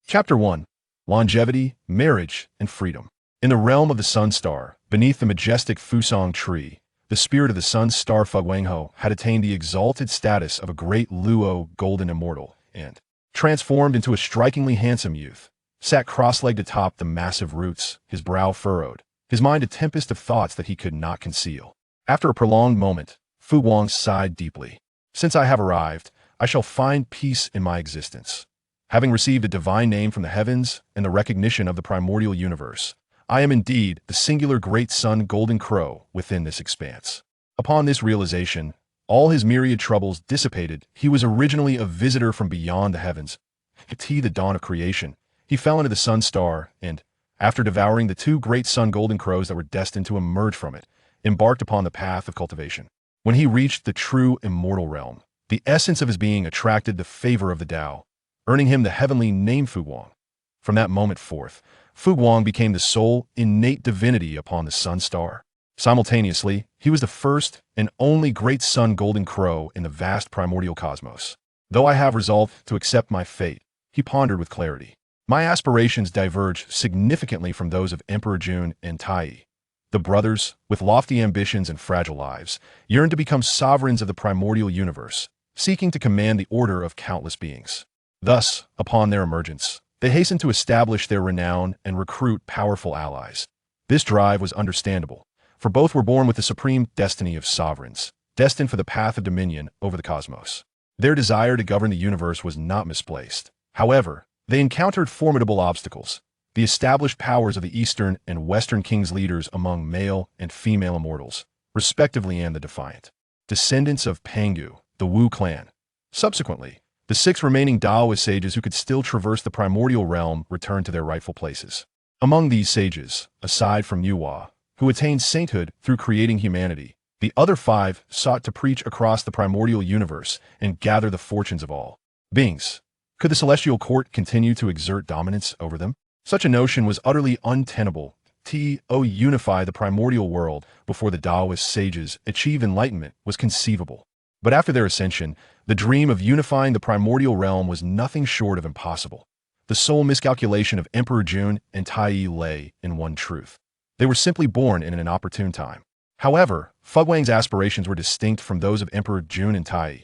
Chapter 1. Longevity, Marriage, and Freedom. In the realm of the Sun Star, beneath the majestic Fusong tree, the spirit of the Sun Star Fuguangho had attained the exalted status of a great Luo golden immortal, and, transformed into a strikingly handsome youth, sat cross-legged atop the massive roots, his brow furrowed, his mind a tempest of thoughts that he could not conceal. After a prolonged moment, Fu Guang sighed deeply. Since I have arrived, I shall find peace in my existence. Having received a divine name from the heavens and the recognition of the primordial universe, I am indeed the singular great sun golden crow within this expanse. Upon this realization, all his myriad troubles dissipated. He was originally a visitor from beyond the heavens. At the dawn of creation, he fell into the sun star and, after devouring the two great sun golden crows that were destined to emerge from it, embarked upon the path of cultivation. When he reached the true immortal realm, the essence of his being attracted the favor of the Tao, earning him the heavenly name Fu Guang. From that moment forth, Fu Guang became the sole innate divinity upon the sun star. Simultaneously, he was the first and only great sun golden crow in the vast primordial cosmos. Though I have resolved to accept my fate, he pondered with clarity, my aspirations diverge significantly from those of Emperor Jun and Tai. The brothers, with lofty ambitions and fragile lives, yearn to become sovereigns of the primordial universe, seeking to command the order of countless beings. Thus, upon their emergence, they hastened to establish their renown and recruit powerful allies. This drive was understandable, for both were born with the supreme destiny of sovereigns, destined for the path of dominion over the cosmos. Their desire to govern the universe was not misplaced. However, they encountered formidable obstacles. The established powers of the Eastern and Western kings leaders among male and female immortals, respectively, and the defiant descendants of Pangu, the Wu clan. Subsequently, the 6 remaining Daoist sages who could still traverse the primordial realm returned to their rightful places. Among these sages, aside from Yuhua, who attained sainthood through creating humanity, the other 5 sought to preach across the primordial universe and gather the fortunes of all beings. Could the celestial court continue to exert dominance over them? Such a notion was utterly untenable. To unify the primordial world before the Taoist sages achieve enlightenment was conceivable. But after their ascension, the dream of unifying the primordial realm was nothing short of impossible. The sole miscalculation of Emperor Jun and Tai lay in one truth. They were simply born in an opportune time. However, Fuguang's aspirations were distinct from those of Emperor Jun and Tai.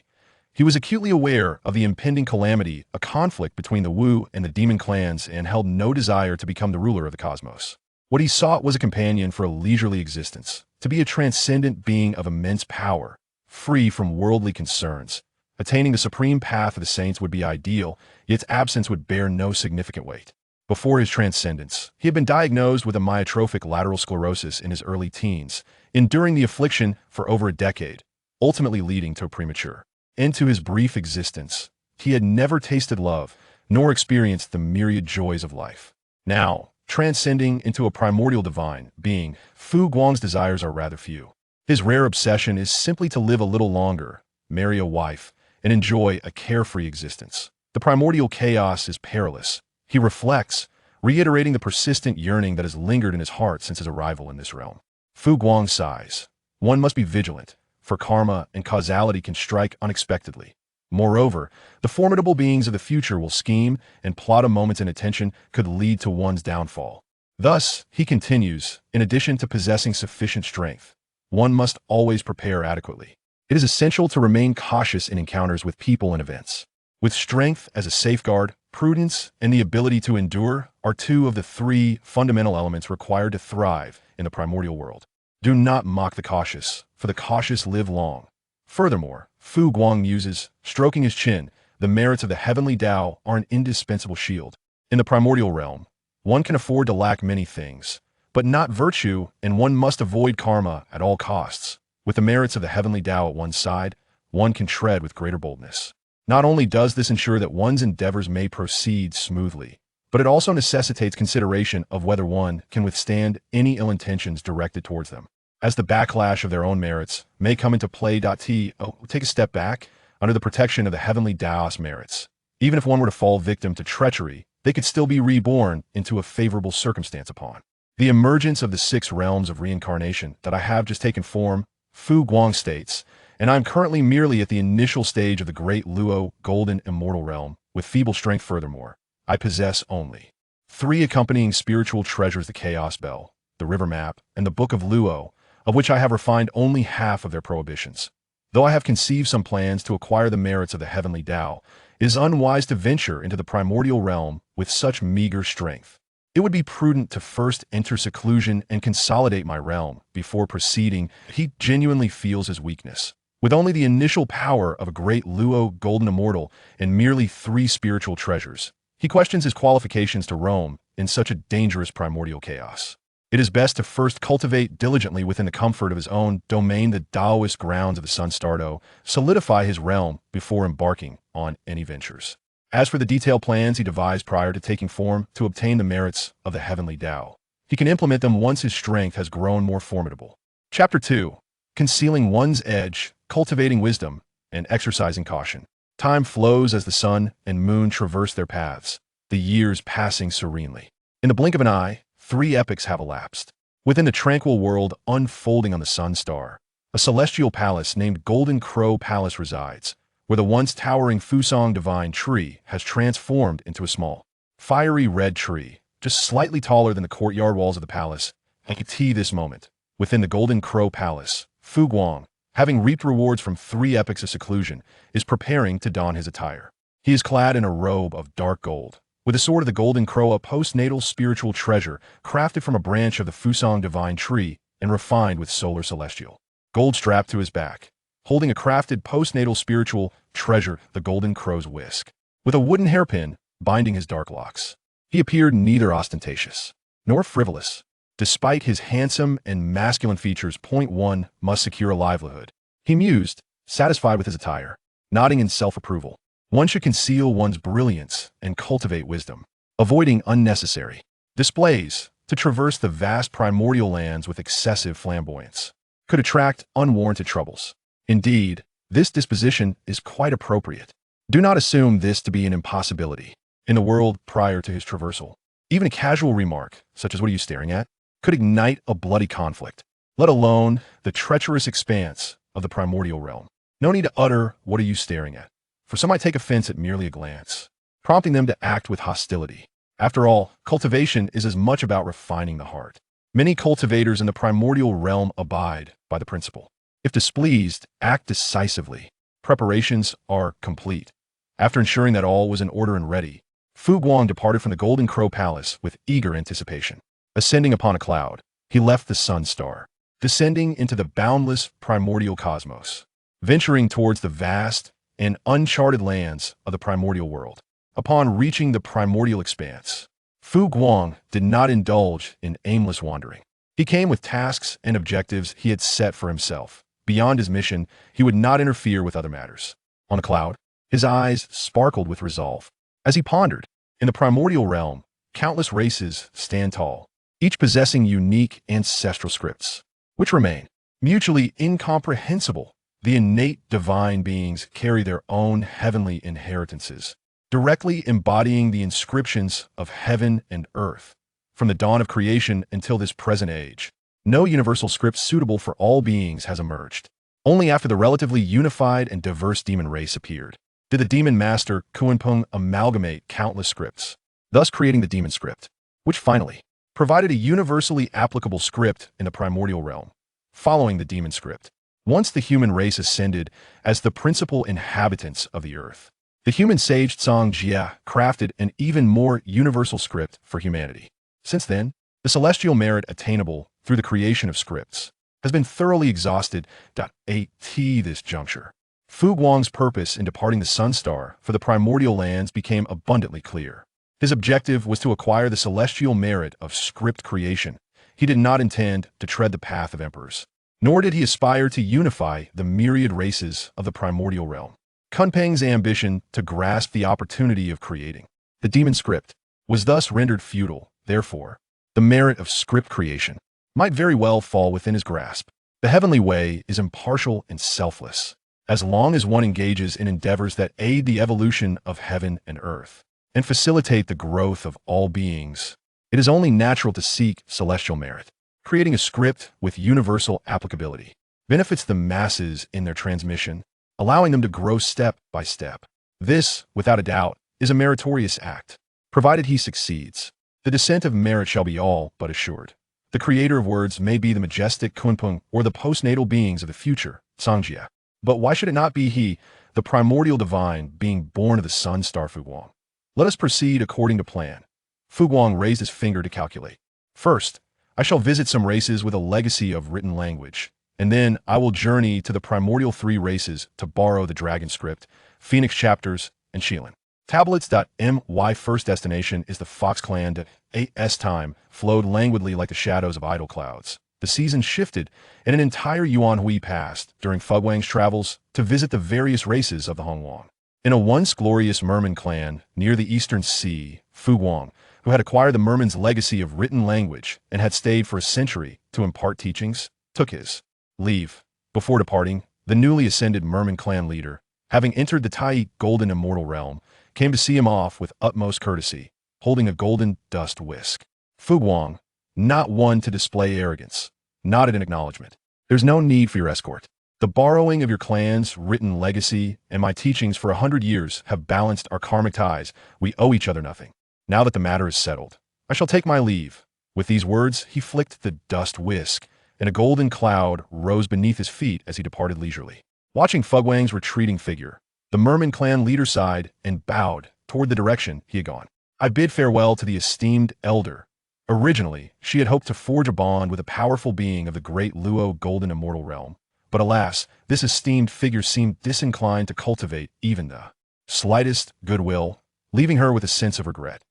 He was acutely aware of the impending calamity, a conflict between the Wu and the demon clans, and held no desire to become the ruler of the cosmos. What he sought was a companion for a leisurely existence, to be a transcendent being of immense power, free from worldly concerns. Attaining the supreme path of the saints would be ideal, yet its absence would bear no significant weight. Before his transcendence, he had been diagnosed with a myotrophic lateral sclerosis in his early teens, enduring the affliction for over a decade, ultimately leading to a premature end to his brief existence. He had never tasted love, nor experienced the myriad joys of life. Now, transcending into a primordial divine being, Fu Guang's desires are rather few. His rare obsession is simply to live a little longer, marry a wife, and enjoy a carefree existence. The primordial chaos is perilous, he reflects, reiterating the persistent yearning that has lingered in his heart since his arrival in this realm. Fu Guang sighs. One must be vigilant, for karma and causality can strike unexpectedly. Moreover, the formidable beings of the future will scheme and plot a moment's inattention could lead to one's downfall. Thus, he continues, in addition to possessing sufficient strength, one must always prepare adequately. It is essential to remain cautious in encounters with people and events. With strength as a safeguard, prudence and the ability to endure are 2 of the 3 fundamental elements required to thrive in the primordial world. Do not mock the cautious, for the cautious live long. Furthermore, Fu Guang muses, stroking his chin, the merits of the heavenly Tao are an indispensable shield. In the primordial realm, one can afford to lack many things, but not virtue, and one must avoid karma at all costs. With the merits of the heavenly Tao at one's side, one can tread with greater boldness. Not only does this ensure that one's endeavors may proceed smoothly, but it also necessitates consideration of whether one can withstand any ill intentions directed towards them, as the backlash of their own merits may come into play. Take a step back under the protection of the heavenly Taoist merits. Even if one were to fall victim to treachery, they could still be reborn into a favorable circumstance upon the emergence of the 6 realms of reincarnation that I have just taken form. Fu Guang states, and I am currently merely at the initial stage of the great Luo golden immortal realm, with feeble strength. Furthermore, I possess only 3 accompanying spiritual treasures: the Chaos Bell, the River Map, and the Book of Luo, of which I have refined only half of their prohibitions. Though I have conceived some plans to acquire the merits of the heavenly Tao, it is unwise to venture into the primordial realm with such meager strength. It would be prudent to first enter seclusion and consolidate my realm before proceeding. He genuinely feels his weakness. With only the initial power of a great Luo golden immortal and merely 3 spiritual treasures, he questions his qualifications to roam in such a dangerous primordial chaos. It is best to first cultivate diligently within the comfort of his own domain the Taoist grounds of the Sun Stardo, solidify his realm before embarking on any ventures. As for the detailed plans he devised prior to taking form to obtain the merits of the heavenly Tao, he can implement them once his strength has grown more formidable. Chapter 2. Concealing one's edge, cultivating wisdom, and exercising caution. Time flows as the sun and moon traverse their paths, the years passing serenely. In the blink of an eye, 3 epochs have elapsed. Within the tranquil world unfolding on the Sun Star, a celestial palace named Golden Crow Palace resides, where the once towering Fusang divine tree has transformed into a small, fiery red tree, just slightly taller than the courtyard walls of the palace. And this moment, within the Golden Crow Palace, Guang, having reaped rewards from 3 epochs of seclusion, is preparing to don his attire. He is clad in a robe of dark gold, with a sword of the Golden Crow, a postnatal spiritual treasure crafted from a branch of the Fusang divine tree and refined with solar celestial gold strapped to his back. Holding a crafted postnatal spiritual treasure, the Golden Crow's whisk, with a wooden hairpin binding his dark locks. He appeared neither ostentatious nor frivolous. Despite his handsome and masculine features, one must secure a livelihood. He mused, satisfied with his attire, nodding in self-approval. One should conceal one's brilliance and cultivate wisdom, avoiding unnecessary displays. To traverse the vast primordial lands with excessive flamboyance could attract unwarranted troubles. Indeed, this disposition is quite appropriate. Do not assume this to be an impossibility. In the world prior to his traversal, even a casual remark, such as "what are you staring at?" could ignite a bloody conflict, let alone the treacherous expanse of the primordial realm. No need to utter "what are you staring at?" for some might take offense at merely a glance, prompting them to act with hostility. After all, cultivation is as much about refining the heart. Many cultivators in the primordial realm abide by the principle: if displeased, act decisively. Preparations are complete. After ensuring that all was in order and ready, Guang departed from the Golden Crow Palace with eager anticipation. Ascending upon a cloud, he left the Sun Star, descending into the boundless primordial cosmos, venturing towards the vast and uncharted lands of the primordial world. Upon reaching the primordial expanse, Guang did not indulge in aimless wandering. He came with tasks and objectives he had set for himself. Beyond his mission, he would not interfere with other matters. On a cloud, his eyes sparkled with resolve. As he pondered, in the primordial realm, countless races stand tall, each possessing unique ancestral scripts, which remain mutually incomprehensible. The innate divine beings carry their own heavenly inheritances, directly embodying the inscriptions of heaven and earth. From the dawn of creation until this present age, no universal script suitable for all beings has emerged. Only after the relatively unified and diverse demon race appeared did the demon master Kunpeng amalgamate countless scripts, thus creating the demon script, which finally provided a universally applicable script in the primordial realm. Following the demon script, once the human race ascended as the principal inhabitants of the earth, the human sage Zhang Jia crafted an even more universal script for humanity. Since then, the celestial merit attainable through the creation of scripts has been thoroughly exhausted. At this juncture, Guang's purpose in departing the Sun Star for the primordial lands became abundantly clear. His objective was to acquire the celestial merit of script creation. He did not intend to tread the path of emperors, nor did he aspire to unify the myriad races of the primordial realm. Kunpeng's ambition to grasp the opportunity of creating the demon script was thus rendered futile. Therefore, the merit of script creation might very well fall within his grasp. The heavenly way is impartial and selfless, as long as one engages in endeavors that aid the evolution of heaven and earth and facilitate the growth of all beings. It is only natural to seek celestial merit. Creating a script with universal applicability benefits the masses in their transmission, allowing them to grow step by step. This, without a doubt, is a meritorious act. provided he succeeds. The descent of merit shall be all but assured. The creator of words may be the majestic Kunpeng or the postnatal beings of the future, Songjia. But why should it not be he, the primordial divine, being born of the sun star Fu Guang? Let us proceed according to plan. Fu Guang raised his finger to calculate. First, I shall visit some races with a legacy of written language, and then I will journey to the primordial 3 races to borrow the dragon script, Phoenix chapters, and Shilin. Tablets.my first destination is the Fox Clan. A.S. time flowed languidly like the shadows of idle clouds. The season shifted, and an entire Yuan Hui passed during Fuguang's travels to visit the various races of the Hongguang. In a once glorious Merman Clan near the Eastern Sea, Fu Guang, who had acquired the Merman's legacy of written language and had stayed for a century to impart teachings, took his leave. Before departing, the newly ascended Merman Clan leader, having entered the Tai Golden Immortal Realm, came to see him off with utmost courtesy, holding a golden dust whisk. Fu Guang, not one to display arrogance, nodded in acknowledgement. There's no need for your escort. The borrowing of your clan's written legacy and my teachings for 100 years have balanced our karmic ties. We owe each other nothing. Now that the matter is settled, I shall take my leave. With these words, he flicked the dust whisk, and a golden cloud rose beneath his feet as he departed leisurely. Watching Fuguang's retreating figure, the Merman Clan leader sighed and bowed toward the direction he had gone. I bid farewell to the esteemed elder. Originally, she had hoped to forge a bond with a powerful being of the great Luo Golden Immortal Realm. But alas, this esteemed figure seemed disinclined to cultivate even the slightest goodwill, leaving her with a sense of regret.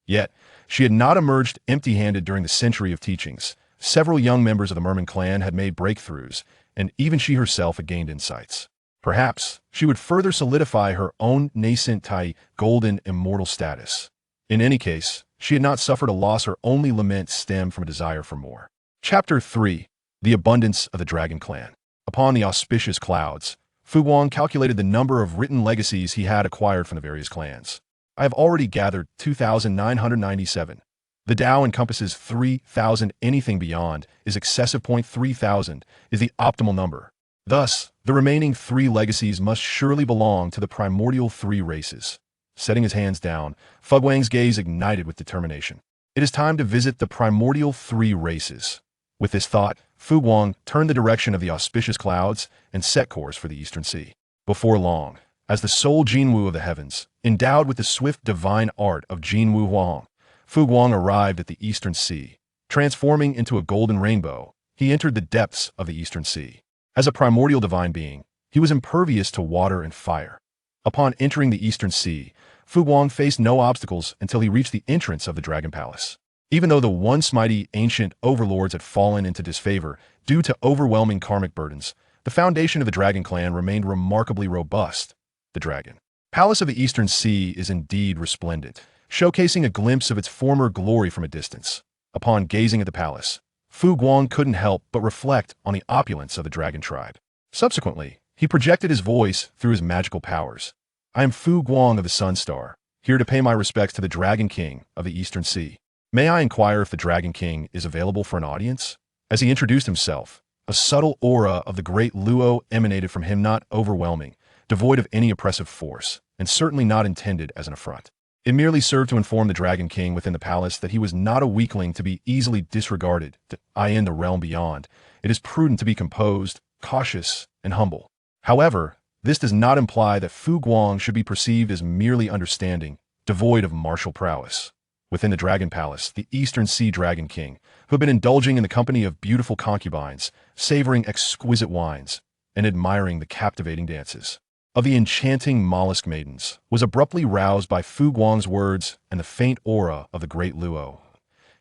Yet, she had not emerged empty-handed during the century of teachings. Several young members of the Merman Clan had made breakthroughs, and even she herself had gained insights. Perhaps she would further solidify her own nascent Tai Golden Immortal status. In any case, she had not suffered a loss. Her only lament stemmed from a desire for more. Chapter 3. The Abundance of the Dragon Clan. Upon the auspicious clouds, Fu Guang calculated the number of written legacies he had acquired from the various clans. I have already gathered 2,997. The Tao encompasses 3,000. Anything beyond is excessive. 3,000 is the optimal number. Thus, the remaining 3 legacies must surely belong to the primordial 3 races. Setting his hands down, Fuguang's gaze ignited with determination. It is time to visit the primordial 3 races. With this thought, Fu Guang turned the direction of the auspicious clouds and set course for the Eastern Sea. Before long, as the sole Jinwu of the heavens, endowed with the swift divine art of Jinwu Huang, Fu Guang arrived at the Eastern Sea. Transforming into a golden rainbow, he entered the depths of the Eastern Sea. As a primordial divine being, he was impervious to water and fire. Upon entering the Eastern Sea, Fu Guang faced no obstacles until he reached the entrance of the Dragon Palace. Even though the once mighty ancient overlords had fallen into disfavor due to overwhelming karmic burdens, the foundation of the Dragon Clan remained remarkably robust. The Dragon Palace of the Eastern Sea is indeed resplendent, showcasing a glimpse of its former glory from a distance. Upon gazing at the palace, Fu Guang couldn't help but reflect on the opulence of the dragon tribe. Subsequently, he projected his voice through his magical powers. I am Fu Guang of the Sun Star, here to pay my respects to the Dragon King of the Eastern Sea. May I inquire if the Dragon King is available for an audience? As he introduced himself, a subtle aura of the great Luo emanated from him, not overwhelming, devoid of any oppressive force, and certainly not intended as an affront. It merely served to inform the Dragon King within the palace that he was not a weakling to be easily disregarded. In the realm beyond, it is prudent to be composed, cautious, and humble. However, this does not imply that Fu Guang should be perceived as merely understanding, devoid of martial prowess. Within the Dragon Palace, the Eastern Sea Dragon King, who had been indulging in the company of beautiful concubines, savoring exquisite wines, and admiring the captivating dances of the enchanting mollusk maidens, was abruptly roused by Fu Guang's words and the faint aura of the great Luo.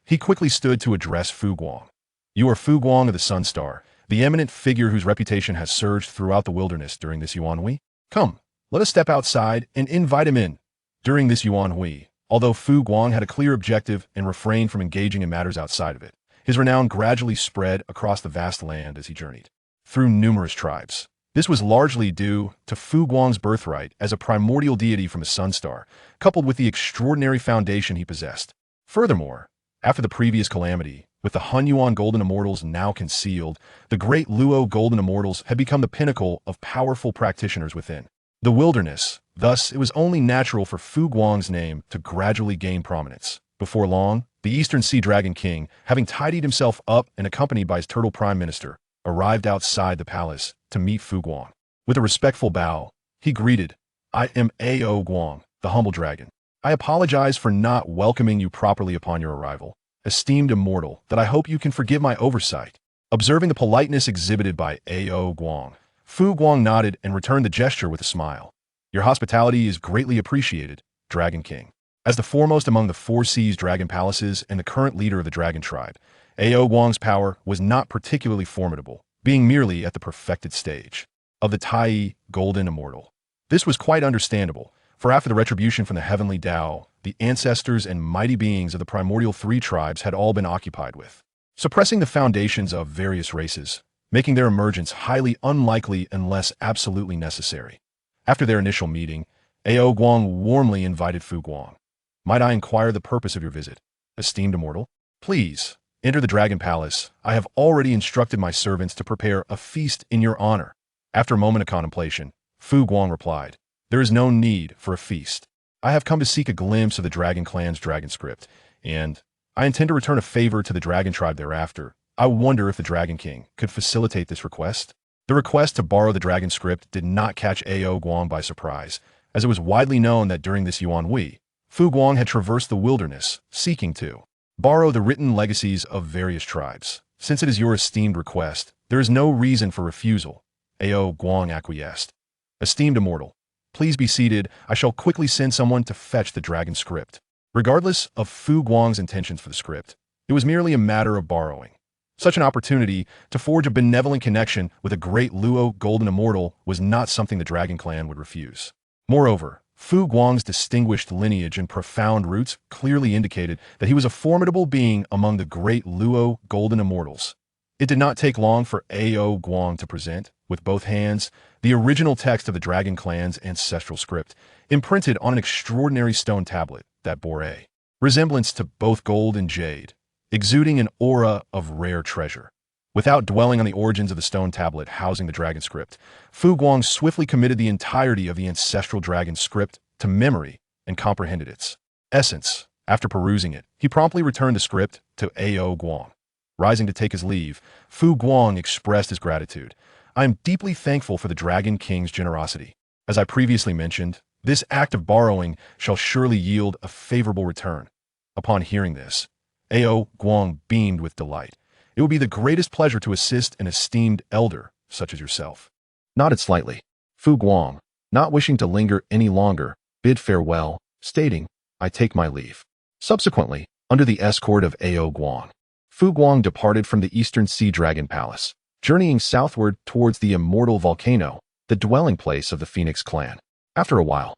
He quickly stood to address Fu Guang. You are Fu Guang of the Sun Star, the eminent figure whose reputation has surged throughout the wilderness during this Yuan Hui? Come, let us step outside and invite him in. During this Yuan Hui, although Fu Guang had a clear objective and refrained from engaging in matters outside of it, his renown gradually spread across the vast land as he journeyed through numerous tribes. This was largely due to Fu Guang's birthright as a primordial deity from the Sun Star, coupled with the extraordinary foundation he possessed. Furthermore, after the previous calamity, with the Hunyuan Golden Immortals now concealed, the great Luo Golden Immortals had become the pinnacle of powerful practitioners within. The wilderness. Thus, it was only natural for Fu Guang's name to gradually gain prominence. Before long, the Eastern Sea Dragon King, having tidied himself up and accompanied by his turtle prime minister, arrived outside the palace to meet Fu Guang. With a respectful bow, he greeted, "I am Ao Guang, the humble dragon. I apologize for not welcoming you properly upon your arrival. Esteemed immortal, that I hope you can forgive my oversight." Observing the politeness exhibited by Ao Guang, Fu Guang nodded and returned the gesture with a smile. "Your hospitality is greatly appreciated, Dragon King." As the foremost among the Four Seas Dragon Palaces and the current leader of the Dragon Tribe, Ao Guang's power was not particularly formidable, being merely at the perfected stage of the Tai Golden Immortal. This was quite understandable, for after the retribution from the heavenly Tao, the ancestors and mighty beings of the primordial three tribes had all been occupied with suppressing the foundations of various races, making their emergence highly unlikely unless absolutely necessary. After their initial meeting, Ao Guang warmly invited Fu Guang. "Might I inquire the purpose of your visit, esteemed immortal?" "Please, enter the Dragon Palace. I have already instructed my servants to prepare a feast in your honor." After a moment of contemplation, Fu Guang replied, "There is no need for a feast. I have come to seek a glimpse of the Dragon Clan's dragon script, and I intend to return a favor to the Dragon Tribe thereafter. I wonder if the Dragon King could facilitate this request." The request to borrow the dragon script did not catch Ao Guang by surprise, as it was widely known that during this Yuan Wei, Fu Guang had traversed the wilderness, seeking to borrow the written legacies of various tribes. "Since it is your esteemed request, there is no reason for refusal," Ao Guang acquiesced. "Esteemed immortal, please be seated. I shall quickly send someone to fetch the dragon script." Regardless of Fu Guang's intentions for the script, it was merely a matter of borrowing. Such an opportunity to forge a benevolent connection with a great Luo Golden Immortal was not something the Dragon Clan would refuse. Moreover, Fu Guang's distinguished lineage and profound roots clearly indicated that he was a formidable being among the great Luo Golden Immortals. It did not take long for Ao Guang to present, with both hands, the original text of the Dragon Clan's ancestral script, imprinted on an extraordinary stone tablet that bore a resemblance to both gold and jade, exuding an aura of rare treasure. Without dwelling on the origins of the stone tablet housing the dragon script, Fu Guang swiftly committed the entirety of the ancestral dragon script to memory and comprehended its essence. After perusing it, he promptly returned the script to Ao Guang. Rising to take his leave, Fu Guang expressed his gratitude. "I am deeply thankful for the Dragon King's generosity. As I previously mentioned, this act of borrowing shall surely yield a favorable return." Upon hearing this, Ao Guang beamed with delight. "It would be the greatest pleasure to assist an esteemed elder such as yourself." Nodded slightly, Fu Guang, not wishing to linger any longer, bid farewell, stating, "I take my leave." Subsequently, under the escort of Ao Guang, Fu Guang departed from the Eastern Sea Dragon Palace, journeying southward towards the immortal volcano, the dwelling place of the Phoenix Clan. After a while,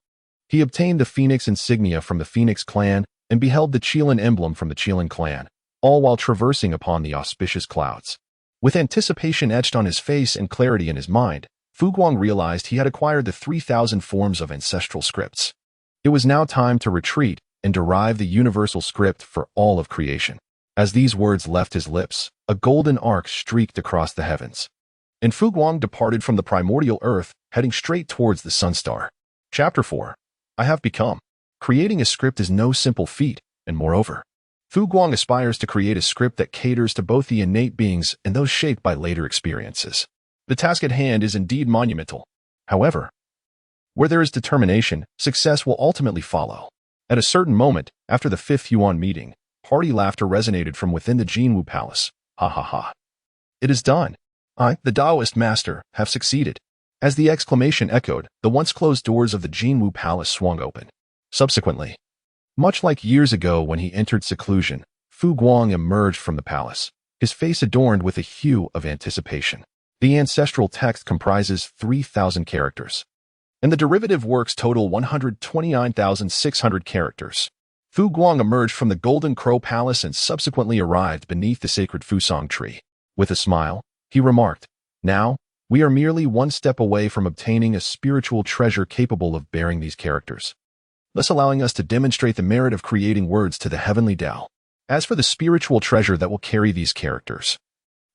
he obtained the Phoenix insignia from the Phoenix Clan and beheld the Qilin emblem from the Qilin Clan, all while traversing upon the auspicious clouds. With anticipation etched on his face and clarity in his mind, Fu Guang realized he had acquired the 3,000 forms of ancestral scripts. It was now time to retreat and derive the universal script for all of creation. As these words left his lips, a golden arc streaked across the heavens, and Fu Guang departed from the primordial earth, heading straight towards the sun star. Chapter 4. I have become. Creating a script is no simple feat, and moreover, Fu Guang aspires to create a script that caters to both the innate beings and those shaped by later experiences. The task at hand is indeed monumental. However, where there is determination, success will ultimately follow. At a certain moment, after the 5th Yuan meeting, hearty laughter resonated from within the Jinwu Palace. "Ha ha ha. It is done. I, the Taoist master, have succeeded." As the exclamation echoed, the once closed doors of the Jinwu Palace swung open. Subsequently, much like years ago when he entered Seclusion, Fu Guang emerged from the palace, his face adorned with a hue of anticipation. The ancestral text comprises 3,000 characters, and the derivative works total 129,600 characters. Fu Guang emerged from the Golden Crow Palace and subsequently arrived beneath the sacred Fusong tree. With a smile, he remarked, "Now, we are merely one step away from obtaining a spiritual treasure capable of bearing these characters, thus allowing us to demonstrate the merit of creating words to the heavenly Tao. As for the spiritual treasure that will carry these characters,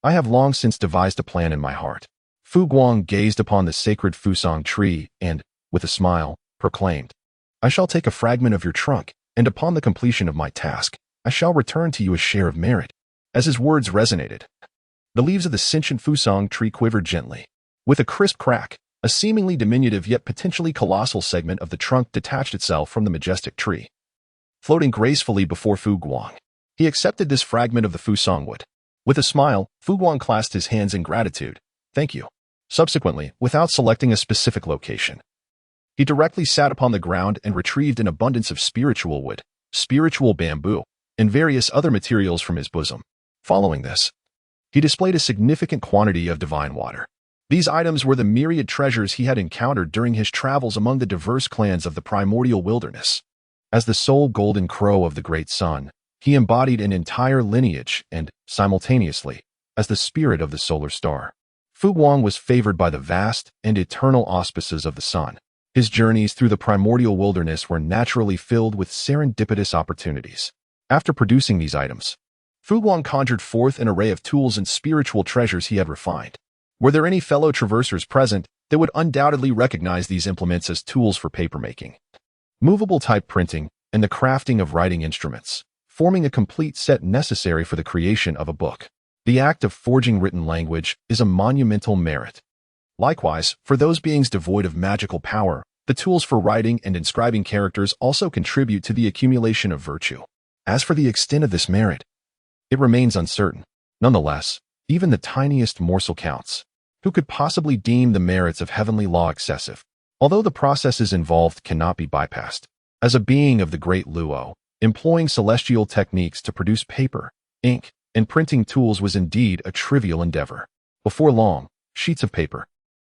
I have long since devised a plan in my heart." Fu Guang gazed upon the sacred Fusong tree and, with a smile, proclaimed, "I shall take a fragment of your trunk, and upon the completion of my task, I shall return to you a share of merit." As his words resonated, the leaves of the sentient Fusang tree quivered gently. With a crisp crack, a seemingly diminutive yet potentially colossal segment of the trunk detached itself from the majestic tree. Floating gracefully before Fu Guang, he accepted this fragment of the Fusang wood. With a smile, Fu Guang clasped his hands in gratitude. "Thank you." Subsequently, without selecting a specific location, he directly sat upon the ground and retrieved an abundance of spiritual wood, spiritual bamboo, and various other materials from his bosom. Following this, he displayed a significant quantity of divine water. These items were the myriad treasures he had encountered during his travels among the diverse clans of the primordial wilderness. As the sole golden crow of the great sun, he embodied an entire lineage and, simultaneously, as the spirit of the solar star. Fu Guang was favored by the vast and eternal auspices of the sun. His journeys through the primordial wilderness were naturally filled with serendipitous opportunities. After producing these items, Fu Guang conjured forth an array of tools and spiritual treasures he had refined. Were there any fellow traversers present, they would undoubtedly recognize these implements as tools for papermaking, movable type printing, and the crafting of writing instruments, forming a complete set necessary for the creation of a book. The act of forging written language is a monumental merit. Likewise, for those beings devoid of magical power, the tools for writing and inscribing characters also contribute to the accumulation of virtue. As for the extent of this merit, it remains uncertain. Nonetheless, even the tiniest morsel counts. Who could possibly deem the merits of heavenly law excessive? Although the processes involved cannot be bypassed. As a being of the great Luo, employing celestial techniques to produce paper, ink, and printing tools was indeed a trivial endeavor. Before long, sheets of paper,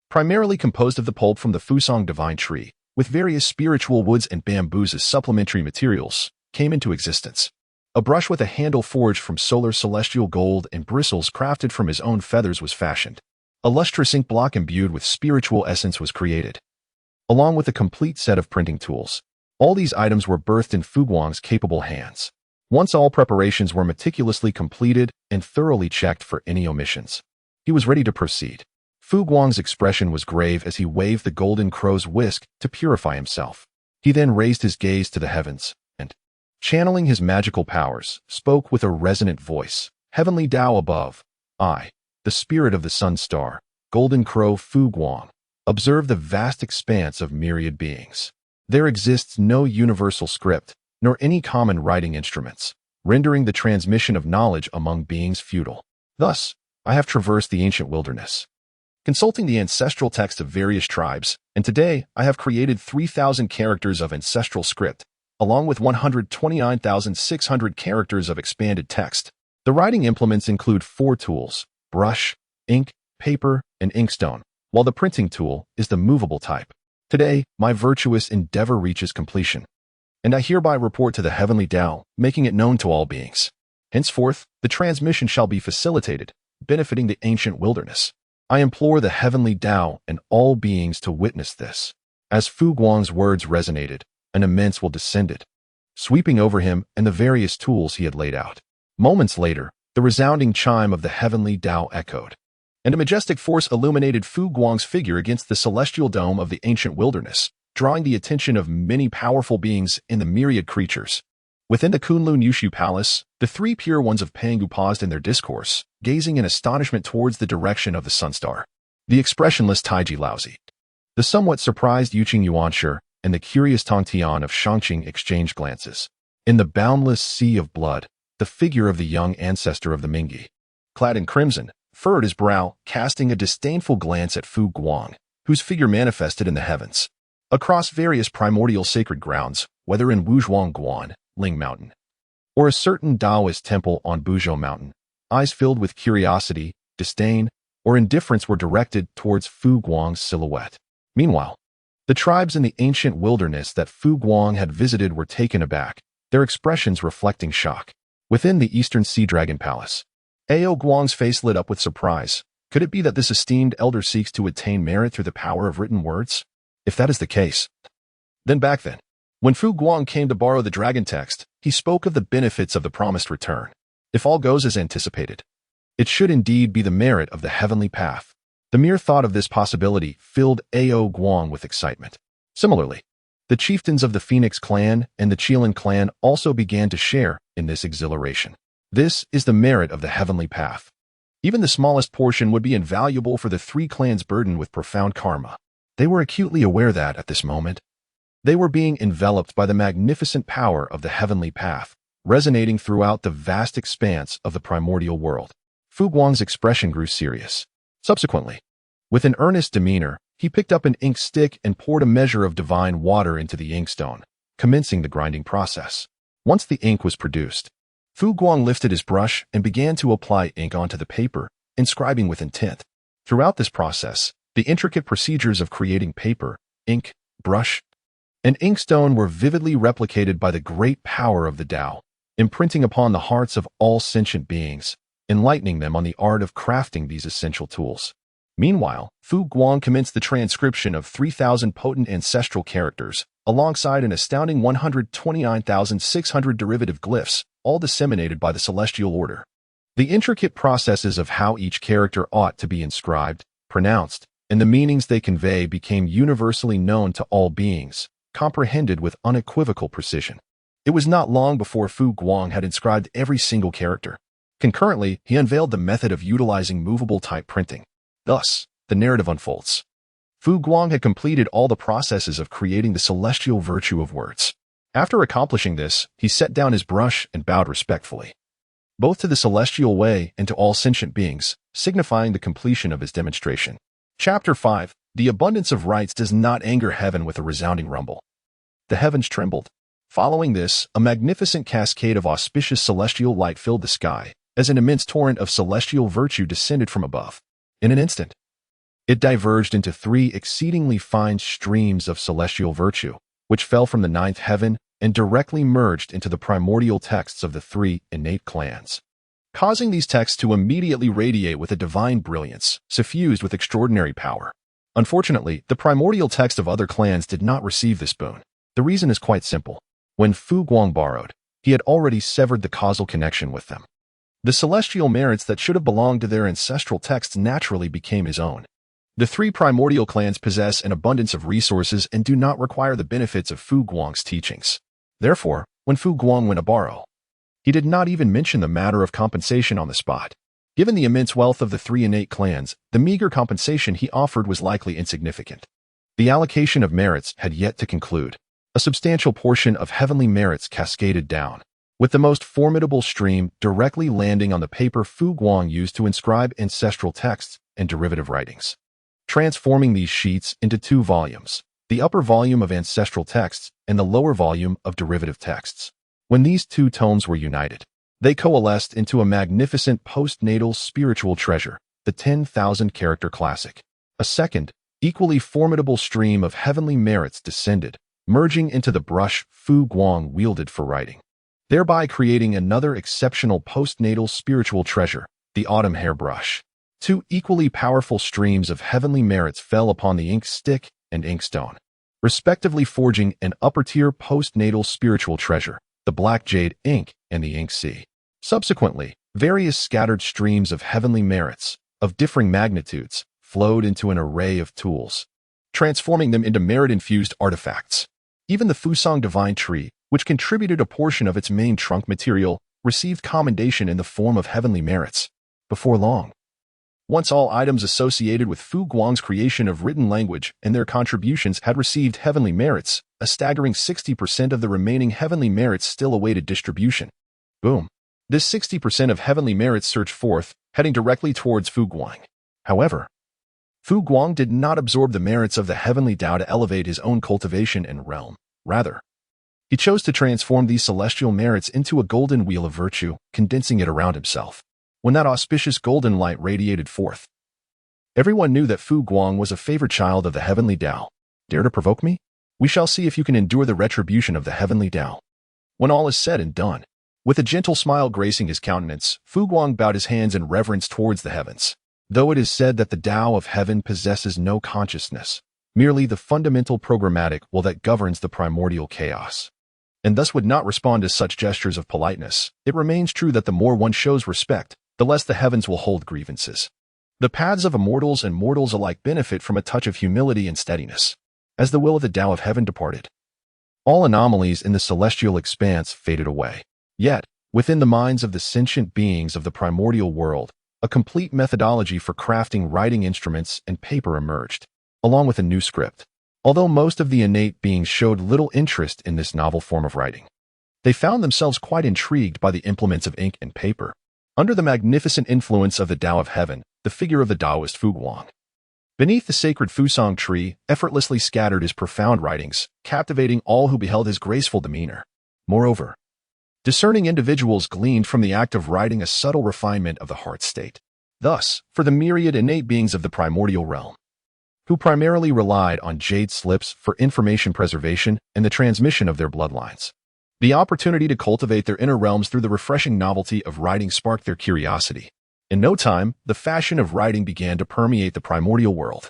primarily composed of the pulp from the Fusang divine tree, with various spiritual woods and bamboos as supplementary materials, came into existence. A brush with a handle forged from solar celestial gold and bristles crafted from his own feathers was fashioned. A lustrous ink block imbued with spiritual essence was created, along with a complete set of printing tools. All these items were birthed in Fu Guang's capable hands. Once all preparations were meticulously completed and thoroughly checked for any omissions, he was ready to proceed. Fu Guang's expression was grave as he waved the golden crow's whisk to purify himself. He then raised his gaze to the heavens and, channeling his magical powers, spoke with a resonant voice. "Heavenly Tao above, I, the spirit of the sun star, golden crow Fu Guang, observe the vast expanse of myriad beings. There exists no universal script, nor any common writing instruments, rendering the transmission of knowledge among beings futile. Thus, I have traversed the ancient wilderness, consulting the ancestral texts of various tribes, and today I have created 3,000 characters of ancestral script, along with 129,600 characters of expanded text. The writing implements include 4 tools: brush, ink, paper, and inkstone, while the printing tool is the movable type. Today, my virtuous endeavor reaches completion, and I hereby report to the heavenly Tao, making it known to all beings. Henceforth, the transmission shall be facilitated, benefiting the ancient wilderness. I implore the heavenly Tao and all beings to witness this." As Fu Guang's words resonated, an immense will descended, sweeping over him and the various tools he had laid out. Moments later, the resounding chime of the heavenly Tao echoed, and a majestic force illuminated Fu Guang's figure against the celestial dome of the ancient wilderness, drawing the attention of many powerful beings and the myriad creatures. Within the Kunlun Yushu Palace, the 3 pure ones of Pangu paused in their discourse, gazing in astonishment towards the direction of the sunstar. The expressionless Taiji Laozi, the somewhat surprised Yuqing Yuanshi, and the curious Tong Tian of Shangqing exchanged glances. In the boundless sea of blood, the figure of the young ancestor of the Mingyi, clad in crimson, furrowed his brow, casting a disdainful glance at Fu Guang, whose figure manifested in the heavens. Across various primordial sacred grounds, whether in Wuzhuang Guan, Ling Mountain, or a certain Taoist temple on Buzhou Mountain, eyes filled with curiosity, disdain, or indifference were directed towards Fu Guang's silhouette. Meanwhile, the tribes in the ancient wilderness that Fu Guang had visited were taken aback, their expressions reflecting shock. Within the Eastern Sea Dragon Palace, Ao Guang's face lit up with surprise. Could it be that this esteemed elder seeks to attain merit through the power of written words? If that is the case, then back then, when Fu Guang came to borrow the dragon text, he spoke of the benefits of the promised return. If all goes as anticipated, it should indeed be the merit of the heavenly path. The mere thought of this possibility filled Ao Guang with excitement. Similarly, the chieftains of the Phoenix clan and the Qilin clan also began to share in this exhilaration. This is the merit of the heavenly path. Even the smallest portion would be invaluable for the three clans burdened with profound karma. They were acutely aware that, at this moment, they were being enveloped by the magnificent power of the heavenly path, resonating throughout the vast expanse of the primordial world. Fu Guang's expression grew serious. Subsequently, with an earnest demeanor, he picked up an ink stick and poured a measure of divine water into the inkstone, commencing the grinding process. Once the ink was produced, Fu Guang lifted his brush and began to apply ink onto the paper, inscribing with intent. Throughout this process, the intricate procedures of creating paper, ink, brush, and inkstone were vividly replicated by the great power of the Tao, imprinting upon the hearts of all sentient beings, enlightening them on the art of crafting these essential tools. Meanwhile, Fu Guang commenced the transcription of 3,000 potent ancestral characters, alongside an astounding 129,600 derivative glyphs, all disseminated by the celestial order. The intricate processes of how each character ought to be inscribed, pronounced, and the meanings they convey became universally known to all beings, comprehended with unequivocal precision. It was not long before Fu Guang had inscribed every single character. Concurrently, he unveiled the method of utilizing movable type printing. Thus, the narrative unfolds. Fu Guang had completed all the processes of creating the celestial virtue of words. After accomplishing this, he set down his brush and bowed respectfully, both to the celestial way and to all sentient beings, signifying the completion of his demonstration. Chapter 5. The abundance of rights does not anger heaven with a resounding rumble. The heavens trembled. Following this, a magnificent cascade of auspicious celestial light filled the sky, as an immense torrent of celestial virtue descended from above. In an instant, it diverged into 3 exceedingly fine streams of celestial virtue, which fell from the 9th heaven and directly merged into the primordial texts of the 3 innate clans, causing these texts to immediately radiate with a divine brilliance, suffused with extraordinary power. Unfortunately, the primordial text of other clans did not receive this boon. The reason is quite simple. When Fu Guang borrowed, he had already severed the causal connection with them. The celestial merits that should have belonged to their ancestral texts naturally became his own. The 3 primordial clans possess an abundance of resources and do not require the benefits of Fu Guang's teachings. Therefore, when Fu Guang went to borrow, he did not even mention the matter of compensation on the spot. Given the immense wealth of the 3 innate clans, the meager compensation he offered was likely insignificant. The allocation of merits had yet to conclude. A substantial portion of heavenly merits cascaded down, with the most formidable stream directly landing on the paper Fu Guang used to inscribe ancestral texts and derivative writings, transforming these sheets into 2 volumes, the upper volume of ancestral texts and the lower volume of derivative texts. When these 2 tomes were united, they coalesced into a magnificent postnatal spiritual treasure, the 10,000 character classic. A second, equally formidable stream of heavenly merits descended, merging into the brush Fu Guang wielded for writing, thereby creating another exceptional postnatal spiritual treasure, the autumn hairbrush. 2 equally powerful streams of heavenly merits fell upon the ink stick and inkstone, respectively forging an upper-tier postnatal spiritual treasure, the black jade ink and the ink sea. Subsequently, various scattered streams of heavenly merits, of differing magnitudes, flowed into an array of tools, transforming them into merit-infused artifacts. Even the Fusang divine tree, which contributed a portion of its main trunk material, received commendation in the form of heavenly merits. Before long, once all items associated with Fu Guang's creation of written language and their contributions had received heavenly merits, a staggering 60% of the remaining heavenly merits still awaited distribution. Boom. This 60% of heavenly merits surged forth, heading directly towards Fu Guang. However, Fu Guang did not absorb the merits of the heavenly Tao to elevate his own cultivation and realm. Rather, he chose to transform these celestial merits into a golden wheel of virtue, condensing it around himself. When that auspicious golden light radiated forth, everyone knew that Fu Guang was a favored child of the heavenly Tao. Dare to provoke me? We shall see if you can endure the retribution of the heavenly Tao. When all is said and done, with a gentle smile gracing his countenance, Fu Guang bowed his hands in reverence towards the heavens. Though it is said that the Tao of heaven possesses no consciousness, merely the fundamental programmatic will that governs the primordial chaos, and thus would not respond to such gestures of politeness, it remains true that the more one shows respect, the less the heavens will hold grievances. The paths of immortals and mortals alike benefit from a touch of humility and steadiness. as the will of the Tao of Heaven departed. All anomalies in the celestial expanse faded away. Yet, within the minds of the sentient beings of the primordial world, a complete methodology for crafting writing instruments and paper emerged, along with a new script. Although most of the innate beings showed little interest in this novel form of writing, they found themselves quite intrigued by the implements of ink and paper. Under the magnificent influence of the Tao of Heaven, the figure of the Taoist Guang, beneath the sacred Fusang tree, effortlessly scattered his profound writings, captivating all who beheld his graceful demeanor. Moreover, discerning individuals gleaned from the act of writing a subtle refinement of the heart state. Thus, for the myriad innate beings of the primordial realm, who primarily relied on jade slips for information preservation and the transmission of their bloodlines, the opportunity to cultivate their inner realms through the refreshing novelty of writing sparked their curiosity. In no time, the fashion of writing began to permeate the primordial world,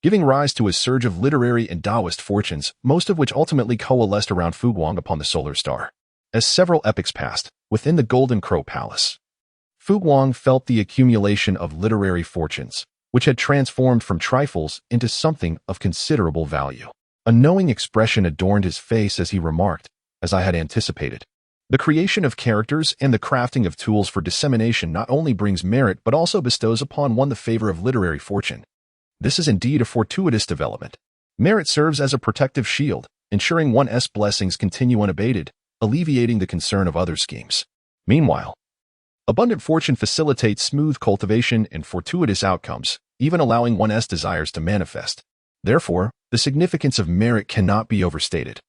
giving rise to a surge of literary and Taoist fortunes, most of which ultimately coalesced around Guang upon the solar star. As several epochs passed, within the Golden Crow Palace, Guang felt the accumulation of literary fortunes, which had transformed from trifles into something of considerable value. A knowing expression adorned his face as he remarked, as I had anticipated, the creation of characters and the crafting of tools for dissemination not only brings merit but also bestows upon one the favor of literary fortune. This is indeed a fortuitous development. Merit serves as a protective shield, ensuring one's blessings continue unabated, alleviating the concern of other schemes. Meanwhile, abundant fortune facilitates smooth cultivation and fortuitous outcomes, even allowing one's desires to manifest. Therefore, the significance of merit cannot be overstated,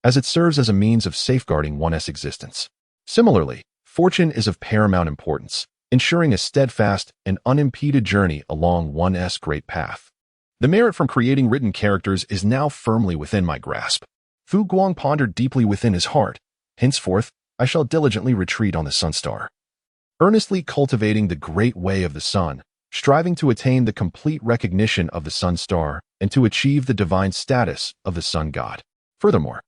as it serves as a means of safeguarding one's existence. Similarly, fortune is of paramount importance, ensuring a steadfast and unimpeded journey along one's great path. The merit from creating written characters is now firmly within my grasp. Guang pondered deeply within his heart. Henceforth, I shall diligently retreat on the sun star, earnestly cultivating the great way of the sun, striving to attain the complete recognition of the sun star and to achieve the divine status of the sun god. Furthermore,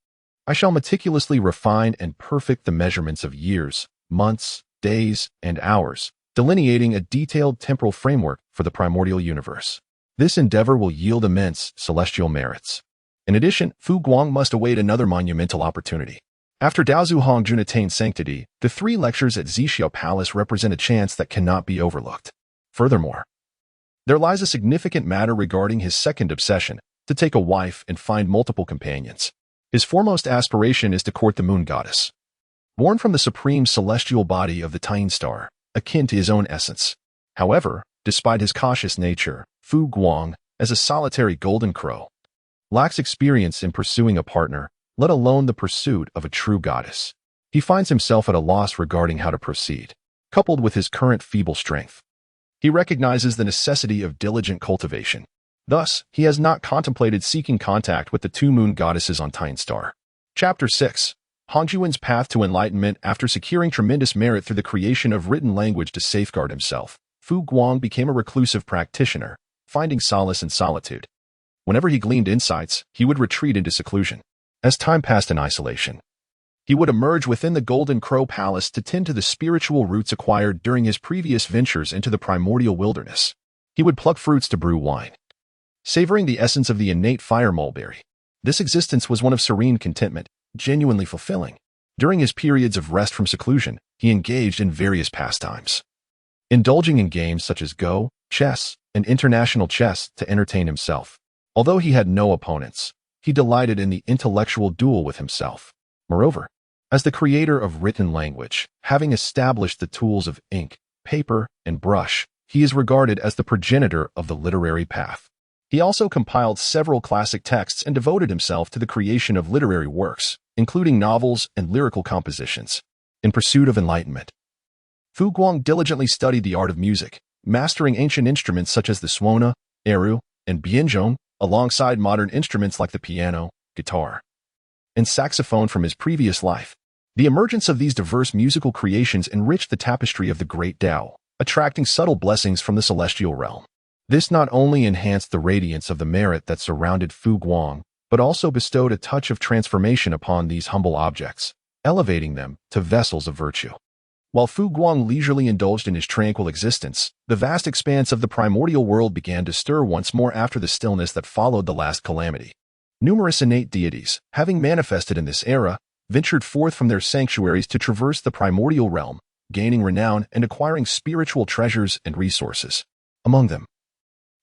I shall meticulously refine and perfect the measurements of years, months, days, and hours, delineating a detailed temporal framework for the primordial universe. This endeavor will yield immense celestial merits. In addition, Guang must await another monumental opportunity. After Daozu Hongjun attained sanctity, the 3 lectures at Zixiao Palace represent a chance that cannot be overlooked. Furthermore, there lies a significant matter regarding his second obsession, to take a wife and find multiple companions. His foremost aspiration is to court the moon goddess, born from the supreme celestial body of the Tying star, akin to his own essence. However, despite his cautious nature, Guang, as a solitary golden crow, lacks experience in pursuing a partner, let alone the pursuit of a true goddess. He finds himself at a loss regarding how to proceed. Coupled with his current feeble strength, he recognizes the necessity of diligent cultivation. Thus, he has not contemplated seeking contact with the 2 moon goddesses on Tying star. Chapter 6. Hongjun's path to enlightenment. After securing tremendous merit through the creation of written language to safeguard himself, Guang became a reclusive practitioner, finding solace in solitude. Whenever he gleaned insights, he would retreat into seclusion. As time passed in isolation, he would emerge within the Golden Crow Palace to tend to the spiritual roots acquired during his previous ventures into the primordial wilderness. He would pluck fruits to brew wine, savoring the essence of the innate fire mulberry. This existence was one of serene contentment, genuinely fulfilling. During his periods of rest from seclusion, he engaged in various pastimes, indulging in games such as Go, chess, and international chess to entertain himself. Although he had no opponents, he delighted in the intellectual duel with himself. Moreover, as the creator of written language, having established the tools of ink, paper, and brush, he is regarded as the progenitor of the literary path. He also compiled several classic texts and devoted himself to the creation of literary works, including novels and lyrical compositions. In pursuit of enlightenment, Guang diligently studied the art of music, mastering ancient instruments such as the suona, eru, and bianzhong, alongside modern instruments like the piano, guitar, and saxophone from his previous life. The emergence of these diverse musical creations enriched the tapestry of the great Tao, attracting subtle blessings from the celestial realm. This not only enhanced the radiance of the merit that surrounded Guang, but also bestowed a touch of transformation upon these humble objects, elevating them to vessels of virtue. While Guang leisurely indulged in his tranquil existence, the vast expanse of the primordial world began to stir once more after the stillness that followed the last calamity. Numerous innate deities, having manifested in this era, ventured forth from their sanctuaries to traverse the primordial realm, gaining renown and acquiring spiritual treasures and resources. Among them,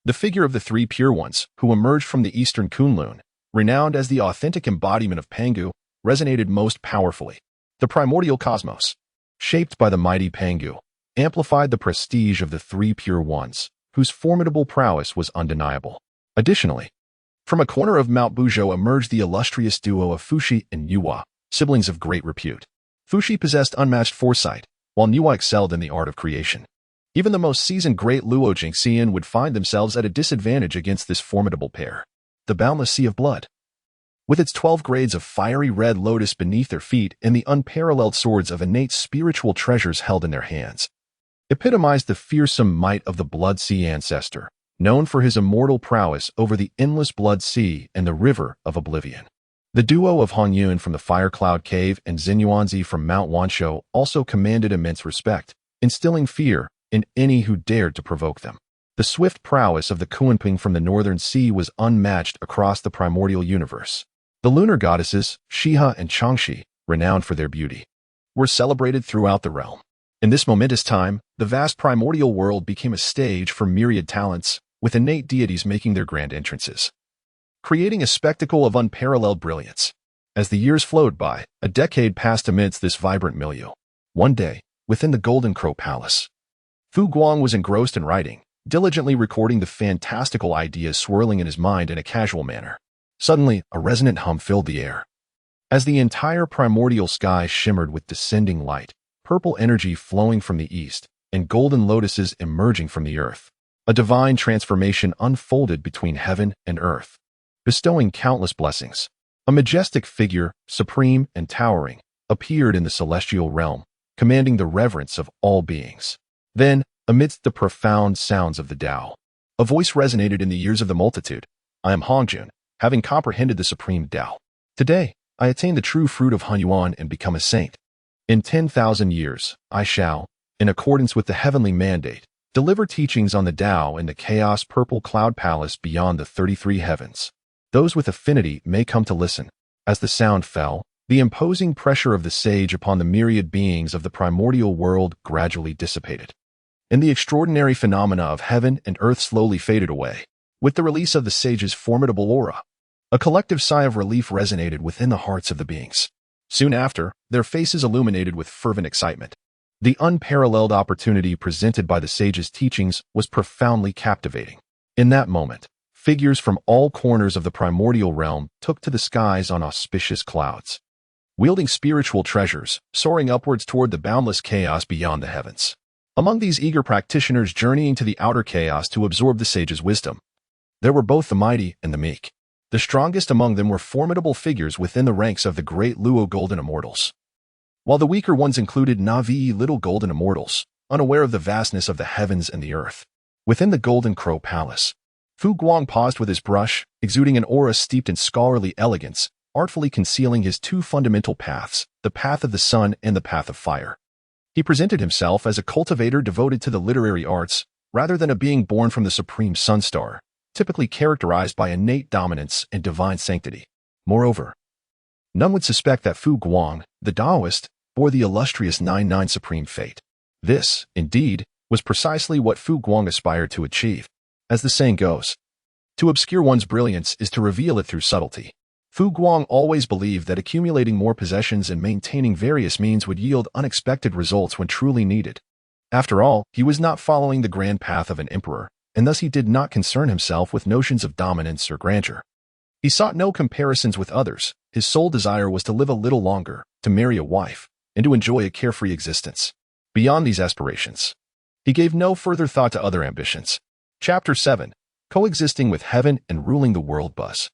the figure of the three pure ones, who emerged from the eastern Kunlun, renowned as the authentic embodiment of Pangu, resonated most powerfully. The primordial cosmos, shaped by the mighty Pangu, amplified the prestige of the three pure ones, whose formidable prowess was undeniable. Additionally, from a corner of Mount Buzhou emerged the illustrious duo of Fuxi and Yuhua, siblings of great repute. Fuxi possessed unmatched foresight, while Yuhua excelled in the art of creation. Even the most seasoned great Luo Jingxian would find themselves at a disadvantage against this formidable pair. The boundless sea of blood, with its 12 grades of fiery red lotus beneath their feet and the unparalleled swords of innate spiritual treasures held in their hands, epitomized the fearsome might of the Blood Sea ancestor, known for his immortal prowess over the endless Blood Sea and the River of Oblivion. The duo of Hongjun from the Fire Cloud Cave and Xinyuanzi from Mount Wanshou also commanded immense respect, instilling fear in any who dared to provoke them. The swift prowess of the Kunping from the Northern Sea was unmatched across the primordial universe. The lunar goddesses, Shiha and Changxi, renowned for their beauty, were celebrated throughout the realm. In this momentous time, the vast primordial world became a stage for myriad talents, with innate deities making their grand entrances, creating a spectacle of unparalleled brilliance. As the years flowed by, a decade passed amidst this vibrant milieu. One day, within the Golden Crow Palace, Fu Guang was engrossed in writing, diligently recording the fantastical ideas swirling in his mind in a casual manner. Suddenly, a resonant hum filled the air. As the entire primordial sky shimmered with descending light, purple energy flowing from the east, and golden lotuses emerging from the earth, a divine transformation unfolded between heaven and earth, bestowing countless blessings. A majestic figure, supreme and towering, appeared in the celestial realm, commanding the reverence of all beings. Then, amidst the profound sounds of the Tao, a voice resonated in the ears of the multitude. I am Hongjun, having comprehended the supreme Tao. Today, I attain the true fruit of Hunyuan and become a saint. In 10,000 years, I shall, in accordance with the heavenly mandate, deliver teachings on the Tao in the chaos purple cloud palace beyond the 33 heavens. Those with affinity may come to listen. As the sound fell, the imposing pressure of the sage upon the myriad beings of the primordial world gradually dissipated, and the extraordinary phenomena of heaven and earth slowly faded away. With the release of the sage's formidable aura, a collective sigh of relief resonated within the hearts of the beings. Soon after, their faces illuminated with fervent excitement. The unparalleled opportunity presented by the sage's teachings was profoundly captivating. In that moment, figures from all corners of the primordial realm took to the skies on auspicious clouds, wielding spiritual treasures, soaring upwards toward the boundless chaos beyond the heavens. Among these eager practitioners journeying to the outer chaos to absorb the sage's wisdom, there were both the mighty and the meek. The strongest among them were formidable figures within the ranks of the great Luo Golden Immortals, while the weaker ones included Na'vi little golden immortals, unaware of the vastness of the heavens and the earth. Within the Golden Crow Palace, Fu Guang paused with his brush, exuding an aura steeped in scholarly elegance, artfully concealing his two fundamental paths, the path of the sun and the path of fire. He presented himself as a cultivator devoted to the literary arts, rather than a being born from the supreme sun star, typically characterized by innate dominance and divine sanctity. Moreover, none would suspect that Fu Guang, the Taoist, bore the illustrious 9-9 supreme fate. This, indeed, was precisely what Fu Guang aspired to achieve. As the saying goes, to obscure one's brilliance is to reveal it through subtlety. Fu Guang always believed that accumulating more possessions and maintaining various means would yield unexpected results when truly needed. After all, he was not following the grand path of an emperor, and thus he did not concern himself with notions of dominance or grandeur. He sought no comparisons with others. His sole desire was to live a little longer, to marry a wife, and to enjoy a carefree existence. Beyond these aspirations, he gave no further thought to other ambitions. Chapter 7. Coexisting with Heaven and Ruling the World. Buzz.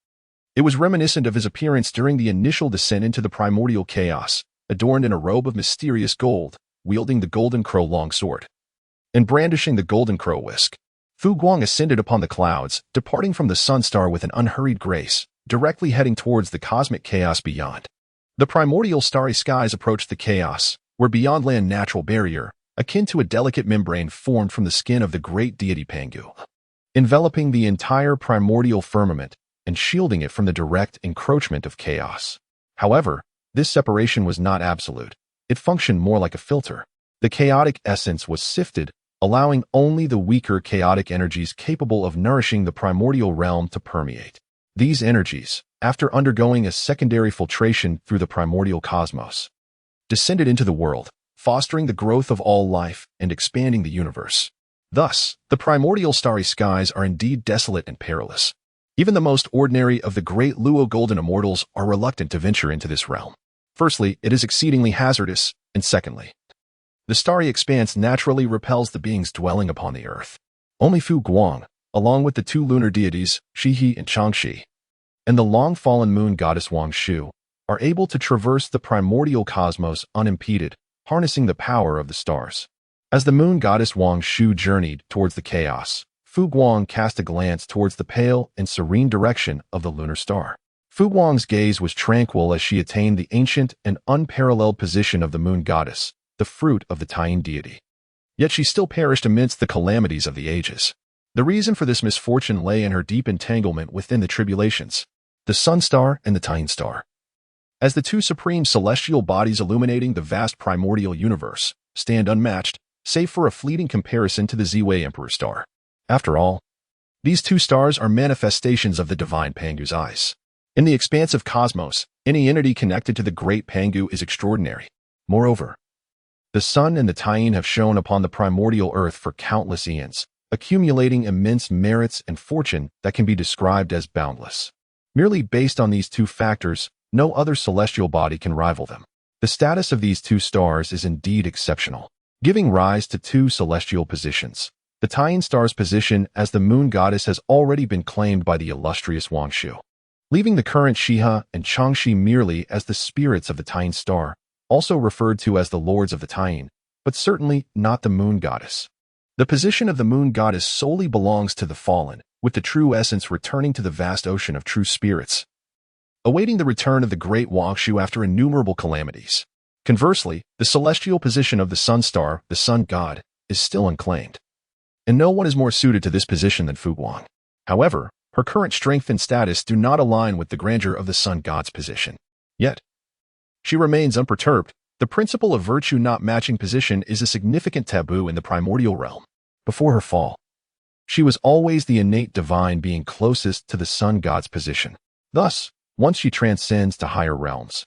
It was reminiscent of his appearance during the initial descent into the primordial chaos, adorned in a robe of mysterious gold, wielding the Golden Crow longsword, and brandishing the Golden Crow whisk. Fu Guang ascended upon the clouds, departing from the sun star with an unhurried grace, directly heading towards the cosmic chaos beyond. The primordial starry skies approached the chaos, where beyond lay a natural barrier, akin to a delicate membrane formed from the skin of the great deity Pangu, enveloping the entire primordial firmament. and shielding it from the direct encroachment of chaos. However, this separation was not absolute. It functioned more like a filter. The chaotic essence was sifted, allowing only the weaker chaotic energies capable of nourishing the primordial realm to permeate. These energies, after undergoing a secondary filtration through the primordial cosmos, descended into the world, fostering the growth of all life and expanding the universe. Thus, the primordial starry skies are indeed desolate and perilous. Even the most ordinary of the great Luo golden immortals are reluctant to venture into this realm. Firstly, it is exceedingly hazardous, and secondly, the starry expanse naturally repels the beings dwelling upon the earth. Only Fu Guang, along with the two lunar deities, Shihi and Changshi, and the long-fallen moon goddess Wang Shu, are able to traverse the primordial cosmos unimpeded, harnessing the power of the stars. As the moon goddess Wang Shu journeyed towards the chaos, Fu Guang cast a glance towards the pale and serene direction of the lunar star. Fu Guang's gaze was tranquil as she attained the ancient and unparalleled position of the moon goddess, the fruit of the Taiyin deity. Yet she still perished amidst the calamities of the ages. The reason for this misfortune lay in her deep entanglement within the Tribulations, the Sun Star and the Taiyin Star. As the two supreme celestial bodies illuminating the vast primordial universe, stand unmatched, save for a fleeting comparison to the Ziwei Emperor Star. After all, these two stars are manifestations of the divine Pangu's eyes. In the expansive cosmos, any entity connected to the great Pangu is extraordinary. Moreover, the Sun and the Taiyin have shone upon the primordial earth for countless eons, accumulating immense merits and fortune that can be described as boundless. Merely based on these two factors, no other celestial body can rival them. The status of these two stars is indeed exceptional, giving rise to two celestial positions. The Taiyin star's position as the moon goddess has already been claimed by the illustrious Wang Shu, leaving the current Shiha and Changshi merely as the spirits of the Taiyin star, also referred to as the lords of the Taiyin, but certainly not the moon goddess. The position of the moon goddess solely belongs to the fallen, with the true essence returning to the vast ocean of true spirits, awaiting the return of the great Wang Shu after innumerable calamities. Conversely, the celestial position of the sun star, the sun god, is still unclaimed, and no one is more suited to this position than Fu Guang. However, her current strength and status do not align with the grandeur of the sun god's position. Yet, she remains unperturbed. The principle of virtue not matching position is a significant taboo in the primordial realm. Before her fall, she was always the innate divine being closest to the sun god's position. Thus, once she transcends to higher realms,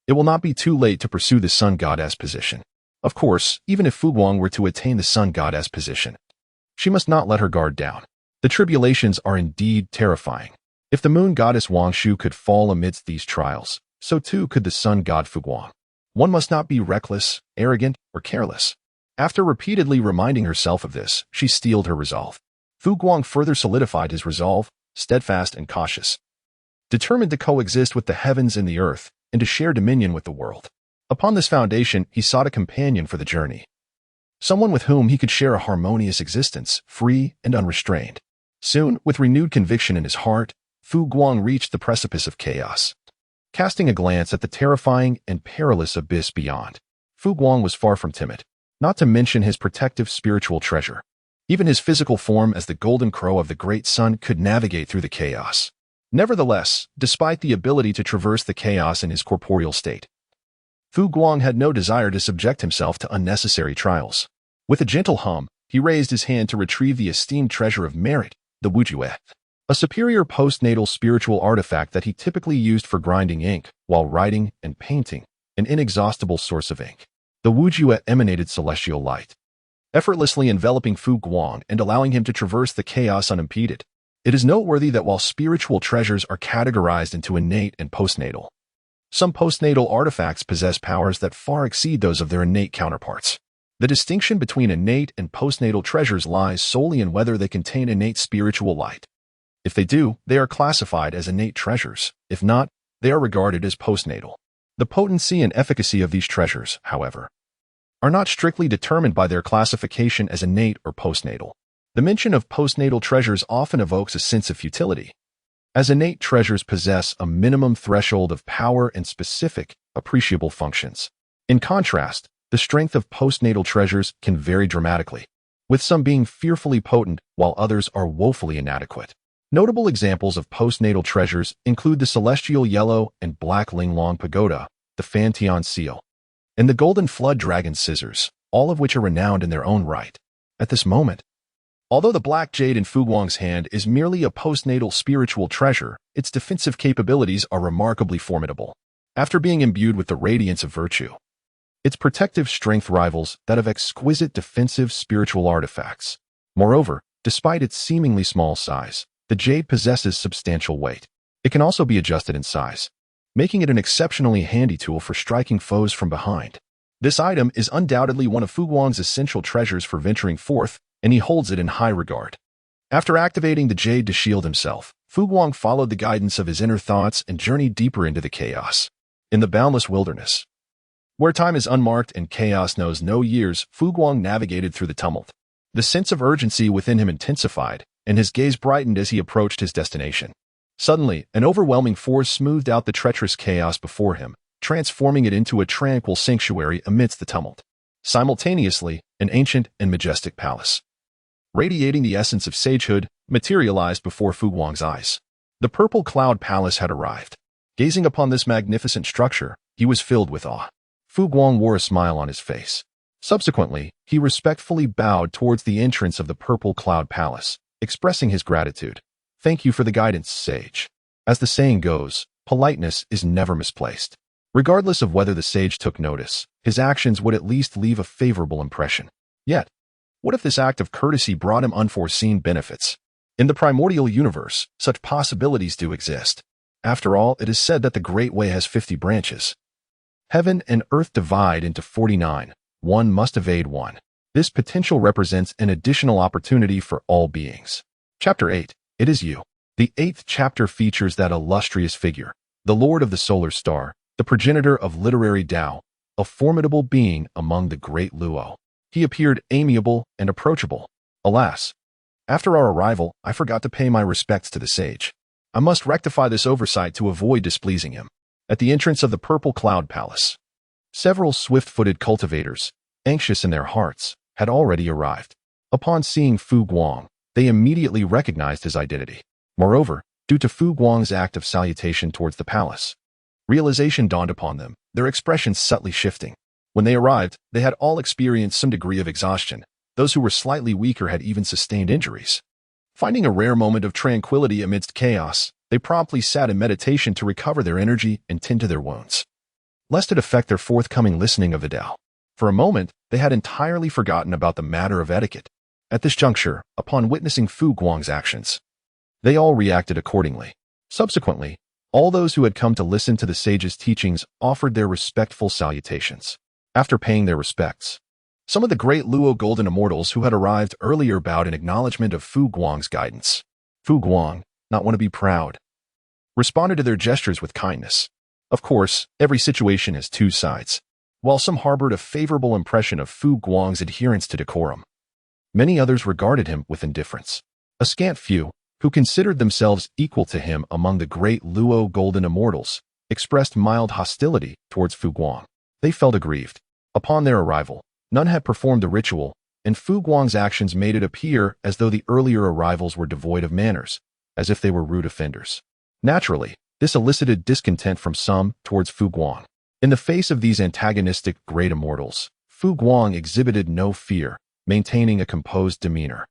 it will not be too late to pursue the sun goddess position. Of course, even if Fu Guang were to attain the sun goddess position, she must not let her guard down. The tribulations are indeed terrifying. If the moon goddess Wang Shu could fall amidst these trials, so too could the sun god Fu Guang. One must not be reckless, arrogant, or careless. After repeatedly reminding herself of this, she steeled her resolve. Fu Guang further solidified his resolve, steadfast and cautious, determined to coexist with the heavens and the earth, and to share dominion with the world. Upon this foundation, he sought a companion for the journey, someone with whom he could share a harmonious existence, free and unrestrained. Soon, with renewed conviction in his heart, Fu Guang reached the precipice of chaos. Casting a glance at the terrifying and perilous abyss beyond, Fu Guang was far from timid, not to mention his protective spiritual treasure. Even his physical form as the golden crow of the great sun could navigate through the chaos. Nevertheless, despite the ability to traverse the chaos in his corporeal state, Fu Guang had no desire to subject himself to unnecessary trials. With a gentle hum, he raised his hand to retrieve the esteemed treasure of merit, the Wujue, a superior postnatal spiritual artifact that he typically used for grinding ink while writing and painting, an inexhaustible source of ink. The Wujue emanated celestial light, effortlessly enveloping Fu Guang and allowing him to traverse the chaos unimpeded. It is noteworthy that while spiritual treasures are categorized into innate and postnatal, some postnatal artifacts possess powers that far exceed those of their innate counterparts. The distinction between innate and postnatal treasures lies solely in whether they contain innate spiritual light. If they do, they are classified as innate treasures. If not, they are regarded as postnatal. The potency and efficacy of these treasures, however, are not strictly determined by their classification as innate or postnatal. The mention of postnatal treasures often evokes a sense of futility, as innate treasures possess a minimum threshold of power and specific, appreciable functions. In contrast, the strength of postnatal treasures can vary dramatically, with some being fearfully potent while others are woefully inadequate. Notable examples of postnatal treasures include the celestial yellow and black Linglong pagoda, the Fantian seal, and the golden flood dragon scissors, all of which are renowned in their own right. At this moment, although the black jade in Fu Guang's hand is merely a postnatal spiritual treasure, its defensive capabilities are remarkably formidable. After being imbued with the radiance of virtue, its protective strength rivals that of exquisite defensive spiritual artifacts. Moreover, despite its seemingly small size, the jade possesses substantial weight. It can also be adjusted in size, making it an exceptionally handy tool for striking foes from behind. This item is undoubtedly one of Fu Guang's essential treasures for venturing forth, and he holds it in high regard. After activating the jade to shield himself, Fu Guang followed the guidance of his inner thoughts and journeyed deeper into the chaos. In the boundless wilderness, where time is unmarked and chaos knows no years, Fu Guang navigated through the tumult. The sense of urgency within him intensified, and his gaze brightened as he approached his destination. Suddenly, an overwhelming force smoothed out the treacherous chaos before him, transforming it into a tranquil sanctuary amidst the tumult. Simultaneously, an ancient and majestic palace, radiating the essence of sagehood, materialized before Fu Guang's eyes. The Purple Cloud Palace had arrived. Gazing upon this magnificent structure, he was filled with awe. Fu Guang wore a smile on his face. Subsequently, he respectfully bowed towards the entrance of the Purple Cloud Palace, expressing his gratitude. "Thank you for the guidance, sage." As the saying goes, politeness is never misplaced. Regardless of whether the sage took notice, his actions would at least leave a favorable impression. Yet, what if this act of courtesy brought him unforeseen benefits? In the primordial universe, such possibilities do exist. After all, it is said that the Great Way has 50 branches. Heaven and earth divide into 49. One must evade one. This potential represents an additional opportunity for all beings. Chapter 8. It is you. The 8th chapter features that illustrious figure, the Lord of the Solar Star, the progenitor of literary Tao, a formidable being among the great Luo. He appeared amiable and approachable. Alas, after our arrival, I forgot to pay my respects to the sage. I must rectify this oversight to avoid displeasing him. At the entrance of the Purple Cloud Palace, several swift-footed cultivators, anxious in their hearts, had already arrived. Upon seeing Fu Guang, they immediately recognized his identity. Moreover, due to Fu Guang's act of salutation towards the palace, realization dawned upon them, their expressions subtly shifting. When they arrived, they had all experienced some degree of exhaustion. Those who were slightly weaker had even sustained injuries. Finding a rare moment of tranquility amidst chaos, they promptly sat in meditation to recover their energy and tend to their wounds, lest it affect their forthcoming listening of the Tao. For a moment, they had entirely forgotten about the matter of etiquette. At this juncture, upon witnessing Fu Guang's actions, they all reacted accordingly. Subsequently, all those who had come to listen to the sage's teachings offered their respectful salutations. After paying their respects, some of the great Luo Golden Immortals who had arrived earlier bowed in acknowledgement of Fu Guang's guidance. Fu Guang, not want to be proud, responded to their gestures with kindness. Of course, every situation has two sides. While some harbored a favorable impression of Fu Guang's adherence to decorum, many others regarded him with indifference. A scant few, who considered themselves equal to him among the great Luo Golden Immortals, expressed mild hostility towards Fu Guang. They felt aggrieved. Upon their arrival, none had performed the ritual, and Fu Guang's actions made it appear as though the earlier arrivals were devoid of manners, as if they were rude offenders. Naturally, this elicited discontent from some towards Fu Guang. In the face of these antagonistic great immortals, Fu Guang exhibited no fear, maintaining a composed demeanor.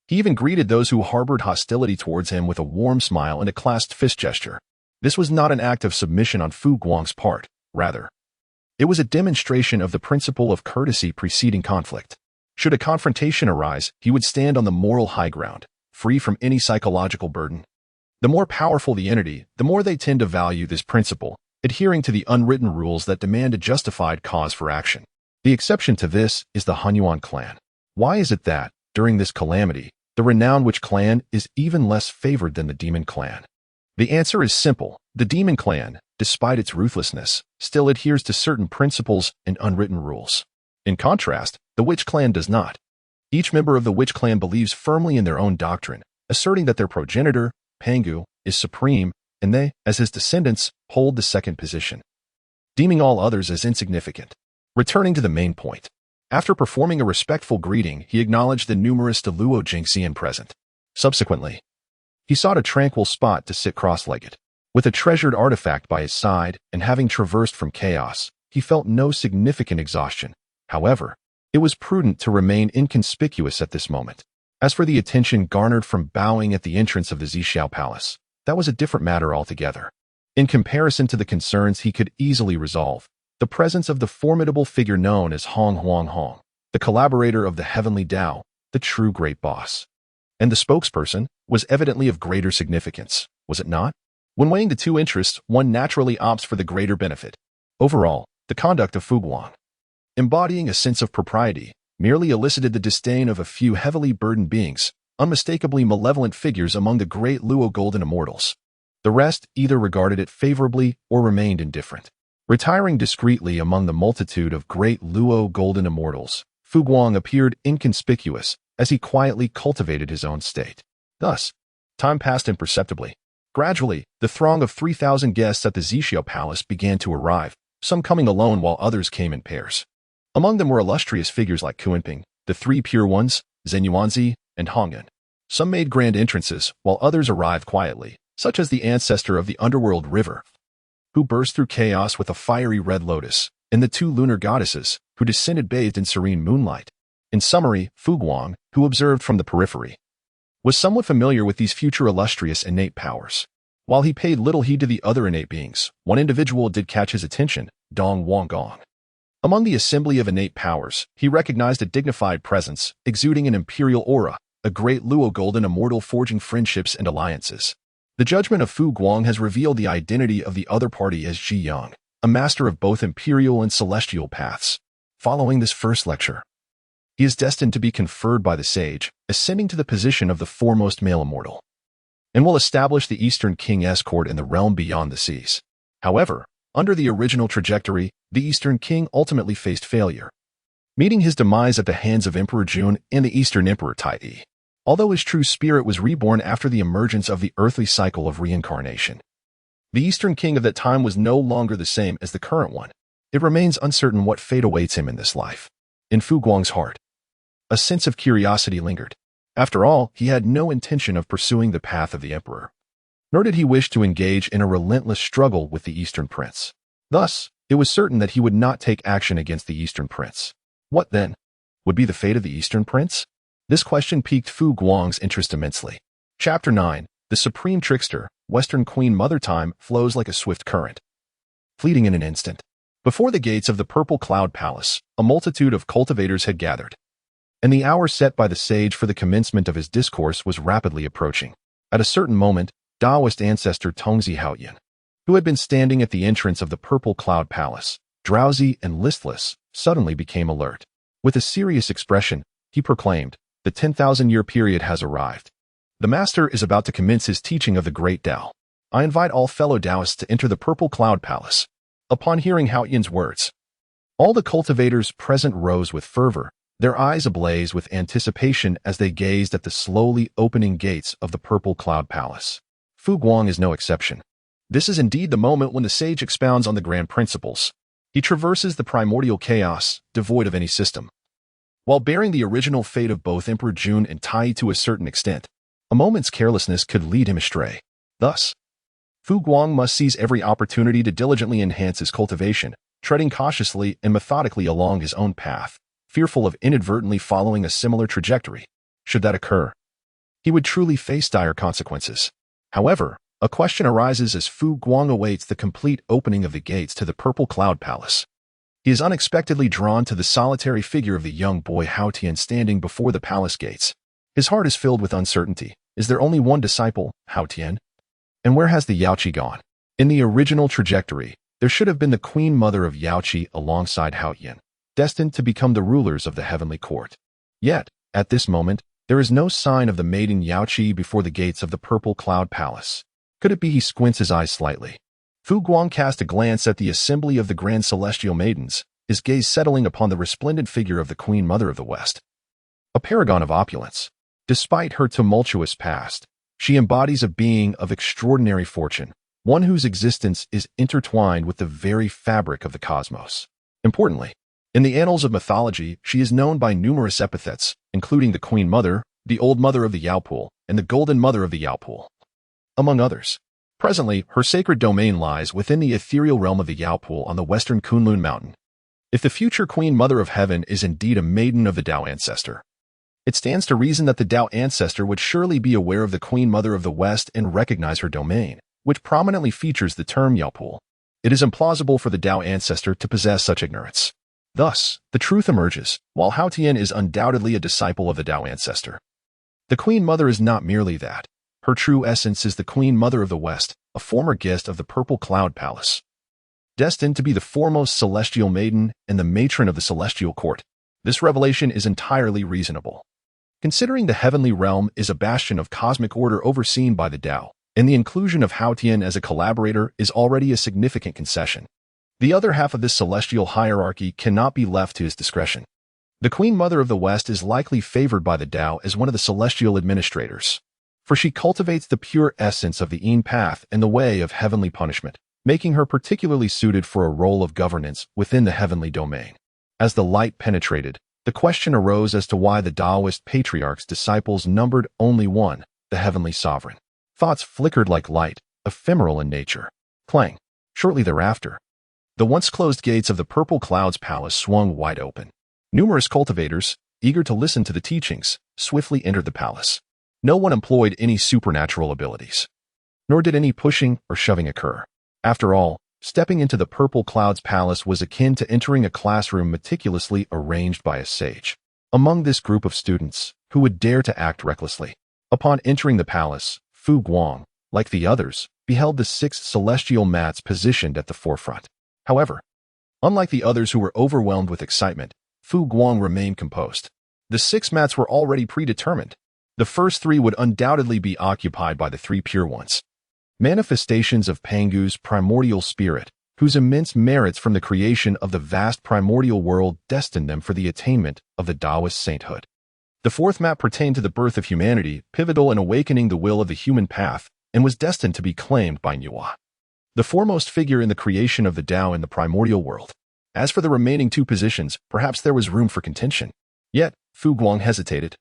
He even greeted those who harbored hostility towards him with a warm smile and a clasped fist gesture. This was not an act of submission on Fu Guang's part, rather, it was a demonstration of the principle of courtesy preceding conflict. Should a confrontation arise, he would stand on the moral high ground, free from any psychological burden. The more powerful the entity, the more they tend to value this principle, adhering to the unwritten rules that demand a justified cause for action. The exception to this is the Hongjun clan. Why is it that, during this calamity, the renowned witch clan is even less favored than the demon clan? The answer is simple. The demon clan, despite its ruthlessness, still adheres to certain principles and unwritten rules. In contrast, the witch clan does not. Each member of the witch clan believes firmly in their own doctrine, asserting that their progenitor, Pangu, is supreme, and they, as his descendants, hold the second position, deeming all others as insignificant. Returning to the main point, after performing a respectful greeting, he acknowledged the numerous Luo Jingxian present. Subsequently, He sought a tranquil spot to sit cross-legged. With a treasured artifact by his side and having traversed from chaos, he felt no significant exhaustion. However, it was prudent to remain inconspicuous at this moment. As for the attention garnered from bowing at the entrance of the Zixiao palace, that was a different matter altogether. In comparison to the concerns he could easily resolve, the presence of the formidable figure known as Hong, the collaborator of the heavenly Tao, the true great boss, and the spokesperson, was evidently of greater significance, was it not? When weighing the two interests, one naturally opts for the greater benefit. Overall, the conduct of Guang, embodying a sense of propriety, merely elicited the disdain of a few heavily burdened beings, unmistakably malevolent figures among the great Luo golden immortals. The rest either regarded it favorably or remained indifferent. Retiring discreetly among the multitude of great Luo golden immortals, Guang appeared inconspicuous as he quietly cultivated his own state. Thus, time passed imperceptibly. Gradually, the throng of 3,000 guests at the Zixiao palace began to arrive, some coming alone while others came in pairs. Among them were illustrious figures like Kunping, the Three Pure Ones, Zenyuanzi, and Hongjun. Some made grand entrances, while others arrived quietly, such as the ancestor of the underworld river, who burst through chaos with a fiery red lotus, and the two lunar goddesses, who descended bathed in serene moonlight. In summary, Guang, who observed from the periphery, was somewhat familiar with these future illustrious innate powers. While he paid little heed to the other innate beings, one individual did catch his attention, Dong Guang. Among the assembly of innate powers, he recognized a dignified presence, exuding an imperial aura, a great Luo golden immortal forging friendships and alliances. The judgment of Guang has revealed the identity of the other party as Ziyang, a master of both imperial and celestial paths. Following this first lecture, he is destined to be conferred by the sage, ascending to the position of the foremost male immortal, and will establish the Eastern King's court in the realm beyond the seas. However, under the original trajectory, the Eastern King ultimately faced failure, meeting his demise at the hands of Emperor Jun and the Eastern Emperor Tai. Although his true spirit was reborn after the emergence of the earthly cycle of reincarnation, the Eastern King of that time was no longer the same as the current one. It remains uncertain what fate awaits him in this life. In Guang's heart, a sense of curiosity lingered. After all, he had no intention of pursuing the path of the emperor, nor did he wish to engage in a relentless struggle with the Eastern Prince. Thus, it was certain that he would not take action against the Eastern Prince. What, then, would be the fate of the Eastern Prince? This question piqued Guang's interest immensely. Chapter 9. The Supreme Trickster, Western Queen Mother. Time flows like a swift current, fleeting in an instant. Before the gates of the Purple Cloud Palace, a multitude of cultivators had gathered, and the hour set by the sage for the commencement of his discourse was rapidly approaching. At a certain moment, Taoist ancestor Tongzi Haoyan, who had been standing at the entrance of the Purple Cloud Palace, drowsy and listless, suddenly became alert. With a serious expression, he proclaimed, "The 10,000-year period has arrived. The master is about to commence his teaching of the great Tao. I invite all fellow Taoists to enter the Purple Cloud Palace." Upon hearing Haoyan's words, all the cultivators present rose with fervor, their eyes ablaze with anticipation as they gazed at the slowly opening gates of the Purple Cloud Palace. Guang is no exception. This is indeed the moment when the sage expounds on the grand principles. He traverses the primordial chaos, devoid of any system, while bearing the original fate of both Emperor Jun and Tai to a certain extent. A moment's carelessness could lead him astray. Thus, Guang must seize every opportunity to diligently enhance his cultivation, treading cautiously and methodically along his own path, fearful of inadvertently following a similar trajectory. Should that occur, he would truly face dire consequences. However, a question arises as Guang awaits the complete opening of the gates to the Purple Cloud Palace. He is unexpectedly drawn to the solitary figure of the young boy Haotian standing before the palace gates. His heart is filled with uncertainty. Is there only one disciple, Haotian? And where has the Yaoqi gone? In the original trajectory, there should have been the Queen Mother of Yaoqi alongside Haotian, destined to become the rulers of the heavenly court. Yet, at this moment, there is no sign of the maiden Yaoqi before the gates of the Purple Cloud Palace. Could it be he squints his eyes slightly? Guang cast a glance at the assembly of the grand celestial maidens, his gaze settling upon the resplendent figure of the Queen Mother of the West, a paragon of opulence. Despite her tumultuous past, she embodies a being of extraordinary fortune, one whose existence is intertwined with the very fabric of the cosmos. Importantly, in the annals of mythology, she is known by numerous epithets, including the Queen Mother, the Old Mother of the Yaopool, and the Golden Mother of the Yaopool. among others. Presently, her sacred domain lies within the ethereal realm of the Yaopool on the western Kunlun mountain. If the future Queen Mother of Heaven is indeed a maiden of the Tao ancestor, it stands to reason that the Tao ancestor would surely be aware of the Queen Mother of the West and recognize her domain, which prominently features the term Yaopool. It is implausible for the Tao ancestor to possess such ignorance. Thus, the truth emerges, while Hao Tian is undoubtedly a disciple of the Tao ancestor. The Queen Mother is not merely that. Her true essence is the Queen Mother of the West, a former guest of the Purple Cloud Palace. Destined to be the foremost celestial maiden and the matron of the celestial court, this revelation is entirely reasonable. Considering the heavenly realm is a bastion of cosmic order overseen by the Tao, and the inclusion of Hao Tian as a collaborator is already a significant concession. The other half of this celestial hierarchy cannot be left to his discretion. The Queen Mother of the West is likely favored by the Tao as one of the celestial administrators, for she cultivates the pure essence of the Yin path and the way of heavenly punishment, making her particularly suited for a role of governance within the heavenly domain. As the light penetrated, the question arose as to why the Taoist patriarch's disciples numbered only one, the heavenly sovereign. Thoughts flickered like light, ephemeral in nature. Clang. Shortly thereafter, the once closed gates of the Purple Cloud's palace swung wide open. Numerous cultivators, eager to listen to the teachings, swiftly entered the palace. No one employed any supernatural abilities, nor did any pushing or shoving occur. After all, stepping into the Purple Cloud's palace was akin to entering a classroom meticulously arranged by a sage. Among this group of students, who would dare to act recklessly? Upon entering the palace, Fu Guang, like the others, beheld the 6 celestial mats positioned at the forefront. However, unlike the others who were overwhelmed with excitement, Fu Guang remained composed. The 6 mats were already predetermined. The first 3 would undoubtedly be occupied by the 3 pure ones, manifestations of Pangu's primordial spirit, whose immense merits from the creation of the vast primordial world destined them for the attainment of the Taoist sainthood. The 4th mat pertained to the birth of humanity, pivotal in awakening the will of the human path, and was destined to be claimed by Nuwa, the foremost figure in the creation of the Tao in the primordial world. As for the remaining 2 positions, perhaps there was room for contention. Yet, Fu Guang hesitated,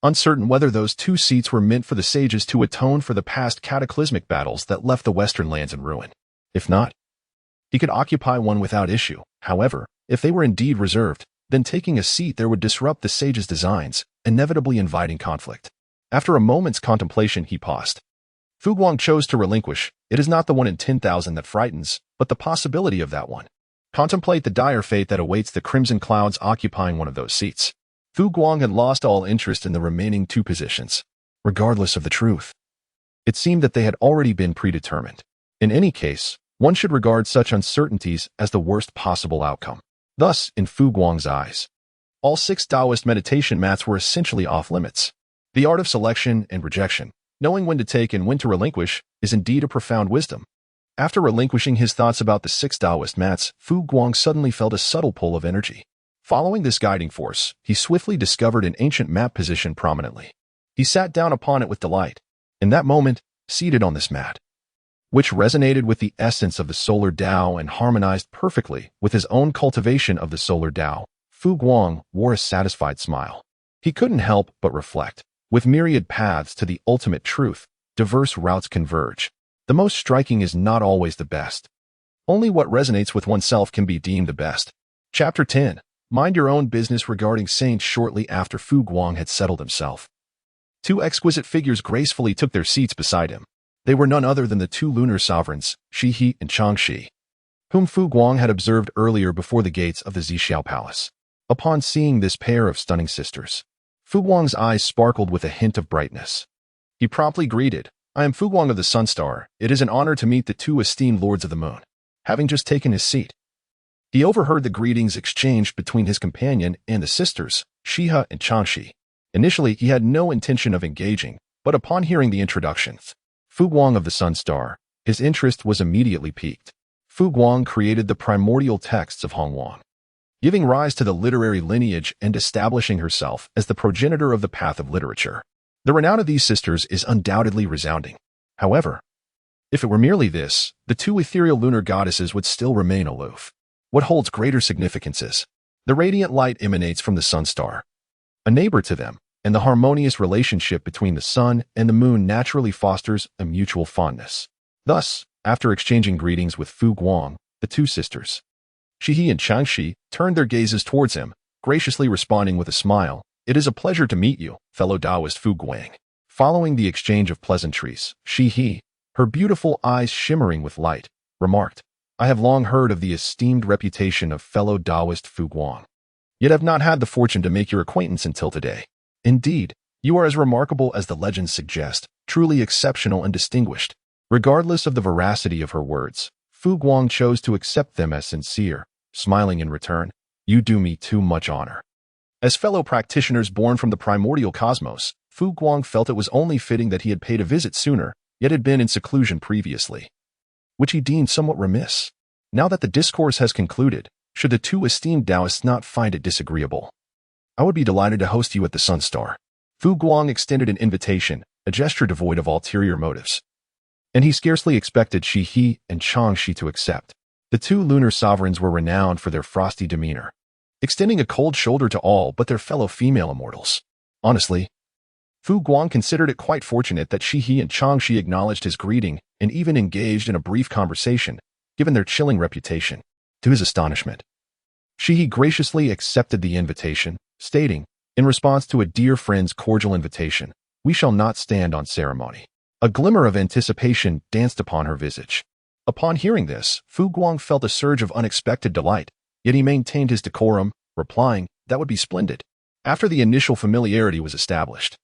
uncertain whether those 2 seats were meant for the sages to atone for the past cataclysmic battles that left the western lands in ruin. If not, he could occupy one without issue. However, if they were indeed reserved, then taking a seat there would disrupt the sage's designs, inevitably inviting conflict. After a moment's contemplation, he paused. Fu Guang chose to relinquish. It is not the 1 in 10,000 that frightens, but the possibility of that one. Contemplate the dire fate that awaits the crimson clouds occupying one of those seats. Fu Guang had lost all interest in the remaining 2 positions, regardless of the truth. It seemed that they had already been predetermined. In any case, one should regard such uncertainties as the worst possible outcome. Thus, in Fu Guang's eyes, all 6 Taoist meditation mats were essentially off-limits. The art of selection and rejection, knowing when to take and when to relinquish, is indeed a profound wisdom. After relinquishing his thoughts about the 6 Taoist mats, Fu Guang suddenly felt a subtle pull of energy. Following this guiding force, he swiftly discovered an ancient mat position prominently. He sat down upon it with delight. In that moment, seated on this mat, which resonated with the essence of the solar Tao and harmonized perfectly with his own cultivation of the solar Tao, Fu Guang wore a satisfied smile. He couldn't help but reflect. With myriad paths to the ultimate truth, diverse routes converge. The most striking is not always the best. Only what resonates with oneself can be deemed the best. Chapter 10. Mind your own business regarding saints. Shortly after Fu Guang had settled himself, 2 exquisite figures gracefully took their seats beside him. They were none other than the 2 lunar sovereigns, Shi He and Chang Shi, whom Fu Guang had observed earlier before the gates of the Zixiao palace. Upon seeing this pair of stunning sisters, Fu Guang's eyes sparkled with a hint of brightness. He promptly greeted, "I am Fu Guang of the Sun Star. It is an honor to meet the 2 esteemed lords of the moon." Having just taken his seat, he overheard the greetings exchanged between his companion and the sisters, Shiha and Changshi. Initially, he had no intention of engaging, but upon hearing the introductions, Fu Guang of the Sun Star, his interest was immediately piqued. Fu Guang created the primordial texts of Hongjun, giving rise to the literary lineage and establishing herself as the progenitor of the path of literature. The renown of these sisters is undoubtedly resounding. However, if it were merely this, the 2 ethereal lunar goddesses would still remain aloof. What holds greater significance is the radiant light emanates from the Sun Star. A neighbor to them, and the harmonious relationship between the sun and the moon naturally fosters a mutual fondness. Thus, after exchanging greetings with Fu Guang, the two sisters, Shihi and Changxi, turned their gazes towards him, graciously responding with a smile. "It is a pleasure to meet you, fellow Taoist Fu Guang." Following the exchange of pleasantries, Shihi, her beautiful eyes shimmering with light, remarked, "I have long heard of the esteemed reputation of fellow Taoist Fu Guang, yet have not had the fortune to make your acquaintance until today. Indeed, you are as remarkable as the legends suggest, truly exceptional and distinguished." Regardless of the veracity of her words, Fu Guang chose to accept them as sincere, smiling in return. "You do me too much honor." As fellow practitioners born from the primordial cosmos, Fu Guang felt it was only fitting that he had paid a visit sooner, yet had been in seclusion previously, which he deemed somewhat remiss. Now that the discourse has concluded, should the two esteemed Taoists not find it disagreeable, I would be delighted to host you at the Sun Star. Fu Guang extended an invitation, a gesture devoid of ulterior motives, and he scarcely expected Shihi and Changxi to accept. The two lunar sovereigns were renowned for their frosty demeanor, extending a cold shoulder to all but their fellow female immortals. Honestly, Fu Guang considered it quite fortunate that Shihi and Changxi acknowledged his greeting and even engaged in a brief conversation, given their chilling reputation. To his astonishment, Shihi graciously accepted the invitation, stating, in response to a dear friend's cordial invitation, "We shall not stand on ceremony." A glimmer of anticipation danced upon her visage. Upon hearing this, Fu Guang felt a surge of unexpected delight, yet he maintained his decorum, replying, "That would be splendid." After the initial familiarity was established,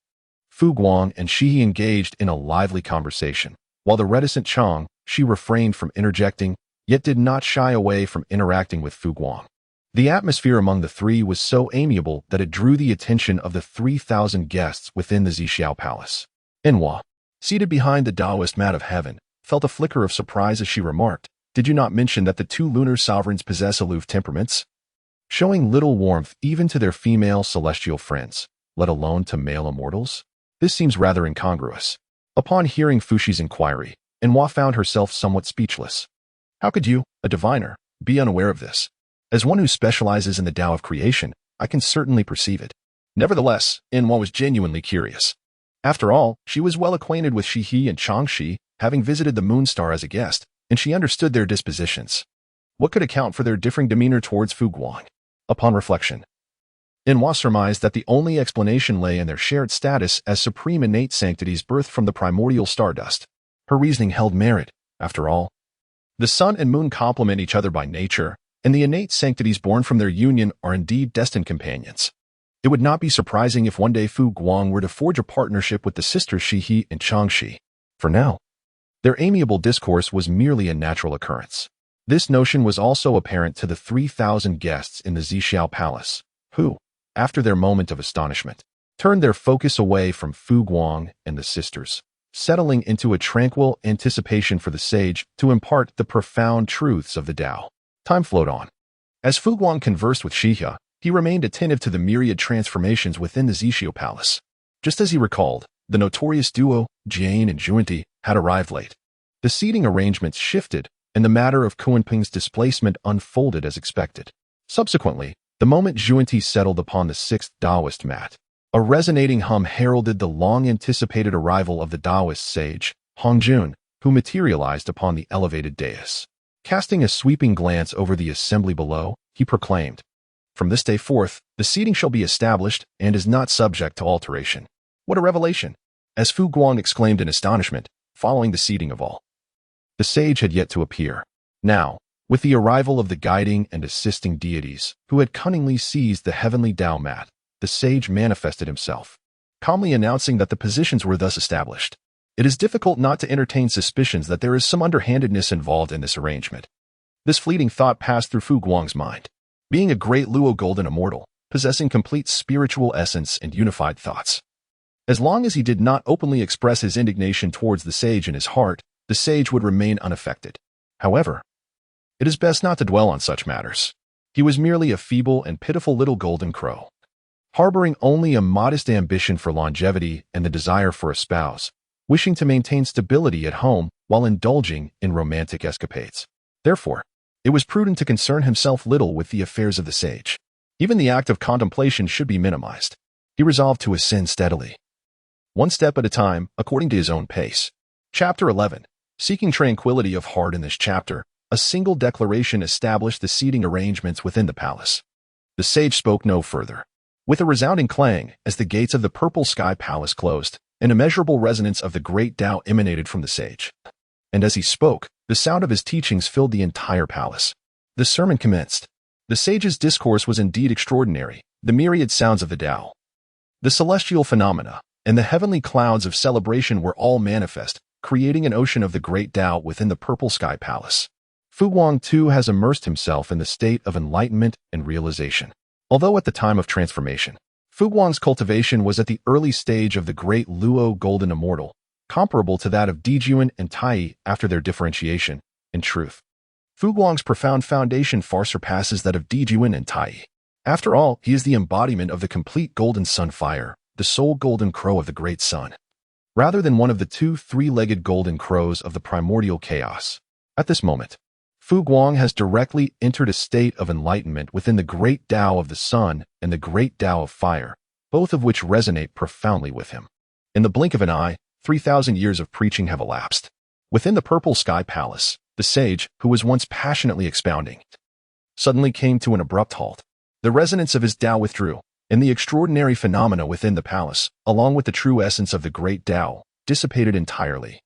Fu Guang and Shihi engaged in a lively conversation. While the reticent Changxi refrained from interjecting, yet did not shy away from interacting with Fu Guang. The atmosphere among the three was so amiable that it drew the attention of the 3,000 guests within the Zixiao palace. Enhua, seated behind the Taoist mat of heaven, felt a flicker of surprise as she remarked, "Did you not mention that the two lunar sovereigns possess aloof temperaments, showing little warmth even to their female celestial friends, let alone to male immortals? This seems rather incongruous." Upon hearing Fushi's inquiry, Enhua found herself somewhat speechless. "How could you, a diviner, be unaware of this? As one who specializes in the Tao of creation, I can certainly perceive it." Nevertheless, Enhua was genuinely curious. After all, she was well acquainted with Shihi and Changxi, having visited the Moon Star as a guest, and she understood their dispositions. What could account for their differing demeanor towards Fu Guang? Upon reflection, Enhua surmised that the only explanation lay in their shared status as supreme innate sanctities birthed from the primordial stardust. Her reasoning held merit. After all, the sun and moon complement each other by nature, and the innate sanctities born from their union are indeed destined companions. It would not be surprising if one day Fu Guang were to forge a partnership with the sisters Shihi and Changxi. For now, their amiable discourse was merely a natural occurrence. This notion was also apparent to the 3,000 guests in the Zixiao palace, who, after their moment of astonishment, turned their focus away from Fu Guang and the sisters, settling into a tranquil anticipation for the sage to impart the profound truths of the Tao. Time flowed on. As Fu Guang conversed with Shihi, he remained attentive to the myriad transformations within the Zixiao palace. Just as he recalled, the notorious duo, Jane and Zhuanti, had arrived late. The seating arrangements shifted, and the matter of Kuanping's displacement unfolded as expected. Subsequently, the moment Zhuanti settled upon the sixth Taoist mat, a resonating hum heralded the long-anticipated arrival of the Taoist sage, Hongjun, who materialized upon the elevated dais. Casting a sweeping glance over the assembly below, he proclaimed, "From this day forth, the seating shall be established and is not subject to alteration." What a revelation! As Fu Guang exclaimed in astonishment, following the seating of all, the sage had yet to appear. Now, with the arrival of the guiding and assisting deities, who had cunningly seized the heavenly Tao mat, the sage manifested himself, calmly announcing that the positions were thus established. It is difficult not to entertain suspicions that there is some underhandedness involved in this arrangement. This fleeting thought passed through Fu Guang's mind. Being a great Luo golden immortal, possessing complete spiritual essence and unified thoughts, as long as he did not openly express his indignation towards the sage in his heart, the sage would remain unaffected. However, it is best not to dwell on such matters. He was merely a feeble and pitiful little golden crow, harboring only a modest ambition for longevity and the desire for a spouse, wishing to maintain stability at home while indulging in romantic escapades. Therefore, it was prudent to concern himself little with the affairs of the sage. Even the act of contemplation should be minimized. He resolved to ascend steadily, one step at a time, according to his own pace. Chapter 11. Seeking tranquility of heart. In this chapter, a single declaration established the seating arrangements within the palace. The sage spoke no further. With a resounding clang, as the gates of the purple sky palace closed, an immeasurable resonance of the great Tao emanated from the sage. And as he spoke, the sound of his teachings filled the entire palace. The sermon commenced. The sage's discourse was indeed extraordinary, the myriad sounds of the Tao, the celestial phenomena, and the heavenly clouds of celebration were all manifest, creating an ocean of the great Tao within the purple sky palace. Fu Guang too has immersed himself in the state of enlightenment and realization. Although at the time of transformation, Fu Guang's cultivation was at the early stage of the great Luo golden immortal, comparable to that of Dijuan and Tai after their differentiation. In truth, Fu Guang's profound foundation far surpasses that of Dijuan and Tai. After all, he is the embodiment of the complete golden sun fire, the sole golden crow of the great sun, rather than one of the two three-legged golden crows of the primordial chaos. At this moment, Fu Guang has directly entered a state of enlightenment within the great Tao of the sun and the great Tao of fire, both of which resonate profoundly with him. In the blink of an eye, 3,000 years of preaching have elapsed. Within the purple sky palace, the sage, who was once passionately expounding, suddenly came to an abrupt halt. The resonance of his Tao withdrew, and the extraordinary phenomena within the palace, along with the true essence of the great Tao, dissipated entirely,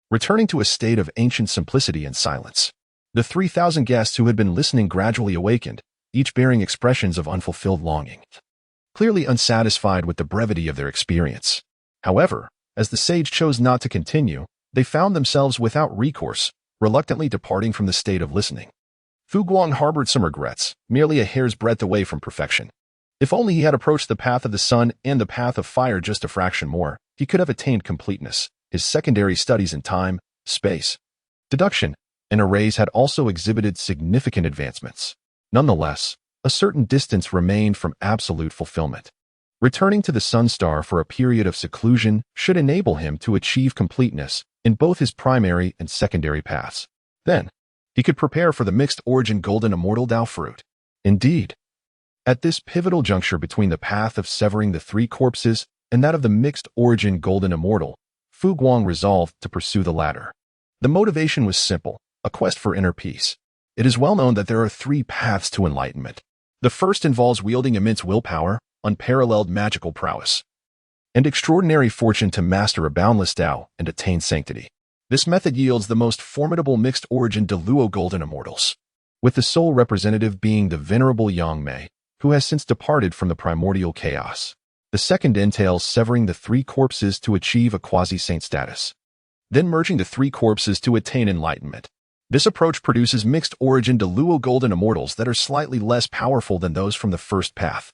returning to a state of ancient simplicity and silence. The 3,000 guests who had been listening gradually awakened, each bearing expressions of unfulfilled longing, clearly unsatisfied with the brevity of their experience. However, as the sage chose not to continue, they found themselves without recourse, reluctantly departing from the state of listening. Fu Guang harbored some regrets, merely a hair's breadth away from perfection. If only he had approached the path of the sun and the path of fire just a fraction more, he could have attained completeness. His secondary studies in time, space, deduction, and arrays had also exhibited significant advancements. Nonetheless, a certain distance remained from absolute fulfillment. Returning to the sun star for a period of seclusion should enable him to achieve completeness in both his primary and secondary paths. Then, he could prepare for the mixed origin golden immortal Tao fruit. Indeed, at this pivotal juncture between the path of severing the three corpses and that of the mixed origin golden immortal, Fu Guang resolved to pursue the latter. The motivation was simple, a quest for inner peace. It is well known that there are three paths to enlightenment. The first involves wielding immense willpower, unparalleled magical prowess, and extraordinary fortune to master a boundless Tao and attain sanctity. This method yields the most formidable mixed origin Deluo golden immortals, with the sole representative being the venerable Yang Mei, who has since departed from the primordial chaos. The second entails severing the three corpses to achieve a quasi-saint status, then merging the three corpses to attain enlightenment. This approach produces mixed origin Deluo golden immortals that are slightly less powerful than those from the first path,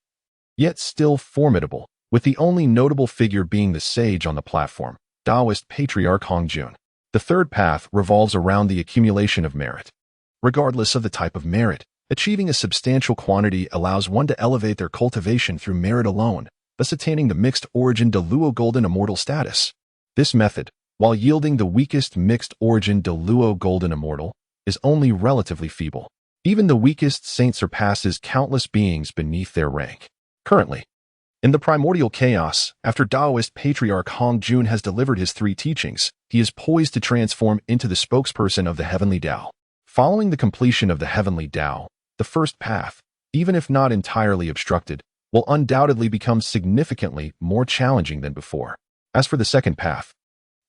yet still formidable, with the only notable figure being the sage on the platform, Taoist patriarch Hongjun. The third path revolves around the accumulation of merit. Regardless of the type of merit, achieving a substantial quantity allows one to elevate their cultivation through merit alone, thus attaining the mixed origin Deluo golden immortal status. This method, while yielding the weakest mixed origin Deluo golden immortal, is only relatively feeble. Even the weakest saint surpasses countless beings beneath their rank. Currently, in the primordial chaos, after Taoist patriarch Hongjun has delivered his three teachings, he is poised to transform into the spokesperson of the heavenly Tao. Following the completion of the heavenly Tao, the first path, even if not entirely obstructed, will undoubtedly become significantly more challenging than before. As for the second path,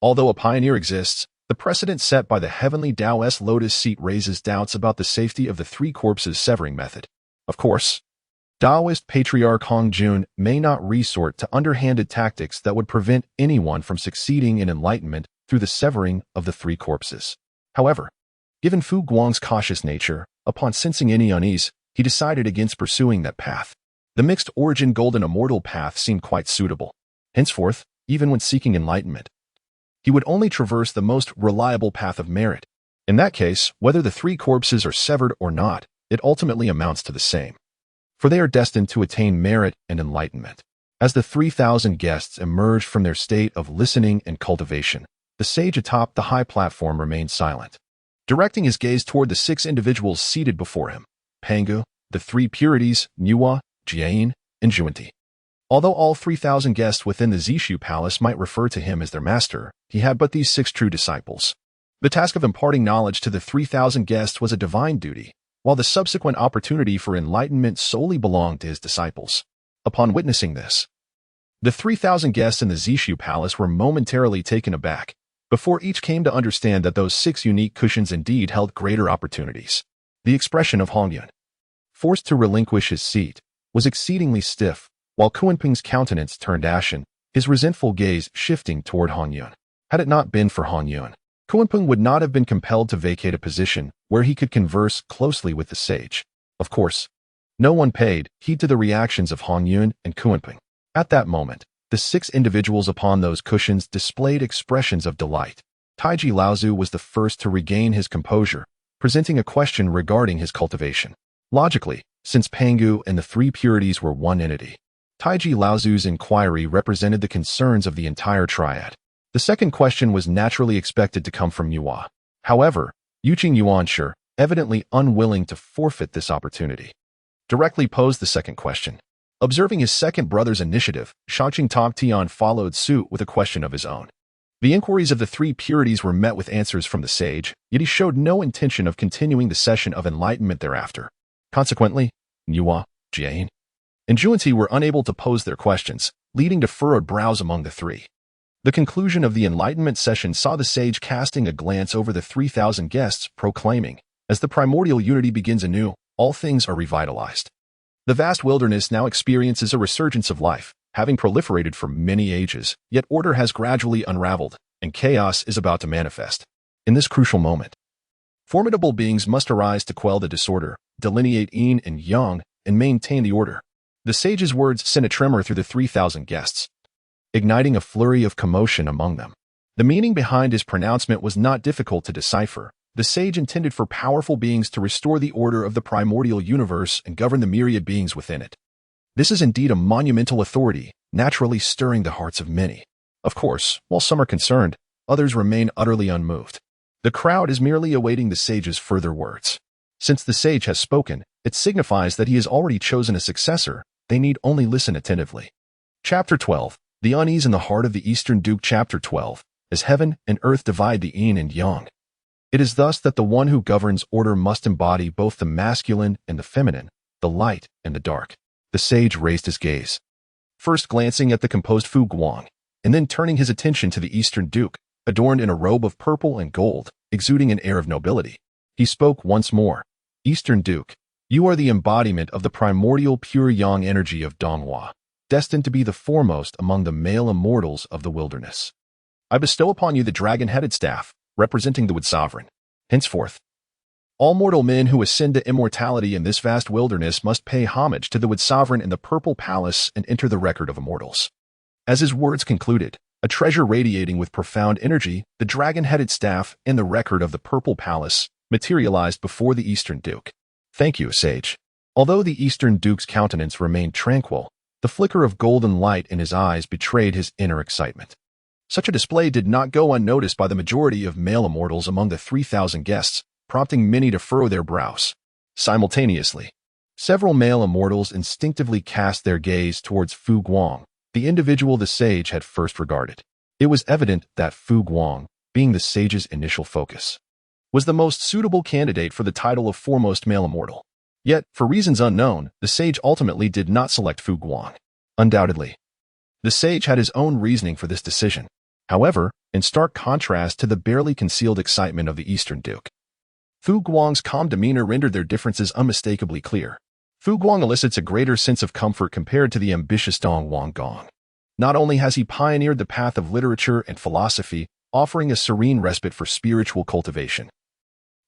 although a pioneer exists, the precedent set by the heavenly Taoist lotus seat raises doubts about the safety of the three corpses severing method. Of course, Taoist patriarch Hongjun may not resort to underhanded tactics that would prevent anyone from succeeding in enlightenment through the severing of the three corpses. However, given Fu Guang's cautious nature, upon sensing any unease, he decided against pursuing that path. The mixed origin golden immortal path seemed quite suitable. Henceforth, even when seeking enlightenment, he would only traverse the most reliable path of merit. In that case, whether the three corpses are severed or not, it ultimately amounts to the same, for they are destined to attain merit and enlightenment. As the 3,000 guests emerged from their state of listening and cultivation, the sage atop the high platform remained silent, directing his gaze toward the 6 individuals seated before him: Pangu, the 3 purities, Nuwa, Jiayin, and Juanti. Although all 3,000 guests within the Zixiao palace might refer to him as their master, he had but these 6 true disciples. The task of imparting knowledge to the 3,000 guests was a divine duty, while the subsequent opportunity for enlightenment solely belonged to his disciples. Upon witnessing this, the 3,000 guests in the Zixiao palace were momentarily taken aback, before each came to understand that those 6 unique cushions indeed held greater opportunities. The expression of Hongjun, forced to relinquish his seat, was exceedingly stiff, while Kunpeng's countenance turned ashen, his resentful gaze shifting toward Hongjun. Had it not been for Hongjun, Kunpeng would not have been compelled to vacate a position where he could converse closely with the sage. Of course, no one paid heed to the reactions of Hongjun and Kunpeng. At that moment, the 6 individuals upon those cushions displayed expressions of delight. Taiji Laozu was the first to regain his composure, presenting a question regarding his cultivation. Logically, since Pangu and the 3 purities were one entity, Taiji Laozu's inquiry represented the concerns of the entire triad. The second question was naturally expected to come from Yuhua. However, Yuqing Yuanshe, evidently unwilling to forfeit this opportunity, directly posed the second question. Observing his second brother's initiative, Shangqing Tongtian followed suit with a question of his own. The inquiries of the 3 purities were met with answers from the sage, yet he showed no intention of continuing the session of enlightenment thereafter. Consequently, Yuhua, Jian, and Juanti were unable to pose their questions, leading to furrowed brows among the 3. The conclusion of the enlightenment session saw the sage casting a glance over the 3,000 guests, proclaiming, "As the primordial unity begins anew, all things are revitalized. The vast wilderness now experiences a resurgence of life, having proliferated for many ages, yet order has gradually unraveled, and chaos is about to manifest. In this crucial moment, formidable beings must arise to quell the disorder, delineate yin and yang, and maintain the order." The sage's words sent a tremor through the 3,000 guests, igniting a flurry of commotion among them. The meaning behind his pronouncement was not difficult to decipher. The sage intended for powerful beings to restore the order of the primordial universe and govern the myriad beings within it. This is indeed a monumental authority, naturally stirring the hearts of many. Of course, while some are concerned, others remain utterly unmoved. The crowd is merely awaiting the sage's further words. Since the sage has spoken, it signifies that he has already chosen a successor. They need only listen attentively. Chapter 12. The Unease in the Heart of the Eastern Duke. Chapter 12. As heaven and earth divide the yin and yang, it is thus that the one who governs order must embody both the masculine and the feminine, the light and the dark. The sage raised his gaze, first glancing at the composed Fu Guang, and then turning his attention to the Eastern Duke, adorned in a robe of purple and gold, exuding an air of nobility. He spoke once more. "Eastern Duke, you are the embodiment of the primordial pure yang energy of Donghua, destined to be the foremost among the male immortals of the wilderness. I bestow upon you the dragon-headed staff, representing the Wood Sovereign. Henceforth, all mortal men who ascend to immortality in this vast wilderness must pay homage to the Wood Sovereign in the Purple Palace and enter the record of immortals." As his words concluded, a treasure radiating with profound energy, the dragon-headed staff and the record of the Purple Palace materialized before the Eastern Duke. "Thank you, sage." Although the Eastern Duke's countenance remained tranquil, the flicker of golden light in his eyes betrayed his inner excitement. Such a display did not go unnoticed by the majority of male immortals among the 3,000 guests, prompting many to furrow their brows. Simultaneously, several male immortals instinctively cast their gaze towards Fu Guang, the individual the sage had first regarded. It was evident that Fu Guang, being the sage's initial focus, was the most suitable candidate for the title of foremost male immortal. Yet, for reasons unknown, the sage ultimately did not select Fu Guang. Undoubtedly, the sage had his own reasoning for this decision. However, in stark contrast to the barely concealed excitement of the Eastern Duke, Fu Guang's calm demeanor rendered their differences unmistakably clear. Fu Guang elicits a greater sense of comfort compared to the ambitious Dongwang Gong. Not only has he pioneered the path of literature and philosophy, offering a serene respite for spiritual cultivation,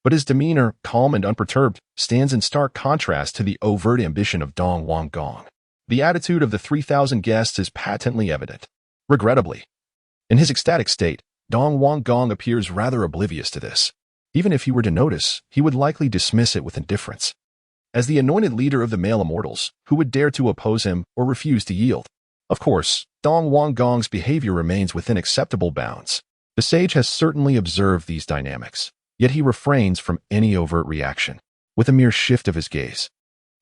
but his demeanor, calm and unperturbed, stands in stark contrast to the overt ambition of Dongwang Gong. The attitude of the 3,000 guests is patently evident. Regrettably, in his ecstatic state, Dongwang Gong appears rather oblivious to this. Even if he were to notice, he would likely dismiss it with indifference. As the anointed leader of the male immortals, who would dare to oppose him or refuse to yield? Of course, Dongwang Gong's behavior remains within acceptable bounds. The sage has certainly observed these dynamics, yet he refrains from any overt reaction, with a mere shift of his gaze.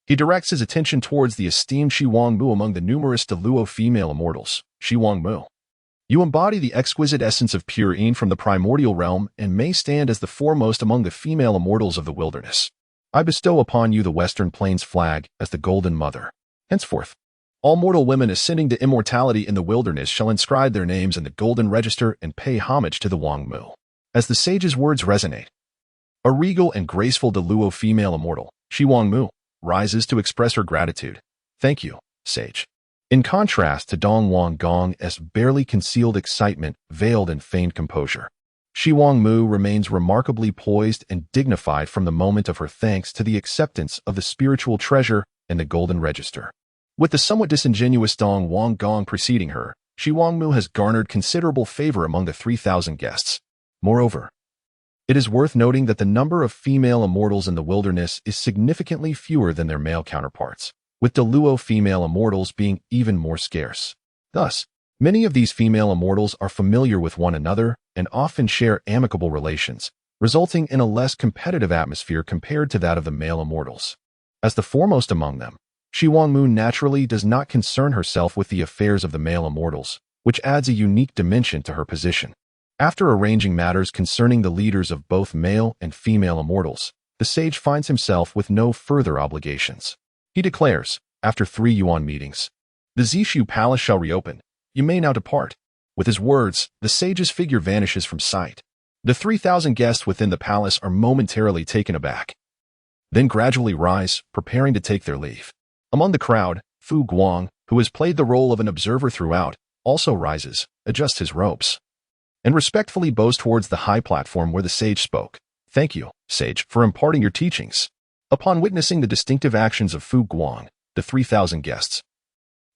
He directs his attention towards the esteemed Shi Wangmu among the numerous Deluo female immortals. Shi Wangmu, you embody the exquisite essence of pure Yin from the primordial realm and may stand as the foremost among the female immortals of the wilderness. I bestow upon you the Western Plains flag as the Golden Mother. Henceforth, all mortal women ascending to immortality in the wilderness shall inscribe their names in the Golden Register and pay homage to the Wangmu. As the sage's words resonate, a regal and graceful Deluo female immortal, Shi Wangmu, rises to express her gratitude. Thank you, sage. In contrast to Dong Wang Gong's barely concealed excitement veiled in feigned composure, Shi Wangmu remains remarkably poised and dignified from the moment of her thanks to the acceptance of the spiritual treasure in the Golden Register. With the somewhat disingenuous Dong Wang Gong preceding her, Shi Wangmu has garnered considerable favor among the 3,000 guests. Moreover, it is worth noting that the number of female immortals in the wilderness is significantly fewer than their male counterparts, with Deluo female immortals being even more scarce. Thus, many of these female immortals are familiar with one another and often share amicable relations, resulting in a less competitive atmosphere compared to that of the male immortals. As the foremost among them, Shi Wangmu naturally does not concern herself with the affairs of the male immortals, which adds a unique dimension to her position. After arranging matters concerning the leaders of both male and female immortals, the sage finds himself with no further obligations. He declares, after 3 yuan meetings, the Zixiao palace shall reopen. You may now depart. With his words, the sage's figure vanishes from sight. The 3,000 guests within the palace are momentarily taken aback, then gradually rise, preparing to take their leave. Among the crowd, Fu Guang, who has played the role of an observer throughout, also rises, adjusts his robes, and respectfully bows towards the high platform where the sage spoke. Thank you, sage, for imparting your teachings. Upon witnessing the distinctive actions of Fu Guang, the 3,000 guests,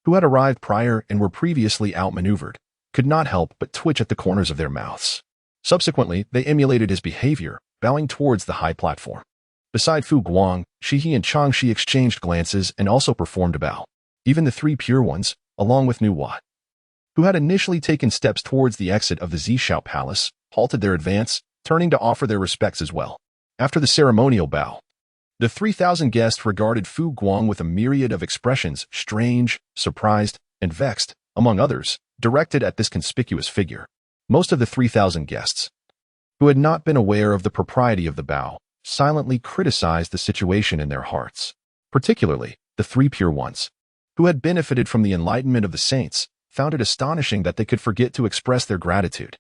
who had arrived prior and were previously outmaneuvered, could not help but twitch at the corners of their mouths. Subsequently, they emulated his behavior, bowing towards the high platform. Beside Fu Guang, Shihi and Changxi exchanged glances and also performed a bow. Even the 3 pure ones, along with Nuwa, who had initially taken steps towards the exit of the Zixiao palace, halted their advance, turning to offer their respects as well. After the ceremonial bow, the 3,000 guests regarded Fu Guang with a myriad of expressions, strange, surprised, and vexed, among others, directed at this conspicuous figure. Most of the 3,000 guests, who had not been aware of the propriety of the bow, silently criticized the situation in their hearts. Particularly, the 3 pure ones, who had benefited from the enlightenment of the saints, found it astonishing that they could forget to express their gratitude.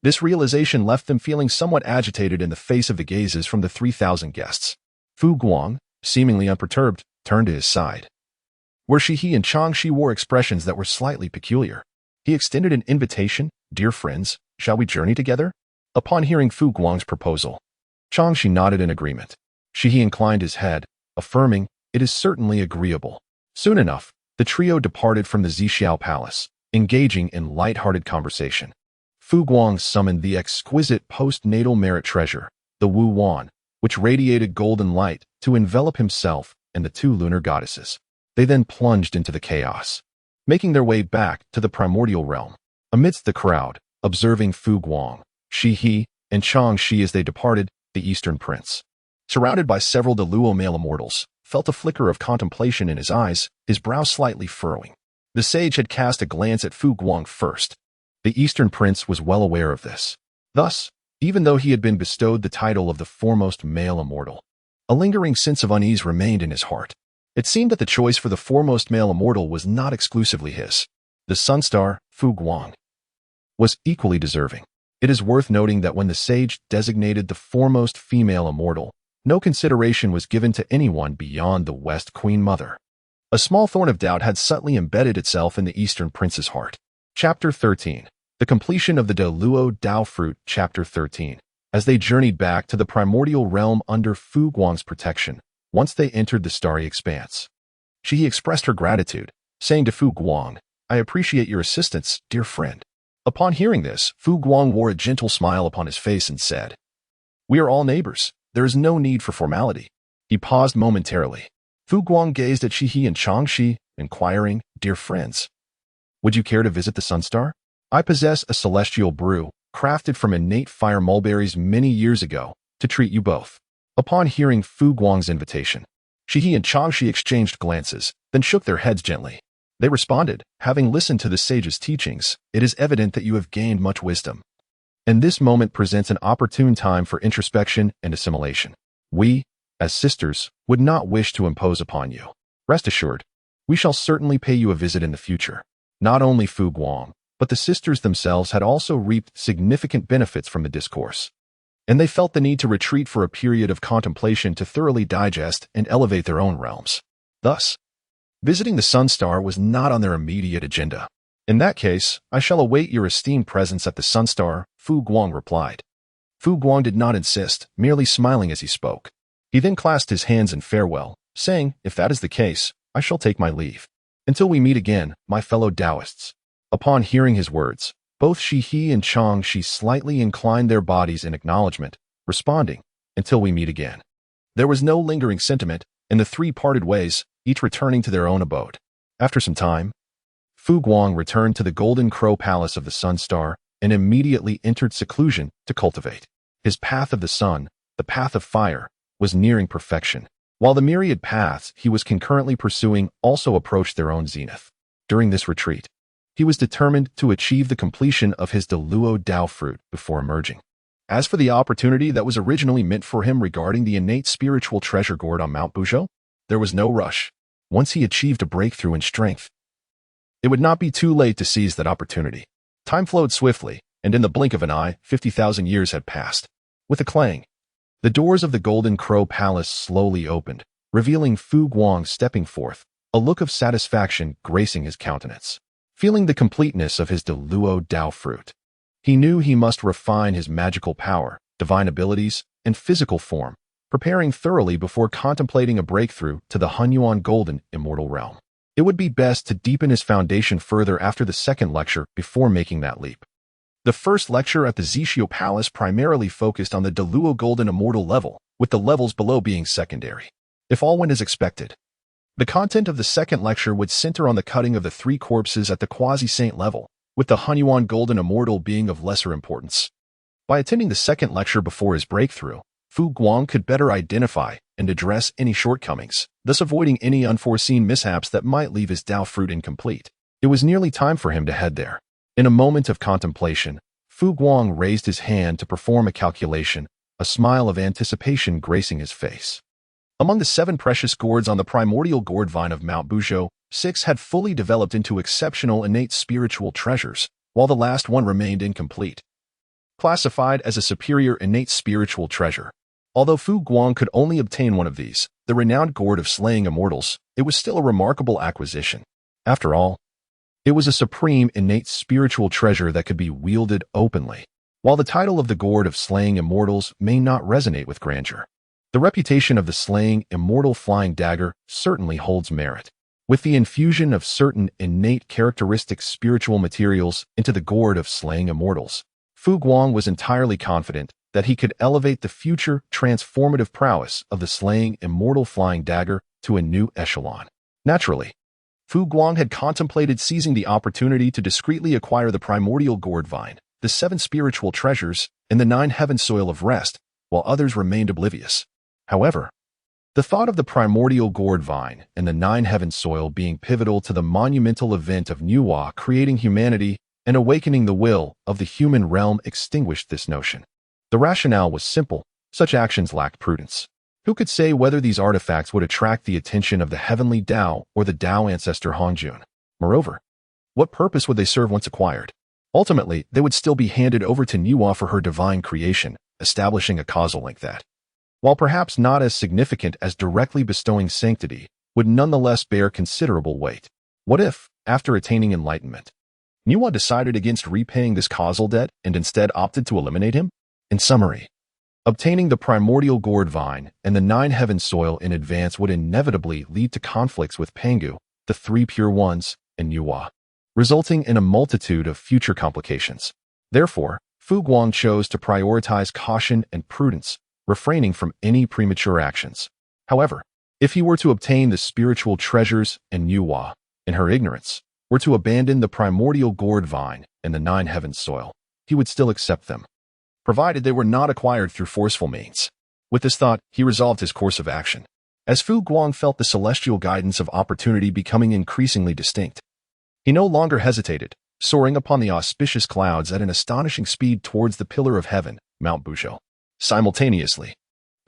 This realization left them feeling somewhat agitated in the face of the gazes from the 3,000 guests. Fu Guang, seemingly unperturbed, turned to his side, where Shihi and Changxi wore expressions that were slightly peculiar. He extended an invitation. Dear friends, shall we journey together? Upon hearing Fu Guang's proposal, Changxi nodded in agreement. Shihi inclined his head, affirming, it is certainly agreeable. Soon enough, the trio departed from the Zixiao palace, engaging in light-hearted conversation. Fu Guang summoned the exquisite postnatal merit treasure, the Wu Wan, which radiated golden light, to envelop himself and the 2 lunar goddesses. They then plunged into the chaos, making their way back to the primordial realm. Amidst the crowd, observing Fu Guang, Shihi, and Changxi as they departed, the Eastern Prince, surrounded by several Deluo male immortals, felt a flicker of contemplation in his eyes, his brow slightly furrowing. The sage had cast a glance at Fu Guang first. The Eastern Prince was well aware of this. Thus, even though he had been bestowed the title of the foremost male immortal, a lingering sense of unease remained in his heart. It seemed that the choice for the foremost male immortal was not exclusively his. The sun star, Fu Guang, was equally deserving. It is worth noting that when the sage designated the foremost female immortal, no consideration was given to anyone beyond the West Queen Mother. A small thorn of doubt had subtly embedded itself in the Eastern Prince's heart. Chapter 13. The completion of the Deluo Dao fruit. Chapter 13. As they journeyed back to the primordial realm under Fu Guang's protection, once they entered the starry expanse, Shihi expressed her gratitude, saying to Fu Guang, I appreciate your assistance, dear friend. Upon hearing this, Fu Guang wore a gentle smile upon his face and said, We are all neighbors. There is no need for formality. He paused momentarily. Fu Guang gazed at Shihi and Changxi, inquiring, Dear friends, would you care to visit the Sunstar? I possess a celestial brew, crafted from innate fire mulberries many years ago, to treat you both. Upon hearing Fu Guang's invitation, Shihe and Changshi exchanged glances, then shook their heads gently. They responded, having listened to the sage's teachings, it is evident that you have gained much wisdom. And this moment presents an opportune time for introspection and assimilation. We, as sisters, would not wish to impose upon you. Rest assured, we shall certainly pay you a visit in the future. Not only Fu Guang, but the sisters themselves had also reaped significant benefits from the discourse, and they felt the need to retreat for a period of contemplation to thoroughly digest and elevate their own realms. Thus, visiting the Sun Star was not on their immediate agenda. In that case, I shall await your esteemed presence at the Sun Star, Fu Guang replied. Fu Guang did not insist, merely smiling as he spoke. He then clasped his hands in farewell, saying, if that is the case, I shall take my leave. Until we meet again, my fellow Taoists. Upon hearing his words, both Shihe and Changshi slightly inclined their bodies in acknowledgement, responding, until we meet again. There was no lingering sentiment, and the three parted ways, each returning to their own abode. After some time, Fu Guang returned to the Golden Crow Palace of the Sun Star and immediately entered seclusion to cultivate. His path of the sun, the path of fire, was nearing perfection, while the myriad paths he was concurrently pursuing also approached their own zenith. During this retreat, he was determined to achieve the completion of his Deluo Dao fruit before emerging. As for the opportunity that was originally meant for him regarding the innate spiritual treasure gourd on Mount Buzhou, there was no rush. Once he achieved a breakthrough in strength, it would not be too late to seize that opportunity. Time flowed swiftly, and in the blink of an eye, 50,000 years had passed. With a clang, the doors of the Golden Crow Palace slowly opened, revealing Fu Guang stepping forth, a look of satisfaction gracing his countenance. Feeling the completeness of his Deluo Dao fruit, he knew he must refine his magical power, divine abilities, and physical form, preparing thoroughly before contemplating a breakthrough to the Hongjun Golden Immortal Realm. It would be best to deepen his foundation further after the second lecture before making that leap. The first lecture at the Zixiao Palace primarily focused on the Deluo Golden Immortal level, with the levels below being secondary. If all went as expected, the content of the second lecture would center on the cutting of the three corpses at the quasi-saint level, with the Hongjun Golden Immortal being of lesser importance. By attending the second lecture before his breakthrough, Fu Guang could better identify and address any shortcomings, thus avoiding any unforeseen mishaps that might leave his Dao fruit incomplete. It was nearly time for him to head there. In a moment of contemplation, Fu Guang raised his hand to perform a calculation, a smile of anticipation gracing his face. Among the 7 precious gourds on the primordial gourd vine of Mount Buzhou, 6 had fully developed into exceptional innate spiritual treasures, while the last one remained incomplete. Classified as a superior innate spiritual treasure, although Fu Guang could only obtain one of these, the renowned gourd of slaying immortals, it was still a remarkable acquisition. After all, it was a supreme innate spiritual treasure that could be wielded openly. While the title of the gourd of slaying immortals may not resonate with grandeur, the reputation of the slaying immortal flying dagger certainly holds merit. With the infusion of certain innate characteristic spiritual materials into the gourd of slaying immortals, Fu Guang was entirely confident that he could elevate the future transformative prowess of the slaying immortal flying dagger to a new echelon. Naturally, Fu Guang had contemplated seizing the opportunity to discreetly acquire the primordial gourd vine, the 7 spiritual treasures, and the 9 heaven soil of rest, while others remained oblivious. However, the thought of the primordial gourd vine and the 9 heaven soil being pivotal to the monumental event of Nuwa creating humanity and awakening the will of the human realm extinguished this notion. The rationale was simple: such actions lacked prudence. Who could say whether these artifacts would attract the attention of the heavenly Tao or the Tao ancestor Hongjun? Moreover, what purpose would they serve once acquired? Ultimately, they would still be handed over to Nuwa for her divine creation, establishing a causal link that, while perhaps not as significant as directly bestowing sanctity, would nonetheless bear considerable weight. What if, after attaining enlightenment, Nuwa decided against repaying this causal debt and instead opted to eliminate him? In summary, obtaining the primordial gourd vine and the 9 heaven soil in advance would inevitably lead to conflicts with Pangu, the 3 pure ones, and Nuwa, resulting in a multitude of future complications. Therefore, Fu Guang chose to prioritize caution and prudence, refraining from any premature actions. However, if he were to obtain the spiritual treasures and Nuwa, in her ignorance, were to abandon the primordial gourd vine and the 9 heaven soil, he would still accept them, provided they were not acquired through forceful means. With this thought, he resolved his course of action. as Fu Guang felt the celestial guidance of opportunity becoming increasingly distinct. He no longer hesitated, soaring upon the auspicious clouds at an astonishing speed towards the pillar of heaven, Mount Buzhou. Simultaneously,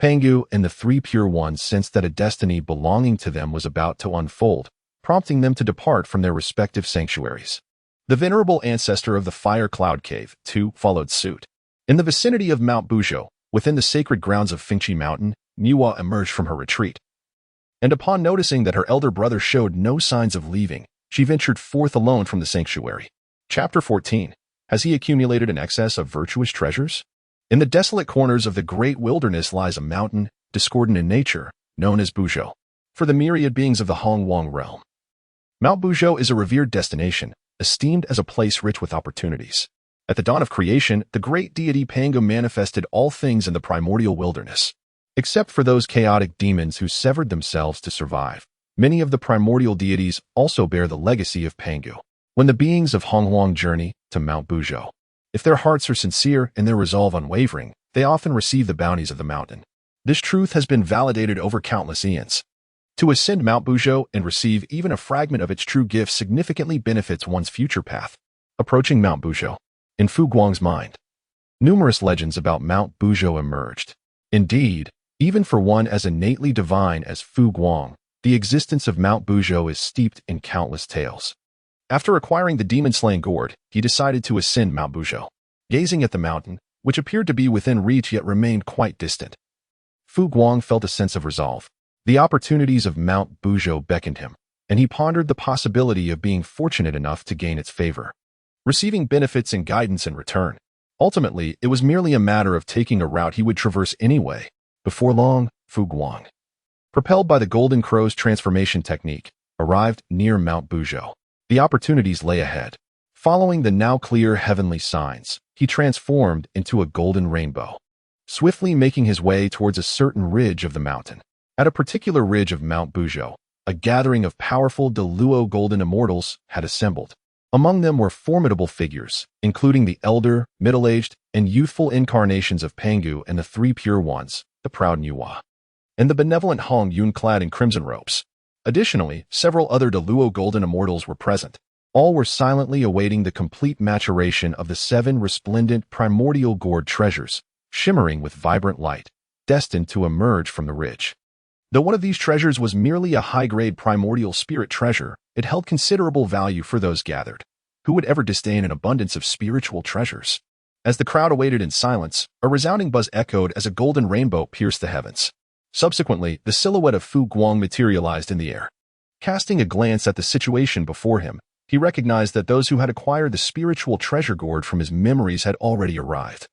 Pangu and the three pure ones sensed that a destiny belonging to them was about to unfold, prompting them to depart from their respective sanctuaries. The venerable ancestor of the fire cloud cave, too, followed suit. In the vicinity of Mount Buzhou, within the sacred grounds of Fengqi Mountain, Niwa emerged from her retreat. And upon noticing that her elder brother showed no signs of leaving, she ventured forth alone from the sanctuary. Chapter 14. Has he accumulated an excess of virtuous treasures? In the desolate corners of the great wilderness lies a mountain, discordant in nature, known as Buzhou, for the myriad beings of the Hongjun realm. Mount Buzhou is a revered destination, esteemed as a place rich with opportunities. At the dawn of creation, the great deity Pangu manifested all things in the primordial wilderness. Except for those chaotic demons who severed themselves to survive, many of the primordial deities also bear the legacy of Pangu. When the beings of Hongjun journey to Mount Buzhou, if their hearts are sincere and their resolve unwavering, they often receive the bounties of the mountain. This truth has been validated over countless eons. To ascend Mount Buzhou and receive even a fragment of its true gift significantly benefits one's future path. Approaching Mount Buzhou. In Fu Guang's mind, numerous legends about Mount Buzhou emerged. Indeed, even for one as innately divine as Fu Guang, the existence of Mount Buzhou is steeped in countless tales. After acquiring the demon-slaying gourd, he decided to ascend Mount Buzhou. Gazing at the mountain, which appeared to be within reach yet remained quite distant, Fu Guang felt a sense of resolve. The opportunities of Mount Buzhou beckoned him, and he pondered the possibility of being fortunate enough to gain its favor, receiving benefits and guidance in return. Ultimately, it was merely a matter of taking a route he would traverse anyway. Before long, Fu Guang, propelled by the Golden Crow's transformation technique, arrived near Mount Buzhou. The opportunities lay ahead. Following the now clear heavenly signs, he transformed into a golden rainbow, swiftly making his way towards a certain ridge of the mountain. At a particular ridge of Mount Buzhou, a gathering of powerful Deluo golden immortals had assembled. Among them were formidable figures, including the elder, middle-aged, and youthful incarnations of Pangu and the three pure ones, the proud Niwa, and the benevolent Hongjun clad in crimson robes. Additionally, several other Deluo golden immortals were present. All were silently awaiting the complete maturation of the 7 resplendent primordial gourd treasures, shimmering with vibrant light, destined to emerge from the ridge. Though one of these treasures was merely a high-grade primordial spirit treasure, it held considerable value for those gathered. Who would ever disdain an abundance of spiritual treasures? As the crowd awaited in silence, a resounding buzz echoed as a golden rainbow pierced the heavens. Subsequently, the silhouette of Fu Guang materialized in the air. Casting a glance at the situation before him, he recognized that those who had acquired the spiritual treasure gourd from his memories had already arrived,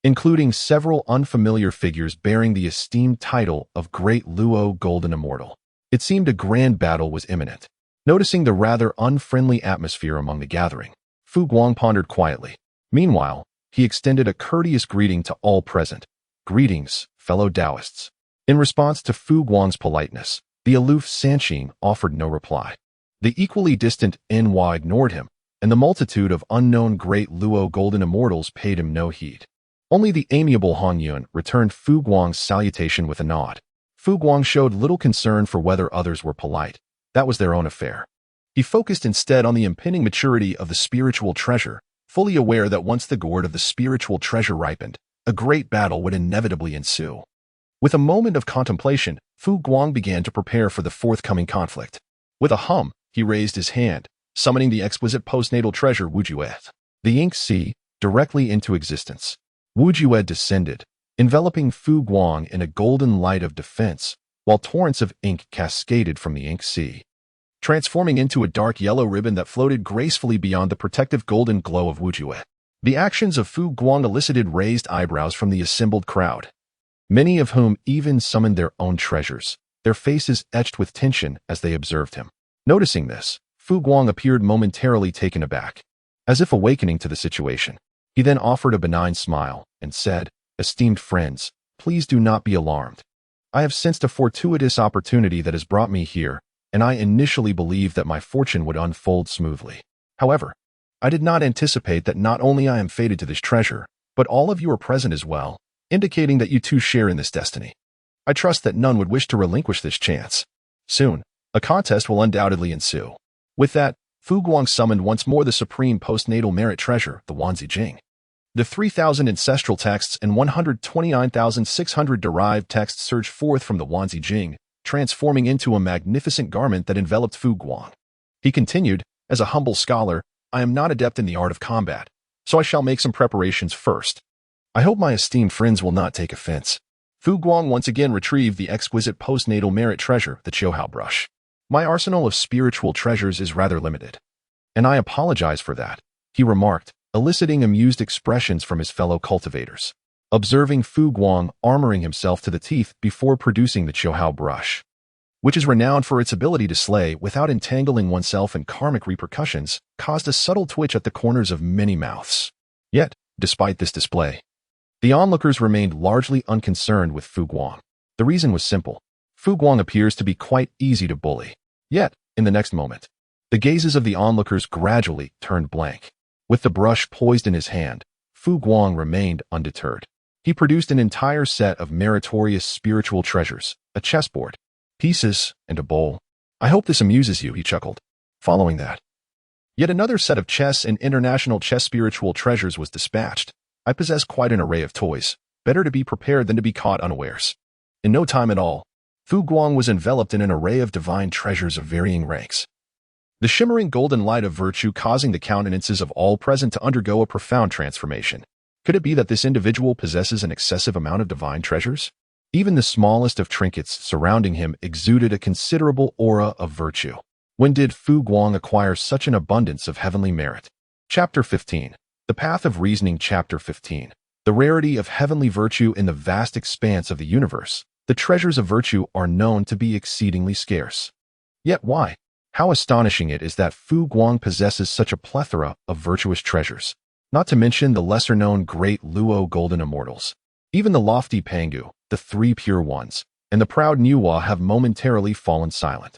including several unfamiliar figures bearing the esteemed title of Great Luo Golden Immortal. It seemed a grand battle was imminent. Noticing the rather unfriendly atmosphere among the gathering, Fu Guang pondered quietly. Meanwhile, he extended a courteous greeting to all present. Greetings, fellow Taoists. In response to Fu Guang's politeness, the aloof Sanqing offered no reply. The equally distant Enhua ignored him, and the multitude of unknown Great Luo Golden Immortals paid him no heed. Only the amiable Hongjun returned Fu Guang's salutation with a nod. Fu Guang showed little concern for whether others were polite. That was their own affair. He focused instead on the impending maturity of the spiritual treasure, fully aware that once the gourd of the spiritual treasure ripened, a great battle would inevitably ensue. With a moment of contemplation, Fu Guang began to prepare for the forthcoming conflict. With a hum, he raised his hand, summoning the exquisite postnatal treasure Wujued, the ink sea, directly into existence. Wujued descended, enveloping Fu Guang in a golden light of defense, while torrents of ink cascaded from the ink sea, transforming into a dark yellow ribbon that floated gracefully beyond the protective golden glow of Wujued. The actions of Fu Guang elicited raised eyebrows from the assembled crowd, many of whom even summoned their own treasures, their faces etched with tension as they observed him. Noticing this, Fu Guang appeared momentarily taken aback, as if awakening to the situation. He then offered a benign smile and said, "Esteemed friends, please do not be alarmed. I have sensed a fortuitous opportunity that has brought me here, and I initially believed that my fortune would unfold smoothly. However, I did not anticipate that not only I am fated to this treasure, but all of you are present as well, indicating that you too share in this destiny. I trust that none would wish to relinquish this chance. Soon, a contest will undoubtedly ensue. With that, Fu Guang summoned once more the supreme postnatal merit treasure, the Zixiao. The 3,000 ancestral texts and 129,600 derived texts surged forth from the Zixiao, transforming into a magnificent garment that enveloped Fu Guang. He continued, as a humble scholar, I am not adept in the art of combat, so I shall make some preparations first. I hope my esteemed friends will not take offense. Fu Guang once again retrieved the exquisite postnatal merit treasure, the Zixiao brush. My arsenal of spiritual treasures is rather limited. And I apologize for that, he remarked, eliciting amused expressions from his fellow cultivators. Observing Fu Guang armoring himself to the teeth before producing the Zixiao brush, which is renowned for its ability to slay without entangling oneself in karmic repercussions, caused a subtle twitch at the corners of many mouths. Yet, despite this display, the onlookers remained largely unconcerned with Fu Guang. The reason was simple. Fu Guang appears to be quite easy to bully. Yet, in the next moment, the gazes of the onlookers gradually turned blank. With the brush poised in his hand, Fu Guang remained undeterred. He produced an entire set of meritorious spiritual treasures, a chessboard, pieces, and a bowl. I hope this amuses you, he chuckled. Following that, yet another set of chess and international chess spiritual treasures was dispatched. I possess quite an array of toys. Better to be prepared than to be caught unawares. In no time at all, Fu Guang was enveloped in an array of divine treasures of varying ranks. The shimmering golden light of virtue causing the countenances of all present to undergo a profound transformation. Could it be that this individual possesses an excessive amount of divine treasures? Even the smallest of trinkets surrounding him exuded a considerable aura of virtue. When did Fu Guang acquire such an abundance of heavenly merit? Chapter 15. The Path of Reasoning. Chapter 15. The rarity of heavenly virtue in the vast expanse of the universe. The treasures of virtue are known to be exceedingly scarce. Yet why? How astonishing it is that Fu Guang possesses such a plethora of virtuous treasures. Not to mention the lesser-known great Luo golden immortals. Even the lofty Pangu, the three pure ones, and the proud Nuwa have momentarily fallen silent.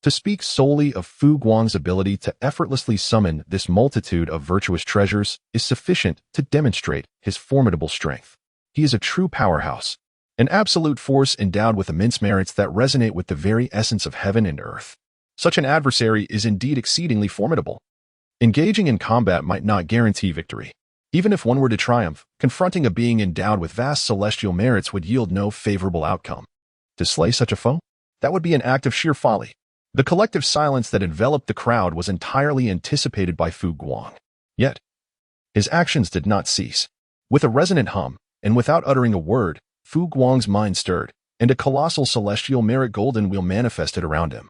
To speak solely of Fu Guang's ability to effortlessly summon this multitude of virtuous treasures is sufficient to demonstrate his formidable strength. He is a true powerhouse, an absolute force endowed with immense merits that resonate with the very essence of heaven and earth. Such an adversary is indeed exceedingly formidable. Engaging in combat might not guarantee victory. Even if one were to triumph, confronting a being endowed with vast celestial merits would yield no favorable outcome. To slay such a foe? That would be an act of sheer folly. The collective silence that enveloped the crowd was entirely anticipated by Fu Guang. Yet, his actions did not cease. With a resonant hum, and without uttering a word, Fu Guang's mind stirred, and a colossal celestial merit golden wheel manifested around him,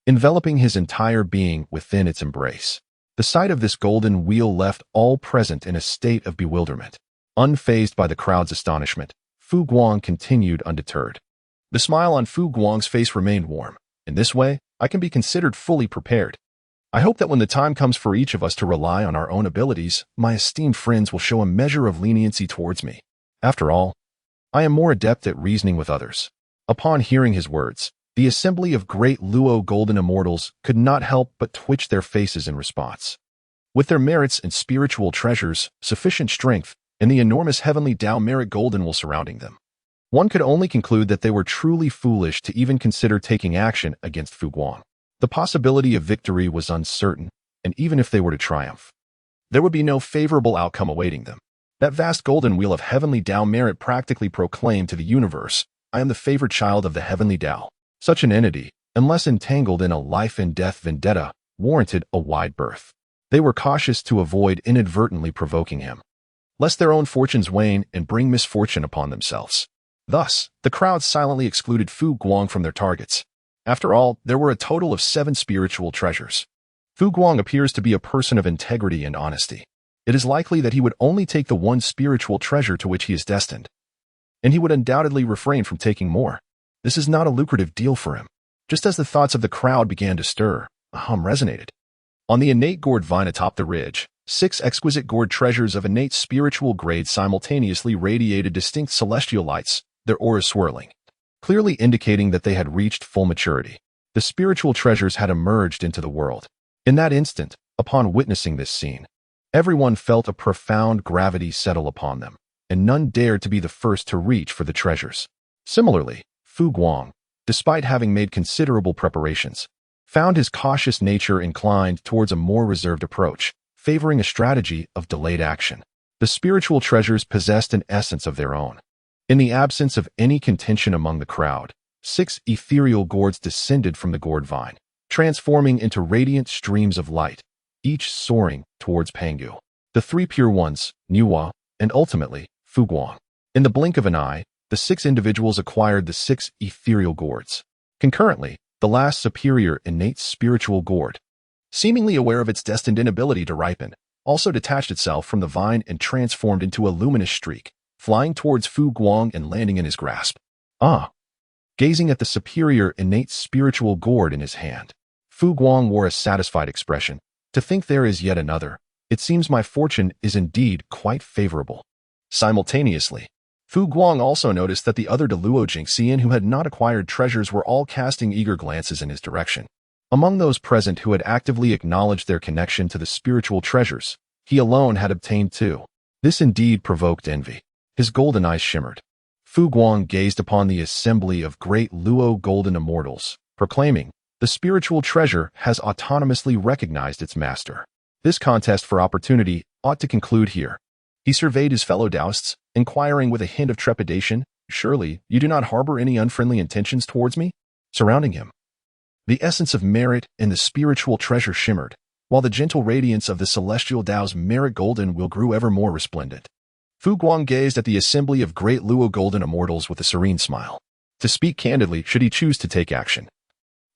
enveloping his entire being within its embrace. The sight of this golden wheel left all present in a state of bewilderment. Unfazed by the crowd's astonishment, Fu Guang continued undeterred. The smile on Fu Guang's face remained warm. In this way, I can be considered fully prepared. I hope that when the time comes for each of us to rely on our own abilities, my esteemed friends will show a measure of leniency towards me. After all, I am more adept at reasoning with others. Upon hearing his words, the assembly of great Luo golden immortals could not help but twitch their faces in response. With their merits and spiritual treasures, sufficient strength, and the enormous heavenly Tao merit golden wheel surrounding them, one could only conclude that they were truly foolish to even consider taking action against Fu Guang. The possibility of victory was uncertain, and even if they were to triumph, there would be no favorable outcome awaiting them. That vast golden wheel of heavenly Tao merit practically proclaimed to the universe, I am the favored child of the heavenly Tao. Such an entity, unless entangled in a life-and-death vendetta, warranted a wide berth. They were cautious to avoid inadvertently provoking him, lest their own fortunes wane and bring misfortune upon themselves. Thus, the crowd silently excluded Fu Guang from their targets. After all, there were a total of 7 spiritual treasures. Fu Guang appears to be a person of integrity and honesty. It is likely that he would only take the one spiritual treasure to which he is destined, and he would undoubtedly refrain from taking more. This is not a lucrative deal for him. Just as the thoughts of the crowd began to stir, a hum resonated. On the innate gourd vine atop the ridge, 6 exquisite gourd treasures of innate spiritual grade simultaneously radiated distinct celestial lights, their auras swirling, clearly indicating that they had reached full maturity. The spiritual treasures had emerged into the world. In that instant, upon witnessing this scene, everyone felt a profound gravity settle upon them, and none dared to be the first to reach for the treasures. Similarly, Fu Guang, despite having made considerable preparations, found his cautious nature inclined towards a more reserved approach, favoring a strategy of delayed action. The spiritual treasures possessed an essence of their own. In the absence of any contention among the crowd, 6 ethereal gourds descended from the gourd vine, transforming into radiant streams of light, each soaring towards Pangu. The 3 pure ones, Nuwa, and ultimately, Fu Guang. In the blink of an eye, the 6 individuals acquired the 6 ethereal gourds. Concurrently, the last superior innate spiritual gourd, seemingly aware of its destined inability to ripen, also detached itself from the vine and transformed into a luminous streak, flying towards Fu Guang and landing in his grasp. Gazing at the superior innate spiritual gourd in his hand, Fu Guang wore a satisfied expression. To think there is yet another, it seems my fortune is indeed quite favorable. Simultaneously, Fu Guang also noticed that the other Deluo Jingxian who had not acquired treasures were all casting eager glances in his direction. Among those present who had actively acknowledged their connection to the spiritual treasures, he alone had obtained 2. This indeed provoked envy. His golden eyes shimmered. Fu Guang gazed upon the assembly of great Luo golden immortals, proclaiming, "The spiritual treasure has autonomously recognized its master. This contest for opportunity ought to conclude here." He surveyed his fellow Taoists, inquiring with a hint of trepidation, "Surely, you do not harbor any unfriendly intentions towards me?" Surrounding him, the essence of merit and the spiritual treasure shimmered, while the gentle radiance of the celestial Tao's merit golden will grew ever more resplendent. Fu Guang gazed at the assembly of great Luo golden immortals with a serene smile. To speak candidly, should he choose to take action,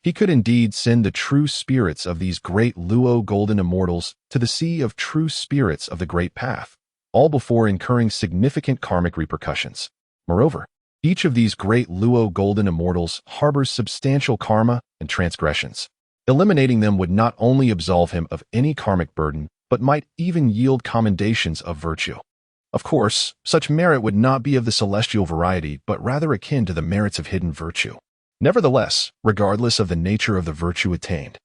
he could indeed send the true spirits of these great Luo golden immortals to the sea of true spirits of the Great Path, all before incurring significant karmic repercussions. Moreover, each of these great Luo golden immortals harbors substantial karma and transgressions. Eliminating them would not only absolve him of any karmic burden, but might even yield commendations of virtue. Of course, such merit would not be of the celestial variety, but rather akin to the merits of hidden virtue. Nevertheless, regardless of the nature of the virtue attained,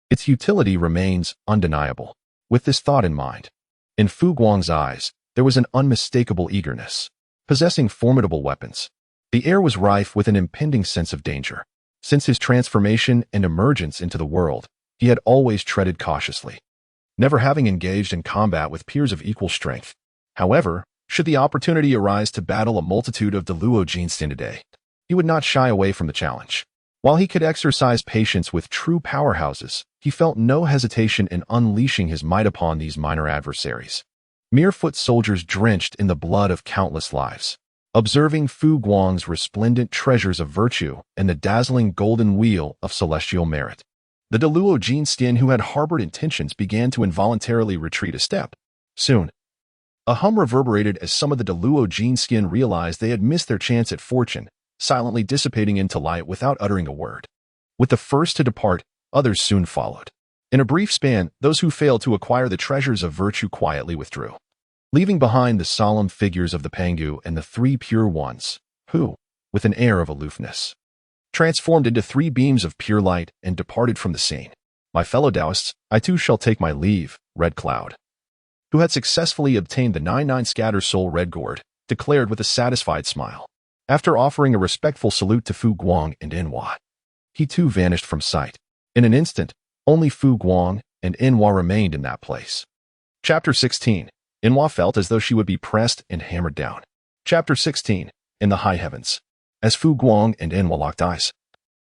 its utility remains undeniable. With this thought in mind, in Fu Guang's eyes, there was an unmistakable eagerness. Possessing formidable weapons, the air was rife with an impending sense of danger. Since his transformation and emergence into the world, he had always treaded cautiously, never having engaged in combat with peers of equal strength. However, should the opportunity arise to battle a multitude of Deluo Jingxian today, he would not shy away from the challenge. While he could exercise patience with true powerhouses, he felt no hesitation in unleashing his might upon these minor adversaries. Mere foot soldiers drenched in the blood of countless lives. Observing Fu Guang's resplendent treasures of virtue and the dazzling golden wheel of celestial merit, the Deluo Jingxian who had harbored intentions began to involuntarily retreat a step. Soon, a hum reverberated as some of the Deluo Jingxian realized they had missed their chance at fortune, silently dissipating into light without uttering a word. With the first to depart, others soon followed. In a brief span, those who failed to acquire the treasures of virtue quietly withdrew, leaving behind the solemn figures of the Pangu and the 3 pure ones, who, with an air of aloofness, transformed into 3 beams of pure light and departed from the scene. My fellow Taoists, I too shall take my leave, Red Cloud, who had successfully obtained the 99 Scatter Soul Red Gourd, declared with a satisfied smile. After offering a respectful salute to Fu Guang and Inhua, he too vanished from sight. In an instant, only Fu Guang and Inhua remained in that place. Chapter 16. Inhua felt as though she would be pressed and hammered down. Chapter 16. In the High Heavens. As Fu Guang and Inhua locked eyes,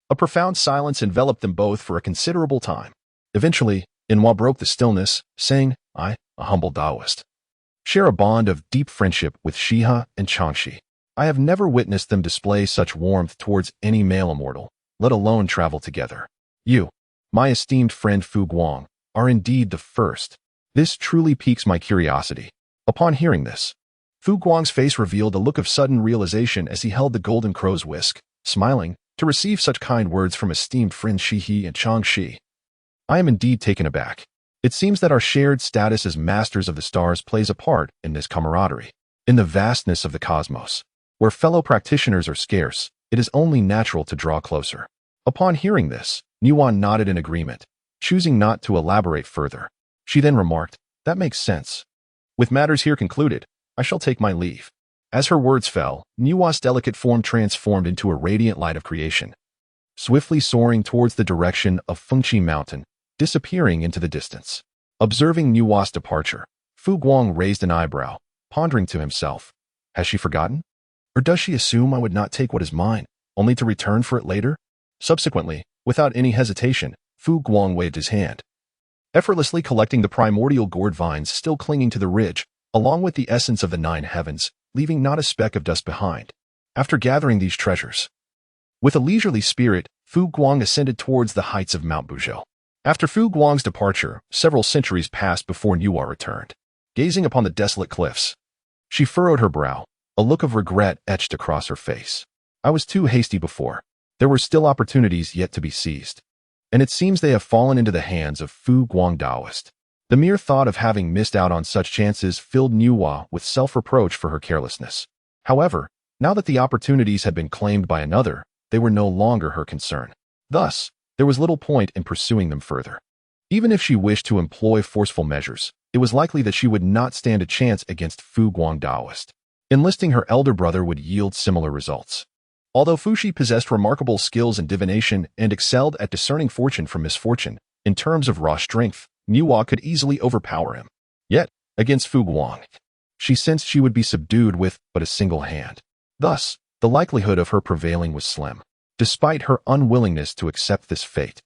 a profound silence enveloped them both for a considerable time. Eventually, Inhua broke the stillness, saying, "I, a humble Taoist, share a bond of deep friendship with Shiha and Changxi. I have never witnessed them display such warmth towards any male immortal, let alone travel together. You, my esteemed friend Fu Guang, are indeed the first. This truly piques my curiosity." Upon hearing this, Fu Guang's face revealed a look of sudden realization as he held the golden crow's whisk, smiling, to receive such kind words from esteemed friends Shihi and Changxi. "I am indeed taken aback. It seems that our shared status as masters of the stars plays a part in this camaraderie. In the vastness of the cosmos, where fellow practitioners are scarce, it is only natural to draw closer." Upon hearing this, Nuwan nodded in agreement, choosing not to elaborate further. She then remarked, "That makes sense. With matters here concluded, I shall take my leave." As her words fell, Nuwa's delicate form transformed into a radiant light of creation, swiftly soaring towards the direction of Fengqi Mountain, disappearing into the distance. Observing Nuwa's departure, Fu Guang raised an eyebrow, pondering to himself, has she forgotten? Or does she assume I would not take what is mine, only to return for it later? Subsequently, without any hesitation, Fu Guang waved his hand, effortlessly collecting the primordial gourd vines still clinging to the ridge, along with the essence of the 9 heavens, leaving not a speck of dust behind. After gathering these treasures, with a leisurely spirit, Fu Guang ascended towards the heights of Mount Buzhou. After Fu Guang's departure, several centuries passed before Nuwa returned. Gazing upon the desolate cliffs, she furrowed her brow, a look of regret etched across her face. I was too hasty before. There were still opportunities yet to be seized, and it seems they have fallen into the hands of Fu Guang Daoist. The mere thought of having missed out on such chances filled Nuwa with self-reproach for her carelessness. However, now that the opportunities had been claimed by another, they were no longer her concern. Thus, there was little point in pursuing them further. Even if she wished to employ forceful measures, it was likely that she would not stand a chance against Fu Guang Daoist. Enlisting her elder brother would yield similar results. Although Fuxi possessed remarkable skills in divination and excelled at discerning fortune from misfortune, in terms of raw strength, Nuwa could easily overpower him. Yet, against Fu Guang, she sensed she would be subdued with but a single hand. Thus, the likelihood of her prevailing was slim. Despite her unwillingness to accept this fate,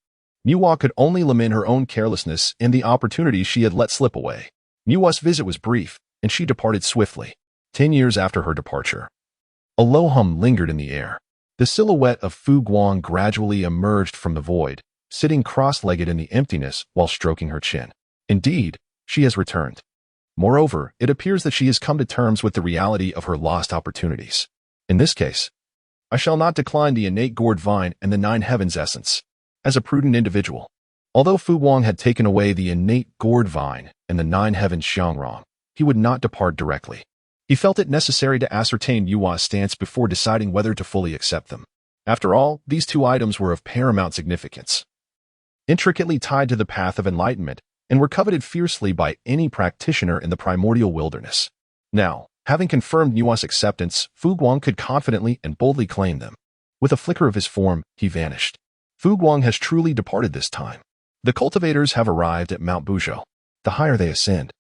Nuwa could only lament her own carelessness and the opportunities she had let slip away. Nuwa's visit was brief, and she departed swiftly. 10 years after her departure, a low hum lingered in the air. The silhouette of Fu Guang gradually emerged from the void, sitting cross-legged in the emptiness while stroking her chin. Indeed, she has returned. Moreover, it appears that she has come to terms with the reality of her lost opportunities. In this case, I shall not decline the innate gourd vine and the 9 heavens essence. As a prudent individual, although Fu Guang had taken away the innate gourd vine and the 9 heavens xiangrong, he would not depart directly. He felt it necessary to ascertain Yua's stance before deciding whether to fully accept them. After all, these 2 items were of paramount significance, intricately tied to the path of enlightenment, and were coveted fiercely by any practitioner in the primordial wilderness. Now, having confirmed Yua's acceptance, Fu Guang could confidently and boldly claim them. With a flicker of his form, he vanished. Fu Guang has truly departed this time. The cultivators have arrived at Mount Buzhou. The higher they ascend,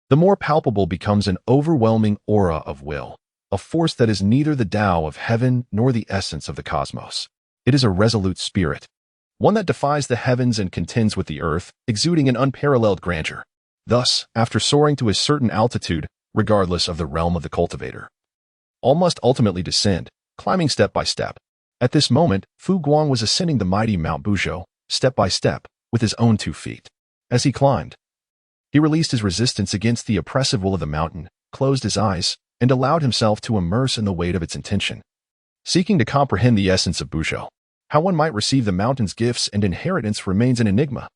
the more palpable becomes an overwhelming aura of will, a force that is neither the Tao of heaven nor the essence of the cosmos. It is a resolute spirit, one that defies the heavens and contends with the earth, exuding an unparalleled grandeur. Thus, after soaring to a certain altitude, regardless of the realm of the cultivator, all must ultimately descend, climbing step by step. At this moment, Fu Guang was ascending the mighty Mount Buzhou, step by step, with his own 2 feet. As he climbed, he released his resistance against the oppressive will of the mountain, closed his eyes, and allowed himself to immerse in the weight of its intention. Seeking to comprehend the essence of Buzhou, how one might receive the mountain's gifts and inheritance remains an enigma.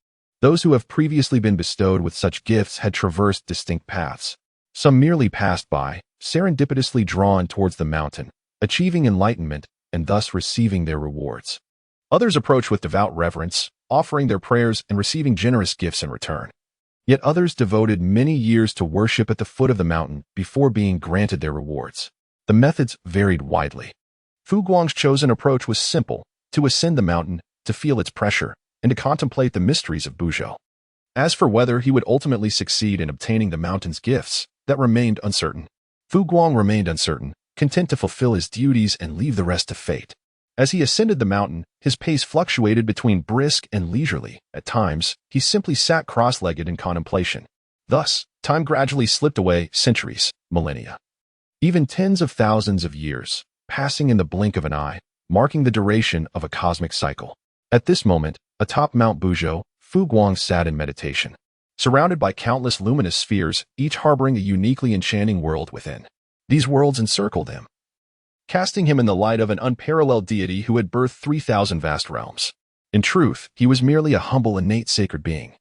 Those who have previously been bestowed with such gifts had traversed distinct paths. Some merely passed by, serendipitously drawn towards the mountain, achieving enlightenment and thus receiving their rewards. Others approached with devout reverence, offering their prayers and receiving generous gifts in return. Yet others devoted many years to worship at the foot of the mountain before being granted their rewards. The methods varied widely. Fu Guang's chosen approach was simple: to ascend the mountain, to feel its pressure, and to contemplate the mysteries of Buzhou. As for whether he would ultimately succeed in obtaining the mountain's gifts, that remained uncertain. Fu Guang remained uncertain, content to fulfill his duties and leave the rest to fate. As he ascended the mountain, his pace fluctuated between brisk and leisurely. At times, he simply sat cross-legged in contemplation. Thus, time gradually slipped away, centuries, millennia, even tens of thousands of years, passing in the blink of an eye, marking the duration of a cosmic cycle. At this moment, atop Mount Buzhou, Fu Guang sat in meditation, surrounded by countless luminous spheres, each harboring a uniquely enchanting world within. These worlds encircled him, casting him in the light of an unparalleled deity who had birthed 3,000 vast realms. In truth, he was merely a humble innate sacred being,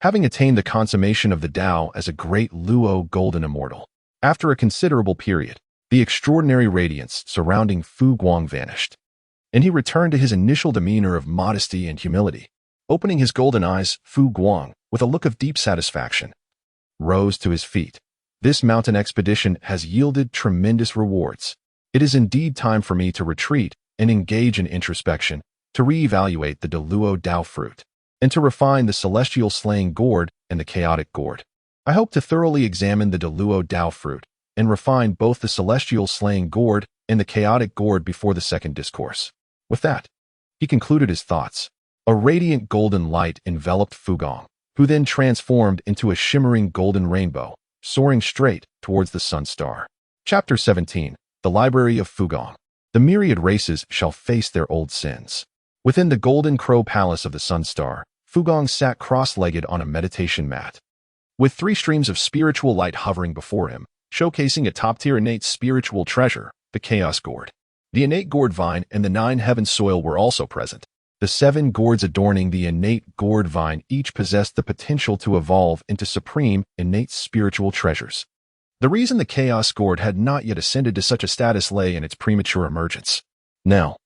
having attained the consummation of the Tao as a great Luo golden immortal. After a considerable period, the extraordinary radiance surrounding Fu Guang vanished, and he returned to his initial demeanor of modesty and humility. Opening his golden eyes, Fu Guang, with a look of deep satisfaction, rose to his feet. This mountain expedition has yielded tremendous rewards. It is indeed time for me to retreat and engage in introspection, to re-evaluate the Deluo Dao fruit, and to refine the celestial slaying gourd and the chaotic gourd. I hope to thoroughly examine the Deluo Dao fruit and refine both the celestial slaying gourd and the chaotic gourd before the second discourse. With that, he concluded his thoughts. A radiant golden light enveloped Fugong, who then transformed into a shimmering golden rainbow, soaring straight towards the sun star. Chapter 17. The Library of Fugong. The myriad races shall face their old sins. Within the golden crow palace of the sun star, Fugong sat cross-legged on a meditation mat, with 3 streams of spiritual light hovering before him, showcasing a top-tier innate spiritual treasure, the Chaos Gourd. The innate gourd vine and the 9 heaven soil were also present. The 7 gourds adorning the innate gourd vine each possessed the potential to evolve into supreme, innate spiritual treasures. The reason the Chaos Gourd had not yet ascended to such a status lay in its premature emergence. Now,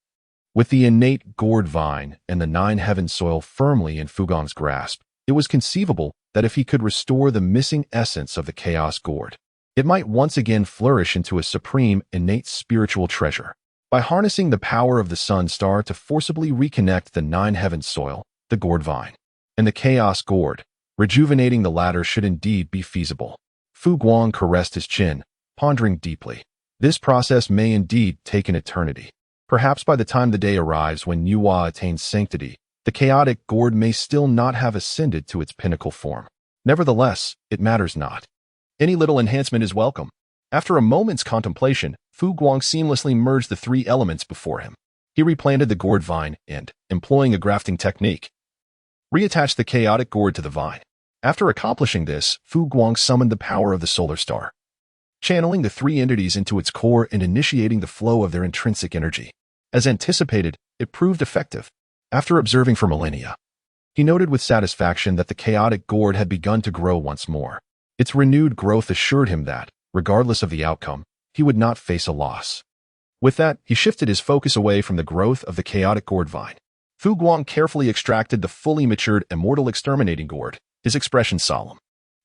with the innate gourd vine and the 9 heaven soil firmly in Fugong's grasp, it was conceivable that if he could restore the missing essence of the Chaos Gourd, it might once again flourish into a supreme, innate spiritual treasure. By harnessing the power of the sun star to forcibly reconnect the 9 heaven soil, the gourd vine, and the Chaos Gourd, rejuvenating the latter should indeed be feasible. Fu Guang caressed his chin, pondering deeply. This process may indeed take an eternity. Perhaps by the time the day arrives when Nuwa attains sanctity, the chaotic gourd may still not have ascended to its pinnacle form. Nevertheless, it matters not. Any little enhancement is welcome. After a moment's contemplation, Fu Guang seamlessly merged the 3 elements before him. He replanted the gourd vine and, employing a grafting technique, reattached the chaotic gourd to the vine. After accomplishing this, Fu Guang summoned the power of the solar star, channeling the 3 entities into its core and initiating the flow of their intrinsic energy. As anticipated, it proved effective. After observing for millennia, he noted with satisfaction that the chaotic gourd had begun to grow once more. Its renewed growth assured him that, regardless of the outcome, he would not face a loss. With that, he shifted his focus away from the growth of the chaotic gourd vine. Fu Guang carefully extracted the fully matured immortal exterminating gourd, his expression solemn.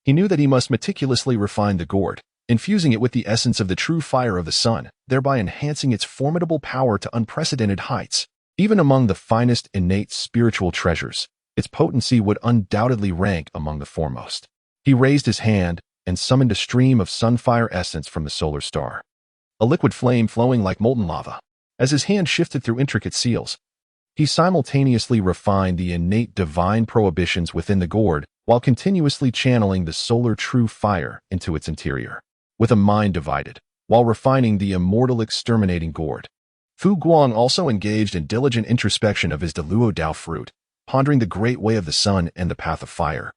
He knew that he must meticulously refine the gourd, infusing it with the essence of the true fire of the sun, thereby enhancing its formidable power to unprecedented heights. Even among the finest innate spiritual treasures, its potency would undoubtedly rank among the foremost. He raised his hand and summoned a stream of sunfire essence from the solar star, a liquid flame flowing like molten lava. As his hand shifted through intricate seals, he simultaneously refined the innate divine prohibitions within the gourd while continuously channeling the solar true fire into its interior. With a mind divided, while refining the immortal exterminating gourd, Fu Guang also engaged in diligent introspection of his Deluo Dao fruit, pondering the great way of the sun and the path of fire,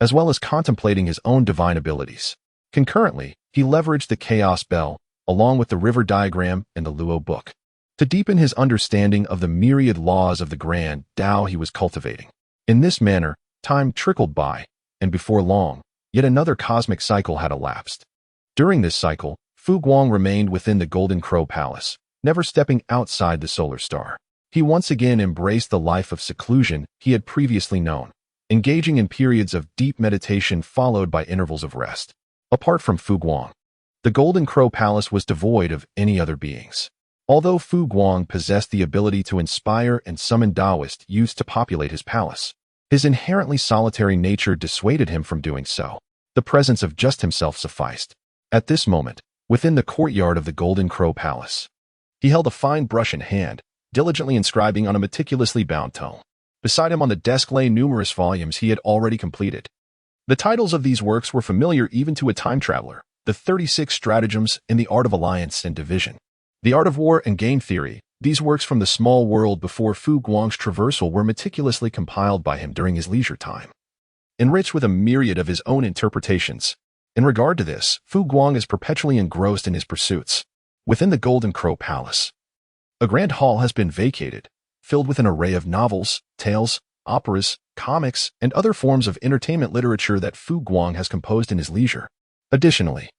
as well as contemplating his own divine abilities. Concurrently, he leveraged the Chaos Bell, along with the river diagram and the Luo book, to deepen his understanding of the myriad laws of the grand Dao he was cultivating. In this manner, time trickled by, and before long, yet another cosmic cycle had elapsed. During this cycle, Fu Guang remained within the Golden Crow Palace, never stepping outside the solar star. He once again embraced the life of seclusion he had previously known, engaging in periods of deep meditation followed by intervals of rest. Apart from Fu Guang, the Golden Crow Palace was devoid of any other beings. Although Fu Guang possessed the ability to inspire and summon Taoist youths to populate his palace, his inherently solitary nature dissuaded him from doing so. The presence of just himself sufficed. At this moment, within the courtyard of the Golden Crow Palace, he held a fine brush in hand, diligently inscribing on a meticulously bound tome. Beside him on the desk lay numerous volumes he had already completed. The titles of these works were familiar even to a time traveler: The 36 Stratagems in the Art of Alliance and Division, The Art of War and Game Theory. These works from the small world before Fu Guang's traversal were meticulously compiled by him during his leisure time, enriched with a myriad of his own interpretations. In regard to this, Fu Guang is perpetually engrossed in his pursuits. Within the Golden Crow Palace, a grand hall has been vacated, filled with an array of novels, tales, operas, comics, and other forms of entertainment literature that Fu Guang has composed in his leisure. Additionally,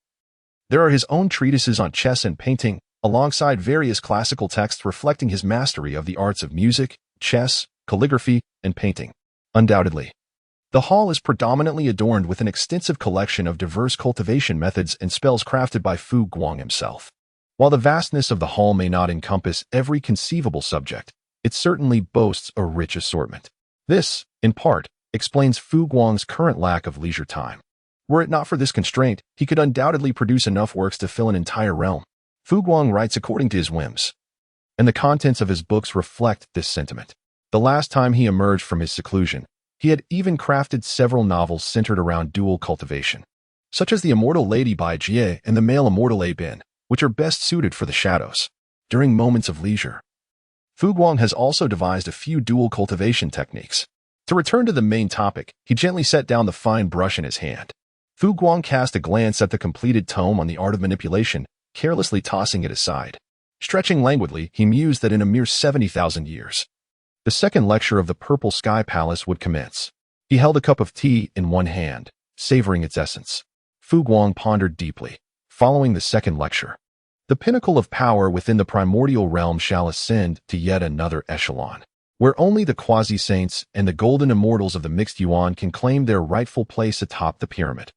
there are his own treatises on chess and painting, alongside various classical texts reflecting his mastery of the arts of music, chess, calligraphy, and painting. Undoubtedly, The hall is predominantly adorned with an extensive collection of diverse cultivation methods and spells crafted by Fu Guang himself. While the vastness of the hall may not encompass every conceivable subject, it certainly boasts a rich assortment. This, in part, explains Fu Guang's current lack of leisure time. Were it not for this constraint, he could undoubtedly produce enough works to fill an entire realm. Fu Guang writes according to his whims, and the contents of his books reflect this sentiment. The last time he emerged from his seclusion, he had even crafted several novels centered around dual cultivation, such as The Immortal Lady by Jie and The Male Immortal A Bin, which are best suited for the shadows. During moments of leisure, Fu Guang has also devised a few dual cultivation techniques. To return to the main topic, he gently set down the fine brush in his hand. Fu Guang cast a glance at the completed tome on the art of manipulation, carelessly tossing it aside. Stretching languidly, he mused that in a mere 70,000 years, the second lecture of the Purple Sky Palace would commence. He held a cup of tea in one hand, savoring its essence. Fu Guang pondered deeply. Following the second lecture, the pinnacle of power within the primordial realm shall ascend to yet another echelon, where only the quasi-saints and the golden immortals of the mixed yuan can claim their rightful place atop the pyramid.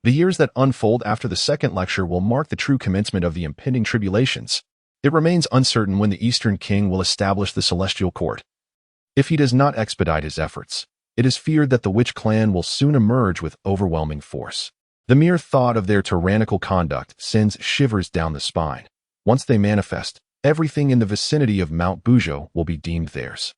The years that unfold after the second lecture will mark the true commencement of the impending tribulations. It remains uncertain when the Eastern King will establish the Celestial Court. If he does not expedite his efforts, it is feared that the Witch Clan will soon emerge with overwhelming force. The mere thought of their tyrannical conduct sends shivers down the spine. Once they manifest, everything in the vicinity of Mount Buzhou will be deemed theirs,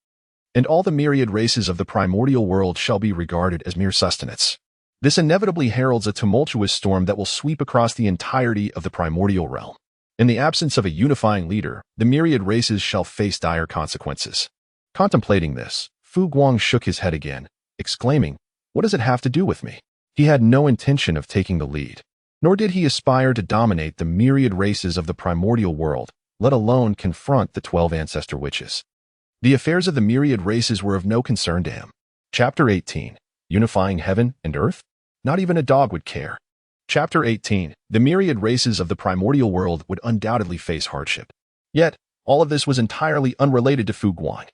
and all the myriad races of the primordial world shall be regarded as mere sustenance. This inevitably heralds a tumultuous storm that will sweep across the entirety of the primordial realm. In the absence of a unifying leader, the myriad races shall face dire consequences. Contemplating this, Fu Guang shook his head again, exclaiming, "What does it have to do with me?" He had no intention of taking the lead, nor did he aspire to dominate the myriad races of the primordial world, let alone confront the 12 ancestor witches. The affairs of the myriad races were of no concern to him. Chapter 18. Unifying Heaven and Earth? Not even a dog would care. Chapter 18. The myriad races of the primordial world would undoubtedly face hardship. Yet, all of this was entirely unrelated to Fu Guang.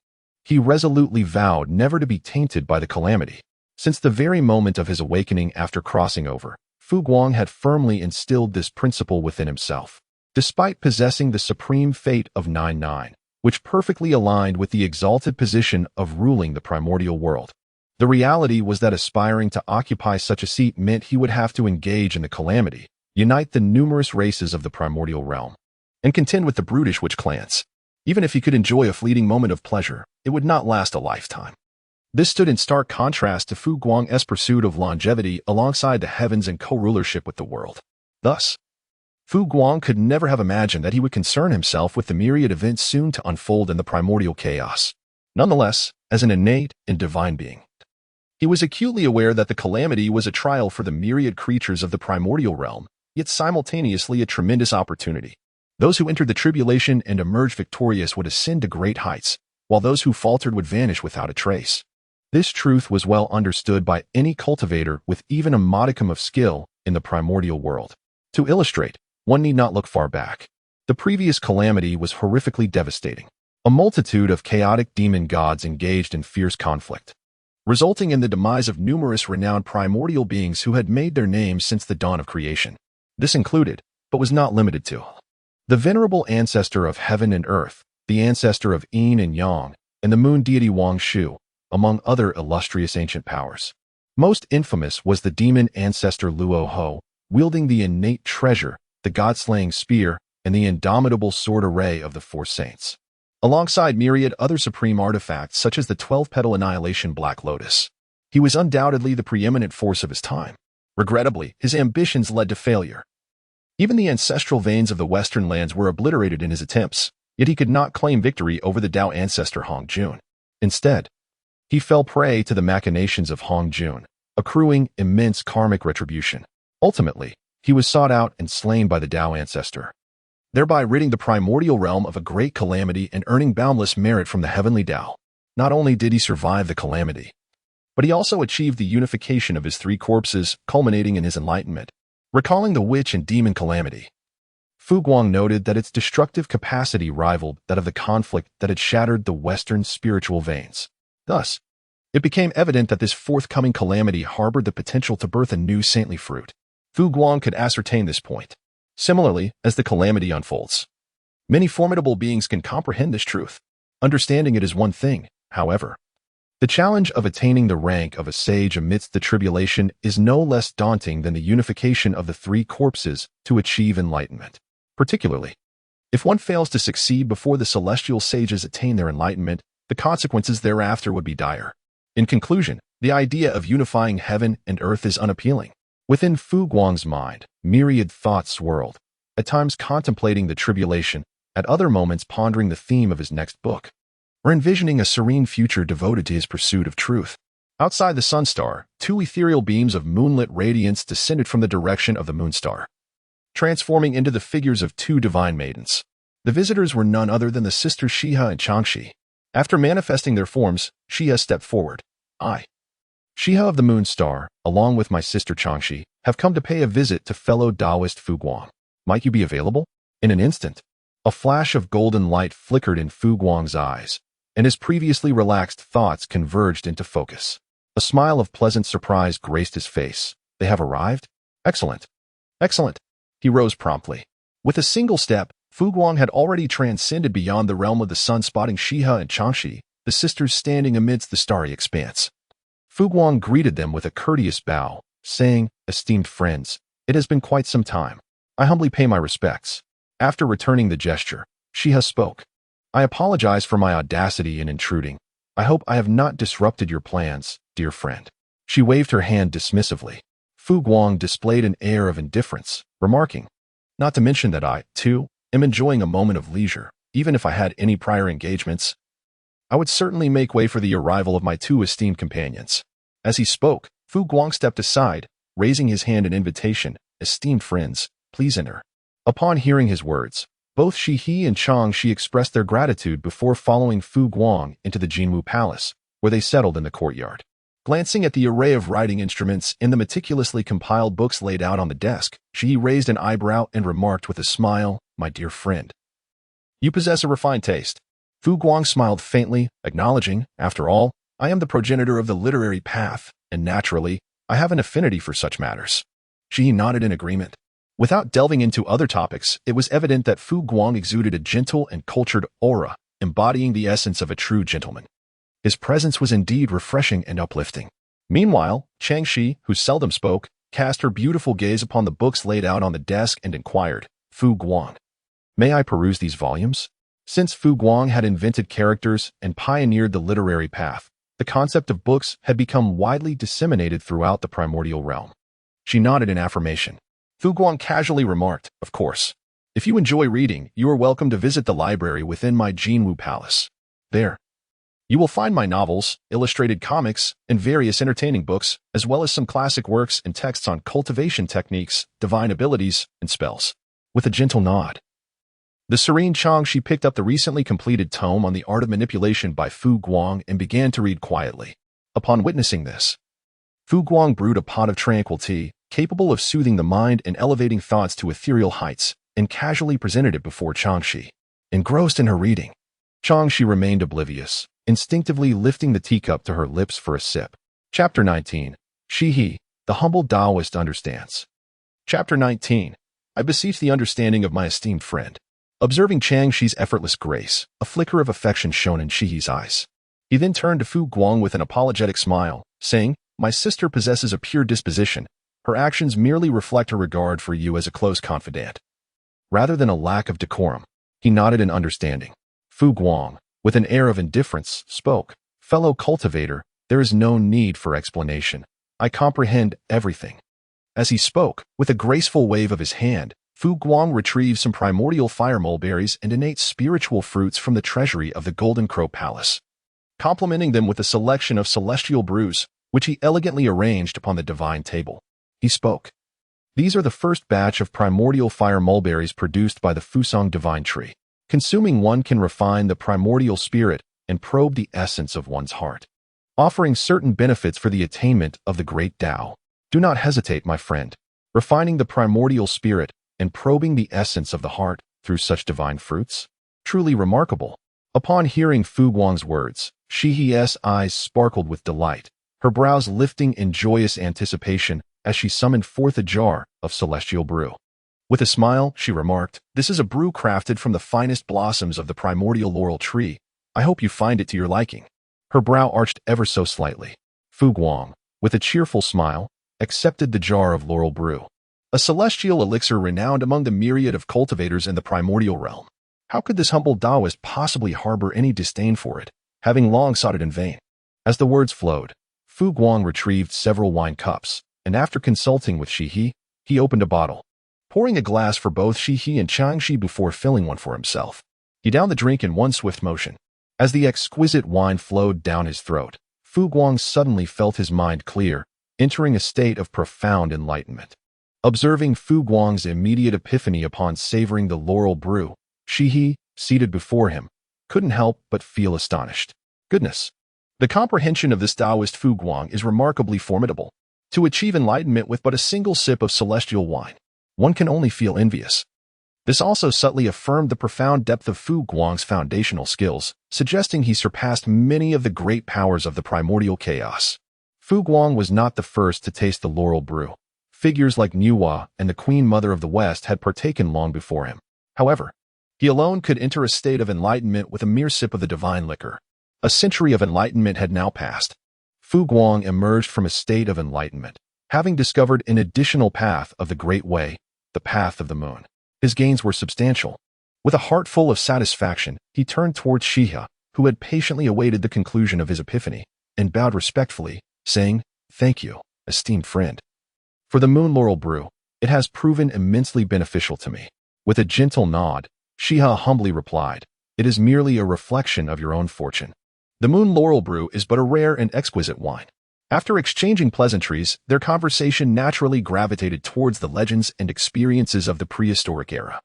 He resolutely vowed never to be tainted by the calamity. Since the very moment of his awakening after crossing over, Fu Guang had firmly instilled this principle within himself. Despite possessing the supreme fate of 9-9, which perfectly aligned with the exalted position of ruling the primordial world, the reality was that aspiring to occupy such a seat meant he would have to engage in the calamity, unite the numerous races of the primordial realm, and contend with the brutish witch clans. Even if he could enjoy a fleeting moment of pleasure, it would not last a lifetime. This stood in stark contrast to Fu Guang's pursuit of longevity alongside the heavens and co-rulership with the world. Thus, Fu Guang could never have imagined that he would concern himself with the myriad events soon to unfold in the primordial chaos. Nonetheless, as an innate and divine being, he was acutely aware that the calamity was a trial for the myriad creatures of the primordial realm, yet simultaneously a tremendous opportunity. Those who entered the tribulation and emerged victorious would ascend to great heights, while those who faltered would vanish without a trace. This truth was well understood by any cultivator with even a modicum of skill in the primordial world. To illustrate, one need not look far back. The previous calamity was horrifically devastating. A multitude of chaotic demon gods engaged in fierce conflict, resulting in the demise of numerous renowned primordial beings who had made their names since the dawn of creation. This included, but was not limited to, the venerable ancestor of heaven and earth, the ancestor of yin and yang, and the moon deity Wang Shu, among other illustrious ancient powers. Most infamous was the demon ancestor Luo Ho, wielding the innate treasure, the god-slaying spear, and the indomitable sword array of the four saints, alongside myriad other supreme artifacts such as the 12-petal annihilation Black Lotus. He was undoubtedly the preeminent force of his time. Regrettably, his ambitions led to failure. Even the ancestral veins of the western lands were obliterated in his attempts, yet he could not claim victory over the Tao ancestor Hongjun. Instead, he fell prey to the machinations of Hongjun, accruing immense karmic retribution. Ultimately, he was sought out and slain by the Tao ancestor, thereby ridding the primordial realm of a great calamity and earning boundless merit from the heavenly Tao. Not only did he survive the calamity, but he also achieved the unification of his three corpses, culminating in his enlightenment. Recalling the witch and demon calamity, Fu Guang noted that its destructive capacity rivaled that of the conflict that had shattered the Western spiritual veins. Thus, It became evident that this forthcoming calamity harbored the potential to birth a new saintly fruit. Fu Guang could ascertain this point. Similarly, as the calamity unfolds, many formidable beings can comprehend this truth. Understanding it is one thing, however. The challenge of attaining the rank of a sage amidst the tribulation is no less daunting than the unification of the three corpses to achieve enlightenment. Particularly, if one fails to succeed before the celestial sages attain their enlightenment, the consequences thereafter would be dire. In conclusion, the idea of unifying heaven and earth is unappealing. Within Fu Guang's mind, myriad thoughts swirled, at times contemplating the tribulation, at other moments pondering the theme of his next book, or envisioning a serene future devoted to his pursuit of truth. Outside the sun star, two ethereal beams of moonlit radiance descended from the direction of the moon star, transforming into the figures of two divine maidens. The visitors were none other than the sisters Shiha and Changxi. After manifesting their forms, Shiha stepped forward. I, Shiha of the moon star, along with my sister Changxi, have come to pay a visit to fellow Taoist Fu Guang. Might you be available? In an instant, a flash of golden light flickered in Fu Guang's eyes, and his previously relaxed thoughts converged into focus. A smile of pleasant surprise graced his face. They have arrived? Excellent. Excellent. He rose promptly. With a single step, Fu Guang had already transcended beyond the realm of the sun, spotting Shiha and Changxi, the sisters standing amidst the starry expanse. Fu Guang greeted them with a courteous bow, saying, "Esteemed friends, it has been quite some time. I humbly pay my respects." After returning the gesture, Shiha spoke. "I apologize for my audacity in intruding. I hope I have not disrupted your plans, dear friend." She waved her hand dismissively. Fu Guang displayed an air of indifference, remarking, "Not to mention that I, too, am enjoying a moment of leisure. Even if I had any prior engagements, I would certainly make way for the arrival of my two esteemed companions." As he spoke, Fu Guang stepped aside, raising his hand in invitation. "Esteemed friends, please enter." Upon hearing his words, both Shihi and Changxi expressed their gratitude before following Fu Guang into the Jinwu Palace, where they settled in the courtyard. Glancing at the array of writing instruments and the meticulously compiled books laid out on the desk, Shihi raised an eyebrow and remarked with a smile, "My dear friend, you possess a refined taste." Fu Guang smiled faintly, acknowledging, "After all, I am the progenitor of the literary path, and naturally, I have an affinity for such matters." Shihi nodded in agreement. Without delving into other topics, it was evident that Fu Guang exuded a gentle and cultured aura, embodying the essence of a true gentleman. His presence was indeed refreshing and uplifting. Meanwhile, Changxi, who seldom spoke, cast her beautiful gaze upon the books laid out on the desk and inquired, "Fu Guang, may I peruse these volumes?" Since Fu Guang had invented characters and pioneered the literary path, the concept of books had become widely disseminated throughout the primordial realm. She nodded in affirmation. Fu Guang casually remarked, "Of course. If you enjoy reading, you are welcome to visit the library within my Jinwu Palace. There, you will find my novels, illustrated comics, and various entertaining books, as well as some classic works and texts on cultivation techniques, divine abilities, and spells." With a gentle nod, the serene Changxi picked up the recently completed tome on the art of manipulation by Fu Guang and began to read quietly. Upon witnessing this, Fu Guang brewed a pot of tranquil tea, capable of soothing the mind and elevating thoughts to ethereal heights, and casually presented it before Changxi. Engrossed in her reading, Changxi remained oblivious, instinctively lifting the teacup to her lips for a sip. Chapter 19. Shihi, the humble Taoist understands. Chapter 19. I beseech the understanding of my esteemed friend. Observing Changxi's effortless grace, a flicker of affection shone in Shihi's eyes. He then turned to Fu Guang with an apologetic smile, saying, "My sister possesses a pure disposition. Her actions merely reflect her regard for you as a close confidant, rather than a lack of decorum." He nodded in understanding. Fu Guang, with an air of indifference, spoke, "Fellow cultivator, there is no need for explanation. I comprehend everything." As he spoke, with a graceful wave of his hand, Fu Guang retrieved some primordial fire mulberries and innate spiritual fruits from the treasury of the Golden Crow Palace, complementing them with a selection of celestial brews, which he elegantly arranged upon the divine table. He spoke. "These are the first batch of primordial fire mulberries produced by the Fusang divine tree. Consuming one can refine the primordial spirit and probe the essence of one's heart, offering certain benefits for the attainment of the great Tao. Do not hesitate, my friend. Refining the primordial spirit and probing the essence of the heart through such divine fruits? Truly remarkable." Upon hearing Fu Guang's words, Shihi's eyes sparkled with delight, her brows lifting in joyous anticipation as she summoned forth a jar of celestial brew. With a smile, she remarked, "This is a brew crafted from the finest blossoms of the primordial laurel tree. I hope you find it to your liking." Her brow arched ever so slightly. Fu Guang, with a cheerful smile, accepted the jar of laurel brew, a celestial elixir renowned among the myriad of cultivators in the primordial realm. How could this humble Taoist possibly harbor any disdain for it, having long sought it in vain? As the words flowed, Fu Guang retrieved several wine cups, and after consulting with Shihi, he opened a bottle, pouring a glass for both Shihi and Changshi before filling one for himself. He downed the drink in one swift motion. As the exquisite wine flowed down his throat, Fu Guang suddenly felt his mind clear, entering a state of profound enlightenment. Observing Fu Guang's immediate epiphany upon savoring the laurel brew, Shihi, seated before him, couldn't help but feel astonished. Goodness! The comprehension of this Taoist Fu Guang is remarkably formidable. To achieve enlightenment with but a single sip of celestial wine, one can only feel envious. This also subtly affirmed the profound depth of Fu Guang's foundational skills, suggesting he surpassed many of the great powers of the primordial chaos. Fu Guang was not the first to taste the laurel brew. Figures like Nuwa and the Queen Mother of the West had partaken long before him. However, he alone could enter a state of enlightenment with a mere sip of the divine liquor. A century of enlightenment had now passed. Fu Guang emerged from a state of enlightenment, having discovered an additional path of the Great Way, the path of the moon. His gains were substantial. With a heart full of satisfaction, he turned towards Shiha, who had patiently awaited the conclusion of his epiphany, and bowed respectfully, saying, "Thank you, esteemed friend. For the moon laurel brew, it has proven immensely beneficial to me." With a gentle nod, Shiha humbly replied, "It is merely a reflection of your own fortune. The moon laurel brew is but a rare and exquisite wine." After exchanging pleasantries, their conversation naturally gravitated towards the legends and experiences of the prehistoric era.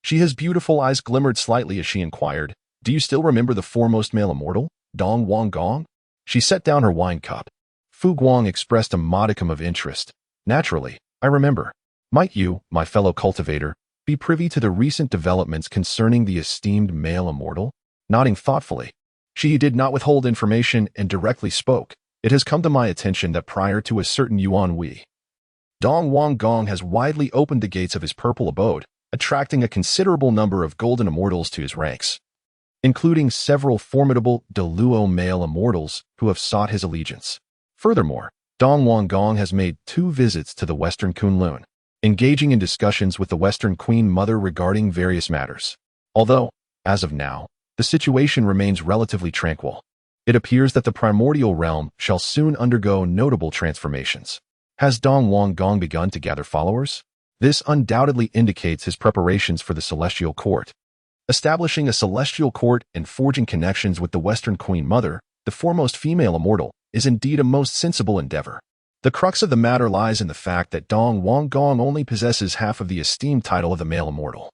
Shiha's beautiful eyes glimmered slightly as she inquired, "Do you still remember the foremost male immortal, Dong Wang Gong?" She set down her wine cup. Fu Guang expressed a modicum of interest. "Naturally, I remember. Might you, my fellow cultivator, be privy to the recent developments concerning the esteemed male immortal?" Nodding thoughtfully, she did not withhold information and directly spoke. "It has come to my attention that prior to a certain Yuan Wei, Dong Wang Gong has widely opened the gates of his purple abode, attracting a considerable number of golden immortals to his ranks, including several formidable Deluo male immortals who have sought his allegiance. Furthermore, Dong Wang Gong has made 2 visits to the Western Kunlun, engaging in discussions with the Western Queen Mother regarding various matters. Although, as of now, the situation remains relatively tranquil, it appears that the primordial realm shall soon undergo notable transformations. Has Dong Wang Gong begun to gather followers? This undoubtedly indicates his preparations for the celestial court. Establishing a celestial court and forging connections with the Western Queen Mother, the foremost female immortal, is indeed a most sensible endeavor. The crux of the matter lies in the fact that Dong Wang Gong only possesses half of the esteemed title of the male immortal.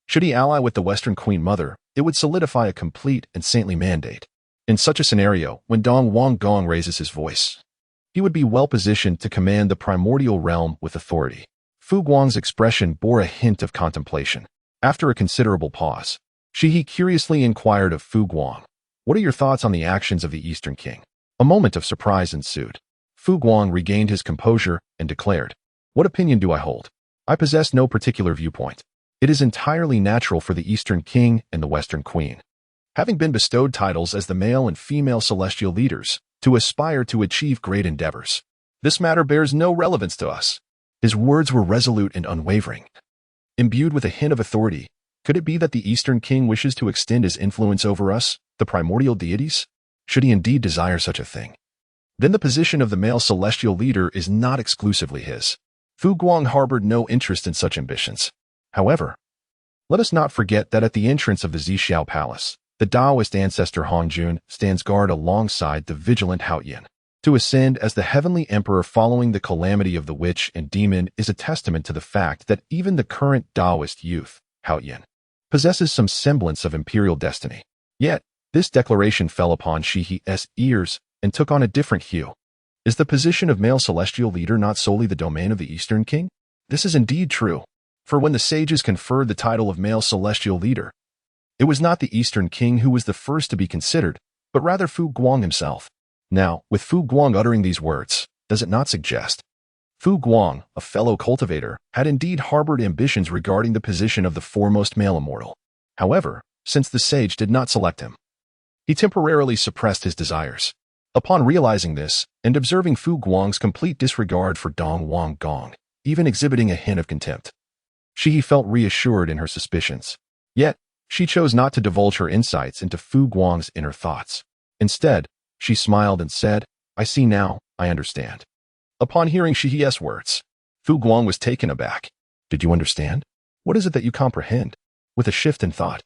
Should he ally with the Western Queen Mother, it would solidify a complete and saintly mandate. In such a scenario, when Dong Wang Gong raises his voice, he would be well positioned to command the primordial realm with authority. Fu Guang's expression bore a hint of contemplation. After a considerable pause, Shihi curiously inquired of Fu Guang, "What are your thoughts on the actions of the Eastern King?" A moment of surprise ensued. Fu Guang regained his composure and declared, "What opinion do I hold? I possess no particular viewpoint. It is entirely natural for the Eastern King and the Western Queen, having been bestowed titles as the male and female celestial leaders, to aspire to achieve great endeavors. This matter bears no relevance to us." His words were resolute and unwavering. Imbued with a hint of authority, could it be that the Eastern King wishes to extend his influence over us, the primordial deities? Should he indeed desire such a thing, then the position of the male celestial leader is not exclusively his. Fu Guang harbored no interest in such ambitions. However, let us not forget that at the entrance of the Zixiao Palace, the Taoist ancestor Hongjun stands guard alongside the vigilant Haoyan. To ascend as the heavenly emperor following the calamity of the witch and demon is a testament to the fact that even the current Taoist youth, Haoyan, possesses some semblance of imperial destiny. Yet, this declaration fell upon Shihi's ears and took on a different hue. Is the position of male celestial leader not solely the domain of the Eastern King? This is indeed true, for when the sages conferred the title of male celestial leader, it was not the Eastern King who was the first to be considered, but rather Fu Guang himself. Now, with Fu Guang uttering these words, does it not suggest? Fu Guang, a fellow cultivator, had indeed harbored ambitions regarding the position of the foremost male immortal. However, since the sage did not select him, he temporarily suppressed his desires. Upon realizing this, and observing Fu Guang's complete disregard for Dong Wang Gong, even exhibiting a hint of contempt, she felt reassured in her suspicions. Yet, she chose not to divulge her insights into Fu Guang's inner thoughts. Instead, she smiled and said, "I see now, I understand." Upon hearing Shihi's words, Fu Guang was taken aback. "Did you understand? What is it that you comprehend?" With a shift in thought,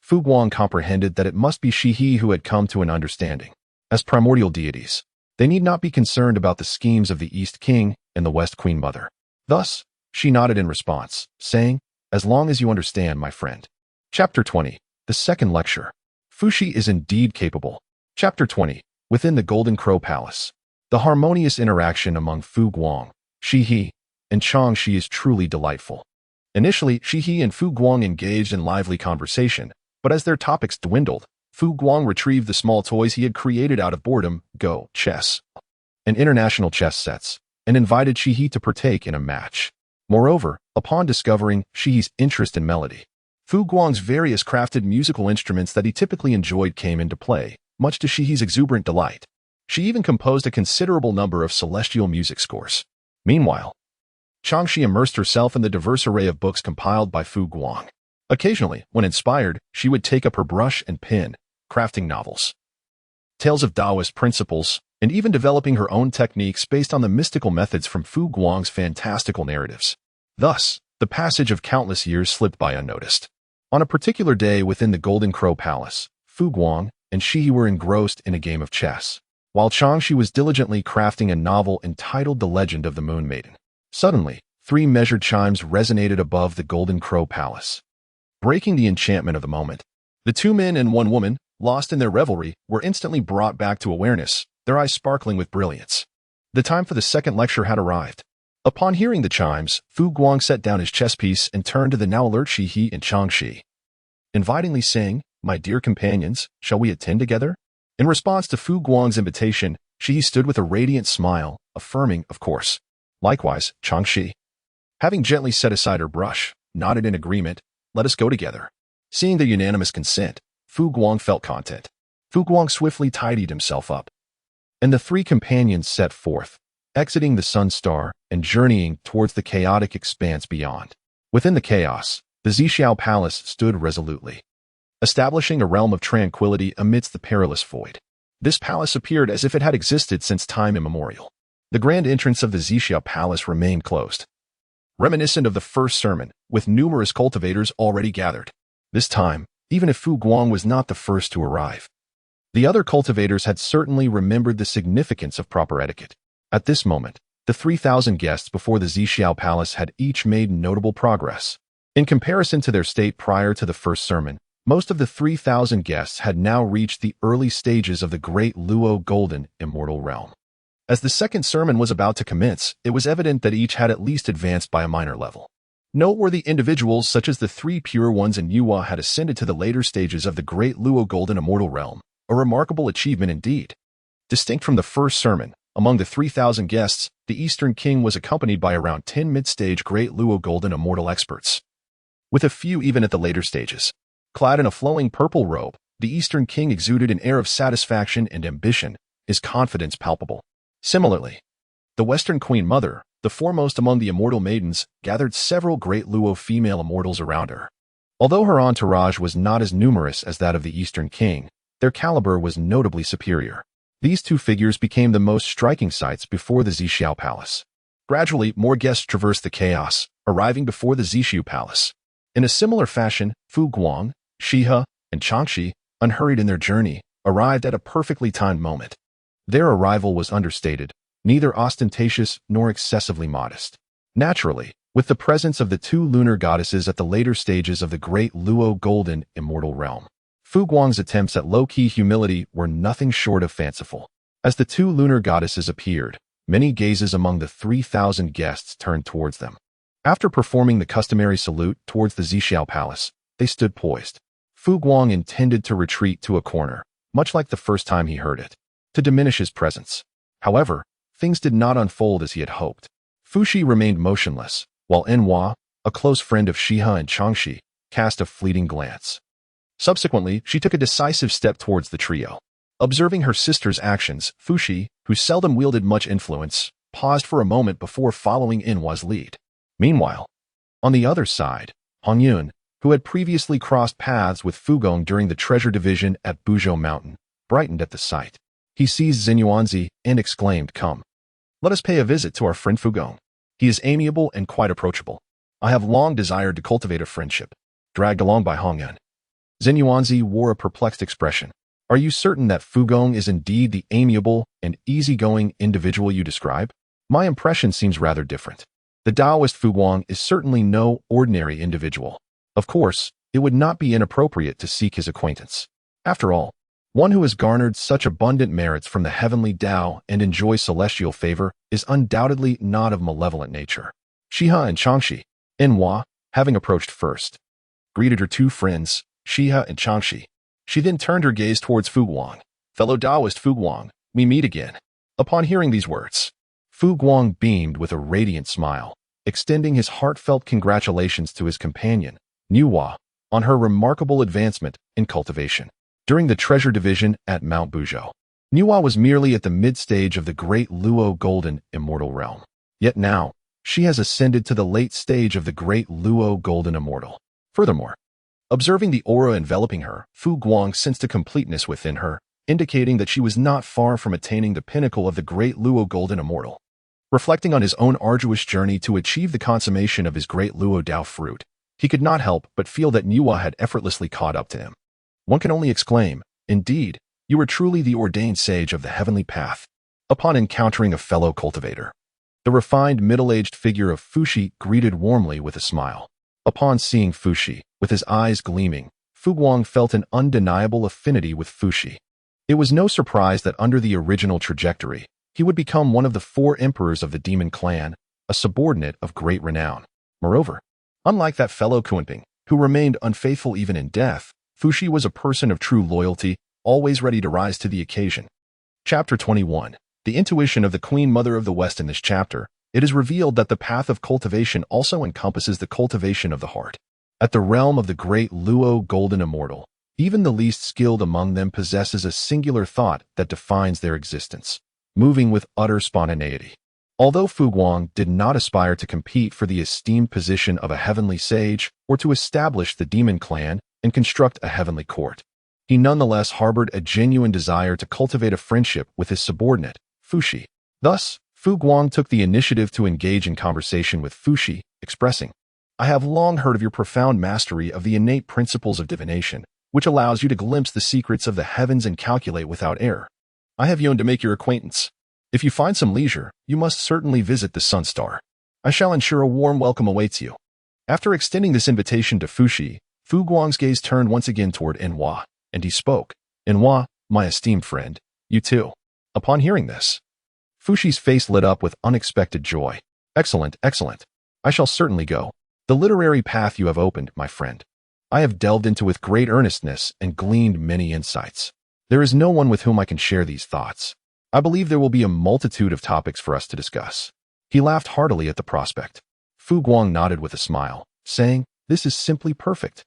Fu Guang comprehended that it must be Shihi who had come to an understanding. As primordial deities, they need not be concerned about the schemes of the East King and the West Queen Mother. Thus, she nodded in response, saying, "As long as you understand, my friend." Chapter 20. The second lecture. Fuxi is indeed capable. Chapter 20. Within the Golden Crow Palace. The harmonious interaction among Fu Guang, Shihi, and Changxi is truly delightful. Initially, Shihi and Fu Guang engaged in lively conversation, but as their topics dwindled, Fu Guang retrieved the small toys he had created out of boredom, Go, chess, and international chess sets, and invited Shihi to partake in a match. Moreover, upon discovering Shihi's interest in melody, Fu Guang's various crafted musical instruments that he typically enjoyed came into play, much to Shihi's exuberant delight. She even composed a considerable number of celestial music scores. Meanwhile, Changxi immersed herself in the diverse array of books compiled by Fu Guang. Occasionally, when inspired, she would take up her brush and pen, crafting novels, tales of Taoist principles, and even developing her own techniques based on the mystical methods from Fu Guang's fantastical narratives. Thus, the passage of countless years slipped by unnoticed. On a particular day within the Golden Crow Palace, Fu Guang and Shihi were engrossed in a game of chess, while Changxi was diligently crafting a novel entitled The Legend of the Moon Maiden. Suddenly, 3 measured chimes resonated above the Golden Crow Palace, breaking the enchantment of the moment. The 2 men and 1 woman, lost in their revelry, were instantly brought back to awareness, their eyes sparkling with brilliance. The time for the second lecture had arrived. Upon hearing the chimes, Fu Guang set down his chess piece and turned to the now alert Shihi and Changxi, invitingly saying, "My dear companions, shall we attend together?" In response to Fu Guang's invitation, Shihi stood with a radiant smile, affirming, "Of course." Likewise, Changxi, having gently set aside her brush, nodded in agreement, "Let us go together." Seeing the unanimous consent, Fu Guang felt content. Fu Guang swiftly tidied himself up, and the 3 companions set forth, exiting the Sun Star and journeying towards the chaotic expanse beyond. Within the chaos, the Zixiao Palace stood resolutely, establishing a realm of tranquility amidst the perilous void. This palace appeared as if it had existed since time immemorial. The grand entrance of the Zixiao Palace remained closed, reminiscent of the first sermon, with numerous cultivators already gathered. This time, even if Fu Guang was not the first to arrive, the other cultivators had certainly remembered the significance of proper etiquette. At this moment, the 3,000 guests before the Zixiao Palace had each made notable progress. In comparison to their state prior to the first sermon, most of the 3,000 guests had now reached the early stages of the Great Luo Golden Immortal Realm. As the second sermon was about to commence, it was evident that each had at least advanced by a minor level. Noteworthy individuals such as the 3 Pure Ones and Yuhua had ascended to the later stages of the Great Luo Golden Immortal Realm, a remarkable achievement indeed. Distinct from the first sermon, among the 3,000 guests, the Eastern King was accompanied by around 10 mid-stage Great Luo Golden Immortal experts, with a few even at the later stages. Clad in a flowing purple robe, the Eastern King exuded an air of satisfaction and ambition, his confidence palpable. Similarly, the Western Queen Mother, the foremost among the immortal maidens, gathered several Great Luo female immortals around her. Although her entourage was not as numerous as that of the Eastern King, their caliber was notably superior. These 2 figures became the most striking sights before the Zixiao Palace. Gradually, more guests traversed the chaos, arriving before the Zixiao Palace. In a similar fashion, Fu Guang, Shihi, and Changxi, unhurried in their journey, arrived at a perfectly timed moment. Their arrival was understated, neither ostentatious nor excessively modest. Naturally, with the presence of the 2 lunar goddesses at the later stages of the Great Luo Golden Immortal Realm, Fu Guang's attempts at low-key humility were nothing short of fanciful. As the 2 lunar goddesses appeared, many gazes among the 3,000 guests turned towards them. After performing the customary salute towards the Zixiao Palace, they stood poised. Fu Guang intended to retreat to a corner, much like the first time he heard it, to diminish his presence. However, things did not unfold as he had hoped. Fuxi remained motionless, while Enhua, a close friend of Shiha and Changxi, cast a fleeting glance. Subsequently, she took a decisive step towards the trio. Observing her sister's actions, Fuxi, who seldom wielded much influence, paused for a moment before following Enhua's lead. Meanwhile, on the other side, Hongjun, who had previously crossed paths with Fugong during the treasure division at Buzhou Mountain, brightened at the sight. He seized Zinyuanzi and exclaimed, "Come. Let us pay a visit to our friend Fugong. He is amiable and quite approachable. I have long desired to cultivate a friendship." Dragged along by Hongjun, Zinyuanzi wore a perplexed expression. "Are you certain that Fugong is indeed the amiable and easygoing individual you describe? My impression seems rather different. The Taoist Fugong is certainly no ordinary individual. Of course, it would not be inappropriate to seek his acquaintance. After all, one who has garnered such abundant merits from the heavenly Tao and enjoys celestial favor is undoubtedly not of malevolent nature." Shiha and Changxi, Enhua, having approached first, greeted her two friends, Shiha and Changxi. She then turned her gaze towards Fugong. "Fellow Taoist Fugong, we meet again." Upon hearing these words, Fugong beamed with a radiant smile, extending his heartfelt congratulations to his companion, Enhua, on her remarkable advancement in cultivation. During the treasure division at Mount Buzhou, Enhua was merely at the mid-stage of the great Luo Golden Immortal realm. Yet now, she has ascended to the late stage of the great Luo Golden Immortal. Furthermore, observing the aura enveloping her, Fugong sensed a completeness within her, indicating that she was not far from attaining the pinnacle of the great Luo Golden Immortal. Reflecting on his own arduous journey to achieve the consummation of his great Luo Dao fruit, he could not help but feel that Enhua had effortlessly caught up to him. One can only exclaim, "Indeed, you are truly the ordained sage of the heavenly path." Upon encountering a fellow cultivator, the refined middle-aged figure of Fuxi greeted warmly with a smile. Upon seeing Fuxi, with his eyes gleaming, Fugong felt an undeniable affinity with Fuxi. It was no surprise that under the original trajectory, he would become one of the 4 emperors of the Demon Clan, a subordinate of great renown. Moreover, unlike that fellow Kunping, who remained unfaithful even in death, Fuxi was a person of true loyalty, always ready to rise to the occasion. Chapter 21. The intuition of the Queen Mother of the West. In this chapter, it is revealed that the path of cultivation also encompasses the cultivation of the heart. At the realm of the great Luo Golden Immortal, even the least skilled among them possesses a singular thought that defines their existence, moving with utter spontaneity. Although Fugong did not aspire to compete for the esteemed position of a heavenly sage or to establish the Demon Clan and construct a heavenly court, he nonetheless harbored a genuine desire to cultivate a friendship with his subordinate, Fuxi. Thus, Fugong took the initiative to engage in conversation with Fuxi, expressing, "I have long heard of your profound mastery of the innate principles of divination, which allows you to glimpse the secrets of the heavens and calculate without error. I have yearned to make your acquaintance. If you find some leisure, you must certainly visit the Sun Star. I shall ensure a warm welcome awaits you." After extending this invitation to Fuxi, Fugong's gaze turned once again toward Enhua, and he spoke, "Enhua, my esteemed friend, you too." Upon hearing this, Fuxi's face lit up with unexpected joy. "Excellent, excellent. I shall certainly go. The literary path you have opened, my friend, I have delved into with great earnestness and gleaned many insights. There is no one with whom I can share these thoughts. I believe there will be a multitude of topics for us to discuss." He laughed heartily at the prospect. Fugong nodded with a smile, saying, "This is simply perfect.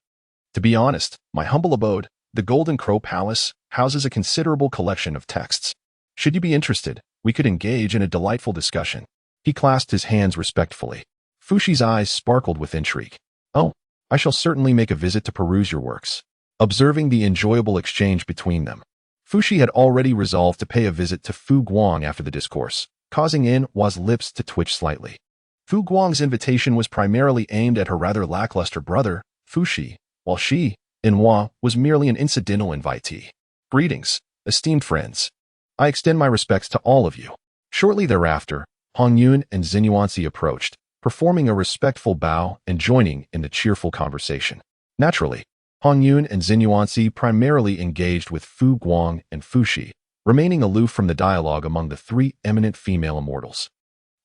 To be honest, my humble abode, the Golden Crow Palace, houses a considerable collection of texts. Should you be interested, we could engage in a delightful discussion." He clasped his hands respectfully. Fuxi's eyes sparkled with intrigue. "Oh, I shall certainly make a visit to peruse your works." Observing the enjoyable exchange between them, Fuxi had already resolved to pay a visit to Fugong after the discourse, causing Enhua's lips to twitch slightly. Fugong's invitation was primarily aimed at her rather lackluster brother, Fuxi, while she, Enhua, was merely an incidental invitee. "Greetings, esteemed friends. I extend my respects to all of you." Shortly thereafter, Hongjun and Zinyuanzi approached, performing a respectful bow and joining in the cheerful conversation. Naturally, Hongjun and Zinyuanzi primarily engaged with Fugong and Fuxi, remaining aloof from the dialogue among the 3 eminent female immortals.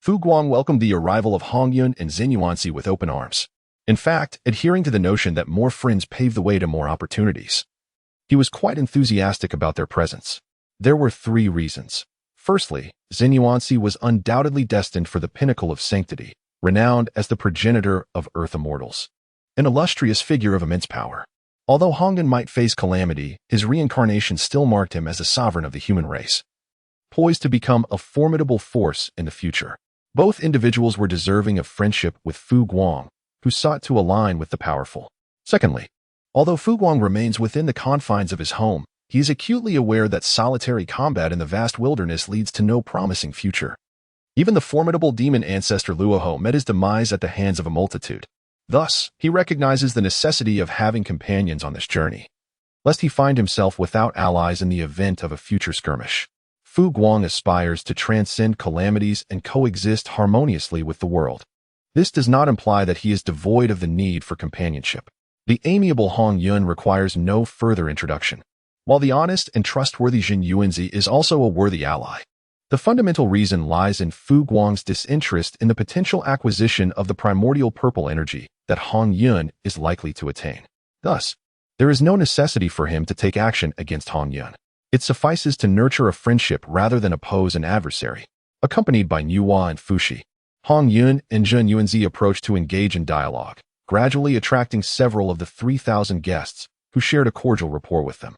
Fugong welcomed the arrival of Hongjun and Zinyuanzi with open arms. In fact, adhering to the notion that more friends pave the way to more opportunities. He was quite enthusiastic about their presence. There were 3 reasons. Firstly, Zixiao was undoubtedly destined for the pinnacle of sanctity, renowned as the progenitor of Earth immortals. An illustrious figure of immense power. Although Hongjun might face calamity, his reincarnation still marked him as a sovereign of the human race, poised to become a formidable force in the future. Both individuals were deserving of friendship with Guang, who sought to align with the powerful. Secondly, although Guang remains within the confines of his home, he is acutely aware that solitary combat in the vast wilderness leads to no promising future. Even the formidable demon ancestor Luoho met his demise at the hands of a multitude. Thus, he recognizes the necessity of having companions on this journey, lest he find himself without allies in the event of a future skirmish. Guang aspires to transcend calamities and coexist harmoniously with the world. This does not imply that he is devoid of the need for companionship. The amiable Hongjun requires no further introduction, while the honest and trustworthy Jin Yuanzi is also a worthy ally. The fundamental reason lies in Guang's disinterest in the potential acquisition of the primordial purple energy that Hongjun is likely to attain. Thus, there is no necessity for him to take action against Hongjun. It suffices to nurture a friendship rather than oppose an adversary. Accompanied by Nuwa and Fushi, Hongjun and Jin Yuanzi approached to engage in dialogue, gradually attracting several of the 3,000 guests who shared a cordial rapport with them.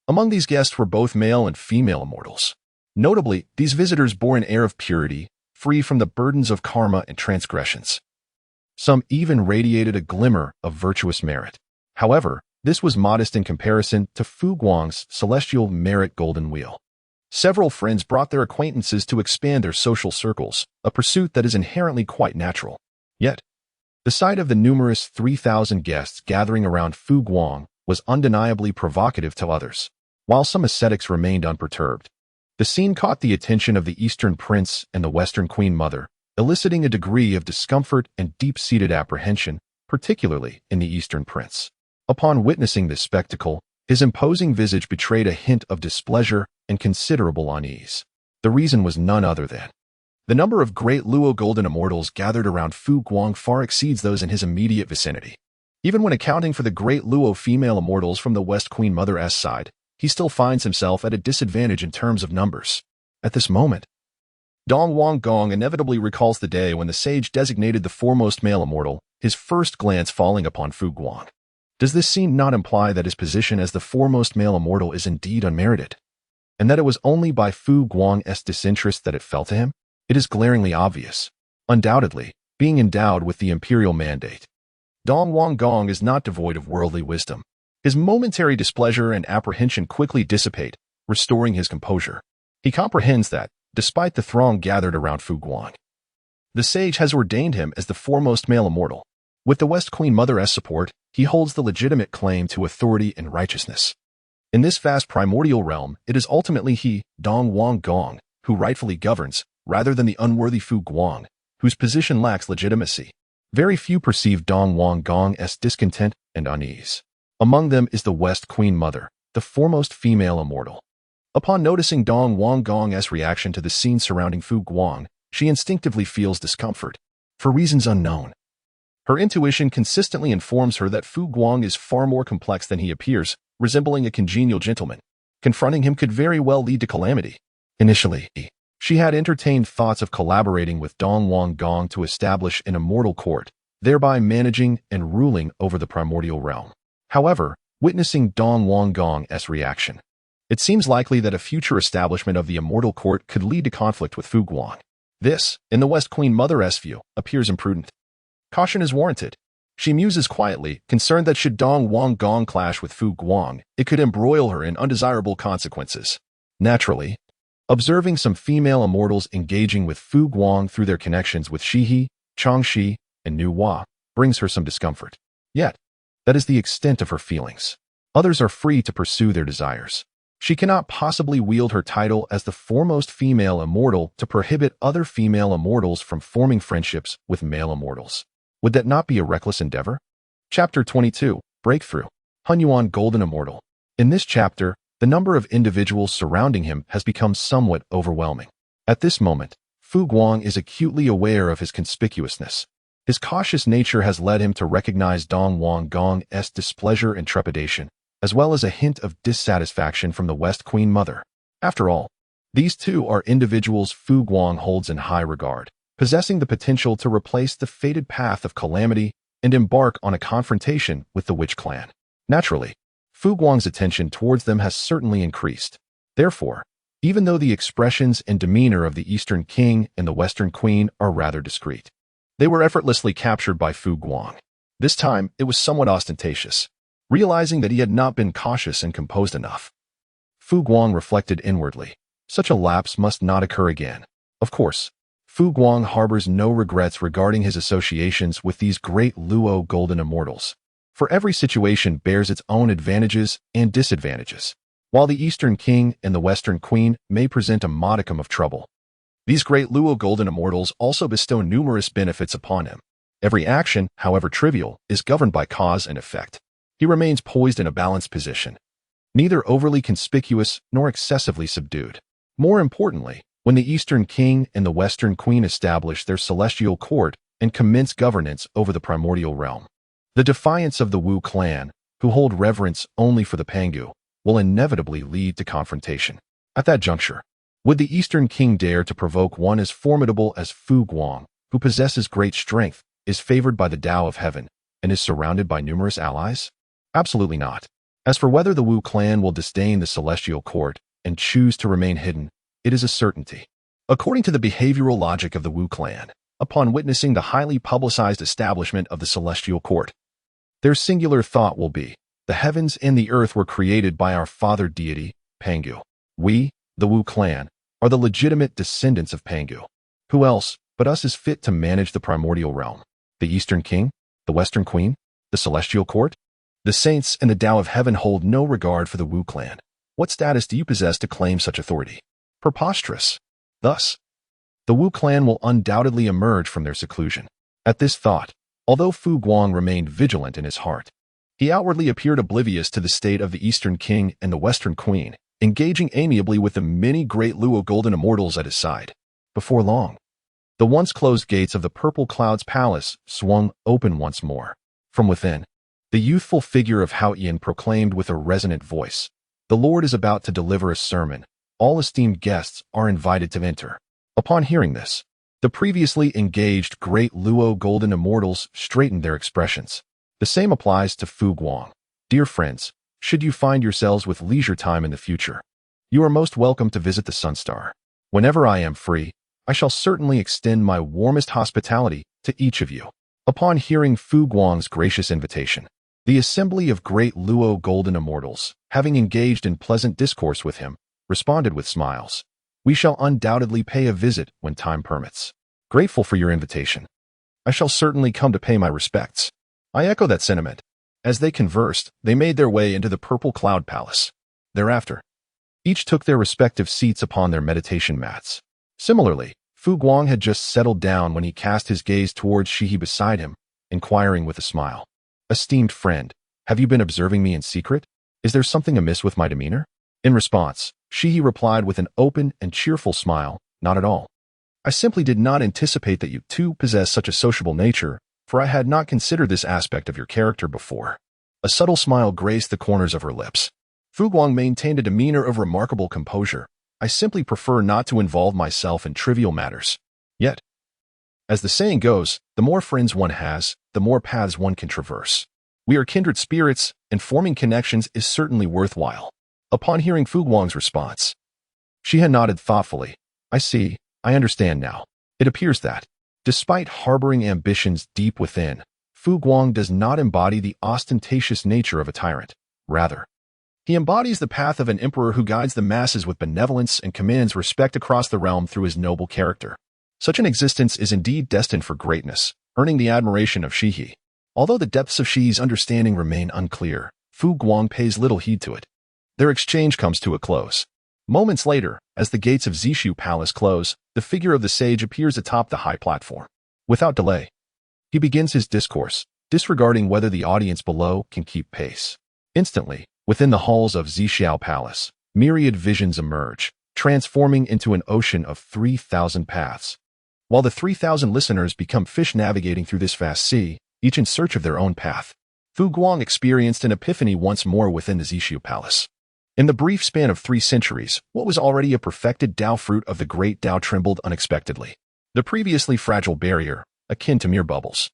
Among these guests were both male and female immortals. Notably, these visitors bore an air of purity, free from the burdens of karma and transgressions. Some even radiated a glimmer of virtuous merit. However, this was modest in comparison to Guang's celestial merit golden wheel. Several friends brought their acquaintances to expand their social circles, a pursuit that is inherently quite natural. Yet, the sight of the numerous 3,000 guests gathering around Guang was undeniably provocative to others. While some ascetics remained unperturbed, the scene caught the attention of the Eastern Prince and the Western Queen Mother, eliciting a degree of discomfort and deep-seated apprehension, particularly in the Eastern Prince. Upon witnessing this spectacle, his imposing visage betrayed a hint of displeasure and considerable unease. The reason was none other than the number of great Luo golden immortals gathered around Guang far exceeds those in his immediate vicinity. Even when accounting for the great Luo female immortals from the West Queen Mother's side, he still finds himself at a disadvantage in terms of numbers. At this moment, Gong inevitably recalls the day when the sage designated the foremost male immortal, his first glance falling upon Guang. Does this scene not imply that his position as the foremost male immortal is indeed unmerited, and that it was only by Guang's disinterest that it fell to him? It is glaringly obvious. Undoubtedly, being endowed with the imperial mandate, Gong is not devoid of worldly wisdom. His momentary displeasure and apprehension quickly dissipate, restoring his composure. He comprehends that, despite the throng gathered around Guang, the sage has ordained him as the foremost male immortal. With the West Queen Mother's support, he holds the legitimate claim to authority and righteousness. In this vast primordial realm, it is ultimately he, Gong, who rightfully governs, rather than the unworthy Guang, whose position lacks legitimacy. Very few perceive Gong's discontent and unease. Among them is the West Queen Mother, the foremost female immortal. Upon noticing Gong's reaction to the scene surrounding Guang, she instinctively feels discomfort, for reasons unknown. Her intuition consistently informs her that Guang is far more complex than he appears, resembling a congenial gentleman. Confronting him could very well lead to calamity. Initially, she had entertained thoughts of collaborating with Gong to establish an immortal court, thereby managing and ruling over the primordial realm. However, witnessing Gong's reaction, it seems likely that a future establishment of the immortal court could lead to conflict with Guang. This, in the West Queen Mother's view, appears imprudent. Caution is warranted. She muses quietly, concerned that should Gong clash with Guang, it could embroil her in undesirable consequences. Naturally, observing some female immortals engaging with Guang through their connections with Shihe, Changxi, and Nuwa brings her some discomfort. Yet, that is the extent of her feelings. Others are free to pursue their desires. She cannot possibly wield her title as the foremost female immortal to prohibit other female immortals from forming friendships with male immortals. Would that not be a reckless endeavor? Chapter 22, Breakthrough. Hunyuan Golden Immortal. In this chapter, the number of individuals surrounding him has become somewhat overwhelming. At this moment, Guang is acutely aware of his conspicuousness. His cautious nature has led him to recognize Gong's displeasure and trepidation, as well as a hint of dissatisfaction from the West Queen Mother. After all, these two are individuals Fu Guang holds in high regard, possessing the potential to replace the fated path of calamity and embark on a confrontation with the Witch Clan. Naturally, Fu Guang's attention towards them has certainly increased. Therefore, even though the expressions and demeanor of the Eastern King and the Western Queen are rather discreet, they were effortlessly captured by Fu Guang. This time, it was somewhat ostentatious. Realizing that he had not been cautious and composed enough, Fu Guang reflected inwardly. Such a lapse must not occur again. Of course, Fu Guang harbors no regrets regarding his associations with these great Luo golden immortals. For every situation bears its own advantages and disadvantages. While the Eastern King and the Western Queen may present a modicum of trouble, these great Luo golden immortals also bestow numerous benefits upon him. Every action, however trivial, is governed by cause and effect. He remains poised in a balanced position, neither overly conspicuous nor excessively subdued. More importantly, when the Eastern King and the Western Queen establish their celestial court and commence governance over the primordial realm, the defiance of the Wu clan, who hold reverence only for the Pangu, will inevitably lead to confrontation. At that juncture, would the Eastern King dare to provoke one as formidable as Fu Guang, who possesses great strength, is favored by the Tao of Heaven, and is surrounded by numerous allies? Absolutely not. As for whether the Wu clan will disdain the celestial court and choose to remain hidden, it is a certainty. According to the behavioral logic of the Wu clan, upon witnessing the highly publicized establishment of the celestial court, their singular thought will be, the heavens and the earth were created by our father deity, Pangu. We, the Wu clan, are the legitimate descendants of Pangu. Who else but us is fit to manage the primordial realm? The Eastern King? The Western Queen? The celestial court? The saints and the Tao of Heaven hold no regard for the Wu clan. What status do you possess to claim such authority? Preposterous. Thus, the Wu clan will undoubtedly emerge from their seclusion. At this thought, although Fu Guang remained vigilant in his heart, he outwardly appeared oblivious to the state of the Eastern King and the Western Queen, engaging amiably with the many great Luo golden immortals at his side. Before long, the once closed gates of the Purple Cloud's palace swung open once more. From within, the youthful figure of Hao Yin proclaimed with a resonant voice, "The Lord is about to deliver a sermon. All esteemed guests are invited to enter." Upon hearing this, the previously engaged great Luo golden immortals straightened their expressions. The same applies to Fu Guang. Dear friends, should you find yourselves with leisure time in the future, you are most welcome to visit the Sunstar. Whenever I am free, I shall certainly extend my warmest hospitality to each of you. Upon hearing Fu Guang's gracious invitation, the assembly of great Luo golden immortals, having engaged in pleasant discourse with him, responded with smiles. We shall undoubtedly pay a visit when time permits. Grateful for your invitation. I shall certainly come to pay my respects. I echo that sentiment. As they conversed, they made their way into the Purple Cloud Palace. Thereafter, each took their respective seats upon their meditation mats. Similarly, Fu Guang had just settled down when he cast his gaze towards Shihi beside him, inquiring with a smile, "Esteemed friend, have you been observing me in secret? Is there something amiss with my demeanor?" In response, Shihi replied with an open and cheerful smile, "Not at all. I simply did not anticipate that you too possess such a sociable nature, for I had not considered this aspect of your character before." A subtle smile graced the corners of her lips. Fu Guang maintained a demeanor of remarkable composure. "I simply prefer not to involve myself in trivial matters. Yet, as the saying goes, the more friends one has, the more paths one can traverse. We are kindred spirits, and forming connections is certainly worthwhile." Upon hearing Fu Guang's response, she had nodded thoughtfully. "I see, I understand now. It appears that, despite harboring ambitions deep within, Fu Guang does not embody the ostentatious nature of a tyrant. Rather, he embodies the path of an emperor who guides the masses with benevolence and commands respect across the realm through his noble character. Such an existence is indeed destined for greatness, earning the admiration of Shihi. Although the depths of Shihi's understanding remain unclear, Fu Guang pays little heed to it. Their exchange comes to a close. Moments later, as the gates of Zixiao Palace close, the figure of the sage appears atop the high platform. Without delay, he begins his discourse, disregarding whether the audience below can keep pace. Instantly, within the halls of Zixiao Palace, myriad visions emerge, transforming into an ocean of 3,000 paths. While the 3,000 listeners become fish navigating through this vast sea, each in search of their own path, Fu Guang experienced an epiphany once more within the Zixiao palace. In the brief span of 3 centuries, what was already a perfected Tao fruit of the great Tao trembled unexpectedly. The previously fragile barrier, akin to mere bubbles,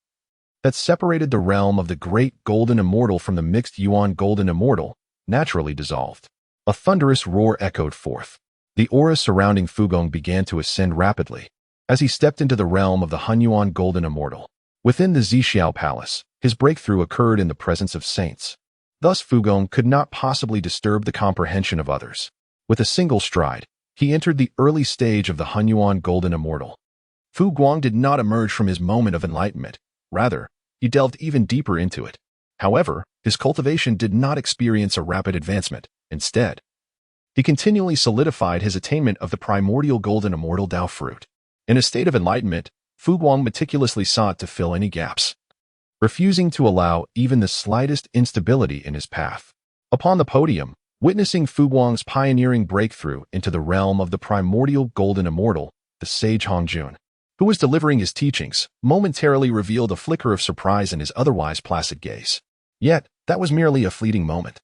that separated the realm of the great golden immortal from the mixed Yuan golden immortal, naturally dissolved. A thunderous roar echoed forth. The aura surrounding Fu Guang began to ascend rapidly as he stepped into the realm of the Hunyuan golden immortal. Within the Zixiao palace, his breakthrough occurred in the presence of saints. Thus Fu Guang could not possibly disturb the comprehension of others. With a single stride, he entered the early stage of the Hunyuan golden immortal. Fu Guang did not emerge from his moment of enlightenment. Rather, he delved even deeper into it. However, his cultivation did not experience a rapid advancement. Instead, he continually solidified his attainment of the primordial golden immortal Tao fruit. In a state of enlightenment, Fu Guang meticulously sought to fill any gaps, refusing to allow even the slightest instability in his path. Upon the podium, witnessing Fu Guang's pioneering breakthrough into the realm of the primordial golden immortal, the sage Hongjun, who was delivering his teachings, momentarily revealed a flicker of surprise in his otherwise placid gaze. Yet, that was merely a fleeting moment.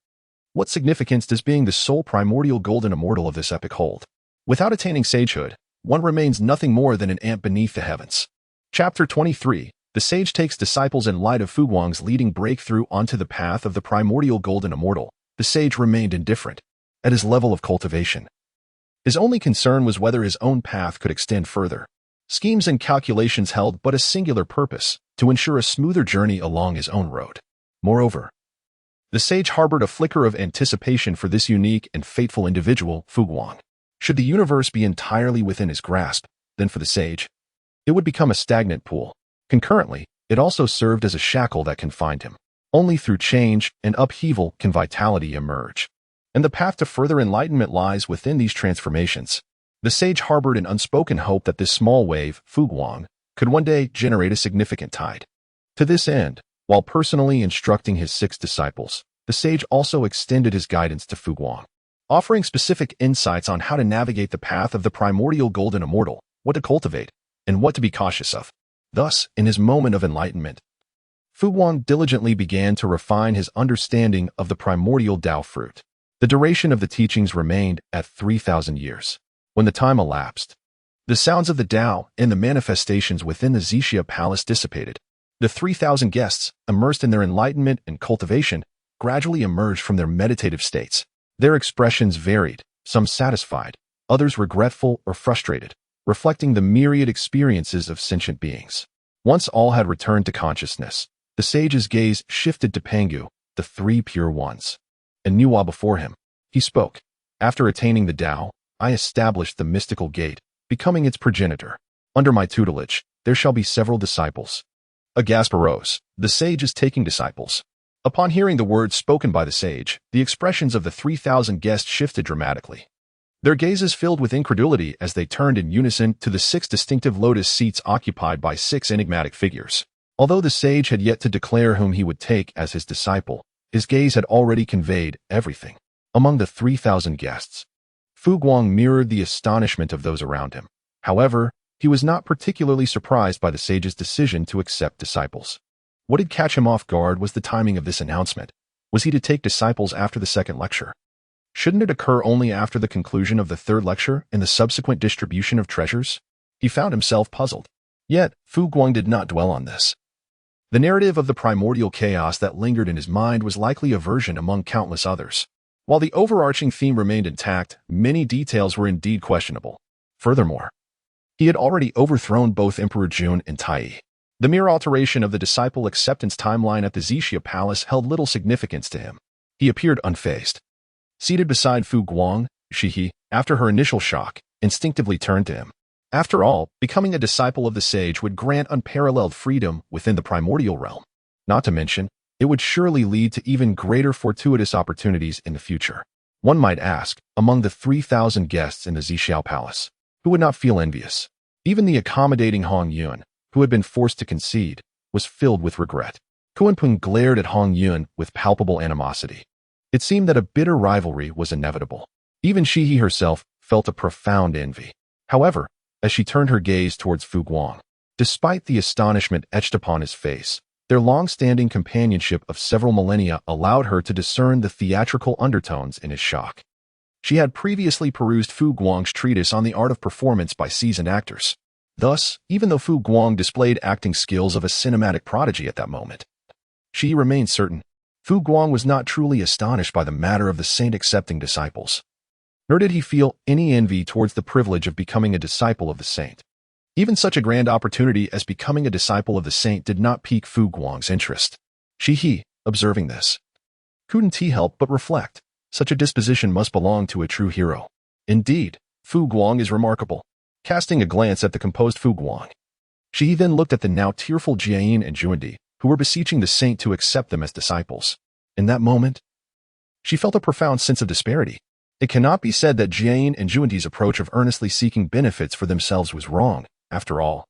What significance does being the sole primordial golden immortal of this epoch hold? Without attaining sagehood, one remains nothing more than an ant beneath the heavens. Chapter 23. The sage takes disciples. In light of Fu Guang's leading breakthrough onto the path of the primordial golden immortal, the sage remained indifferent. At his level of cultivation, his only concern was whether his own path could extend further. Schemes and calculations held but a singular purpose: to ensure a smoother journey along his own road. Moreover, the sage harbored a flicker of anticipation for this unique and fateful individual, Fu Guang. Should the universe be entirely within his grasp, then for the sage, it would become a stagnant pool. Concurrently, it also served as a shackle that confined him. Only through change and upheaval can vitality emerge. And the path to further enlightenment lies within these transformations. The sage harbored an unspoken hope that this small wave, Fu Guang, could one day generate a significant tide. To this end, while personally instructing his 6 disciples, the sage also extended his guidance to Fu Guang, offering specific insights on how to navigate the path of the primordial golden immortal, what to cultivate, and what to be cautious of. Thus, in his moment of enlightenment, Fu Guang diligently began to refine his understanding of the primordial Tao fruit. The duration of the teachings remained at 3,000 years. When the time elapsed, the sounds of the Tao and the manifestations within the Zixiao palace dissipated. The 3,000 guests, immersed in their enlightenment and cultivation, gradually emerged from their meditative states. Their expressions varied, some satisfied, others regretful or frustrated, reflecting the myriad experiences of sentient beings. Once all had returned to consciousness, the sage's gaze shifted to Pangu, the 3 pure ones, and Nuwa before him. He spoke. After attaining the Tao, I established the mystical gate, becoming its progenitor. Under my tutelage, there shall be several disciples. A gasp arose. The sage is taking disciples. Upon hearing the words spoken by the sage, the expressions of the 3,000 guests shifted dramatically. Their gazes filled with incredulity as they turned in unison to the 6 distinctive lotus seats occupied by 6 enigmatic figures. Although the sage had yet to declare whom he would take as his disciple, his gaze had already conveyed everything. Among the 3,000 guests, Fu Guang mirrored the astonishment of those around him. However, he was not particularly surprised by the sage's decision to accept disciples. What had catch him off guard was the timing of this announcement. Was he to take disciples after the 2nd lecture? Shouldn't it occur only after the conclusion of the 3rd lecture and the subsequent distribution of treasures? He found himself puzzled. Yet, Fu Guang did not dwell on this. The narrative of the primordial chaos that lingered in his mind was likely a version among countless others. While the overarching theme remained intact, many details were indeed questionable. Furthermore, he had already overthrown both Emperor Jun and Tai. The mere alteration of the disciple acceptance timeline at the Zixiao palace held little significance to him. He appeared unfazed. Seated beside Fu Guang, Shihi, after her initial shock, instinctively turned to him. After all, becoming a disciple of the sage would grant unparalleled freedom within the primordial realm. Not to mention, it would surely lead to even greater fortuitous opportunities in the future. One might ask, among the 3,000 guests in the Zixiao palace, who would not feel envious? Even the accommodating Hongjun, who had been forced to concede, was filled with regret. Kuan-Pung glared at Hongjun with palpable animosity. It seemed that a bitter rivalry was inevitable. Even Shihi herself felt a profound envy. However, as she turned her gaze towards Fu Guang, despite the astonishment etched upon his face, Their long-standing companionship of several millennia allowed her to discern the theatrical undertones in his shock. She had previously perused Fu Guang's treatise on the art of performance by seasoned actors. Thus, even though Fu Guang displayed acting skills of a cinematic prodigy at that moment, she remained certain Fu Guang was not truly astonished by the matter of the saint accepting disciples. Nor did he feel any envy towards the privilege of becoming a disciple of the saint. Even such a grand opportunity as becoming a disciple of the saint did not pique Fu Guang's interest. He, observing this, couldn't help but reflect. Such a disposition must belong to a true hero. Indeed, Fu Guang is remarkable. Casting a glance at the composed Fu Guang, she then looked at the now tearful Jiayin and Juandi, who were beseeching the saint to accept them as disciples. In that moment, she felt a profound sense of disparity. It cannot be said that Jiayin and Juandi's approach of earnestly seeking benefits for themselves was wrong. After all,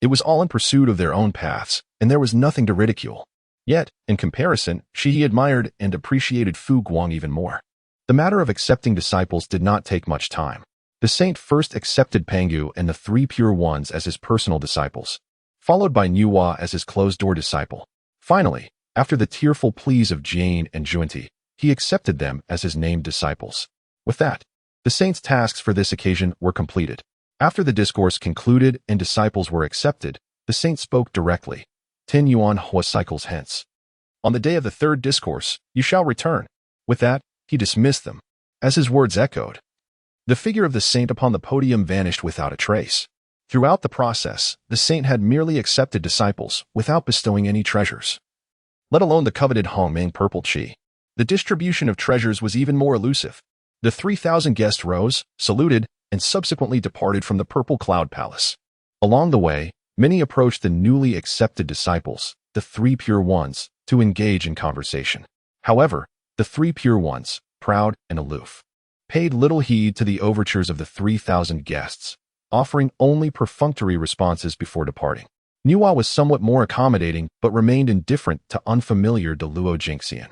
it was all in pursuit of their own paths, and there was nothing to ridicule. Yet, in comparison, she admired and appreciated Fu Guang even more. The matter of accepting disciples did not take much time. The saint first accepted Pangu and the three pure ones as his personal disciples, followed by Nuwa as his closed-door disciple. Finally, after the tearful pleas of Jane and Juanti, he accepted them as his named disciples. With that, the saint's tasks for this occasion were completed. After the discourse concluded and disciples were accepted, the saint spoke directly. 10 yuan hua cycles hence. On the day of the third discourse, you shall return. With that, he dismissed them. As his words echoed, the figure of the saint upon the podium vanished without a trace. Throughout the process, the saint had merely accepted disciples without bestowing any treasures, let alone the coveted Hongming purple chi. The distribution of treasures was even more elusive. The 3,000 guests rose, saluted, and subsequently departed from the Purple Cloud Palace. Along the way, many approached the newly accepted disciples, the three pure ones, to engage in conversation. However, the three pure ones, proud and aloof, paid little heed to the overtures of the 3,000 guests, offering only perfunctory responses before departing. Nuwa was somewhat more accommodating but remained indifferent to unfamiliar Deluo Jinxian.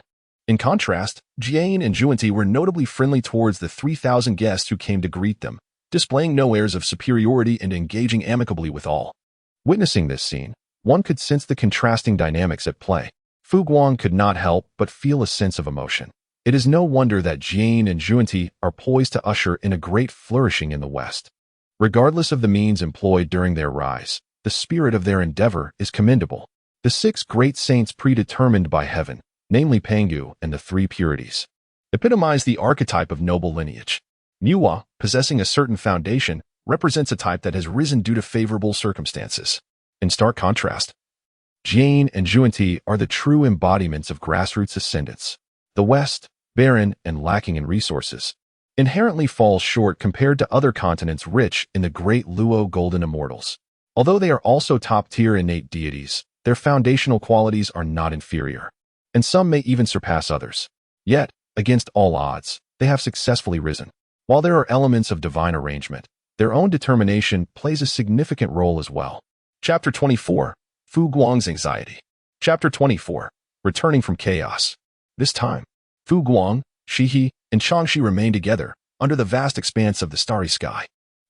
In contrast, Jiayin and Juanti were notably friendly towards the 3,000 guests who came to greet them, displaying no airs of superiority and engaging amicably with all. Witnessing this scene, one could sense the contrasting dynamics at play. Fu Guang could not help but feel a sense of emotion. It is no wonder that Jiayin and Juanti are poised to usher in a great flourishing in the West. Regardless of the means employed during their rise, the spirit of their endeavor is commendable. The 6 great saints predetermined by heaven, namely Pangu and the 3 purities, epitomize the archetype of noble lineage. Nuwa, possessing a certain foundation, represents a type that has risen due to favorable circumstances. In stark contrast, Jiayin and Juanti are the true embodiments of grassroots ascendance. The West, barren and lacking in resources, inherently falls short compared to other continents rich in the great Luo golden immortals. Although they are also top-tier innate deities, their foundational qualities are not inferior, and some may even surpass others. Yet, against all odds, they have successfully risen. While there are elements of divine arrangement, their own determination plays a significant role as well. Chapter 24. Fu Guang's Anxiety. Chapter 24. Returning from Chaos. This time, Fu Guang, Shihi, and Changshi remained together under the vast expanse of the starry sky.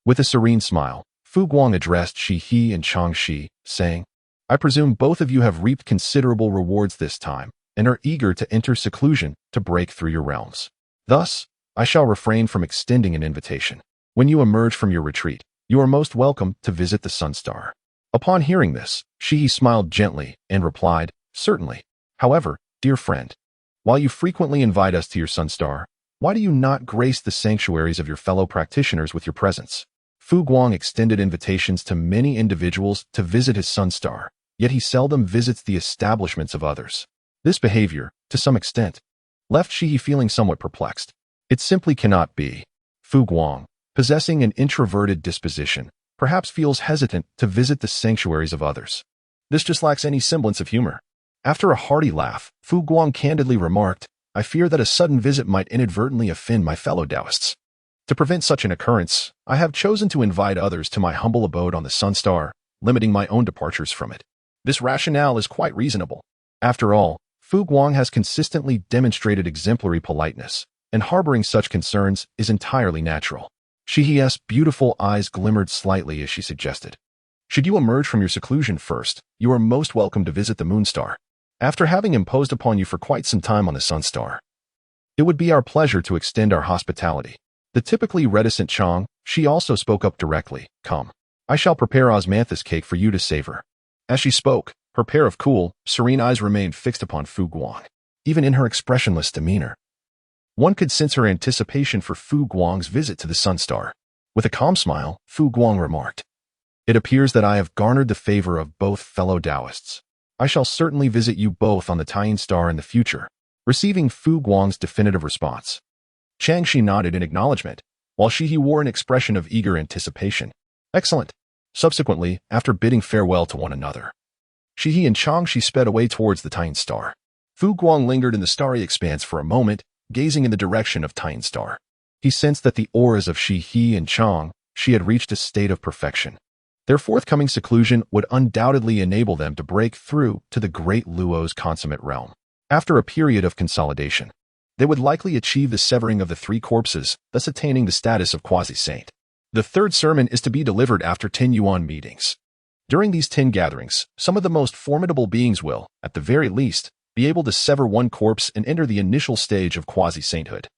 With a serene smile, Fu Guang addressed Shihi and Changshi, saying, I presume both of you have reaped considerable rewards this time, and are eager to enter seclusion to break through your realms. Thus, I shall refrain from extending an invitation. When you emerge from your retreat, you are most welcome to visit the Sunstar. Upon hearing this, Shihi smiled gently and replied, Certainly. However, dear friend, while you frequently invite us to your Sunstar, why do you not grace the sanctuaries of your fellow practitioners with your presence? Fu Guang extended invitations to many individuals to visit his Sunstar, yet he seldom visits the establishments of others. This behavior, to some extent, left Shihi feeling somewhat perplexed. It simply cannot be. Fu Guang, possessing an introverted disposition, perhaps feels hesitant to visit the sanctuaries of others. This just lacks any semblance of humor. After a hearty laugh, Fu Guang candidly remarked, I fear that a sudden visit might inadvertently offend my fellow Taoists. To prevent such an occurrence, I have chosen to invite others to my humble abode on the Sunstar, limiting my own departures from it. This rationale is quite reasonable. After all, Fu Guang has consistently demonstrated exemplary politeness, and harboring such concerns is entirely natural. Shihi's beautiful eyes glimmered slightly as she suggested, Should you emerge from your seclusion first, you are most welcome to visit the Moonstar. After having imposed upon you for quite some time on the Sunstar, it would be our pleasure to extend our hospitality. The typically reticent Chang, she also spoke up directly. Come. I shall prepare osmanthus cake for you to savor. As she spoke, her pair of cool, serene eyes remained fixed upon Fu Guang. Even in her expressionless demeanor, one could sense her anticipation for Fu Guang's visit to the Sunstar. With a calm smile, Fu Guang remarked, "It appears that I have garnered the favor of both fellow Taoists. I shall certainly visit you both on the Tying Star in the future." Receiving Fu Guang's definitive response, Chang Shi nodded in acknowledgement, while Shi wore an expression of eager anticipation. Excellent. Subsequently, after bidding farewell to one another, Shi and Chang Shi sped away towards the Tying Star. Fu Guang lingered in the starry expanse for a moment, gazing in the direction of Tying Star. He sensed that the auras of Shi and Chang Shi had reached a state of perfection. Their forthcoming seclusion would undoubtedly enable them to break through to the great Luo's consummate realm. After a period of consolidation, they would likely achieve the severing of the three corpses, thus attaining the status of quasi-saint. The third sermon is to be delivered after 10 Yuan meetings. During these 10 gatherings, some of the most formidable beings will, at the very least, be able to sever one corpse and enter the initial stage of quasi-sainthood.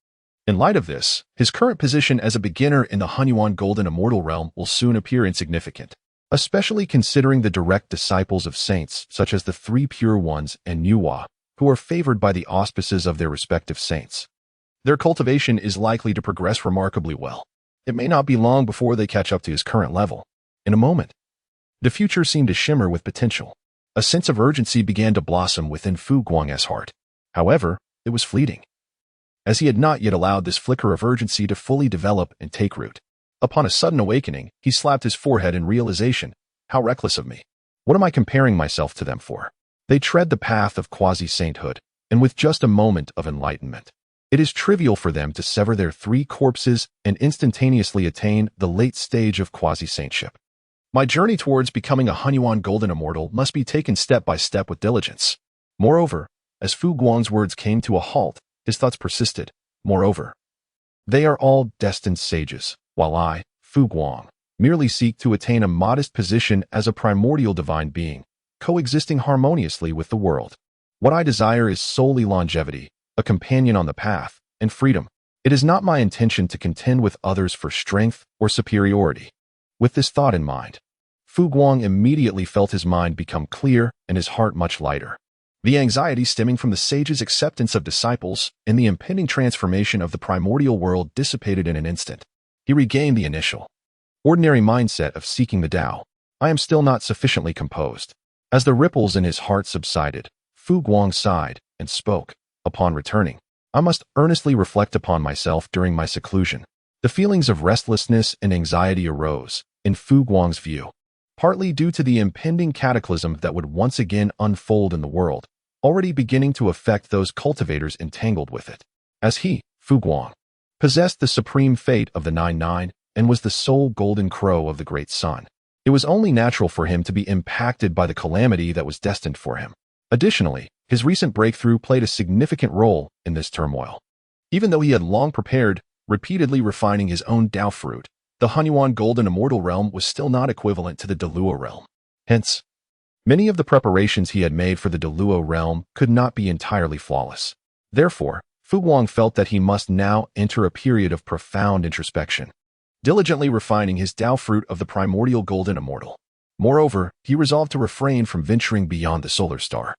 In light of this, his current position as a beginner in the Hunyuan Golden Immortal Realm will soon appear insignificant, especially considering the direct disciples of saints such as the Three Pure Ones and Nuwa, who are favored by the auspices of their respective saints. Their cultivation is likely to progress remarkably well. It may not be long before they catch up to his current level. In a moment, the future seemed to shimmer with potential. A sense of urgency began to blossom within Fu Guang's heart. However, it was fleeting, as he had not yet allowed this flicker of urgency to fully develop and take root. Upon a sudden awakening, he slapped his forehead in realization. How reckless of me. What am I comparing myself to them for? They tread the path of quasi-sainthood, and with just a moment of enlightenment, it is trivial for them to sever their three corpses and instantaneously attain the late stage of quasi-saintship. My journey towards becoming a Hunyuan Golden Immortal must be taken step by step with diligence. Moreover, as Fu Guang's words came to a halt, his thoughts persisted. Moreover, they are all destined sages, while I, Fu Guang, merely seek to attain a modest position as a primordial divine being, coexisting harmoniously with the world. What I desire is solely longevity, a companion on the path, and freedom. It is not my intention to contend with others for strength or superiority. With this thought in mind, Fu Guang immediately felt his mind become clear and his heart much lighter. The anxiety stemming from the sage's acceptance of disciples and the impending transformation of the primordial world dissipated in an instant. He regained the initial, ordinary mindset of seeking the Tao. I am still not sufficiently composed. As the ripples in his heart subsided, Fu Guang sighed and spoke. Upon returning, I must earnestly reflect upon myself during my seclusion. The feelings of restlessness and anxiety arose, in Fu Guang's view, partly due to the impending cataclysm that would once again unfold in the world, already beginning to affect those cultivators entangled with it. As he, Fu Guang, possessed the supreme fate of the 9-9 and was the sole golden crow of the great sun, it was only natural for him to be impacted by the calamity that was destined for him. Additionally, his recent breakthrough played a significant role in this turmoil. Even though he had long prepared, repeatedly refining his own Tao fruit, the Hunyuan Golden Immortal Realm was still not equivalent to the Deluo realm. Hence, many of the preparations he had made for the Deluo realm could not be entirely flawless. Therefore, Fu Guang felt that he must now enter a period of profound introspection, diligently refining his Tao fruit of the primordial golden immortal. Moreover, he resolved to refrain from venturing beyond the solar star.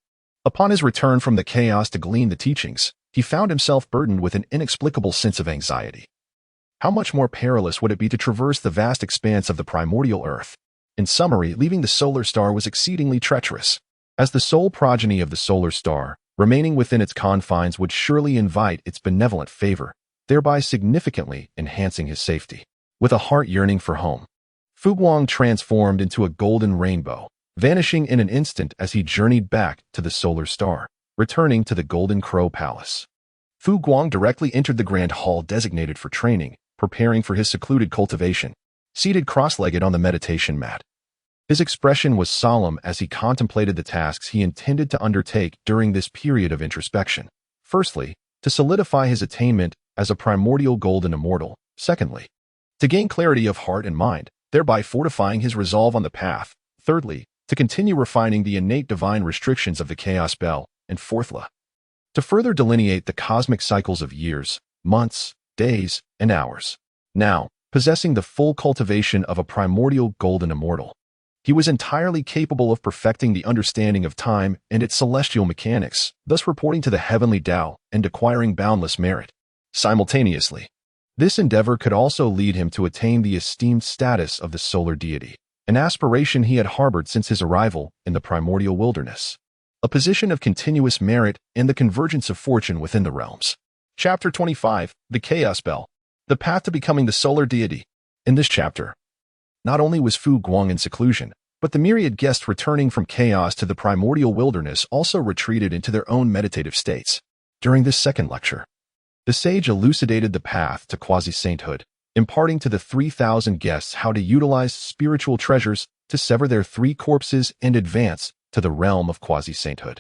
Upon his return from the chaos to glean the teachings, he found himself burdened with an inexplicable sense of anxiety. How much more perilous would it be to traverse the vast expanse of the primordial earth? In summary, leaving the solar star was exceedingly treacherous. As the sole progeny of the solar star, remaining within its confines would surely invite its benevolent favor, thereby significantly enhancing his safety. With a heart yearning for home, Fu Guang transformed into a golden rainbow, vanishing in an instant as he journeyed back to the solar star, returning to the Golden Crow Palace. Fu Guang directly entered the grand hall designated for training, preparing for his secluded cultivation, seated cross-legged on the meditation mat. His expression was solemn as he contemplated the tasks he intended to undertake during this period of introspection. Firstly, to solidify his attainment as a primordial golden immortal. Secondly, to gain clarity of heart and mind, thereby fortifying his resolve on the path. Thirdly, to continue refining the innate divine restrictions of the chaos bell. And fourthly, to further delineate the cosmic cycles of years, months, days, and hours. Now, possessing the full cultivation of a primordial golden immortal, he was entirely capable of perfecting the understanding of time and its celestial mechanics, thus reporting to the heavenly Tao and acquiring boundless merit. Simultaneously, this endeavor could also lead him to attain the esteemed status of the solar deity, an aspiration he had harbored since his arrival in the primordial wilderness, a position of continuous merit and the convergence of fortune within the realms. Chapter 25, The Chaos Bell, the path to becoming the solar deity. In this chapter, not only was Fu Guang in seclusion, but the myriad guests returning from chaos to the primordial wilderness also retreated into their own meditative states. During this second lecture, the sage elucidated the path to quasi-sainthood, imparting to the 3,000 guests how to utilize spiritual treasures to sever their 3 corpses and advance to the realm of quasi-sainthood,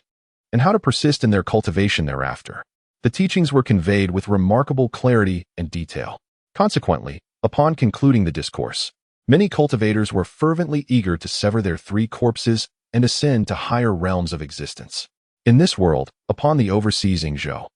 and how to persist in their cultivation thereafter. The teachings were conveyed with remarkable clarity and detail. Consequently, upon concluding the discourse, many cultivators were fervently eager to sever their 3 corpses and ascend to higher realms of existence. In this world, upon the overseas Zhou,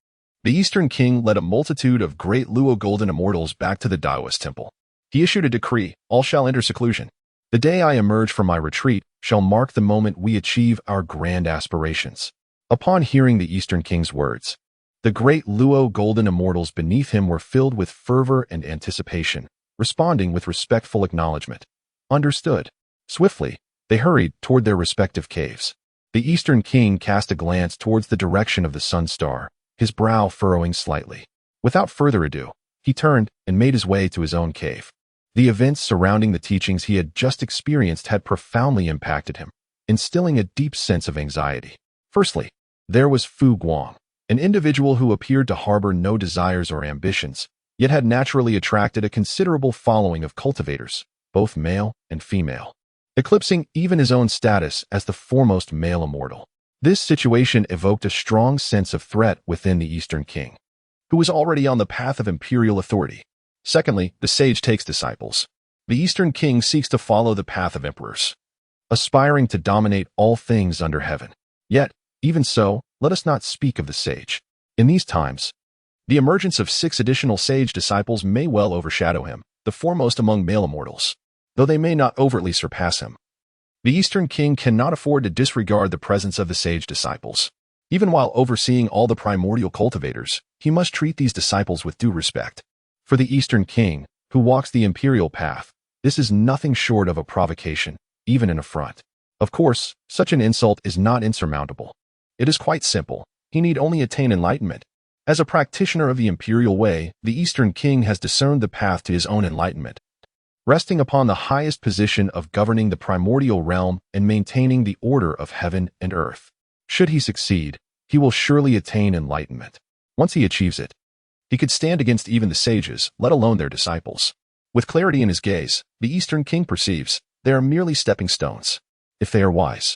the Eastern King led a multitude of great Luo golden immortals back to the Taoist temple. He issued a decree, all shall enter seclusion. The day I emerge from my retreat shall mark the moment we achieve our grand aspirations. Upon hearing the Eastern King's words, the great Luo golden immortals beneath him were filled with fervor and anticipation, responding with respectful acknowledgement. Understood. Swiftly, they hurried toward their respective caves. The Eastern King cast a glance towards the direction of the sun star, his brow furrowing slightly. Without further ado, he turned and made his way to his own cave. The events surrounding the teachings he had just experienced had profoundly impacted him, instilling a deep sense of anxiety. Firstly, there was Fu Guang, an individual who appeared to harbor no desires or ambitions, yet had naturally attracted a considerable following of cultivators, both male and female, eclipsing even his own status as the foremost male immortal. This situation evoked a strong sense of threat within the Eastern King, who was already on the path of imperial authority. Secondly, the sage takes disciples. The Eastern King seeks to follow the path of emperors, aspiring to dominate all things under heaven. Yet, even so, let us not speak of the sage. In these times, the emergence of 6 additional sage disciples may well overshadow him, the foremost among male immortals, though they may not overtly surpass him. The Eastern King cannot afford to disregard the presence of the sage disciples. Even while overseeing all the primordial cultivators, he must treat these disciples with due respect. For the Eastern King, who walks the imperial path, this is nothing short of a provocation, even an affront. Of course, such an insult is not insurmountable. It is quite simple. He need only attain enlightenment. As a practitioner of the imperial way, the Eastern King has discerned the path to his own enlightenment, resting upon the highest position of governing the primordial realm and maintaining the order of heaven and earth. Should he succeed, he will surely attain enlightenment. Once he achieves it, he could stand against even the sages, let alone their disciples. With clarity in his gaze, the Eastern King perceives they are merely stepping stones. If they are wise,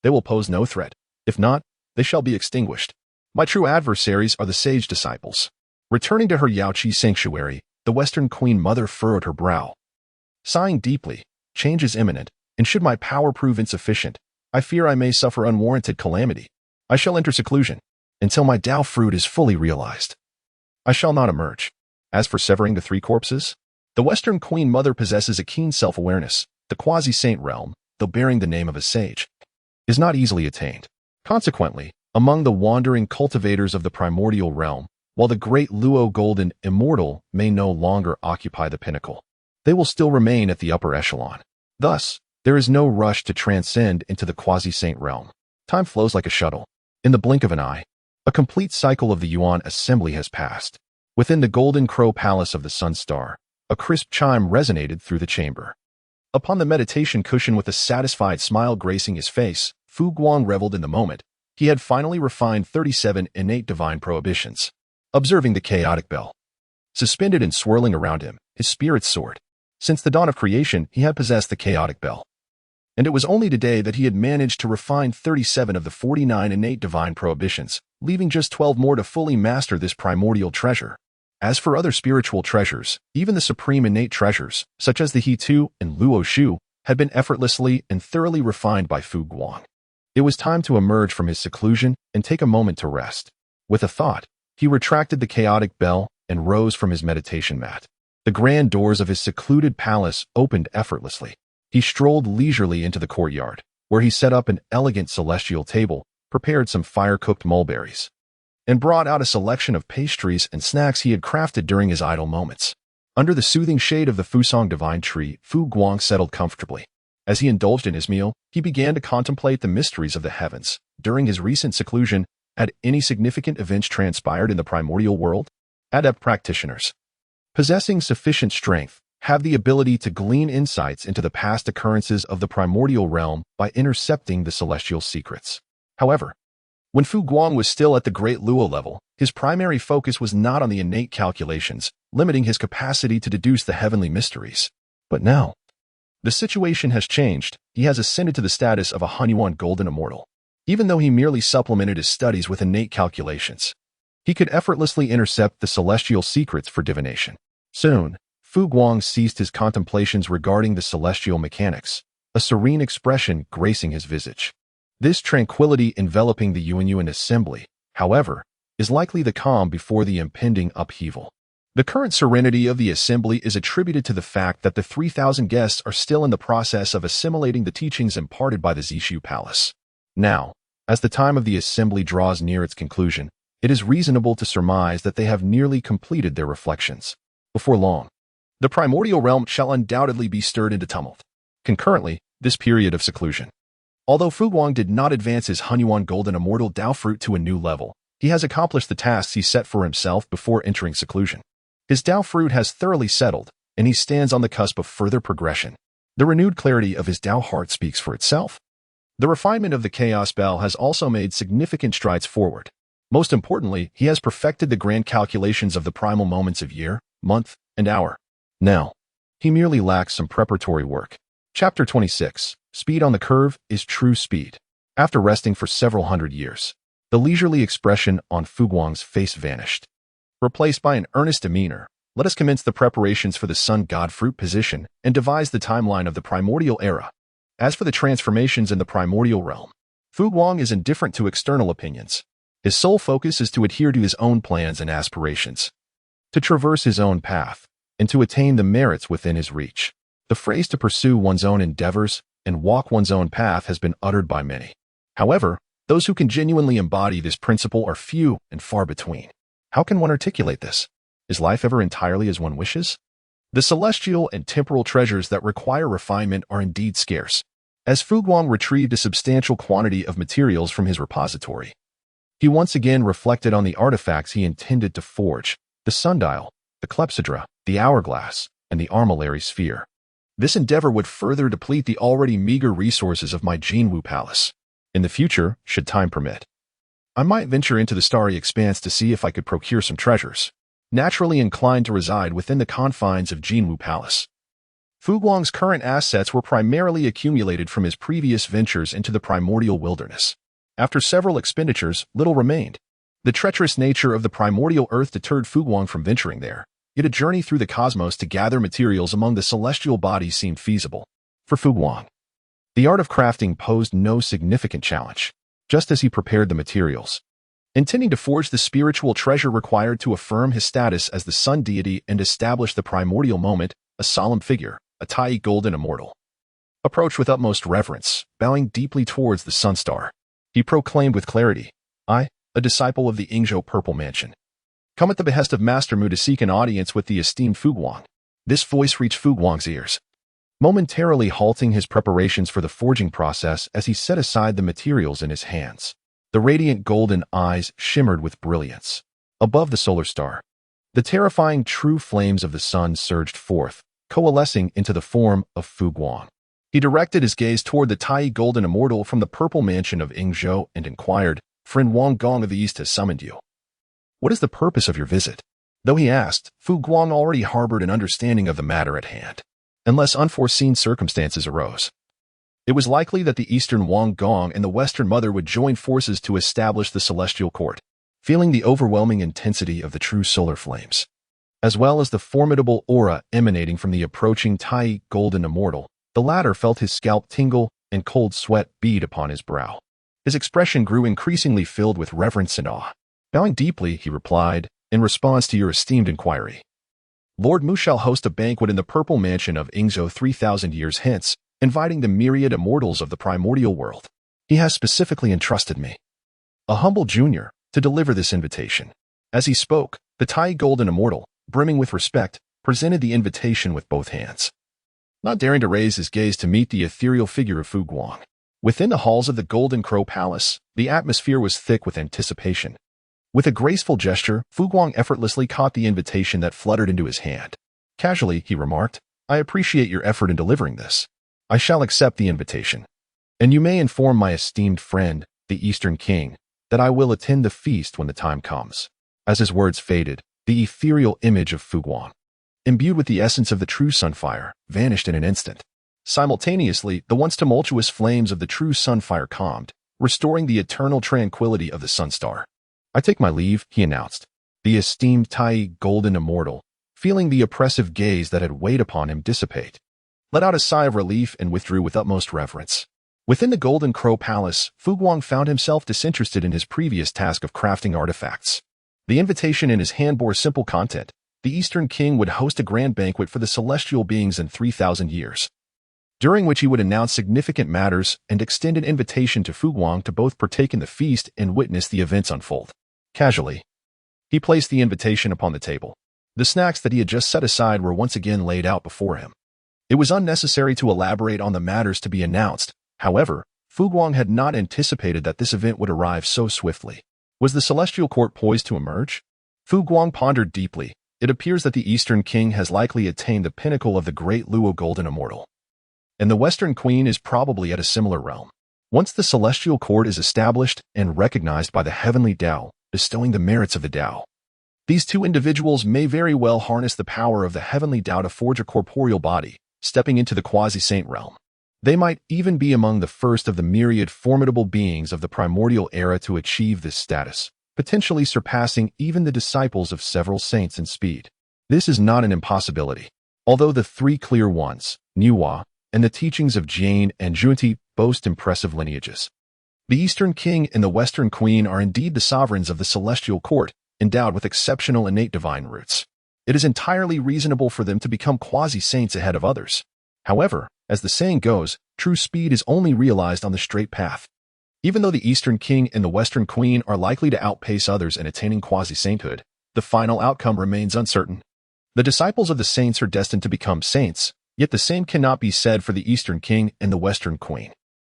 they will pose no threat. If not, they shall be extinguished. My true adversaries are the sage disciples. Returning to her Yaoqi sanctuary, the Western Queen Mother furrowed her brow. Sighing deeply, change is imminent, and should my power prove insufficient, I fear I may suffer unwarranted calamity. I shall enter seclusion until my Tao fruit is fully realized. I shall not emerge. As for severing the 3 corpses, the Western Queen Mother possesses a keen self-awareness. The quasi-saint realm, though bearing the name of a sage, is not easily attained. Consequently, among the wandering cultivators of the primordial realm, while the great Luo golden immortal may no longer occupy the pinnacle, they will still remain at the upper echelon. Thus, there is no rush to transcend into the quasi-saint realm. Time flows like a shuttle. In the blink of an eye, a complete cycle of the Yuan assembly has passed. Within the golden crow palace of the sun star, a crisp chime resonated through the chamber. Upon the meditation cushion with a satisfied smile gracing his face, Fu Guang reveled in the moment. He had finally refined 37 innate divine prohibitions. Observing the chaotic bell, suspended and swirling around him, his spirits soared. Since the dawn of creation, he had possessed the chaotic bell, and it was only today that he had managed to refine 37 of the 49 innate divine prohibitions, leaving just 12 more to fully master this primordial treasure. As for other spiritual treasures, even the supreme innate treasures, such as the He Tu and Luo Shu, had been effortlessly and thoroughly refined by Fu Guang. It was time to emerge from his seclusion and take a moment to rest. With a thought, he retracted the chaotic bell and rose from his meditation mat. The grand doors of his secluded palace opened effortlessly. He strolled leisurely into the courtyard, where he set up an elegant celestial table, prepared some fire-cooked mulberries, and brought out a selection of pastries and snacks he had crafted during his idle moments. Under the soothing shade of the Fusong divine tree, Fu Guang settled comfortably. As he indulged in his meal, he began to contemplate the mysteries of the heavens. During his recent seclusion, had any significant events transpired in the primordial world? Adept practitioners, possessing sufficient strength, have the ability to glean insights into the past occurrences of the primordial realm by intercepting the celestial secrets. However, when Fu Guang was still at the Great Luo level, his primary focus was not on the innate calculations, limiting his capacity to deduce the heavenly mysteries. But now, the situation has changed. He has ascended to the status of a Hongjun golden immortal. Even though he merely supplemented his studies with innate calculations, he could effortlessly intercept the celestial secrets for divination. Soon, Fu Guang ceased his contemplations regarding the celestial mechanics, a serene expression gracing his visage. This tranquility enveloping the Yuanyuan assembly, however, is likely the calm before the impending upheaval. The current serenity of the assembly is attributed to the fact that the 3,000 guests are still in the process of assimilating the teachings imparted by the Zixiao palace. Now, as the time of the assembly draws near its conclusion, it is reasonable to surmise that they have nearly completed their reflections. Before long, the primordial realm shall undoubtedly be stirred into tumult. Concurrently, this period of seclusion. Although Fu Guang did not advance his Hongjun golden immortal Dao fruit to a new level, he has accomplished the tasks he set for himself before entering seclusion. His Dao fruit has thoroughly settled, and he stands on the cusp of further progression. The renewed clarity of his Dao heart speaks for itself. The refinement of the chaos bell has also made significant strides forward. Most importantly, he has perfected the grand calculations of the primal moments of year, month, and hour. Now, he merely lacks some preparatory work. Chapter 26. Speed on the curve is true speed. After resting for several hundred years, the leisurely expression on Fu Guang's face vanished. Replaced by an earnest demeanor, let us commence the preparations for the sun god fruit position and devise the timeline of the primordial era. As for the transformations in the primordial realm, Fu Guang is indifferent to external opinions. His sole focus is to adhere to his own plans and aspirations, to traverse his own path, and to attain the merits within his reach. The phrase to pursue one's own endeavors and walk one's own path has been uttered by many. However, those who can genuinely embody this principle are few and far between. How can one articulate this? Is life ever entirely as one wishes? The celestial and temporal treasures that require refinement are indeed scarce. As Fu Guang retrieved a substantial quantity of materials from his repository, he once again reflected on the artifacts he intended to forge: the sundial, the clepsydra, the hourglass, and the armillary sphere. This endeavor would further deplete the already meager resources of my Jinwu palace. In the future, should time permit, I might venture into the starry expanse to see if I could procure some treasures, naturally inclined to reside within the confines of Jinwu Palace. Fu Guang's current assets were primarily accumulated from his previous ventures into the primordial wilderness. After several expenditures, little remained. The treacherous nature of the primordial earth deterred Fu Guang from venturing there, yet a journey through the cosmos to gather materials among the celestial bodies seemed feasible. For Fu Guang, the art of crafting posed no significant challenge. Just as he prepared the materials, intending to forge the spiritual treasure required to affirm his status as the sun deity and establish the primordial moment, a solemn figure, a Tai golden immortal, approached with utmost reverence, bowing deeply towards the sun star. He proclaimed with clarity, "I, a disciple of the Ingzhou Purple Mansion, come at the behest of Master Mu to seek an audience with the esteemed Fu Guang." This voice reached Fu Guang's ears, momentarily halting his preparations for the forging process as he set aside the materials in his hands. The radiant golden eyes shimmered with brilliance. Above the solar star, the terrifying true flames of the sun surged forth, coalescing into the form of Fu Guang. He directed his gaze toward the Tai golden immortal from the purple mansion of Ingzhou and inquired, "Friend Wang Gong of the East has summoned you. What is the purpose of your visit?" Though he asked, Fu Guang already harbored an understanding of the matter at hand. Unless unforeseen circumstances arose, it was likely that the Eastern Wang Gong and the Western Mother would join forces to establish the celestial court. Feeling the overwhelming intensity of the true solar flames, as well as the formidable aura emanating from the approaching Tai golden immortal, The latter felt his scalp tingle and cold sweat bead upon his brow. His expression grew increasingly filled with reverence and awe. Bowing deeply, he replied, in response to your esteemed inquiry. Lord Mu shall host a banquet in the purple mansion of Ingzhou 3,000 years hence, inviting the myriad immortals of the primordial world. He has specifically entrusted me, a humble junior, to deliver this invitation. As he spoke, the Tai Golden Immortal, brimming with respect, presented the invitation with both hands. Not daring to raise his gaze to meet the ethereal figure of Fu Guang. Within the halls of the Golden Crow Palace, the atmosphere was thick with anticipation. With a graceful gesture, Fu Guang effortlessly caught the invitation that fluttered into his hand. Casually, he remarked, I appreciate your effort in delivering this. I shall accept the invitation. And you may inform my esteemed friend, the Eastern King, that I will attend the feast when the time comes. As his words faded, the ethereal image of Fu Guang, imbued with the essence of the true sunfire, vanished in an instant. Simultaneously, the once tumultuous flames of the true sunfire calmed, restoring the eternal tranquility of the sunstar. I take my leave, he announced. The esteemed Tai Golden Immortal, feeling the oppressive gaze that had weighed upon him dissipate, let out a sigh of relief and withdrew with utmost reverence. Within the Golden Crow Palace, Fu Guang found himself disinterested in his previous task of crafting artifacts. The invitation in his hand bore simple content. The Eastern King would host a grand banquet for the celestial beings in 3,000 years, during which he would announce significant matters and extend an invitation to Fu Guang to both partake in the feast and witness the events unfold. Casually, he placed the invitation upon the table. The snacks that he had just set aside were once again laid out before him. It was unnecessary to elaborate on the matters to be announced. However, Fu Guang had not anticipated that this event would arrive so swiftly. Was the celestial court poised to emerge? Fu Guang pondered deeply. It appears that the Eastern King has likely attained the pinnacle of the great Luo Golden Immortal, and the Western Queen is probably at a similar realm. Once the celestial court is established and recognized by the heavenly Tao, bestowing the merits of the Tao, these two individuals may very well harness the power of the heavenly Tao to forge a corporeal body, stepping into the quasi-saint realm. They might even be among the first of the myriad formidable beings of the primordial era to achieve this status, potentially surpassing even the disciples of several saints in speed. This is not an impossibility. Although the three clear ones, Nuwa, and the teachings of Jane and Junti boast impressive lineages, the Eastern King and the Western Queen are indeed the sovereigns of the celestial court, endowed with exceptional innate divine roots. It is entirely reasonable for them to become quasi-saints ahead of others. However, as the saying goes, true speed is only realized on the straight path. Even though the Eastern King and the Western Queen are likely to outpace others in attaining quasi-sainthood, the final outcome remains uncertain. The disciples of the saints are destined to become saints, yet the same cannot be said for the Eastern King and the Western Queen.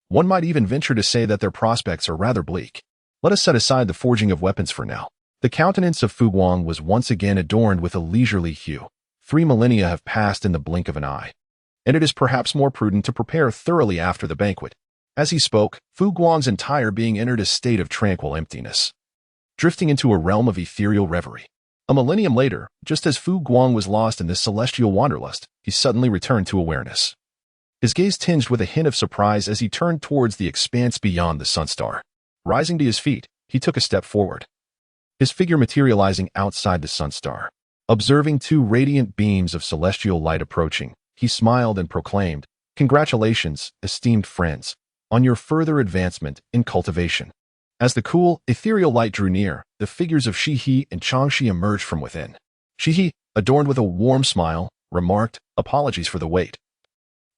One might even venture to say that their prospects are rather bleak. Let us set aside the forging of weapons for now. The countenance of Fu Guang was once again adorned with a leisurely hue. 3 millennia have passed in the blink of an eye, and it is perhaps more prudent to prepare thoroughly after the banquet. As he spoke, Fu Guang's entire being entered a state of tranquil emptiness, drifting into a realm of ethereal reverie. A millennium later, just as Fu Guang was lost in this celestial wanderlust, he suddenly returned to awareness. His gaze tinged with a hint of surprise as he turned towards the expanse beyond the sunstar. Rising to his feet, he took a step forward, his figure materializing outside the sunstar. Observing 2 radiant beams of celestial light approaching, he smiled and proclaimed, "Congratulations, esteemed friends, on your further advancement in cultivation." As the cool, ethereal light drew near, the figures of Shi and Changshi emerged from within. Shi, adorned with a warm smile, remarked, "Apologies for the wait.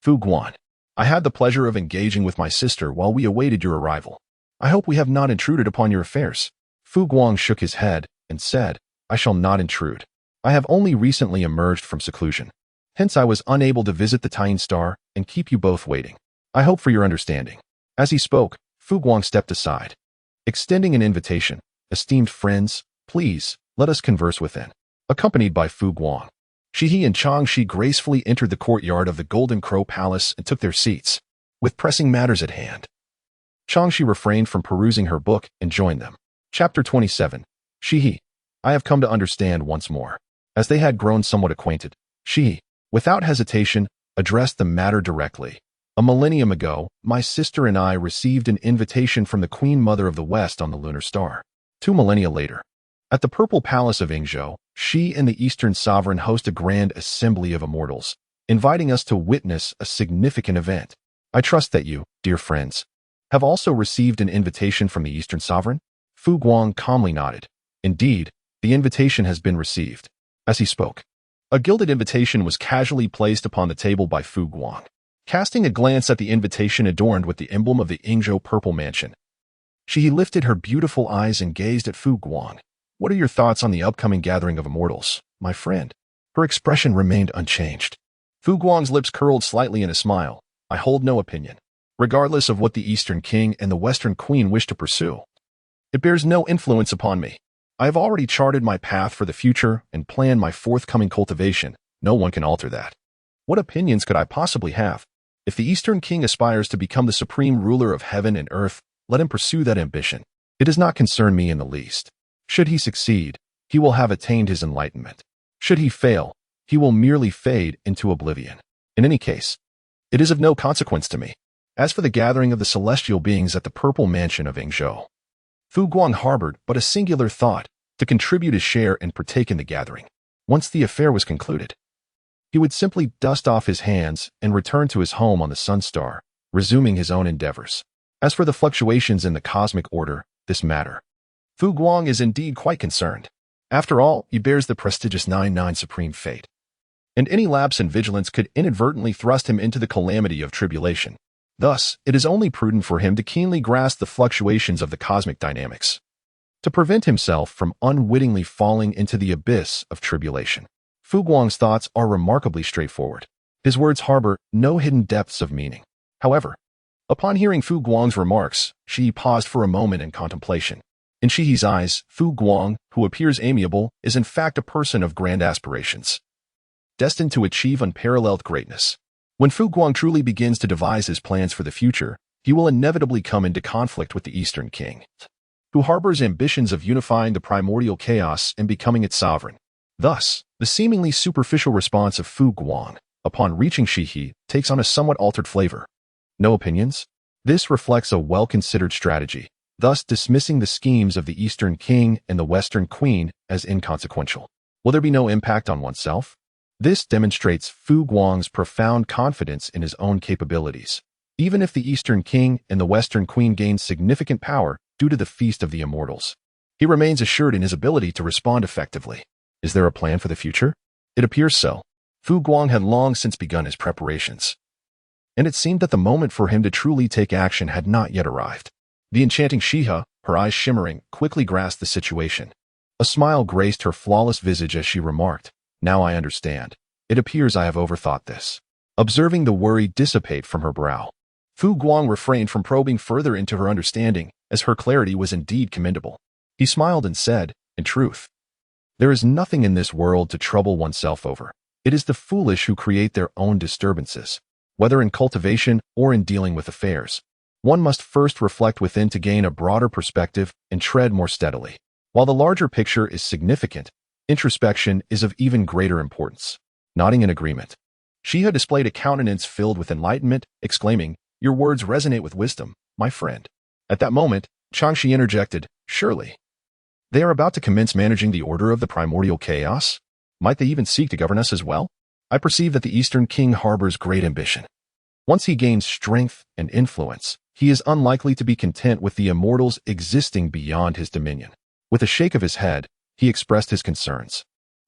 Fu Guang, I had the pleasure of engaging with my sister while we awaited your arrival. I hope we have not intruded upon your affairs." Fu Guang shook his head and said, "I shall not intrude. I have only recently emerged from seclusion. Hence I was unable to visit the Tying Star and keep you both waiting. I hope for your understanding." As he spoke, Fu Guang stepped aside, extending an invitation. "Esteemed friends, please, let us converse within." Accompanied by Fu Guang, Shi and Changshi gracefully entered the courtyard of the Golden Crow Palace and took their seats, with pressing matters at hand. Changshi refrained from perusing her book and joined them. Chapter 27. Shi, I have come to understand once more. As they had grown somewhat acquainted, Shi, without hesitation, addressed the matter directly. "A millennium ago, my sister and I received an invitation from the Queen Mother of the West on the lunar star. 2 millennia later, at the Purple Palace of Ingzhou, she and the Eastern Sovereign host a grand assembly of immortals, inviting us to witness a significant event. I trust that you, dear friends, have also received an invitation from the Eastern Sovereign? Fu Guang calmly nodded. Indeed, the invitation has been received. As he spoke, a gilded invitation was casually placed upon the table by Fu Guang. Casting a glance at the invitation adorned with the emblem of the Yingzhou Purple Mansion, she lifted her beautiful eyes and gazed at Fu Guang. What are your thoughts on the upcoming gathering of immortals, my friend? Her expression remained unchanged. Fu Guang's lips curled slightly in a smile. I hold no opinion. Regardless of what the Eastern King and the Western Queen wish to pursue, it bears no influence upon me. I have already charted my path for the future and planned my forthcoming cultivation. No one can alter that. What opinions could I possibly have? If the Eastern King aspires to become the supreme ruler of heaven and earth, let him pursue that ambition. It does not concern me in the least. Should he succeed, he will have attained his enlightenment. Should he fail, he will merely fade into oblivion. In any case, it is of no consequence to me. As for the gathering of the celestial beings at the Purple Mansion of Yingzhou, Fu Guang harbored but a singular thought: to contribute his share and partake in the gathering. Once the affair was concluded, he would simply dust off his hands and return to his home on the Sun Star, resuming his own endeavors. As for the fluctuations in the cosmic order, this matter, Fu Guang is indeed quite concerned. After all, he bears the prestigious 9-9 supreme fate, and any lapse in vigilance could inadvertently thrust him into the calamity of tribulation. Thus, it is only prudent for him to keenly grasp the fluctuations of the cosmic dynamics, to prevent himself from unwittingly falling into the abyss of tribulation. Fu Guang's thoughts are remarkably straightforward. His words harbor no hidden depths of meaning. However, upon hearing Fu Guang's remarks, Shi paused for a moment in contemplation. In Shihi's eyes, Fu Guang, who appears amiable, is in fact a person of grand aspirations, destined to achieve unparalleled greatness. When Fu Guang truly begins to devise his plans for the future, he will inevitably come into conflict with the Eastern King, who harbors ambitions of unifying the primordial chaos and becoming its sovereign. Thus, the seemingly superficial response of Fu Guang, upon reaching Shihi, takes on a somewhat altered flavor. No opinions? This reflects a well-considered strategy, thus dismissing the schemes of the Eastern King and the Western Queen as inconsequential. Will there be no impact on oneself? This demonstrates Fu Guang's profound confidence in his own capabilities. Even if the Eastern King and the Western Queen gain significant power due to the Feast of the Immortals, he remains assured in his ability to respond effectively. Is there a plan for the future? It appears so. Fu Guang had long since begun his preparations, and it seemed that the moment for him to truly take action had not yet arrived. The enchanting Shiha, her eyes shimmering, quickly grasped the situation. A smile graced her flawless visage as she remarked, "Now I understand. It appears I have overthought this." Observing the worry dissipate from her brow, Fu Guang refrained from probing further into her understanding, as her clarity was indeed commendable. He smiled and said, "In truth, there is nothing in this world to trouble oneself over. It is the foolish who create their own disturbances. Whether in cultivation or in dealing with affairs, one must first reflect within to gain a broader perspective and tread more steadily. While the larger picture is significant, introspection is of even greater importance." Nodding in agreement, Shiha displayed a countenance filled with enlightenment, exclaiming, "Your words resonate with wisdom, my friend." At that moment, Changshi interjected, "Surely they are about to commence managing the order of the primordial chaos? Might they even seek to govern us as well? I perceive that the Eastern King harbors great ambition. Once he gains strength and influence, he is unlikely to be content with the immortals existing beyond his dominion." With a shake of his head, he expressed his concerns.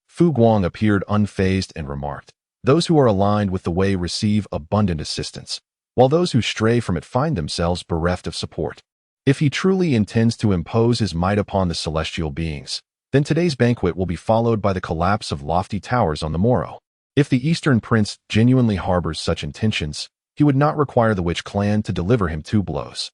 Fu Guang appeared unfazed and remarked, "Those who are aligned with the way receive abundant assistance, while those who stray from it find themselves bereft of support. If he truly intends to impose his might upon the celestial beings, then today's banquet will be followed by the collapse of lofty towers on the morrow. If the Eastern Prince genuinely harbors such intentions, he would not require the Witch Clan to deliver him 2 blows.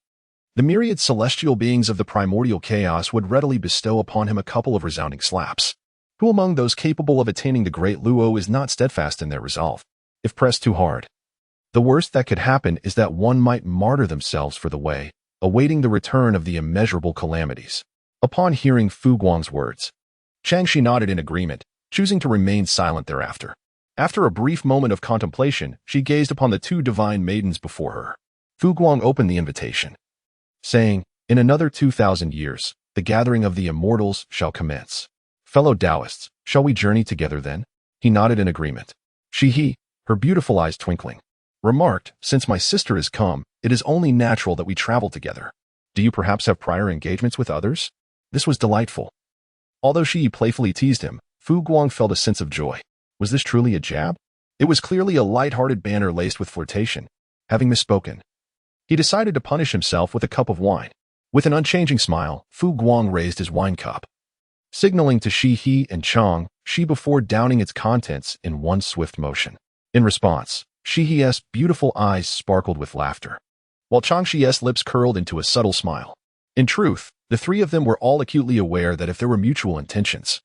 The myriad celestial beings of the primordial chaos would readily bestow upon him a couple of resounding slaps. Who among those capable of attaining the great Luo is not steadfast in their resolve? If pressed too hard, the worst that could happen is that one might martyr themselves for the way, awaiting the return of the immeasurable calamities. Upon hearing Fu Guang's words, Changshi nodded in agreement, choosing to remain silent thereafter. After a brief moment of contemplation, she gazed upon the 2 divine maidens before her. Fu Guang opened the invitation, saying, "In another 2,000 years, the gathering of the immortals shall commence. Fellow Taoists, shall we journey together then?" He nodded in agreement. Shihi, her beautiful eyes twinkling. Remarked, "Since my sister has come, it is only natural that we travel together. Do you perhaps have prior engagements with others?" This was delightful. Although she playfully teased him, Fu Guang felt a sense of joy. Was this truly a jab? It was clearly a light-hearted banter laced with flirtation. Having misspoken, he decided to punish himself with a cup of wine. With an unchanging smile, Fu Guang raised his wine cup, signaling to Shi He and Chang Shi before downing its contents in one swift motion. In response, Shi He's beautiful eyes sparkled with laughter, while Chang Shi's lips curled into a subtle smile. In truth, the three of them were all acutely aware that if there were mutual intentions,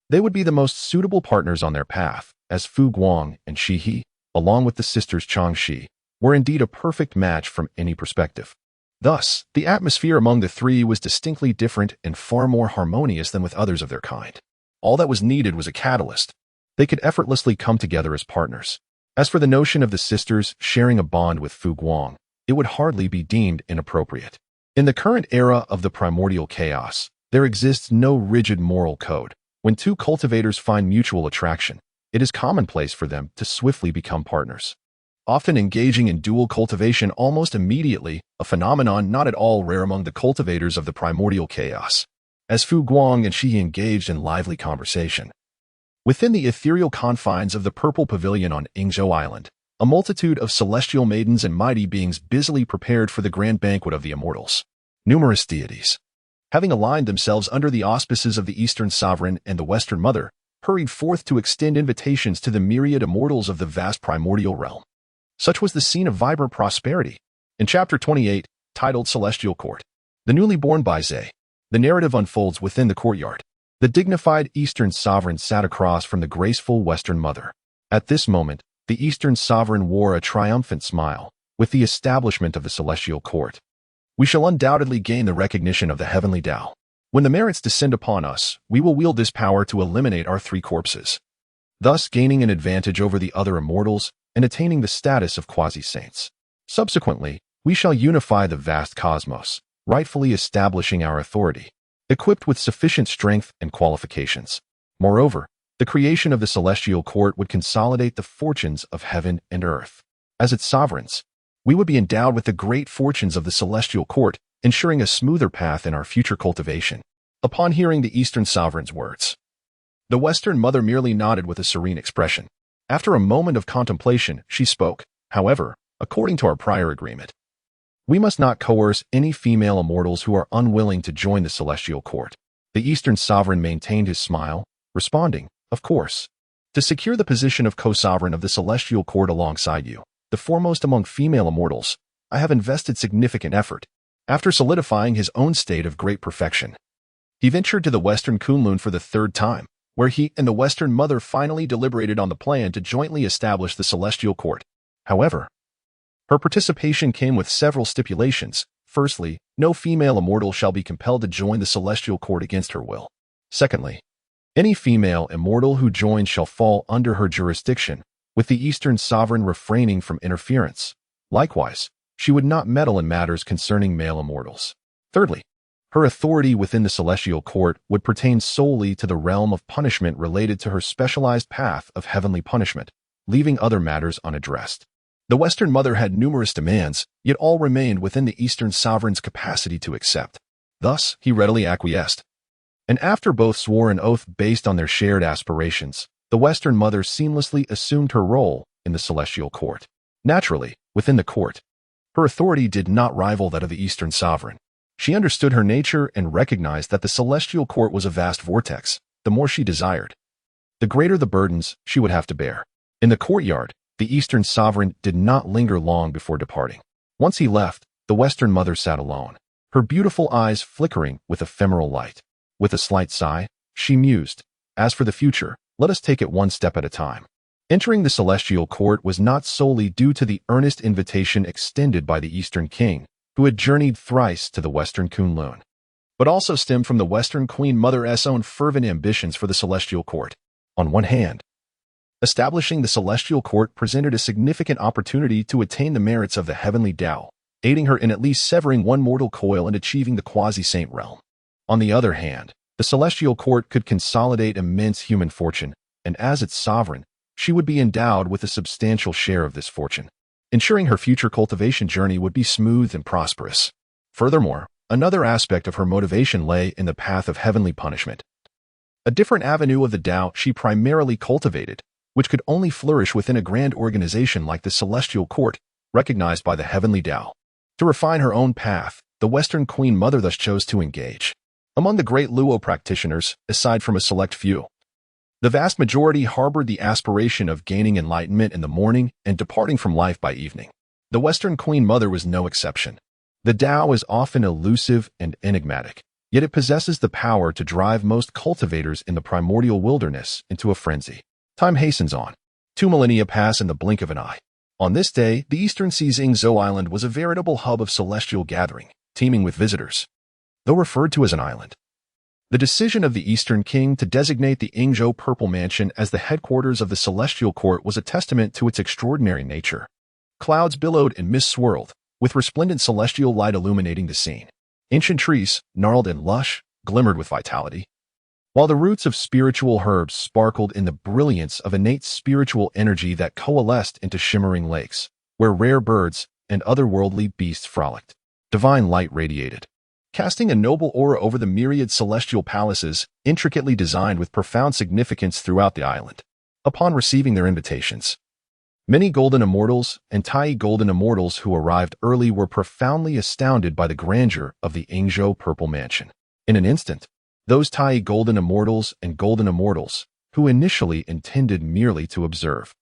they would be the most suitable partners on their path, as Fu Guang and Shi He, along with the sisters Chang Shi, were indeed a perfect match from any perspective. Thus, the atmosphere among the three was distinctly different and far more harmonious than with others of their kind. All that was needed was a catalyst. They could effortlessly come together as partners. As for the notion of the sisters sharing a bond with Fu Guang, it would hardly be deemed inappropriate. In the current era of the primordial chaos, there exists no rigid moral code. When two cultivators find mutual attraction, it is commonplace for them to swiftly become partners, often engaging in dual cultivation almost immediately, a phenomenon not at all rare among the cultivators of the primordial chaos. As Fu Guang and Shi engaged in lively conversation within the ethereal confines of the Purple Pavilion on Yingzhou Island, a multitude of celestial maidens and mighty beings busily prepared for the grand banquet of the immortals. Numerous deities, having aligned themselves under the auspices of the Eastern Sovereign and the Western Mother, hurried forth to extend invitations to the myriad immortals of the vast primordial realm. Such was the scene of vibrant prosperity. In Chapter 28, titled Celestial Court, the newly born Buzhou, the narrative unfolds within the courtyard. The dignified Eastern Sovereign sat across from the graceful Western Mother. At this moment, the Eastern Sovereign wore a triumphant smile. With the establishment of the Celestial Court, we shall undoubtedly gain the recognition of the heavenly Tao. When the merits descend upon us, we will wield this power to eliminate our three corpses, thus gaining an advantage over the other immortals and attaining the status of quasi-saints. Subsequently, we shall unify the vast cosmos, rightfully establishing our authority, equipped with sufficient strength and qualifications. Moreover, the creation of the Celestial Court would consolidate the fortunes of heaven and earth. As its sovereigns, we would be endowed with the great fortunes of the Celestial Court, ensuring a smoother path in our future cultivation. Upon hearing the Eastern Sovereign's words, the Western Mother merely nodded with a serene expression. After a moment of contemplation, she spoke. "However, according to our prior agreement, we must not coerce any female immortals who are unwilling to join the Celestial Court." The Eastern Sovereign maintained his smile, responding, "Of course. To secure the position of co-sovereign of the Celestial Court alongside you, the foremost among female immortals, I have invested significant effort." After solidifying his own state of great perfection, he ventured to the Western Kunlun for the third time, where he and the Western Mother finally deliberated on the plan to jointly establish the Celestial Court. However, her participation came with several stipulations. Firstly, no female immortal shall be compelled to join the Celestial Court against her will. Secondly, any female immortal who joins shall fall under her jurisdiction, with the Eastern Sovereign refraining from interference. Likewise, she would not meddle in matters concerning male immortals. Thirdly, her authority within the Celestial Court would pertain solely to the realm of punishment related to her specialized path of heavenly punishment, leaving other matters unaddressed. The Western Mother had numerous demands, yet all remained within the Eastern Sovereign's capacity to accept. Thus, he readily acquiesced. And after both swore an oath based on their shared aspirations, the Western Mother seamlessly assumed her role in the Celestial Court. Naturally, within the court, her authority did not rival that of the Eastern Sovereign. She understood her nature and recognized that the Celestial Court was a vast vortex. The more she desired, the greater the burdens she would have to bear. In the courtyard, the Eastern Sovereign did not linger long before departing. Once he left, the Western Mother sat alone, her beautiful eyes flickering with ephemeral light. With a slight sigh, she mused, "As for the future, let us take it one step at a time." Entering the Celestial Court was not solely due to the earnest invitation extended by the Eastern King, who had journeyed thrice to the Western Kunlun, but also stemmed from the Western Queen Mother's own fervent ambitions for the Celestial Court. On one hand, establishing the Celestial Court presented a significant opportunity to attain the merits of the heavenly Tao, aiding her in at least severing one mortal coil and achieving the quasi-saint realm. On the other hand, the Celestial Court could consolidate immense human fortune, and as its sovereign, she would be endowed with a substantial share of this fortune, ensuring her future cultivation journey would be smooth and prosperous. Furthermore, another aspect of her motivation lay in the path of heavenly punishment. A different avenue of the Tao she primarily cultivated, which could only flourish within a grand organization like the Celestial Court, recognized by the heavenly Tao. To refine her own path, the Western Queen Mother thus chose to engage among the great Luo practitioners, aside from a select few. The vast majority harbored the aspiration of gaining enlightenment in the morning and departing from life by evening. The Western Queen Mother was no exception. The Tao is often elusive and enigmatic, yet it possesses the power to drive most cultivators in the primordial wilderness into a frenzy. Time hastens on. 2 millennia pass in the blink of an eye. On this day, the eastern sea's Yingzhou Island was a veritable hub of celestial gathering, teeming with visitors. Though referred to as an island, the decision of the Eastern King to designate the Yingzhou Purple Mansion as the headquarters of the Celestial Court was a testament to its extraordinary nature. Clouds billowed and mist swirled, with resplendent celestial light illuminating the scene. Ancient trees, gnarled and lush, glimmered with vitality, while the roots of spiritual herbs sparkled in the brilliance of innate spiritual energy that coalesced into shimmering lakes, where rare birds and otherworldly beasts frolicked. Divine light radiated, casting a noble aura over the myriad celestial palaces, intricately designed with profound significance throughout the island. Upon receiving their invitations, many golden immortals and Tai golden immortals who arrived early were profoundly astounded by the grandeur of the Yingzhou Purple Mansion. In an instant, those Tai golden immortals and golden immortals, who initially intended merely to observe,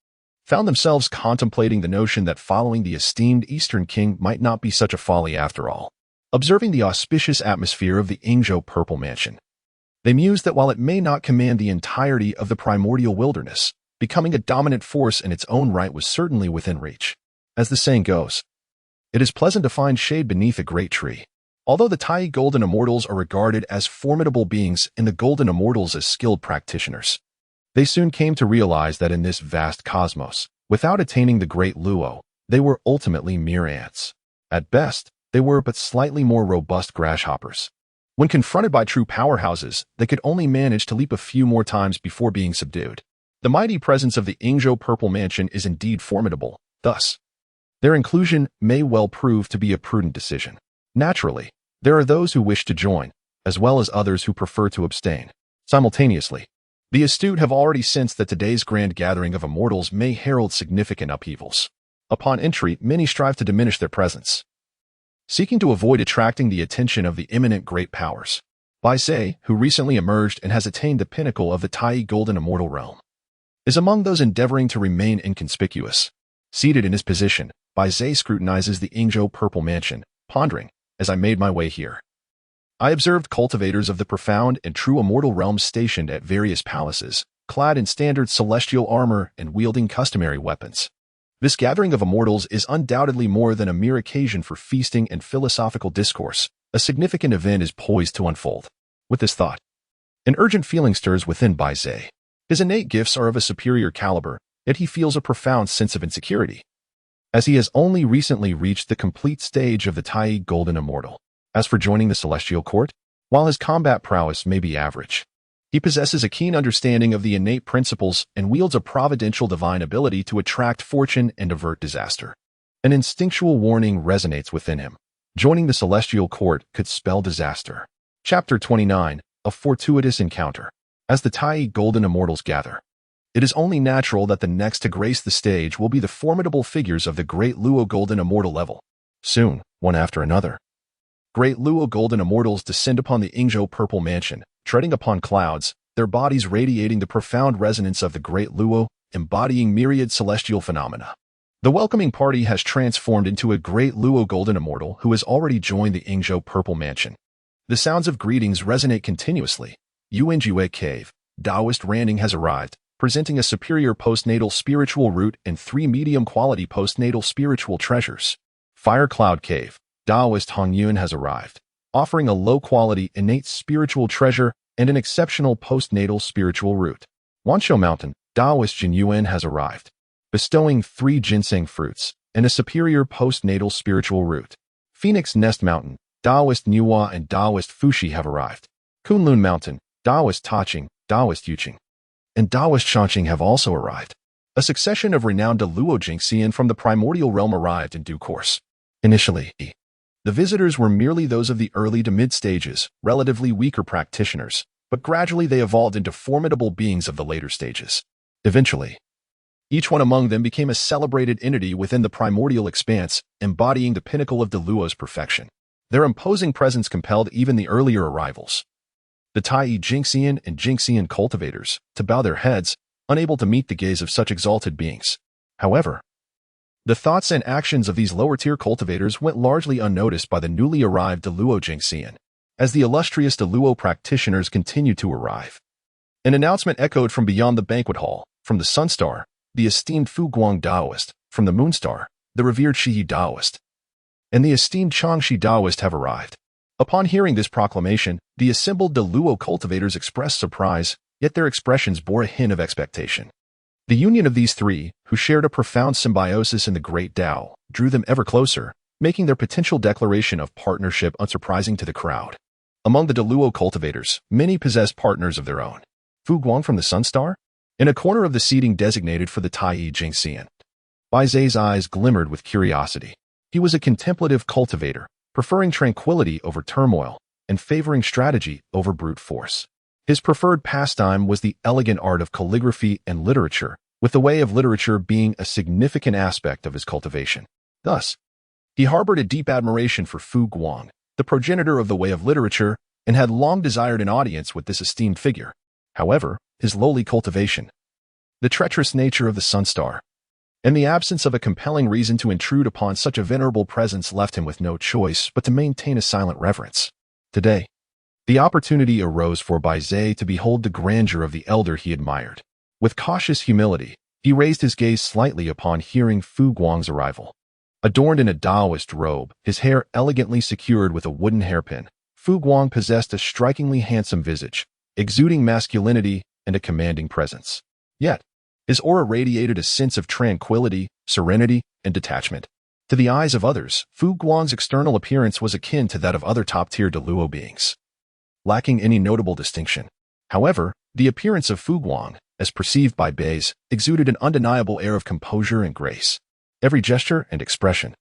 found themselves contemplating the notion that following the esteemed Eastern King might not be such a folly after all. Observing the auspicious atmosphere of the Yingzhou Purple Mansion, they mused that while it may not command the entirety of the primordial wilderness, becoming a dominant force in its own right was certainly within reach. As the saying goes, it is pleasant to find shade beneath a great tree. Although the Tai Golden Immortals are regarded as formidable beings and the Golden Immortals as skilled practitioners, they soon came to realize that in this vast cosmos, without attaining the great Luo, they were ultimately mere ants. At best, they were but slightly more robust grasshoppers. When confronted by true powerhouses, they could only manage to leap a few more times before being subdued. The mighty presence of the Yingzhou Purple Mansion is indeed formidable, thus, their inclusion may well prove to be a prudent decision. Naturally, there are those who wish to join, as well as others who prefer to abstain. Simultaneously, the astute have already sensed that today's grand gathering of immortals may herald significant upheavals. Upon entry, many strive to diminish their presence, seeking to avoid attracting the attention of the imminent great powers. Buzhou, who recently emerged and has attained the pinnacle of the Tai Golden Immortal realm, is among those endeavoring to remain inconspicuous. Seated in his position, Buzhou scrutinizes the Yingzhou Purple Mansion, pondering, as I made my way here, I observed cultivators of the profound and true immortal realms stationed at various palaces, clad in standard celestial armor and wielding customary weapons. This gathering of immortals is undoubtedly more than a mere occasion for feasting and philosophical discourse. A significant event is poised to unfold. With this thought, an urgent feeling stirs within Buzhou. His innate gifts are of a superior caliber, yet he feels a profound sense of insecurity, as he has only recently reached the complete stage of the Tai Golden Immortal. As for joining the Celestial Court, while his combat prowess may be average, he possesses a keen understanding of the innate principles and wields a providential divine ability to attract fortune and avert disaster. An instinctual warning resonates within him. Joining the Celestial Court could spell disaster. Chapter 29, A Fortuitous Encounter. As the Tai Golden Immortals gather, it is only natural that the next to grace the stage will be the formidable figures of the Great Luo Golden Immortal level. Soon, one after another, Great Luo Golden Immortals descend upon the Yingzhou Purple Mansion, treading upon clouds, their bodies radiating the profound resonance of the Great Luo, embodying myriad celestial phenomena. The welcoming party has transformed into a Great Luo Golden Immortal who has already joined the Yingzhou Purple Mansion. The sounds of greetings resonate continuously. Yuanjue Cave, Taoist Randing has arrived, presenting a superior postnatal spiritual root and 3 medium-quality postnatal spiritual treasures. Fire Cloud Cave, Taoist Hongjun has arrived, offering a low-quality innate spiritual treasure and an exceptional postnatal spiritual root. Wanshou Mountain, Taoist Jinyuan has arrived, bestowing 3 ginseng fruits and a superior postnatal spiritual root. Phoenix Nest Mountain, Taoist Niwa and Taoist Fushi have arrived. Kunlun Mountain, Taoist Taching, Taoist Yuqing, and Taoist Shanqing have also arrived. A succession of renowned Luo Jingxian from the primordial realm arrived in due course. Initially, the visitors were merely those of the early to mid-stages, relatively weaker practitioners, but gradually they evolved into formidable beings of the later stages. Eventually, each one among them became a celebrated entity within the primordial expanse, embodying the pinnacle of Luo's perfection. Their imposing presence compelled even the earlier arrivals, the Tai Jingxian and Jingxian cultivators, to bow their heads, unable to meet the gaze of such exalted beings. However, the thoughts and actions of these lower-tier cultivators went largely unnoticed by the newly arrived Luo Jingxian, as the illustrious Luo practitioners continued to arrive. An announcement echoed from beyond the banquet hall, from the Sunstar, the esteemed Fu Guang Daoist, from the Moonstar, the revered Shiyi Daoist, and the esteemed Changxi Daoist have arrived. Upon hearing this proclamation, the assembled Luo cultivators expressed surprise, yet their expressions bore a hint of expectation. The union of these three, who shared a profound symbiosis in the Great Tao, drew them ever closer, making their potential declaration of partnership unsurprising to the crowd. Among the Luo cultivators, many possessed partners of their own. Fu Guang from the Sunstar? In a corner of the seating designated for the Tai Jingxian, Bai Zai's eyes glimmered with curiosity. He was a contemplative cultivator, preferring tranquility over turmoil, and favoring strategy over brute force. His preferred pastime was the elegant art of calligraphy and literature, with the way of literature being a significant aspect of his cultivation. Thus, he harbored a deep admiration for Fu Guang, the progenitor of the way of literature, and had long desired an audience with this esteemed figure. However, his lowly cultivation, the treacherous nature of the Sunstar, and the absence of a compelling reason to intrude upon such a venerable presence left him with no choice but to maintain a silent reverence. Today, the opportunity arose for Bai Zai to behold the grandeur of the elder he admired. With cautious humility, he raised his gaze slightly upon hearing Fu Guang's arrival. Adorned in a Taoist robe, his hair elegantly secured with a wooden hairpin, Fu Guang possessed a strikingly handsome visage, exuding masculinity and a commanding presence. Yet, his aura radiated a sense of tranquility, serenity, and detachment. To the eyes of others, Fu Guang's external appearance was akin to that of other top-tier Luo beings, lacking any notable distinction. However, the appearance of Fu Guang, as perceived by Bais, exuded an undeniable air of composure and grace. Every gesture and expression,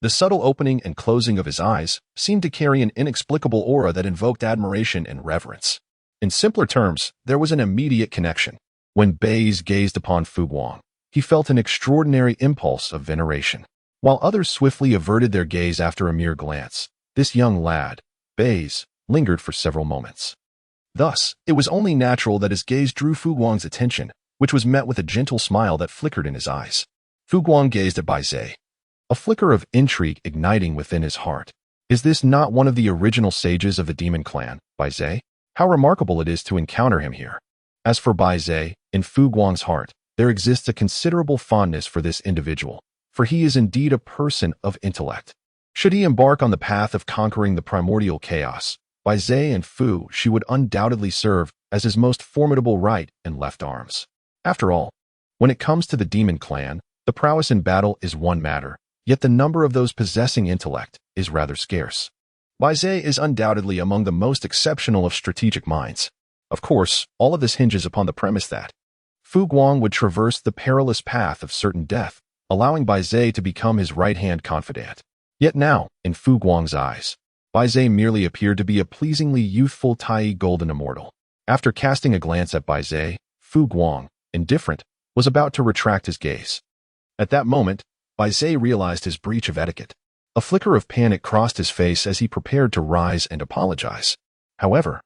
the subtle opening and closing of his eyes, seemed to carry an inexplicable aura that invoked admiration and reverence. In simpler terms, there was an immediate connection. When Bais gazed upon Fu Guang, he felt an extraordinary impulse of veneration. While others swiftly averted their gaze after a mere glance, this young lad, Bais, lingered for several moments. Thus, it was only natural that his gaze drew Fu Guang's attention, which was met with a gentle smile that flickered in his eyes. Fu Guang gazed at Bai Zai, a flicker of intrigue igniting within his heart. Is this not one of the original sages of the Demon Clan, Bai Zai? How remarkable it is to encounter him here. As for Bai Zai, in Fu Guang's heart, there exists a considerable fondness for this individual, for he is indeed a person of intellect. Should he embark on the path of conquering the primordial chaos, Bai Zai and Fu she would undoubtedly serve as his most formidable right and left arms. After all, when it comes to the Demon Clan, the prowess in battle is one matter, yet the number of those possessing intellect is rather scarce. Bai Zai is undoubtedly among the most exceptional of strategic minds. Of course, all of this hinges upon the premise that Fu Guang would traverse the perilous path of certain death, allowing Bai Zai to become his right-hand confidant. Yet now, in Fu Guang's eyes, Bai Zai merely appeared to be a pleasingly youthful Tai golden immortal. After casting a glance at Bai Zai, Fu Guang, indifferent, was about to retract his gaze. At that moment, Bai Zai realized his breach of etiquette. A flicker of panic crossed his face as he prepared to rise and apologize. However,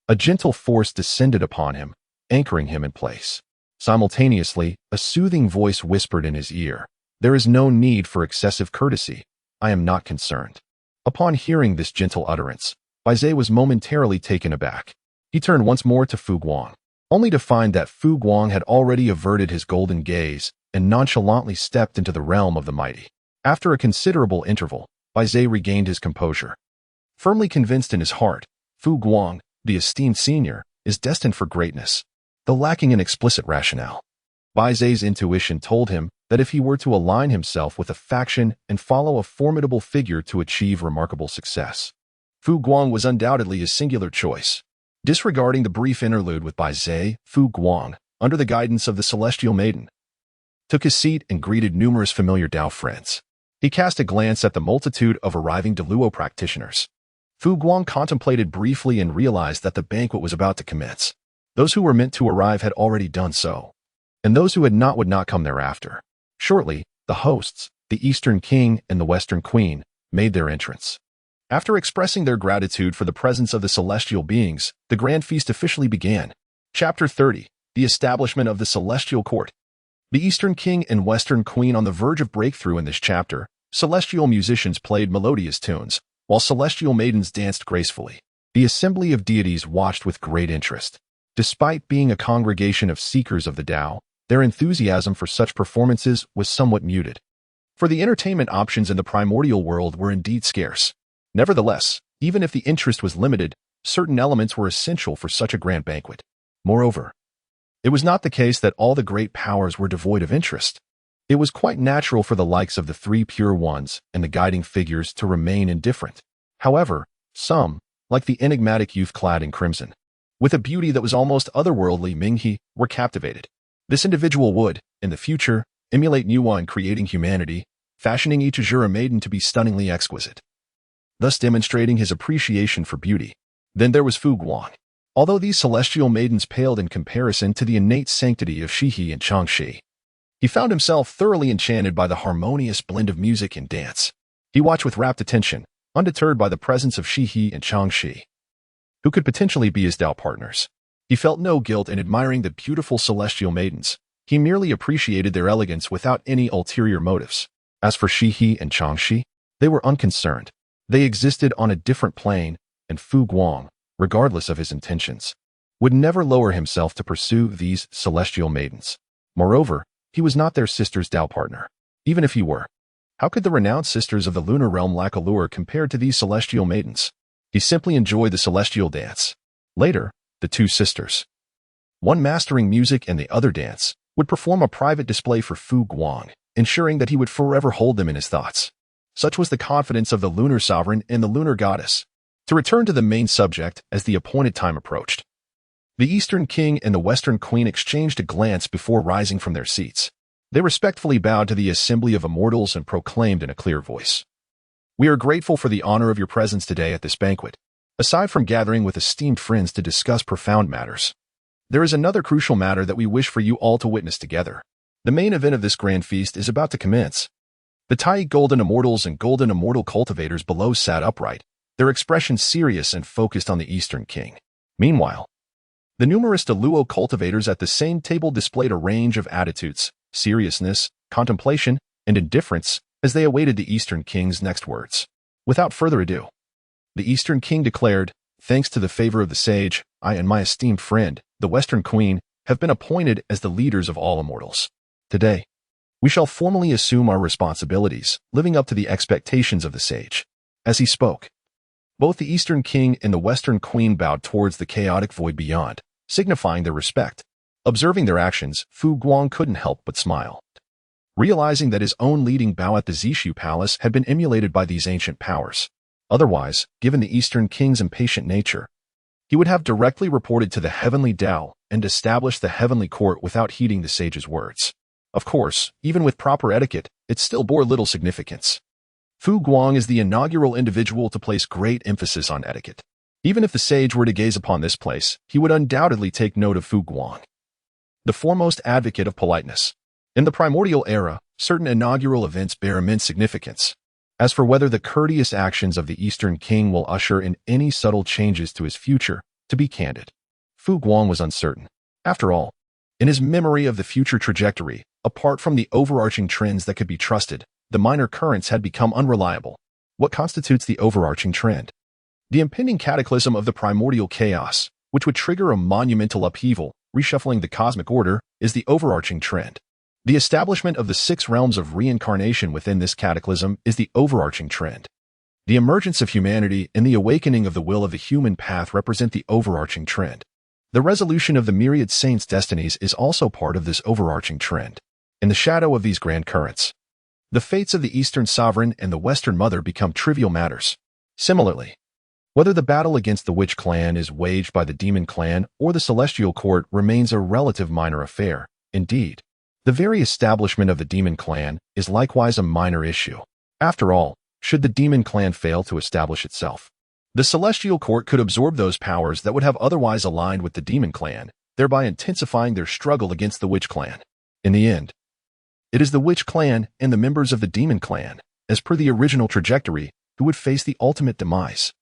a gentle force descended upon him, anchoring him in place. Simultaneously, a soothing voice whispered in his ear, "There is no need for excessive courtesy. I am not concerned." Upon hearing this gentle utterance, Bai Zai was momentarily taken aback. He turned once more to Fu Guang, only to find that Fu Guang had already averted his golden gaze and nonchalantly stepped into the realm of the mighty. After a considerable interval, Bai Zai regained his composure. Firmly convinced in his heart, Fu Guang, the esteemed senior, is destined for greatness, though lacking an explicit rationale. Bai Zai's intuition told him that if he were to align himself with a faction and follow a formidable figure to achieve remarkable success, Fu Guang was undoubtedly his singular choice. Disregarding the brief interlude with Bai Zai, Fu Guang, under the guidance of the Celestial Maiden, took his seat and greeted numerous familiar Dao friends. He cast a glance at the multitude of arriving Deluo practitioners. Fu Guang contemplated briefly and realized that the banquet was about to commence. Those who were meant to arrive had already done so, and those who had not would not come thereafter. Shortly, the hosts, the Eastern King and the Western Queen, made their entrance. After expressing their gratitude for the presence of the celestial beings, the grand feast officially began. Chapter 30. The establishment of the Celestial Court. The Eastern King and Western Queen on the verge of breakthrough in this chapter, celestial musicians played melodious tunes, while celestial maidens danced gracefully. The assembly of deities watched with great interest. Despite being a congregation of seekers of the Tao, their enthusiasm for such performances was somewhat muted. For the entertainment options in the primordial world were indeed scarce. Nevertheless, even if the interest was limited, certain elements were essential for such a grand banquet. Moreover, it was not the case that all the great powers were devoid of interest. It was quite natural for the likes of the three pure ones and the guiding figures to remain indifferent. However, some, like the enigmatic youth clad in crimson, with a beauty that was almost otherworldly Minghe, were captivated. This individual would, in the future, emulate Nuwa in creating humanity, fashioning each Azura maiden to be stunningly exquisite, thus demonstrating his appreciation for beauty. Then there was Fu Guang. Although these celestial maidens paled in comparison to the innate sanctity of Shihe and Changxi, he found himself thoroughly enchanted by the harmonious blend of music and dance. He watched with rapt attention, undeterred by the presence of Shihe and Changxi, who could potentially be his Dao partners. He felt no guilt in admiring the beautiful celestial maidens. He merely appreciated their elegance without any ulterior motives. As for Shihe and Changxi, they were unconcerned. They existed on a different plane, and Fu Guang, regardless of his intentions, would never lower himself to pursue these celestial maidens. Moreover, he was not their sister's Dao partner. Even if he were, how could the renowned sisters of the lunar realm lack allure compared to these celestial maidens? He simply enjoyed the celestial dance. Later, the two sisters, one mastering music and the other dance, would perform a private display for Fu Guang, ensuring that he would forever hold them in his thoughts. Such was the confidence of the lunar sovereign in the lunar goddess. To return to the main subject as the appointed time approached, the Eastern King and the Western Queen exchanged a glance before rising from their seats. They respectfully bowed to the assembly of immortals and proclaimed in a clear voice, "We are grateful for the honor of your presence today at this banquet. Aside from gathering with esteemed friends to discuss profound matters, there is another crucial matter that we wish for you all to witness together. The main event of this grand feast is about to commence." The Tai Golden Immortals and Golden Immortal cultivators below sat upright, their expressions serious and focused on the Eastern King. Meanwhile, the numerous Deluo cultivators at the same table displayed a range of attitudes, seriousness, contemplation, and indifference as they awaited the Eastern King's next words. Without further ado, the Eastern King declared, "Thanks to the favor of the sage, I and my esteemed friend, the Western Queen, have been appointed as the leaders of all immortals. Today, we shall formally assume our responsibilities, living up to the expectations of the sage." As he spoke, both the Eastern King and the Western Queen bowed towards the chaotic void beyond, signifying their respect. Observing their actions, Fu Guang couldn't help but smile, realizing that his own leading bow at the Zixiao Palace had been emulated by these ancient powers. Otherwise, given the Eastern King's impatient nature, he would have directly reported to the heavenly Tao and established the heavenly court without heeding the sage's words. Of course, even with proper etiquette, it still bore little significance. Fu Guang is the inaugural individual to place great emphasis on etiquette. Even if the sage were to gaze upon this place, he would undoubtedly take note of Fu Guang, the foremost advocate of politeness. In the primordial era, certain inaugural events bear immense significance. As for whether the courteous actions of the Eastern King will usher in any subtle changes to his future, to be candid, Fu Guang was uncertain. After all, in his memory of the future trajectory, apart from the overarching trends that could be trusted, the minor currents had become unreliable. What constitutes the overarching trend? The impending cataclysm of the primordial chaos, which would trigger a monumental upheaval, reshuffling the cosmic order, is the overarching trend. The establishment of the 6 realms of reincarnation within this cataclysm is the overarching trend. The emergence of humanity and the awakening of the will of the human path represent the overarching trend. The resolution of the myriad saints' destinies is also part of this overarching trend. In the shadow of these grand currents, the fates of the Eastern Sovereign and the Western Mother become trivial matters. Similarly, whether the battle against the Witch Clan is waged by the Demon Clan or the Celestial Court remains a relative minor affair. Indeed, The very establishment of the demon clan is likewise a minor issue. After all, should the demon clan fail to establish itself, the celestial court could absorb those powers that would have otherwise aligned with the demon clan, thereby intensifying their struggle against the witch clan. In the end, it is the witch clan and the members of the demon clan, as per the original trajectory, who would face the ultimate demise.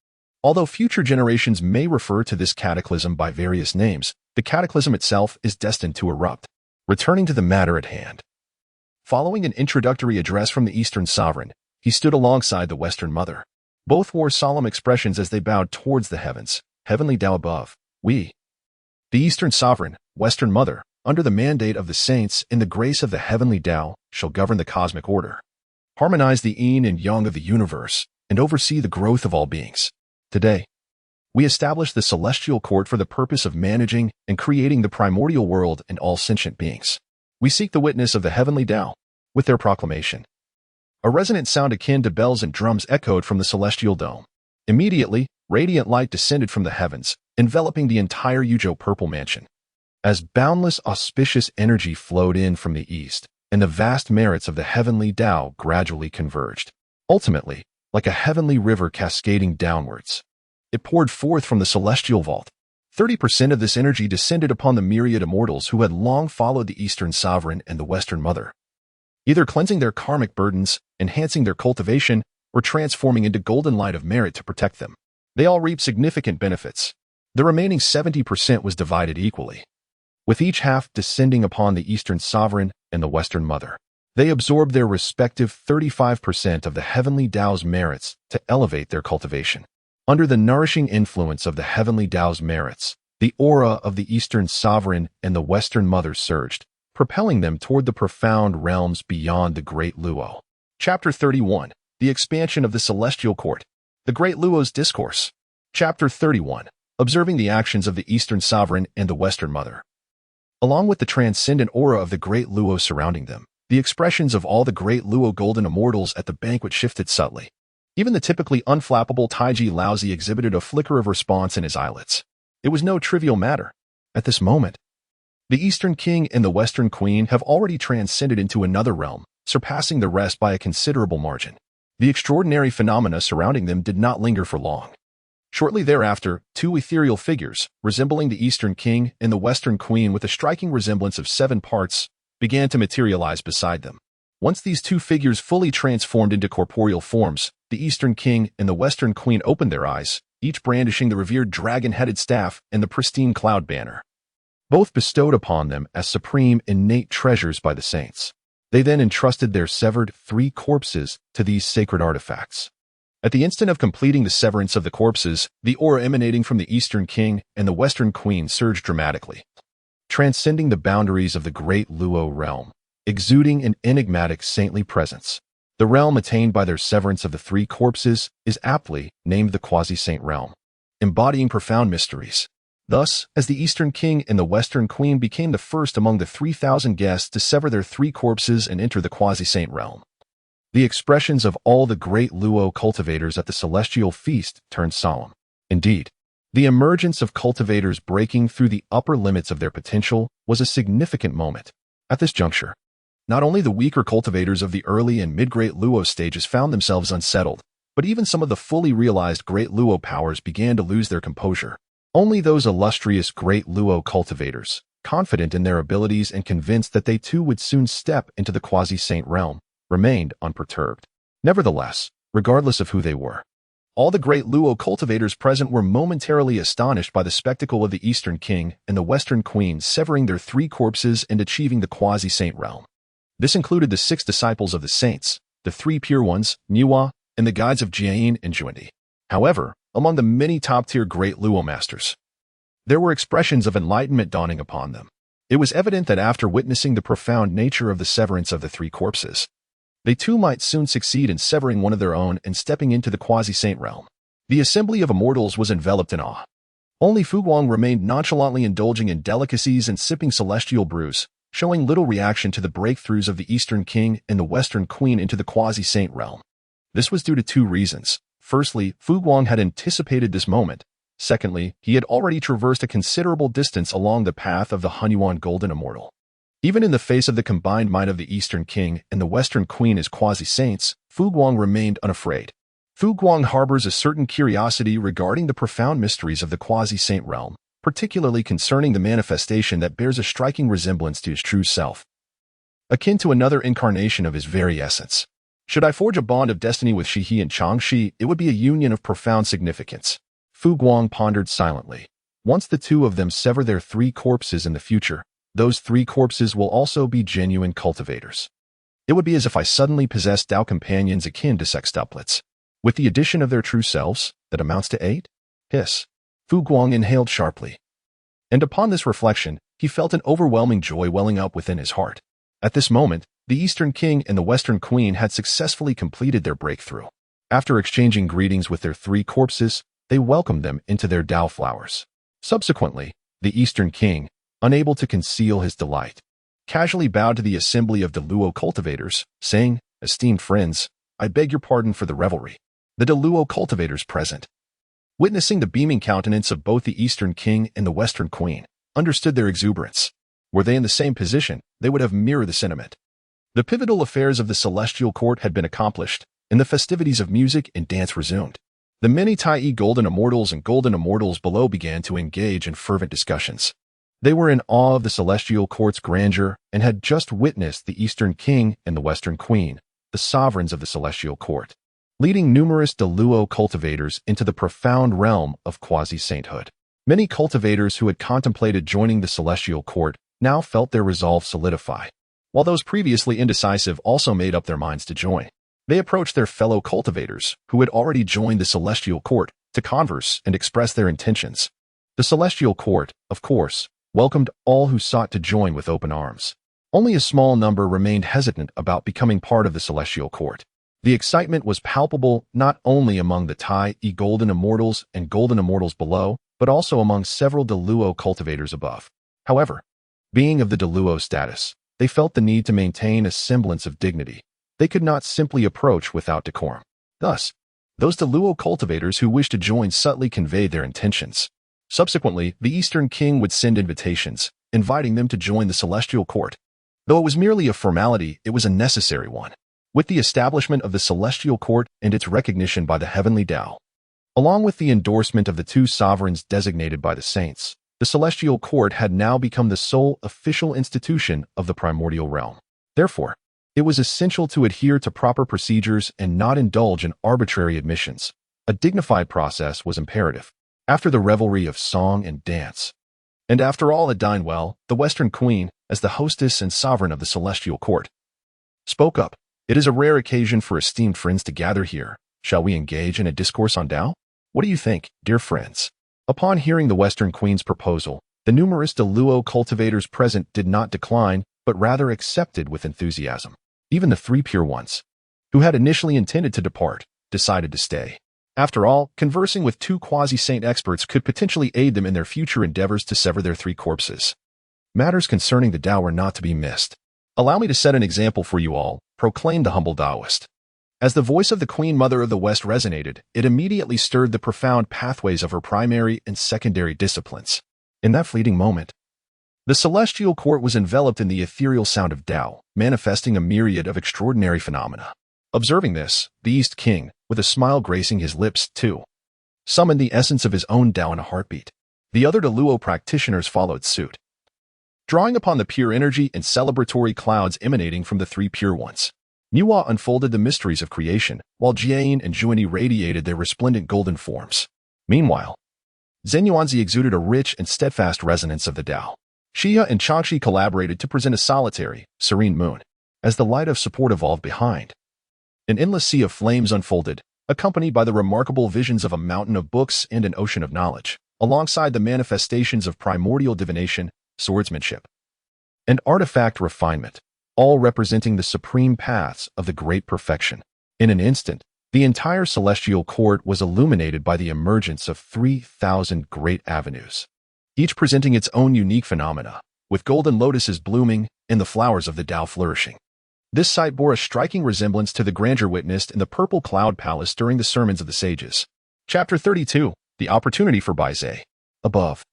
Although future generations may refer to this cataclysm by various names, the cataclysm itself is destined to erupt. Returning to the matter at hand. Following an introductory address from the Eastern Sovereign, he stood alongside the Western Mother. Both wore solemn expressions as they bowed towards the heavens. Heavenly Tao above, we, the Eastern Sovereign, Western Mother, under the mandate of the saints in the grace of the Heavenly Tao, shall govern the cosmic order, harmonize the yin and yang of the universe, and oversee the growth of all beings. Today, we establish the celestial court for the purpose of managing and creating the primordial world and all sentient beings. We seek the witness of the Heavenly Tao. With their proclamation, a resonant sound akin to bells and drums echoed from the celestial dome. Immediately, radiant light descended from the heavens, enveloping the entire Yuzhou purple mansion. As boundless auspicious energy flowed in from the east, and the vast merits of the Heavenly Tao gradually converged. Ultimately, like a heavenly river cascading downwards, it poured forth from the celestial vault. 30% of this energy descended upon the myriad immortals who had long followed the Eastern Sovereign and the Western Mother, either cleansing their karmic burdens, enhancing their cultivation, or transforming into golden light of merit to protect them. They all reaped significant benefits. The remaining 70% was divided equally, with each half descending upon the Eastern Sovereign and the Western Mother. They absorbed their respective 35% of the Heavenly Tao's merits to elevate their cultivation. Under the nourishing influence of the Heavenly Tao's merits, the aura of the Eastern Sovereign and the Western Mother surged, propelling them toward the profound realms beyond the Great Luo. Chapter 31. The Expansion of the Celestial Court. The Great Luo's Discourse. Chapter 31. Observing the actions of the Eastern Sovereign and the Western Mother. Along with the transcendent aura of the Great Luo surrounding them, the expressions of all the Great Luo golden immortals at the banquet shifted subtly. Even the typically unflappable Taiji Laozi exhibited a flicker of response in his eyelids. It was no trivial matter. At this moment, the Eastern King and the Western Queen have already transcended into another realm, surpassing the rest by a considerable margin. The extraordinary phenomena surrounding them did not linger for long. Shortly thereafter, two ethereal figures, resembling the Eastern King and the Western Queen with a striking resemblance of 7 parts, began to materialize beside them. Once these two figures fully transformed into corporeal forms, the Eastern King and the Western Queen opened their eyes, each brandishing the revered dragon-headed staff and the pristine cloud banner, both bestowed upon them as supreme innate treasures by the saints. They then entrusted their severed 3 corpses to these sacred artifacts. At the instant of completing the severance of the corpses, the aura emanating from the Eastern King and the Western Queen surged dramatically, transcending the boundaries of the Great Luo realm, exuding an enigmatic saintly presence. The realm attained by their severance of the 3 corpses is aptly named the quasi-saint realm, embodying profound mysteries. Thus, as the Eastern King and the Western Queen became the first among the 3,000 guests to sever their 3 corpses and enter the quasi-saint realm, the expressions of all the Great Luo cultivators at the celestial feast turned solemn. Indeed, the emergence of cultivators breaking through the upper limits of their potential was a significant moment. At this juncture, not only the weaker cultivators of the early and mid-Great Luo stages found themselves unsettled, but even some of the fully realized Great Luo powers began to lose their composure. Only those illustrious Great Luo cultivators, confident in their abilities and convinced that they too would soon step into the quasi-saint realm, remained unperturbed. Nevertheless, regardless of who they were, all the Great Luo cultivators present were momentarily astonished by the spectacle of the Eastern King and the Western Queen severing their 3 corpses and achieving the quasi-saint realm. This included the 6 disciples of the saints, the 3 pure ones, Niwa, and the guides of Jiayin and Juandi. However, among the many top-tier Great Luo masters, there were expressions of enlightenment dawning upon them. It was evident that after witnessing the profound nature of the severance of the 3 corpses, they too might soon succeed in severing one of their own and stepping into the quasi-saint realm. The assembly of immortals was enveloped in awe. Only Guang remained nonchalantly indulging in delicacies and sipping celestial brews, showing little reaction to the breakthroughs of the Eastern King and the Western Queen into the quasi-saint realm. This was due to 2 reasons. Firstly, Guang had anticipated this moment. Secondly, he had already traversed a considerable distance along the path of the Hongjun Golden Immortal. Even in the face of the combined might of the Eastern King and the Western Queen as quasi-saints, Fu Guang remained unafraid. Fu Guang harbors a certain curiosity regarding the profound mysteries of the quasi-saint realm, particularly concerning the manifestation that bears a striking resemblance to his true self, akin to another incarnation of his very essence. Should I forge a bond of destiny with Shihe and Changxi, it would be a union of profound significance. Fu Guang pondered silently. Once the two of them sever their 3 corpses in the future, those 3 corpses will also be genuine cultivators. It would be as if I suddenly possessed Tao companions akin to sextuplets. With the addition of their true selves, that amounts to 8? Hiss. Fu Guang inhaled sharply. And upon this reflection, he felt an overwhelming joy welling up within his heart. At this moment, the Eastern King and the Western Queen had successfully completed their breakthrough. After exchanging greetings with their 3 corpses, they welcomed them into their Tao flowers. Subsequently, the Eastern King, unable to conceal his delight, casually bowed to the assembly of the Luo cultivators, saying, "Esteemed friends, I beg your pardon for the revelry." The Luo cultivators present, witnessing the beaming countenance of both the Eastern King and the Western Queen, understood their exuberance. Were they in the same position, they would have mirrored the sentiment. The pivotal affairs of the celestial court had been accomplished, and the festivities of music and dance resumed. The many Tai golden immortals and golden immortals below began to engage in fervent discussions. They were in awe of the celestial court's grandeur and had just witnessed the Eastern King and the Western Queen, the sovereigns of the celestial court, leading numerous Luo cultivators into the profound realm of quasi-sainthood. Many cultivators who had contemplated joining the celestial court now felt their resolve solidify, while those previously indecisive also made up their minds to join. They approached their fellow cultivators, who had already joined the celestial court, to converse and express their intentions. The celestial court, of course, welcomed all who sought to join with open arms. Only a small number remained hesitant about becoming part of the celestial court. The excitement was palpable not only among the Tai golden immortals and golden immortals below, but also among several Luo cultivators above. However, being of the Luo status, they felt the need to maintain a semblance of dignity. They could not simply approach without decorum. Thus, those Luo cultivators who wished to join subtly conveyed their intentions. Subsequently, the Eastern King would send invitations, inviting them to join the celestial court. Though it was merely a formality, it was a necessary one. With the establishment of the celestial court and its recognition by the heavenly Tao, along with the endorsement of the 2 sovereigns designated by the saints, the celestial court had now become the sole official institution of the primordial realm. Therefore, it was essential to adhere to proper procedures and not indulge in arbitrary admissions. A dignified process was imperative. After the revelry of song and dance, and after all had dined well, the Western Queen, as the hostess and sovereign of the celestial court, spoke up. "It is a rare occasion for esteemed friends to gather here. Shall we engage in a discourse on Tao? What do you think, dear friends?" Upon hearing the Western Queen's proposal, the numerous Luo cultivators present did not decline, but rather accepted with enthusiasm. Even the 3 pure ones, who had initially intended to depart, decided to stay. After all, conversing with 2 quasi-saint experts could potentially aid them in their future endeavors to sever their 3 corpses. Matters concerning the Tao were not to be missed. "Allow me to set an example for you all," proclaimed the humble Taoist. As the voice of the Queen Mother of the West resonated, it immediately stirred the profound pathways of her primary and secondary disciplines. In that fleeting moment, the celestial court was enveloped in the ethereal sound of Tao, manifesting a myriad of extraordinary phenomena. Observing this, the East King, with a smile gracing his lips, too, summoned the essence of his own Tao in a heartbeat. The other Luo practitioners followed suit, drawing upon the pure energy and celebratory clouds emanating from the 3 pure ones. Nuwa unfolded the mysteries of creation, while Jiayin and Juani radiated their resplendent golden forms. Meanwhile, Zenyuanzi exuded a rich and steadfast resonance of the Tao. Xia and Changxi collaborated to present a solitary, serene moon. As the light of support evolved behind, an endless sea of flames unfolded, accompanied by the remarkable visions of a mountain of books and an ocean of knowledge, alongside the manifestations of primordial divination, swordsmanship, and artifact refinement, all representing the supreme paths of the great perfection. In an instant, the entire celestial court was illuminated by the emergence of 3,000 great avenues, each presenting its own unique phenomena, with golden lotuses blooming and the flowers of the Tao flourishing. This sight bore a striking resemblance to the grandeur witnessed in the Purple Cloud Palace during the sermons of the sages. Chapter 32, The Opportunity for Buzhou. Above,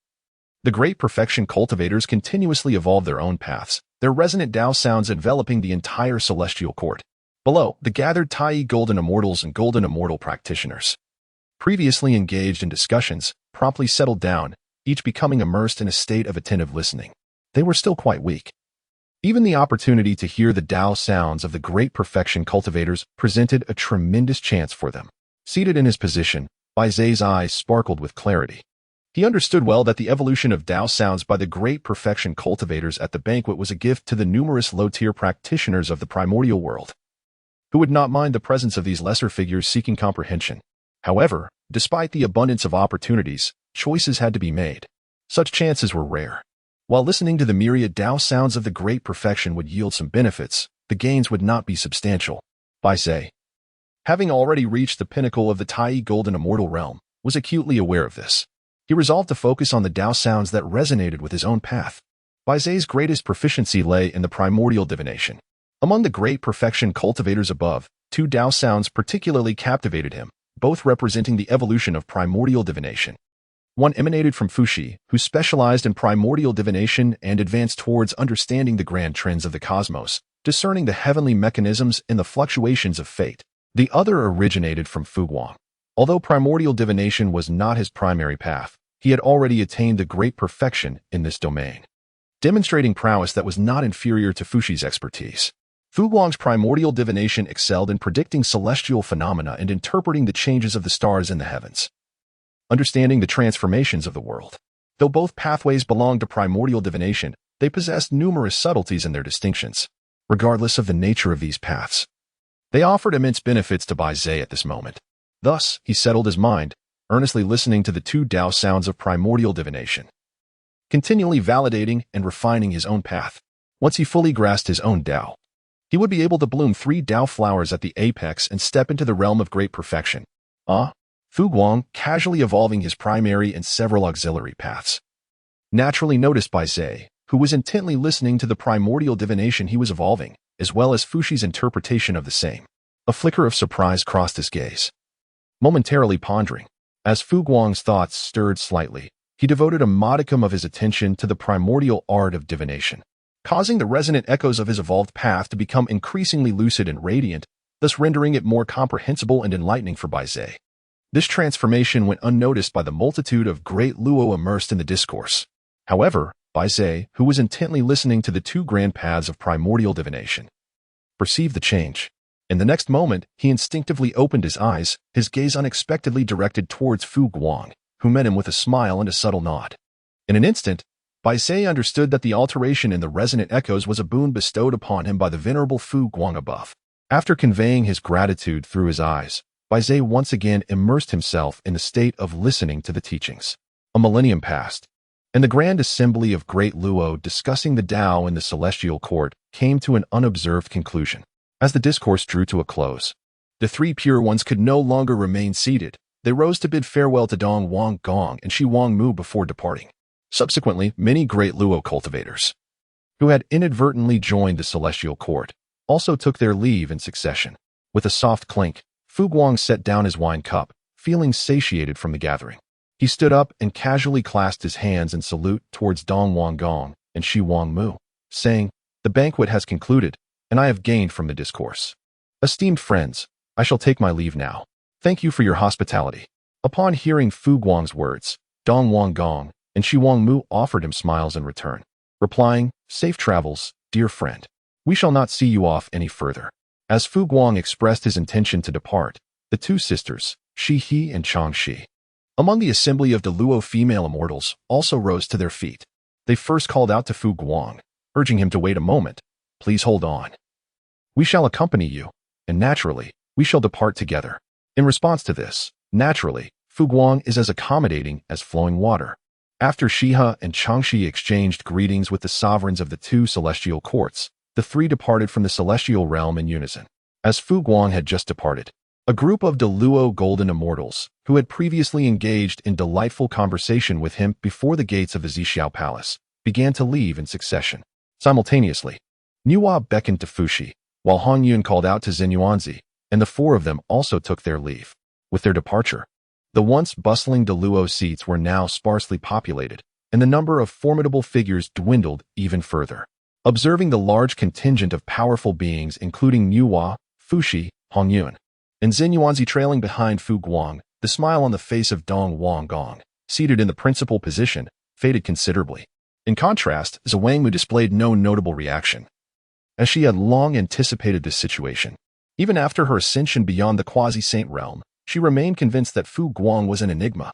the great perfection cultivators continuously evolve their own paths, their resonant Tao sounds enveloping the entire celestial court. Below, the gathered Tai Golden Immortals and Golden Immortal practitioners, previously engaged in discussions, promptly settled down, each becoming immersed in a state of attentive listening. They were still quite weak. Even the opportunity to hear the Tao sounds of the great perfection cultivators presented a tremendous chance for them. Seated in his position, Buzhou's eyes sparkled with clarity. He understood well that the evolution of Tao sounds by the great perfection cultivators at the banquet was a gift to the numerous low-tier practitioners of the primordial world, who would not mind the presence of these lesser figures seeking comprehension. However, despite the abundance of opportunities, choices had to be made. Such chances were rare. While listening to the myriad Tao sounds of the great perfection would yield some benefits, the gains would not be substantial. Buzhou, having already reached the pinnacle of the Tai Golden Immortal realm, was acutely aware of this. He resolved to focus on the Tao sounds that resonated with his own path. Buzhou's greatest proficiency lay in the primordial divination. Among the great perfection cultivators above, two Tao sounds particularly captivated him, both representing the evolution of primordial divination. One emanated from Fuxi, who specialized in primordial divination and advanced towards understanding the grand trends of the cosmos, discerning the heavenly mechanisms in the fluctuations of fate. The other originated from Guang. Although primordial divination was not his primary path, he had already attained the great perfection in this domain, demonstrating prowess that was not inferior to Fuxi's expertise. Guang's primordial divination excelled in predicting celestial phenomena and interpreting the changes of the stars in the heavens, understanding the transformations of the world. Though both pathways belonged to primordial divination, they possessed numerous subtleties in their distinctions. Regardless of the nature of these paths, they offered immense benefits to Buzhou at this moment. Thus, he settled his mind, earnestly listening to the two Tao sounds of primordial divination, continually validating and refining his own path. Once he fully grasped his own Tao, he would be able to bloom 3 Tao flowers at the apex and step into the realm of great perfection. Guang, casually evolving his primary and several auxiliary paths, naturally noticed Buzhou, who was intently listening to the primordial divination he was evolving, as well as Fuxi's interpretation of the same. A flicker of surprise crossed his gaze. Momentarily pondering, as Guang's thoughts stirred slightly, he devoted a modicum of his attention to the primordial art of divination, causing the resonant echoes of his evolved path to become increasingly lucid and radiant, thus rendering it more comprehensible and enlightening for Buzhou. This transformation went unnoticed by the multitude of great Luo immersed in the discourse. However, Buzhou, who was intently listening to the 2 grand paths of primordial divination, perceived the change. In the next moment, he instinctively opened his eyes, his gaze unexpectedly directed towards Guang, who met him with a smile and a subtle nod. In an instant, Buzhou understood that the alteration in the resonant echoes was a boon bestowed upon him by the venerable Guang above. After conveying his gratitude through his eyes, Buzhou once again immersed himself in the state of listening to the teachings. A millennium passed, and the grand assembly of great Luo discussing the Tao in the celestial court came to an unobserved conclusion. As the discourse drew to a close, the 3 pure ones could no longer remain seated. They rose to bid farewell to Dong Wang Gong and Shi Wang Mu before departing. Subsequently, many great Luo cultivators, who had inadvertently joined the celestial court, also took their leave in succession. With a soft clink, Guang set down his wine cup, feeling satiated from the gathering. He stood up and casually clasped his hands in salute towards Dong Wang Gong and Shi Wang Mu, saying, "The banquet has concluded, and I have gained from the discourse. Esteemed friends, I shall take my leave now. Thank you for your hospitality." Upon hearing Guang's words, Dong Wang Gong and Shi Wang Mu offered him smiles in return, replying, "Safe travels, dear friend. We shall not see you off any further." As Guang expressed his intention to depart, the 2 sisters, Shi He and Chang Shi, among the assembly of the Luo female immortals, also rose to their feet. They first called out to Guang, urging him to wait a moment. "Please hold on. We shall accompany you, and naturally, we shall depart together." In response to this, naturally, Guang is as accommodating as flowing water. After Shiha and Changshi exchanged greetings with the sovereigns of the 2 celestial courts, the 3 departed from the celestial realm in unison. As Guang had just departed, a group of Luo golden immortals, who had previously engaged in delightful conversation with him before the gates of the Zixiao palace, began to leave in succession. Simultaneously, Niwa beckoned to Fuxi, while Hongjun called out to Xinyuanzi, and the 4 of them also took their leave. With their departure, the once bustling Luo seats were now sparsely populated, and the number of formidable figures dwindled even further. Observing the large contingent of powerful beings including Nuwa, Fuxi, Hongjun, and Xinyuanzi trailing behind Fu Guang, the smile on the face of Dong Wang Gong, seated in the principal position, faded considerably. In contrast, Zhuangmu displayed no notable reaction, as she had long anticipated this situation. Even after her ascension beyond the quasi-saint realm, she remained convinced that Fu Guang was an enigma,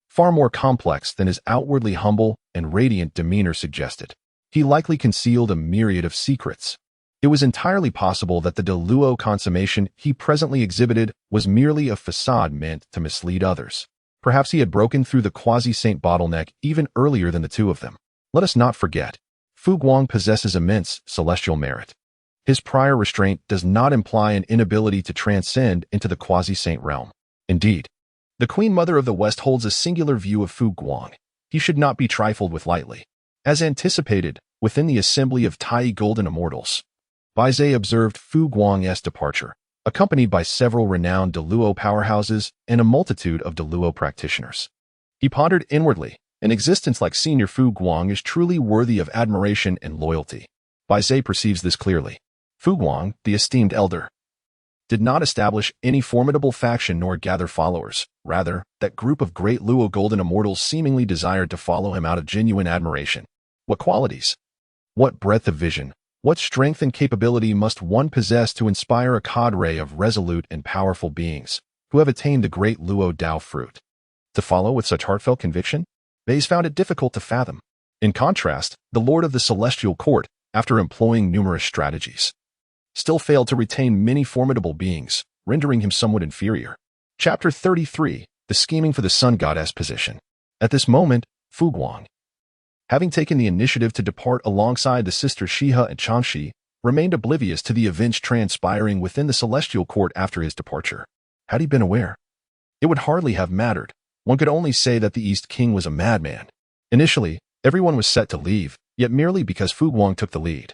far more complex than his outwardly humble and radiant demeanor suggested. He likely concealed a myriad of secrets. It was entirely possible that the Deluo consummation he presently exhibited was merely a facade meant to mislead others. Perhaps he had broken through the quasi-saint bottleneck even earlier than the two of them. Let us not forget, Fu Guang possesses immense celestial merit. His prior restraint does not imply an inability to transcend into the quasi-saint realm. Indeed, the Queen Mother of the West holds a singular view of Fu Guang. He should not be trifled with lightly. As anticipated, within the assembly of Tai Golden Immortals, Buzhou observed Fu Guang's departure, accompanied by several renowned Deluo powerhouses and a multitude of Deluo practitioners. He pondered inwardly, an existence like Senior Fu Guang is truly worthy of admiration and loyalty. Buzhou perceives this clearly. Fu Guang, the esteemed elder, did not establish any formidable faction nor gather followers. Rather, that group of great Luo Golden Immortals seemingly desired to follow him out of genuine admiration. What qualities? What breadth of vision? What strength and capability must one possess to inspire a cadre of resolute and powerful beings who have attained the great Luo Dao fruit? To follow with such heartfelt conviction? Baze found it difficult to fathom. In contrast, the Lord of the Celestial Court, after employing numerous strategies, still failed to retain many formidable beings, rendering him somewhat inferior. Chapter 33, The Scheming for the Sun Goddess Position. At this moment, Fu Guang, having taken the initiative to depart alongside the sisters Shiha and Changxi, remained oblivious to the events transpiring within the Celestial Court after his departure. Had he been aware? It would hardly have mattered. One could only say that the East King was a madman. Initially, everyone was set to leave, yet merely because Fu Guang took the lead.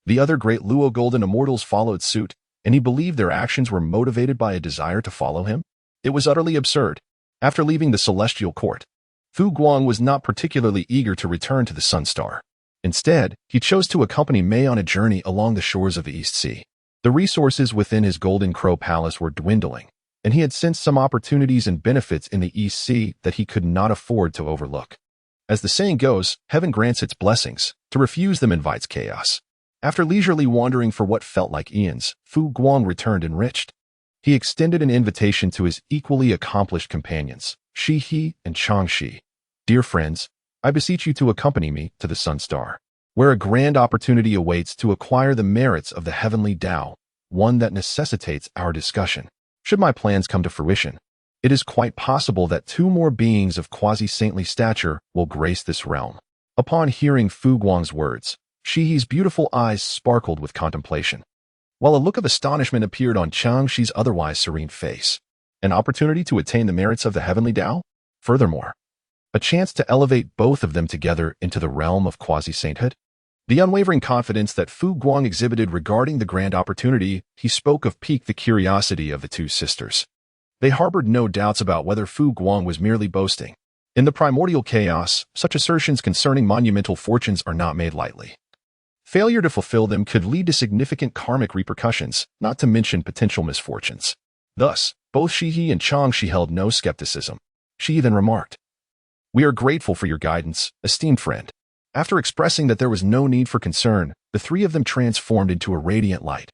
The other great Luo Golden Immortals followed suit, and he believed their actions were motivated by a desire to follow him. It was utterly absurd. After leaving the Celestial Court, Fu Guang was not particularly eager to return to the Sun Star. Instead, he chose to accompany Mei on a journey along the shores of the East Sea. The resources within his Golden Crow Palace were dwindling, and he had sensed some opportunities and benefits in the East Sea that he could not afford to overlook. As the saying goes, heaven grants its blessings, to refuse them invites chaos. After leisurely wandering for what felt like eons, Fu Guang returned enriched. He extended an invitation to his equally accomplished companions, Shi He and Changxi. Dear friends, I beseech you to accompany me to the Sun Star, where a grand opportunity awaits to acquire the merits of the heavenly Tao, one that necessitates our discussion. Should my plans come to fruition, it is quite possible that two more beings of quasi-saintly stature will grace this realm. Upon hearing Fu Guang's words, Shihi's beautiful eyes sparkled with contemplation, while a look of astonishment appeared on Changxi's otherwise serene face. An opportunity to attain the merits of the heavenly Tao? Furthermore, a chance to elevate both of them together into the realm of quasi-sainthood? The unwavering confidence that Fu Guang exhibited regarding the grand opportunity he spoke of piqued the curiosity of the two sisters. They harbored no doubts about whether Fu Guang was merely boasting. In the primordial chaos, such assertions concerning monumental fortunes are not made lightly. Failure to fulfill them could lead to significant karmic repercussions, not to mention potential misfortunes. Thus, both Shihi and Changxi held no skepticism. Shihi then remarked, "We are grateful for your guidance, esteemed friend." After expressing that there was no need for concern, the three of them transformed into a radiant light,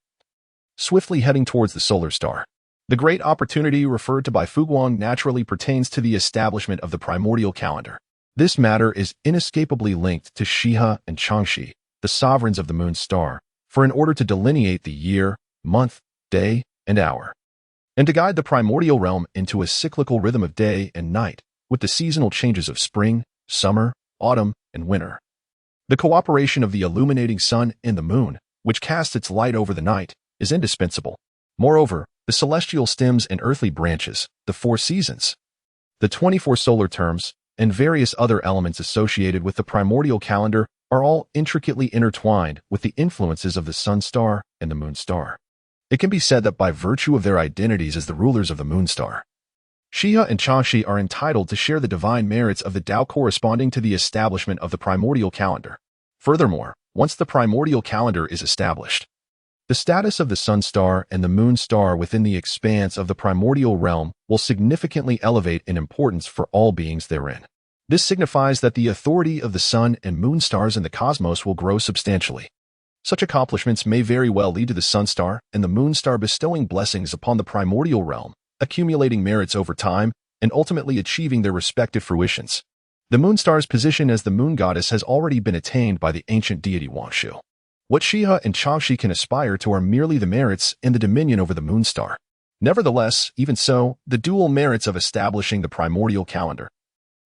swiftly heading towards the solar star. The great opportunity referred to by Fu Guang naturally pertains to the establishment of the primordial calendar. This matter is inescapably linked to Shiha and Changxi, the sovereigns of the moon star, for in order to delineate the year, month, day, and hour, and to guide the primordial realm into a cyclical rhythm of day and night, with the seasonal changes of spring, summer, autumn, and winter. The cooperation of the illuminating sun and the moon, which casts its light over the night, is indispensable. Moreover, the celestial stems and earthly branches, the 4 seasons, the 24 solar terms, and various other elements associated with the primordial calendar are all intricately intertwined with the influences of the sun star and the moon star. It can be said that by virtue of their identities as the rulers of the moon star, Shiha and Changxi are entitled to share the divine merits of the Tao corresponding to the establishment of the primordial calendar. Furthermore, once the primordial calendar is established. The status of the sun star and the moon star within the expanse of the primordial realm will significantly elevate in importance for all beings therein. This signifies that the authority of the sun and moon stars in the cosmos will grow substantially. Such accomplishments may very well lead to the sun star and the moon star bestowing blessings upon the primordial realm, accumulating merits over time, and ultimately achieving their respective fruitions. The moon star's position as the moon goddess has already been attained by the ancient deity Wangshu. What Shiha and Changshi can aspire to are merely the merits and the dominion over the moon star. Nevertheless, even so, the dual merits of establishing the primordial calendar,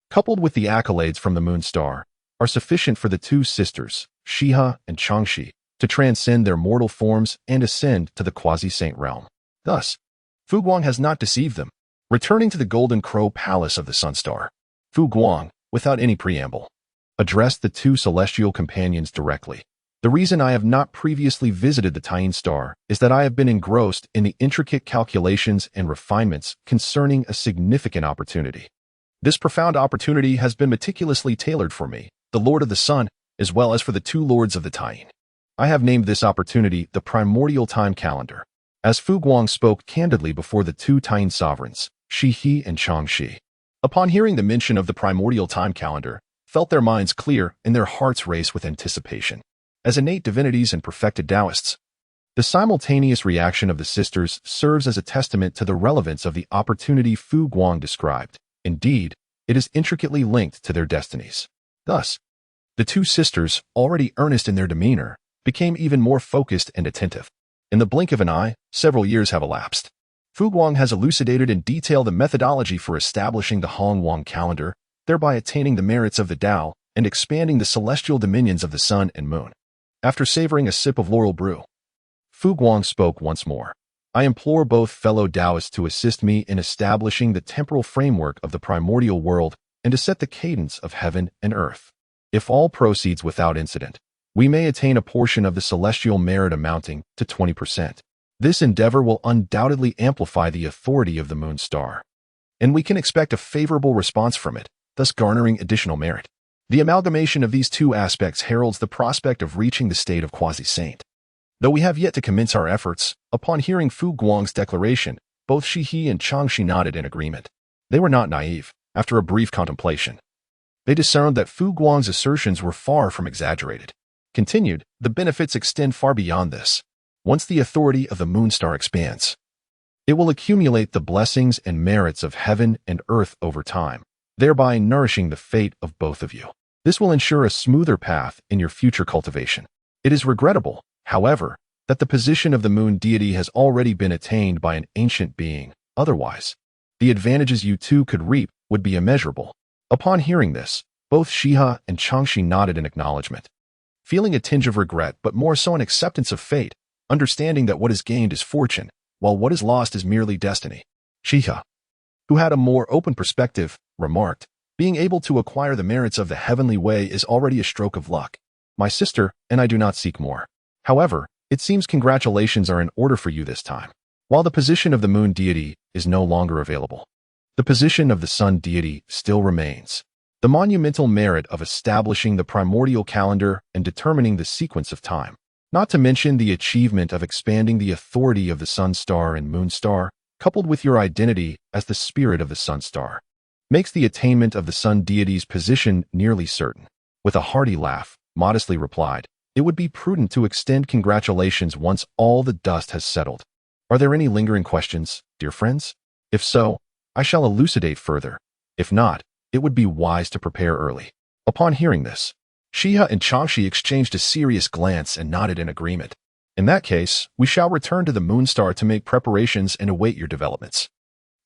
coupled with the accolades from the moon star, are sufficient for the two sisters, Shiha and Changshi, to transcend their mortal forms and ascend to the quasi-saint realm. Thus, Fu Guang has not deceived them. Returning to the Golden Crow Palace of the Sun Star, Fu Guang, without any preamble, addressed the two celestial companions directly. The reason I have not previously visited the Tying Star is that I have been engrossed in the intricate calculations and refinements concerning a significant opportunity. This profound opportunity has been meticulously tailored for me, the Lord of the Sun, as well as for the two Lords of the Tying. I have named this opportunity the Primordial Time Calendar. As Fu Guang spoke candidly before the two Tying sovereigns, Shi He and Changshi, upon hearing the mention of the Primordial Time Calendar, felt their minds clear and their hearts race with anticipation. As innate divinities and perfected Taoists, the simultaneous reaction of the sisters serves as a testament to the relevance of the opportunity Fu Guang described. Indeed, it is intricately linked to their destinies. Thus, the two sisters, already earnest in their demeanor, became even more focused and attentive. In the blink of an eye, several years have elapsed. Fu Guang has elucidated in detail the methodology for establishing the Hongwang calendar, thereby attaining the merits of the Tao and expanding the celestial dominions of the sun and moon. After savoring a sip of laurel brew, Fu Guang spoke once more. I implore both fellow Taoists to assist me in establishing the temporal framework of the primordial world and to set the cadence of heaven and earth. If all proceeds without incident, we may attain a portion of the celestial merit amounting to 20%. This endeavor will undoubtedly amplify the authority of the moon star, and we can expect a favorable response from it, thus garnering additional merit. The amalgamation of these two aspects heralds the prospect of reaching the state of quasi-saint. Though we have yet to commence our efforts, upon hearing Fu Guang's declaration, both Shi He and Changshi nodded in agreement. They were not naive. After a brief contemplation, they discerned that Fu Guang's assertions were far from exaggerated. Continued, the benefits extend far beyond this. Once the authority of the moon star expands, it will accumulate the blessings and merits of heaven and earth over time, thereby nourishing the fate of both of you. This will ensure a smoother path in your future cultivation. It is regrettable, however, that the position of the moon deity has already been attained by an ancient being. Otherwise, the advantages you two could reap would be immeasurable. Upon hearing this, both Shiha and Changshi nodded in acknowledgement, feeling a tinge of regret but more so an acceptance of fate, understanding that what is gained is fortune, while what is lost is merely destiny. Shiha, who had a more open perspective, remarked, being able to acquire the merits of the heavenly way is already a stroke of luck. My sister and I do not seek more. However, it seems congratulations are in order for you this time. While the position of the moon deity is no longer available, the position of the sun deity still remains. The monumental merit of establishing the primordial calendar and determining the sequence of time, not to mention the achievement of expanding the authority of the sun star and moon star, coupled with your identity as the spirit of the sun star, makes the attainment of the sun deity's position nearly certain. With a hearty laugh, modestly replied, it would be prudent to extend congratulations once all the dust has settled. Are there any lingering questions, dear friends? If so, I shall elucidate further. If not, it would be wise to prepare early. Upon hearing this, Shiha and Changshi exchanged a serious glance and nodded in agreement. In that case, we shall return to the moon star to make preparations and await your developments.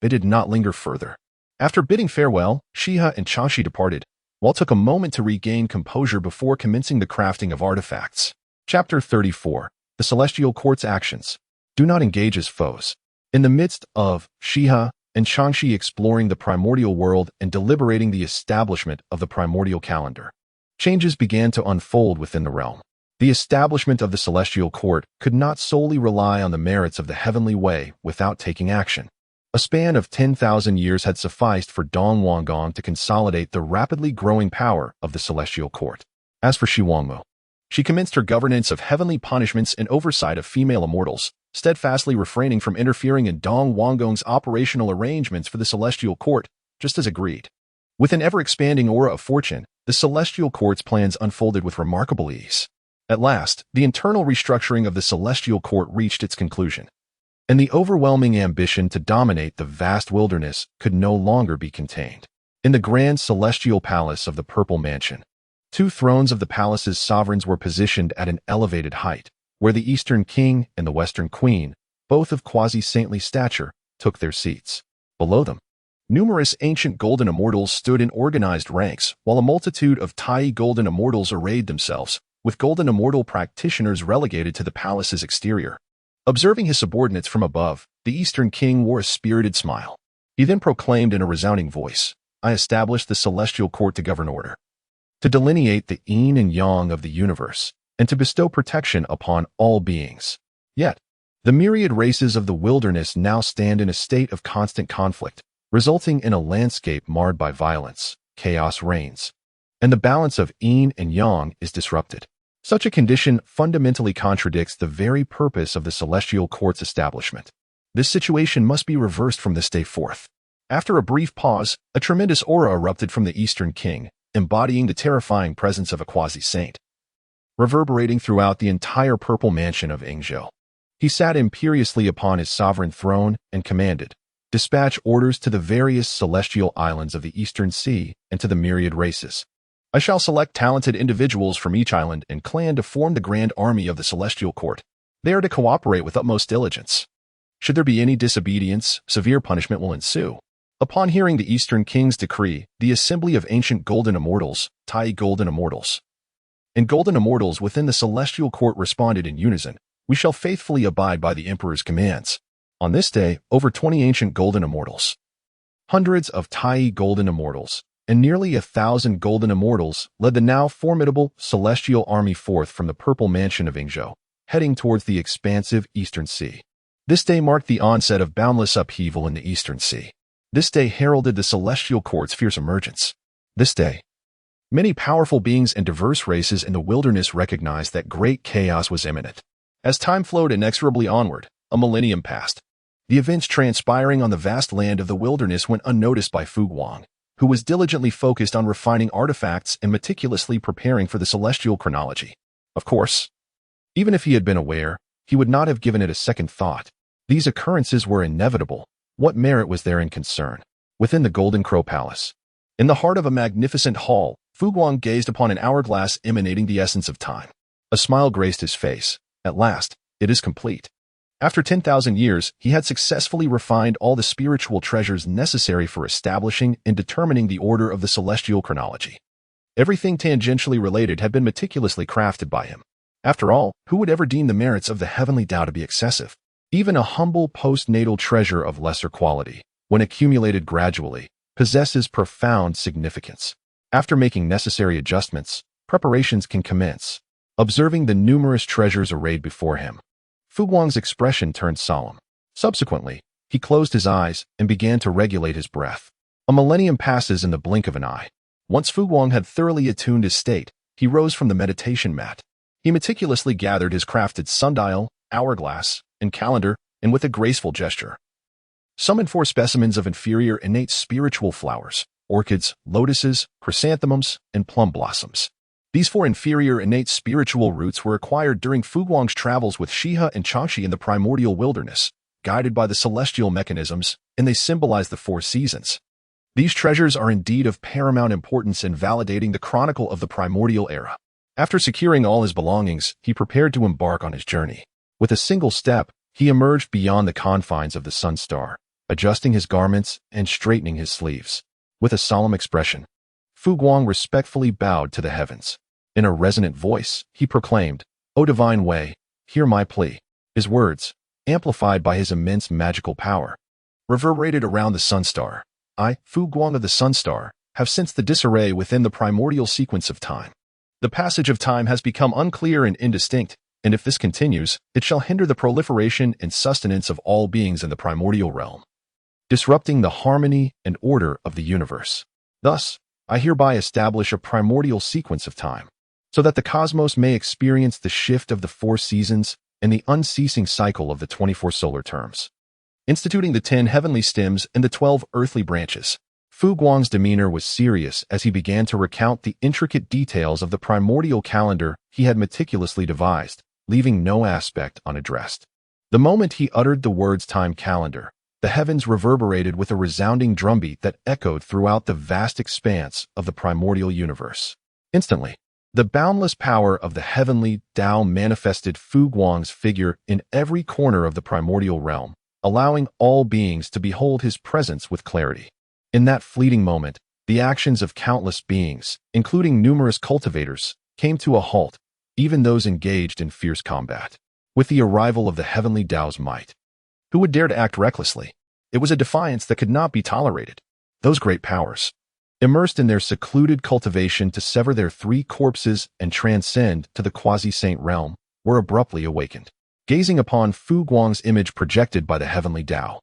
They did not linger further. After bidding farewell, Shiha and Changshi departed, while took a moment to regain composure before commencing the crafting of artifacts. Chapter 34. The Celestial Court's Actions. Do not engage as foes. In the midst of Shiha and Changshi exploring the primordial world and deliberating the establishment of the primordial calendar, changes began to unfold within the realm. The establishment of the Celestial Court could not solely rely on the merits of the heavenly way without taking action. A span of 10,000 years had sufficed for Dong Wanggong to consolidate the rapidly growing power of the Celestial Court. As for Shi Wangmu, She commenced her governance of heavenly punishments and oversight of female immortals, steadfastly refraining from interfering in Dong Wanggong's operational arrangements for the celestial court, just as agreed. With an ever-expanding aura of fortune, the celestial court's plans unfolded with remarkable ease. At last, the internal restructuring of the celestial court reached its conclusion, and the overwhelming ambition to dominate the vast wilderness could no longer be contained. In the grand celestial palace of the Purple Mansion, 2 thrones of the palace's sovereigns were positioned at an elevated height, where the Eastern King and the Western Queen, both of quasi-saintly stature, took their seats. Below them, numerous ancient golden immortals stood in organized ranks, while a multitude of Tai golden immortals arrayed themselves, with golden immortal practitioners relegated to the palace's exterior. Observing his subordinates from above, the Eastern King wore a spirited smile. He then proclaimed in a resounding voice, "I established the celestial court to govern order, to delineate the yin and yang of the universe, and to bestow protection upon all beings. Yet, the myriad races of the wilderness now stand in a state of constant conflict, resulting in a landscape marred by violence. Chaos reigns, and the balance of yin and yang is disrupted. Such a condition fundamentally contradicts the very purpose of the celestial court's establishment. This situation must be reversed from this day forth." After a brief pause, a tremendous aura erupted from the Eastern King, embodying the terrifying presence of a quasi-saint, reverberating throughout the entire Purple Mansion of Yingzhou. He sat imperiously upon his sovereign throne and commanded, "Dispatch orders to the various celestial islands of the Eastern Sea and to the myriad races. I shall select talented individuals from each island and clan to form the grand army of the celestial court. They are to cooperate with utmost diligence. Should there be any disobedience, severe punishment will ensue." Upon hearing the Eastern King's decree, the assembly of ancient golden immortals, Tai golden immortals, and golden immortals within the celestial court responded in unison, "We shall faithfully abide by the Emperor's commands." On this day, over 20 ancient golden immortals, hundreds of Tai golden immortals, and nearly 1,000 golden immortals led the now formidable celestial army forth from the Purple Mansion of Yingzhou, heading towards the expansive Eastern Sea. This day marked the onset of boundless upheaval in the Eastern Sea. This day heralded the celestial court's fierce emergence. This day, many powerful beings and diverse races in the wilderness recognized that great chaos was imminent. As time flowed inexorably onward, a millennium passed. The events transpiring on the vast land of the wilderness went unnoticed by Guang, who was diligently focused on refining artifacts and meticulously preparing for the celestial chronology. Of course, even if he had been aware, he would not have given it a second thought. These occurrences were inevitable. What merit was there in concern? Within the Golden Crow Palace, in the heart of a magnificent hall, Guang gazed upon an hourglass emanating the essence of time. A smile graced his face. At last, it is complete. After 10,000 years, he had successfully refined all the spiritual treasures necessary for establishing and determining the order of the celestial chronology. Everything tangentially related had been meticulously crafted by him. After all, who would ever deem the merits of the heavenly Tao to be excessive? Even a humble postnatal treasure of lesser quality, when accumulated gradually, possesses profound significance. After making necessary adjustments, preparations can commence. Observing the numerous treasures arrayed before him, Guang's expression turned solemn. Subsequently, he closed his eyes and began to regulate his breath. A millennium passes in the blink of an eye. Once Guang had thoroughly attuned his state, he rose from the meditation mat. He meticulously gathered his crafted sundial, hourglass, and calendar, and with a graceful gesture, summoned 4 specimens of inferior innate spiritual flowers, orchids, lotuses, chrysanthemums, and plum blossoms. These 4 inferior innate spiritual roots were acquired during Guang's travels with Shihe and Changxi in the primordial wilderness, guided by the celestial mechanisms, and they symbolize the 4 seasons. These treasures are indeed of paramount importance in validating the chronicle of the primordial era. After securing all his belongings, he prepared to embark on his journey. With a single step, he emerged beyond the confines of the Sun Star, adjusting his garments and straightening his sleeves. With a solemn expression, Guang respectfully bowed to the heavens. In a resonant voice, he proclaimed, "O divine way, hear my plea." His words, amplified by his immense magical power, reverberated around the Sun Star. I, Guang of the Sun Star, have sensed the disarray within the primordial sequence of time. The passage of time has become unclear and indistinct, and if this continues, it shall hinder the proliferation and sustenance of all beings in the primordial realm, disrupting the harmony and order of the universe. Thus, I hereby establish a primordial sequence of time. so that the cosmos may experience the shift of the 4 seasons and the unceasing cycle of the 24 solar terms. Instituting the 10 heavenly stems and the 12 earthly branches, Fu Guang's demeanor was serious as he began to recount the intricate details of the primordial calendar he had meticulously devised, leaving no aspect unaddressed. The moment he uttered the words time calendar, the heavens reverberated with a resounding drumbeat that echoed throughout the vast expanse of the primordial universe. Instantly, the boundless power of the heavenly Tao manifested Fu Guang's figure in every corner of the primordial realm, allowing all beings to behold his presence with clarity. In that fleeting moment, the actions of countless beings, including numerous cultivators, came to a halt, even those engaged in fierce combat. With the arrival of the heavenly Tao's might, who would dare to act recklessly? It was a defiance that could not be tolerated. Those great powers, immersed in their secluded cultivation to sever their 3 corpses and transcend to the quasi-saint realm, were abruptly awakened. Gazing upon Fu Guang's image projected by the heavenly Tao,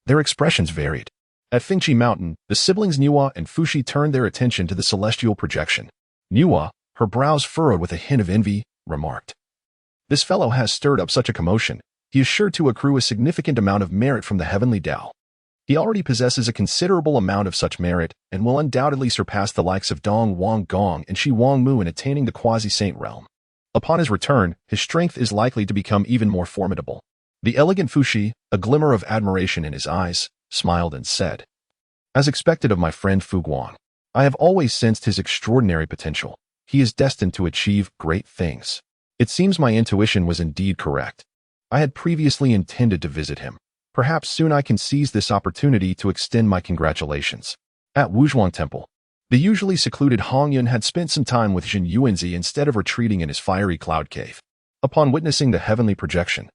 their expressions varied. At Fengqi Mountain, the siblings Niwa and Fushi turned their attention to the celestial projection. Niwa, her brows furrowed with a hint of envy, remarked, "This fellow has stirred up such a commotion. He is sure to accrue a significant amount of merit from the heavenly Tao. He already possesses a considerable amount of such merit and will undoubtedly surpass the likes of Dong Wang Gong and Shi Wang Mu in attaining the quasi-saint realm. Upon his return, his strength is likely to become even more formidable." The elegant Fushi, a glimmer of admiration in his eyes, smiled and said, "As expected of my friend Fu Guang, I have always sensed his extraordinary potential. He is destined to achieve great things. It seems my intuition was indeed correct. I had previously intended to visit him. Perhaps soon I can seize this opportunity to extend my congratulations." At Wuzhuang Temple, the usually secluded Hongjun had spent some time with Jin Yuanzi instead of retreating in his fiery cloud cave. Upon witnessing the heavenly projection,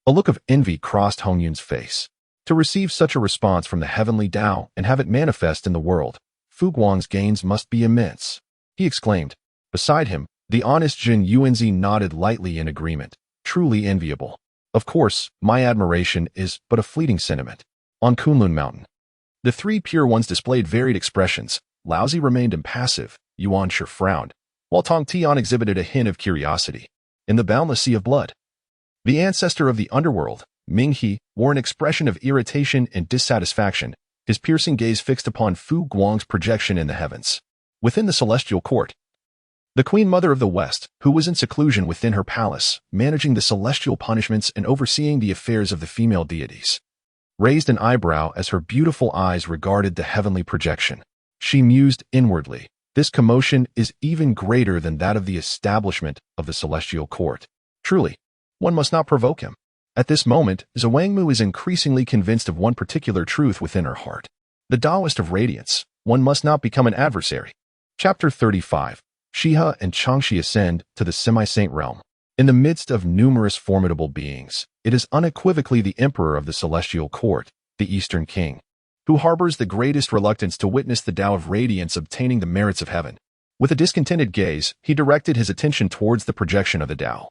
a look of envy crossed Hongjun's face. To receive such a response from the heavenly Tao and have it manifest in the world, Fu Guang's gains must be immense. He exclaimed. Beside him, the honest Jin Yuanzi nodded lightly in agreement. Truly enviable. Of course, my admiration is but a fleeting sentiment. On Kunlun Mountain, the 3 pure ones displayed varied expressions. Laozi remained impassive, Yuan Shi frowned, while Tong Tian exhibited a hint of curiosity. In the boundless sea of blood, the ancestor of the underworld, Ming He, wore an expression of irritation and dissatisfaction, his piercing gaze fixed upon Fu Guang's projection in the heavens. Within the celestial court, the Queen Mother of the West, who was in seclusion within her palace, managing the celestial punishments and overseeing the affairs of the female deities, raised an eyebrow as her beautiful eyes regarded the heavenly projection. She mused inwardly, this commotion is even greater than that of the establishment of the celestial court. Truly, one must not provoke him. At this moment, Zhuangmu is increasingly convinced of one particular truth within her heart. The Taoist of radiance, one must not become an adversary. Chapter 35. Shiha and Changshi ascend to the semi-saint realm. In the midst of numerous formidable beings, it is unequivocally the emperor of the celestial court, the Eastern King, who harbors the greatest reluctance to witness the Tao of radiance obtaining the merits of heaven. With a discontented gaze, he directed his attention towards the projection of the Tao,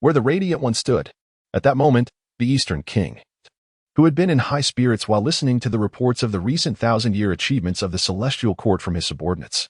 where the radiant one stood. At that moment, the Eastern King, who had been in high spirits while listening to the reports of the recent 1,000-year achievements of the celestial court from his subordinates,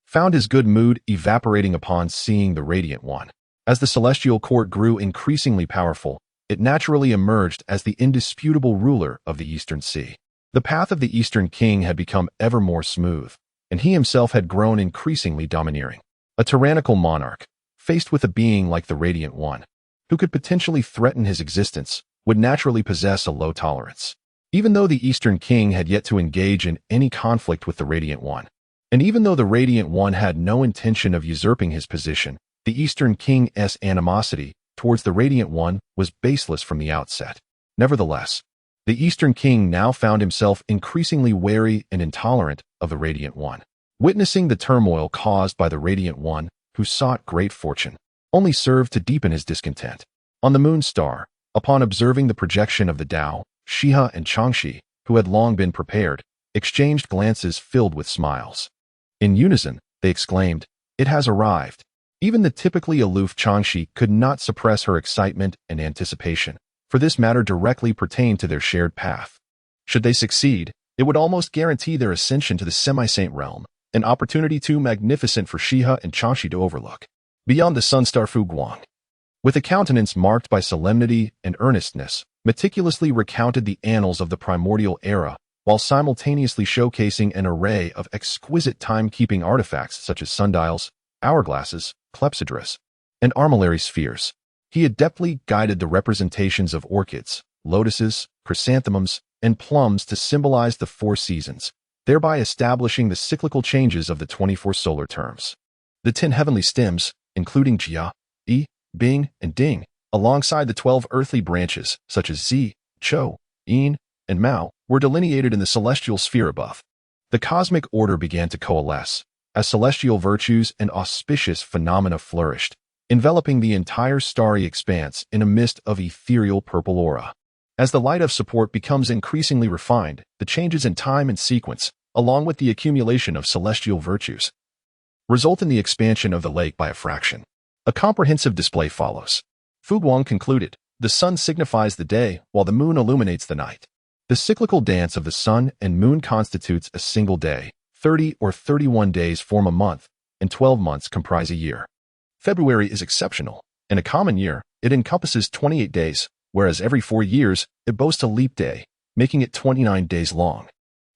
found his good mood evaporating upon seeing the radiant one. As the celestial court grew increasingly powerful, it naturally emerged as the indisputable ruler of the Eastern Sea. The path of the Eastern King had become ever more smooth, and he himself had grown increasingly domineering. A tyrannical monarch, faced with a being like the Radiant One, who could potentially threaten his existence, would naturally possess a low tolerance. Even though the Eastern King had yet to engage in any conflict with the Radiant One, and even though the Radiant One had no intention of usurping his position, the Eastern King's animosity towards the Radiant One was baseless from the outset. Nevertheless, the Eastern King now found himself increasingly wary and intolerant of the Radiant One. Witnessing the turmoil caused by the Radiant One, who sought great fortune, only served to deepen his discontent. On the moon star, upon observing the projection of the Tao, Shiha and Changshi, who had long been prepared, exchanged glances filled with smiles. In unison, they exclaimed, "It has arrived." Even the typically aloof Changshi could not suppress her excitement and anticipation, for this matter directly pertained to their shared path. Should they succeed, it would almost guarantee their ascension to the semi-saint realm, an opportunity too magnificent for Shiha and Changshi to overlook. Beyond the sun star Fu Guang, with a countenance marked by solemnity and earnestness, meticulously recounted the annals of the primordial era, while simultaneously showcasing an array of exquisite timekeeping artifacts such as sundials, hourglasses, clepsydras, and armillary spheres. He adeptly guided the representations of orchids, lotuses, chrysanthemums, and plums to symbolize the 4 seasons, thereby establishing the cyclical changes of the 24 solar terms. The 10 heavenly stems, including Jia, Yi, Bing, and Ding, alongside the 12 earthly branches, such as Zi, Chou, Yin, and Mao, were delineated in the celestial sphere above. The cosmic order began to coalesce, as celestial virtues and auspicious phenomena flourished, enveloping the entire starry expanse in a mist of ethereal purple aura. As the light of support becomes increasingly refined, the changes in time and sequence, along with the accumulation of celestial virtues, result in the expansion of the lake by a fraction. A comprehensive display follows. Fu Guang concluded, the sun signifies the day, while the moon illuminates the night. The cyclical dance of the sun and moon constitutes a single day. 30 or 31 days form a month, and 12 months comprise a year. February is exceptional. In a common year, it encompasses 28 days, whereas every 4 years, it boasts a leap day, making it 29 days long.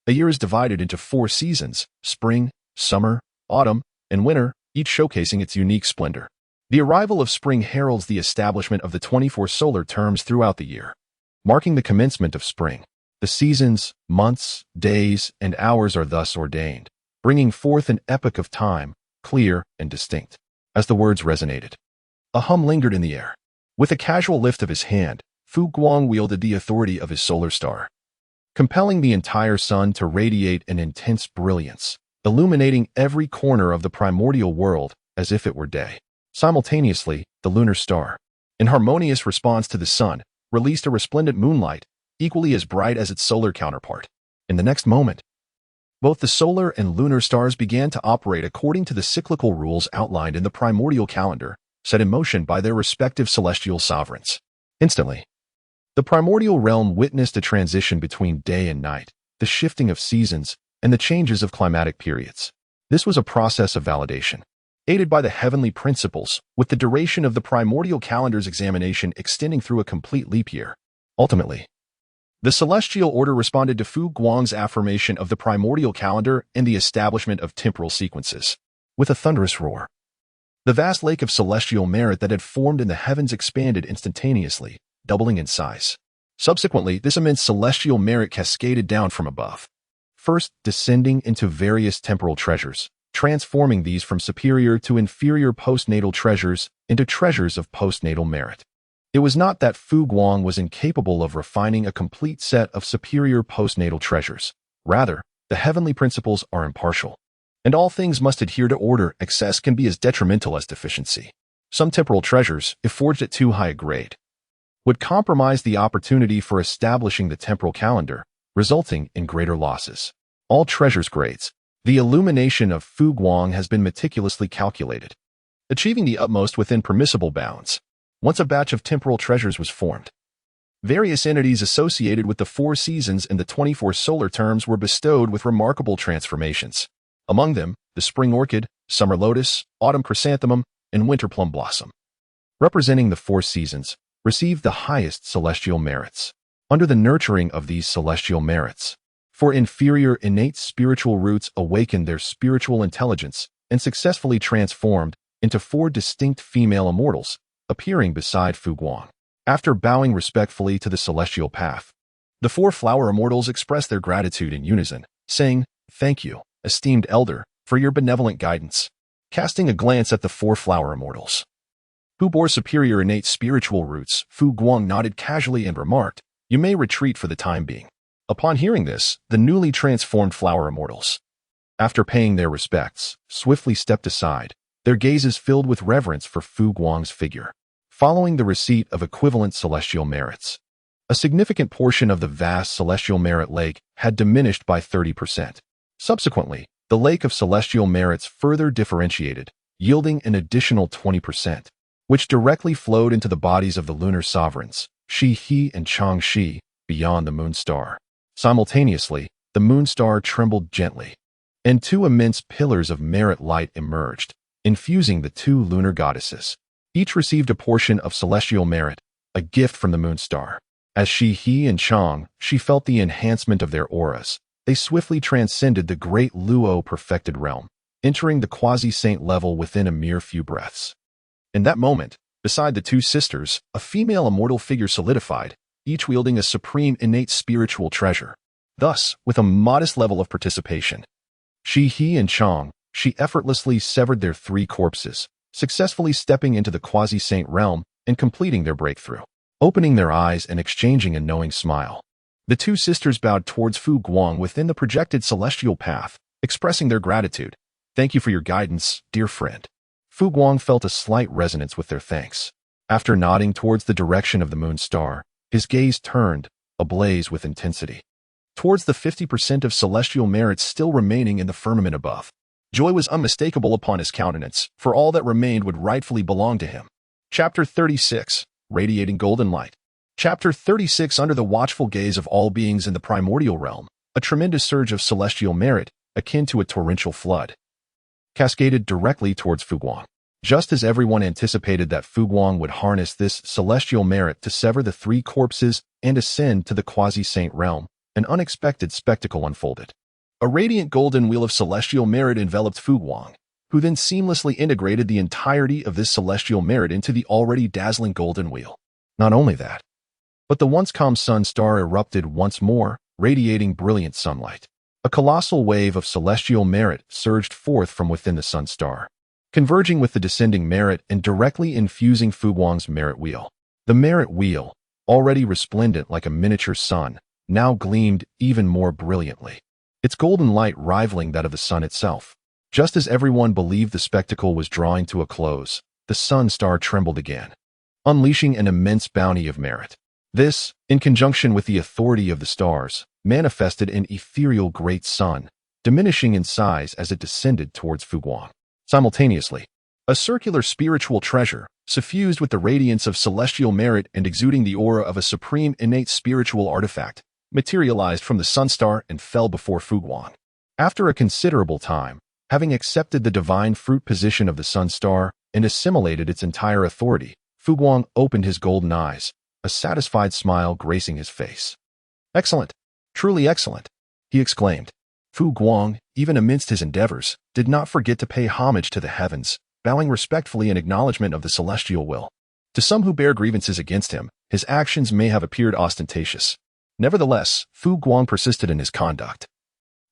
A year is divided into 4 seasons: spring, summer, autumn, and winter, each showcasing its unique splendor. The arrival of spring heralds the establishment of the 24 solar terms throughout the year, marking the commencement of spring. The seasons, months, days, and hours are thus ordained, bringing forth an epoch of time, clear and distinct. As the words resonated, a hum lingered in the air. With a casual lift of his hand, Fu Guang wielded the authority of his solar star, compelling the entire sun to radiate an intense brilliance, illuminating every corner of the primordial world as if it were day. Simultaneously, the lunar star, in harmonious response to the sun, released a resplendent moonlight, equally as bright as its solar counterpart. In the next moment, both the solar and lunar stars began to operate according to the cyclical rules outlined in the primordial calendar, set in motion by their respective celestial sovereigns. Instantly, the primordial realm witnessed a transition between day and night, the shifting of seasons, and the changes of climatic periods. This was a process of validation, aided by the heavenly principles, with the duration of the primordial calendar's examination extending through a complete leap year. Ultimately, the celestial order responded to Fu Guang's affirmation of the primordial calendar and the establishment of temporal sequences. With a thunderous roar, the vast lake of celestial merit that had formed in the heavens expanded instantaneously, doubling in size. Subsequently, this immense celestial merit cascaded down from above, first descending into various temporal treasures, transforming these from superior to inferior postnatal treasures into treasures of postnatal merit. It was not that Fu Guang was incapable of refining a complete set of superior postnatal treasures. Rather, the heavenly principles are impartial, and all things must adhere to order. Excess can be as detrimental as deficiency. Some temporal treasures, if forged at too high a grade, would compromise the opportunity for establishing the temporal calendar, resulting in greater losses. All treasures grades. The illumination of Fu Guang has been meticulously calculated, achieving the utmost within permissible bounds. Once a batch of temporal treasures was formed, various entities associated with the 4 seasons and the 24 solar terms were bestowed with remarkable transformations. Among them, the spring orchid, summer lotus, autumn chrysanthemum, and winter plum blossom, representing the 4 seasons, received the highest celestial merits. Under the nurturing of these celestial merits, 4 inferior innate spiritual roots awakened their spiritual intelligence and successfully transformed into 4 distinct female immortals, appearing beside Fu Guang. After bowing respectfully to the celestial path, the 4 flower immortals expressed their gratitude in unison, saying, "Thank you, esteemed elder, for your benevolent guidance." Casting a glance at the 4 flower immortals, who bore superior innate spiritual roots, Fu Guang nodded casually and remarked, "You may retreat for the time being." Upon hearing this, the newly transformed flower immortals, after paying their respects, swiftly stepped aside, their gazes filled with reverence for Fu Guang's figure. Following the receipt of equivalent celestial merits, a significant portion of the vast celestial merit lake had diminished by 30%. Subsequently, the lake of celestial merits further differentiated, yielding an additional 20%, which directly flowed into the bodies of the lunar sovereigns, Shi He and Chang Shi, beyond the moon star. Simultaneously, the moon star trembled gently, and 2 immense pillars of merit light emerged, infusing the two lunar goddesses. Each received a portion of celestial merit, a gift from the moon star. As He and Chang, she felt the enhancement of their auras. They swiftly transcended the great Luo perfected realm, entering the quasi-saint level within a mere few breaths. In that moment, beside the two sisters, a female immortal figure solidified, each wielding a supreme innate spiritual treasure. Thus, with a modest level of participation, He and Chang, she effortlessly severed their three corpses, successfully stepping into the quasi-saint realm and completing their breakthrough. Opening their eyes and exchanging a knowing smile, the two sisters bowed towards Fu Guang within the projected celestial path, expressing their gratitude. Thank you for your guidance, dear friend. Fu Guang felt a slight resonance with their thanks. After nodding towards the direction of the moon star, his gaze turned, ablaze with intensity, towards the 50% of celestial merits still remaining in the firmament above. Joy was unmistakable upon his countenance, for all that remained would rightfully belong to him. Chapter 36. Radiating Golden Light. Chapter 36. Under the watchful gaze of all beings in the primordial realm, a tremendous surge of celestial merit, akin to a torrential flood, cascaded directly towards Fu Guang. Just as everyone anticipated that Fu Guang would harness this celestial merit to sever the three corpses and ascend to the quasi-saint realm, an unexpected spectacle unfolded. A radiant golden wheel of celestial merit enveloped Fu Guang, who then seamlessly integrated the entirety of this celestial merit into the already dazzling golden wheel. Not only that, but the once calm sun star erupted once more, radiating brilliant sunlight. A colossal wave of celestial merit surged forth from within the sun star, converging with the descending merit and directly infusing Fu Guang's merit wheel. The merit wheel, already resplendent like a miniature sun, now gleamed even more brilliantly, its golden light rivaling that of the sun itself. Just as everyone believed the spectacle was drawing to a close, the sun star trembled again, unleashing an immense bounty of merit. This, in conjunction with the authority of the stars, manifested an ethereal great sun, diminishing in size as it descended towards Fu Guang. Simultaneously, a circular spiritual treasure, suffused with the radiance of celestial merit and exuding the aura of a supreme innate spiritual artifact, materialized from the sun star and fell before Fu Guang. After a considerable time, having accepted the divine fruit position of the sun star and assimilated its entire authority, Fu Guang opened his golden eyes, a satisfied smile gracing his face. Excellent, truly excellent, he exclaimed. Fu Guang, even amidst his endeavors, did not forget to pay homage to the heavens, bowing respectfully in acknowledgement of the celestial will. To some who bear grievances against him, his actions may have appeared ostentatious. Nevertheless, Fu Guang persisted in his conduct,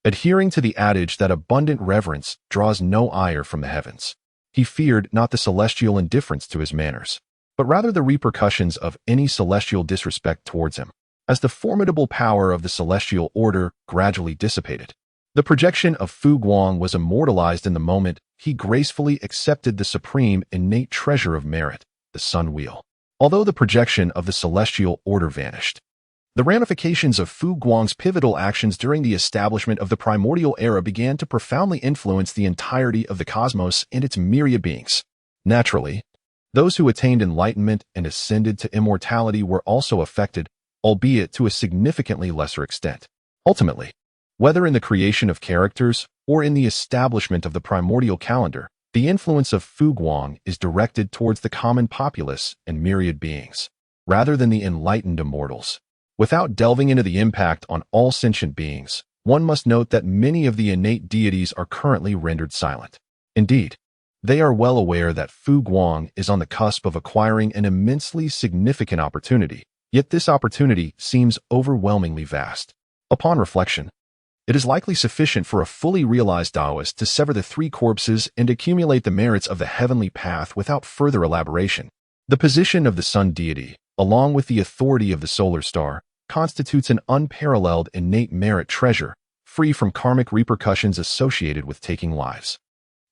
adhering to the adage that abundant reverence draws no ire from the heavens. He feared not the celestial indifference to his manners, but rather the repercussions of any celestial disrespect towards him. As the formidable power of the celestial order gradually dissipated, the projection of Fu Guang was immortalized in the moment he gracefully accepted the supreme innate treasure of merit, the sun wheel. Although the projection of the celestial order vanished, the ramifications of Fu Guang's pivotal actions during the establishment of the primordial era began to profoundly influence the entirety of the cosmos and its myriad beings. Naturally, those who attained enlightenment and ascended to immortality were also affected, albeit to a significantly lesser extent. Ultimately, whether in the creation of characters or in the establishment of the primordial calendar, the influence of Fu Guang is directed towards the common populace and myriad beings, rather than the enlightened immortals. Without delving into the impact on all sentient beings, one must note that many of the innate deities are currently rendered silent. Indeed, they are well aware that Fu Guang is on the cusp of acquiring an immensely significant opportunity, yet this opportunity seems overwhelmingly vast. Upon reflection, it is likely sufficient for a fully realized Taoist to sever the three corpses and accumulate the merits of the heavenly path without further elaboration. The position of the sun deity, along with the authority of the solar star, constitutes an unparalleled innate merit treasure, free from karmic repercussions associated with taking lives.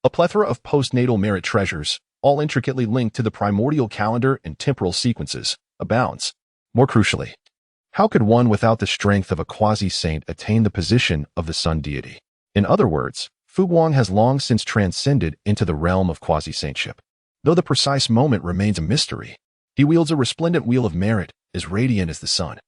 A plethora of postnatal merit treasures, all intricately linked to the primordial calendar and temporal sequences, abounds. More crucially, how could one without the strength of a quasi-saint attain the position of the sun deity? In other words, Fu Guang has long since transcended into the realm of quasi-saintship. Though the precise moment remains a mystery, he wields a resplendent wheel of merit, as radiant as the sun,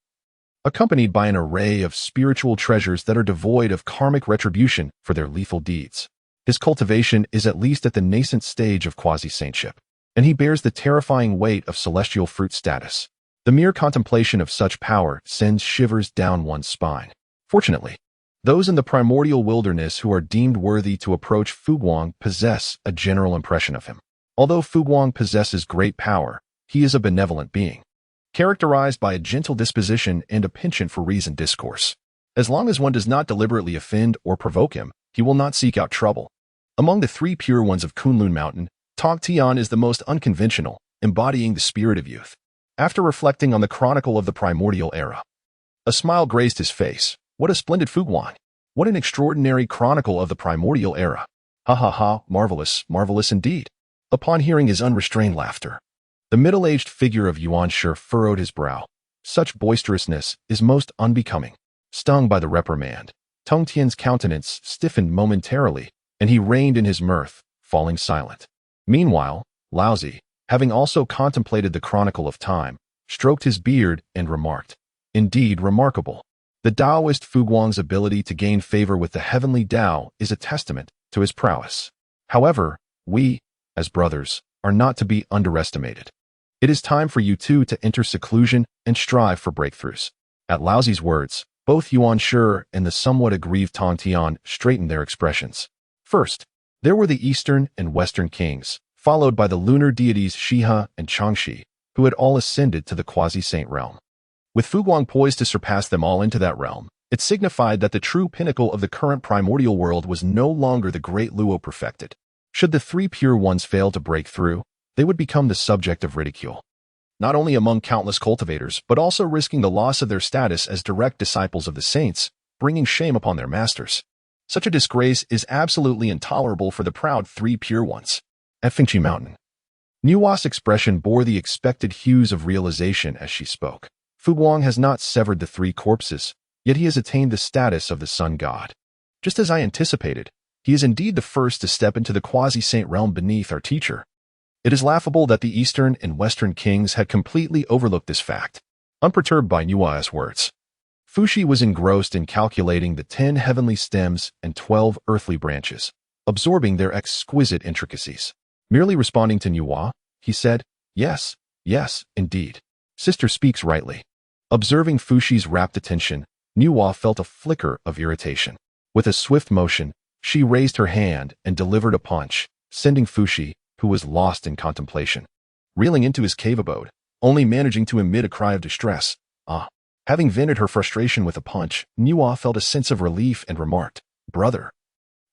accompanied by an array of spiritual treasures that are devoid of karmic retribution for their lethal deeds. His cultivation is at least at the nascent stage of quasi-saintship, and he bears the terrifying weight of celestial fruit status. The mere contemplation of such power sends shivers down one's spine. Fortunately, those in the primordial wilderness who are deemed worthy to approach Fu Guang possess a general impression of him. Although Fu Guang possesses great power, he is a benevolent being, characterized by a gentle disposition and a penchant for reasoned discourse. As long as one does not deliberately offend or provoke him, he will not seek out trouble. Among the three pure ones of Kunlun Mountain, Tong Tian is the most unconventional, embodying the spirit of youth. After reflecting on the chronicle of the primordial era, a smile graced his face. What a splendid Fu Guang! What an extraordinary chronicle of the primordial era! Ha ha ha, marvelous, marvelous indeed. Upon hearing his unrestrained laughter, the middle-aged figure of Yuan Shi furrowed his brow. Such boisterousness is most unbecoming. Stung by the reprimand, Tong Tian's countenance stiffened momentarily, and he reined in his mirth, falling silent. Meanwhile, Laozi, having also contemplated the chronicle of time, stroked his beard and remarked, "Indeed remarkable. The Taoist Fu Guang's ability to gain favor with the heavenly Tao is a testament to his prowess. However, we, as brothers, are not to be underestimated. It is time for you two to enter seclusion and strive for breakthroughs." At Laozi's words, both Yuan Shi and the somewhat aggrieved Tong Tian straightened their expressions. First, there were the Eastern and Western kings, followed by the lunar deities Shiha and Changxi, who had all ascended to the quasi-saint realm. With Fu Guang poised to surpass them all into that realm, it signified that the true pinnacle of the current primordial world was no longer the great Luo perfected. Should the three pure ones fail to break through, they would become the subject of ridicule, not only among countless cultivators, but also risking the loss of their status as direct disciples of the saints, bringing shame upon their masters. Such a disgrace is absolutely intolerable for the proud three pure ones. At Fengqi Mountain, Nuwa's expression bore the expected hues of realization as she spoke. Fu Guang has not severed the three corpses, yet he has attained the status of the sun god. Just as I anticipated, he is indeed the first to step into the quasi-saint realm beneath our teacher. It is laughable that the Eastern and Western kings had completely overlooked this fact. Unperturbed by Nuwa's words, Fuxi was engrossed in calculating the 10 heavenly stems and 12 earthly branches, absorbing their exquisite intricacies. Merely responding to Nuwa, he said, "Yes, yes, indeed. Sister speaks rightly." Observing Fuxi's rapt attention, Nuwa felt a flicker of irritation. With a swift motion, she raised her hand and delivered a punch, sending Fuxi, who was lost in contemplation, reeling into his cave abode, only managing to emit a cry of distress. Having vented her frustration with a punch, Nuwa felt a sense of relief and remarked, "Brother,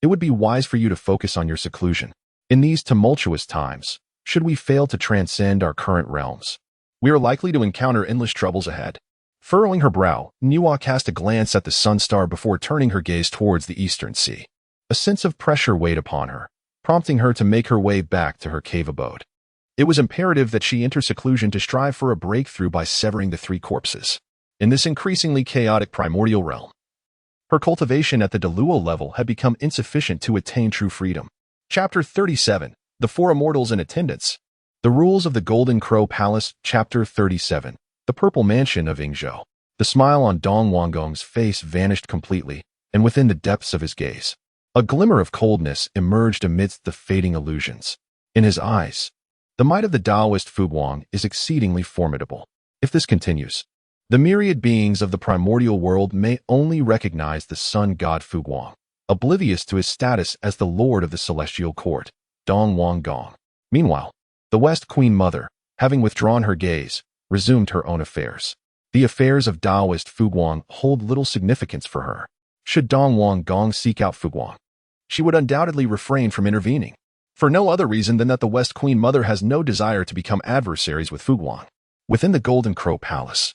it would be wise for you to focus on your seclusion. In these tumultuous times, should we fail to transcend our current realms, we are likely to encounter endless troubles ahead." Furrowing her brow, Nuwa cast a glance at the sun star before turning her gaze towards the eastern sea. A sense of pressure weighed upon her, prompting her to make her way back to her cave abode. It was imperative that she enter seclusion to strive for a breakthrough by severing the three corpses. In this increasingly chaotic primordial realm, her cultivation at the Deluo level had become insufficient to attain true freedom. Chapter 37, The Four Immortals in Attendance. The Rules of the Golden Crow Palace. Chapter 37, The Purple Mansion of Yingzhou. The smile on Dong Wanggong's face vanished completely, and within the depths of his gaze, a glimmer of coldness emerged amidst the fading illusions. In his eyes, the might of the Taoist Fu Guang is exceedingly formidable. If this continues, the myriad beings of the primordial world may only recognize the sun god Fu Guang, oblivious to his status as the lord of the celestial court, Dong Wanggong. Meanwhile, the West Queen Mother, having withdrawn her gaze, resumed her own affairs. The affairs of Taoist Fu Guang hold little significance for her. Should Dong Wanggong seek out Fu Guang, she would undoubtedly refrain from intervening, for no other reason than that the West Queen Mother has no desire to become adversaries with Fu Guang. Within the Golden Crow Palace,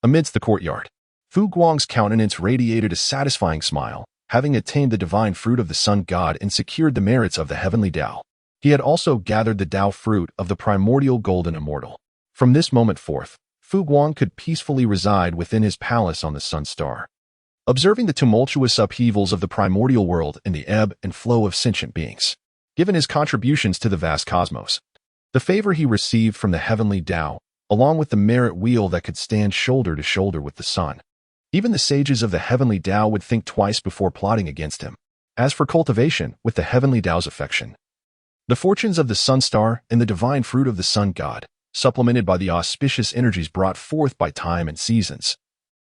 amidst the courtyard, Fu Guang's countenance radiated a satisfying smile. Having attained the divine fruit of the sun god and secured the merits of the heavenly Tao, he had also gathered the Tao fruit of the primordial golden immortal. From this moment forth, Fu Guang could peacefully reside within his palace on the sun star, observing the tumultuous upheavals of the primordial world and the ebb and flow of sentient beings. Given his contributions to the vast cosmos, the favor he received from the heavenly Tao, along with the merit wheel that could stand shoulder to shoulder with the sun, even the sages of the heavenly Tao would think twice before plotting against him. As for cultivation, with the heavenly Tao's affection, the fortunes of the sun star and the divine fruit of the sun god, supplemented by the auspicious energies brought forth by time and seasons.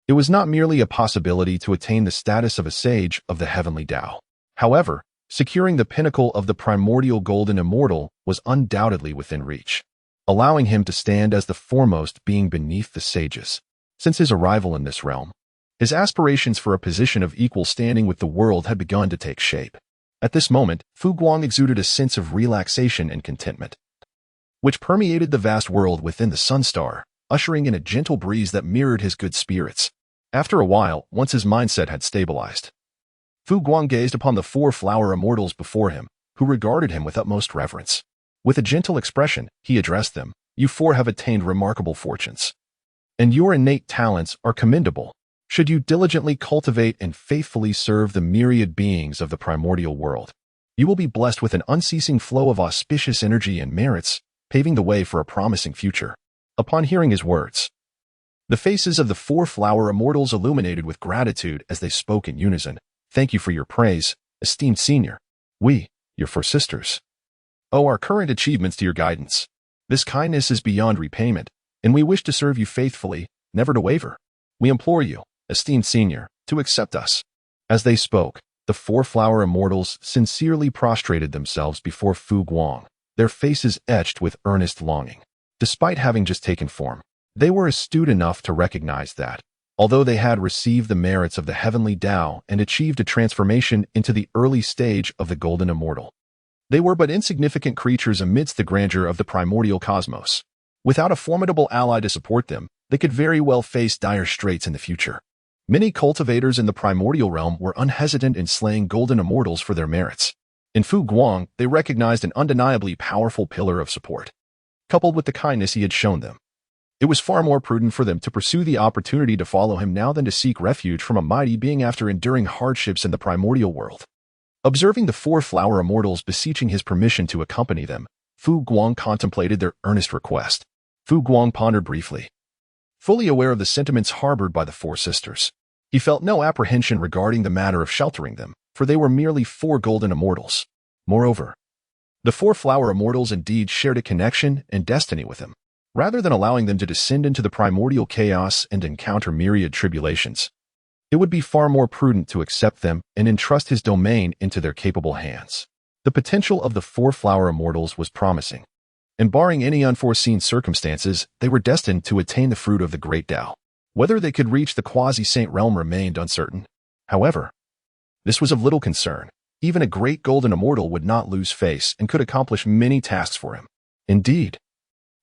It was not merely a possibility to attain the status of a sage of the heavenly Tao. However, securing the pinnacle of the primordial golden immortal was undoubtedly within reach, allowing him to stand as the foremost being beneath the sages. Since his arrival in this realm, his aspirations for a position of equal standing with the world had begun to take shape. At this moment, Fu Guang exuded a sense of relaxation and contentment, which permeated the vast world within the sun star, ushering in a gentle breeze that mirrored his good spirits. After a while, once his mindset had stabilized, Fu Guang gazed upon the four flower immortals before him, who regarded him with utmost reverence. With a gentle expression, he addressed them. You four have attained remarkable fortunes, and your innate talents are commendable. Should you diligently cultivate and faithfully serve the myriad beings of the primordial world, you will be blessed with an unceasing flow of auspicious energy and merits, paving the way for a promising future. Upon hearing his words, the faces of the four flower immortals illuminated with gratitude as they spoke in unison. Thank you for your praise, esteemed senior. We, your four sisters, owe our current achievements to your guidance. This kindness is beyond repayment, and we wish to serve you faithfully, never to waver. We implore you, esteemed senior, to accept us. As they spoke, the four flower immortals sincerely prostrated themselves before Fu Guang, their faces etched with earnest longing. Despite having just taken form, they were astute enough to recognize that, although they had received the merits of the heavenly Tao and achieved a transformation into the early stage of the golden immortal, they were but insignificant creatures amidst the grandeur of the primordial cosmos. Without a formidable ally to support them, they could very well face dire straits in the future. Many cultivators in the primordial realm were unhesitant in slaying golden immortals for their merits. In Fu Guang, they recognized an undeniably powerful pillar of support, coupled with the kindness he had shown them. It was far more prudent for them to pursue the opportunity to follow him now than to seek refuge from a mighty being after enduring hardships in the primordial world. Observing the four flower immortals beseeching his permission to accompany them, Fu Guang contemplated their earnest request. Fu Guang pondered briefly, fully aware of the sentiments harbored by the four sisters. He felt no apprehension regarding the matter of sheltering them, for they were merely four golden immortals. Moreover, the four flower immortals indeed shared a connection and destiny with him. Rather than allowing them to descend into the primordial chaos and encounter myriad tribulations, it would be far more prudent to accept them and entrust his domain into their capable hands. The potential of the four flower immortals was promising, and barring any unforeseen circumstances, they were destined to attain the fruit of the great Tao. Whether they could reach the quasi-saint realm remained uncertain. However, this was of little concern. Even a great golden immortal would not lose face and could accomplish many tasks for him. Indeed,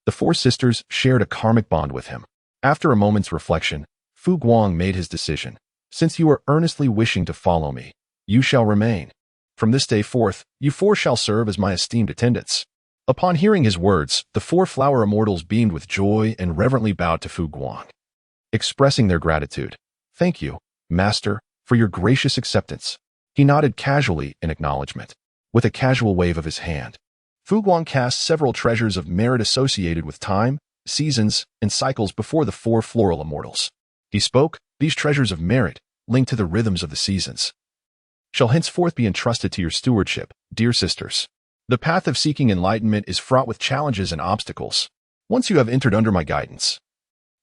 the four sisters shared a karmic bond with him. After a moment's reflection, Fu Guang made his decision. Since you are earnestly wishing to follow me, you shall remain. From this day forth, you four shall serve as my esteemed attendants. Upon hearing his words, the four flower immortals beamed with joy and reverently bowed to Fu Guang, expressing their gratitude. Thank you, Master, for your gracious acceptance. He nodded casually in acknowledgement. With a casual wave of his hand, Fu Guang cast several treasures of merit associated with time, seasons, and cycles before the four floral immortals. He spoke, these treasures of merit, linked to the rhythms of the seasons, shall henceforth be entrusted to your stewardship, dear sisters. The path of seeking enlightenment is fraught with challenges and obstacles. Once you have entered under my guidance,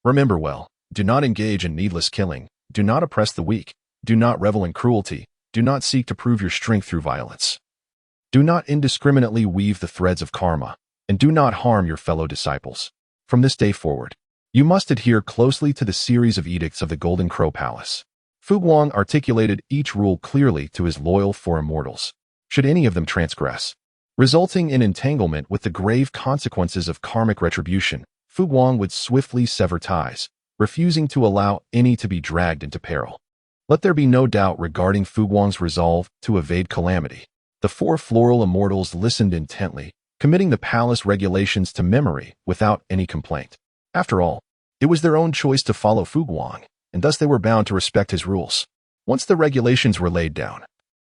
remember well, do not engage in needless killing, do not oppress the weak, do not revel in cruelty, do not seek to prove your strength through violence. Do not indiscriminately weave the threads of karma, and do not harm your fellow disciples. From this day forward, you must adhere closely to the series of edicts of the Golden Crow Palace. Fu Guang articulated each rule clearly to his loyal four immortals. Should any of them transgress, resulting in entanglement with the grave consequences of karmic retribution, Fu Guang would swiftly sever ties, refusing to allow any to be dragged into peril. Let there be no doubt regarding Fu Guang's resolve to evade calamity. The four floral immortals listened intently, committing the palace regulations to memory without any complaint. After all, it was their own choice to follow Fu Guang, and thus they were bound to respect his rules. Once the regulations were laid down,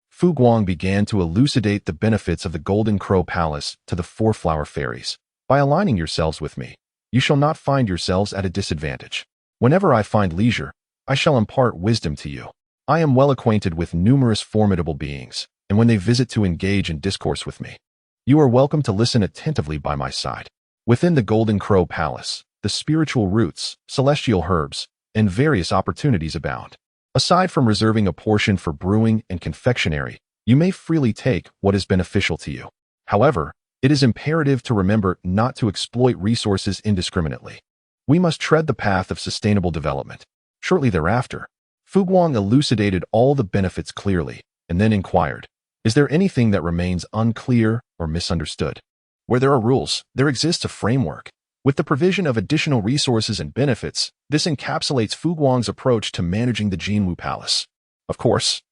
Fu Guang began to elucidate the benefits of the Golden Crow Palace to the four flower fairies. By aligning yourselves with me, you shall not find yourselves at a disadvantage. Whenever I find leisure, I shall impart wisdom to you. I am well acquainted with numerous formidable beings, and when they visit to engage in discourse with me. You are welcome to listen attentively by my side. Within the Golden Crow Palace, the spiritual roots, celestial herbs, and various opportunities abound. Aside from reserving a portion for brewing and confectionery, you may freely take what is beneficial to you. However, it is imperative to remember not to exploit resources indiscriminately. We must tread the path of sustainable development. Shortly thereafter, Guang elucidated all the benefits clearly, and then inquired, "Is there anything that remains unclear or misunderstood?" Where there are rules, there exists a framework. With the provision of additional resources and benefits, this encapsulates Guang's approach to managing the Jinwu Palace. Of course,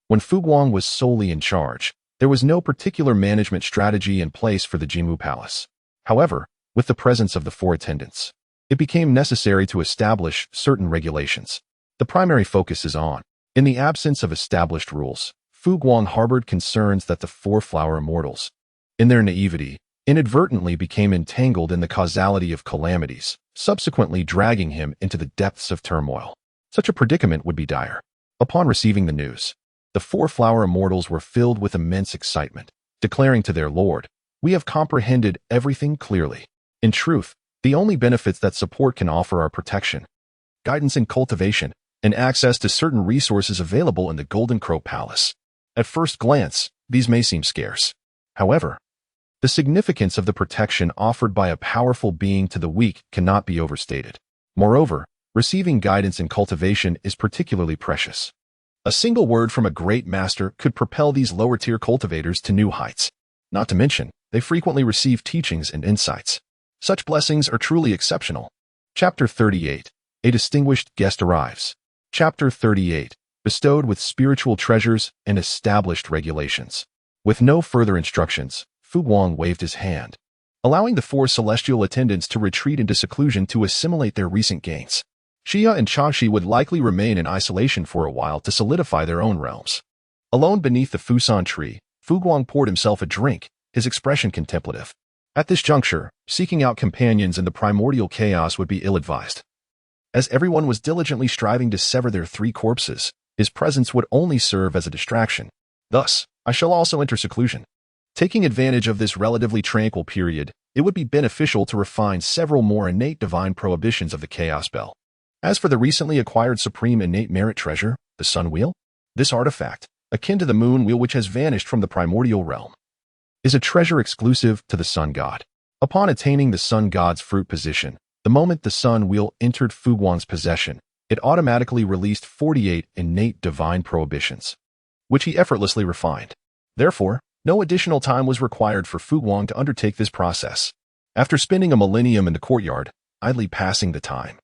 when Guang was solely in charge, there was no particular management strategy in place for the Jinwu Palace. However, with the presence of the 4 attendants, it became necessary to establish certain regulations. The primary focus is on, in the absence of established rules, Guang harbored concerns that the 4 flower immortals, in their naivety, inadvertently became entangled in the causality of calamities, subsequently dragging him into the depths of turmoil. Such a predicament would be dire. Upon receiving the news, the 4 flower immortals were filled with immense excitement, declaring to their lord, "We have comprehended everything clearly. In truth, the only benefits that support can offer are protection, guidance in cultivation, and access to certain resources available in the Golden Crow Palace." At first glance, these may seem scarce. However, the significance of the protection offered by a powerful being to the weak cannot be overstated. Moreover, receiving guidance in cultivation is particularly precious. A single word from a great master could propel these lower-tier cultivators to new heights. Not to mention, they frequently receive teachings and insights. Such blessings are truly exceptional. Chapter 38. A distinguished guest arrives. Chapter 38. Bestowed with spiritual treasures and established regulations. With no further instructions, Guang waved his hand, allowing the 4 celestial attendants to retreat into seclusion to assimilate their recent gains. Xia and Chaoxi would likely remain in isolation for a while to solidify their own realms. Alone beneath the Fusan tree, Guang poured himself a drink, his expression contemplative. At this juncture, seeking out companions in the primordial chaos would be ill-advised. As everyone was diligently striving to sever their 3 corpses, his presence would only serve as a distraction. Thus, I shall also enter seclusion. Taking advantage of this relatively tranquil period, it would be beneficial to refine several more innate divine prohibitions of the Chaos Bell. As for the recently acquired supreme innate merit treasure, the Sun Wheel, this artifact, akin to the Moon Wheel which has vanished from the primordial realm, is a treasure exclusive to the Sun God. Upon attaining the Sun God's fruit position, the moment the Sun Wheel entered Guang's possession, it automatically released 48 innate divine prohibitions, which he effortlessly refined. Therefore, no additional time was required for Guang to undertake this process. After spending a millennium in the courtyard, idly passing the time,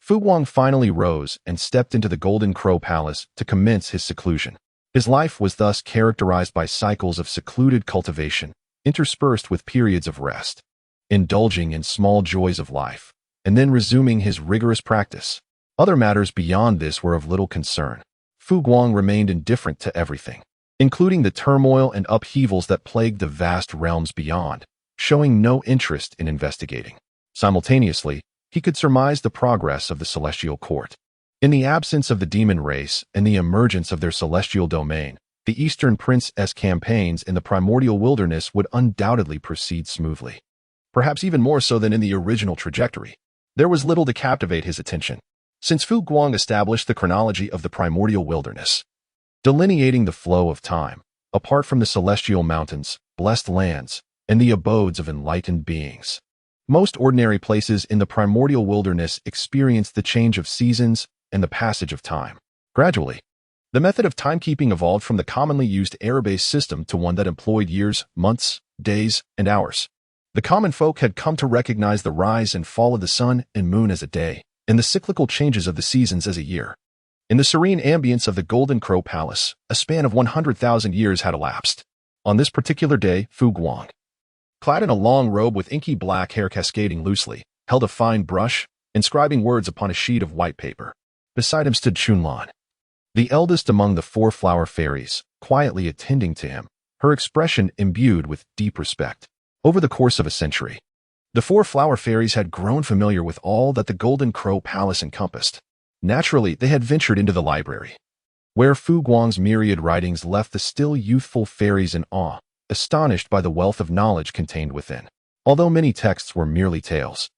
Guang finally rose and stepped into the Golden Crow Palace to commence his seclusion. His life was thus characterized by cycles of secluded cultivation, interspersed with periods of rest, indulging in small joys of life, and then resuming his rigorous practice. Other matters beyond this were of little concern. Guang remained indifferent to everything, including the turmoil and upheavals that plagued the vast realms beyond, showing no interest in investigating. Simultaneously, he could surmise the progress of the celestial court. In the absence of the demon race and the emergence of their celestial domain, the Eastern Prince's campaigns in the primordial wilderness would undoubtedly proceed smoothly. Perhaps even more so than in the original trajectory. There was little to captivate his attention, since Guang established the chronology of the primordial wilderness, delineating the flow of time, apart from the celestial mountains, blessed lands, and the abodes of enlightened beings. Most ordinary places in the primordial wilderness experienced the change of seasons and the passage of time. Gradually, the method of timekeeping evolved from the commonly used era-based system to one that employed years, months, days, and hours. The common folk had come to recognize the rise and fall of the sun and moon as a day, and the cyclical changes of the seasons as a year. In the serene ambience of the Golden Crow Palace, a span of 100,000 years had elapsed. On this particular day, Guang, clad in a long robe with inky black hair cascading loosely, held a fine brush, inscribing words upon a sheet of white paper. Beside him stood Chunlan, the eldest among the 4 flower fairies, quietly attending to him, her expression imbued with deep respect. Over the course of a century, the 4 flower fairies had grown familiar with all that the Golden Crow Palace encompassed. Naturally, they had ventured into the library, where Fu Guang's myriad writings left the still youthful fairies in awe, astonished by the wealth of knowledge contained within. Although many texts were merely tales,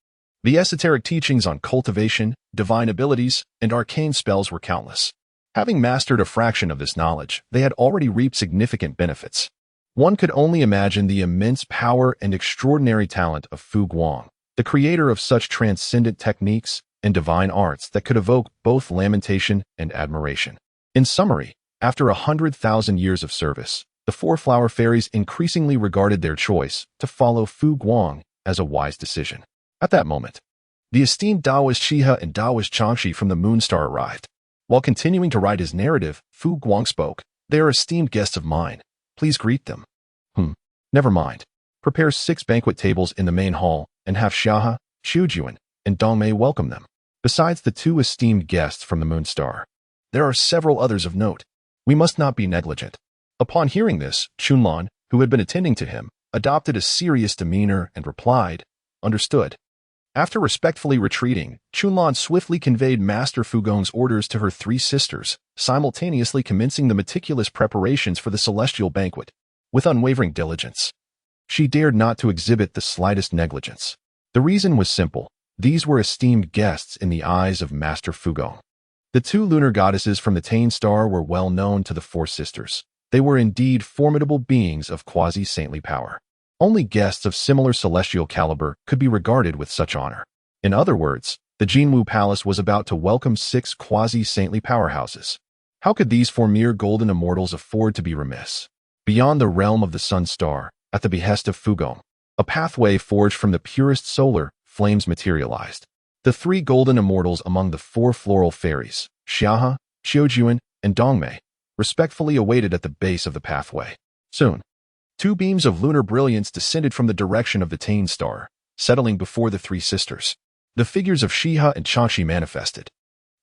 the esoteric teachings on cultivation, divine abilities, and arcane spells were countless. Having mastered a fraction of this knowledge, they had already reaped significant benefits. One could only imagine the immense power and extraordinary talent of Fu Guang, the creator of such transcendent techniques and divine arts that could evoke both lamentation and admiration. In summary, after 100,000 years of service, the four flower fairies increasingly regarded their choice to follow Fu Guang as a wise decision. At that moment, the esteemed Taoist Shihe and Taoist Changshi from the Moonstar arrived. While continuing to write his narrative, Fu Guang spoke. "They are esteemed guests of mine. Please greet them." Never mind. Prepare 6 banquet tables in the main hall and have Shihe, Hongjun, and Dongmei welcome them. Besides the 2 esteemed guests from the Moonstar, there are several others of note. We must not be negligent. Upon hearing this, Chunlan, who had been attending to him, adopted a serious demeanor and replied, "Understood." After respectfully retreating, Chunlan swiftly conveyed Master Fu Gong's orders to her 3 sisters, simultaneously commencing the meticulous preparations for the celestial banquet. With unwavering diligence, she dared not to exhibit the slightest negligence. The reason was simple. These were esteemed guests in the eyes of Master Fu Gong. The 2 lunar goddesses from the Tane Star were well known to the 4 sisters. They were indeed formidable beings of quasi-saintly power. Only guests of similar celestial caliber could be regarded with such honor. In other words, the Jinwu Palace was about to welcome 6 quasi-saintly powerhouses. How could these 4 mere golden immortals afford to be remiss? Beyond the realm of the Sun Star, at the behest of Fu Gong, a pathway forged from the purest solar flames materialized. The 3 golden immortals among the 4 floral fairies, Shihe, Hongjun, and Dongmei, respectfully awaited at the base of the pathway. Soon, 2 beams of lunar brilliance descended from the direction of the Tane Star, settling before the 3 sisters. The figures of Shihe and Changshi manifested.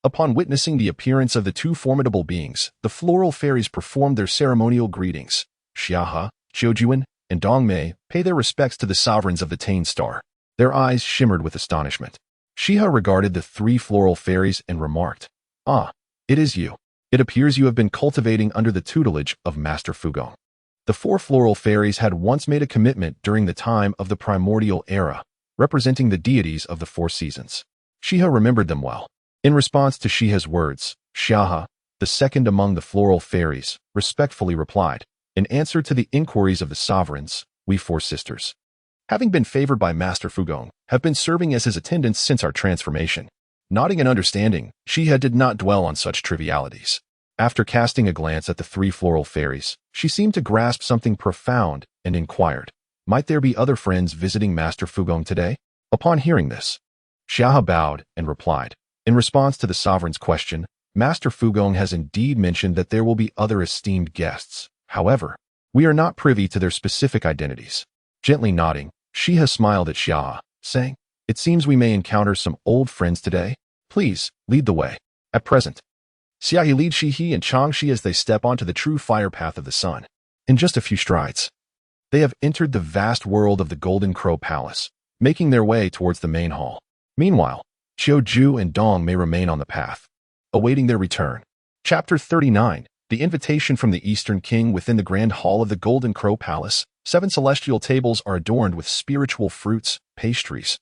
Upon witnessing the appearance of the 2 formidable beings, the floral fairies performed their ceremonial greetings. Shihe, Hongjun, and Dongmei pay their respects to the sovereigns of the Tane Star. Their eyes shimmered with astonishment. Shihe regarded the 3 floral fairies and remarked, "Ah, it is you. It appears you have been cultivating under the tutelage of Master Fu Gong." The 4 floral fairies had once made a commitment during the time of the primordial era, representing the deities of the 4 seasons. Shihe remembered them well. In response to Shihe's words, Shihe, the second among the floral fairies, respectfully replied, "In answer to the inquiries of the sovereigns, we 4 sisters, having been favored by Master Fu Gong, have been serving as his attendants since our transformation." Nodding in understanding, Shihe did not dwell on such trivialities. After casting a glance at the 3 floral fairies, she seemed to grasp something profound and inquired, "Might there be other friends visiting Master Fu Gong today?" Upon hearing this, Shihe bowed and replied, "In response to the sovereign's question, Master Fu Gong has indeed mentioned that there will be other esteemed guests. However, we are not privy to their specific identities." Gently nodding, Shihe smiled at Shihe, saying, "It seems we may encounter some old friends today. Please, lead the way." At present, Xiaohe leads Shihe and Changshi as they step onto the true fire path of the sun. In just a few strides, they have entered the vast world of the Golden Crow Palace, making their way towards the main hall. Meanwhile, Qiuju and Dong may remain on the path, awaiting their return. Chapter 39, The Invitation from the Eastern King. Within the Grand Hall of the Golden Crow Palace, 7 celestial tables are adorned with spiritual fruits, pastries,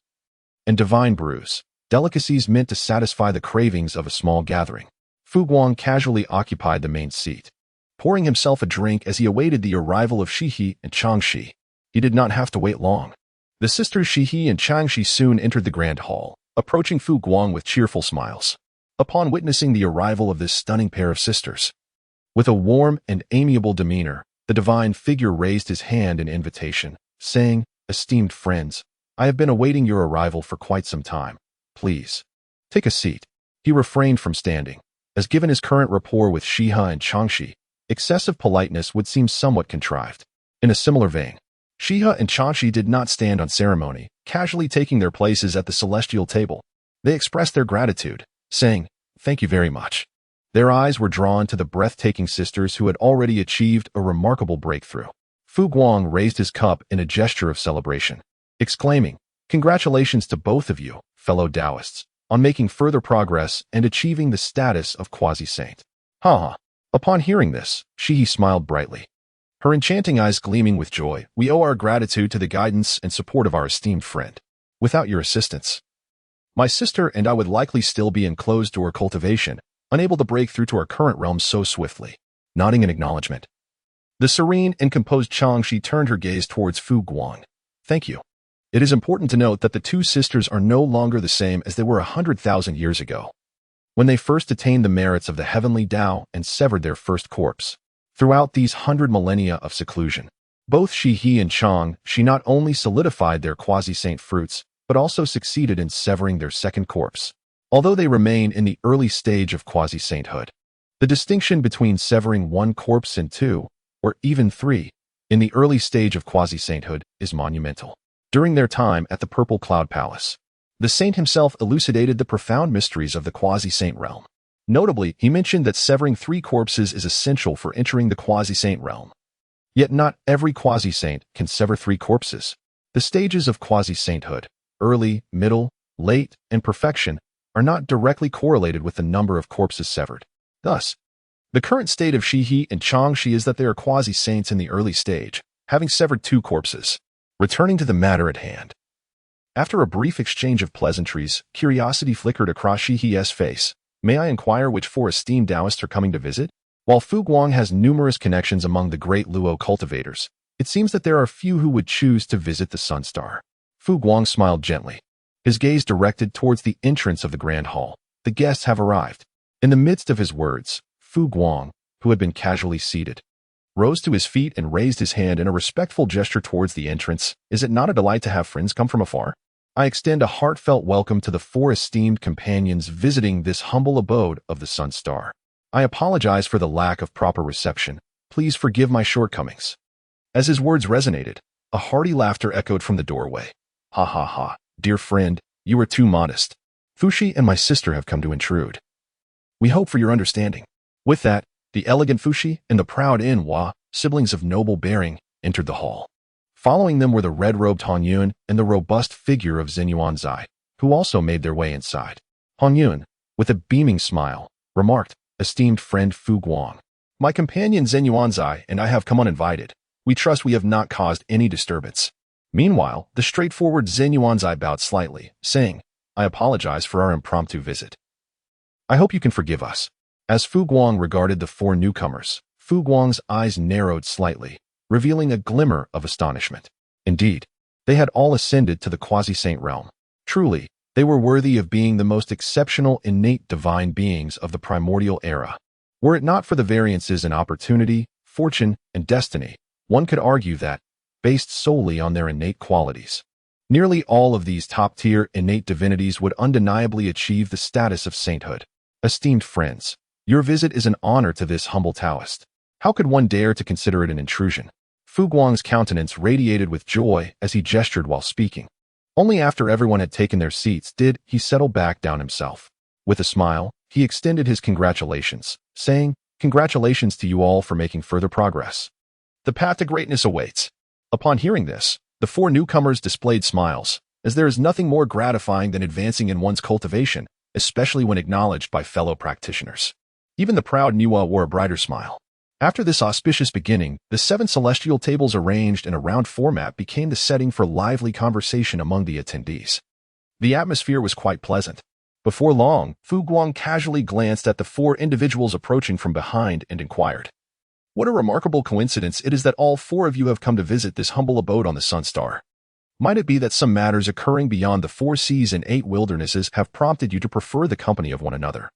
and divine brews, delicacies meant to satisfy the cravings of a small gathering. Fu Guang casually occupied the main seat, pouring himself a drink as he awaited the arrival of Shihe and Changshi. He did not have to wait long. The sisters Shihe and Changshi soon entered the Grand Hall, approaching Fu Guang with cheerful smiles. Upon witnessing the arrival of this stunning pair of sisters, with a warm and amiable demeanor, the divine figure raised his hand in invitation, saying, "Esteemed friends, I have been awaiting your arrival for quite some time. Please, take a seat." He refrained from standing, as given his current rapport with Shihe and Changshi, excessive politeness would seem somewhat contrived. In a similar vein, Shihe and Changshi did not stand on ceremony, casually taking their places at the celestial table. They expressed their gratitude, saying, "Thank you very much." Their eyes were drawn to the breathtaking sisters who had already achieved a remarkable breakthrough. Fu Guang raised his cup in a gesture of celebration, exclaiming, "Congratulations to both of you, fellow Taoists, on making further progress and achieving the status of quasi-saint." Haha. Upon hearing this, Shihi smiled brightly, her enchanting eyes gleaming with joy. We owe our gratitude to the guidance and support of our esteemed friend. Without your assistance, my sister and I would likely still be in closed-door cultivation, unable to break through to our current realm so swiftly. Nodding in acknowledgement, the serene and composed Changshi turned her gaze towards Fu Guang. Thank you. It is important to note that the two sisters are no longer the same as they were 100,000 years ago, when they first attained the merits of the heavenly Tao and severed their first corpse. Throughout these 100 millennia of seclusion, both Shihi and Changshi not only solidified their quasi-saint fruits, but also succeeded in severing their second corpse. Although they remain in the early stage of quasi-sainthood, the distinction between severing one corpse and two, or even three, in the early stage of quasi-sainthood is monumental. During their time at the Purple Cloud Palace, the saint himself elucidated the profound mysteries of the quasi-saint realm. Notably, he mentioned that severing three corpses is essential for entering the quasi-saint realm. Yet not every quasi-saint can sever three corpses. The stages of quasi-sainthood, early, middle, late, and perfection, are not directly correlated with the number of corpses severed. Thus, the current state of Shihi and Changshi is that they are quasi-saints in the early stage, having severed two corpses. Returning to the matter at hand. After a brief exchange of pleasantries, curiosity flickered across Shihi's face. May I inquire which four esteemed Taoists are coming to visit? While Fu Guang has numerous connections among the great Luo cultivators, it seems that there are few who would choose to visit the Sun Star. Fu Guang smiled gently, his gaze directed towards the entrance of the Grand Hall. The guests have arrived. In the midst of his words, Fu Guang, who had been casually seated, rose to his feet and raised his hand in a respectful gesture towards the entrance. Is it not a delight to have friends come from afar? I extend a heartfelt welcome to the four esteemed companions visiting this humble abode of the Sun Star. I apologize for the lack of proper reception. Please forgive my shortcomings. As his words resonated, a hearty laughter echoed from the doorway. Ha ha ha, dear friend, you are too modest. Fushi and my sister have come to intrude. We hope for your understanding. With that, the elegant Fushi and the proud Inhua, siblings of noble bearing, entered the hall. Following them were the red-robed Hongjun and the robust figure of Zai, who also made their way inside. Hongjun, with a beaming smile, remarked, esteemed friend Fu Guang, my companion Zai and I have come uninvited. We trust we have not caused any disturbance. Meanwhile, the straightforward Zai bowed slightly, saying, I apologize for our impromptu visit. I hope you can forgive us. As Fu Guang regarded the four newcomers, Fu Guang's eyes narrowed slightly, revealing a glimmer of astonishment. Indeed, they had all ascended to the quasi-saint realm. Truly, they were worthy of being the most exceptional innate divine beings of the primordial era. Were it not for the variances in opportunity, fortune, and destiny, one could argue that, based solely on their innate qualities, nearly all of these top-tier innate divinities would undeniably achieve the status of sainthood. Esteemed friends, your visit is an honor to this humble Taoist. How could one dare to consider it an intrusion? Fu Guang's countenance radiated with joy as he gestured while speaking. Only after everyone had taken their seats did he settle back down himself. With a smile, he extended his congratulations, saying, Congratulations to you all for making further progress. The path to greatness awaits. Upon hearing this, the four newcomers displayed smiles, as there is nothing more gratifying than advancing in one's cultivation, especially when acknowledged by fellow practitioners. Even the proud Niwa wore a brighter smile. After this auspicious beginning, the 7 celestial tables arranged in a round format became the setting for lively conversation among the attendees. The atmosphere was quite pleasant. Before long, Fu Guang casually glanced at the 4 individuals approaching from behind and inquired, What a remarkable coincidence it is that all 4 of you have come to visit this humble abode on the Sun Star. Might it be that some matters occurring beyond the 4 seas and 8 wildernesses have prompted you to prefer the company of one another?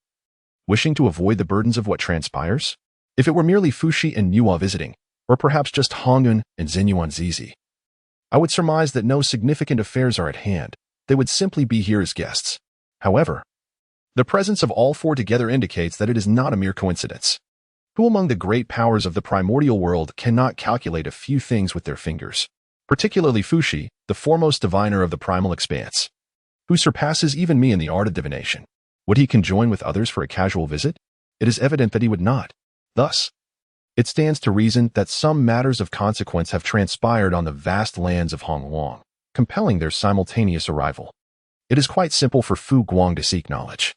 Wishing to avoid the burdens of what transpires? If it were merely Fushi and Niwa visiting, or perhaps just Hongjun and Zizi, I would surmise that no significant affairs are at hand. They would simply be here as guests. However, the presence of all 4 together indicates that it is not a mere coincidence. Who among the great powers of the primordial world cannot calculate a few things with their fingers? Particularly Fushi, the foremost diviner of the primal expanse, who surpasses even me in the art of divination. Would he conjoin with others for a casual visit? It is evident that he would not. Thus, it stands to reason that some matters of consequence have transpired on the vast lands of Hongwang, compelling their simultaneous arrival. It is quite simple for Fu Guang to seek knowledge.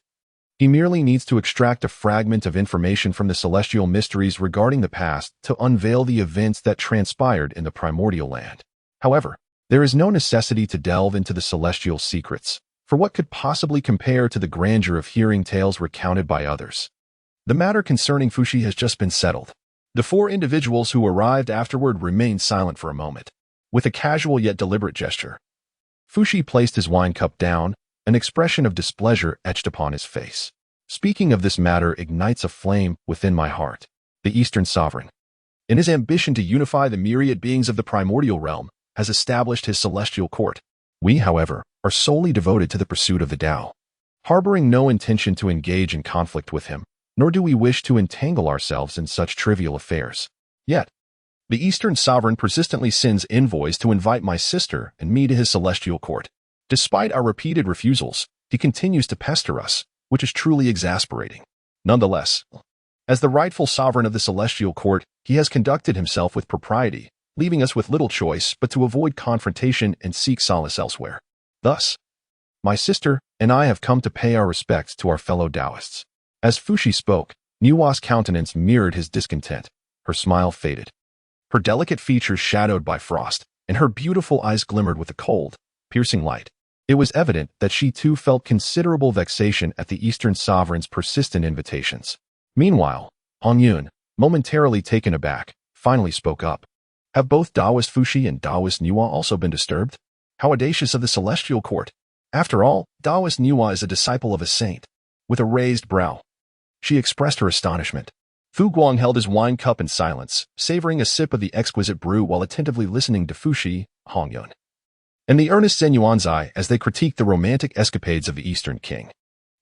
He merely needs to extract a fragment of information from the celestial mysteries regarding the past to unveil the events that transpired in the primordial land. However, there is no necessity to delve into the celestial secrets, for what could possibly compare to the grandeur of hearing tales recounted by others? The matter concerning Fuxi has just been settled. The four individuals who arrived afterward remained silent for a moment, with a casual yet deliberate gesture. Fuxi placed his wine cup down, an expression of displeasure etched upon his face. Speaking of this matter ignites a flame within my heart. The Eastern Sovereign, in his ambition to unify the myriad beings of the primordial realm, has established his celestial court. We, however, are solely devoted to the pursuit of the Tao, harboring no intention to engage in conflict with him, nor do we wish to entangle ourselves in such trivial affairs. Yet, the Eastern Sovereign persistently sends envoys to invite my sister and me to his celestial court. Despite our repeated refusals, he continues to pester us, which is truly exasperating. Nonetheless, as the rightful sovereign of the celestial court, he has conducted himself with propriety, leaving us with little choice but to avoid confrontation and seek solace elsewhere. Thus, my sister and I have come to pay our respects to our fellow Taoists. As Fuxi spoke, Niua's countenance mirrored his discontent. Her smile faded, her delicate features shadowed by frost, and her beautiful eyes glimmered with a cold, piercing light. It was evident that she too felt considerable vexation at the Eastern Sovereign's persistent invitations. Meanwhile, Hongjun, momentarily taken aback, finally spoke up. Have both Taoist Fuxi and Taoist Niua also been disturbed? How audacious of the celestial court! After all, Taoist Niua is a disciple of a saint. With a raised brow, she expressed her astonishment. Fu Guang held his wine cup in silence, savoring a sip of the exquisite brew while attentively listening to Fuxi, Hongjun, and the earnest Zhen Yuanzai as they critiqued the romantic escapades of the Eastern King.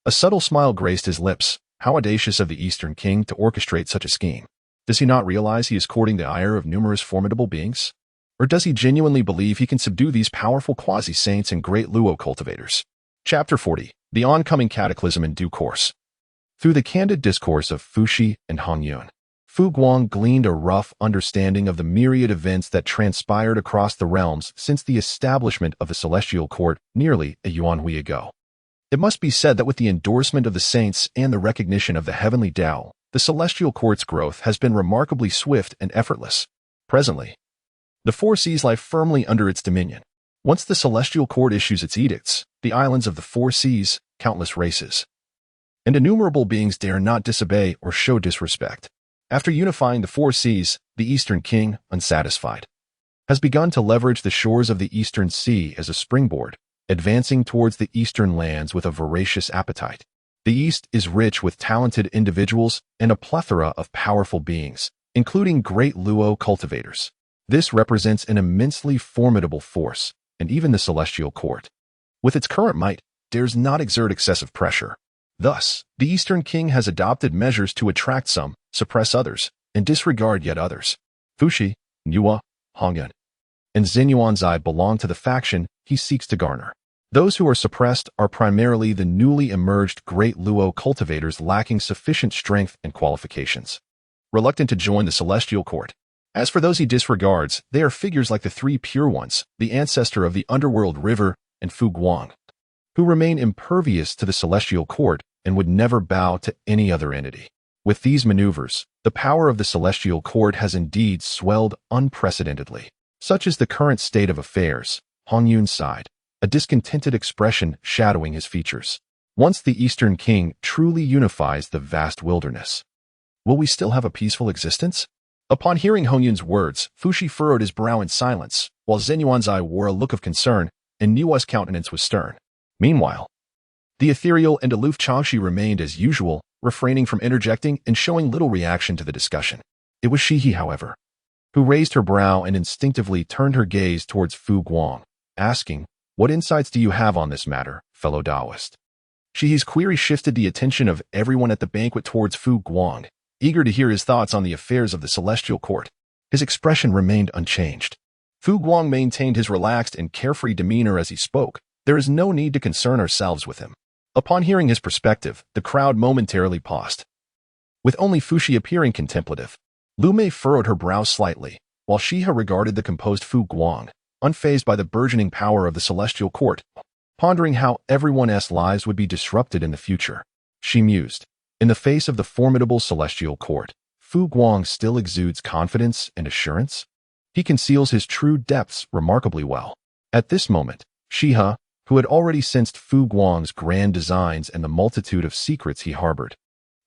A subtle smile graced his lips. How audacious of the Eastern King to orchestrate such a scheme. Does he not realize he is courting the ire of numerous formidable beings? Or does he genuinely believe he can subdue these powerful quasi-saints and great Luo cultivators? Chapter 40. The Oncoming Cataclysm in Due Course. Through the candid discourse of Fuxi and Hongjun, Fu Guang gleaned a rough understanding of the myriad events that transpired across the realms since the establishment of the Celestial Court nearly a yuanhui ago. It must be said that with the endorsement of the saints and the recognition of the heavenly Tao, the Celestial Court's growth has been remarkably swift and effortless. Presently, the Four Seas lie firmly under its dominion. Once the Celestial Court issues its edicts, the islands of the Four Seas, countless races, and innumerable beings dare not disobey or show disrespect. After unifying the Four Seas, the Eastern King, unsatisfied, has begun to leverage the shores of the Eastern Sea as a springboard, advancing towards the Eastern lands with a voracious appetite. The East is rich with talented individuals and a plethora of powerful beings, including great Luo cultivators. This represents an immensely formidable force, and even the Celestial Court, with its current might, dares not exert excessive pressure. Thus, the Eastern King has adopted measures to attract some, suppress others, and disregard yet others. Fuxi, Niua, Hongjun, and Zhen Yuanzai belong to the faction he seeks to garner. Those who are suppressed are primarily the newly emerged great Luo cultivators lacking sufficient strength and qualifications, reluctant to join the Celestial Court. As for those he disregards, they are figures like the Three Pure Ones, the ancestor of the Underworld River, and Fu Guang, who remain impervious to the Celestial Court and would never bow to any other entity. With these maneuvers, the power of the Celestial Court has indeed swelled unprecedentedly. Such is the current state of affairs. Hongyun sighed, a discontented expression shadowing his features. Once the Eastern King truly unifies the vast wilderness, will we still have a peaceful existence? Upon hearing Hongyun's words, Fuxi furrowed his brow in silence, while Zhen Yuanzai wore a look of concern, and Niua's countenance was stern. Meanwhile, the ethereal and aloof Changxi remained as usual, refraining from interjecting and showing little reaction to the discussion. It was Shihi, however, who raised her brow and instinctively turned her gaze towards Fu Guang, asking, "What insights do you have on this matter, fellow Taoist?" Shihi's query shifted the attention of everyone at the banquet towards Fu Guang, eager to hear his thoughts on the affairs of the Celestial Court. His expression remained unchanged. Fu Guang maintained his relaxed and carefree demeanor as he spoke. There is no need to concern ourselves with him. Upon hearing his perspective, the crowd momentarily paused, with only Fuxi appearing contemplative. Lu furrowed her brow slightly, while Shiha regarded the composed Fu Guang, unfazed by the burgeoning power of the Celestial Court, pondering how everyone's lives would be disrupted in the future. she mused. In the face of the formidable celestial court, Fu Guang still exudes confidence and assurance. He conceals his true depths remarkably well. At this moment, Shiha, who had already sensed Fu Guang's grand designs and the multitude of secrets he harbored,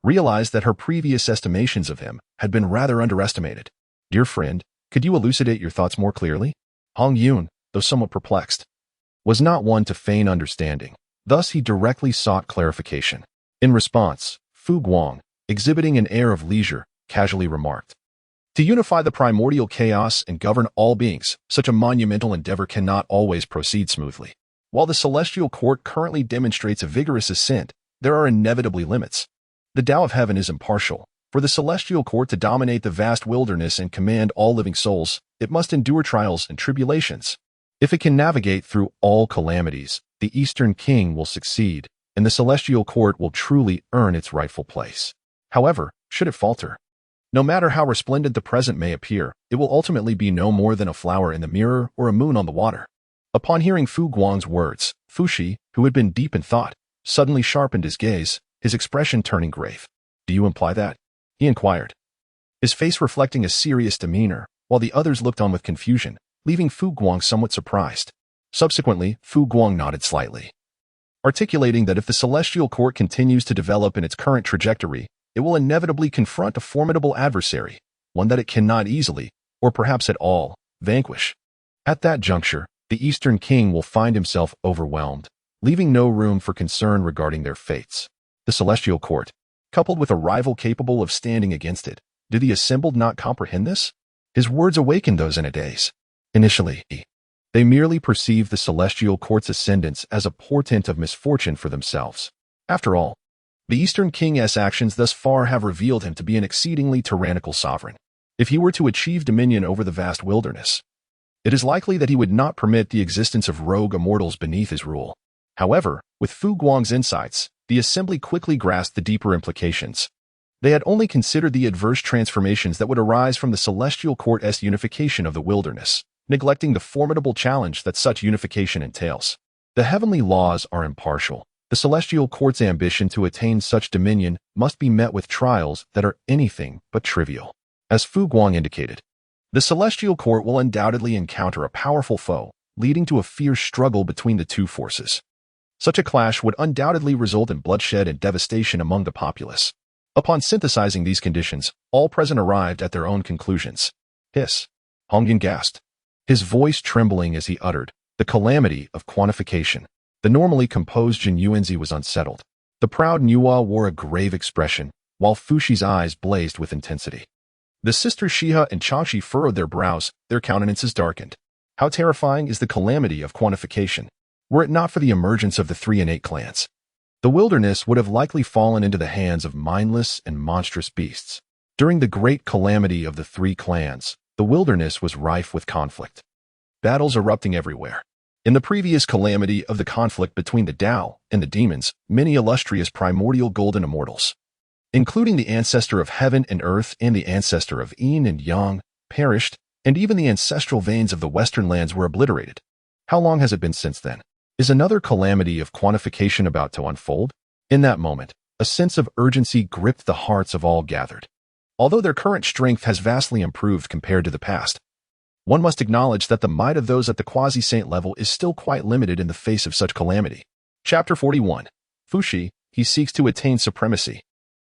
realized that her previous estimations of him had been rather underestimated. Dear friend, could you elucidate your thoughts more clearly? Hongjun, though somewhat perplexed, was not one to feign understanding. Thus he directly sought clarification. In response, Fu Guang, exhibiting an air of leisure, casually remarked, "To unify the primordial chaos and govern all beings, such a monumental endeavor cannot always proceed smoothly. While the celestial court currently demonstrates a vigorous ascent, there are inevitably limits. The Tao of Heaven is impartial. For the celestial court to dominate the vast wilderness and command all living souls, it must endure trials and tribulations. If it can navigate through all calamities, the Eastern King will succeed, and the celestial court will truly earn its rightful place. However, should it falter, no matter how resplendent the present may appear, it will ultimately be no more than a flower in the mirror or a moon on the water." Upon hearing Fu Guang's words, Fushi, who had been deep in thought, suddenly sharpened his gaze, his expression turning grave. "Do you imply that?" he inquired, his face reflecting a serious demeanor, while the others looked on with confusion, leaving Fu Guang somewhat surprised. Subsequently, Fu Guang nodded slightly, articulating that if the celestial court continues to develop in its current trajectory, it will inevitably confront a formidable adversary, one that it cannot easily, or perhaps at all, vanquish. At that juncture, the Eastern King will find himself overwhelmed, leaving no room for concern regarding their fates. The celestial court, coupled with a rival capable of standing against it, do the assembled not comprehend this? His words awakened those in a daze. Initially, they merely perceived the celestial court's ascendance as a portent of misfortune for themselves. After all, the Eastern King's actions thus far have revealed him to be an exceedingly tyrannical sovereign. If he were to achieve dominion over the vast wilderness, it is likely that he would not permit the existence of rogue immortals beneath his rule. However, with Fu Guang's insights, the assembly quickly grasped the deeper implications. They had only considered the adverse transformations that would arise from the celestial court's unification of the wilderness, neglecting the formidable challenge that such unification entails. The heavenly laws are impartial. The celestial court's ambition to attain such dominion must be met with trials that are anything but trivial. As Fu Guang indicated, the celestial court will undoubtedly encounter a powerful foe, leading to a fierce struggle between the two forces. Such a clash would undoubtedly result in bloodshed and devastation among the populace. Upon synthesizing these conditions, all present arrived at their own conclusions. Hiss. Hongjun gasped, his voice trembling as he uttered, "The calamity of quantification." The normally composed Jin Yuanzi was unsettled. The proud Nuo wore a grave expression, while Fushi's eyes blazed with intensity. The sisters Shiha and Chachi furrowed their brows, their countenances darkened. How terrifying is the calamity of quantification! Were it not for the emergence of the three innate clans, the wilderness would have likely fallen into the hands of mindless and monstrous beasts. During the great calamity of the three clans, the wilderness was rife with conflict, battles erupting everywhere. In the previous calamity of the conflict between the Tao and the demons, many illustrious primordial golden immortals, including the ancestor of heaven and earth and the ancestor of yin and yang, perished, and even the ancestral veins of the western lands were obliterated. How long has it been since then? Is another calamity of quantification about to unfold? In that moment, a sense of urgency gripped the hearts of all gathered. Although their current strength has vastly improved compared to the past, one must acknowledge that the might of those at the quasi-saint level is still quite limited in the face of such calamity. Chapter 41. Fushi, he seeks to attain supremacy.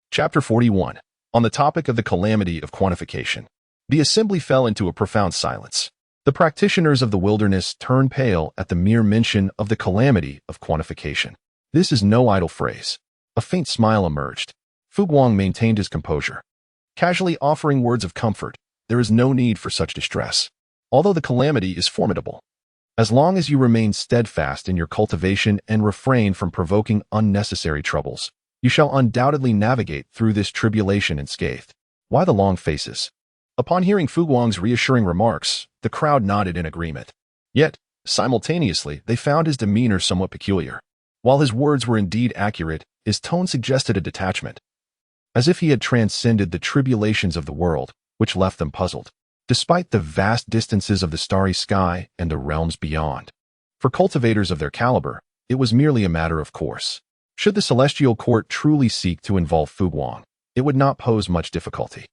Chapter 41. On the topic of the calamity of quantification, the assembly fell into a profound silence. The practitioners of the wilderness turned pale at the mere mention of the calamity of quantification. This is no idle phrase. A faint smile emerged. Fu Guang maintained his composure, casually offering words of comfort. There is no need for such distress. Although the calamity is formidable, as long as you remain steadfast in your cultivation and refrain from provoking unnecessary troubles, you shall undoubtedly navigate through this tribulation unscathed. Why the long faces? Upon hearing Fu Guang's reassuring remarks, the crowd nodded in agreement. Yet, simultaneously, they found his demeanor somewhat peculiar. While his words were indeed accurate, his tone suggested a detachment, as if he had transcended the tribulations of the world, which left them puzzled, despite the vast distances of the starry sky and the realms beyond. For cultivators of their caliber, it was merely a matter of course. Should the celestial court truly seek to involve Fu Guang, it would not pose much difficulty.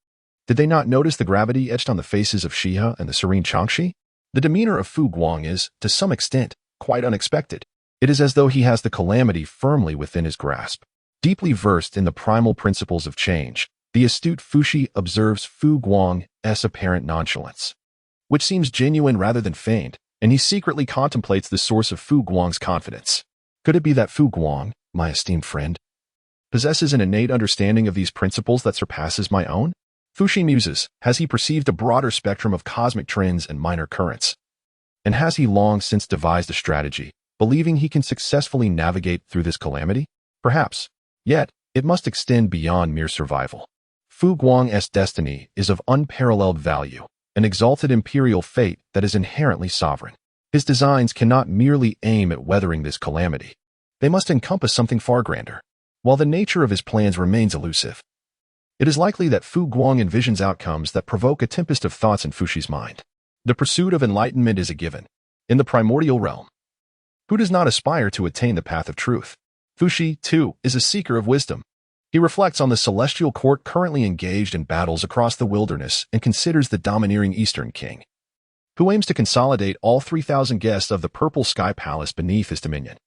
Did they not notice the gravity etched on the faces of Shiha and the serene Changxi? The demeanor of Fu Guang is, to some extent, quite unexpected. It is as though he has the calamity firmly within his grasp. Deeply versed in the primal principles of change, the astute Fuxi observes Fu Guang's apparent nonchalance, which seems genuine rather than feigned, and he secretly contemplates the source of Fu Guang's confidence. Could it be that Fu Guang, my esteemed friend, possesses an innate understanding of these principles that surpasses my own? Fuxi muses, has he perceived a broader spectrum of cosmic trends and minor currents? And has he long since devised a strategy, believing he can successfully navigate through this calamity? Perhaps. Yet, it must extend beyond mere survival. Fu Guang's destiny is of unparalleled value, an exalted imperial fate that is inherently sovereign. His designs cannot merely aim at weathering this calamity. They must encompass something far grander. While the nature of his plans remains elusive, it is likely that Fu Guang envisions outcomes that provoke a tempest of thoughts in Fuxi's mind. The pursuit of enlightenment is a given. In the primordial realm, who does not aspire to attain the path of truth? Fuxi, too, is a seeker of wisdom. He reflects on the celestial court currently engaged in battles across the wilderness and considers the domineering Eastern king, who aims to consolidate all 3,000 guests of the Purple Sky Palace beneath his dominion.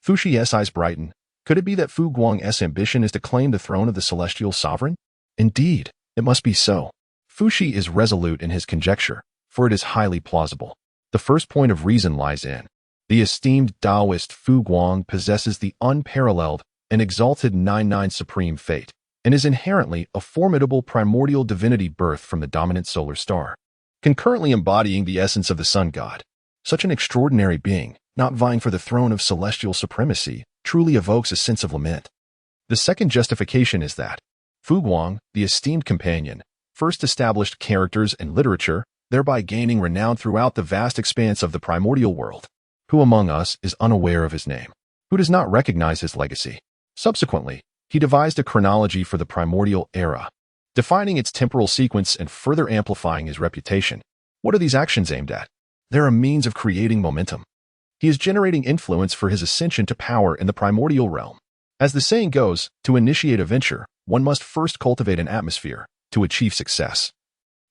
Fuxi's eyes brighten. Could it be that Fu Guang's ambition is to claim the throne of the celestial sovereign? Indeed, it must be so. Fuxi is resolute in his conjecture, for it is highly plausible. The first point of reason lies in the esteemed Taoist Fu Guang possesses the unparalleled and exalted 9-9 supreme fate, and is inherently a formidable primordial divinity birthed from the dominant solar star, concurrently embodying the essence of the sun god. Such an extraordinary being, not vying for the throne of celestial supremacy, truly evokes a sense of lament. The second justification is that Fu Guang, the esteemed companion, first established characters and literature, thereby gaining renown throughout the vast expanse of the primordial world. Who among us is unaware of his name? Who does not recognize his legacy? Subsequently, he devised a chronology for the primordial era, defining its temporal sequence and further amplifying his reputation. What are these actions aimed at? They're a means of creating momentum. He is generating influence for his ascension to power in the primordial realm. As the saying goes, to initiate a venture, one must first cultivate an atmosphere. To achieve success,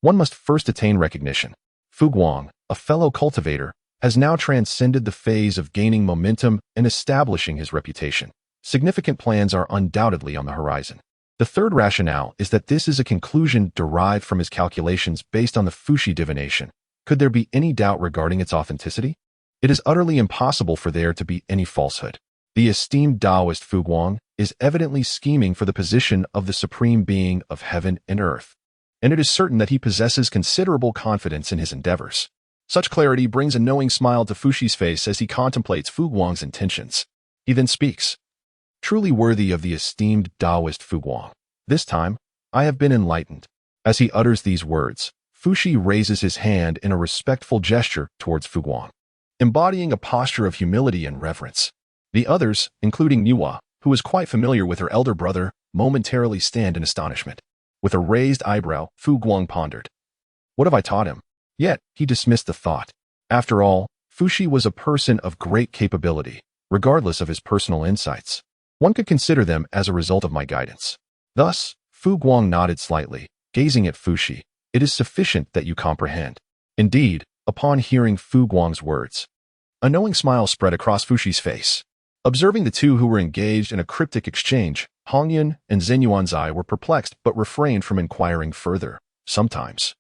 one must first attain recognition. Fu Guang, a fellow cultivator, has now transcended the phase of gaining momentum and establishing his reputation. Significant plans are undoubtedly on the horizon. The third rationale is that this is a conclusion derived from his calculations based on the Fuxi divination. Could there be any doubt regarding its authenticity? It is utterly impossible for there to be any falsehood. The esteemed Taoist Fu Guang is evidently scheming for the position of the supreme being of heaven and earth, and it is certain that he possesses considerable confidence in his endeavors. Such clarity brings a knowing smile to Fuxi's face as he contemplates Fu Guang's intentions. He then speaks. Truly worthy of the esteemed Taoist Fu Guang. This time, I have been enlightened. As he utters these words, Fuxi raises his hand in a respectful gesture towards Fu Guang, embodying a posture of humility and reverence. The others, including Niwa, who is quite familiar with her elder brother, momentarily stand in astonishment. With a raised eyebrow, Fu Guang pondered. What have I taught him? Yet, he dismissed the thought. After all, Fuxi was a person of great capability, regardless of his personal insights. One could consider them as a result of my guidance. Thus, Fu Guang nodded slightly, gazing at Fuxi. It is sufficient that you comprehend. Indeed, upon hearing Fu Guang's words, a knowing smile spread across Fuxi's face. Observing the two who were engaged in a cryptic exchange, Hongjun and Zenyuanzai were perplexed but refrained from inquiring further. Sometimes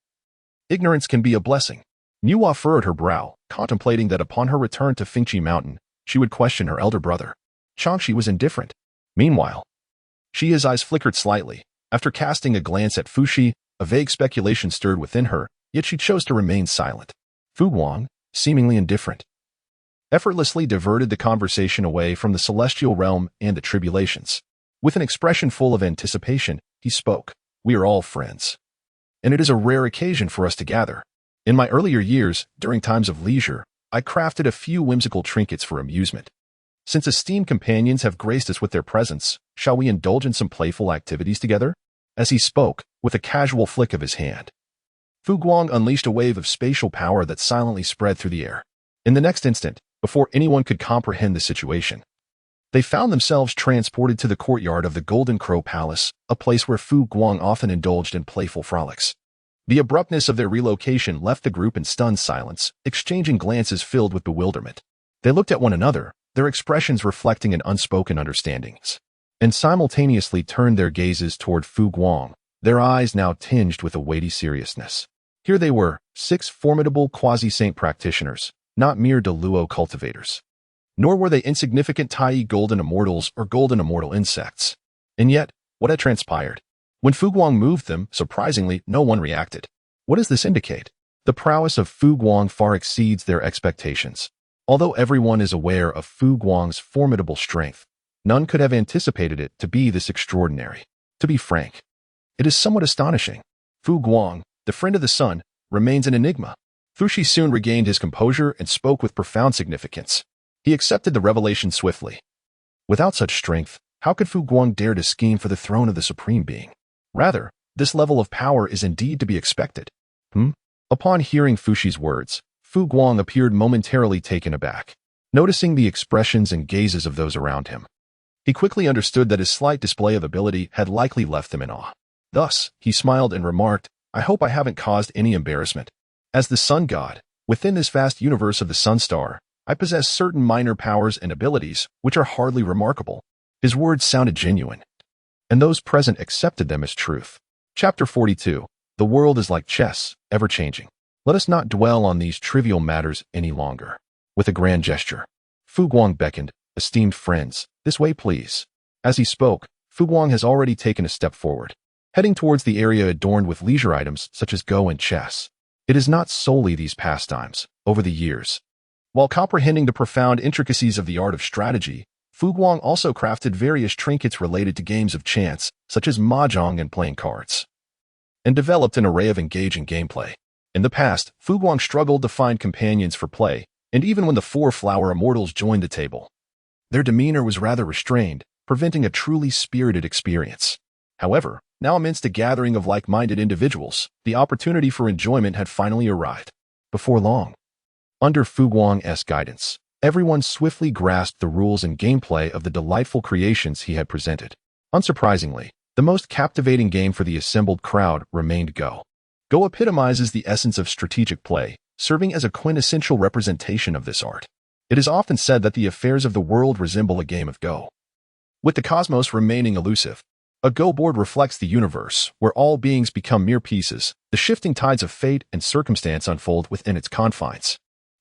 ignorance can be a blessing. Niwa furrowed her brow, contemplating that upon her return to Fingqi Mountain, she would question her elder brother. Changxi was indifferent. Meanwhile, Shia's eyes flickered slightly. After casting a glance at Fuxi, a vague speculation stirred within her, yet she chose to remain silent. Fu Guang, seemingly indifferent, effortlessly diverted the conversation away from the celestial realm and the tribulations. With an expression full of anticipation, he spoke. We are all friends, and it is a rare occasion for us to gather. In my earlier years, during times of leisure, I crafted a few whimsical trinkets for amusement. Since esteemed companions have graced us with their presence, shall we indulge in some playful activities together? As he spoke, with a casual flick of his hand, Fu Guang unleashed a wave of spatial power that silently spread through the air. In the next instant, before anyone could comprehend the situation, They found themselves transported to the courtyard of the Golden Crow Palace, a place where Fu Guang often indulged in playful frolics. The abruptness of their relocation left the group in stunned silence, exchanging glances filled with bewilderment. They looked at one another, their expressions reflecting an unspoken understanding, and simultaneously turned their gazes toward Fu Guang, their eyes now tinged with a weighty seriousness. Here they were, 6 formidable quasi-saint practitioners, not mere Deluo cultivators. Nor were they insignificant tiny golden immortals or golden immortal insects. And yet, what had transpired? When Fu Guang moved them, surprisingly, no one reacted. What does this indicate? The prowess of Fu Guang far exceeds their expectations. Although everyone is aware of Fu Guang's formidable strength, none could have anticipated it to be this extraordinary. To be frank, it is somewhat astonishing. Fu Guang, the friend of the sun, remains an enigma. Fuxi soon regained his composure and spoke with profound significance. He accepted the revelation swiftly. Without such strength, how could Fu Guang dare to scheme for the throne of the Supreme Being? Rather, this level of power is indeed to be expected. Upon hearing Fuxi's words, Fu Guang appeared momentarily taken aback, noticing the expressions and gazes of those around him. He quickly understood that his slight display of ability had likely left them in awe. Thus, he smiled and remarked, "I hope I haven't caused any embarrassment. As the Sun God, within this vast universe of the Sun Star, I possess certain minor powers and abilities which are hardly remarkable." His words sounded genuine, and those present accepted them as truth. Chapter 42. The world is like chess, ever-changing. Let us not dwell on these trivial matters any longer. With a grand gesture, Fu Guang beckoned, "Esteemed friends, this way please." As he spoke, Fu Guang has already taken a step forward, heading towards the area adorned with leisure items such as Go and chess. It is not solely these pastimes. Over the years, while comprehending the profound intricacies of the art of strategy, Fu Guang also crafted various trinkets related to games of chance, such as mahjong and playing cards, and developed an array of engaging gameplay. In the past, Fu Guang struggled to find companions for play, and even when the 4 flower immortals joined the table, their demeanor was rather restrained, preventing a truly spirited experience. However, now amidst a gathering of like-minded individuals, the opportunity for enjoyment had finally arrived. Before long, under Fu Guang's guidance, everyone swiftly grasped the rules and gameplay of the delightful creations he had presented. Unsurprisingly, the most captivating game for the assembled crowd remained Go. Go epitomizes the essence of strategic play, serving as a quintessential representation of this art. It is often said that the affairs of the world resemble a game of Go, with the cosmos remaining elusive. A Go board reflects the universe, where all beings become mere pieces. The shifting tides of fate and circumstance unfold within its confines.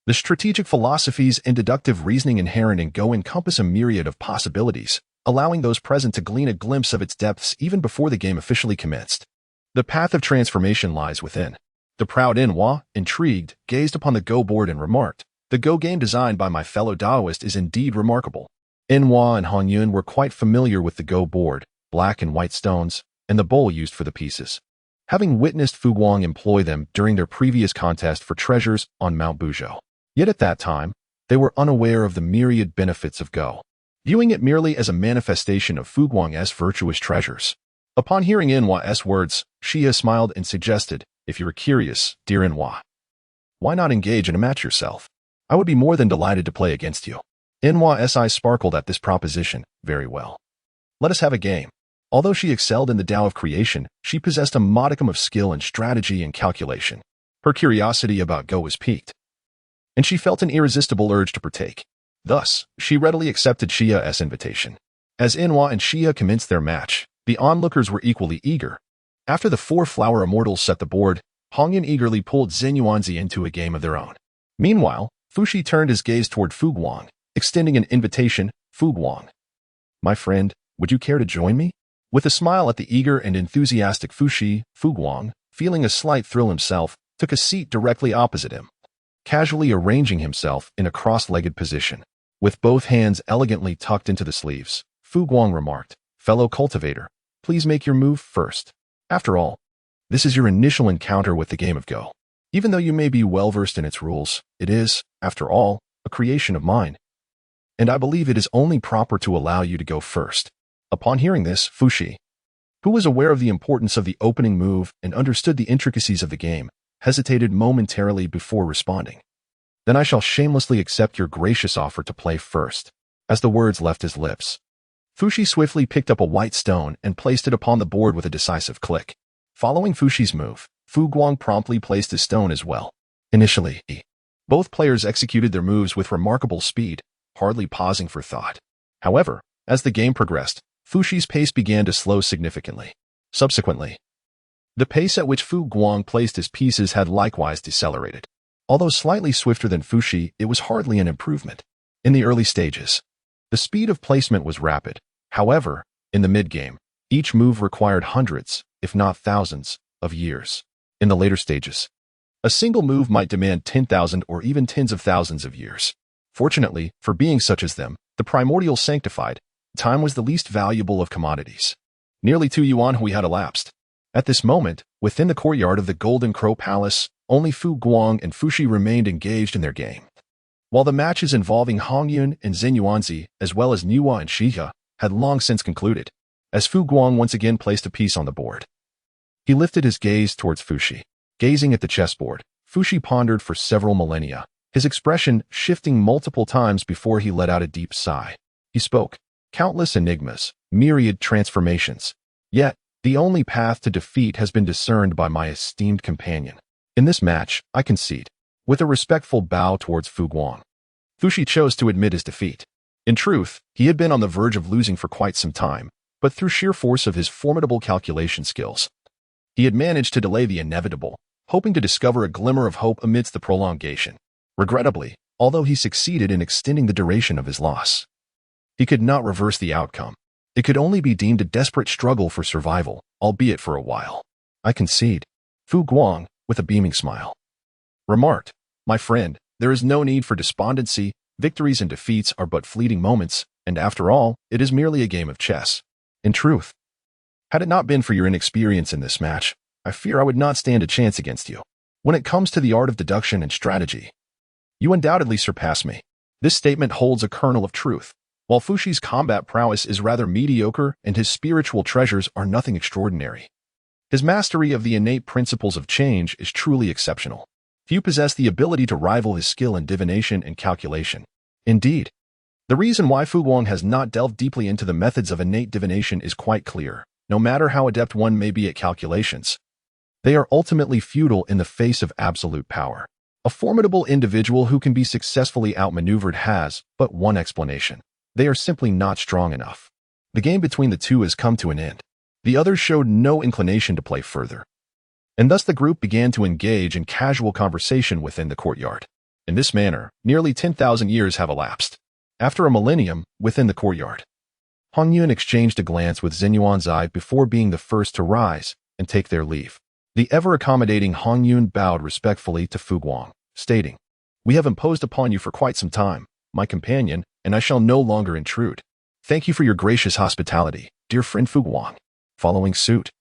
The strategic philosophies and deductive reasoning inherent in Go encompass a myriad of possibilities, allowing those present to glean a glimpse of its depths even before the game officially commenced. The path of transformation lies within. The proud Inhua, intrigued, gazed upon the Go board and remarked, "The Go game designed by my fellow Taoist is indeed remarkable." Inhua and Hongjun were quite familiar with the Go board, black and white stones, and the bowl used for the pieces, having witnessed Fu Guang employ them during their previous contest for treasures on Mount Buzhou. Yet at that time, they were unaware of the myriad benefits of Go, viewing it merely as a manifestation of Fu Guang's virtuous treasures. Upon hearing Inhua's words, Xia smiled and suggested, "If you are curious, dear Inhua, why not engage in a match yourself? I would be more than delighted to play against you." Inhua's eyes sparkled at this proposition. "Very well. Let us have a game." Although she excelled in the Tao of creation, she possessed a modicum of skill in strategy and calculation. Her curiosity about Go was piqued, and she felt an irresistible urge to partake. Thus, she readily accepted Xia's invitation. As Inhua and Xia commenced their match, the onlookers were equally eager. After the 4 flower immortals set the board, Hongjun eagerly pulled Xinyuanzi into a game of their own. Meanwhile, Fuxi turned his gaze toward Fu Guang, extending an invitation. "Fu Guang, my friend, would you care to join me?" With a smile at the eager and enthusiastic Fuxi, Fu Guang, feeling a slight thrill himself, took a seat directly opposite him, casually arranging himself in a cross-legged position. With both hands elegantly tucked into the sleeves, Fu Guang remarked, "Fellow cultivator, please make your move first. After all, this is your initial encounter with the game of Go. Even though you may be well-versed in its rules, it is, after all, a creation of mine, and I believe it is only proper to allow you to go first." Upon hearing this, Fuxi, who was aware of the importance of the opening move and understood the intricacies of the game, hesitated momentarily before responding. "Then I shall shamelessly accept your gracious offer to play first." As the words left his lips, Fushi swiftly picked up a white stone and placed it upon the board with a decisive click. Following Fushi's move, Fu Guang promptly placed his stone as well. Initially, both players executed their moves with remarkable speed, hardly pausing for thought. However, as the game progressed, Fushi's pace began to slow significantly. Subsequently, the pace at which Fu Guang placed his pieces had likewise decelerated. Although slightly swifter than Fushi, it was hardly an improvement. In the early stages, the speed of placement was rapid. However, in the mid-game, each move required hundreds, if not thousands, of years. In the later stages, a single move might demand 10,000 or even tens of thousands of years. Fortunately, for beings such as them, the primordial sanctified, time was the least valuable of commodities. Nearly 2 yuan hui had elapsed. At this moment, within the courtyard of the Golden Crow Palace, only Fu Guang and Fushi remained engaged in their game. While the matches involving Hongjun and Zinyuanzi, as well as Niwa and Shiha, had long since concluded, as Fu Guang once again placed a piece on the board. He lifted his gaze towards Fushi. Gazing at the chessboard, Fushi pondered for several millennia, his expression shifting multiple times before he let out a deep sigh. He spoke. Countless enigmas, myriad transformations. Yet, the only path to defeat has been discerned by my esteemed companion. In this match, I concede. With a respectful bow towards Fu Guang, Fushi chose to admit his defeat. In truth, he had been on the verge of losing for quite some time, but through sheer force of his formidable calculation skills, he had managed to delay the inevitable, hoping to discover a glimmer of hope amidst the prolongation. Regrettably, although he succeeded in extending the duration of his loss, he could not reverse the outcome. It could only be deemed a desperate struggle for survival, albeit for a while. I concede. Fu Guang, with a beaming smile, remarked, "My friend, there is no need for despondency. Victories and defeats are but fleeting moments, and after all, it is merely a game of chess. In truth, had it not been for your inexperience in this match, I fear I would not stand a chance against you. When it comes to the art of deduction and strategy, you undoubtedly surpass me." This statement holds a kernel of truth. While Fushi's combat prowess is rather mediocre and his spiritual treasures are nothing extraordinary, his mastery of the innate principles of change is truly exceptional. Few possess the ability to rival his skill in divination and calculation. Indeed, the reason why Fu Guang has not delved deeply into the methods of innate divination is quite clear. No matter how adept one may be at calculations, they are ultimately futile in the face of absolute power. A formidable individual who can be successfully outmaneuvered has but one explanation. They are simply not strong enough. The game between the two has come to an end. The others showed no inclination to play further, and thus the group began to engage in casual conversation within the courtyard. In this manner, nearly 10,000 years have elapsed. After a millennium, within the courtyard, Hongjun exchanged a glance with Zinyuanzi before being the first to rise and take their leave. The ever-accommodating Hongjun bowed respectfully to Fu Guang, stating, "We have imposed upon you for quite some time, my companion, and I shall no longer intrude. Thank you for your gracious hospitality, dear friend Fu Guang." Following suit,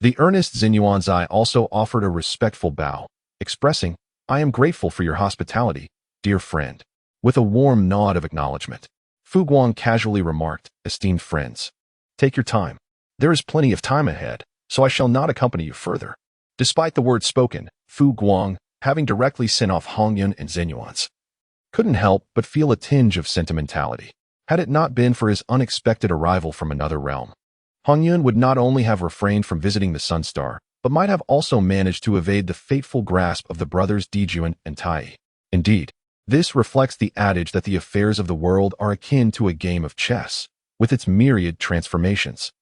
the earnest Zinyuanzi also offered a respectful bow, expressing, "I am grateful for your hospitality, dear friend." With a warm nod of acknowledgement, Fu Guang casually remarked, "Esteemed friends, take your time. There is plenty of time ahead, so I shall not accompany you further." Despite the words spoken, Fu Guang, having directly sent off Hongjun and Zinyuanzi, couldn't help but feel a tinge of sentimentality. Had it not been for his unexpected arrival from another realm, Hongjun would not only have refrained from visiting the Sun Star, but might have also managed to evade the fateful grasp of the brothers Dijuan and Tai. Indeed, this reflects the adage that the affairs of the world are akin to a game of chess, with its myriad transformations.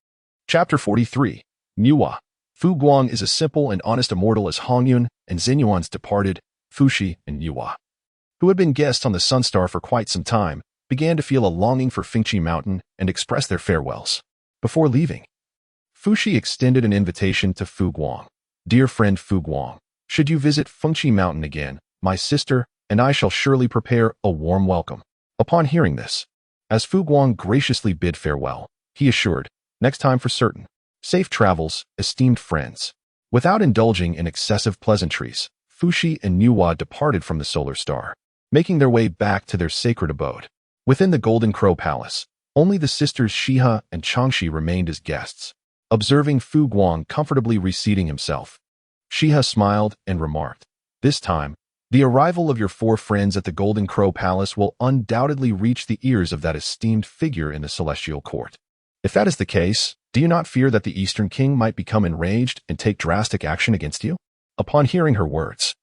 Chapter 43. Niwa. Fu Guang is a simple and honest immortal as Hongjun and Zinyuan's departed, Fushi and Niwa, who had been guests on the Sun Star for quite some time, began to feel a longing for Fengqi Mountain and express their farewells. Before leaving, Fushi extended an invitation to Fu Guang. "Dear friend Fu Guang, should you visit Fengqi Mountain again, my sister and I shall surely prepare a warm welcome." Upon hearing this, as Fu Guang graciously bid farewell, he assured, "Next time for certain. Safe travels, esteemed friends." Without indulging in excessive pleasantries, Fushi and Niwa departed from the Solar Star, making their way back to their sacred abode. Within the Golden Crow Palace, only the sisters Shiha and Changshi remained as guests. Observing Fu Guang comfortably reseating himself, Shiha smiled and remarked, "This time, The arrival of your 4 friends at the Golden Crow Palace will undoubtedly reach the ears of that esteemed figure in the celestial court. If that is the case, do you not fear that the Eastern King might become enraged and take drastic action against you? Upon hearing her words,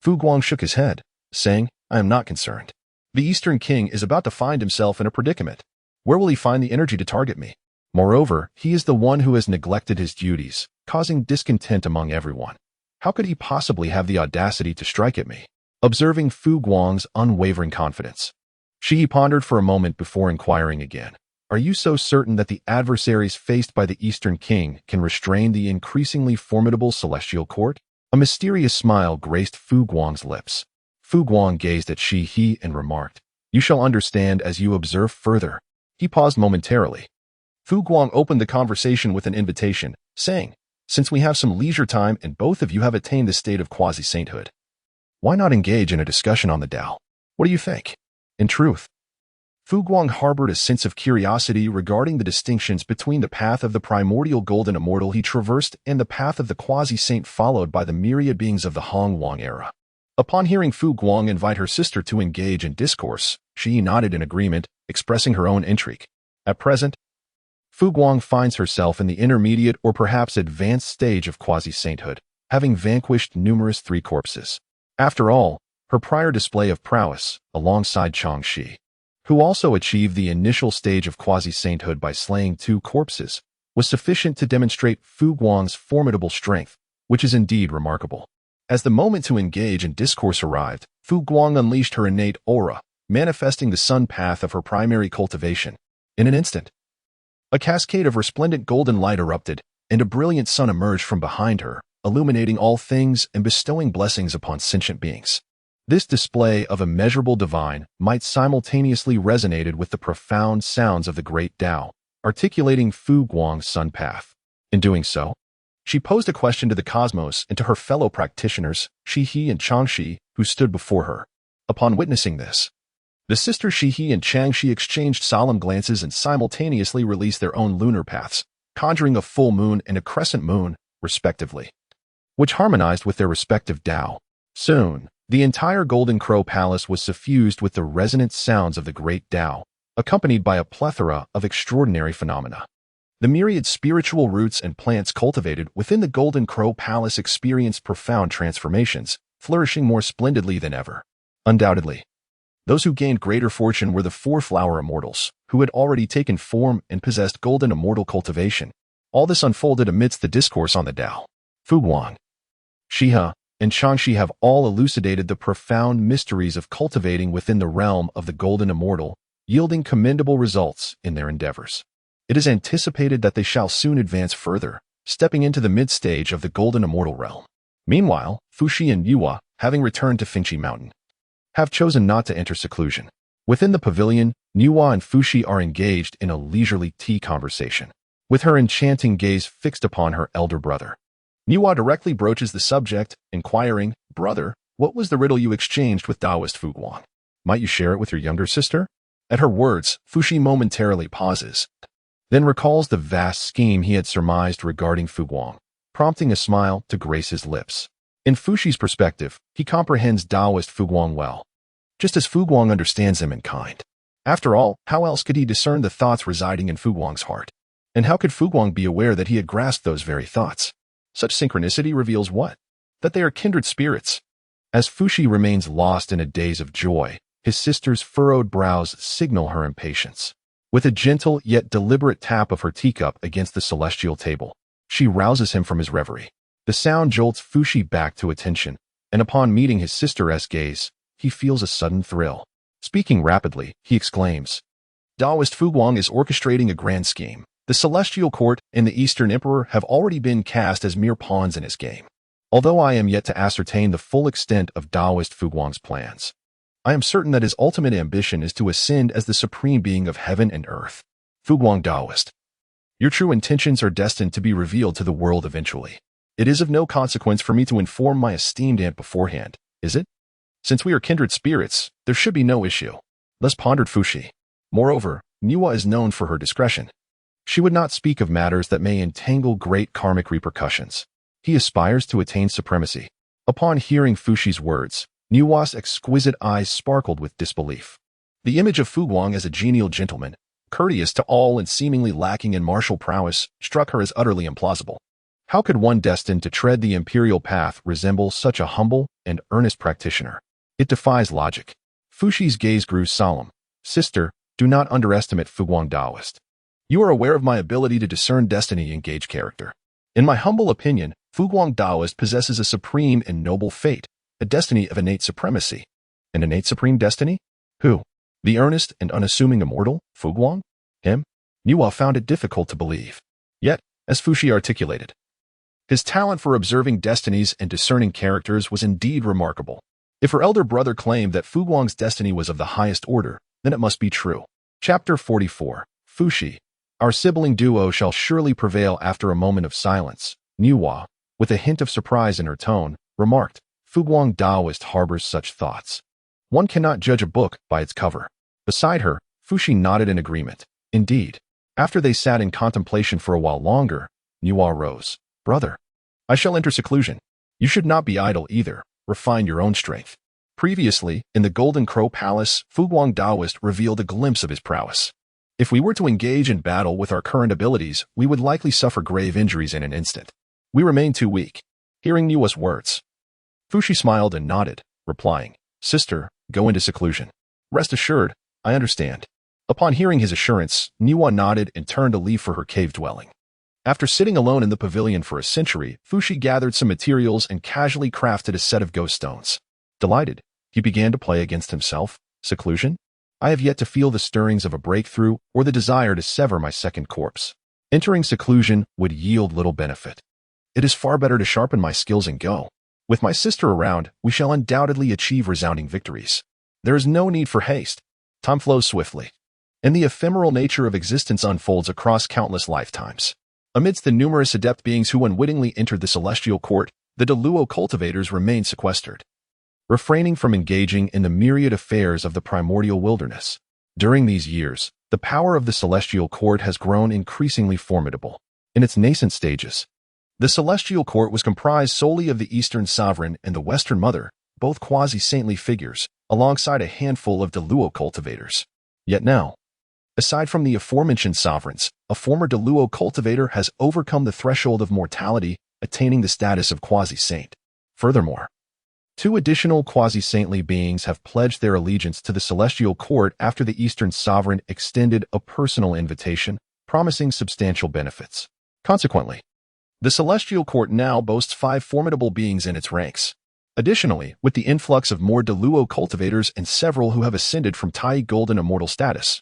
Fu Guang shook his head, saying, I am not concerned. The Eastern King is about to find himself in a predicament. Where will he find the energy to target me? Moreover, he is the one who has neglected his duties, causing discontent among everyone. How could he possibly have the audacity to strike at me? Observing Fu Guang's unwavering confidence, Shi pondered for a moment before inquiring again. Are you so certain that the adversaries faced by the Eastern King can restrain the increasingly formidable celestial court? A mysterious smile graced Fu Guang's lips. Fu Guang gazed at Shi He and remarked, You shall understand as you observe further. He paused momentarily. Fu Guang opened the conversation with an invitation, saying, Since we have some leisure time and both of you have attained the state of quasi-sainthood, why not engage in a discussion on the Tao? What do you think? In truth, Fu Guang harbored a sense of curiosity regarding the distinctions between the path of the primordial golden immortal he traversed and the path of the quasi-saint followed by the myriad beings of the Hongjun era. Upon hearing Fu Guang invite her sister to engage in discourse, she nodded in agreement, expressing her own intrigue. At present, Fu Guang finds herself in the intermediate or perhaps advanced stage of quasi-sainthood, having vanquished numerous 3 corpses. After all, her prior display of prowess, alongside Changxi, who also achieved the initial stage of quasi-sainthood by slaying 2 corpses, was sufficient to demonstrate Fu Guang's formidable strength, which is indeed remarkable. As the moment to engage in discourse arrived, Fu Guang unleashed her innate aura, manifesting the sun path of her primary cultivation. In an instant, a cascade of resplendent golden light erupted, and a brilliant sun emerged from behind her, illuminating all things and bestowing blessings upon sentient beings. This display of immeasurable divine might simultaneously resonated with the profound sounds of the great Tao, articulating Fu Guang's sun path. In doing so, she posed a question to the cosmos and to her fellow practitioners, Shi He and Changxi, who stood before her. Upon witnessing this, the sisters Shi He and Changxi exchanged solemn glances and simultaneously released their own lunar paths, conjuring a full moon and a crescent moon, respectively, which harmonized with their respective Tao. Soon, the entire Golden Crow Palace was suffused with the resonant sounds of the great Tao, accompanied by a plethora of extraordinary phenomena. The myriad spiritual roots and plants cultivated within the Golden Crow Palace experienced profound transformations, flourishing more splendidly than ever. Undoubtedly, those who gained greater fortune were the 4 flower immortals, who had already taken form and possessed golden immortal cultivation. All this unfolded amidst the discourse on the Tao. Fu Guang, Shi He, and Changxi have all elucidated the profound mysteries of cultivating within the realm of the golden immortal, yielding commendable results in their endeavors. It is anticipated that they shall soon advance further, stepping into the mid-stage of the golden immortal realm. Meanwhile, Fuxi and Yuhua, having returned to Fengqi Mountain, have chosen not to enter seclusion. Within the pavilion, Yuhua and Fuxi are engaged in a leisurely tea conversation, with her enchanting gaze fixed upon her elder brother. Yuhua directly broaches the subject, inquiring, Brother, what was the riddle you exchanged with Taoist Fu Guang? Might you share it with your younger sister? At her words, Fuxi momentarily pauses, then recalls the vast scheme he had surmised regarding Fu Guang, prompting a smile to grace his lips. In Fuxi's perspective, he comprehends Taoist Fu Guang well, just as Fu Guang understands him in kind. After all, how else could he discern the thoughts residing in Fu Guang's heart? And how could Fu Guang be aware that he had grasped those very thoughts? Such synchronicity reveals what? That they are kindred spirits. As Fuxi remains lost in a daze of joy, his sister's furrowed brows signal her impatience. With a gentle yet deliberate tap of her teacup against the celestial table, she rouses him from his reverie. The sound jolts Fuxi back to attention, and upon meeting his sister's gaze, he feels a sudden thrill. Speaking rapidly, he exclaims, Taoist Fu Guang is orchestrating a grand scheme. The Celestial Court and the Eastern Emperor have already been cast as mere pawns in his game. Although I am yet to ascertain the full extent of Taoist Fu Guang's plans, I am certain that his ultimate ambition is to ascend as the supreme being of heaven and earth. Fu Guang Taoist, your true intentions are destined to be revealed to the world eventually. It is of no consequence for me to inform my esteemed aunt beforehand, is it? Since we are kindred spirits, there should be no issue. Thus pondered Fuxi. Moreover, Yuhua is known for her discretion. She would not speak of matters that may entangle great karmic repercussions. He aspires to attain supremacy. Upon hearing Fuxi's words, Niuwa's exquisite eyes sparkled with disbelief. The image of Fu Guang as a genial gentleman, courteous to all and seemingly lacking in martial prowess, struck her as utterly implausible. How could one destined to tread the imperial path resemble such a humble and earnest practitioner? It defies logic. Fuxi's gaze grew solemn. Sister, do not underestimate Fu Guang Daoist. You are aware of my ability to discern destiny and gauge character. In my humble opinion, Fu Guang Daoist possesses a supreme and noble fate, a destiny of innate supremacy. An innate supreme destiny? Who? The earnest and unassuming immortal, Fu Guang? Him? Niuwa found it difficult to believe. Yet, as Fuxi articulated, his talent for observing destinies and discerning characters was indeed remarkable. If her elder brother claimed that Fu Guang's destiny was of the highest order, then it must be true. Chapter 44. Fuxi. Our sibling duo shall surely prevail. After a moment of silence, Niuwa, with a hint of surprise in her tone, remarked, Fu Guang Daoist harbors such thoughts. One cannot judge a book by its cover. Beside her, Fuxi nodded in agreement. Indeed. After they sat in contemplation for a while longer, Niuwa rose. Brother, I shall enter seclusion. You should not be idle either. Refine your own strength. Previously, in the Golden Crow Palace, Fu Guang Daoist revealed a glimpse of his prowess. If we were to engage in battle with our current abilities, we would likely suffer grave injuries in an instant. We remain too weak. Hearing Niuwa's words, Fuxi smiled and nodded, replying, Sister, go into seclusion. Rest assured, I understand. Upon hearing his assurance, Niuwa nodded and turned to leave for her cave dwelling. After sitting alone in the pavilion for a century, Fuxi gathered some materials and casually crafted a set of ghost stones. Delighted, he began to play against himself. Seclusion? I have yet to feel the stirrings of a breakthrough or the desire to sever my second corpse. Entering seclusion would yield little benefit. It is far better to sharpen my skills and go. With my sister around, we shall undoubtedly achieve resounding victories. There is no need for haste. Time flows swiftly, and the ephemeral nature of existence unfolds across countless lifetimes. Amidst the numerous adept beings who unwittingly entered the celestial court, the Deluo cultivators remained sequestered, refraining from engaging in the myriad affairs of the primordial wilderness. During these years, the power of the celestial court has grown increasingly formidable. In its nascent stages, the celestial court was comprised solely of the Eastern Sovereign and the Western Mother, both quasi-saintly figures, alongside a handful of Deluo cultivators. Yet now, aside from the aforementioned sovereigns, a former Deluo cultivator has overcome the threshold of mortality, attaining the status of quasi-saint. Furthermore, 2 additional quasi-saintly beings have pledged their allegiance to the celestial court after the Eastern Sovereign extended a personal invitation, promising substantial benefits. Consequently, the celestial court now boasts 5 formidable beings in its ranks. Additionally, with the influx of more Deluo cultivators and several who have ascended from Tai Golden Immortal status,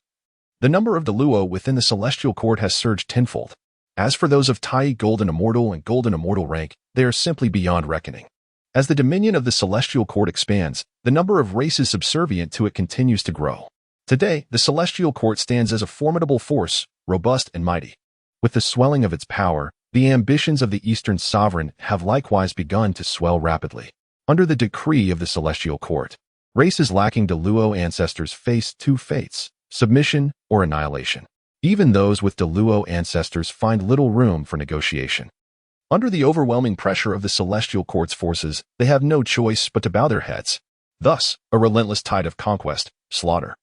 the number of Deluo within the celestial court has surged tenfold. As for those of Tai Golden Immortal and Golden Immortal rank, they are simply beyond reckoning. As the dominion of the celestial court expands, the number of races subservient to it continues to grow. Today, the celestial court stands as a formidable force, robust and mighty. With the swelling of its power, the ambitions of the Eastern Sovereign have likewise begun to swell rapidly. Under the decree of the celestial court, races lacking Deluo ancestors face 2 fates: submission or annihilation. Even those with Deluo ancestors find little room for negotiation. Under the overwhelming pressure of the celestial court's forces, they have no choice but to bow their heads. Thus, a relentless tide of conquest, slaughter,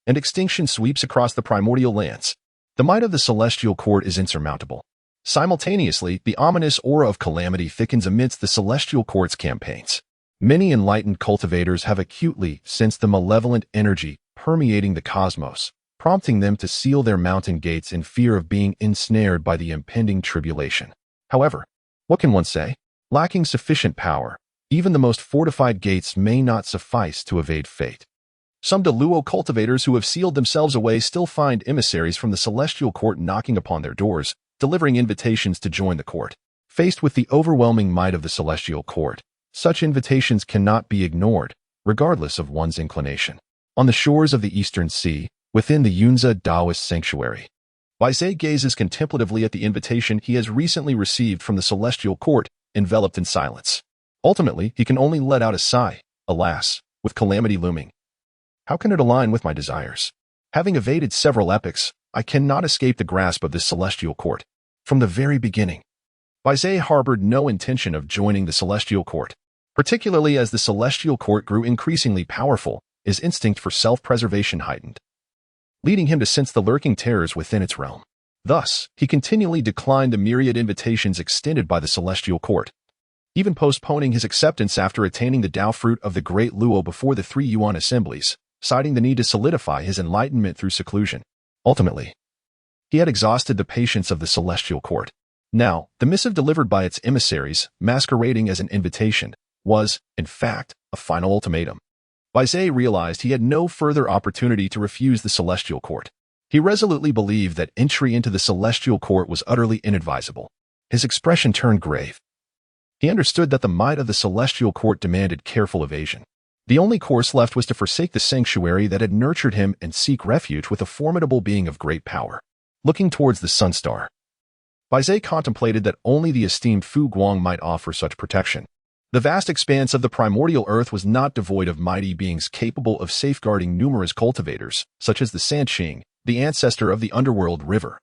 and extinction sweeps across the primordial lands. The might of the celestial court is insurmountable. Simultaneously, the ominous aura of calamity thickens amidst the celestial court's campaigns. Many enlightened cultivators have acutely sensed the malevolent energy permeating the cosmos, prompting them to seal their mountain gates in fear of being ensnared by the impending tribulation. However, what can one say? Lacking sufficient power, even the most fortified gates may not suffice to evade fate. Some Deluo cultivators who have sealed themselves away still find emissaries from the celestial court knocking upon their doors, delivering invitations to join the court. Faced with the overwhelming might of the celestial court, such invitations cannot be ignored, regardless of one's inclination. On the shores of the Eastern Sea, within the Yunza Taoist sanctuary, Buzhou gazes contemplatively at the invitation he has recently received from the celestial court, enveloped in silence. Ultimately, he can only let out a sigh. Alas, with calamity looming, how can it align with my desires? Having evaded several epochs, I cannot escape the grasp of this celestial court. From the very beginning, Buzhou harbored no intention of joining the celestial court. Particularly as the celestial court grew increasingly powerful, his instinct for self-preservation heightened, leading him to sense the lurking terrors within its realm. Thus, he continually declined the myriad invitations extended by the celestial court, even postponing his acceptance after attaining the Tao fruit of the Great Luo before the 3 Yuan assemblies, citing the need to solidify his enlightenment through seclusion. Ultimately, he had exhausted the patience of the celestial court. Now, the missive delivered by its emissaries, masquerading as an invitation, was, in fact, a final ultimatum. Buzhou realized he had no further opportunity to refuse the celestial court. He resolutely believed that entry into the celestial court was utterly inadvisable. His expression turned grave. He understood that the might of the celestial court demanded careful evasion. The only course left was to forsake the sanctuary that had nurtured him and seek refuge with a formidable being of great power. Looking towards the sun star, Buzhou contemplated that only the esteemed Fu Guang might offer such protection. The vast expanse of the primordial earth was not devoid of mighty beings capable of safeguarding numerous cultivators, such as the Sanqing, the ancestor of the underworld river,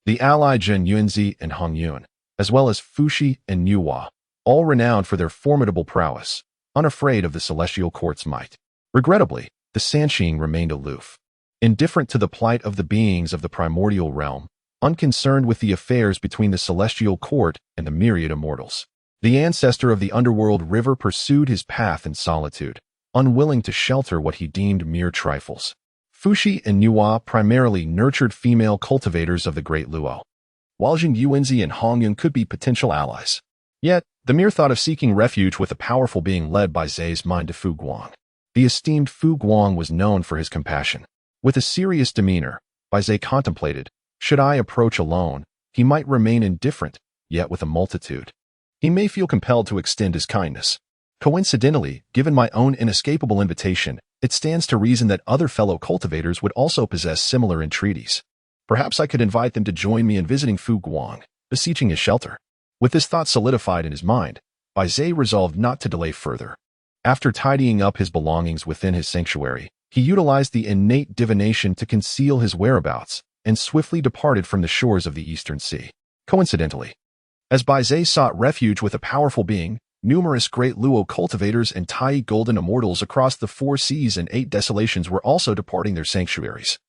the ally Zhen Yunzi and Hongjun, as well as Fuxi and Nuhua, all renowned for their formidable prowess, unafraid of the celestial court's might. Regrettably, the Sanqing remained aloof, indifferent to the plight of the beings of the primordial realm, unconcerned with the affairs between the celestial court and the myriad immortals. The ancestor of the underworld river pursued his path in solitude, unwilling to shelter what he deemed mere trifles. Fuxi and Nuhua primarily nurtured female cultivators of the Great Luo, while Zhen Yuanzi and Hongjun could be potential allies. Yet, the mere thought of seeking refuge with a powerful being led by Buzhou's mind to Fu Guang. The esteemed Fu Guang was known for his compassion. With a serious demeanor, Buzhou contemplated, should I approach alone, he might remain indifferent, yet with a multitude, he may feel compelled to extend his kindness. Coincidentally, given my own inescapable invitation, it stands to reason that other fellow cultivators would also possess similar entreaties. Perhaps I could invite them to join me in visiting Fu Guang, beseeching his shelter. With this thought solidified in his mind, Buzhou resolved not to delay further. After tidying up his belongings within his sanctuary, he utilized the innate divination to conceal his whereabouts and swiftly departed from the shores of the Eastern Sea. Coincidentally, as Buzhou sought refuge with a powerful being, numerous Great Luo cultivators and Tai golden immortals across the 4 seas and 8 desolations were also departing their sanctuaries,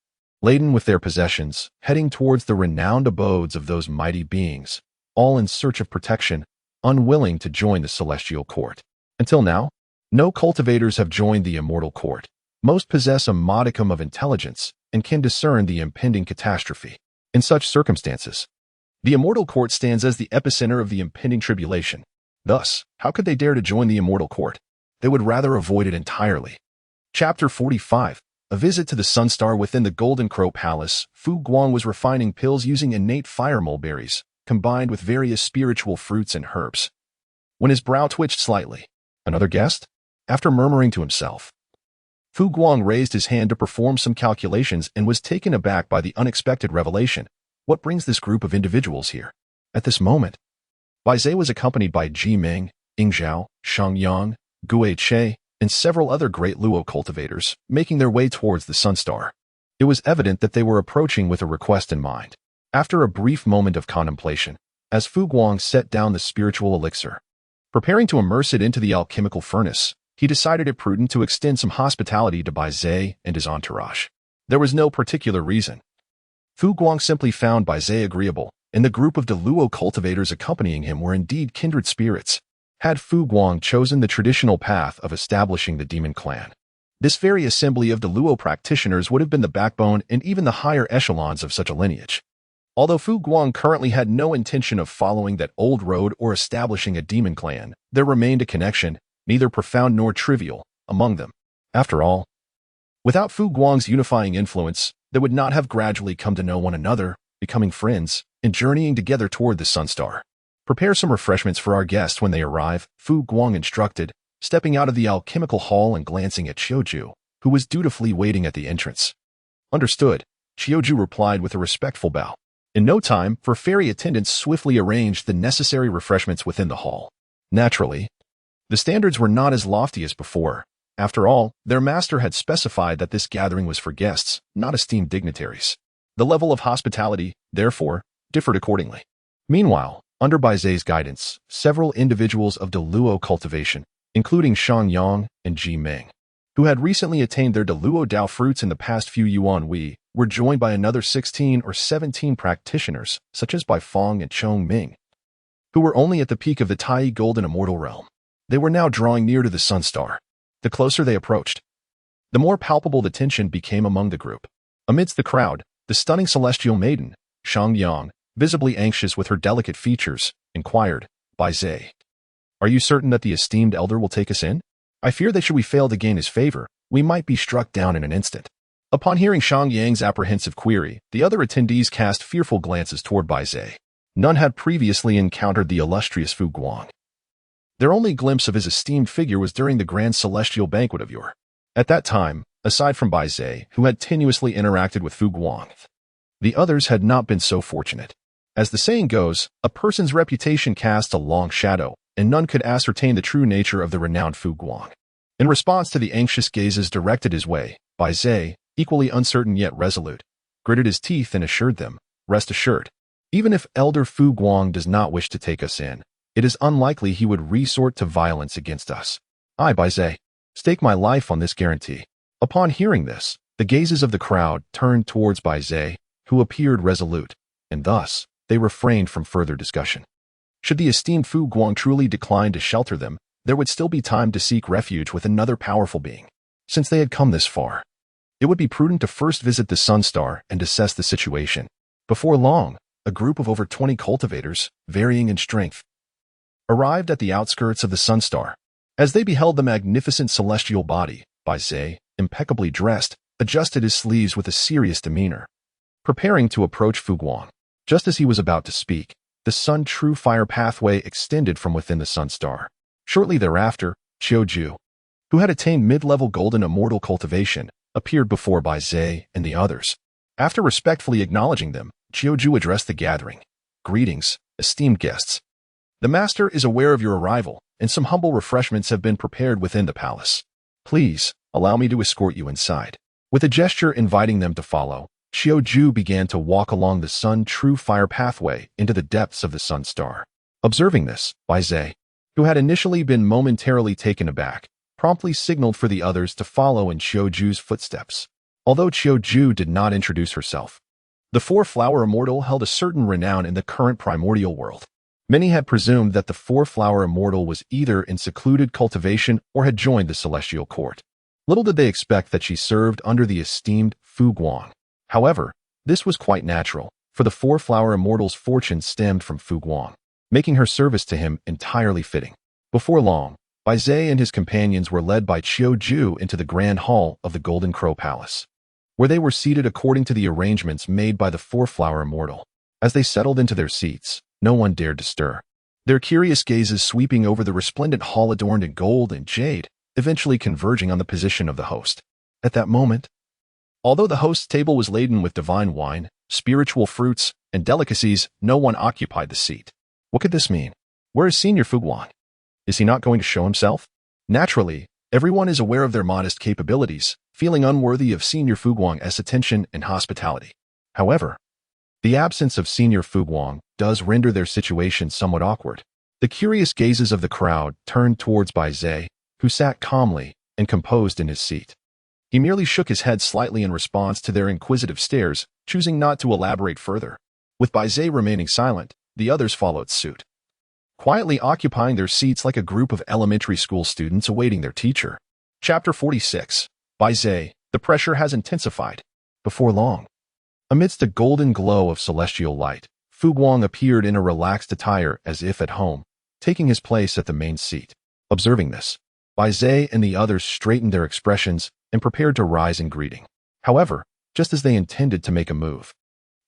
laden with their possessions, heading towards the renowned abodes of those mighty beings, all in search of protection, unwilling to join the celestial court. Until now, no cultivators have joined the immortal court. Most possess a modicum of intelligence and can discern the impending catastrophe. In such circumstances, the immortal court stands as the epicenter of the impending tribulation. Thus, how could they dare to join the immortal court? They would rather avoid it entirely. Chapter 45. A visit to the sun star. Within the Golden Crow Palace, Fu Guang was refining pills using innate fire mulberries, combined with various spiritual fruits and herbs, when his brow twitched slightly. Another guest? After murmuring to himself, Fu Guang raised his hand to perform some calculations and was taken aback by the unexpected revelation. What brings this group of individuals here? At this moment, Buzhou was accompanied by Ji Ming, Ying Zhao, Shang Yang, Gue Che, and several other Great Luo cultivators, making their way towards the sun star. It was evident that they were approaching with a request in mind. After a brief moment of contemplation, as Fu Guang set down the spiritual elixir, preparing to immerse it into the alchemical furnace, he decided it prudent to extend some hospitality to Buzhou and his entourage. There was no particular reason. Fu Guang simply found Buzhou agreeable, and the group of Luo cultivators accompanying him were indeed kindred spirits. Had Fu Guang chosen the traditional path of establishing the demon clan, this very assembly of Luo practitioners would have been the backbone and even the higher echelons of such a lineage. Although Fu Guang currently had no intention of following that old road or establishing a demon clan, there remained a connection, neither profound nor trivial, among them. After all, without Fu Guang's unifying influence, they would not have gradually come to know one another, becoming friends, and journeying together toward the sun star. Prepare some refreshments for our guests when they arrive, Fu Guang instructed, stepping out of the alchemical hall and glancing at Qiuju, who was dutifully waiting at the entrance. Understood, Qiuju replied with a respectful bow. In no time, fairy attendants swiftly arranged the necessary refreshments within the hall. Naturally, the standards were not as lofty as before. After all, their master had specified that this gathering was for guests, not esteemed dignitaries. The level of hospitality, therefore, differed accordingly. Meanwhile, under Buzhou's guidance, several individuals of Luo cultivation, including Shang Yang and Ji Ming, who had recently attained their Deluo Dao fruits in the past few Yuan Wei, were joined by another 16 or 17 practitioners, such as Bai Fong and Chong Ming, who were only at the peak of the Tai Golden Immortal Realm. They were now drawing near to the Sun Star. The closer they approached, the more palpable the tension became among the group. Amidst the crowd, the stunning celestial maiden, Shang Yang, visibly anxious with her delicate features, inquired, "Bai Zhe, are you certain that the esteemed elder will take us in? I fear that should we fail to gain his favor, we might be struck down in an instant." Upon hearing Shang Yang's apprehensive query, the other attendees cast fearful glances toward Bai Zhe. None had previously encountered the illustrious Fu Guang. Their only glimpse of his esteemed figure was during the grand celestial banquet of yore. At that time, aside from Bai Zhe, who had tenuously interacted with Fu Guang, the others had not been so fortunate. As the saying goes, a person's reputation casts a long shadow, and none could ascertain the true nature of the renowned Fu Guang. In response to the anxious gazes directed his way, Bai Zhe, equally uncertain yet resolute, gritted his teeth and assured them, "Rest assured, even if Elder Fu Guang does not wish to take us in, it is unlikely he would resort to violence against us. I, Bai Zhe, stake my life on this guarantee." Upon hearing this, the gazes of the crowd turned towards Bai Zhe, who appeared resolute, and thus, they refrained from further discussion. Should the esteemed Fu Guang truly decline to shelter them, there would still be time to seek refuge with another powerful being. Since they had come this far, it would be prudent to first visit the Sun Star and assess the situation. Before long, a group of over 20 cultivators, varying in strength, arrived at the outskirts of the Sun Star. As they beheld the magnificent celestial body, Bai Zhe, impeccably dressed, adjusted his sleeves with a serious demeanor, preparing to approach Fu Guang. Just as he was about to speak, the Sun True Fire pathway extended from within the Sun Star. Shortly thereafter, Qiu, who had attained mid-level golden immortal cultivation, appeared before Bai Zhe and the others. After respectfully acknowledging them, Qiu addressed the gathering. "Greetings, esteemed guests. The master is aware of your arrival, and some humble refreshments have been prepared within the palace. Please, allow me to escort you inside." With a gesture inviting them to follow, Qiu began to walk along the Sun True Fire pathway into the depths of the Sun Star. Observing this, Bai Zhe, who had initially been momentarily taken aback, promptly signaled for the others to follow in Qiu's footsteps. Although Qiu did not introduce herself, the Four-Flower Immortal held a certain renown in the current primordial world. Many had presumed that the Four-Flower Immortal was either in secluded cultivation or had joined the celestial court. Little did they expect that she served under the esteemed Fu Guang. However, this was quite natural, for the Four-Flower Immortal's fortune stemmed from Fu Guang, making her service to him entirely fitting. Before long, Bai Zhe and his companions were led by Qiu into the grand hall of the Golden Crow Palace, where they were seated according to the arrangements made by the Four-Flower Immortal. As they settled into their seats, no one dared to stir, their curious gazes sweeping over the resplendent hall adorned in gold and jade, eventually converging on the position of the host. At that moment, although the host's table was laden with divine wine, spiritual fruits, and delicacies, no one occupied the seat. What could this mean? Where is Senior Fu Guang? Is he not going to show himself? Naturally, everyone is aware of their modest capabilities, feeling unworthy of Senior Fu Guang's attention and hospitality. However, the absence of Senior Fu Guang does render their situation somewhat awkward. The curious gazes of the crowd turned towards Bai Zhe, who sat calmly and composed in his seat. He merely shook his head slightly in response to their inquisitive stares, choosing not to elaborate further. With Bai Zhe remaining silent, the others followed suit, quietly occupying their seats like a group of elementary school students awaiting their teacher. Chapter 46. Bai Zhe, the pressure has intensified. Before long, amidst the golden glow of celestial light, Fu Guang appeared in a relaxed attire as if at home, taking his place at the main seat. Observing this, Bai Zhe and the others straightened their expressions and prepared to rise in greeting. However, just as they intended to make a move,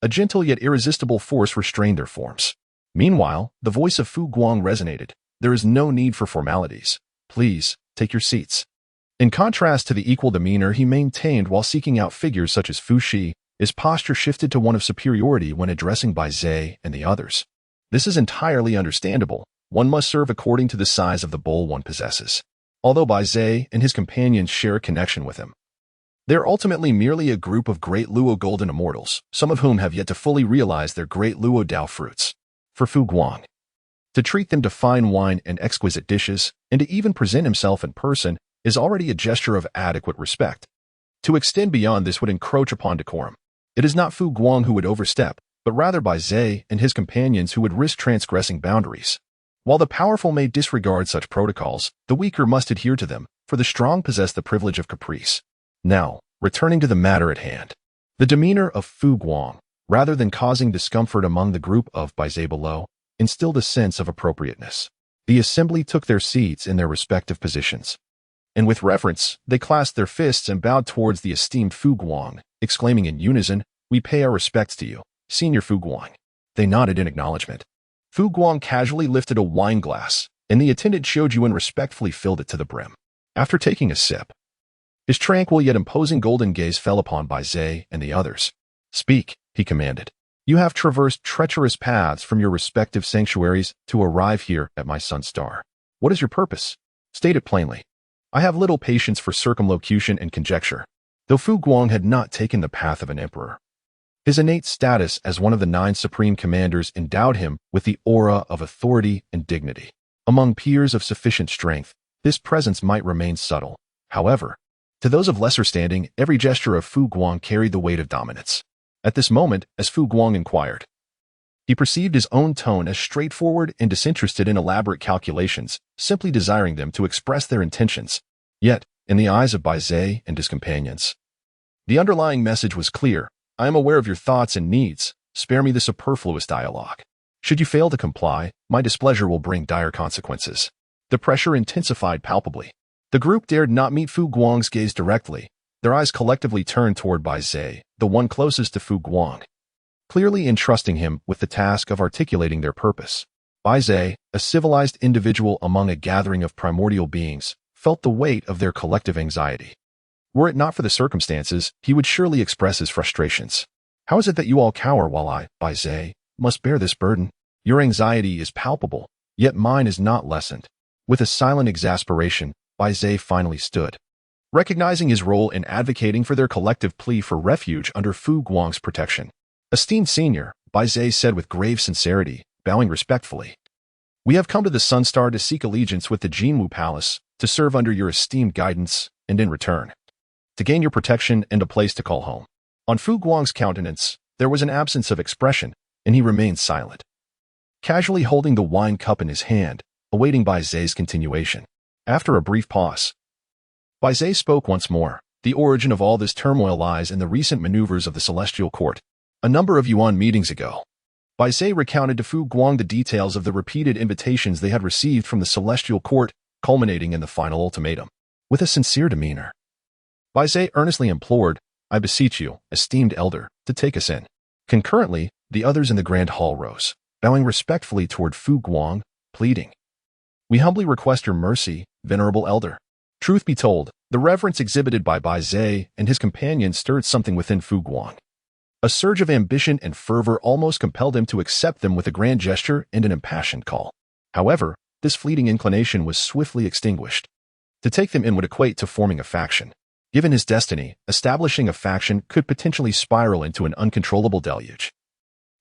a gentle yet irresistible force restrained their forms. Meanwhile, the voice of Fu Guang resonated. "There is no need for formalities. Please, take your seats." In contrast to the equal demeanor he maintained while seeking out figures such as Fu Shi, his posture shifted to one of superiority when addressing Bai Zhe and the others. This is entirely understandable. One must serve according to the size of the bowl one possesses. Although Bai Zhe and his companions share a connection with him, they are ultimately merely a group of great Luo golden immortals, some of whom have yet to fully realize their great Luo Dao fruits. For Fu Guang to treat them to fine wine and exquisite dishes, and to even present himself in person is already a gesture of adequate respect. To extend beyond this would encroach upon decorum. It is not Fu Guang who would overstep, but rather Buzhou and his companions who would risk transgressing boundaries. While the powerful may disregard such protocols, the weaker must adhere to them, for the strong possess the privilege of caprice. Now, returning to the matter at hand. The demeanor of Fu Guang, rather than causing discomfort among the group of Buzhou below, instilled a sense of appropriateness. The assembly took their seats in their respective positions. And with reverence, they clasped their fists and bowed towards the esteemed Fu Guang, exclaiming in unison, "We pay our respects to you, Senior Fu Guang." They nodded in acknowledgement. Fu Guang casually lifted a wine glass, and the attendant Xiujuan respectfully filled it to the brim. After taking a sip, his tranquil yet imposing golden gaze fell upon Buzhou and the others. "Speak," he commanded. "You have traversed treacherous paths from your respective sanctuaries to arrive here at my sun star. What is your purpose? State it plainly. I have little patience for circumlocution and conjecture." Though Fu Guang had not taken the path of an emperor, his innate status as one of the 9 supreme commanders endowed him with the aura of authority and dignity. Among peers of sufficient strength, this presence might remain subtle. However, to those of lesser standing, every gesture of Fu Guang carried the weight of dominance. At this moment, as Fu Guang inquired, he perceived his own tone as straightforward and disinterested in elaborate calculations, simply desiring them to express their intentions. Yet, in the eyes of Buzhou and his companions, the underlying message was clear. "I am aware of your thoughts and needs. Spare me the superfluous dialogue. Should you fail to comply, my displeasure will bring dire consequences." The pressure intensified palpably. The group dared not meet Fu Guang's gaze directly. Their eyes collectively turned toward Buzhou, the one closest to Fu Guang, clearly entrusting him with the task of articulating their purpose. Buzhou, a civilized individual among a gathering of primordial beings, felt the weight of their collective anxiety. Were it not for the circumstances, he would surely express his frustrations. "How is it that you all cower while I, Buzhou, must bear this burden? Your anxiety is palpable, yet mine is not lessened." With a silent exasperation, Buzhou finally stood. Recognizing his role in advocating for their collective plea for refuge under Fu Guang's protection. "Esteemed senior," Buzhou said with grave sincerity, bowing respectfully. "We have come to the Sun Star to seek allegiance with the Jinwu Palace, to serve under your esteemed guidance, and in return, to gain your protection and a place to call home." On Fu Guang's countenance, there was an absence of expression, and he remained silent, casually holding the wine cup in his hand, awaiting Buzhou's continuation. After a brief pause, Buzhou spoke once more. "The origin of all this turmoil lies in the recent maneuvers of the Celestial Court. A number of Yuan meetings ago, Buzhou recounted to Fu Guang the details of the repeated invitations they had received from the Celestial Court, culminating in the final ultimatum. With a sincere demeanor, Buzhou earnestly implored, "I beseech you, esteemed elder, to take us in." Concurrently, the others in the grand hall rose, bowing respectfully toward Fu Guang, pleading, "We humbly request your mercy, venerable elder." Truth be told, the reverence exhibited by Buzhou and his companions stirred something within Fu Guang. A surge of ambition and fervor almost compelled him to accept them with a grand gesture and an impassioned call. However, this fleeting inclination was swiftly extinguished. To take them in would equate to forming a faction. Given his destiny, establishing a faction could potentially spiral into an uncontrollable deluge,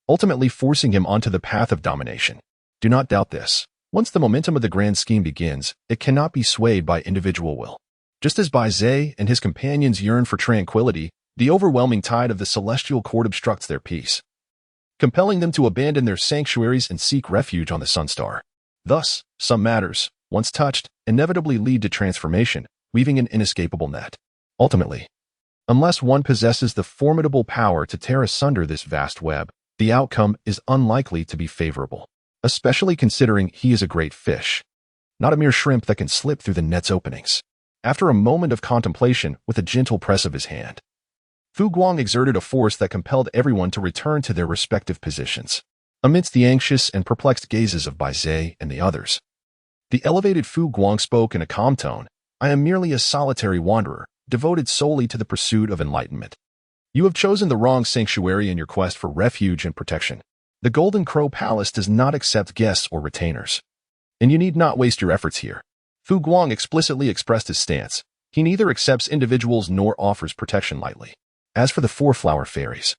ultimately forcing him onto the path of domination. Do not doubt this. Once the momentum of the grand scheme begins, it cannot be swayed by individual will. Just as Buzhou and his companions yearn for tranquility, the overwhelming tide of the Celestial Court obstructs their peace, compelling them to abandon their sanctuaries and seek refuge on the Sun Star. Thus, some matters, once touched, inevitably lead to transformation, weaving an inescapable net. Ultimately, unless one possesses the formidable power to tear asunder this vast web, the outcome is unlikely to be favorable, especially considering he is a great fish, not a mere shrimp that can slip through the net's openings. After a moment of contemplation, with a gentle press of his hand, Fu Guang exerted a force that compelled everyone to return to their respective positions. Amidst the anxious and perplexed gazes of Buzhou and the others, the elevated Fu Guang spoke in a calm tone, "I am merely a solitary wanderer, devoted solely to the pursuit of enlightenment. You have chosen the wrong sanctuary in your quest for refuge and protection. The Golden Crow Palace does not accept guests or retainers, and you need not waste your efforts here." Fu Guang explicitly expressed his stance. He neither accepts individuals nor offers protection lightly. As for the 4 flower fairies,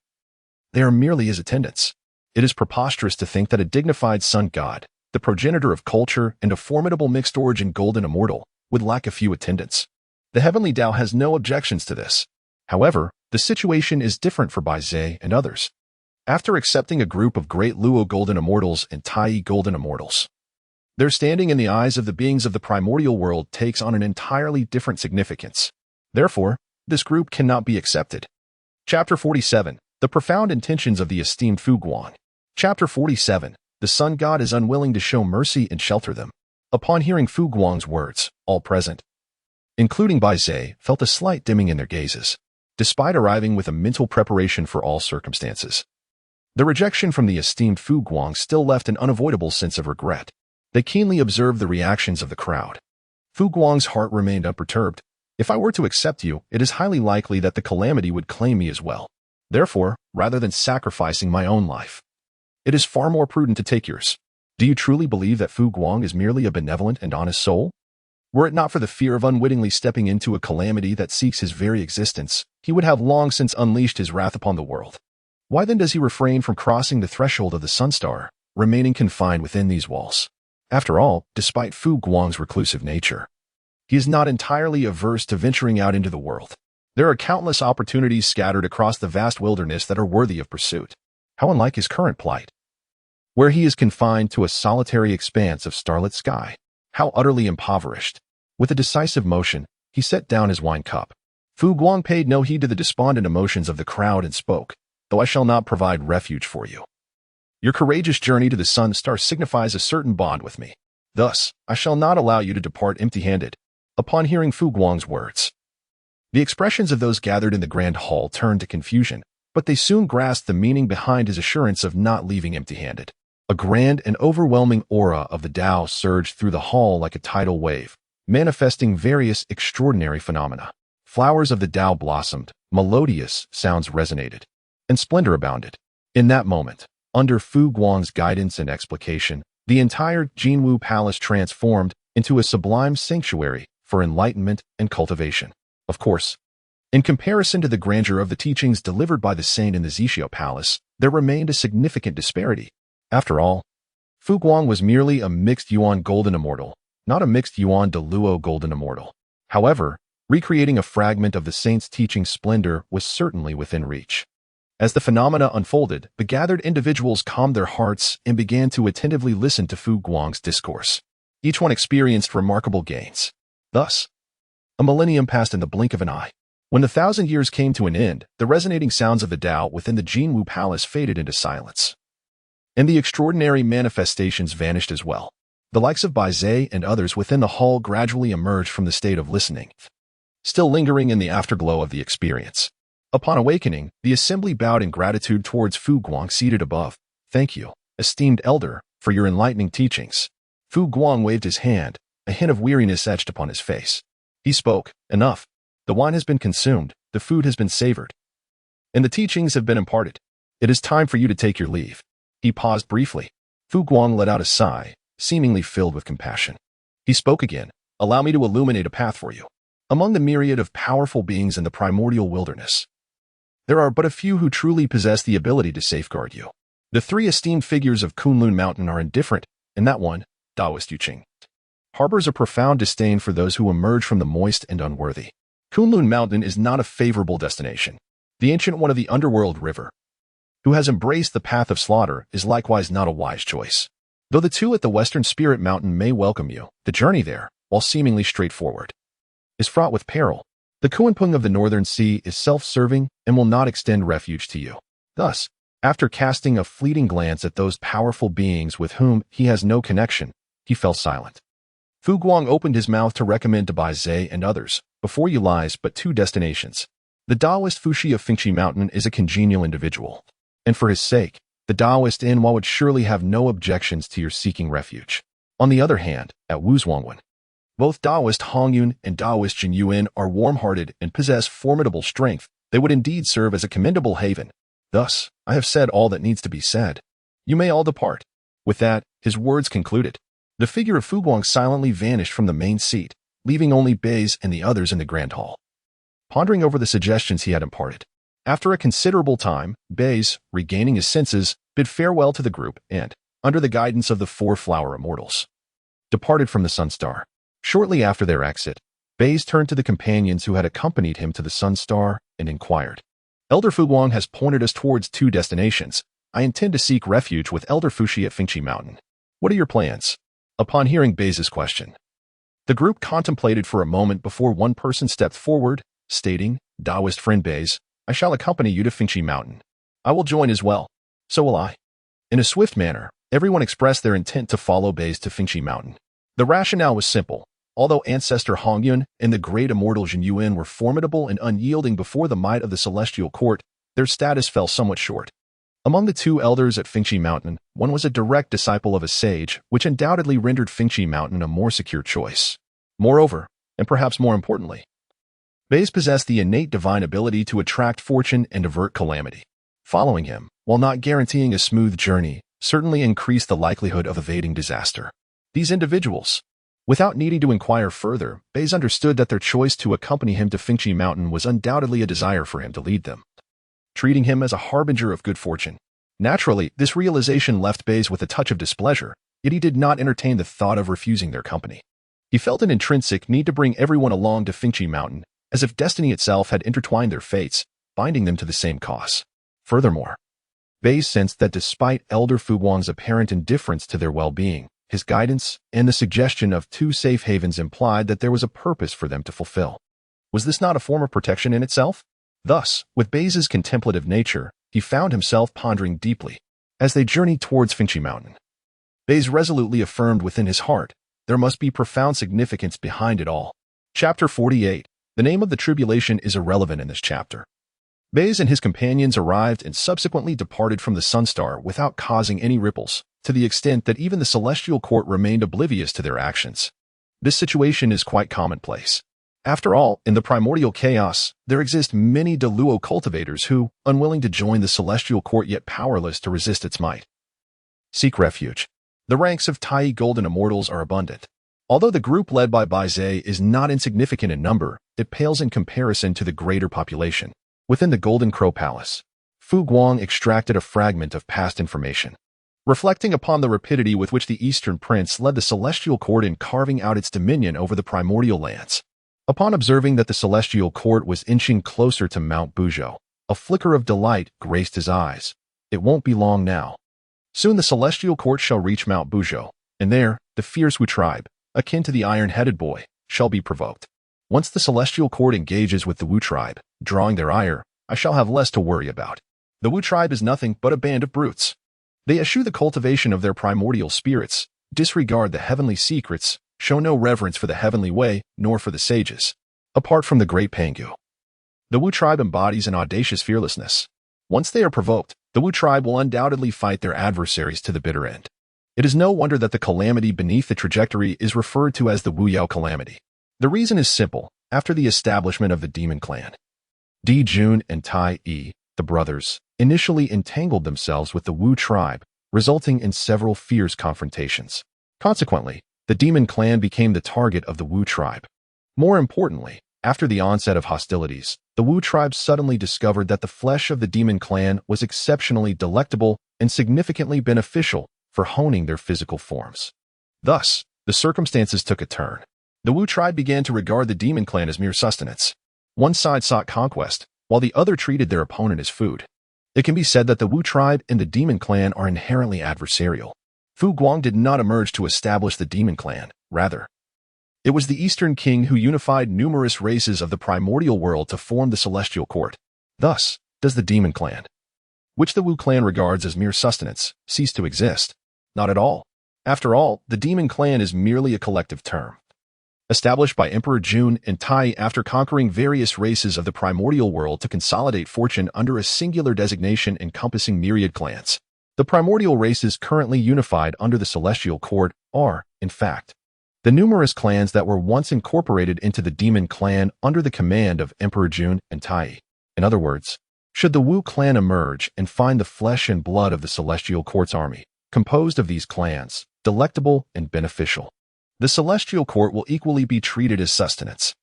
they are merely his attendants. It is preposterous to think that a dignified sun god, the progenitor of culture and a formidable mixed-origin golden immortal, would lack a few attendants. The heavenly Tao has no objections to this. However, the situation is different for Buzhou and others. After accepting a group of great Luo golden immortals and Tai golden immortals, their standing in the eyes of the beings of the primordial world takes on an entirely different significance. Therefore, this group cannot be accepted. Chapter 47. The profound intentions of the esteemed Fu Guang. Chapter 47. The sun god is unwilling to show mercy and shelter them. Upon hearing Fu Guang's words, all present, including Buzhou, felt a slight dimming in their gazes, despite arriving with a mental preparation for all circumstances. The rejection from the esteemed Fu Guang still left an unavoidable sense of regret. They keenly observed the reactions of the crowd. Fu Guang's heart remained unperturbed. If I were to accept you, it is highly likely that the calamity would claim me as well. Therefore, rather than sacrificing my own life, it is far more prudent to take yours. Do you truly believe that Fu Guang is merely a benevolent and honest soul? Were it not for the fear of unwittingly stepping into a calamity that seeks his very existence, he would have long since unleashed his wrath upon the world. Why then does he refrain from crossing the threshold of the Sunstar, remaining confined within these walls? After all, despite Fu Guang's reclusive nature, he is not entirely averse to venturing out into the world. There are countless opportunities scattered across the vast wilderness that are worthy of pursuit. How unlike his current plight, where he is confined to a solitary expanse of starlit sky. How utterly impoverished. With a decisive motion, he set down his wine cup. Fu Guang paid no heed to the despondent emotions of the crowd and spoke, "Though I shall not provide refuge for you, your courageous journey to the Sun Star signifies a certain bond with me. Thus, I shall not allow you to depart empty-handed." Upon hearing Fu Guang's words, the expressions of those gathered in the grand hall turned to confusion, but they soon grasped the meaning behind his assurance of not leaving empty-handed. A grand and overwhelming aura of the Tao surged through the hall like a tidal wave, manifesting various extraordinary phenomena. Flowers of the Tao blossomed, melodious sounds resonated, and splendor abounded. In that moment, under Fu Guang's guidance and explication, the entire Jinwu Palace transformed into a sublime sanctuary for enlightenment and cultivation. Of course, in comparison to the grandeur of the teachings delivered by the saint in the Zixiao Palace, there remained a significant disparity. After all, Fu Guang was merely a mixed Yuan golden immortal, not a mixed Yuan de Luo golden immortal. However, recreating a fragment of the saint's teaching splendor was certainly within reach. As the phenomena unfolded, the gathered individuals calmed their hearts and began to attentively listen to Fu Guang's discourse. Each one experienced remarkable gains. Thus, a millennium passed in the blink of an eye. When the 1,000 years came to an end, the resonating sounds of the Tao within the Jinwu Palace faded into silence, and the extraordinary manifestations vanished as well. The likes of Buzhou and others within the hall gradually emerged from the state of listening, still lingering in the afterglow of the experience. Upon awakening, the assembly bowed in gratitude towards Fu Guang seated above. "Thank you, esteemed elder, for your enlightening teachings." Fu Guang waved his hand, a hint of weariness etched upon his face. He spoke, "Enough. The wine has been consumed, the food has been savored, and the teachings have been imparted. It is time for you to take your leave." He paused briefly. Fu Guang let out a sigh, seemingly filled with compassion. He spoke again, "Allow me to illuminate a path for you. Among the myriad of powerful beings in the primordial wilderness, there are but a few who truly possess the ability to safeguard you. The three esteemed figures of Kunlun Mountain are indifferent, and that one, Taoist Yuqing, harbors a profound disdain for those who emerge from the moist and unworthy. Kunlun Mountain is not a favorable destination. The ancient one of the underworld river, who has embraced the path of slaughter, is likewise not a wise choice. Though the two at the Western Spirit Mountain may welcome you, the journey there, while seemingly straightforward, is fraught with peril. The Kuanpung of the Northern Sea is self-serving and will not extend refuge to you. Thus, after casting a fleeting glance at those powerful beings with whom he has no connection, he fell silent. Fu Guang opened his mouth to recommend to Buzhou and others, "Before you lies but two destinations. The Taoist Fuxi of Fengqi Mountain is a congenial individual, and for his sake, the Taoist Inhua would surely have no objections to your seeking refuge. On the other hand, at Wuzhuangwan, both Taoist Hongjun and Taoist Jinyuan are warm-hearted and possess formidable strength. They would indeed serve as a commendable haven. Thus, I have said all that needs to be said. You may all depart." With that, his words concluded. The figure of Fu Guang silently vanished from the main seat, leaving only Buzhou and the others in the grand hall, pondering over the suggestions he had imparted. After a considerable time, Buzhou, regaining his senses, bid farewell to the group and, under the guidance of the four flower immortals, departed from the Sun Star. Shortly after their exit, Baze turned to the companions who had accompanied him to the Sun Star and inquired, Elder Fu Guang has pointed us towards two destinations. I intend to seek refuge with Elder Fuxi at Fengqi Mountain. What are your plans? Upon hearing Baze's question, the group contemplated for a moment before one person stepped forward, stating, Taoist friend Baze, I shall accompany you to Fengqi Mountain. I will join as well. So will I. In a swift manner, everyone expressed their intent to follow Baze to Fengqi Mountain. The rationale was simple. Although Ancestor Hongjun and the great immortal Zhen Yuan were formidable and unyielding before the might of the Celestial Court, their status fell somewhat short. Among the two elders at Fengqi Mountain, one was a direct disciple of a sage, which undoubtedly rendered Fengqi Mountain a more secure choice. Moreover, and perhaps more importantly, Baze possessed the innate divine ability to attract fortune and avert calamity. Following him, while not guaranteeing a smooth journey, certainly increased the likelihood of evading disaster. These individuals, without needing to inquire further, Baze understood that their choice to accompany him to Fengqi Mountain was undoubtedly a desire for him to lead them, treating him as a harbinger of good fortune. Naturally, this realization left Baze with a touch of displeasure, yet he did not entertain the thought of refusing their company. He felt an intrinsic need to bring everyone along to Fengqi Mountain, as if destiny itself had intertwined their fates, binding them to the same cause. Furthermore, Baze sensed that despite Elder Fu Guang's apparent indifference to their well-being, his guidance and the suggestion of two safe havens implied that there was a purpose for them to fulfill. Was this not a form of protection in itself? Thus, with Baze's contemplative nature, he found himself pondering deeply. As they journeyed towards Fengqi Mountain, Baze resolutely affirmed within his heart, there must be profound significance behind it all. Chapter 48. The name of the tribulation is irrelevant in this chapter. Baze and his companions arrived and subsequently departed from the Sun Star without causing any ripples, to the extent that even the Celestial Court remained oblivious to their actions. This situation is quite commonplace. After all, in the primordial chaos, there exist many Deluo cultivators who, unwilling to join the Celestial Court yet powerless to resist its might, seek refuge. The ranks of Tai Golden Immortals are abundant. Although the group led by Buzhou is not insignificant in number, it pales in comparison to the greater population. Within the Golden Crow Palace, Fu Guang extracted a fragment of past information. Reflecting upon the rapidity with which the Eastern Prince led the Celestial Court in carving out its dominion over the primordial lands. Upon observing that the Celestial Court was inching closer to Mount Buzhou, a flicker of delight graced his eyes. It won't be long now. Soon the Celestial Court shall reach Mount Buzhou, and there, the fierce Wu tribe, akin to the iron-headed boy, shall be provoked. Once the Celestial Court engages with the Wu tribe, drawing their ire, I shall have less to worry about. The Wu tribe is nothing but a band of brutes. They eschew the cultivation of their primordial spirits, disregard the heavenly secrets, show no reverence for the heavenly way, nor for the sages. Apart from the great Pangu, the Wu tribe embodies an audacious fearlessness. Once they are provoked, the Wu tribe will undoubtedly fight their adversaries to the bitter end. It is no wonder that the calamity beneath the trajectory is referred to as the Wu Yao calamity. The reason is simple. After the establishment of the Demon Clan, Di Jun and Tai Yi, the brothers, initially entangled themselves with the Wu tribe, resulting in several fierce confrontations. Consequently, the Demon Clan became the target of the Wu tribe. More importantly, after the onset of hostilities, the Wu tribe suddenly discovered that the flesh of the Demon Clan was exceptionally delectable and significantly beneficial for honing their physical forms. Thus, the circumstances took a turn. The Wu tribe began to regard the Demon Clan as mere sustenance. One side sought conquest, while the other treated their opponent as food. It can be said that the Wu tribe and the Demon Clan are inherently adversarial. Fu Guang did not emerge to establish the Demon Clan, rather, it was the Eastern King who unified numerous races of the primordial world to form the Celestial Court. Thus, does the Demon Clan, which the Wu clan regards as mere sustenance, cease to exist? Not at all. After all, the Demon Clan is merely a collective term, established by Emperor Jun and Tai after conquering various races of the primordial world to consolidate fortune under a singular designation encompassing myriad clans. The primordial races currently unified under the Celestial Court are, in fact, the numerous clans that were once incorporated into the Demon Clan under the command of Emperor Jun and Tai. In other words, should the Wu clan emerge and find the flesh and blood of the Celestial Court's army, composed of these clans, delectable and beneficial, the Celestial Court will equally be treated as sustenance.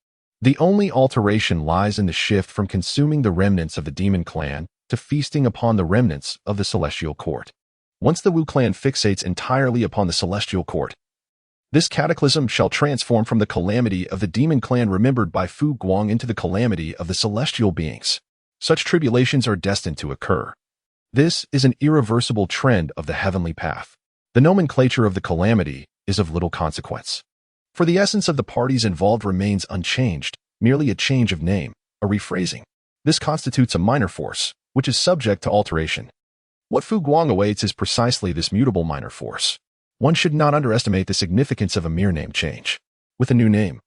The only alteration lies in the shift from consuming the remnants of the Demon Clan to feasting upon the remnants of the Celestial Court. once the Wu clan fixates entirely upon the celestial court. This cataclysm shall transform from the calamity of the demon clan remembered by Fu Guang into the calamity of the celestial beings. Such tribulations are destined to occur. This is an irreversible trend of the heavenly path. The nomenclature of the calamity is of little consequence. For the essence of the parties involved remains unchanged, merely a change of name, a rephrasing. This constitutes a minor force, which is subject to alteration. What Fu Guang awaits is precisely this mutable minor force. One should not underestimate the significance of a mere name change. With a new name,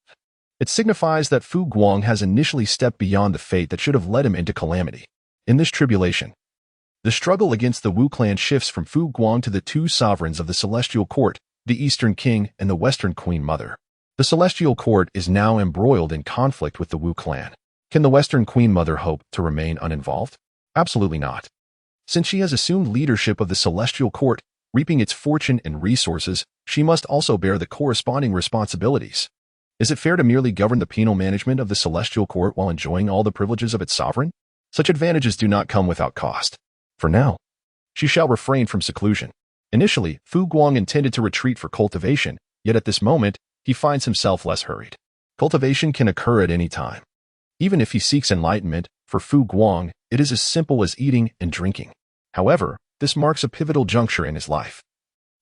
it signifies that Fu Guang has initially stepped beyond the fate that should have led him into calamity. In this tribulation, the struggle against the Wu clan shifts from Fu Guang to the two sovereigns of the celestial court, the Eastern King and the Western Queen Mother. The celestial court is now embroiled in conflict with the Wu clan. Can the Western Queen Mother hope to remain uninvolved? Absolutely not. Since she has assumed leadership of the celestial court, reaping its fortune and resources, she must also bear the corresponding responsibilities. Is it fair to merely govern the penal management of the celestial court while enjoying all the privileges of its sovereign? Such advantages do not come without cost. For now, she shall refrain from seclusion. Initially, Fu Guang intended to retreat for cultivation, yet at this moment, he finds himself less hurried. Cultivation can occur at any time. Even if he seeks enlightenment, for Fu Guang, it is as simple as eating and drinking. However, this marks a pivotal juncture in his life.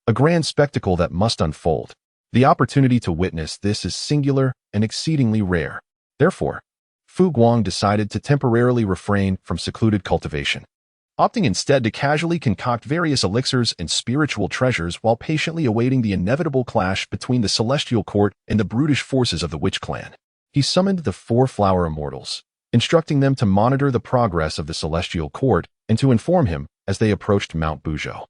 A grand spectacle that must unfold. The opportunity to witness this is singular and exceedingly rare. Therefore, Fu Guang decided to temporarily refrain from secluded cultivation, opting instead to casually concoct various elixirs and spiritual treasures while patiently awaiting the inevitable clash between the celestial court and the brutish forces of the witch clan. He summoned the four flower immortals, instructing them to monitor the progress of the celestial court and to inform him as they approached Mount Buzhou.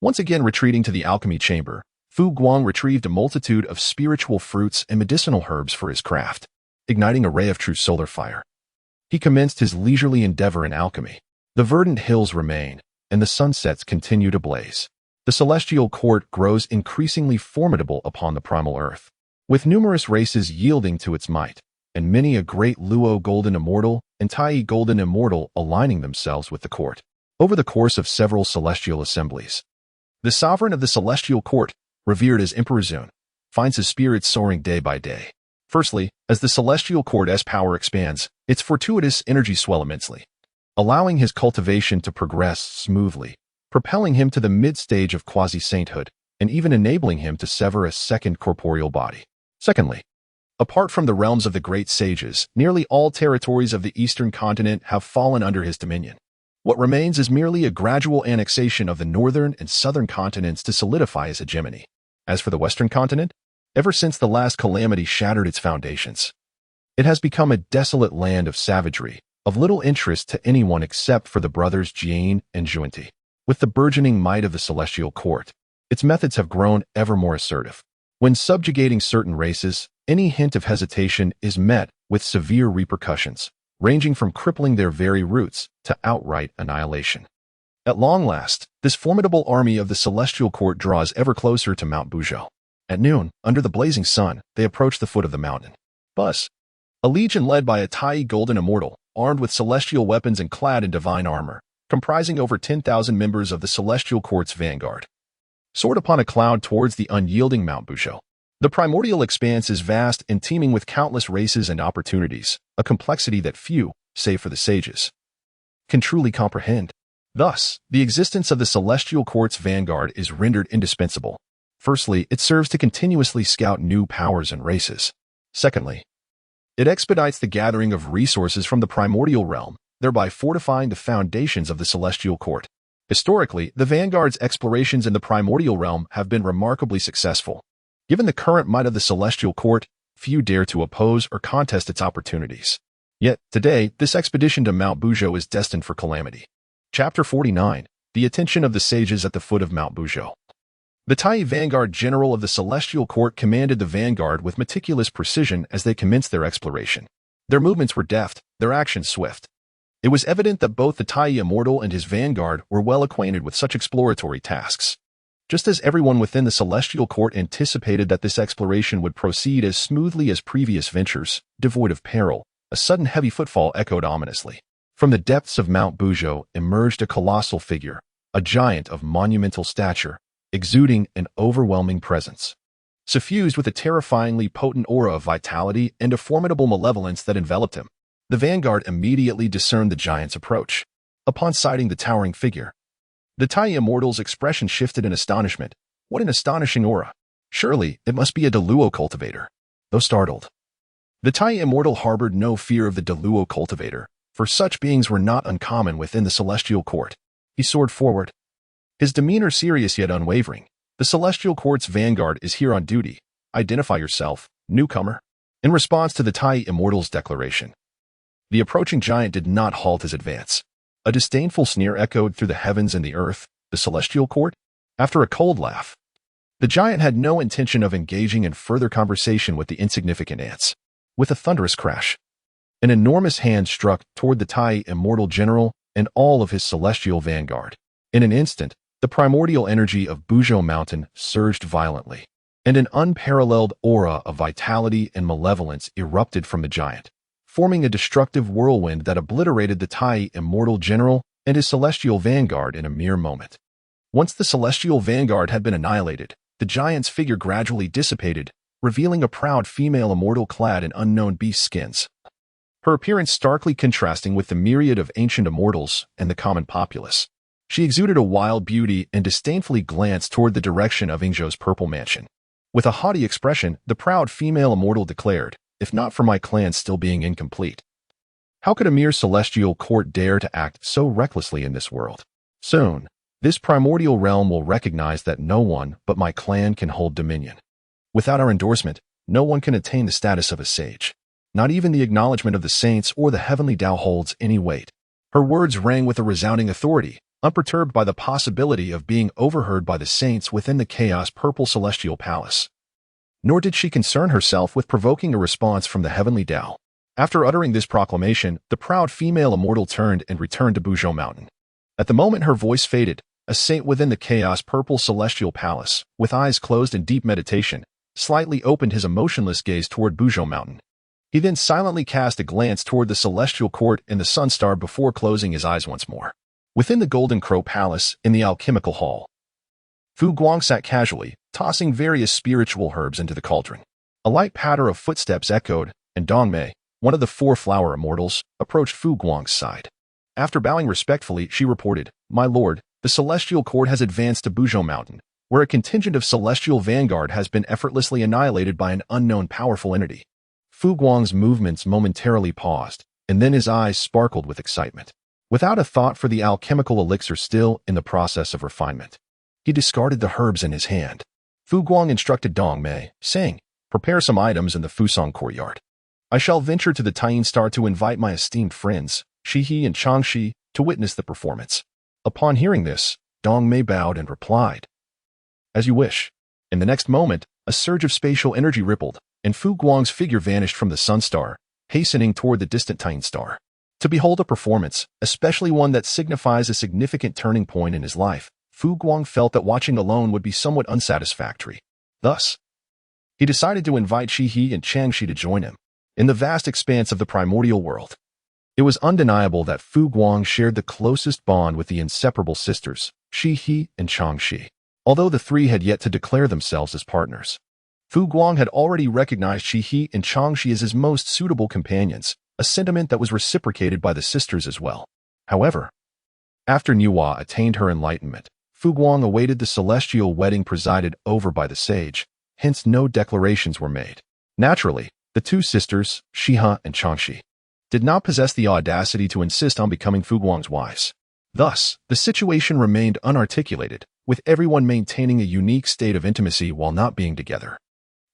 Once again retreating to the alchemy chamber, Fu Guang retrieved a multitude of spiritual fruits and medicinal herbs for his craft, igniting a ray of true solar fire. He commenced his leisurely endeavor in alchemy. The verdant hills remain, and the sunsets continue to blaze. The celestial court grows increasingly formidable upon the primal earth, with numerous races yielding to its might, and many a great Luo Golden Immortal and Tai Golden Immortal aligning themselves with the court. Over the course of several celestial assemblies, the sovereign of the celestial court, revered as Emperor Zun, finds his spirits soaring day by day. Firstly, as the celestial court's power expands, its fortuitous energy swell immensely, allowing his cultivation to progress smoothly, propelling him to the mid-stage of quasi-sainthood, and even enabling him to sever a second corporeal body. Secondly, apart from the realms of the great sages, nearly all territories of the eastern continent have fallen under his dominion. What remains is merely a gradual annexation of the northern and southern continents to solidify his hegemony. As for the western continent, ever since the last calamity shattered its foundations, it has become a desolate land of savagery, of little interest to anyone except for the brothers Jian and Junti. With the burgeoning might of the celestial court, its methods have grown ever more assertive. When subjugating certain races, any hint of hesitation is met with severe repercussions, ranging from crippling their very roots to outright annihilation. At long last, this formidable army of the celestial court draws ever closer to Mount Buzhou. At noon, under the blazing sun, they approach the foot of the mountain. Buzz, a legion led by a Tai Golden Immortal, armed with celestial weapons and clad in divine armor, comprising over 10,000 members of the celestial court's vanguard, soared upon a cloud towards the unyielding Mount Buzhou. The primordial expanse is vast and teeming with countless races and opportunities, a complexity that few, save for the sages, can truly comprehend. Thus, the existence of the celestial court's vanguard is rendered indispensable. Firstly, it serves to continuously scout new powers and races. Secondly, it expedites the gathering of resources from the primordial realm, thereby fortifying the foundations of the celestial court. Historically, the vanguard's explorations in the primordial realm have been remarkably successful. Given the current might of the celestial court, few dare to oppose or contest its opportunities. Yet, today, this expedition to Mount Buzhou is destined for calamity. Chapter 49. The Attention of the Sages at the Foot of Mount Buzhou. The Tai Vanguard General of the Celestial Court commanded the vanguard with meticulous precision as they commenced their exploration. Their movements were deft, their actions swift. It was evident that both the Tai Immortal and his vanguard were well acquainted with such exploratory tasks. Just as everyone within the Celestial Court anticipated that this exploration would proceed as smoothly as previous ventures, devoid of peril, a sudden heavy footfall echoed ominously. From the depths of Mount Buzhou emerged a colossal figure, a giant of monumental stature, exuding an overwhelming presence. Suffused with a terrifyingly potent aura of vitality and a formidable malevolence that enveloped him, the vanguard immediately discerned the giant's approach. Upon sighting the towering figure, the tiny immortal's expression shifted in astonishment. What an astonishing aura! Surely, it must be a Deluo cultivator. Though startled, the tiny immortal harbored no fear of the Deluo cultivator, for such beings were not uncommon within the celestial court. He soared forward, his demeanor serious yet unwavering. The celestial court's vanguard is here on duty. Identify yourself, newcomer. In response to the tiny immortal's declaration, the approaching giant did not halt his advance. A disdainful sneer echoed through the heavens and the earth. The celestial court? After a cold laugh, the giant had no intention of engaging in further conversation with the insignificant ants. With a thunderous crash, an enormous hand struck toward the tiny immortal general and all of his celestial vanguard. In an instant, the primordial energy of Buzhou Mountain surged violently, and an unparalleled aura of vitality and malevolence erupted from the giant, forming a destructive whirlwind that obliterated the tiny immortal general and his celestial vanguard in a mere moment. Once the celestial vanguard had been annihilated, the giant's figure gradually dissipated, revealing a proud female immortal clad in unknown beast skins. Her appearance starkly contrasting with the myriad of ancient immortals and the common populace. She exuded a wild beauty and disdainfully glanced toward the direction of Ingzhou's purple mansion. With a haughty expression, the proud female immortal declared, "If not for my clan still being incomplete, how could a mere celestial court dare to act so recklessly in this world? Soon, this primordial realm will recognize that no one but my clan can hold dominion. Without our endorsement, no one can attain the status of a sage. Not even the acknowledgement of the saints or the heavenly Tao holds any weight." Her words rang with a resounding authority, unperturbed by the possibility of being overheard by the saints within the chaos purple celestial palace. Nor did she concern herself with provoking a response from the heavenly Tao. After uttering this proclamation, the proud female immortal turned and returned to Buzhou Mountain. At the moment her voice faded, a saint within the chaos purple celestial palace, with eyes closed in deep meditation, slightly opened his emotionless gaze toward Buzhou Mountain. He then silently cast a glance toward the celestial court and the sun star before closing his eyes once more. Within the Golden Crow Palace, in the alchemical hall, Fu Guang sat casually, tossing various spiritual herbs into the cauldron. A light patter of footsteps echoed, and Dongmei, one of the four flower immortals, approached Fu Guang's side. After bowing respectfully, she reported, "My lord, the celestial court has advanced to Buzhou Mountain, where a contingent of celestial vanguard has been effortlessly annihilated by an unknown powerful entity." Fu Guang's movements momentarily paused, and then his eyes sparkled with excitement. Without a thought for the alchemical elixir still in the process of refinement, he discarded the herbs in his hand. Fu Guang instructed Dong Mei, saying, "Prepare some items in the Fusong courtyard. I shall venture to the Tying Star to invite my esteemed friends, Shihi and Changshi, to witness the performance." Upon hearing this, Dong Mei bowed and replied, "As you wish." In the next moment, a surge of spatial energy rippled, and Fu Guang's figure vanished from the sun star, hastening toward the distant Tying Star. To behold a performance, especially one that signifies a significant turning point in his life, Fu Guang felt that watching alone would be somewhat unsatisfactory. Thus, he decided to invite Shihi and Changshi to join him in the vast expanse of the primordial world. It was undeniable that Fu Guang shared the closest bond with the inseparable sisters, Shihi and Changshi. Although the three had yet to declare themselves as partners, Fu Guang had already recognized Shihi and Changshi as his most suitable companions, a sentiment that was reciprocated by the sisters as well. However, after Niwa attained her enlightenment, Fu Guang awaited the celestial wedding presided over by the sage, hence no declarations were made. Naturally, the two sisters, Shiha and Changshi, did not possess the audacity to insist on becoming Fu Guang's wives. Thus, the situation remained unarticulated, with everyone maintaining a unique state of intimacy while not being together.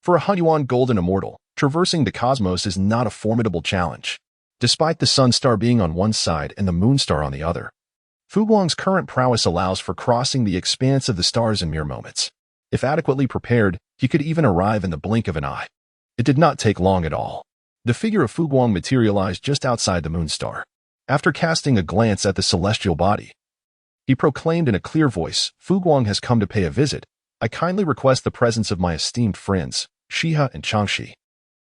For a Hunyuan golden immortal, traversing the cosmos is not a formidable challenge. Despite the sun star being on one side and the moon star on the other, Fu Guang's current prowess allows for crossing the expanse of the stars in mere moments. If adequately prepared, he could even arrive in the blink of an eye. It did not take long at all. The figure of Fu Guang materialized just outside the moon star. After casting a glance at the celestial body, he proclaimed in a clear voice, "Fu Guang has come to pay a visit. I kindly request the presence of my esteemed friends, Shiha and Changshi."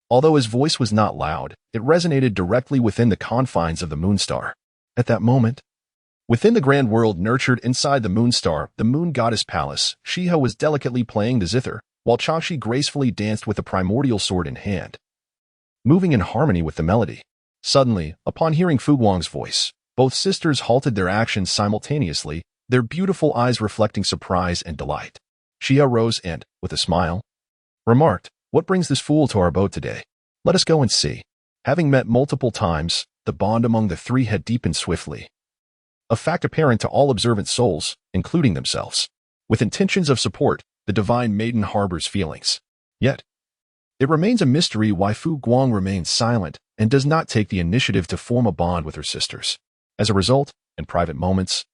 Although his voice was not loud, it resonated directly within the confines of the moon star. At that moment, Within the grand world nurtured inside the moon star, the moon goddess palace, Shiho was delicately playing the zither, while Changxi gracefully danced with the primordial sword in hand, moving in harmony with the melody. Suddenly, upon hearing Fu Guang's voice, both sisters halted their actions simultaneously, their beautiful eyes reflecting surprise and delight. Xia rose and, with a smile, remarked, "What brings this fool to our boat today? Let us go and see." Having met multiple times, the bond among the three had deepened swiftly, a fact apparent to all observant souls, including themselves. With intentions of support, the divine maiden harbors feelings. Yet, it remains a mystery why Fu Guang remains silent and does not take the initiative to form a bond with her sisters. As a result, in private moments,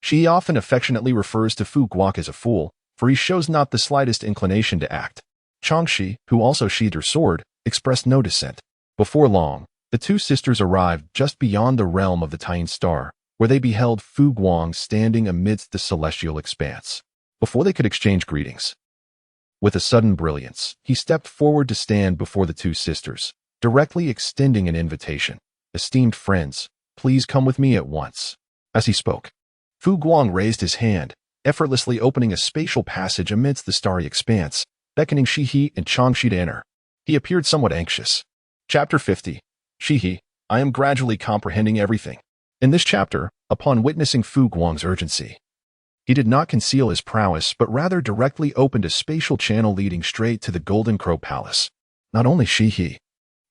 she often affectionately refers to Fu Guang as a fool, for he shows not the slightest inclination to act. Changxi, who also sheathed her sword, expressed no dissent. Before long, the two sisters arrived just beyond the realm of the Tying Star, where they beheld Fu Guang standing amidst the celestial expanse. Before they could exchange greetings, with a sudden brilliance, he stepped forward to stand before the two sisters, directly extending an invitation. "Esteemed friends, please come with me at once." As he spoke, Fu Guang raised his hand, effortlessly opening a spatial passage amidst the starry expanse, beckoning Shihi and Changxi to enter. He appeared somewhat anxious. Chapter 50. Shihi, I am gradually comprehending everything. In this chapter, upon witnessing Fu Guang's urgency, he did not conceal his prowess but rather directly opened a spatial channel leading straight to the Golden Crow Palace. Not only Shihi,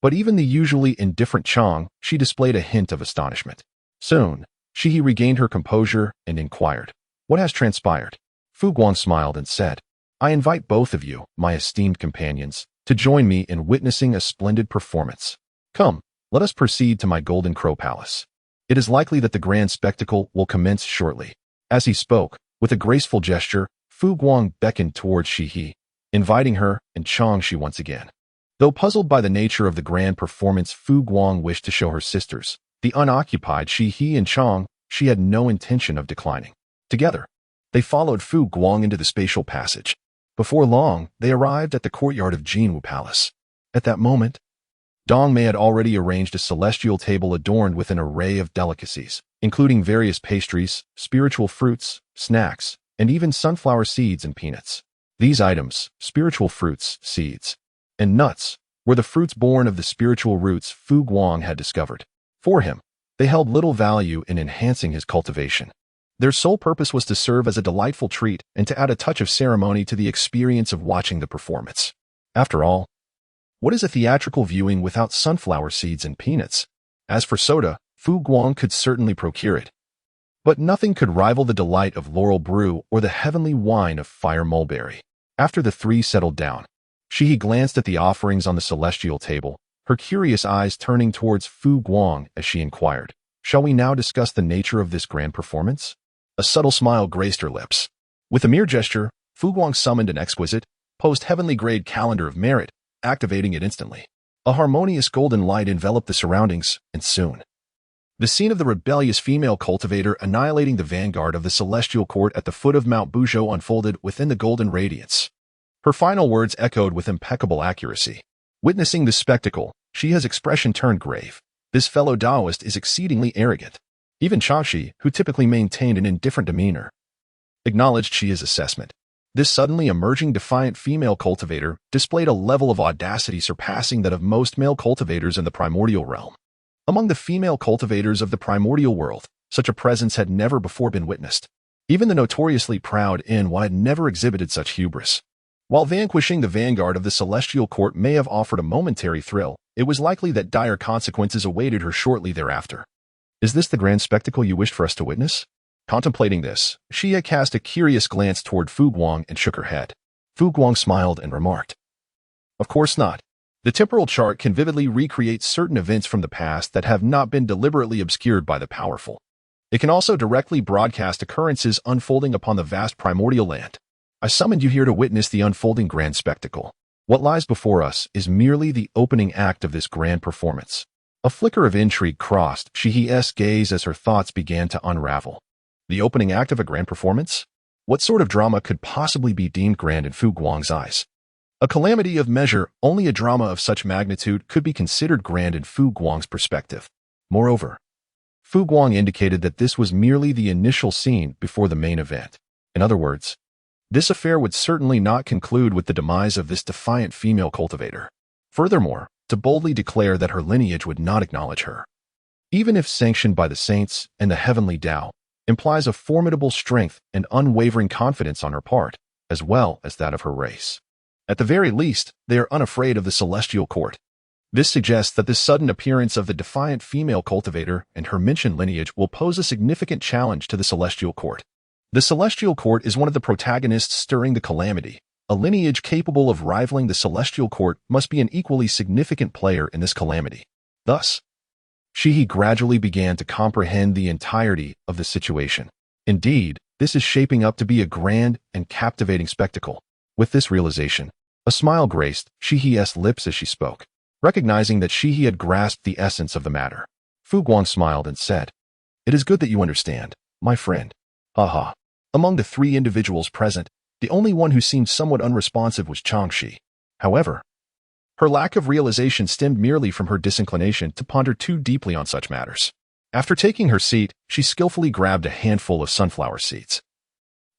but even the usually indifferent Chang, she displayed a hint of astonishment. Soon, Shihi regained her composure and inquired, "What has transpired?" Fu Guang smiled and said, "I invite both of you, my esteemed companions, to join me in witnessing a splendid performance. Come, let us proceed to my Golden Crow Palace. It is likely that the grand spectacle will commence shortly." As he spoke, with a graceful gesture, Fu Guang beckoned towards Shihi, inviting her and Changxi once again. Though puzzled by the nature of the grand performance Fu Guang wished to show her sisters, the unoccupied Shihi and Chang, she had no intention of declining. Together, they followed Fu Guang into the spatial passage. Before long, they arrived at the courtyard of Jinwu Palace. At that moment, Dong Mei had already arranged a celestial table adorned with an array of delicacies, including various pastries, spiritual fruits, snacks, and even sunflower seeds and peanuts. These items, spiritual fruits, seeds, and nuts, were the fruits born of the spiritual roots Fu Guang had discovered. For him, they held little value in enhancing his cultivation. Their sole purpose was to serve as a delightful treat and to add a touch of ceremony to the experience of watching the performance. After all, what is a theatrical viewing without sunflower seeds and peanuts? As for soda, Fu Guang could certainly procure it, but nothing could rival the delight of laurel brew or the heavenly wine of fire mulberry. After the three settled down, Shihi glanced at the offerings on the celestial table, her curious eyes turning towards Fu Guang as she inquired, "Shall we now discuss the nature of this grand performance?" A subtle smile graced her lips. With a mere gesture, Fu Guang summoned an exquisite, post-heavenly grade calendar of merit, activating it instantly. A harmonious golden light enveloped the surroundings, and soon, the scene of the rebellious female cultivator annihilating the vanguard of the celestial court at the foot of Mount Buzhou unfolded within the golden radiance. Her final words echoed with impeccable accuracy. Witnessing this spectacle, Shiha's expression turned grave. This fellow Taoist is exceedingly arrogant. Even Changxi, who typically maintained an indifferent demeanor, acknowledged Shiha's assessment. This suddenly emerging defiant female cultivator displayed a level of audacity surpassing that of most male cultivators in the primordial realm. Among the female cultivators of the primordial world, such a presence had never before been witnessed. Even the notoriously proud NY had never exhibited such hubris. While vanquishing the vanguard of the celestial court may have offered a momentary thrill, it was likely that dire consequences awaited her shortly thereafter. "Is this the grand spectacle you wished for us to witness?" Contemplating this, Xia cast a curious glance toward Fu Guang and shook her head. Fu Guang smiled and remarked, "Of course not. The temporal chart can vividly recreate certain events from the past that have not been deliberately obscured by the powerful. It can also directly broadcast occurrences unfolding upon the vast primordial land. I summoned you here to witness the unfolding grand spectacle. What lies before us is merely the opening act of this grand performance." A flicker of intrigue crossed Shihi's gaze as her thoughts began to unravel. The opening act of a grand performance? What sort of drama could possibly be deemed grand in Fu Guang's eyes? A calamity of measure, only a drama of such magnitude could be considered grand in Fu Guang's perspective. Moreover, Fu Guang indicated that this was merely the initial scene before the main event. In other words, this affair would certainly not conclude with the demise of this defiant female cultivator. Furthermore, to boldly declare that her lineage would not acknowledge her, even if sanctioned by the saints and the heavenly Tao, implies a formidable strength and unwavering confidence on her part, as well as that of her race. At the very least, they are unafraid of the celestial court. This suggests that the sudden appearance of the defiant female cultivator and her mentioned lineage will pose a significant challenge to the celestial court. The celestial court is one of the protagonists stirring the calamity. A lineage capable of rivaling the celestial court must be an equally significant player in this calamity. Thus, Shihi gradually began to comprehend the entirety of the situation. Indeed, this is shaping up to be a grand and captivating spectacle. With this realization, a smile graced Shihi's lips as she spoke. Recognizing that Shihi had grasped the essence of the matter, Fu Guang smiled and said, "It is good that you understand, my friend." Haha. Among the three individuals present, the only one who seemed somewhat unresponsive was Changshi. However, her lack of realization stemmed merely from her disinclination to ponder too deeply on such matters. After taking her seat, she skillfully grabbed a handful of sunflower seeds,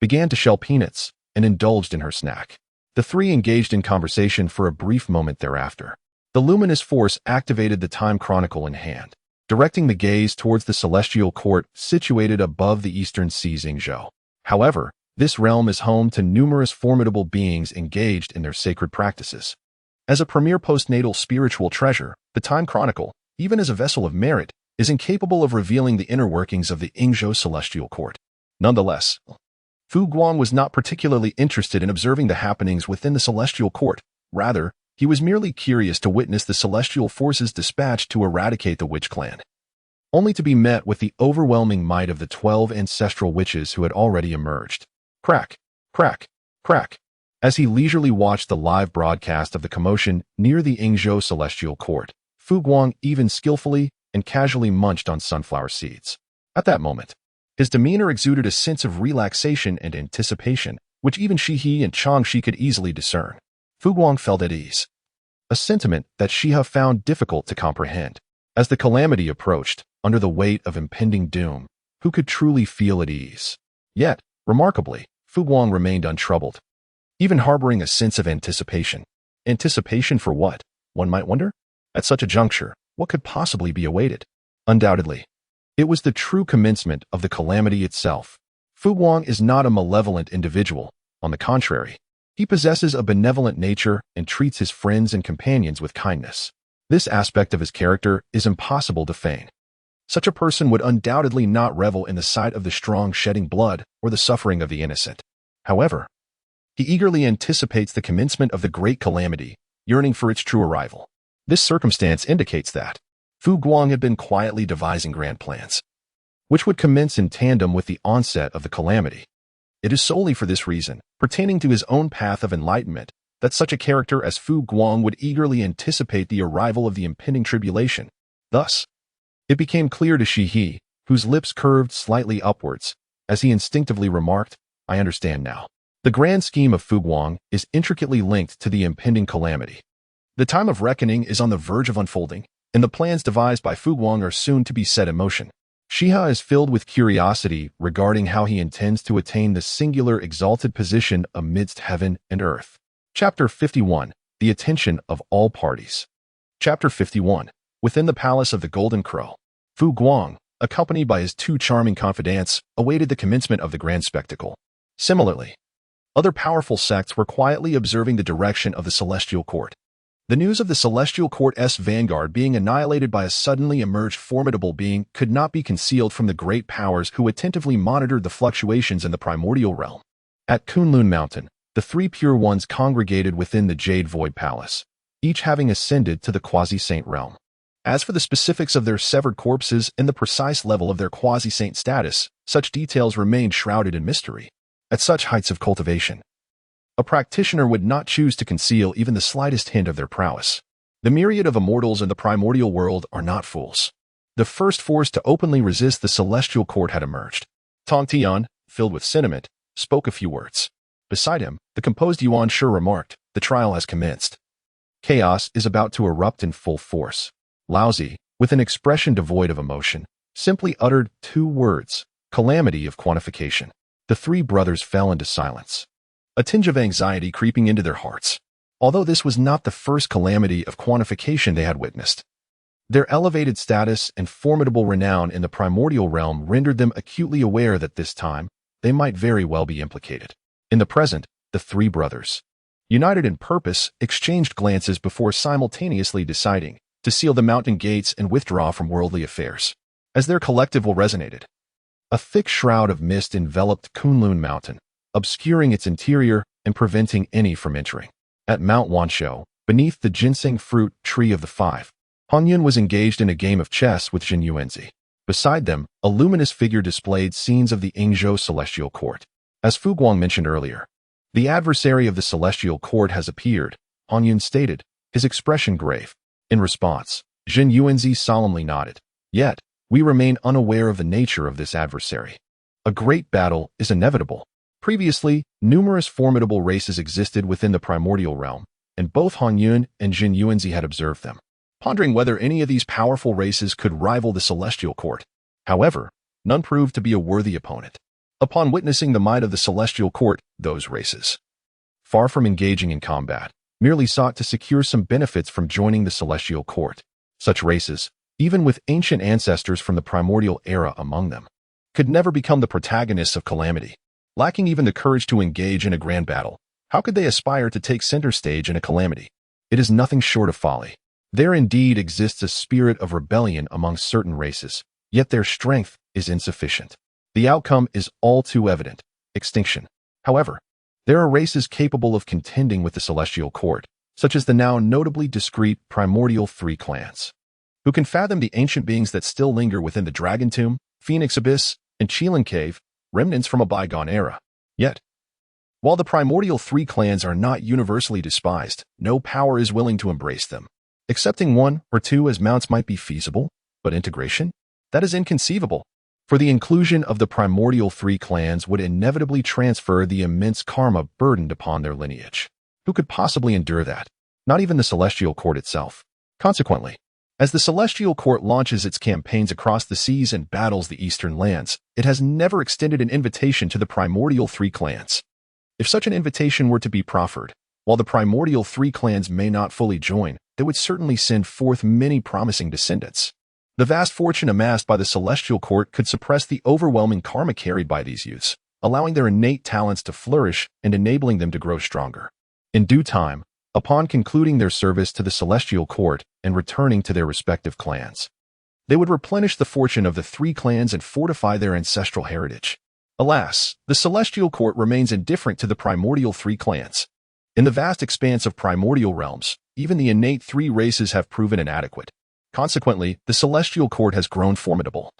began to shell peanuts, and indulged in her snack. The three engaged in conversation for a brief moment thereafter. The luminous force activated the time chronicle in hand, directing the gaze towards the celestial court situated above the eastern sea Zixiao. However, this realm is home to numerous formidable beings engaged in their sacred practices. As a premier postnatal spiritual treasure, the time chronicle, even as a vessel of merit, is incapable of revealing the inner workings of the Yingzhou celestial court. Nonetheless, Fu Guang was not particularly interested in observing the happenings within the celestial court. Rather, he was merely curious to witness the celestial forces dispatched to eradicate the witch clan, only to be met with the overwhelming might of the 12 ancestral witches who had already emerged. Crack, crack, crack. As he leisurely watched the live broadcast of the commotion near the Yingzhou celestial court, Fu Guang even skillfully and casually munched on sunflower seeds. At that moment, his demeanor exuded a sense of relaxation and anticipation, which even Shihi and Changshi could easily discern. Fu Guang felt at ease, a sentiment that Shiha found difficult to comprehend. As the calamity approached, under the weight of impending doom, who could truly feel at ease? Yet, remarkably, Fu Guang remained untroubled, even harboring a sense of anticipation. Anticipation for what, one might wonder? At such a juncture, what could possibly be awaited? Undoubtedly, it was the true commencement of the calamity itself. Fu Guang is not a malevolent individual. On the contrary, he possesses a benevolent nature and treats his friends and companions with kindness. This aspect of his character is impossible to feign. Such a person would undoubtedly not revel in the sight of the strong shedding blood or the suffering of the innocent. However, he eagerly anticipates the commencement of the great calamity, yearning for its true arrival. This circumstance indicates that Fu Guang had been quietly devising grand plans, which would commence in tandem with the onset of the calamity. It is solely for this reason, pertaining to his own path of enlightenment, that such a character as Fu Guang would eagerly anticipate the arrival of the impending tribulation. Thus, it became clear to Shihi, whose lips curved slightly upwards, as he instinctively remarked, "I understand now." The grand scheme of Fu Guang is intricately linked to the impending calamity. The time of reckoning is on the verge of unfolding, and the plans devised by Fu Guang are soon to be set in motion. Shiha is filled with curiosity regarding how he intends to attain the singular exalted position amidst heaven and earth. Chapter 51. The attention of all parties. Chapter 51. Within the palace of the Golden Crow, Fu Guang, accompanied by his two charming confidants, awaited the commencement of the grand spectacle. Similarly, other powerful sects were quietly observing the direction of the celestial court. The news of the celestial court's vanguard being annihilated by a suddenly emerged formidable being could not be concealed from the great powers who attentively monitored the fluctuations in the primordial realm. At Kunlun Mountain, the three pure ones congregated within the Jade Void Palace, each having ascended to the quasi-saint realm. As for the specifics of their severed corpses and the precise level of their quasi-saint status, such details remained shrouded in mystery. At such heights of cultivation, a practitioner would not choose to conceal even the slightest hint of their prowess. The myriad of immortals in the primordial world are not fools. The first force to openly resist the celestial court had emerged. Tong Tian, filled with sentiment, spoke a few words. Beside him, the composed Yuan Shi remarked, "The trial has commenced. Chaos is about to erupt in full force." Laozi, with an expression devoid of emotion, simply uttered 2 words, calamity of quantification. The 3 brothers fell into silence, a tinge of anxiety creeping into their hearts. Although this was not the first calamity of quantification they had witnessed, their elevated status and formidable renown in the primordial realm rendered them acutely aware that this time they might very well be implicated. In the present, the 3 brothers, united in purpose, exchanged glances before simultaneously deciding to seal the mountain gates and withdraw from worldly affairs. As their collective will resonated, a thick shroud of mist enveloped Kunlun Mountain, obscuring its interior and preventing any from entering. At Mount Wanshou, beneath the ginseng fruit tree of the 5, Hongjun was engaged in a game of chess with Jin Yuanzi. Beside them, a luminous figure displayed scenes of the Yingzhou celestial court. As Fu Guang mentioned earlier, the adversary of the celestial court has appeared, Hongjun stated, his expression grave. In response, Jin Yuanzi solemnly nodded. Yet, we remain unaware of the nature of this adversary. A great battle is inevitable. Previously, numerous formidable races existed within the primordial realm, and both Hongjun and Jin Yuanzi had observed them, pondering whether any of these powerful races could rival the celestial court. However, none proved to be a worthy opponent. Upon witnessing the might of the celestial court, those races, far from engaging in combat, merely sought to secure some benefits from joining the celestial court. Such races, even with ancient ancestors from the primordial era among them, could never become the protagonists of calamity. Lacking even the courage to engage in a grand battle, how could they aspire to take center stage in a calamity? It is nothing short of folly. There indeed exists a spirit of rebellion among certain races, yet their strength is insufficient. The outcome is all too evident: extinction. However, there are races capable of contending with the celestial court, such as the now notably discreet primordial 3 clans, who can fathom the ancient beings that still linger within the Dragon Tomb, Phoenix Abyss, and Qilin Cave, remnants from a bygone era. Yet, while the primordial 3 clans are not universally despised, no power is willing to embrace them. Accepting 1 or 2 as mounts might be feasible, but integration? That is inconceivable. For the inclusion of the primordial 3 clans would inevitably transfer the immense karma burdened upon their lineage. Who could possibly endure that? Not even the celestial court itself. Consequently, as the celestial court launches its campaigns across the seas and battles the eastern lands, it has never extended an invitation to the primordial 3 clans. If such an invitation were to be proffered, while the primordial 3 clans may not fully join, they would certainly send forth many promising descendants. The vast fortune amassed by the celestial court could suppress the overwhelming karma carried by these youths, allowing their innate talents to flourish and enabling them to grow stronger. In due time, upon concluding their service to the celestial court and returning to their respective clans, they would replenish the fortune of the 3 clans and fortify their ancestral heritage. Alas, the celestial court remains indifferent to the primordial 3 clans. In the vast expanse of primordial realms, even the innate 3 races have proven inadequate. Consequently, the celestial court has grown formidable.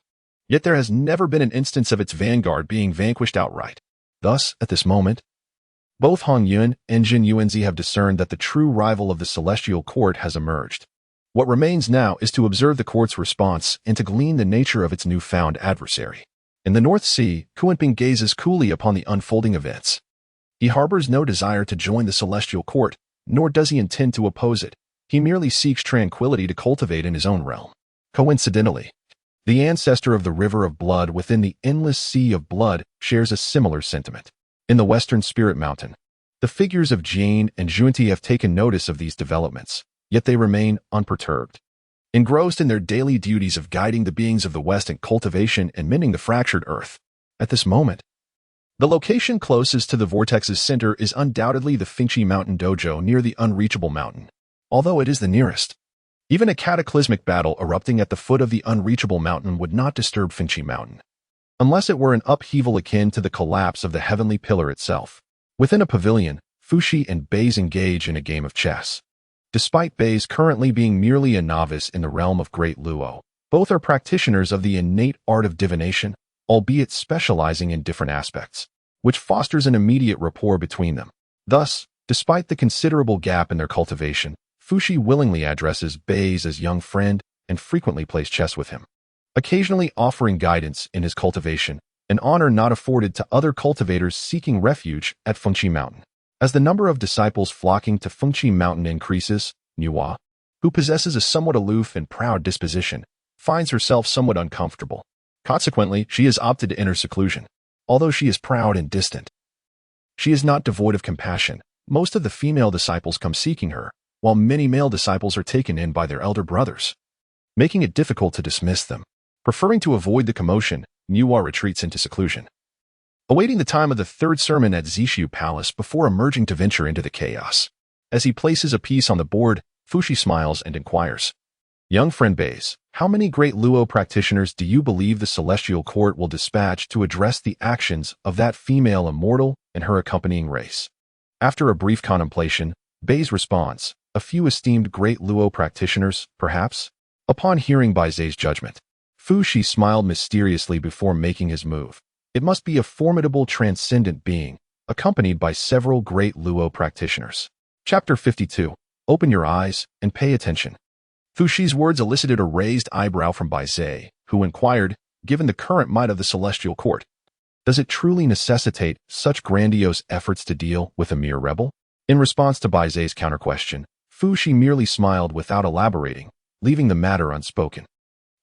Yet there has never been an instance of its vanguard being vanquished outright. Thus, at this moment, both Hongjun and Jin Yuanzi have discerned that the true rival of the celestial court has emerged. What remains now is to observe the court's response and to glean the nature of its newfound adversary. In the North Sea, Kuanping gazes coolly upon the unfolding events. He harbors no desire to join the celestial court, nor does he intend to oppose it. He merely seeks tranquility to cultivate in his own realm. Coincidentally, the ancestor of the river of blood within the endless sea of blood shares a similar sentiment. In the western spirit mountain, the figures of Jane and Junti have taken notice of these developments, yet they remain unperturbed. Engrossed in their daily duties of guiding the beings of the West in cultivation and mending the fractured earth. At this moment, the location closest to the vortex's center is undoubtedly the Fengqi Mountain Dojo near the Unreachable Mountain, although it is the nearest. Even a cataclysmic battle erupting at the foot of the Unreachable Mountain would not disturb Fengqi Mountain, unless it were an upheaval akin to the collapse of the heavenly pillar itself. Within a pavilion, Fushi and Baze engage in a game of chess. Despite Baze currently being merely a novice in the realm of Great Luo, both are practitioners of the innate art of divination, albeit specializing in different aspects, which fosters an immediate rapport between them. Thus, despite the considerable gap in their cultivation, Fushi willingly addresses Baze as young friend and frequently plays chess with him, occasionally offering guidance in his cultivation, an honor not afforded to other cultivators seeking refuge at Fengqi Mountain. As the number of disciples flocking to Fengqi Mountain increases, Nuwa, who possesses a somewhat aloof and proud disposition, finds herself somewhat uncomfortable. Consequently, she has opted to enter seclusion. Although she is proud and distant, she is not devoid of compassion. Most of the female disciples come seeking her, while many male disciples are taken in by their elder brothers, making it difficult to dismiss them. Preferring to avoid the commotion, Niwa retreats into seclusion, awaiting the time of the third sermon at Zixiao Palace before emerging to venture into the chaos. As he places a piece on the board, Fushi smiles and inquires, "Young friend Baze, how many great Luo practitioners do you believe the Celestial Court will dispatch to address the actions of that female immortal and her accompanying race?" After a brief contemplation, Baze responds, "A few esteemed great Luo practitioners, perhaps?" Upon hearing Baize's judgment, Fushi smiled mysteriously before making his move. It must be a formidable transcendent being, accompanied by several great Luo practitioners. Chapter 52. Open your eyes and pay attention. Fushi's words elicited a raised eyebrow from Baize, who inquired, given the current might of the Celestial Court, does it truly necessitate such grandiose efforts to deal with a mere rebel? In response to Baize's counter-question, Fushi merely smiled without elaborating, leaving the matter unspoken.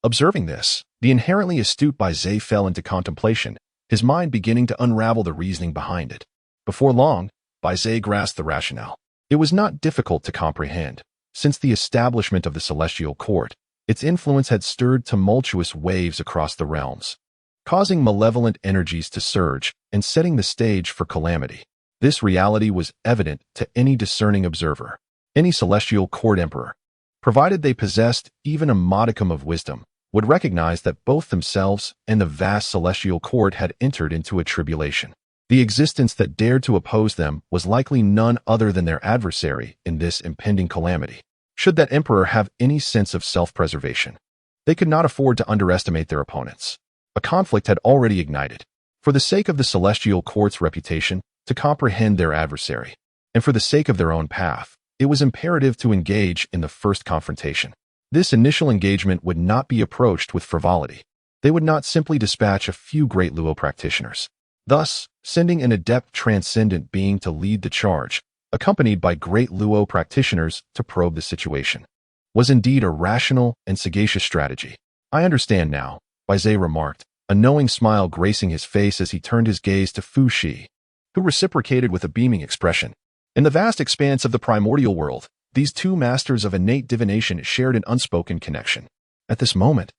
Observing this, the inherently astute Baize fell into contemplation, his mind beginning to unravel the reasoning behind it. Before long, Baize grasped the rationale. It was not difficult to comprehend. Since the establishment of the Celestial Court, its influence had stirred tumultuous waves across the realms, causing malevolent energies to surge and setting the stage for calamity. This reality was evident to any discerning observer. Any Celestial Court emperor, provided they possessed even a modicum of wisdom, would recognize that both themselves and the vast Celestial Court had entered into a tribulation. The existence that dared to oppose them was likely none other than their adversary in this impending calamity. Should that emperor have any sense of self-preservation, they could not afford to underestimate their opponents. A conflict had already ignited. For the sake of the Celestial Court's reputation, to comprehend their adversary, and for the sake of their own path, it was imperative to engage in the first confrontation. This initial engagement would not be approached with frivolity. They would not simply dispatch a few great Luo practitioners. Thus, sending an adept transcendent being to lead the charge, accompanied by great Luo practitioners to probe the situation, was indeed a rational and sagacious strategy. "I understand now," Baize remarked, a knowing smile gracing his face as he turned his gaze to Fushi, who reciprocated with a beaming expression. In the vast expanse of the primordial world, these two masters of innate divination shared an unspoken connection. At this moment,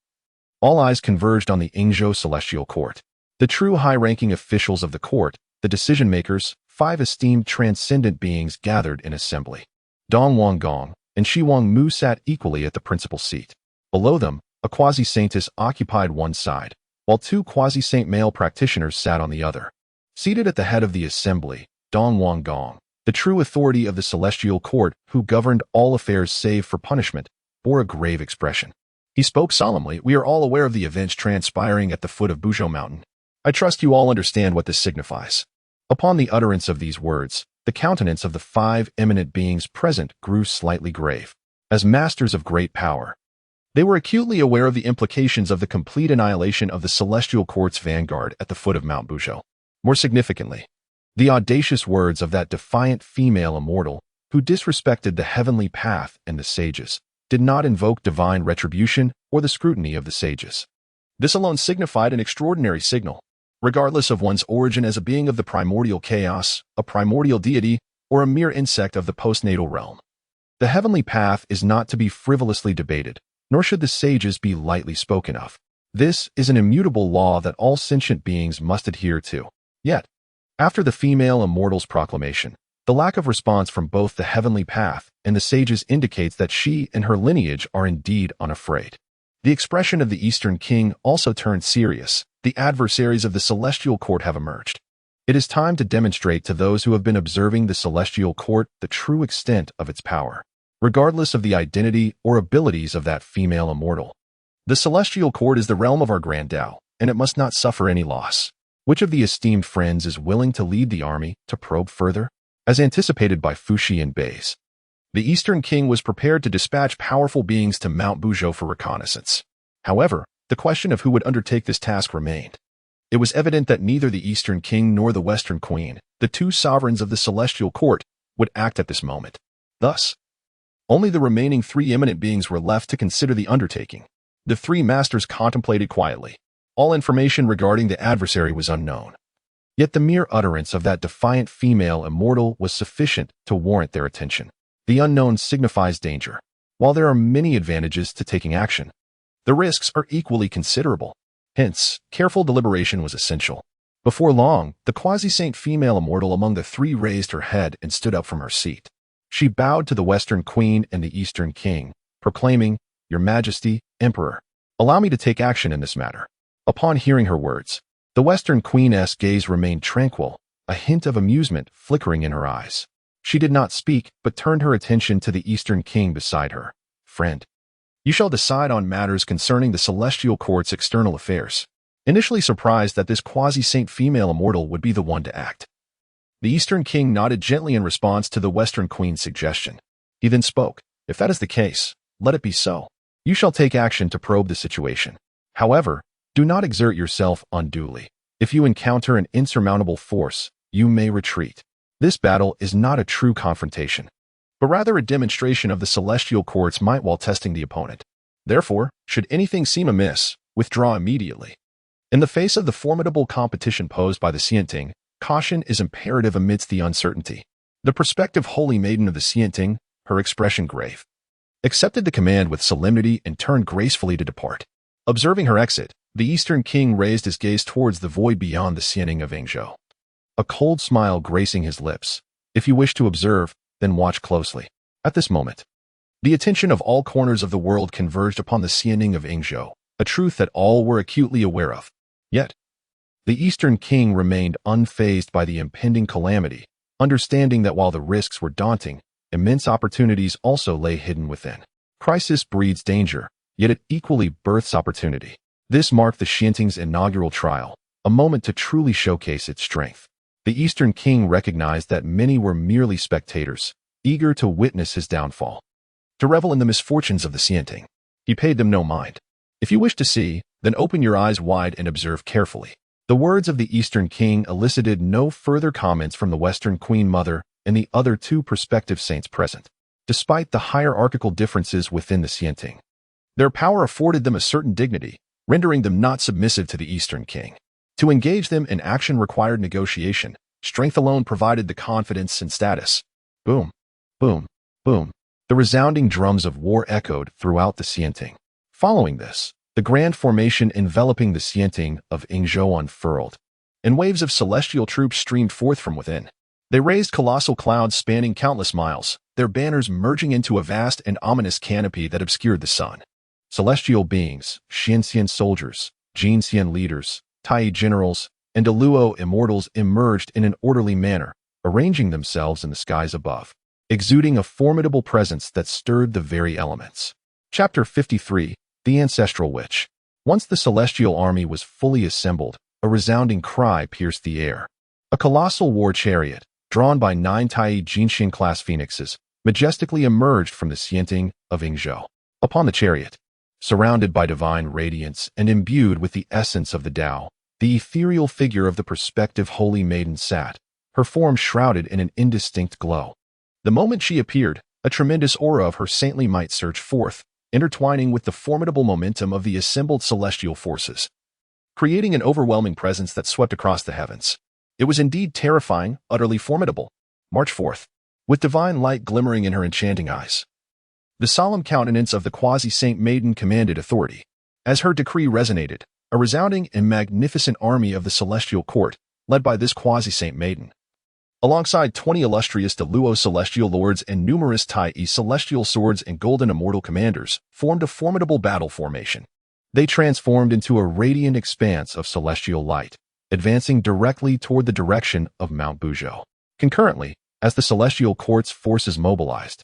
all eyes converged on the Yingzhou Celestial Court. The true high-ranking officials of the court, the decision-makers, 5 esteemed transcendent beings gathered in assembly. Dongwang Gong and Shiwang Mu sat equally at the principal seat. Below them, a quasi-saintess occupied one side, while 2 quasi-saint male practitioners sat on the other. Seated at the head of the assembly, Dongwang Gong, the true authority of the Celestial Court who governed all affairs save for punishment, bore a grave expression. He spoke solemnly. "We are all aware of the events transpiring at the foot of Buzhou Mountain. I trust you all understand what this signifies." Upon the utterance of these words, the countenance of the 5 eminent beings present grew slightly grave. As masters of great power, they were acutely aware of the implications of the complete annihilation of the Celestial Court's vanguard at the foot of Mount Buzhou. More significantly, the audacious words of that defiant female immortal who disrespected the heavenly path and the sages did not invoke divine retribution or the scrutiny of the sages. This alone signified an extraordinary signal. Regardless of one's origin as a being of the primordial chaos, a primordial deity, or a mere insect of the postnatal realm, the heavenly path is not to be frivolously debated, nor should the sages be lightly spoken of. This is an immutable law that all sentient beings must adhere to. Yet, after the female immortal's proclamation, the lack of response from both the heavenly path and the sages indicates that she and her lineage are indeed unafraid. The expression of the Eastern King also turned serious. The adversaries of the Celestial Court have emerged. It is time to demonstrate to those who have been observing the Celestial Court the true extent of its power, regardless of the identity or abilities of that female immortal. The Celestial Court is the realm of our Grand Tao, and it must not suffer any loss. Which of the esteemed friends is willing to lead the army to probe further? As anticipated by Fushi and Baze, the Eastern King was prepared to dispatch powerful beings to Mount Buzhou for reconnaissance. However, the question of who would undertake this task remained. It was evident that neither the Eastern King nor the Western Queen, the 2 sovereigns of the Celestial Court, would act at this moment. Thus, only the remaining 3 eminent beings were left to consider the undertaking. The three masters contemplated quietly. All information regarding the adversary was unknown. Yet the mere utterance of that defiant female immortal was sufficient to warrant their attention. The unknown signifies danger. While there are many advantages to taking action, the risks are equally considerable. Hence, careful deliberation was essential. Before long, the quasi-saint female immortal among the three raised her head and stood up from her seat. She bowed to the Western Queen and the Eastern King, proclaiming, "Your Majesty, Emperor, allow me to take action in this matter." Upon hearing her words, the Western Queen's gaze remained tranquil, a hint of amusement flickering in her eyes. She did not speak, but turned her attention to the Eastern King beside her. "Friend, you shall decide on matters concerning the Celestial Court's external affairs." Initially surprised that this quasi-saint female immortal would be the one to act, the Eastern King nodded gently in response to the Western Queen's suggestion. He then spoke, "If that is the case, let it be so. You shall take action to probe the situation. However, do not exert yourself unduly. If you encounter an insurmountable force, you may retreat. This battle is not a true confrontation, but rather a demonstration of the Celestial Court's might while testing the opponent. Therefore, should anything seem amiss, withdraw immediately." In the face of the formidable competition posed by the Xianting, caution is imperative amidst the uncertainty. The prospective holy maiden of the Xianting, her expression grave, accepted the command with solemnity and turned gracefully to depart. Observing her exit, the Eastern King raised his gaze towards the void beyond the Xianting of Yingzhou, a cold smile gracing his lips. "If you wish to observe, then watch closely." At this moment, the attention of all corners of the world converged upon the Xianting of Yingzhou, a truth that all were acutely aware of. Yet, the Eastern King remained unfazed by the impending calamity, understanding that while the risks were daunting, immense opportunities also lay hidden within. Crisis breeds danger, yet it equally births opportunity. This marked the Xianting's inaugural trial, a moment to truly showcase its strength. The Eastern King recognized that many were merely spectators, eager to witness his downfall, to revel in the misfortunes of the Xianting. He paid them no mind. "If you wish to see, then open your eyes wide and observe carefully." The words of the Eastern King elicited no further comments from the Western Queen Mother and the other two prospective saints present. Despite the hierarchical differences within the Xianting, their power afforded them a certain dignity, rendering them not submissive to the Eastern King. To engage them in action required negotiation. Strength alone provided the confidence and status. Boom, boom, boom. The resounding drums of war echoed throughout the Xianting. Following this, the grand formation enveloping the Xianting of Yingzhou unfurled, and waves of celestial troops streamed forth from within. They raised colossal clouds spanning countless miles, their banners merging into a vast and ominous canopy that obscured the sun. Celestial beings, Xianxian soldiers, Jinxian leaders, Tai generals, and Aluo immortals emerged in an orderly manner, arranging themselves in the skies above, exuding a formidable presence that stirred the very elements. Chapter 53, The Ancestral Witch. Once the celestial army was fully assembled, a resounding cry pierced the air. A colossal war chariot, drawn by 9 Tai Jinxian-class phoenixes, majestically emerged from the Xianting of Yingzhou. Upon the chariot, surrounded by divine radiance and imbued with the essence of the Tao, the ethereal figure of the prospective holy maiden sat, her form shrouded in an indistinct glow. The moment she appeared, a tremendous aura of her saintly might surged forth, intertwining with the formidable momentum of the assembled celestial forces, creating an overwhelming presence that swept across the heavens. It was indeed terrifying, utterly formidable. March forth, with divine light glimmering in her enchanting eyes. The solemn countenance of the quasi-saint maiden commanded authority. As her decree resonated, a resounding and magnificent army of the celestial court, led by this quasi-saint maiden, alongside 20 illustrious Deluo celestial lords and numerous Tai celestial swords and golden immortal commanders, formed a formidable battle formation. They transformed into a radiant expanse of celestial light, advancing directly toward the direction of Mount Buzhou. Concurrently, as the celestial court's forces mobilized,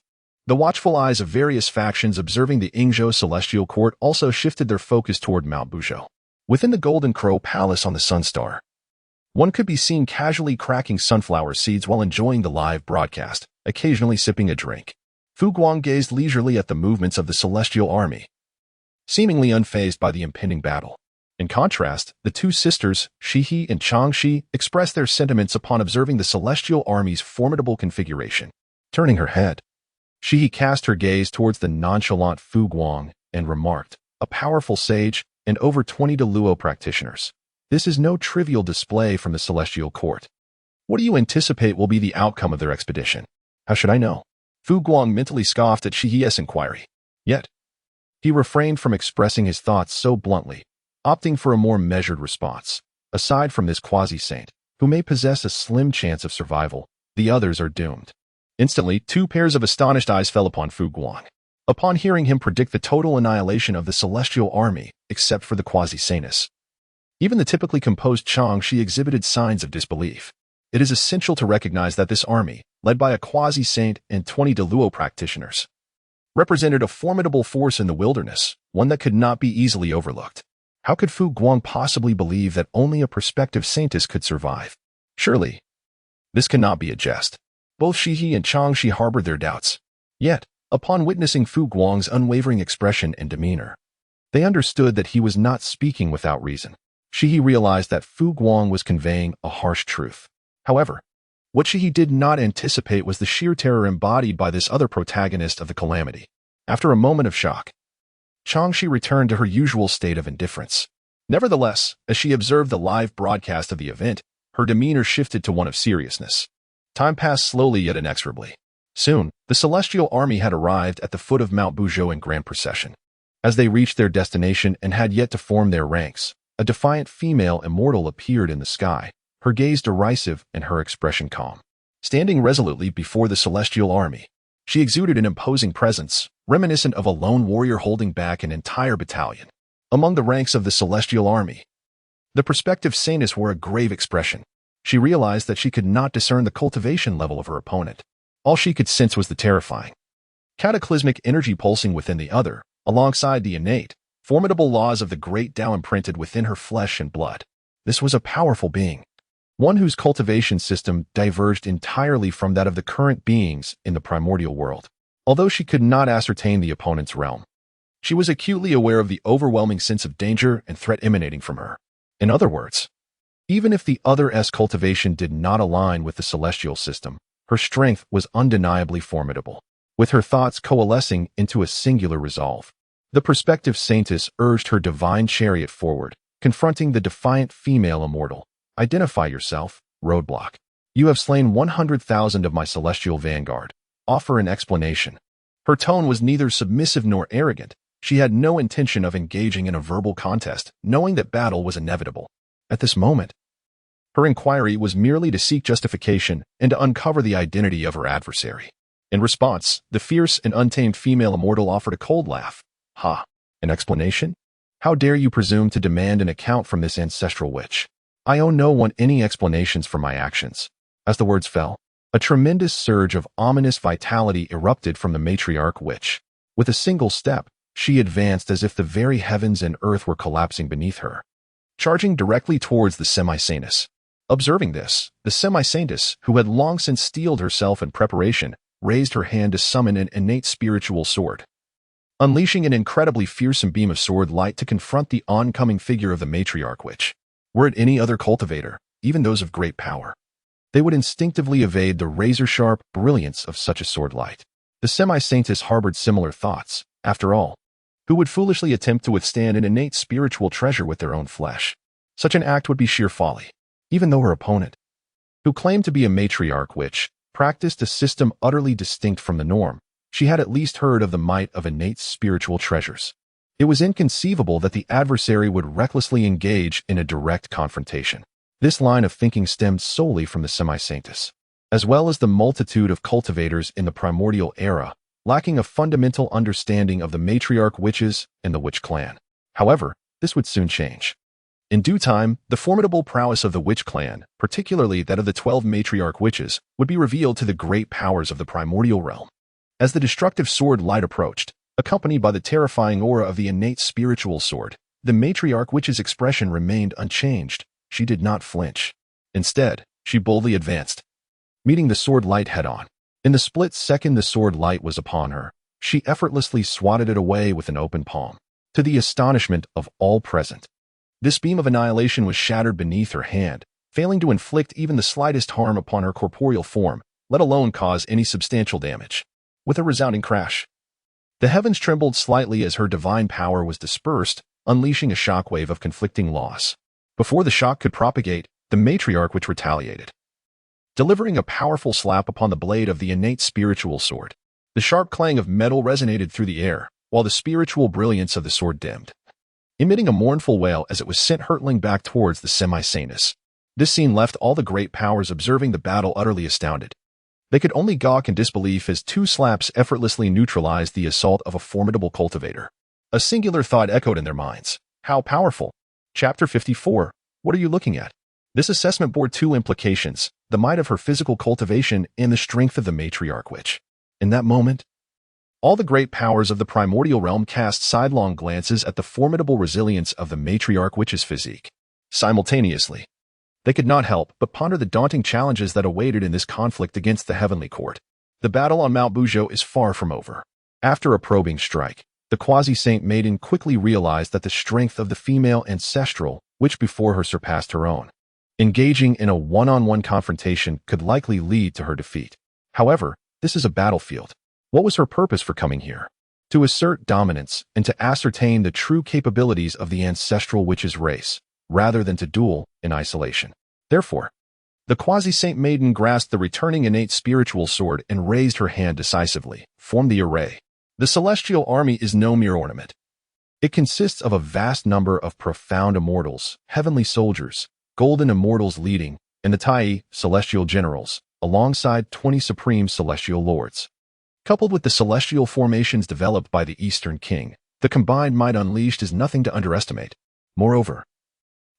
the watchful eyes of various factions observing the Yingzhou celestial court also shifted their focus toward Mount Buzhou. Within the Golden Crow Palace on the Sunstar, one could be seen casually cracking sunflower seeds while enjoying the live broadcast, occasionally sipping a drink. Guang gazed leisurely at the movements of the celestial army, seemingly unfazed by the impending battle. In contrast, the two sisters, Shihi and Changxi, expressed their sentiments upon observing the celestial army's formidable configuration. Turning her head, Shihi cast her gaze towards the nonchalant Guang and remarked, a powerful sage, and over 20 Luo practitioners. This is no trivial display from the celestial court. What do you anticipate will be the outcome of their expedition? How should I know? Fu Guang mentally scoffed at Shihi's inquiry. Yet, he refrained from expressing his thoughts so bluntly, opting for a more measured response. Aside from this quasi-saint, who may possess a slim chance of survival, the others are doomed. Instantly, two pairs of astonished eyes fell upon Fu Guang. Upon hearing him predict the total annihilation of the celestial army, except for the quasi-saintess. Even the typically composed Changshi exhibited signs of disbelief. It is essential to recognize that this army, led by a quasi-saint and 20 Luo practitioners, represented a formidable force in the wilderness, one that could not be easily overlooked. How could Fu Guang possibly believe that only a prospective saintess could survive? Surely, this cannot be a jest. Both Shihi and Changshi harbored their doubts. Yet, upon witnessing Fu Guang's unwavering expression and demeanor, they understood that he was not speaking without reason. Shihi realized that Fu Guang was conveying a harsh truth. However, what Shihi did not anticipate was the sheer terror embodied by this other protagonist of the calamity. After a moment of shock, Changshi returned to her usual state of indifference. Nevertheless, as she observed the live broadcast of the event, her demeanor shifted to one of seriousness. Time passed slowly yet inexorably. Soon, the celestial army had arrived at the foot of Mount Buzhou in grand procession. As they reached their destination and had yet to form their ranks, a defiant female immortal appeared in the sky, her gaze derisive and her expression calm. Standing resolutely before the celestial army, she exuded an imposing presence, reminiscent of a lone warrior holding back an entire battalion. Among the ranks of the celestial army, the prospective saintess wore a grave expression. She realized that she could not discern the cultivation level of her opponent. All she could sense was the terrifying, cataclysmic energy pulsing within the other, alongside the innate, formidable laws of the great Tao imprinted within her flesh and blood. This was a powerful being, one whose cultivation system diverged entirely from that of the current beings in the primordial world. Although she could not ascertain the opponent's realm, she was acutely aware of the overwhelming sense of danger and threat emanating from her. In other words, even if the other's cultivation did not align with the celestial system, her strength was undeniably formidable. With her thoughts coalescing into a singular resolve, the prospective saintess urged her divine chariot forward, confronting the defiant female immortal. Identify yourself, roadblock. You have slain 100,000 of my celestial vanguard. Offer an explanation. Her tone was neither submissive nor arrogant. She had no intention of engaging in a verbal contest, knowing that battle was inevitable. At this moment, her inquiry was merely to seek justification and to uncover the identity of her adversary. In response, the fierce and untamed female immortal offered a cold laugh. Ha! An explanation? How dare you presume to demand an account from this ancestral witch? I owe no one any explanations for my actions. As the words fell, a tremendous surge of ominous vitality erupted from the matriarch witch. With a single step, she advanced as if the very heavens and earth were collapsing beneath her, charging directly towards the semi-saintess. Observing this, the semi-saintess, who had long since steeled herself in preparation, raised her hand to summon an innate spiritual sword, unleashing an incredibly fearsome beam of sword light to confront the oncoming figure of the matriarch witch. Were it any other cultivator, even those of great power, they would instinctively evade the razor-sharp brilliance of such a sword light. The semi-saintess harbored similar thoughts. After all, who would foolishly attempt to withstand an innate spiritual treasure with their own flesh? Such an act would be sheer folly. Even though her opponent, who claimed to be a matriarch witch, practiced a system utterly distinct from the norm, she had at least heard of the might of innate spiritual treasures. It was inconceivable that the adversary would recklessly engage in a direct confrontation. This line of thinking stemmed solely from the semi-saintess, as well as the multitude of cultivators in the primordial era, lacking a fundamental understanding of the matriarch witches and the witch clan. However, this would soon change. In due time, the formidable prowess of the witch clan, particularly that of the 12 matriarch witches, would be revealed to the great powers of the primordial realm. As the destructive sword light approached, accompanied by the terrifying aura of the innate spiritual sword, the matriarch witch's expression remained unchanged. She did not flinch. Instead, she boldly advanced, meeting the sword light head-on. In the split second the sword light was upon her, she effortlessly swatted it away with an open palm. To the astonishment of all present, this beam of annihilation was shattered beneath her hand, failing to inflict even the slightest harm upon her corporeal form, let alone cause any substantial damage. With a resounding crash, The heavens trembled slightly as her divine power was dispersed, unleashing a shockwave of conflicting laws. Before the shock could propagate, the matriarch witch retaliated, delivering a powerful slap upon the blade of the innate spiritual sword. The sharp clang of metal resonated through the air, while the spiritual brilliance of the sword dimmed, emitting a mournful wail as it was sent hurtling back towards the semi-sanus. This scene left all the great powers observing the battle utterly astounded. They could only gawk in disbelief as two slaps effortlessly neutralized the assault of a formidable cultivator. A singular thought echoed in their minds. How powerful! Chapter 54. What are you looking at? This assessment bore two implications: the might of her physical cultivation and the strength of the matriarch witch. In that moment, all the great powers of the primordial realm cast sidelong glances at the formidable resilience of the matriarch witch's physique. Simultaneously, they could not help but ponder the daunting challenges that awaited in this conflict against the heavenly court. The battle on Mount Buzhou is far from over. After a probing strike, the quasi-saint maiden quickly realized that the strength of the female ancestral, which before her surpassed her own, engaging in a one-on-one confrontation could likely lead to her defeat. However, this is a battlefield. What was her purpose for coming here? To assert dominance and to ascertain the true capabilities of the ancestral witch's race, rather than to duel in isolation. Therefore, the quasi-saint maiden grasped the returning innate spiritual sword and raised her hand decisively. Form the array. The celestial army is no mere ornament. It consists of a vast number of profound immortals, heavenly soldiers, golden immortals leading, and the Tai, celestial generals, alongside 20 supreme celestial lords. Coupled with the celestial formations developed by the Eastern King, the combined might unleashed is nothing to underestimate. Moreover,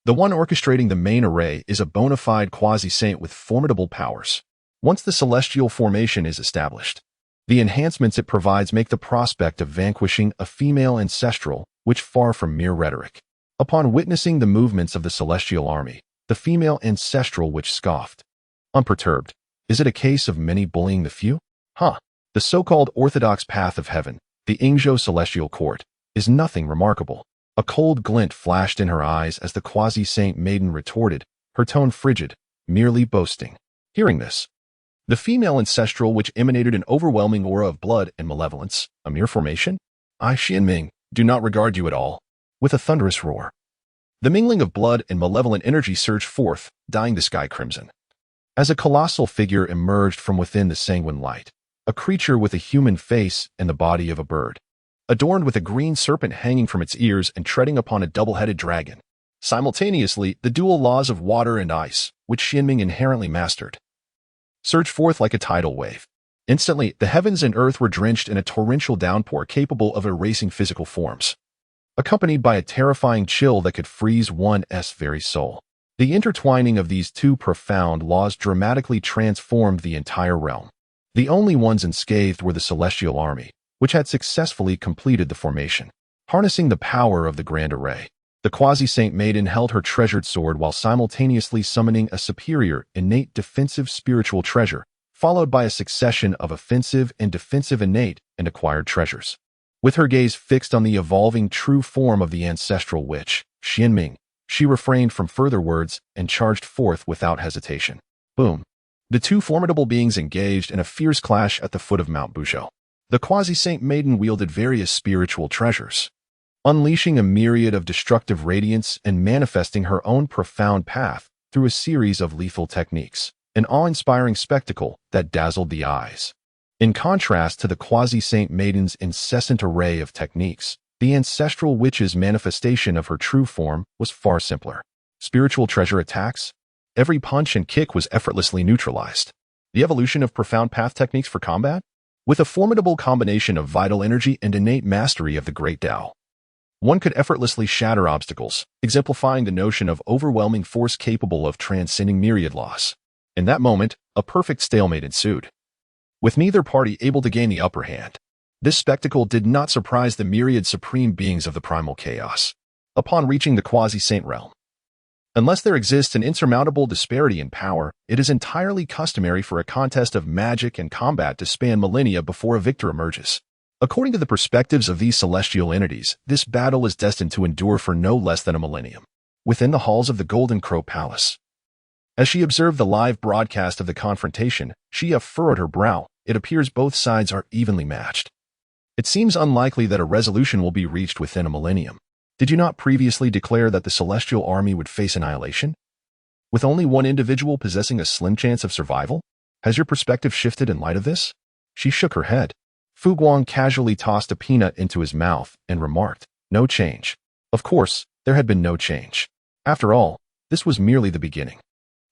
the one orchestrating the main array is a bona fide quasi-saint with formidable powers. Once the celestial formation is established, the enhancements it provides make the prospect of vanquishing a female ancestral, which far from mere rhetoric. Upon witnessing the movements of the celestial army, the female ancestral witch scoffed. Unperturbed, is it a case of many bullying the few? The so-called orthodox path of heaven, the Yingzhou celestial court, is nothing remarkable. A cold glint flashed in her eyes as the quasi-saint maiden retorted, her tone frigid, merely boasting. Hearing this, the female ancestral which emanated an overwhelming aura of blood and malevolence, a mere formation? I, Xianming, do not regard you at all. With a thunderous roar, the mingling of blood and malevolent energy surged forth, dyeing the sky crimson. As a colossal figure emerged from within the sanguine light, a creature with a human face and the body of a bird, adorned with a green serpent hanging from its ears and treading upon a double-headed dragon. Simultaneously, the dual laws of water and ice, which Xianming inherently mastered, surged forth like a tidal wave. Instantly, the heavens and earth were drenched in a torrential downpour capable of erasing physical forms, accompanied by a terrifying chill that could freeze one's very soul. The intertwining of these two profound laws dramatically transformed the entire realm. The only ones unscathed were the celestial army, which had successfully completed the formation. Harnessing the power of the grand array, the quasi-saint maiden held her treasured sword while simultaneously summoning a superior, innate defensive spiritual treasure, followed by a succession of offensive and defensive innate and acquired treasures. With her gaze fixed on the evolving true form of the ancestral witch, Xianming, she refrained from further words and charged forth without hesitation. Boom! The two formidable beings engaged in a fierce clash at the foot of Mount Buzhou. The quasi-saint maiden wielded various spiritual treasures, unleashing a myriad of destructive radiance and manifesting her own profound path through a series of lethal techniques, an awe-inspiring spectacle that dazzled the eyes. In contrast to the quasi-saint maiden's incessant array of techniques, the ancestral witch's manifestation of her true form was far simpler. Spiritual treasure attacks? Every punch and kick was effortlessly neutralized. The evolution of profound path techniques for combat? With a formidable combination of vital energy and innate mastery of the great Tao, one could effortlessly shatter obstacles, exemplifying the notion of overwhelming force capable of transcending myriad laws. In that moment, a perfect stalemate ensued, with neither party able to gain the upper hand. This spectacle did not surprise the myriad supreme beings of the primal chaos. Upon reaching the quasi-saint realm, unless there exists an insurmountable disparity in power, it is entirely customary for a contest of magic and combat to span millennia before a victor emerges. According to the perspectives of these celestial entities, this battle is destined to endure for no less than a millennium. Within the halls of the Golden Crow Palace, as she observed the live broadcast of the confrontation, she furrowed her brow. It appears both sides are evenly matched. It seems unlikely that a resolution will be reached within a millennium. Did you not previously declare that the celestial army would face annihilation? With only one individual possessing a slim chance of survival? Has your perspective shifted in light of this? She shook her head. Guang casually tossed a peanut into his mouth and remarked, "No change." Of course, there had been no change. After all, this was merely the beginning.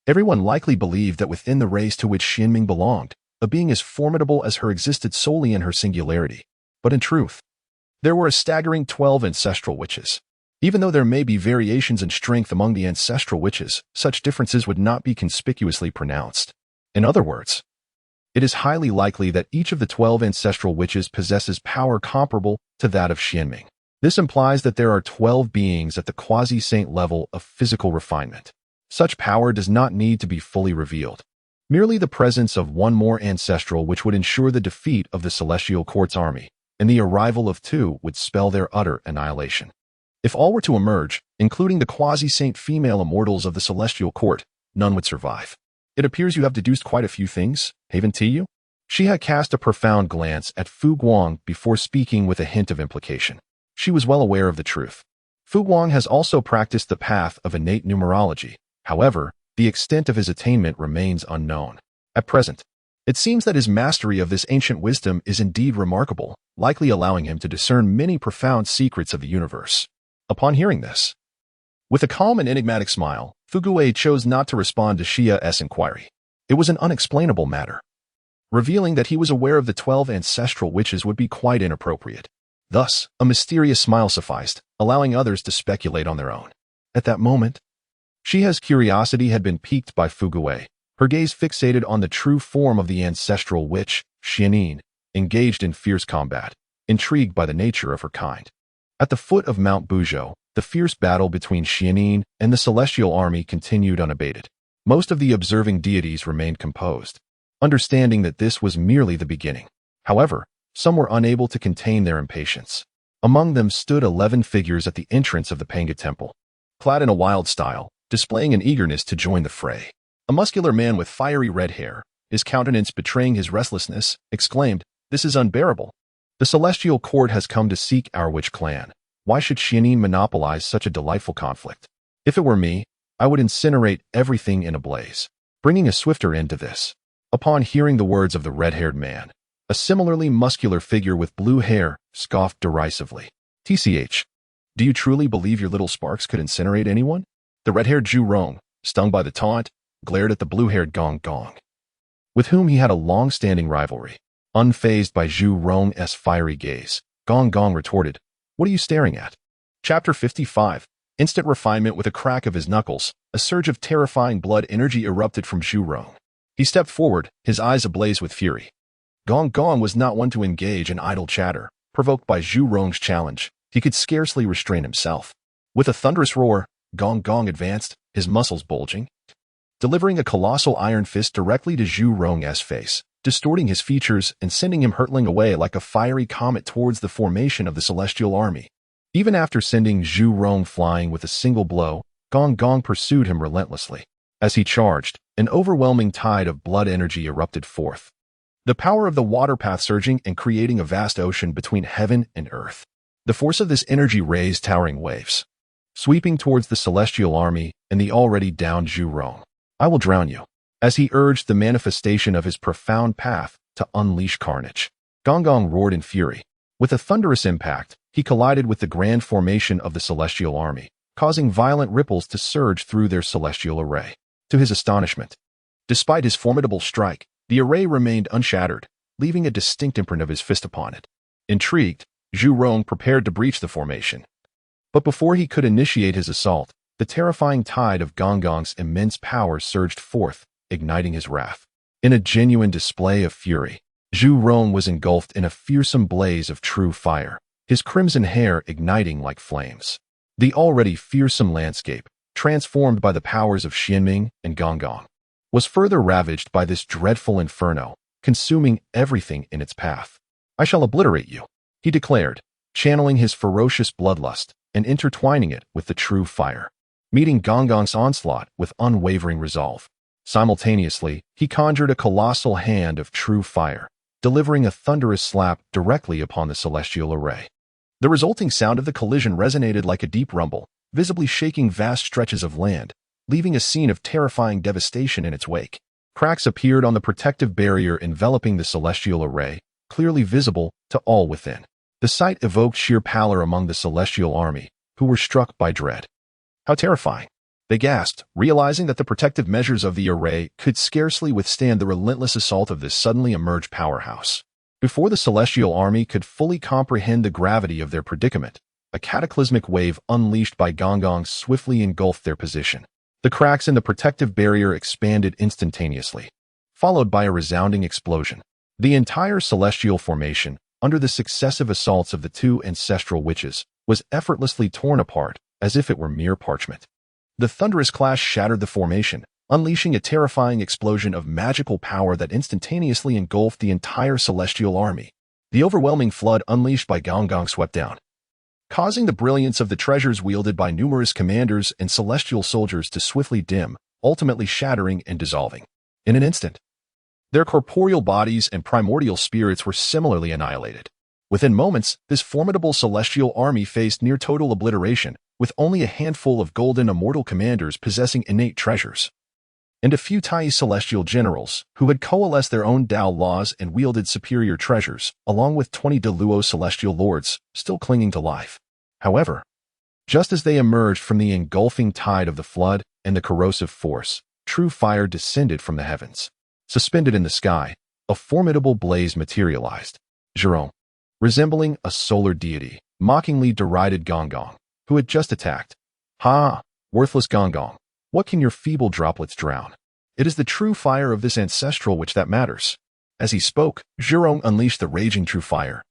Everyone likely believed that within the race to which Xianming belonged, a being as formidable as her existed solely in her singularity. But in truth, there were a staggering 12 ancestral witches. Even though there may be variations in strength among the ancestral witches, such differences would not be conspicuously pronounced. In other words, it is highly likely that each of the 12 ancestral witches possesses power comparable to that of Xianming. This implies that there are 12 beings at the quasi-saint level of physical refinement. Such power does not need to be fully revealed. Merely the presence of one more ancestral which would ensure the defeat of the Celestial Court's army, and the arrival of two would spell their utter annihilation. If all were to emerge, including the quasi-saint female immortals of the Celestial Court, none would survive. It appears you have deduced quite a few things, haven't you? She had cast a profound glance at Guang before speaking with a hint of implication. She was well aware of the truth. Guang has also practiced the path of innate numerology. However, the extent of his attainment remains unknown. At present, it seems that his mastery of this ancient wisdom is indeed remarkable, likely allowing him to discern many profound secrets of the universe. Upon hearing this, with a calm and enigmatic smile, Guang chose not to respond to Xia's inquiry. It was an unexplainable matter. Revealing that he was aware of the 12 ancestral witches would be quite inappropriate. Thus, a mysterious smile sufficed, allowing others to speculate on their own. At that moment, Xia's curiosity had been piqued by Guang, her gaze fixated on the true form of the ancestral witch, Xianyin, engaged in fierce combat, intrigued by the nature of her kind. At the foot of Mount Buzhou, the fierce battle between Xianyin and the celestial army continued unabated. Most of the observing deities remained composed, understanding that this was merely the beginning. However, some were unable to contain their impatience. Among them stood 11 figures at the entrance of the Panga temple, clad in a wild style, displaying an eagerness to join the fray. A muscular man with fiery red hair, his countenance betraying his restlessness, exclaimed, "This is unbearable. The Celestial Court has come to seek our witch clan. Why should Xianyin monopolize such a delightful conflict? If it were me, I would incinerate everything in a blaze, bringing a swifter end to this." Upon hearing the words of the red-haired man, a similarly muscular figure with blue hair scoffed derisively. "TCH, do you truly believe your little sparks could incinerate anyone?" The red-haired Zhu Rong, stung by the taunt, glared at the blue-haired Guang, with whom he had a long-standing rivalry. Unfazed by Zhu Rong's fiery gaze, Guang retorted, "What are you staring at?" Chapter 55. Instant refinement. With a crack of his knuckles, a surge of terrifying blood energy erupted from Zhu Rong. He stepped forward, his eyes ablaze with fury. Guang was not one to engage in idle chatter. Provoked by Zhu Rong's challenge, he could scarcely restrain himself. With a thunderous roar, Guang advanced, his muscles bulging, delivering a colossal iron fist directly to Zhu Rong's face, distorting his features and sending him hurtling away like a fiery comet towards the formation of the Celestial Army. Even after sending Zhu Rong flying with a single blow, Guang pursued him relentlessly. As he charged, an overwhelming tide of blood energy erupted forth, the power of the water path surging and creating a vast ocean between heaven and earth. The force of this energy raised towering waves, sweeping towards the Celestial Army and the already downed Zhu Rong. "I will drown you," as he urged the manifestation of his profound path to unleash carnage. Guang roared in fury. With a thunderous impact, he collided with the grand formation of the Celestial Army, causing violent ripples to surge through their celestial array. To his astonishment, despite his formidable strike, the array remained unshattered, leaving a distinct imprint of his fist upon it. Intrigued, Zhu Rong prepared to breach the formation. But before he could initiate his assault, the terrifying tide of Guang's immense power surged forth, igniting his wrath. In a genuine display of fury, Zhu Rong was engulfed in a fearsome blaze of true fire, his crimson hair igniting like flames. The already fearsome landscape, transformed by the powers of Xianming and Guang, was further ravaged by this dreadful inferno, consuming everything in its path. "I shall obliterate you," he declared, channeling his ferocious bloodlust and intertwining it with the true fire, meeting Guang's onslaught with unwavering resolve. Simultaneously, he conjured a colossal hand of true fire, delivering a thunderous slap directly upon the celestial array. The resulting sound of the collision resonated like a deep rumble, visibly shaking vast stretches of land, leaving a scene of terrifying devastation in its wake. Cracks appeared on the protective barrier enveloping the celestial array, clearly visible to all within. The sight evoked sheer pallor among the celestial army, who were struck by dread. How terrifying! They gasped, realizing that the protective measures of the array could scarcely withstand the relentless assault of this suddenly emerged powerhouse. Before the celestial army could fully comprehend the gravity of their predicament, a cataclysmic wave unleashed by Guang swiftly engulfed their position. The cracks in the protective barrier expanded instantaneously, followed by a resounding explosion. The entire celestial formation, under the successive assaults of the two ancestral witches, was effortlessly torn apart, as if it were mere parchment. The thunderous clash shattered the formation, unleashing a terrifying explosion of magical power that instantaneously engulfed the entire celestial army. The overwhelming flood unleashed by Guang swept down, causing the brilliance of the treasures wielded by numerous commanders and celestial soldiers to swiftly dim, ultimately shattering and dissolving. In an instant, their corporeal bodies and primordial spirits were similarly annihilated. Within moments, this formidable celestial army faced near total obliteration, with only a handful of golden immortal commanders possessing innate treasures, and a few tiny celestial generals who had coalesced their own Tao laws and wielded superior treasures, along with 20 Deluo celestial lords still clinging to life. However, just as they emerged from the engulfing tide of the flood and the corrosive force, true fire descended from the heavens. Suspended in the sky, a formidable blaze materialized. Zhirong, resembling a solar deity, mockingly derided Guang, who had just attacked. "Ha! Worthless Guang! What can your feeble droplets drown? It is the true fire of this ancestral witch that matters." As he spoke, Zhirong unleashed the raging true fire,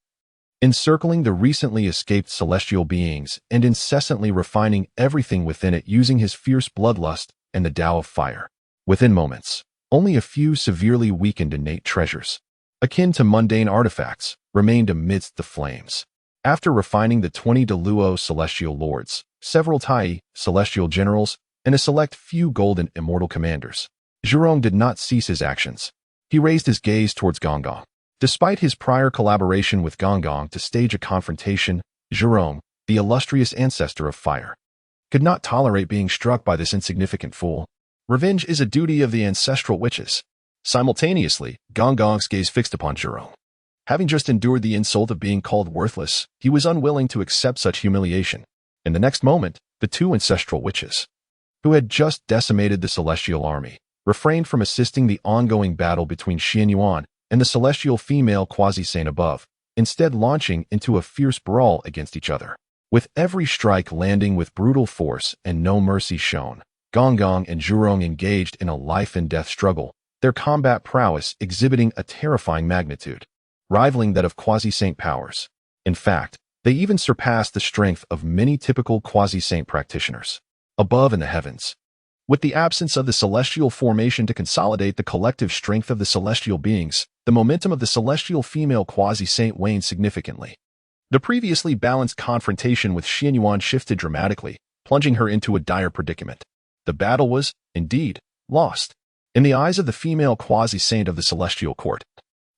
encircling the recently escaped celestial beings and incessantly refining everything within it using his fierce bloodlust and the Tao of fire. Within moments, only a few severely weakened innate treasures, akin to mundane artifacts, remained amidst the flames. After refining the 20 Deluo celestial lords, several Tai celestial generals, and a select few golden immortal commanders, Zhirong did not cease his actions. He raised his gaze towards Guang. Despite his prior collaboration with Guang to stage a confrontation, Zhirong, the illustrious ancestor of fire, could not tolerate being struck by this insignificant fool. Revenge is a duty of the ancestral witches. Simultaneously, Guang's gaze fixed upon Zhirong. Having just endured the insult of being called worthless, he was unwilling to accept such humiliation. In the next moment, the two ancestral witches, who had just decimated the celestial army, refrained from assisting the ongoing battle between Xianyuan and the celestial female quasi-saint above, instead launching into a fierce brawl against each other. With every strike landing with brutal force and no mercy shown, Guang and Zhirong engaged in a life-and-death struggle, their combat prowess exhibiting a terrifying magnitude, rivaling that of quasi-saint powers. In fact, they even surpassed the strength of many typical quasi-saint practitioners. Above in the heavens, with the absence of the celestial formation to consolidate the collective strength of the celestial beings, the momentum of the celestial female quasi-saint waned significantly. The previously balanced confrontation with Xianyuan shifted dramatically, plunging her into a dire predicament. The battle was, indeed, lost. In the eyes of the female quasi-saint of the celestial court,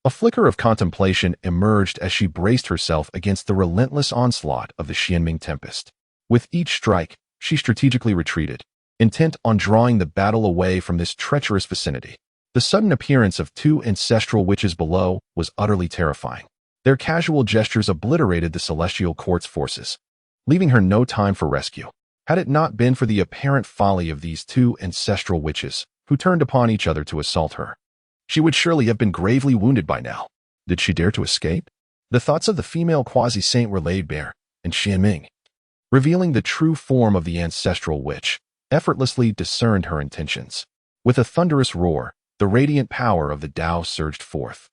a flicker of contemplation emerged as she braced herself against the relentless onslaught of the Xianming tempest. With each strike, she strategically retreated, intent on drawing the battle away from this treacherous vicinity. The sudden appearance of two ancestral witches below was utterly terrifying. Their casual gestures obliterated the celestial court's forces, leaving her no time for rescue. Had it not been for the apparent folly of these two ancestral witches, who turned upon each other to assault her, she would surely have been gravely wounded by now. Did she dare to escape? The thoughts of the female quasi-saint were laid bare, and Xianming, revealing the true form of the ancestral witch, effortlessly discerned her intentions. With a thunderous roar, the radiant power of the Tao surged forth,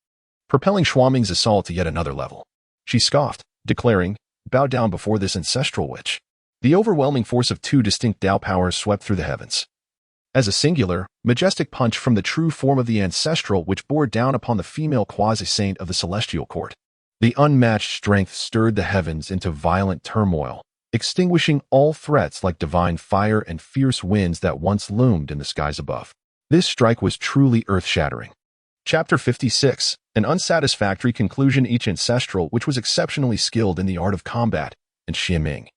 propelling Xuanming's assault to yet another level. She scoffed, declaring, "Bow down before this ancestral witch." The overwhelming force of two distinct Tao powers swept through the heavens. As a singular, majestic punch from the true form of the ancestral which bore down upon the female quasi-saint of the celestial court. The unmatched strength stirred the heavens into violent turmoil, extinguishing all threats like divine fire and fierce winds that once loomed in the skies above. This strike was truly earth-shattering. Chapter 56. An unsatisfactory conclusion. Each ancestral which was exceptionally skilled in the art of combat, and Xianming,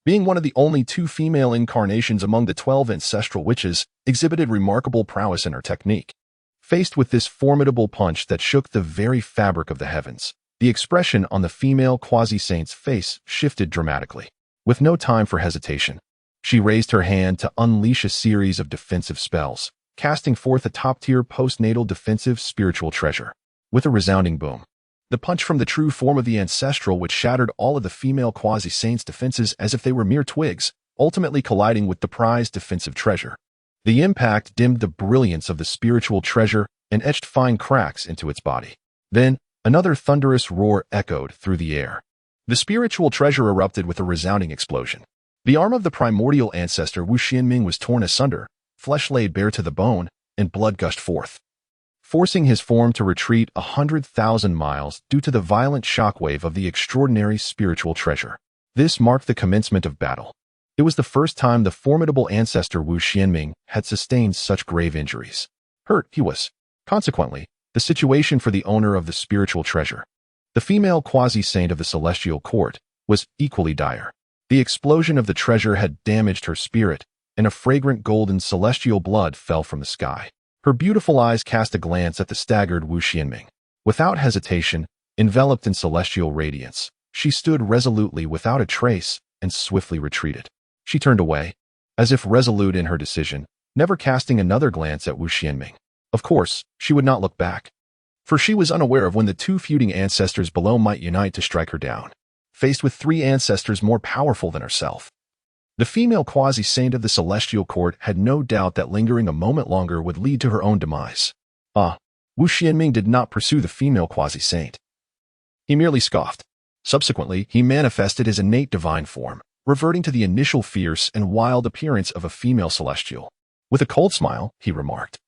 being one of the only two female incarnations among the 12 ancestral witches, exhibited remarkable prowess in her technique. Faced with this formidable punch that shook the very fabric of the heavens, the expression on the female quasi-saint's face shifted dramatically. With no time for hesitation, she raised her hand to unleash a series of defensive spells, casting forth a top-tier postnatal defensive spiritual treasure. With a resounding boom, the punch from the true form of the ancestral which shattered all of the female quasi-saint's defenses as if they were mere twigs, ultimately colliding with the prized defensive treasure. The impact dimmed the brilliance of the spiritual treasure and etched fine cracks into its body. Then, another thunderous roar echoed through the air. The spiritual treasure erupted with a resounding explosion. The arm of the primordial ancestor Wu Xianming was torn asunder, flesh laid bare to the bone, and blood gushed forth, forcing his form to retreat 100,000 miles due to the violent shockwave of the extraordinary spiritual treasure. This marked the commencement of battle. It was the first time the formidable ancestor Wu Xianming had sustained such grave injuries. Hurt he was. Consequently, the situation for the owner of the spiritual treasure, the female quasi-saint of the celestial court, was equally dire. The explosion of the treasure had damaged her spirit, and a fragrant golden celestial blood fell from the sky. Her beautiful eyes cast a glance at the staggered Wu Xianming. Without hesitation, enveloped in celestial radiance, she stood resolutely without a trace and swiftly retreated. She turned away, as if resolute in her decision, never casting another glance at Wu Xianming. Of course, she would not look back, for she was unaware of when the two feuding ancestors below might unite to strike her down. Faced with three ancestors more powerful than herself, the female quasi-saint of the celestial court had no doubt that lingering a moment longer would lead to her own demise. Wu Xianming did not pursue the female quasi-saint. He merely scoffed. Subsequently, he manifested his innate divine form, reverting to the initial fierce and wild appearance of a female celestial. With a cold smile, he remarked,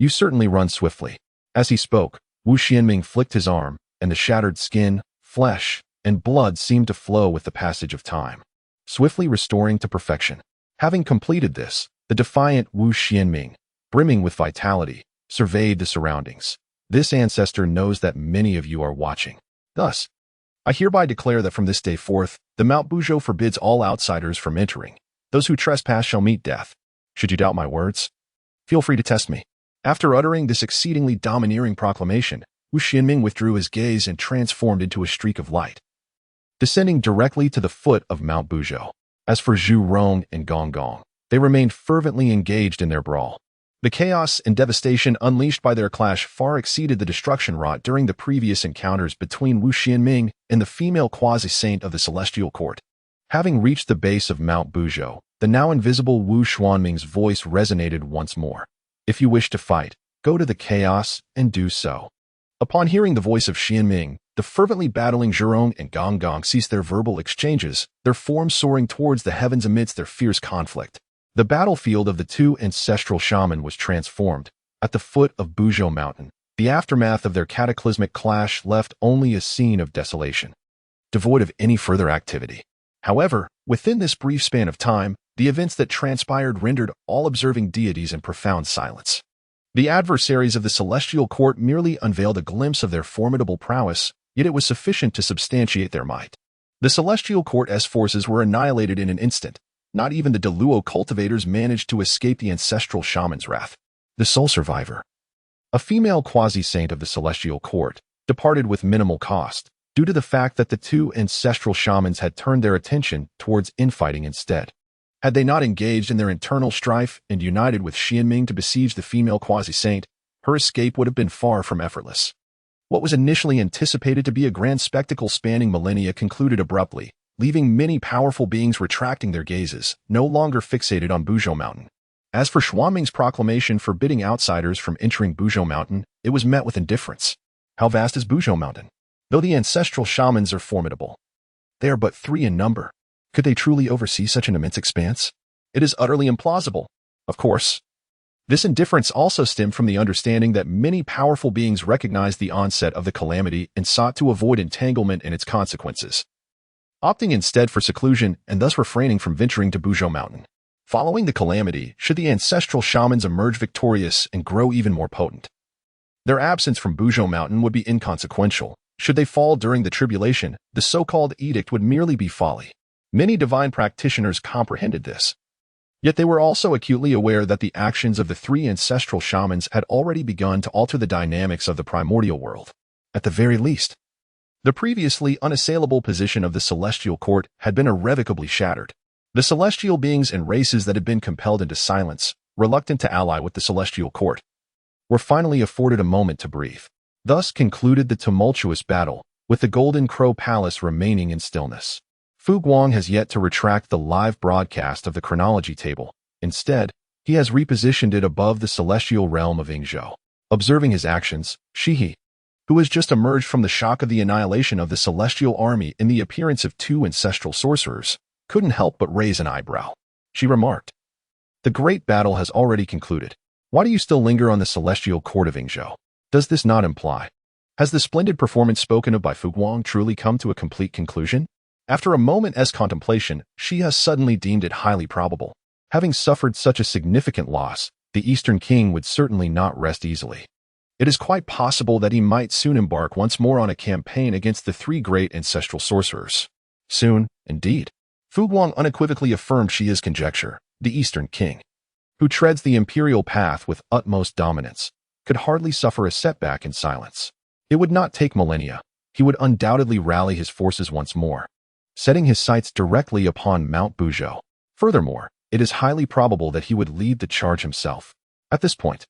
"You certainly run swiftly." As he spoke, Wu Xianming flicked his arm, and the shattered skin, flesh, and blood seemed to flow with the passage of time, swiftly restoring to perfection. Having completed this, the defiant Wu Xianming, brimming with vitality, surveyed the surroundings. "This ancestor knows that many of you are watching. Thus, I hereby declare that from this day forth, the Mount Buzhou forbids all outsiders from entering. Those who trespass shall meet death. Should you doubt my words, feel free to test me." After uttering this exceedingly domineering proclamation, Wu Xianming withdrew his gaze and transformed into a streak of light, descending directly to the foot of Mount Buzhou. As for Zhu Rong and Guang, they remained fervently engaged in their brawl. The chaos and devastation unleashed by their clash far exceeded the destruction wrought during the previous encounters between Wu Xianming and the female quasi-saint of the celestial court. Having reached the base of Mount Buzhou, the now invisible Wu Xuanming's voice resonated once more. "If you wish to fight, go to the chaos and do so." Upon hearing the voice of Xianming, the fervently battling Zhurong and Guang ceased their verbal exchanges, their forms soaring towards the heavens amidst their fierce conflict. The battlefield of the two ancestral shaman was transformed. At the foot of Buzhou Mountain, the aftermath of their cataclysmic clash left only a scene of desolation, devoid of any further activity. However, within this brief span of time, the events that transpired rendered all observing deities in profound silence. The adversaries of the celestial court merely unveiled a glimpse of their formidable prowess, yet it was sufficient to substantiate their might. The celestial court's forces were annihilated in an instant. Not even the Deluo cultivators managed to escape the ancestral shaman's wrath. The sole survivor, a female quasi-saint of the celestial court, departed with minimal cost, due to the fact that the two ancestral shamans had turned their attention towards infighting instead. Had they not engaged in their internal strife and united with Xianming to besiege the female quasi-saint, her escape would have been far from effortless. What was initially anticipated to be a grand spectacle spanning millennia concluded abruptly, leaving many powerful beings retracting their gazes, no longer fixated on Buzhou Mountain. As for Xuanming's proclamation forbidding outsiders from entering Buzhou Mountain, it was met with indifference. How vast is Buzhou Mountain? Though the ancestral shamans are formidable, they are but 3 in number. Could they truly oversee such an immense expanse? It is utterly implausible. Of course, this indifference also stemmed from the understanding that many powerful beings recognized the onset of the calamity and sought to avoid entanglement in its consequences, opting instead for seclusion and thus refraining from venturing to Buzhou Mountain. Following the calamity, should the ancestral shamans emerge victorious and grow even more potent, Their absence from Buzhou Mountain would be inconsequential. Should they fall during the tribulation, the so-called edict would merely be folly. Many divine practitioners comprehended this. Yet they were also acutely aware that the actions of the three ancestral shamans had already begun to alter the dynamics of the primordial world. At the very least, the previously unassailable position of the celestial court had been irrevocably shattered. The celestial beings and races that had been compelled into silence, reluctant to ally with the celestial court, were finally afforded a moment to breathe. Thus concluded the tumultuous battle, with the Golden Crow Palace remaining in stillness. Guang has yet to retract the live broadcast of the chronology table. Instead, he has repositioned it above the celestial realm of Yingzhou. Observing his actions, Shihi, who has just emerged from the shock of the annihilation of the celestial army in the appearance of two ancestral sorcerers, couldn't help but raise an eyebrow. She remarked, "The great battle has already concluded. Why do you still linger on the celestial court of Yingzhou? Does this not imply? Has the splendid performance spoken of by Guang truly come to a complete conclusion?" After a moment's contemplation, she has suddenly deemed it highly probable. Having suffered such a significant loss, the Eastern King would certainly not rest easily. It is quite possible that he might soon embark once more on a campaign against the three great ancestral sorcerers. Soon, indeed. Guang unequivocally affirmed Shia's conjecture. The Eastern King, who treads the imperial path with utmost dominance, could hardly suffer a setback in silence. It would not take millennia. He would undoubtedly rally his forces once more, setting his sights directly upon Mount Buzhou. Furthermore, it is highly probable that he would lead the charge himself. At this point,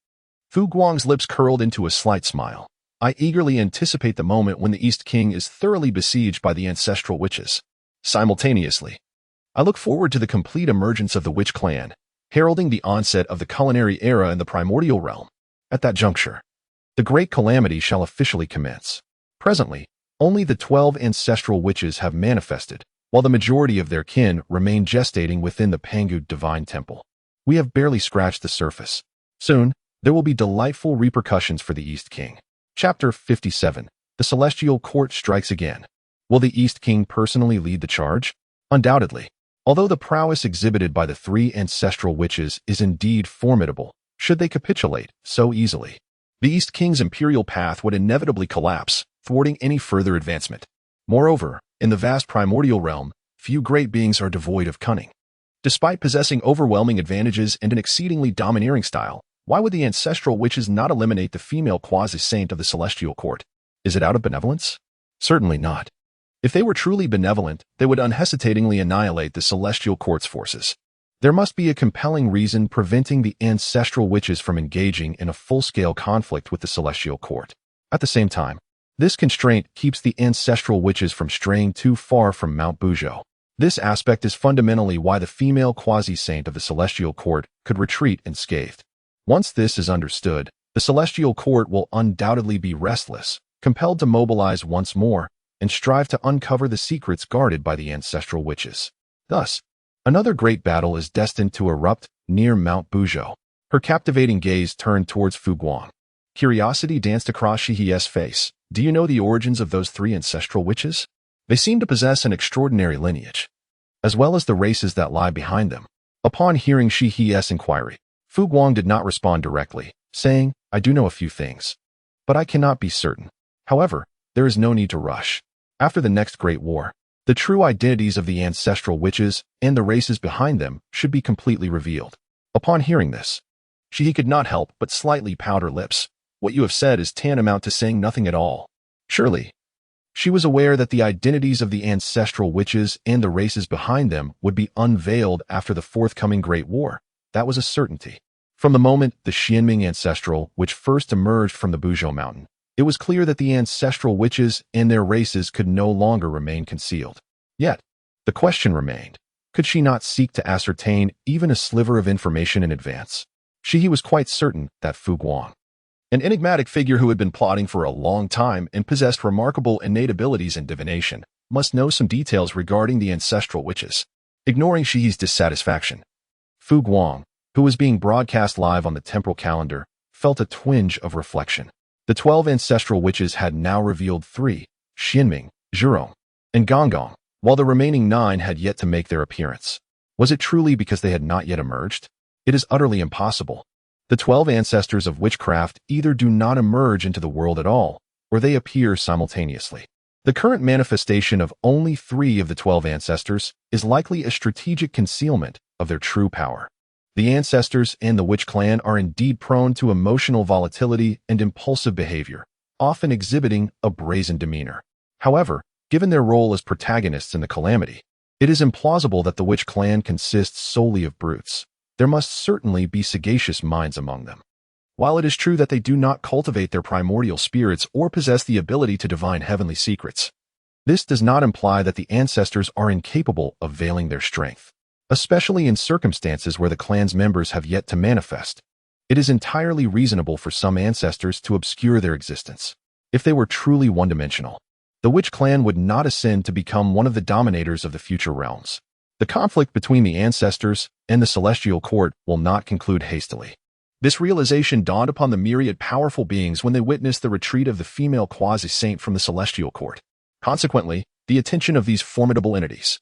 Guang's lips curled into a slight smile. I eagerly anticipate the moment when the East King is thoroughly besieged by the ancestral witches. Simultaneously, I look forward to the complete emergence of the witch clan, heralding the onset of the culinary era in the primordial realm. At that juncture, the great calamity shall officially commence. Presently, only the 12 ancestral witches have manifested, while the majority of their kin remain gestating within the Pangu Divine Temple. We have barely scratched the surface. Soon, there will be delightful repercussions for the East King. Chapter 57. The Celestial Court Strikes Again. Will the East King personally lead the charge? Undoubtedly. Although the prowess exhibited by the three ancestral witches is indeed formidable, should they capitulate so easily, the East King's imperial path would inevitably collapse, thwarting any further advancement. Moreover, in the vast primordial realm, few great beings are devoid of cunning. Despite possessing overwhelming advantages and an exceedingly domineering style, why would the ancestral witches not eliminate the female quasi-saint of the celestial court? Is it out of benevolence? Certainly not. If they were truly benevolent, they would unhesitatingly annihilate the celestial court's forces. There must be a compelling reason preventing the ancestral witches from engaging in a full-scale conflict with the celestial court. At the same time, this constraint keeps the ancestral witches from straying too far from Mount Buzhou. This aspect is fundamentally why the female quasi-saint of the celestial court could retreat unscathed. Once this is understood, the celestial court will undoubtedly be restless, compelled to mobilize once more, and strive to uncover the secrets guarded by the ancestral witches. Thus, another great battle is destined to erupt near Mount Buzhou. Her captivating gaze turned towards Guang. Curiosity danced across Shihi's face. Do you know the origins of those three ancestral witches? They seem to possess an extraordinary lineage, as well as the races that lie behind them. Upon hearing Shihi's inquiry, Guang did not respond directly, saying, I do know a few things, but I cannot be certain. However, there is no need to rush. After the next great war, the true identities of the ancestral witches and the races behind them should be completely revealed. Upon hearing this, Shihi could not help but slightly pout her lips. What you have said is tantamount to saying nothing at all. Surely, she was aware that the identities of the ancestral witches and the races behind them would be unveiled after the forthcoming Great War. That was a certainty. From the moment the Xianming ancestral witch first emerged from the Buzhou mountain, it was clear that the ancestral witches and their races could no longer remain concealed. Yet, the question remained, could she not seek to ascertain even a sliver of information in advance? Shihi was quite certain that Guang, an enigmatic figure who had been plotting for a long time and possessed remarkable innate abilities in divination, must know some details regarding the ancestral witches. Ignoring Shihi's dissatisfaction, Guang, who was being broadcast live on the temporal calendar, felt a twinge of reflection. The 12 ancestral witches had now revealed 3, Xianming, Zhurong, and Guang, while the remaining 9 had yet to make their appearance. Was it truly because they had not yet emerged? It is utterly impossible. The 12 ancestors of witchcraft either do not emerge into the world at all, or they appear simultaneously. The current manifestation of only 3 of the 12 ancestors is likely a strategic concealment of their true power. The ancestors and the witch clan are indeed prone to emotional volatility and impulsive behavior, often exhibiting a brazen demeanor. However, given their role as protagonists in the calamity, it is implausible that the witch clan consists solely of brutes. There must certainly be sagacious minds among them. While it is true that they do not cultivate their primordial spirits or possess the ability to divine heavenly secrets, this does not imply that the ancestors are incapable of veiling their strength. Especially in circumstances where the clan's members have yet to manifest, it is entirely reasonable for some ancestors to obscure their existence. If they were truly one-dimensional, the witch clan would not ascend to become one of the dominators of the future realms. The conflict between the ancestors and the celestial court will not conclude hastily. This realization dawned upon the myriad powerful beings when they witnessed the retreat of the female quasi-saint from the celestial court. Consequently, the attention of these formidable entities,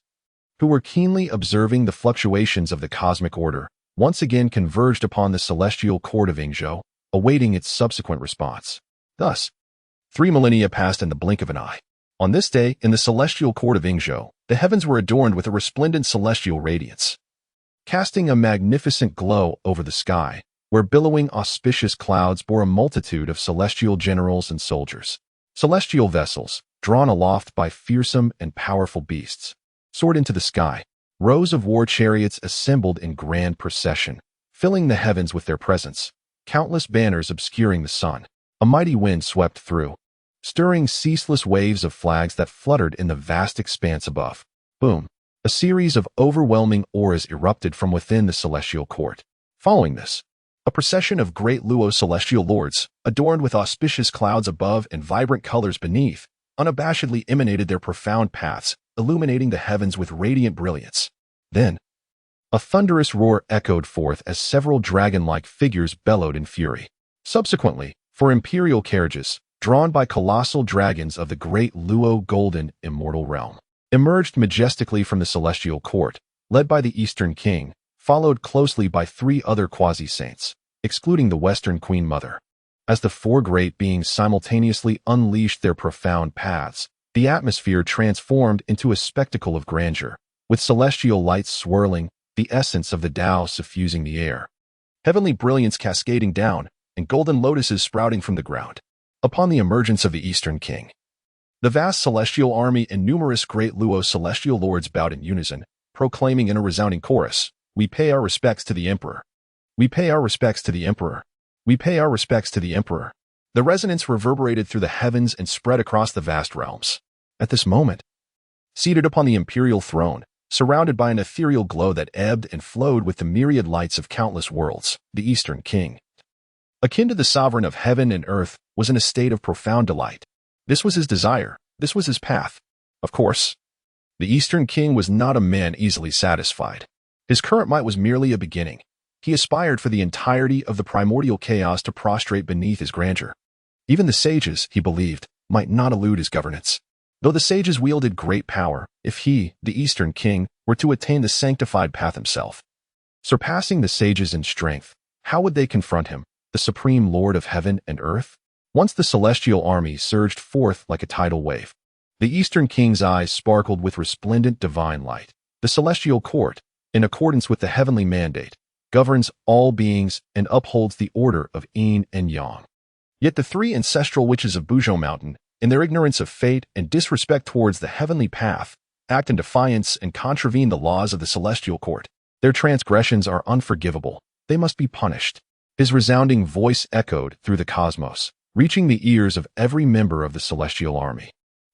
who were keenly observing the fluctuations of the cosmic order, once again converged upon the celestial court of Yingzhou, awaiting its subsequent response. Thus, 3 millennia passed in the blink of an eye. On this day, in the celestial court of Yingzhou, the heavens were adorned with a resplendent celestial radiance, casting a magnificent glow over the sky, where billowing auspicious clouds bore a multitude of celestial generals and soldiers. Celestial vessels, drawn aloft by fearsome and powerful beasts, soared into the sky. Rows of war chariots assembled in grand procession, filling the heavens with their presence, countless banners obscuring the sun. A mighty wind swept through, stirring ceaseless waves of flags that fluttered in the vast expanse above. Boom! A series of overwhelming auras erupted from within the celestial court. Following this, a procession of great Luo celestial lords, adorned with auspicious clouds above and vibrant colors beneath, unabashedly emanated their profound paths, illuminating the heavens with radiant brilliance. Then, a thunderous roar echoed forth as several dragon-like figures bellowed in fury. Subsequently, 4 imperial carriages, drawn by colossal dragons of the great Luo golden immortal realm, emerged majestically from the celestial court, led by the Eastern King, followed closely by 3 other quasi-saints, excluding the Western Queen Mother. As the 4 great beings simultaneously unleashed their profound paths, the atmosphere transformed into a spectacle of grandeur, with celestial lights swirling, the essence of the Tao suffusing the air, heavenly brilliance cascading down, and golden lotuses sprouting from the ground. Upon the emergence of the Eastern King, the vast celestial army and numerous great Luo celestial lords bowed in unison, proclaiming in a resounding chorus, "We pay our respects to the Emperor. We pay our respects to the Emperor. We pay our respects to the Emperor." The resonance reverberated through the heavens and spread across the vast realms. At this moment, seated upon the imperial throne, surrounded by an ethereal glow that ebbed and flowed with the myriad lights of countless worlds, the Eastern King, akin to the sovereign of heaven and earth, was in a state of profound delight. This was his desire. This was his path. Of course, the Eastern King was not a man easily satisfied. His current might was merely a beginning. He aspired for the entirety of the primordial chaos to prostrate beneath his grandeur. Even the sages, he believed, might not elude his governance. Though the sages wielded great power, if he, the Eastern King, were to attain the sanctified path himself, surpassing the sages in strength, how would they confront him, the supreme Lord of heaven and earth? Once the celestial army surged forth like a tidal wave, the Eastern King's eyes sparkled with resplendent divine light. The celestial court, in accordance with the heavenly mandate, governs all beings and upholds the order of yin and yang. Yet the 3 ancestral witches of Buzhou Mountain, in their ignorance of fate and disrespect towards the heavenly path, act in defiance and contravene the laws of the celestial court. Their transgressions are unforgivable. They must be punished. His resounding voice echoed through the cosmos, reaching the ears of every member of the celestial army.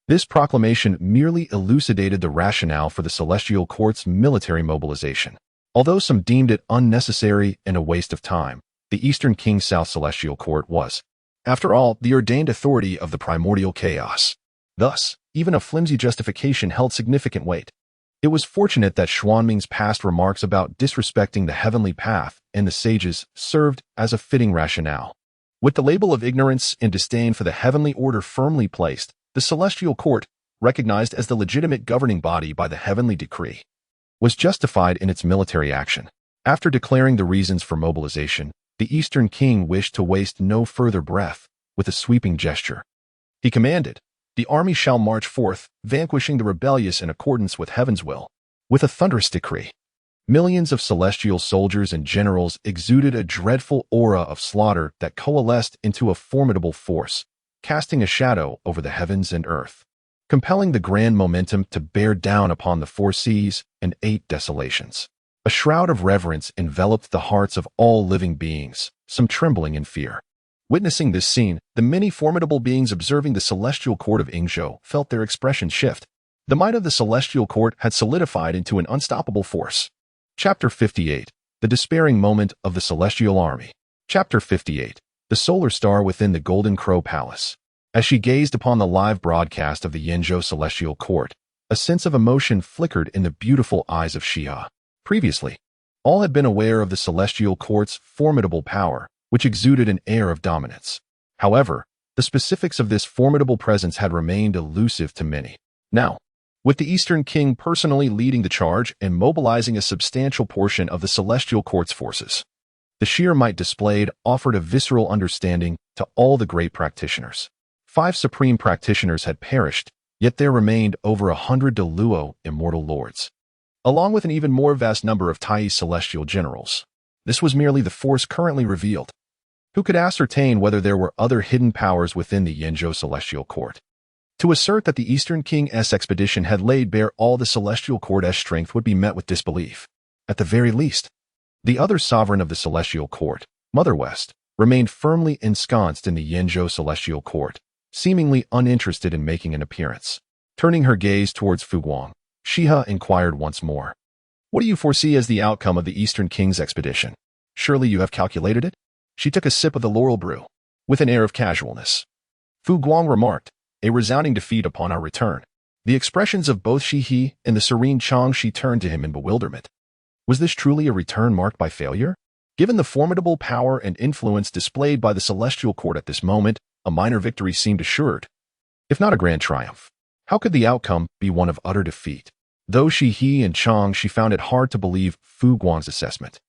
This proclamation merely elucidated the rationale for the celestial court's military mobilization. Although some deemed it unnecessary and a waste of time, the Eastern King's South Celestial Court was, after all, the ordained authority of the primordial chaos. Thus, even a flimsy justification held significant weight. It was fortunate that Xuanming's past remarks about disrespecting the heavenly path and the sages served as a fitting rationale. With the label of ignorance and disdain for the heavenly order firmly placed, the celestial court, recognized as the legitimate governing body by the heavenly decree, was justified in its military action. After declaring the reasons for mobilization, the Eastern King wished to waste no further breath. With a sweeping gesture, he commanded, "The army shall march forth, vanquishing the rebellious in accordance with heaven's will." With a thunderous decree, millions of celestial soldiers and generals exuded a dreadful aura of slaughter that coalesced into a formidable force, casting a shadow over the heavens and earth, compelling the grand momentum to bear down upon the 4 seas and 8 desolations. A shroud of reverence enveloped the hearts of all living beings, some trembling in fear. Witnessing this scene, the many formidable beings observing the celestial court of Yingzhou felt their expressions shift. The might of the celestial court had solidified into an unstoppable force. Chapter 58. The despairing moment of the celestial army. Chapter 58. The solar star within the Golden Crow Palace. As she gazed upon the live broadcast of the Yingzhou celestial court, a sense of emotion flickered in the beautiful eyes of Xia. Previously, all had been aware of the celestial court's formidable power, which exuded an air of dominance. However, the specifics of this formidable presence had remained elusive to many. Now, with the Eastern King personally leading the charge and mobilizing a substantial portion of the celestial court's forces, the sheer might displayed offered a visceral understanding to all the great practitioners. 5 supreme practitioners had perished, yet there remained over 100 Deluo immortal lords, along with an even more vast number of Tai celestial generals. This was merely the force currently revealed. Who could ascertain whether there were other hidden powers within the Yingzhou celestial court? To assert that the Eastern King's expedition had laid bare all the celestial court's strength would be met with disbelief. At the very least, the other sovereign of the celestial court, Mother West, remained firmly ensconced in the Yingzhou celestial court, seemingly uninterested in making an appearance. Turning her gaze towards Fu Guang, Xia inquired once more, "What do you foresee as the outcome of the Eastern King's expedition? Surely you have calculated it?" She took a sip of the laurel brew, with an air of casualness. Fu Guang remarked, "A resounding defeat upon our return." The expressions of both Shi He and the serene Chang Shi turned to him in bewilderment. Was this truly a return marked by failure? Given the formidable power and influence displayed by the celestial court at this moment, a minor victory seemed assured, if not a grand triumph. How could the outcome be one of utter defeat? Though Shi He and Chang Shi found it hard to believe Fu Guang's assessment,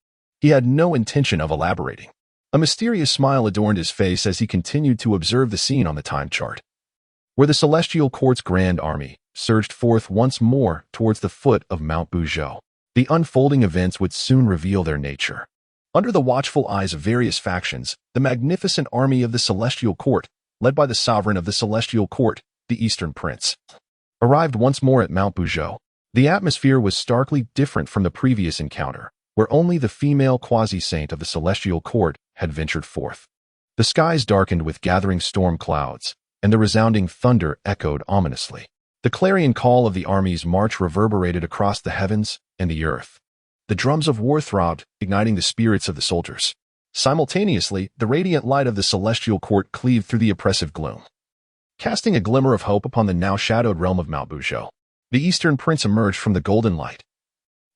he had no intention of elaborating. A mysterious smile adorned his face as he continued to observe the scene on the time chart, where the celestial court's grand army surged forth once more towards the foot of Mount Buzhou. The unfolding events would soon reveal their nature. Under the watchful eyes of various factions, the magnificent army of the celestial court, led by the sovereign of the celestial court, the Eastern Prince, arrived once more at Mount Buzhou. The atmosphere was starkly different from the previous encounter, where only the female quasi-saint of the celestial court had ventured forth. The skies darkened with gathering storm clouds, and the resounding thunder echoed ominously. The clarion call of the army's march reverberated across the heavens and the earth. The drums of war throbbed, igniting the spirits of the soldiers. Simultaneously, the radiant light of the celestial court cleaved through the oppressive gloom, casting a glimmer of hope upon the now shadowed realm of Mount Buzhou. The Eastern Prince emerged from the golden light,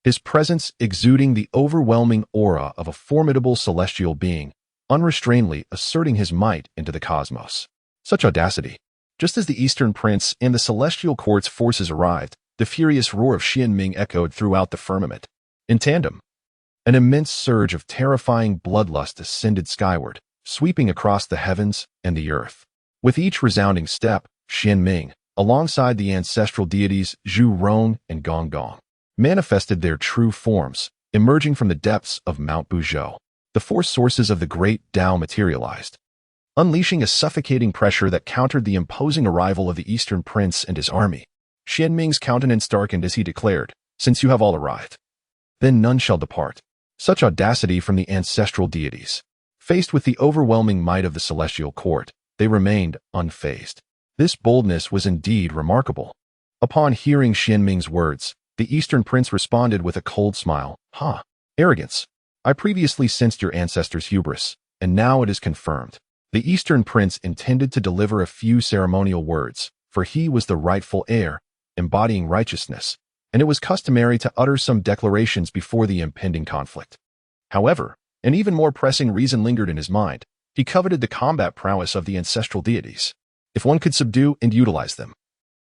his presence exuding the overwhelming aura of a formidable celestial being, unrestrainedly asserting his might into the cosmos. Such audacity! Just as the Eastern Prince and the celestial court's forces arrived, the furious roar of Xianming echoed throughout the firmament. In tandem, an immense surge of terrifying bloodlust ascended skyward, sweeping across the heavens and the earth. With each resounding step, Xianming, alongside the ancestral deities Zhu Rong and Gong Gong, manifested their true forms, emerging from the depths of Mount Buzhou. The 4 sources of the great Tao materialized, unleashing a suffocating pressure that countered the imposing arrival of the Eastern Prince and his army. Xianming's countenance darkened as he declared, "Since you have all arrived, then none shall depart." Such audacity from the ancestral deities. Faced with the overwhelming might of the celestial court, they remained unfazed. This boldness was indeed remarkable. Upon hearing Xianming's words, the Eastern Prince responded with a cold smile. Arrogance. I previously sensed your ancestors' hubris, and now it is confirmed." The Eastern Prince intended to deliver a few ceremonial words, for he was the rightful heir, embodying righteousness, and it was customary to utter some declarations before the impending conflict. However, an even more pressing reason lingered in his mind. He coveted the combat prowess of the ancestral deities. If one could subdue and utilize them,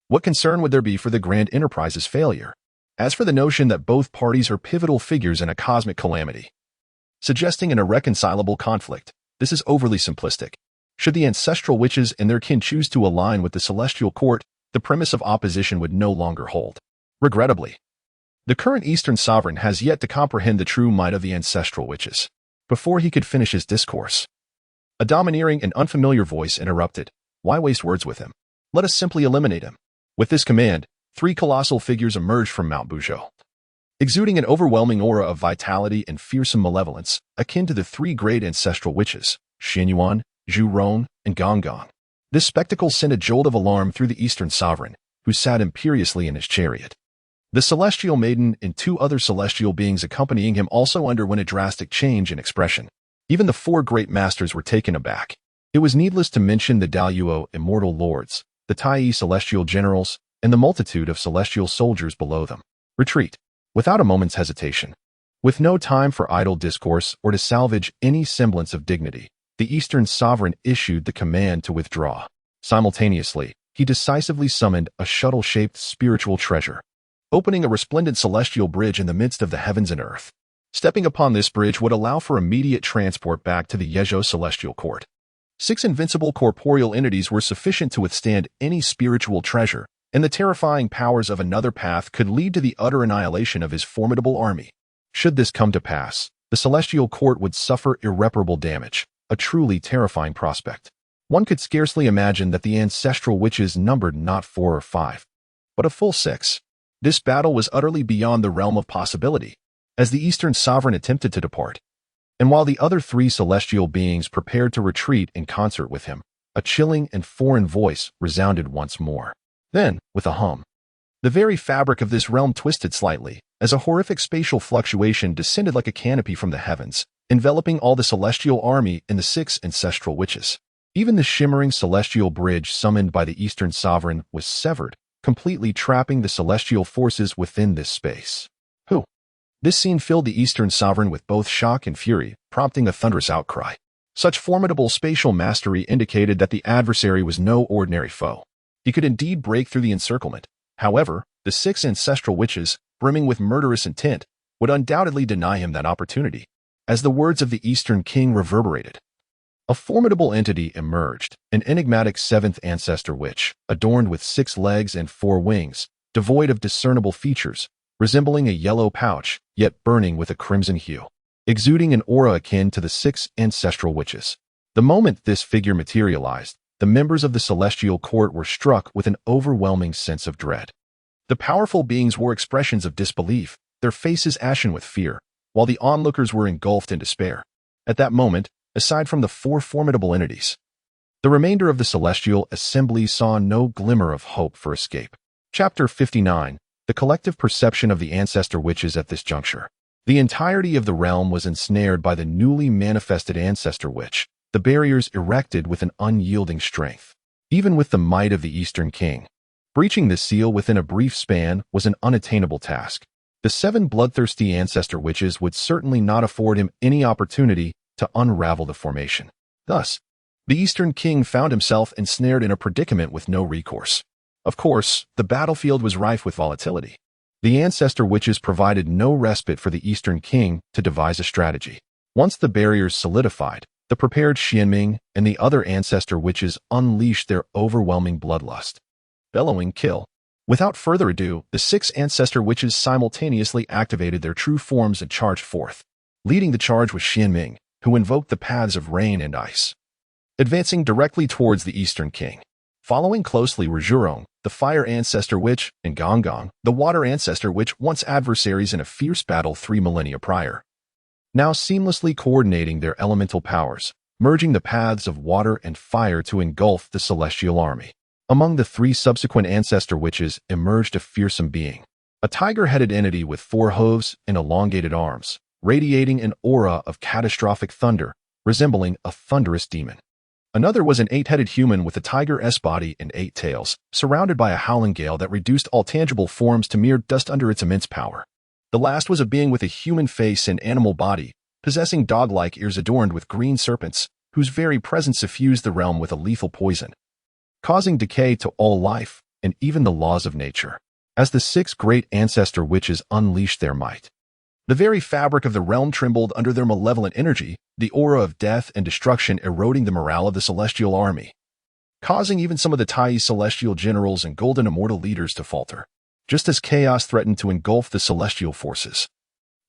what concern would there be for the grand enterprise's failure? As for the notion that both parties are pivotal figures in a cosmic calamity, suggesting an irreconcilable conflict. This is overly simplistic. Should the ancestral witches and their kin choose to align with the celestial court, the premise of opposition would no longer hold. Regrettably, the current Eastern sovereign has yet to comprehend the true might of the ancestral witches. Before he could finish his discourse, a domineering and unfamiliar voice interrupted. Why waste words with him? Let us simply eliminate him. With this command, 3 colossal figures emerged from Mount Buzhou, exuding an overwhelming aura of vitality and fearsome malevolence, akin to the 3 great ancestral witches, Xianyuan, Zhu Rong, and Guang. This spectacle sent a jolt of alarm through the Eastern sovereign, who sat imperiously in his chariot. The celestial maiden and 2 other celestial beings accompanying him also underwent a drastic change in expression. Even the 4 great masters were taken aback. It was needless to mention the Daluo immortal lords, the Tai celestial generals, and the multitude of celestial soldiers below them. Retreat. Without a moment's hesitation. With no time for idle discourse or to salvage any semblance of dignity, the Eastern sovereign issued the command to withdraw. Simultaneously, he decisively summoned a shuttle-shaped spiritual treasure, opening a resplendent celestial bridge in the midst of the heavens and earth. Stepping upon this bridge would allow for immediate transport back to the Yezhou celestial court. 6 invincible corporeal entities were sufficient to withstand any spiritual treasure, and the terrifying powers of another path could lead to the utter annihilation of his formidable army. Should this come to pass, the celestial court would suffer irreparable damage, a truly terrifying prospect. One could scarcely imagine that the ancestral witches numbered not 4 or 5, but a full 6. This battle was utterly beyond the realm of possibility, as the Eastern sovereign attempted to depart. And while the other 3 celestial beings prepared to retreat in concert with him, a chilling and foreign voice resounded once more. Then, with a hum, the very fabric of this realm twisted slightly, as a horrific spatial fluctuation descended like a canopy from the heavens, enveloping all the celestial army and the 6 ancestral witches. Even the shimmering celestial bridge summoned by the Eastern sovereign was severed, completely trapping the celestial forces within this space. This scene filled the Eastern sovereign with both shock and fury, prompting a thunderous outcry. Such formidable spatial mastery indicated that the adversary was no ordinary foe. He could indeed break through the encirclement. However, the 6 ancestral witches, brimming with murderous intent, would undoubtedly deny him that opportunity. As the words of the Eastern king reverberated, a formidable entity emerged, an enigmatic 7th ancestor witch, adorned with 6 legs and 4 wings, devoid of discernible features, resembling a yellow pouch, yet burning with a crimson hue, exuding an aura akin to the 6 ancestral witches. The moment this figure materialized, the members of the celestial court were struck with an overwhelming sense of dread. The powerful beings wore expressions of disbelief, their faces ashen with fear, while the onlookers were engulfed in despair. At that moment, aside from the 4 formidable entities, the remainder of the celestial assembly saw no glimmer of hope for escape. Chapter 59. The collective perception of the ancestor witches at this juncture. The entirety of the realm was ensnared by the newly manifested ancestor witch, the barriers erected with an unyielding strength. Even with the might of the Eastern king, breaching the seal within a brief span was an unattainable task. The 7 bloodthirsty ancestor witches would certainly not afford him any opportunity to unravel the formation. Thus, the Eastern king found himself ensnared in a predicament with no recourse. Of course, the battlefield was rife with volatility. The ancestor witches provided no respite for the Eastern king to devise a strategy. Once the barriers solidified, the prepared Xianming and the other ancestor witches unleashed their overwhelming bloodlust, bellowing kill. Without further ado, the 6 ancestor witches simultaneously activated their true forms and charged forth. Leading the charge was Xianming, who invoked the paths of rain and ice, advancing directly towards the Eastern king. Following closely were Zhu Rong, the fire ancestor witch, and Guang, the water ancestor witch, once adversaries in a fierce battle 3 millennia prior, now seamlessly coordinating their elemental powers, merging the paths of water and fire to engulf the celestial army. Among the 3 subsequent ancestor witches emerged a fearsome being, a tiger-headed entity with 4 hooves and elongated arms, radiating an aura of catastrophic thunder, resembling a thunderous demon. Another was an 8-headed human with a tiger-esque body and 8 tails, surrounded by a howling gale that reduced all tangible forms to mere dust under its immense power. The last was a being with a human face and animal body, possessing dog-like ears adorned with green serpents, whose very presence suffused the realm with a lethal poison, causing decay to all life and even the laws of nature. As the 6 great ancestor witches unleashed their might, The very fabric of the realm trembled under their malevolent energy, the aura of death and destruction eroding the morale of the celestial army, causing even some of the Tai celestial generals and golden immortal leaders to falter, just as chaos threatened to engulf the celestial forces.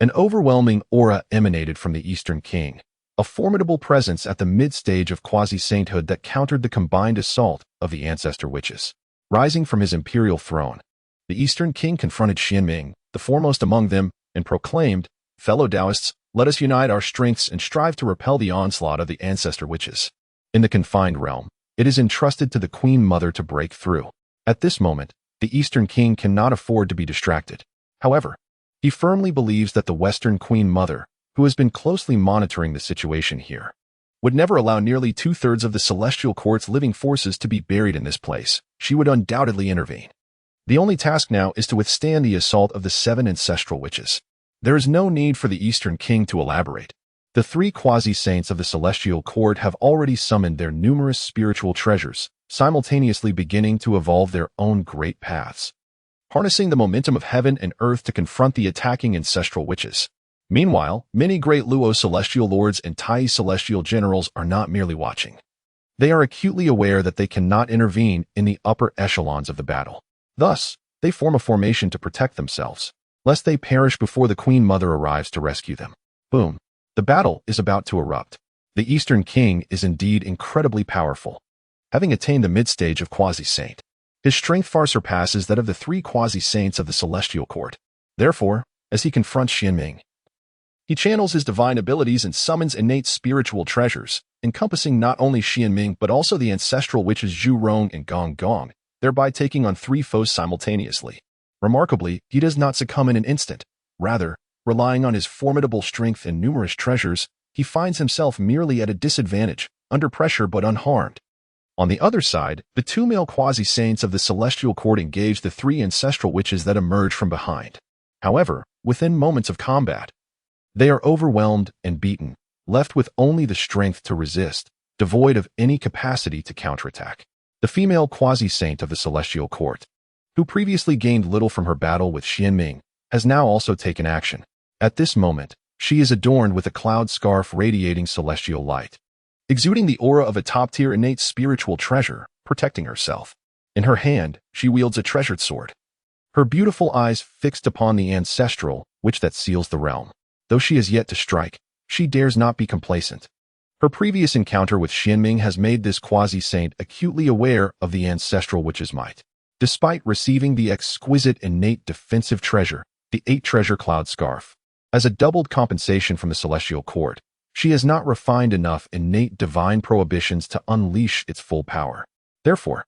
An overwhelming aura emanated from the Eastern King, a formidable presence at the mid-stage of quasi-sainthood that countered the combined assault of the ancestor witches. Rising from his imperial throne, the Eastern King confronted Xianming, the foremost among them, and proclaimed, "Fellow Taoists, let us unite our strengths and strive to repel the onslaught of the ancestor witches. In the confined realm, it is entrusted to the Queen Mother to break through." At this moment, the Eastern King cannot afford to be distracted. However, he firmly believes that the Western Queen Mother, who has been closely monitoring the situation here, would never allow nearly two-thirds of the Celestial Court's living forces to be buried in this place. She would undoubtedly intervene. The only task now is to withstand the assault of the 7 ancestral witches. There is no need for the Eastern King to elaborate. The 3 quasi-saints of the Celestial Court have already summoned their numerous spiritual treasures, simultaneously beginning to evolve their own great paths, harnessing the momentum of heaven and earth to confront the attacking ancestral witches. Meanwhile, many great Luo celestial lords and Tai celestial generals are not merely watching. They are acutely aware that they cannot intervene in the upper echelons of the battle. Thus, they form a formation to protect themselves, lest they perish before the Queen Mother arrives to rescue them. Boom. The battle is about to erupt. The Eastern King is indeed incredibly powerful, having attained the mid-stage of quasi-saint. His strength far surpasses that of the 3 quasi-saints of the Celestial Court. Therefore, as he confronts Xianming, he channels his divine abilities and summons innate spiritual treasures, encompassing not only Xianming but also the ancestral witches Zhu Rong and Guang, thereby taking on 3 foes simultaneously. Remarkably, he does not succumb in an instant. Rather, relying on his formidable strength and numerous treasures, he finds himself merely at a disadvantage, under pressure but unharmed. On the other side, the 2 male quasi-saints of the Celestial Court engage the 3 ancestral witches that emerge from behind. However, within moments of combat, they are overwhelmed and beaten, left with only the strength to resist, devoid of any capacity to counterattack. The female quasi-saint of the Celestial Court, who previously gained little from her battle with Xianming, has now also taken action. At this moment, she is adorned with a cloud scarf radiating celestial light, exuding the aura of a top-tier innate spiritual treasure, protecting herself. In her hand, she wields a treasured sword, her beautiful eyes fixed upon the ancestral witch that seals the realm. Though she is yet to strike, she dares not be complacent. Her previous encounter with Xianming has made this quasi-saint acutely aware of the ancestral witch's might. Despite receiving the exquisite innate defensive treasure, the 8 treasure cloud scarf, as a doubled compensation from the Celestial Court, she has not refined enough innate divine prohibitions to unleash its full power. Therefore,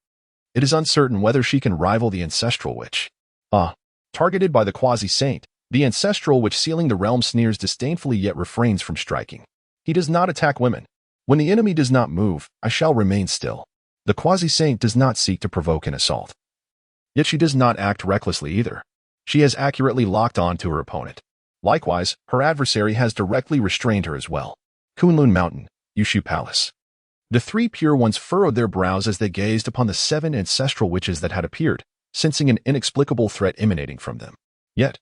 it is uncertain whether she can rival the ancestral witch. Targeted by the quasi-saint, the ancestral witch sealing the realm sneers disdainfully yet refrains from striking. He does not attack women. When the enemy does not move, I shall remain still. The quasi-saint does not seek to provoke an assault. Yet she does not act recklessly either. She has accurately locked on to her opponent. Likewise, her adversary has directly restrained her as well. Kunlun Mountain, Yushu Palace. The 3 pure ones furrowed their brows as they gazed upon the 7 ancestral witches that had appeared, sensing an inexplicable threat emanating from them. Yet,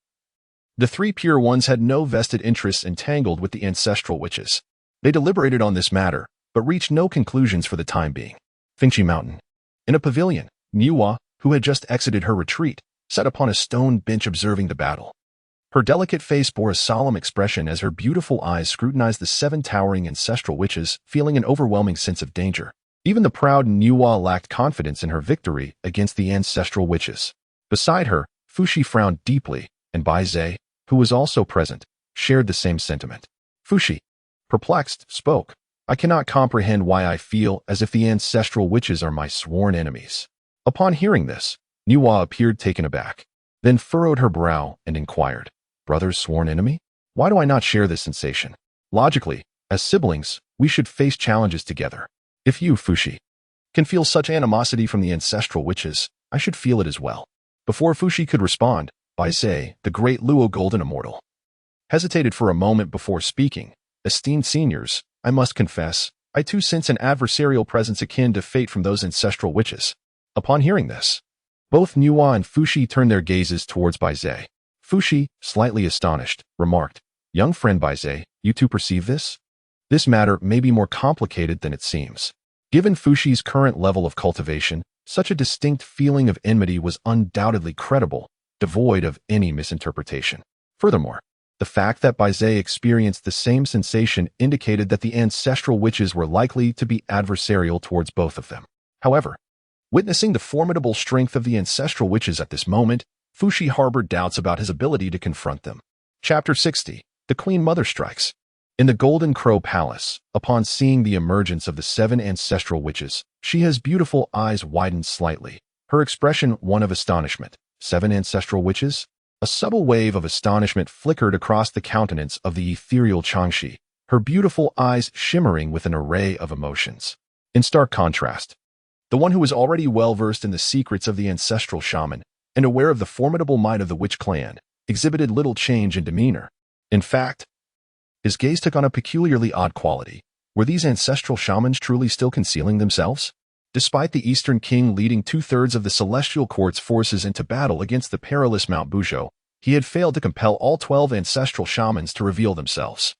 the 3 pure ones had no vested interests entangled with the ancestral witches. They deliberated on this matter, but reached no conclusions for the time being. Fengqi Mountain. In a pavilion, Niuhua, who had just exited her retreat, sat upon a stone bench observing the battle. Her delicate face bore a solemn expression as her beautiful eyes scrutinized the 7 towering ancestral witches, feeling an overwhelming sense of danger. Even the proud Niuhua lacked confidence in her victory against the ancestral witches. Beside her, Fuxi frowned deeply, and Bai Zhe, who was also present, shared the same sentiment. Fuxi, perplexed, spoke, "I cannot comprehend why I feel as if the ancestral witches are my sworn enemies." Upon hearing this, Niuhua appeared taken aback, then furrowed her brow and inquired, "Brother's sworn enemy? Why do I not share this sensation? Logically, as siblings, we should face challenges together. If you, Fuxi, can feel such animosity from the ancestral witches, I should feel it as well." Before Fuxi could respond, Bai Zhe, the great Luo Golden Immortal, hesitated for a moment before speaking. "Esteemed seniors, I must confess, I too sense an adversarial presence akin to fate from those ancestral witches." Upon hearing this, both Niuhua and Fuxi turned their gazes towards Bai Zhe. Fuxi, slightly astonished, remarked, "Young friend Baize, you too perceive this? This matter may be more complicated than it seems." Given Fuxi's current level of cultivation, such a distinct feeling of enmity was undoubtedly credible, devoid of any misinterpretation. Furthermore, the fact that Baize experienced the same sensation indicated that the ancestral witches were likely to be adversarial towards both of them. However, witnessing the formidable strength of the ancestral witches at this moment, Fuxi harbored doubts about his ability to confront them. Chapter 60. The Queen Mother Strikes. In the Golden Crow Palace, upon seeing the emergence of the 7 ancestral witches, Shiha's beautiful eyes widened slightly, her expression one of astonishment. 7 ancestral witches? A subtle wave of astonishment flickered across the countenance of the ethereal Changxi, her beautiful eyes shimmering with an array of emotions. In stark contrast, the one who was already well-versed in the secrets of the ancestral shaman and aware of the formidable might of the witch clan, exhibited little change in demeanor. In fact, his gaze took on a peculiarly odd quality. Were these ancestral shamans truly still concealing themselves? Despite the Eastern King leading 2/3 of the Celestial Court's forces into battle against the perilous Mount Buzhou, he had failed to compel all 12 ancestral shamans to reveal themselves.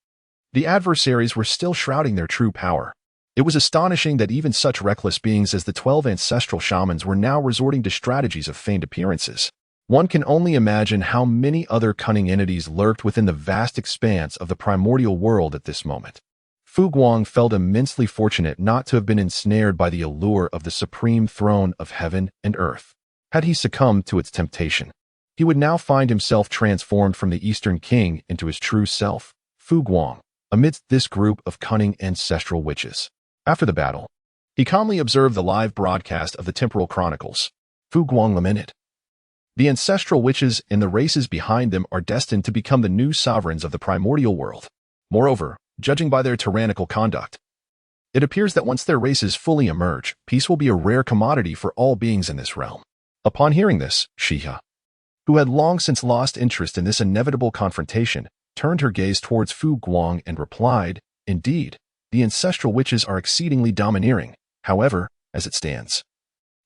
The adversaries were still shrouding their true power. It was astonishing that even such reckless beings as the 12 ancestral shamans were now resorting to strategies of feigned appearances. One can only imagine how many other cunning entities lurked within the vast expanse of the primordial world at this moment. Fu Guang felt immensely fortunate not to have been ensnared by the allure of the supreme throne of heaven and earth. Had he succumbed to its temptation, he would now find himself transformed from the Eastern King into his true self, Fu Guang, amidst this group of cunning ancestral witches. After the battle, he calmly observed the live broadcast of the Temporal Chronicles. Fu Guang lamented, "The ancestral witches and the races behind them are destined to become the new sovereigns of the primordial world. Moreover, judging by their tyrannical conduct, it appears that once their races fully emerge, peace will be a rare commodity for all beings in this realm." Upon hearing this, Shiha, who had long since lost interest in this inevitable confrontation, turned her gaze towards Fu Guang and replied, "Indeed, the ancestral witches are exceedingly domineering. However, as it stands,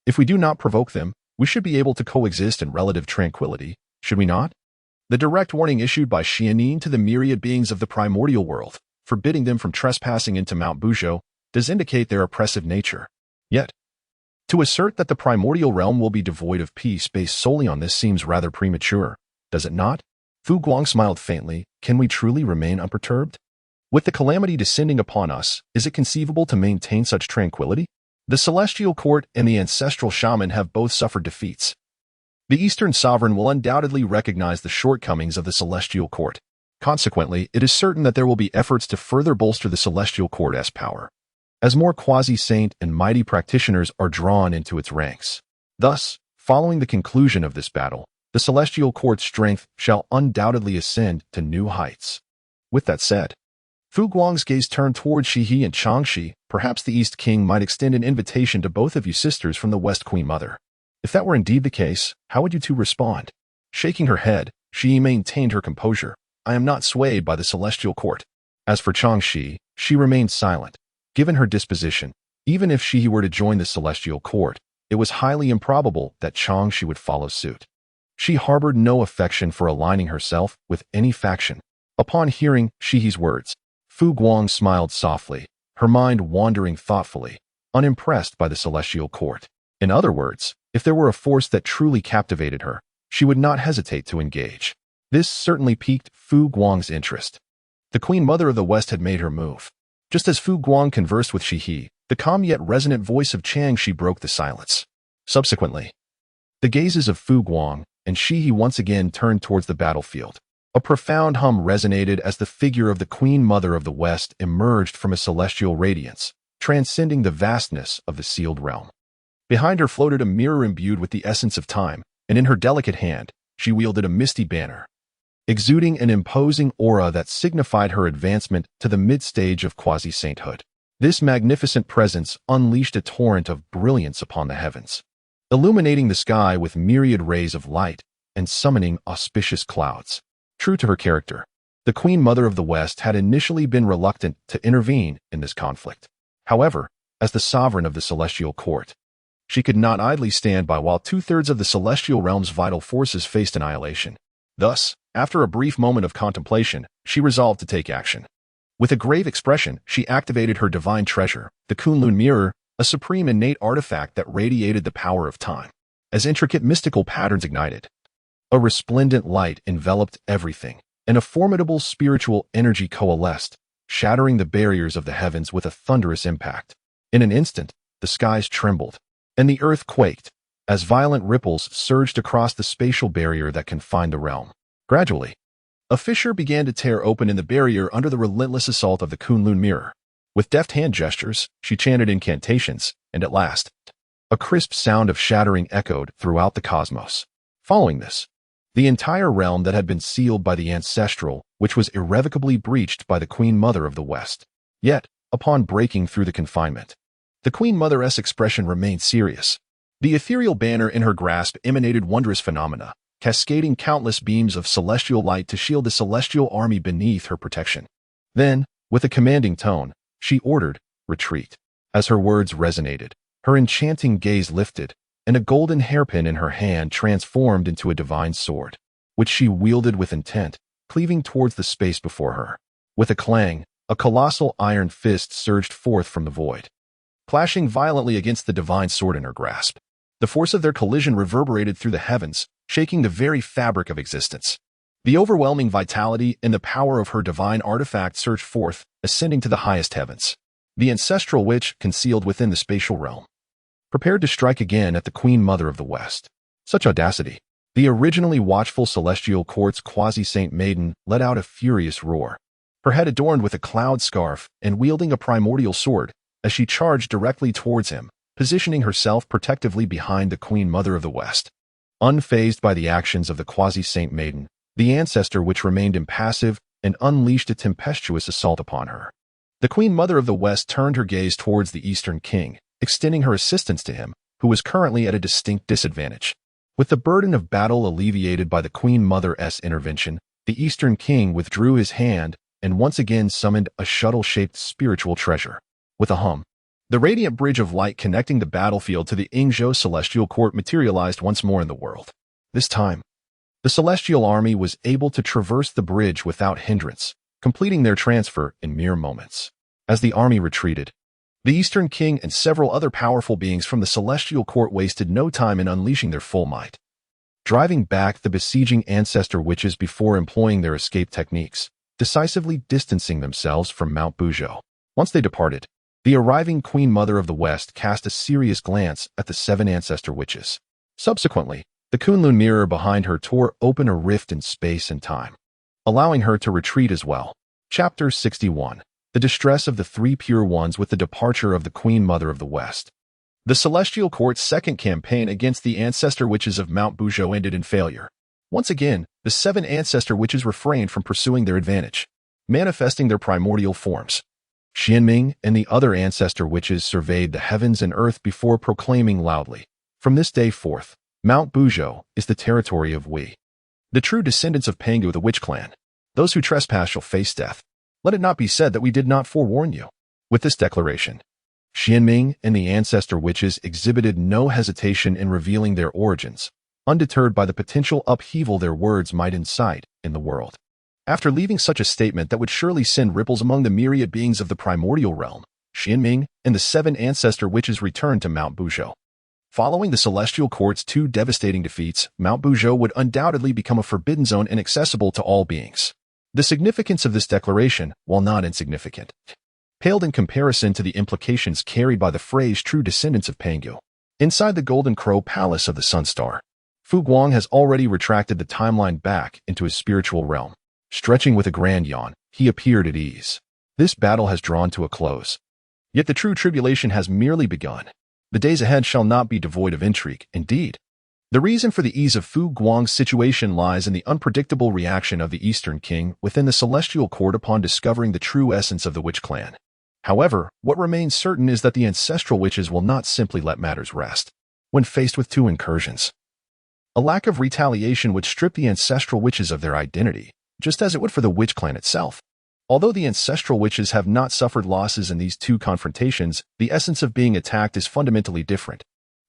if we do not provoke them, we should be able to coexist in relative tranquility, should we not?" The direct warning issued by Xianin to the myriad beings of the primordial world, forbidding them from trespassing into Mount Buzhou, does indicate their oppressive nature. Yet, to assert that the primordial realm will be devoid of peace based solely on this seems rather premature, does it not? Fu Guang smiled faintly. Can we truly remain unperturbed? With the calamity descending upon us, is it conceivable to maintain such tranquility? The Celestial Court and the Ancestral Shaman have both suffered defeats. The Eastern Sovereign will undoubtedly recognize the shortcomings of the Celestial Court. Consequently, it is certain that there will be efforts to further bolster the Celestial Court's power, as more quasi-saint and mighty practitioners are drawn into its ranks. Thus, following the conclusion of this battle, the Celestial Court's strength shall undoubtedly ascend to new heights. With that said, Fu Guang's gaze turned towards Shihi and Changxi. Perhaps the East King might extend an invitation to both of you sisters from the West Queen Mother. If that were indeed the case, how would you two respond? Shaking her head, Shihi maintained her composure. I am not swayed by the Celestial Court. As for Changxi, she remained silent. Given her disposition, even if Shihi were to join the Celestial Court, it was highly improbable that Changxi would follow suit. She harbored no affection for aligning herself with any faction. Upon hearing Shihi's words, Fu Guang smiled softly, her mind wandering thoughtfully, unimpressed by the Celestial Court. In other words, if there were a force that truly captivated her, she would not hesitate to engage. This certainly piqued Fu Guang's interest. The Queen Mother of the West had made her move. Just as Fu Guang conversed with Shihi, the calm yet resonant voice of Changxi broke the silence. Subsequently, the gazes of Fu Guang and Shihi once again turned towards the battlefield. A profound hum resonated as the figure of the Queen Mother of the West emerged from a celestial radiance, transcending the vastness of the sealed realm. Behind her floated a mirror imbued with the essence of time, and in her delicate hand, she wielded a misty banner, exuding an imposing aura that signified her advancement to the mid-stage of quasi-sainthood. This magnificent presence unleashed a torrent of brilliance upon the heavens, illuminating the sky with myriad rays of light and summoning auspicious clouds. True to her character, the Queen Mother of the West had initially been reluctant to intervene in this conflict. However, as the sovereign of the Celestial Court, she could not idly stand by while 2/3 of the celestial realm's vital forces faced annihilation. Thus, after a brief moment of contemplation, she resolved to take action. With a grave expression, she activated her divine treasure, the Kunlun mirror, a supreme innate artifact that radiated the power of time. As intricate mystical patterns ignited, a resplendent light enveloped everything, and a formidable spiritual energy coalesced, shattering the barriers of the heavens with a thunderous impact. In an instant, the skies trembled, and the earth quaked, as violent ripples surged across the spatial barrier that confined the realm. Gradually, a fissure began to tear open in the barrier under the relentless assault of the Kunlun mirror. With deft hand gestures, she chanted incantations, and at last, a crisp sound of shattering echoed throughout the cosmos. Following this, the entire realm that had been sealed by the ancestral, which was irrevocably breached by the Queen Mother of the West. Yet, upon breaking through the confinement, the Queen Mother's expression remained serious. The ethereal banner in her grasp emanated wondrous phenomena, cascading countless beams of celestial light to shield the celestial army beneath her protection. Then, with a commanding tone, she ordered, "Retreat." As her words resonated, her enchanting gaze lifted, and a golden hairpin in her hand transformed into a divine sword, which she wielded with intent, cleaving towards the space before her. With a clang, a colossal iron fist surged forth from the void, clashing violently against the divine sword in her grasp. The force of their collision reverberated through the heavens, shaking the very fabric of existence. The overwhelming vitality and the power of her divine artifact surged forth, ascending to the highest heavens. The ancestral witch, concealed within the spatial realm, prepared to strike again at the Queen Mother of the West. Such audacity! The originally watchful celestial court's quasi-saint maiden let out a furious roar, her head adorned with a cloud scarf and wielding a primordial sword, as she charged directly towards him, positioning herself protectively behind the Queen Mother of the West. Unfazed by the actions of the quasi-saint maiden, the ancestor witch remained impassive and unleashed a tempestuous assault upon her. The Queen Mother of the West turned her gaze towards the Eastern King, extending her assistance to him, who was currently at a distinct disadvantage. With the burden of battle alleviated by the Queen Mother's intervention, the Eastern King withdrew his hand and once again summoned a shuttle-shaped spiritual treasure. With a hum, the radiant bridge of light connecting the battlefield to the Yingzhou celestial court materialized once more in the world. This time, the celestial army was able to traverse the bridge without hindrance, completing their transfer in mere moments. As the army retreated, the Eastern King and several other powerful beings from the celestial court wasted no time in unleashing their full might, driving back the besieging ancestor witches before employing their escape techniques, decisively distancing themselves from Mount Buzhou. Once they departed, the arriving Queen Mother of the West cast a serious glance at the 7 ancestor witches. Subsequently, the Kunlun mirror behind her tore open a rift in space and time, allowing her to retreat as well. Chapter 61. The Distress of the 3 Pure Ones with the Departure of the Queen Mother of the West. The Celestial Court's second campaign against the ancestor witches of Mount Buzhou ended in failure. Once again, the 7 ancestor witches refrained from pursuing their advantage, manifesting their primordial forms. Xianming and the other ancestor witches surveyed the heavens and earth before proclaiming loudly, "From this day forth, Mount Buzhou is the territory of we, the true descendants of Pangu the Witch Clan. Those who trespass shall face death. Let it not be said that we did not forewarn you." With this declaration, Xianming and the ancestor witches exhibited no hesitation in revealing their origins, undeterred by the potential upheaval their words might incite in the world. After leaving such a statement that would surely send ripples among the myriad beings of the primordial realm, Xianming and the 7 ancestor witches returned to Mount Buzhou. Following the Celestial Court's 2 devastating defeats, Mount Buzhou would undoubtedly become a forbidden zone inaccessible to all beings. The significance of this declaration, while not insignificant, paled in comparison to the implications carried by the phrase true descendants of Pangu. Inside the Golden Crow Palace of the Sun Star, Guang has already retracted the timeline back into his spiritual realm. Stretching with a grand yawn, he appeared at ease. This battle has drawn to a close. Yet the true tribulation has merely begun. The days ahead shall not be devoid of intrigue, indeed. The reason for the ease of Guang's situation lies in the unpredictable reaction of the Eastern King within the Celestial Court upon discovering the true essence of the Witch Clan. However, what remains certain is that the ancestral witches will not simply let matters rest. When faced with 2 incursions, a lack of retaliation would strip the ancestral witches of their identity, just as it would for the Witch Clan itself. Although the ancestral witches have not suffered losses in these 2 confrontations, the essence of being attacked is fundamentally different.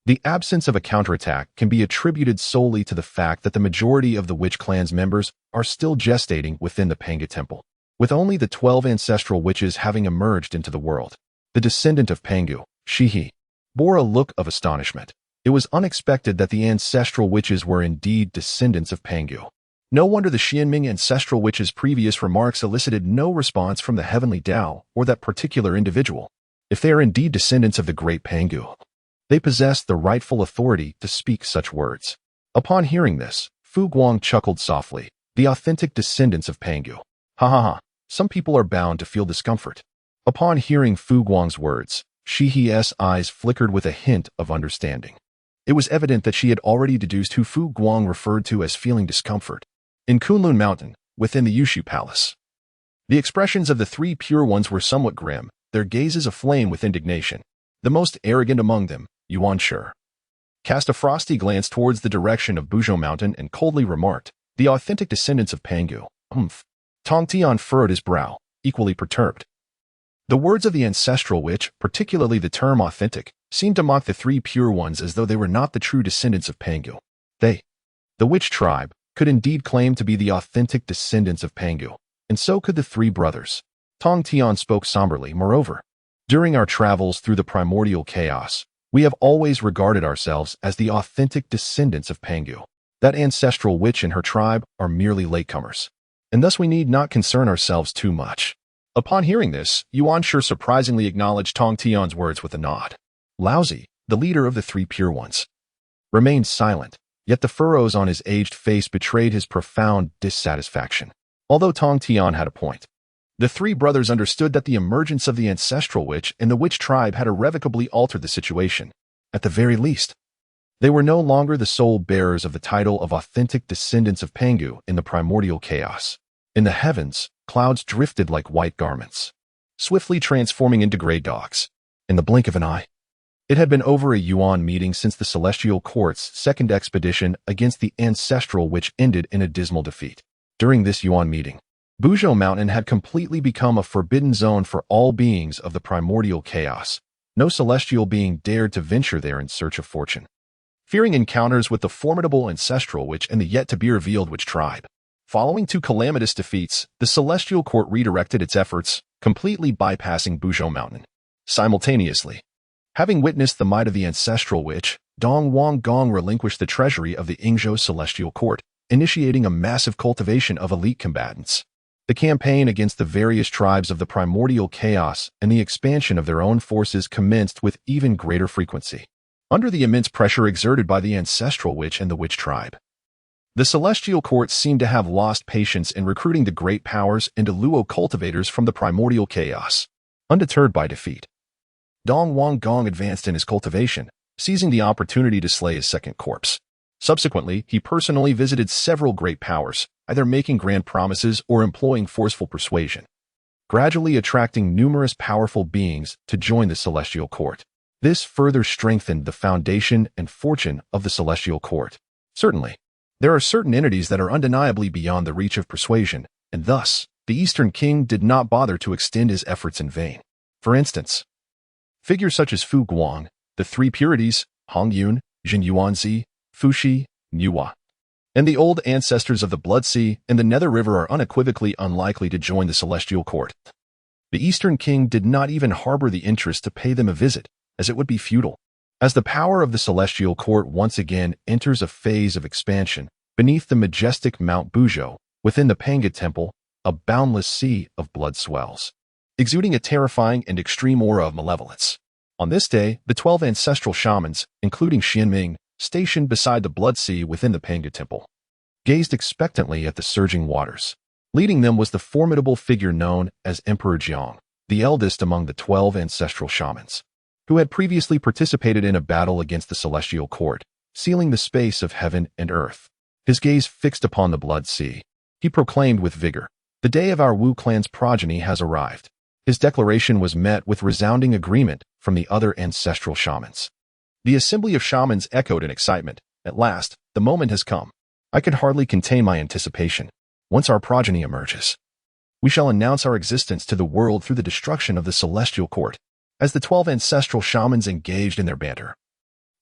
The absence of a counterattack can be attributed solely to the fact that the majority of the witch clan's members are still gestating within the Panga temple, with only the 12 ancestral witches having emerged into the world. The descendant of Pangu, Shihi, bore a look of astonishment. It was unexpected that the ancestral witches were indeed descendants of Pangu. No wonder the Xianming ancestral witch's previous remarks elicited no response from the heavenly Tao or that particular individual. If they are indeed descendants of the great Pangu, they possess the rightful authority to speak such words. Upon hearing this, Fu Guang chuckled softly. The authentic descendants of Pangu. Ha ha ha. Some people are bound to feel discomfort. Upon hearing Fu Guang's words, Shihi's eyes flickered with a hint of understanding. It was evident that she had already deduced who Fu Guang referred to as feeling discomfort. In Kunlun Mountain, within the Yushu Palace, the expressions of the three pure ones were somewhat grim, their gazes aflame with indignation. The most arrogant among them, Yuan Shi, cast a frosty glance towards the direction of Buzhou Mountain and coldly remarked, "The authentic descendants of Pangu." Tong Tian furrowed his brow, equally perturbed. The words of the ancestral witch, particularly the term authentic, seemed to mock the three pure ones as though they were not the true descendants of Pangu. They, the witch tribe, could indeed claim to be the authentic descendants of Pangu, and so could the three brothers. Tong Tian spoke somberly. Moreover, during our travels through the primordial chaos, we have always regarded ourselves as the authentic descendants of Pangu. That ancestral witch and her tribe are merely latecomers, and thus we need not concern ourselves too much. Upon hearing this, Yuan Shi surprisingly acknowledged Tong Tian's words with a nod. Laozi, the leader of the three pure ones, remained silent, yet the furrows on his aged face betrayed his profound dissatisfaction. Although Tong Tian had a point, the three brothers understood that the emergence of the ancestral witch and the witch tribe had irrevocably altered the situation. At the very least, they were no longer the sole bearers of the title of authentic descendants of Pangu in the primordial chaos. In the heavens, clouds drifted like white garments, swiftly transforming into gray dogs. In the blink of an eye, it had been over a Yuan meeting since the Celestial Court's second expedition against the ancestral witch ended in a dismal defeat. During this Yuan meeting, Buzhou Mountain had completely become a forbidden zone for all beings of the primordial chaos. No celestial being dared to venture there in search of fortune, fearing encounters with the formidable ancestral witch and the yet-to-be-revealed witch tribe. Following two calamitous defeats, the Celestial Court redirected its efforts, completely bypassing Buzhou Mountain. Simultaneously, having witnessed the might of the ancestral witch, Dong Wang Gong relinquished the treasury of the Yingzhou Celestial Court, initiating a massive cultivation of elite combatants. The campaign against the various tribes of the primordial chaos and the expansion of their own forces commenced with even greater frequency. Under the immense pressure exerted by the ancestral witch and the witch tribe, the Celestial Court seemed to have lost patience in recruiting the great powers and Luo cultivators from the primordial chaos. Undeterred by defeat, Dong Wang Gong advanced in his cultivation, seizing the opportunity to slay his second corpse. Subsequently, he personally visited several great powers, either making grand promises or employing forceful persuasion, gradually attracting numerous powerful beings to join the Celestial Court. This further strengthened the foundation and fortune of the Celestial Court. Certainly, there are certain entities that are undeniably beyond the reach of persuasion, and thus, the Eastern King did not bother to extend his efforts in vain. For instance, figures such as Fu Guang, the Three Purities, Hongjun, Jin Yuanzi, Fuxi, Nuwa, and the old ancestors of the Blood Sea and the Nether River are unequivocally unlikely to join the Celestial Court. The Eastern King did not even harbor the interest to pay them a visit, as it would be futile. As the power of the Celestial Court once again enters a phase of expansion, beneath the majestic Mount Buzhou, within the Panga Temple, a boundless sea of blood swells, exuding a terrifying and extreme aura of malevolence. On this day, the 12 ancestral shamans, including Xianming, stationed beside the Blood Sea within the Panga Temple, gazed expectantly at the surging waters. Leading them was the formidable figure known as Emperor Jiang, the eldest among the 12 ancestral shamans, who had previously participated in a battle against the Celestial Court, sealing the space of heaven and earth. His gaze fixed upon the Blood Sea, he proclaimed with vigor, "The day of our Wu clan's progeny has arrived." His declaration was met with resounding agreement from the other ancestral shamans. The assembly of shamans echoed in excitement. At last, the moment has come. I could hardly contain my anticipation. Once our progeny emerges, we shall announce our existence to the world through the destruction of the Celestial Court. As the 12 ancestral shamans engaged in their banter,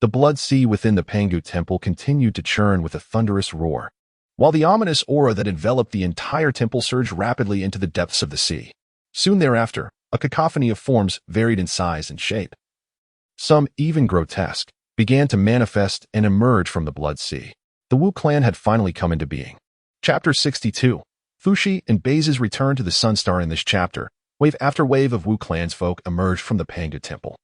The blood sea within the Pangu temple continued to churn with a thunderous roar, while the ominous aura that enveloped the entire temple surged rapidly into the depths of the sea. Soon thereafter, a cacophony of forms varied in size and shape, some even grotesque, began to manifest and emerge from the blood sea. The Wu clan had finally come into being. Chapter 62. Fuxi and Bei's return to the Sun Star. In this chapter, wave after wave of Wu clan's folk emerged from the Pangu temple.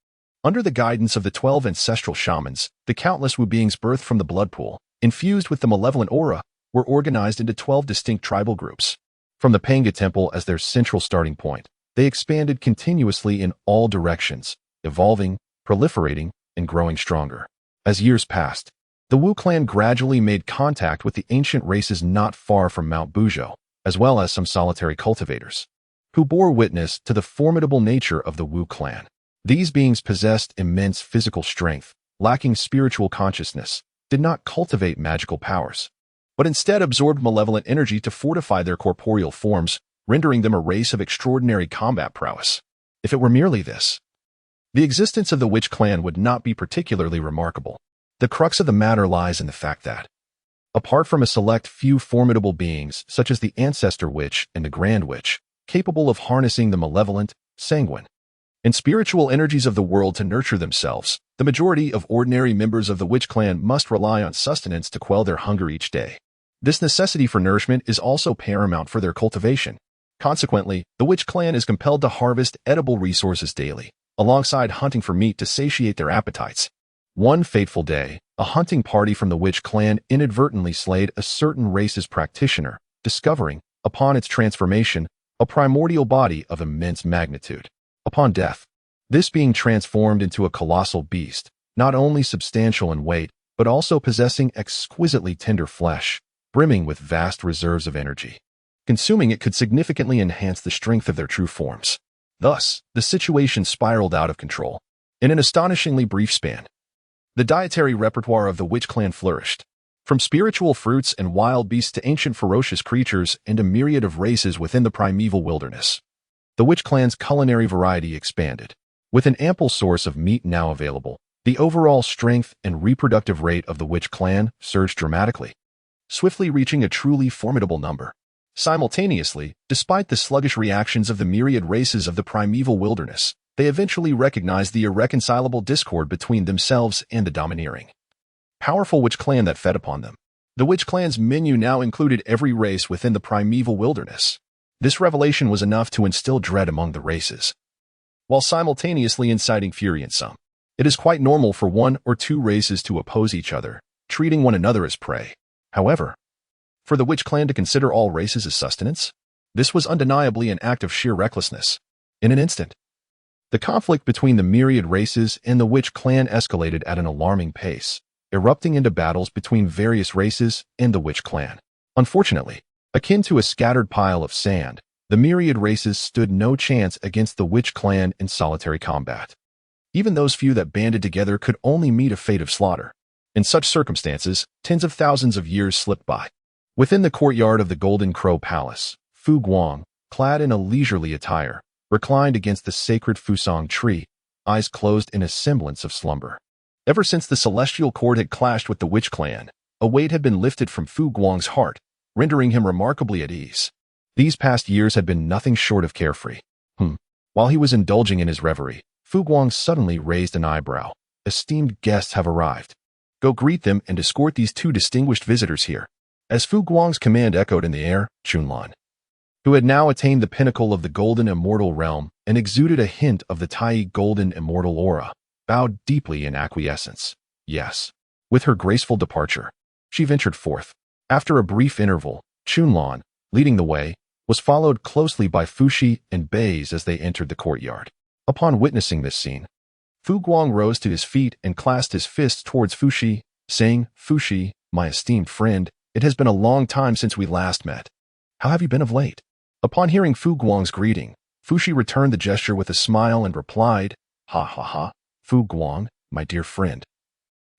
Under the guidance of the 12 ancestral shamans, the countless Wu beings birthed from the blood pool, infused with the malevolent aura, were organized into 12 distinct tribal groups. From the Pangu temple as their central starting point, they expanded continuously in all directions, evolving, proliferating, and growing stronger. As years passed, the Wu clan gradually made contact with the ancient races not far from Mount Buzhou, as well as some solitary cultivators, who bore witness to the formidable nature of the Wu clan. These beings possessed immense physical strength, lacking spiritual consciousness, did not cultivate magical powers, but instead absorbed malevolent energy to fortify their corporeal forms, rendering them a race of extraordinary combat prowess. If it were merely this, the existence of the witch clan would not be particularly remarkable. The crux of the matter lies in the fact that, apart from a select few formidable beings such as the Ancestor Witch and the Grand Witch, capable of harnessing the malevolent, sanguine, and spiritual energies of the world to nurture themselves, the majority of ordinary members of the witch clan must rely on sustenance to quell their hunger each day. This necessity for nourishment is also paramount for their cultivation. Consequently, the witch clan is compelled to harvest edible resources daily, alongside hunting for meat to satiate their appetites. One fateful day, a hunting party from the witch clan inadvertently slayed a certain race's practitioner, discovering, upon its transformation, a primordial body of immense magnitude. Upon death, this being transformed into a colossal beast, not only substantial in weight, but also possessing exquisitely tender flesh, brimming with vast reserves of energy. Consuming it could significantly enhance the strength of their true forms. Thus, the situation spiraled out of control. In an astonishingly brief span, the dietary repertoire of the witch clan flourished. From spiritual fruits and wild beasts to ancient ferocious creatures and a myriad of races within the primeval wilderness, the witch clan's culinary variety expanded. With an ample source of meat now available, the overall strength and reproductive rate of the witch clan surged dramatically, swiftly reaching a truly formidable number. Simultaneously, despite the sluggish reactions of the myriad races of the primeval wilderness, they eventually recognized the irreconcilable discord between themselves and the domineering, powerful witch clan that fed upon them. The witch clan's menu now included every race within the primeval wilderness. This revelation was enough to instill dread among the races, while simultaneously inciting fury in some. It is quite normal for one or two races to oppose each other, treating one another as prey. However, for the witch clan to consider all races as sustenance, this was undeniably an act of sheer recklessness. In an instant, the conflict between the myriad races and the witch clan escalated at an alarming pace, erupting into battles between various races and the witch clan. Unfortunately, akin to a scattered pile of sand, the myriad races stood no chance against the witch clan in solitary combat. Even those few that banded together could only meet a fate of slaughter. In such circumstances, tens of thousands of years slipped by. Within the courtyard of the Golden Crow Palace, Fu Guang, clad in a leisurely attire, reclined against the sacred Fusang tree, eyes closed in a semblance of slumber. Ever since the celestial cord had clashed with the witch clan, a weight had been lifted from Fu Guang's heart, rendering him remarkably at ease. These past years had been nothing short of carefree. While he was indulging in his reverie, Fu Guang suddenly raised an eyebrow. Esteemed guests have arrived. Go greet them and escort these two distinguished visitors here. As Fu Guang's command echoed in the air, Chunlan, who had now attained the pinnacle of the golden immortal realm and exuded a hint of the Tai golden immortal aura, bowed deeply in acquiescence. Yes. With her graceful departure, she ventured forth. After a brief interval, Chunlan, leading the way, was followed closely by Fuxi and Bei's as they entered the courtyard. Upon witnessing this scene, Fu Guang rose to his feet and clasped his fists towards Fuxi, saying, "Fuxi, my esteemed friend, it has been a long time since we last met. How have you been of late?" Upon hearing Fu Guang's greeting, Fuxi returned the gesture with a smile and replied, "Ha ha ha, Fu Guang, my dear friend.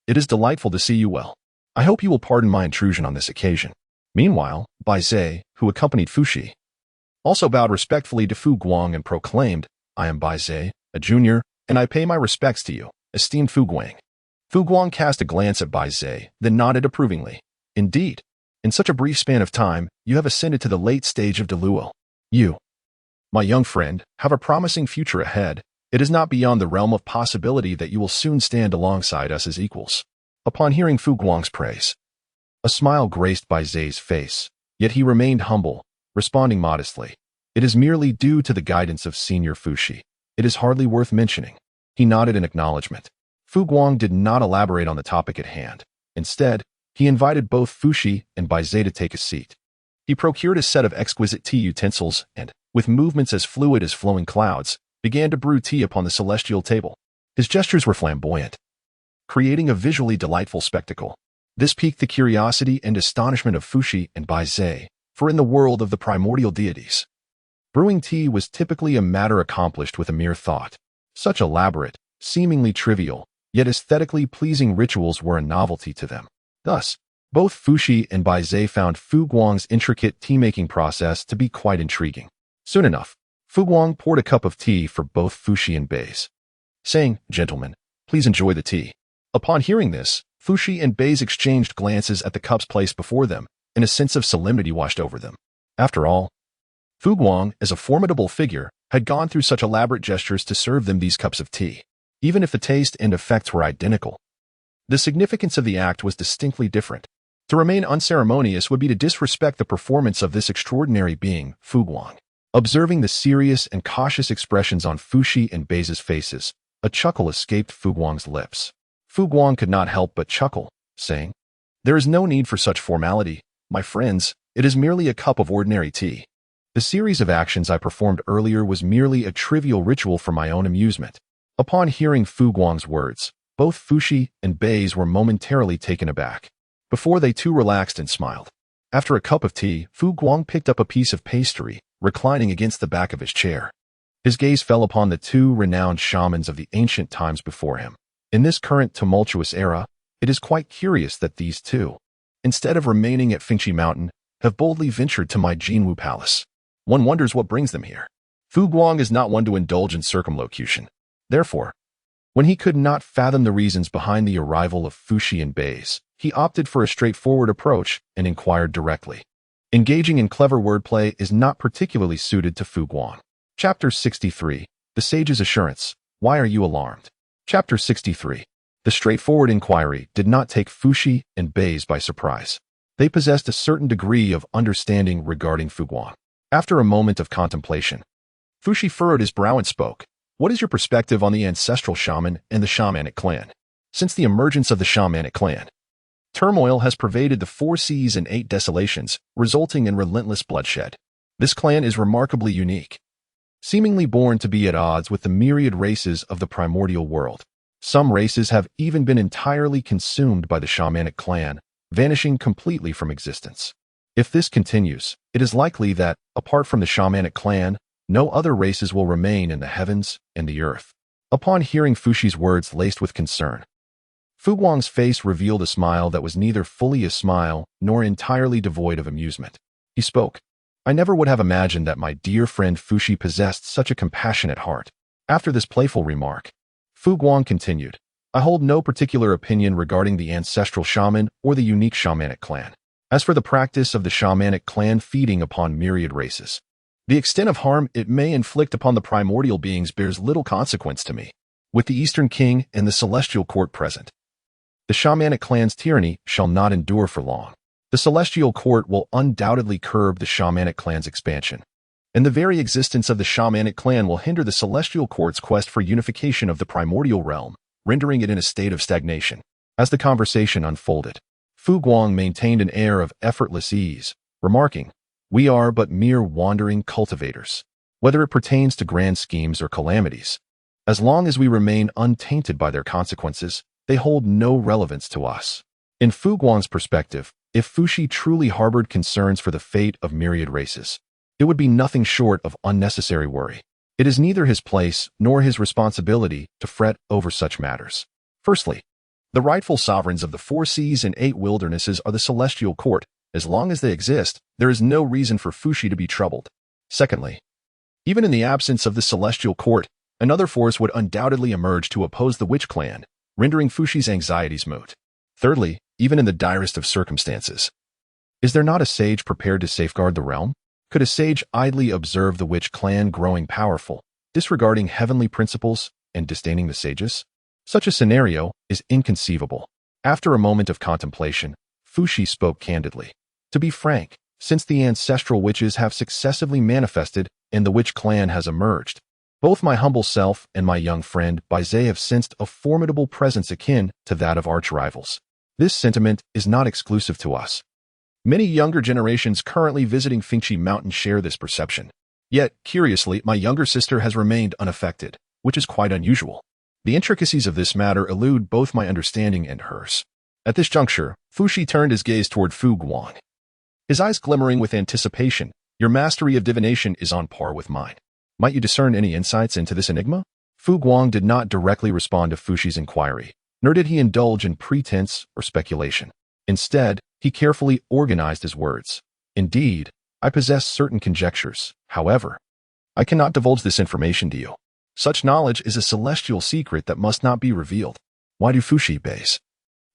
It is delightful to see you well. I hope you will pardon my intrusion on this occasion." Meanwhile, Buzhou, who accompanied Fuxi, also bowed respectfully to Fu Guang and proclaimed, "I am Buzhou, a junior, and I pay my respects to you, esteemed Fu Guang." Fu Guang cast a glance at Bai Zhe, then nodded approvingly. Indeed, in such a brief span of time, you have ascended to the late stage of delual. You, my young friend, have a promising future ahead. It is not beyond the realm of possibility that you will soon stand alongside us as equals. Upon hearing Fu Guang's praise, a smile graced Bai Zhe's face, yet he remained humble, responding modestly. It is merely due to the guidance of Senior Fuxi. It is hardly worth mentioning. He nodded in acknowledgement. Fu Guang did not elaborate on the topic at hand. Instead, he invited both Fuxi and Bai Zhe to take a seat. He procured a set of exquisite tea utensils and, with movements as fluid as flowing clouds, began to brew tea upon the celestial table. His gestures were flamboyant, creating a visually delightful spectacle. This piqued the curiosity and astonishment of Fuxi and Bai Zhe, for in the world of the primordial deities, brewing tea was typically a matter accomplished with a mere thought. Such elaborate, seemingly trivial, yet aesthetically pleasing rituals were a novelty to them. Thus, both Fuxi and Bai Zhe found Fu Guang's intricate tea-making process to be quite intriguing. Soon enough, Fu Guang poured a cup of tea for both Fuxi and Bai, saying, "Gentlemen, please enjoy the tea." Upon hearing this, Fuxi and Bai exchanged glances at the cups placed before them, and a sense of solemnity washed over them. After all, Fu Guang, as a formidable figure, had gone through such elaborate gestures to serve them these cups of tea. Even if the taste and effects were identical, the significance of the act was distinctly different. To remain unceremonious would be to disrespect the performance of this extraordinary being, Fu Guang. Observing the serious and cautious expressions on Fuxi and Bai's faces, a chuckle escaped Fu Guang's lips. Fu Guang could not help but chuckle, saying, "There is no need for such formality, my friends. It is merely a cup of ordinary tea. The series of actions I performed earlier was merely a trivial ritual for my own amusement." Upon hearing Fu Guang's words, both Fuxi and Bai were momentarily taken aback. Before they too relaxed and smiled. After a cup of tea, Fu Guang picked up a piece of pastry, reclining against the back of his chair. His gaze fell upon the two renowned shamans of the ancient times before him. In this current tumultuous era, it is quite curious that these two, instead of remaining at Fengqi Mountain, have boldly ventured to my Jinwu Palace. One wonders what brings them here. Fu Guang is not one to indulge in circumlocution. Therefore, when he could not fathom the reasons behind the arrival of Fuxi and Bai, he opted for a straightforward approach and inquired directly. Engaging in clever wordplay is not particularly suited to Fu Guang. Chapter 63. The Sage's Assurance. Why are you alarmed? Chapter 63. The straightforward inquiry did not take Fuxi and Bai by surprise. They possessed a certain degree of understanding regarding Fu Guang. After a moment of contemplation, Fuxi furrowed his brow and spoke. "What is your perspective on the ancestral shaman and the shamanic clan? Since the emergence of the shamanic clan, turmoil has pervaded the 4 seas and 8 desolations, resulting in relentless bloodshed. This clan is remarkably unique, seemingly born to be at odds with the myriad races of the primordial world. Some races have even been entirely consumed by the shamanic clan, vanishing completely from existence. If this continues, it is likely that, apart from the shamanic clan, no other races will remain in the heavens and the earth." Upon hearing Fuxi's words laced with concern, Fu Guang's face revealed a smile that was neither fully a smile nor entirely devoid of amusement. He spoke. "I never would have imagined that my dear friend Fuxi possessed such a compassionate heart." After this playful remark, Fu Guang continued, "I hold no particular opinion regarding the ancestral shaman or the unique shamanic clan. As for the practice of the shamanic clan feeding upon myriad races, the extent of harm it may inflict upon the primordial beings bears little consequence to me. With the Eastern King and the Celestial Court present, the shamanic clan's tyranny shall not endure for long. The Celestial Court will undoubtedly curb the shamanic clan's expansion, and the very existence of the shamanic clan will hinder the Celestial Court's quest for unification of the primordial realm, rendering it in a state of stagnation." As the conversation unfolded, Fu Guang maintained an air of effortless ease, remarking, "We are but mere wandering cultivators. Whether it pertains to grand schemes or calamities, as long as we remain untainted by their consequences, they hold no relevance to us." In Fu Guang's perspective, if Fuxi truly harbored concerns for the fate of myriad races, it would be nothing short of unnecessary worry. It is neither his place nor his responsibility to fret over such matters. Firstly, the rightful sovereigns of the 4 seas and 8 wildernesses are the Celestial Court. As long as they exist, there is no reason for Fuxi to be troubled. Secondly, even in the absence of the Celestial Court, another force would undoubtedly emerge to oppose the Witch Clan, rendering Fushi's anxieties moot. Thirdly, even in the direst of circumstances, is there not a sage prepared to safeguard the realm? Could a sage idly observe the witch clan growing powerful, disregarding heavenly principles and disdaining the sages? Such a scenario is inconceivable. After a moment of contemplation, Fushi spoke candidly. To be frank, since the ancestral witches have successively manifested and the witch clan has emerged, both my humble self and my young friend Buzhou have sensed a formidable presence akin to that of arch-rivals. This sentiment is not exclusive to us. Many younger generations currently visiting Fengqi Mountain share this perception. Yet, curiously, my younger sister has remained unaffected, which is quite unusual. The intricacies of this matter elude both my understanding and hers. At this juncture, Fushi turned his gaze toward Fu Guang, his eyes glimmering with anticipation. Your mastery of divination is on par with mine. Might you discern any insights into this enigma? Fu Guang did not directly respond to Fushi's inquiry, nor did he indulge in pretense or speculation. Instead, he carefully organized his words. Indeed, I possess certain conjectures. However, I cannot divulge this information to you. Such knowledge is a celestial secret that must not be revealed. Why do Fushi base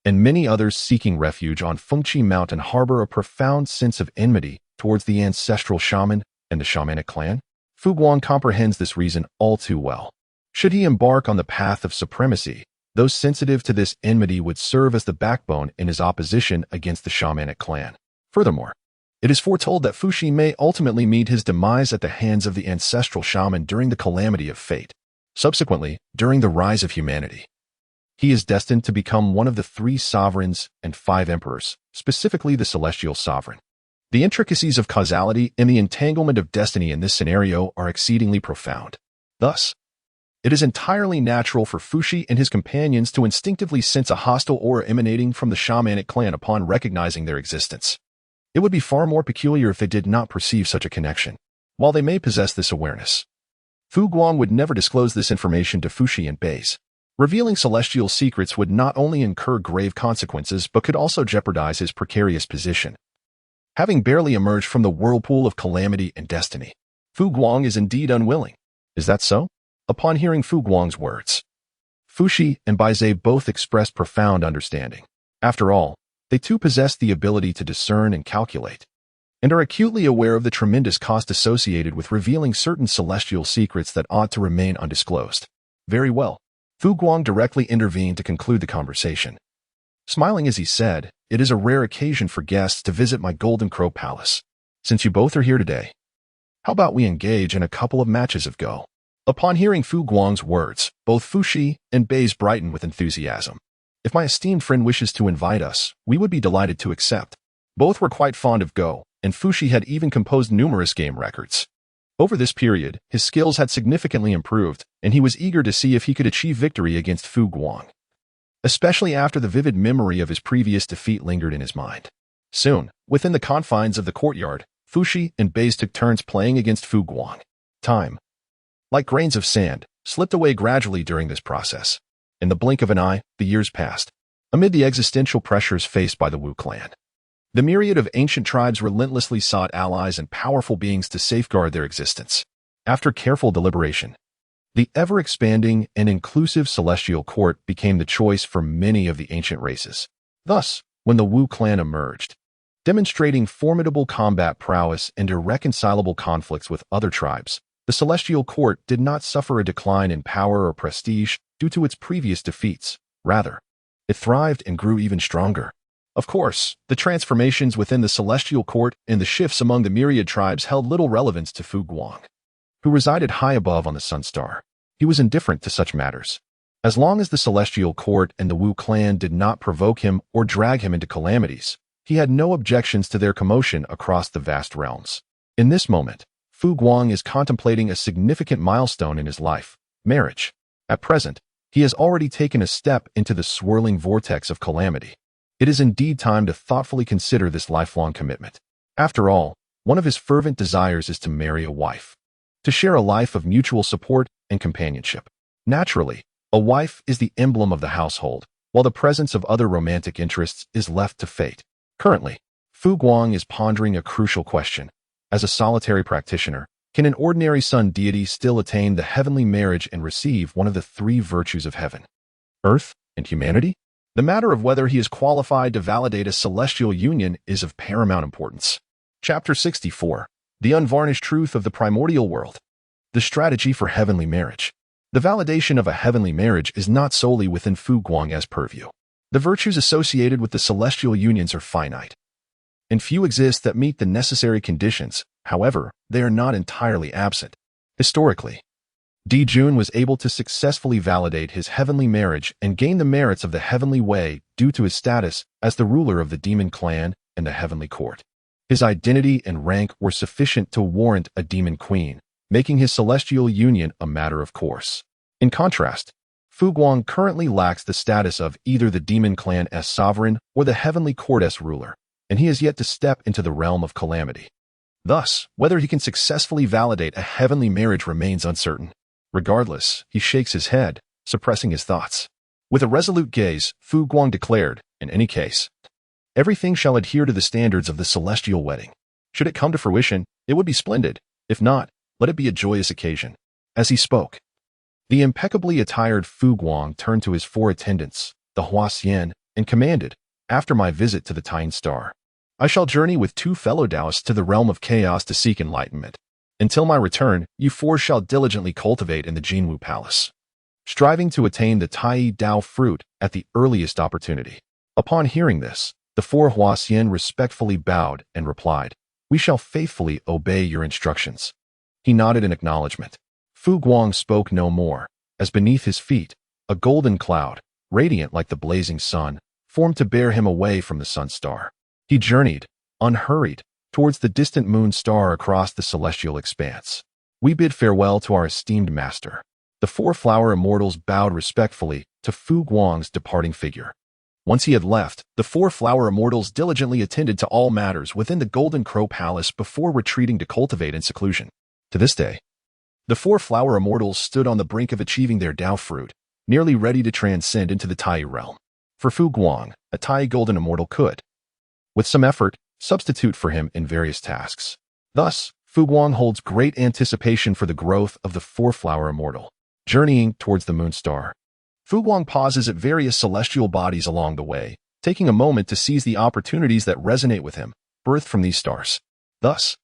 and many others seeking refuge on Fengqi Mountain harbor a profound sense of enmity towards the ancestral shaman and the shamanic clan? Fu Guang comprehends this reason all too well. Should he embark on the path of supremacy, those sensitive to this enmity would serve as the backbone in his opposition against the shamanic clan. Furthermore, it is foretold that Fushi may ultimately meet his demise at the hands of the ancestral shaman during the calamity of fate. Subsequently, during the rise of humanity, he is destined to become one of the 3 sovereigns and 5 emperors, specifically the celestial sovereign. The intricacies of causality and the entanglement of destiny in this scenario are exceedingly profound. Thus, it is entirely natural for Fushi and his companions to instinctively sense a hostile aura emanating from the shamanic clan upon recognizing their existence. It would be far more peculiar if they did not perceive such a connection. While they may possess this awareness, Fu Guang would never disclose this information to Fushi and Base. Revealing celestial secrets would not only incur grave consequences but could also jeopardize his precarious position. Having barely emerged from the whirlpool of calamity and destiny, Fu Guang is indeed unwilling. Is that so? Upon hearing Fu Guang's words, Fushi and Buzhou both expressed profound understanding. After all, they too possess the ability to discern and calculate, and are acutely aware of the tremendous cost associated with revealing certain celestial secrets that ought to remain undisclosed. Very well. Fu Guang directly intervened to conclude the conversation. Smiling as he said, "It is a rare occasion for guests to visit my Golden Crow Palace. Since you both are here today, how about we engage in a couple of matches of Go?" Upon hearing Fu Guang's words, both Fushi and Base brightened with enthusiasm. If my esteemed friend wishes to invite us, we would be delighted to accept. Both were quite fond of Go, and Fushi had even composed numerous game records. Over this period, his skills had significantly improved, and he was eager to see if he could achieve victory against Fu Guang, especially after the vivid memory of his previous defeat lingered in his mind. Soon, within the confines of the courtyard, Fushi and Base took turns playing against Fu Guang. Time, like grains of sand, slipped away gradually during this process. In the blink of an eye, the years passed. Amid the existential pressures faced by the Wu clan, the myriad of ancient tribes relentlessly sought allies and powerful beings to safeguard their existence. After careful deliberation, the ever-expanding and inclusive celestial court became the choice for many of the ancient races. Thus, when the Wu clan emerged, demonstrating formidable combat prowess and irreconcilable conflicts with other tribes, the celestial court did not suffer a decline in power or prestige due to its previous defeats. Rather, it thrived and grew even stronger. Of course, the transformations within the celestial court and the shifts among the myriad tribes held little relevance to Fu Guang, who resided high above on the Sun Star. He was indifferent to such matters. As long as the celestial court and the Wu clan did not provoke him or drag him into calamities, he had no objections to their commotion across the vast realms. In this moment, Fu Guang is contemplating a significant milestone in his life: marriage. At present, he has already taken a step into the swirling vortex of calamity. It is indeed time to thoughtfully consider this lifelong commitment. After all, one of his fervent desires is to marry a wife, to share a life of mutual support and companionship. Naturally, a wife is the emblem of the household, while the presence of other romantic interests is left to fate. Currently, Fu Guang is pondering a crucial question. As a solitary practitioner, can an ordinary sun deity still attain the heavenly marriage and receive one of the 3 virtues of heaven, earth, and humanity? The matter of whether he is qualified to validate a celestial union is of paramount importance. Chapter 64. The Unvarnished Truth of the Primordial World. The Strategy for Heavenly Marriage. The validation of a heavenly marriage is not solely within Fu Guang's purview. The virtues associated with the celestial unions are finite, and few exist that meet the necessary conditions. However, they are not entirely absent. Historically, Jun was able to successfully validate his heavenly marriage and gain the merits of the heavenly way due to his status as the ruler of the demon clan and the heavenly court. His identity and rank were sufficient to warrant a demon queen, making his celestial union a matter of course. In contrast, Fu Guang currently lacks the status of either the demon clan as sovereign or the heavenly court as ruler, and he has yet to step into the realm of calamity. Thus, whether he can successfully validate a heavenly marriage remains uncertain. Regardless, he shakes his head, suppressing his thoughts. With a resolute gaze, Fu Guang declared, in any case, everything shall adhere to the standards of the celestial wedding. Should it come to fruition, it would be splendid. If not, let it be a joyous occasion. As he spoke, the impeccably attired Fu Guang turned to his 4 attendants, the Huaxian, and commanded, after my visit to the Tying Star, I shall journey with 2 fellow Taoists to the realm of chaos to seek enlightenment. Until my return, you 4 shall diligently cultivate in the Jinwu Palace, striving to attain the Tai Dao fruit at the earliest opportunity. Upon hearing this, the 4 Huaxian respectfully bowed and replied, we shall faithfully obey your instructions. He nodded in acknowledgement. Fu Guang spoke no more, as beneath his feet, a golden cloud, radiant like the blazing sun, formed to bear him away from the sun star. He journeyed, unhurried, towards the distant moon star across the celestial expanse. We bid farewell to our esteemed master. The 4 flower immortals bowed respectfully to Fu Guang's departing figure. Once he had left, the 4 flower immortals diligently attended to all matters within the Golden Crow Palace before retreating to cultivate in seclusion. To this day, the 4 flower immortals stood on the brink of achieving their Dao fruit, nearly ready to transcend into the Tai realm. For Fu Guang, a Tai golden immortal could, with some effort, substitute for him in various tasks. Thus, Fu Guang holds great anticipation for the growth of the 4 flower immortal, journeying towards the moon star. Fu Guang pauses at various celestial bodies along the way, taking a moment to seize the opportunities that resonate with him, birthed from these stars. Thus,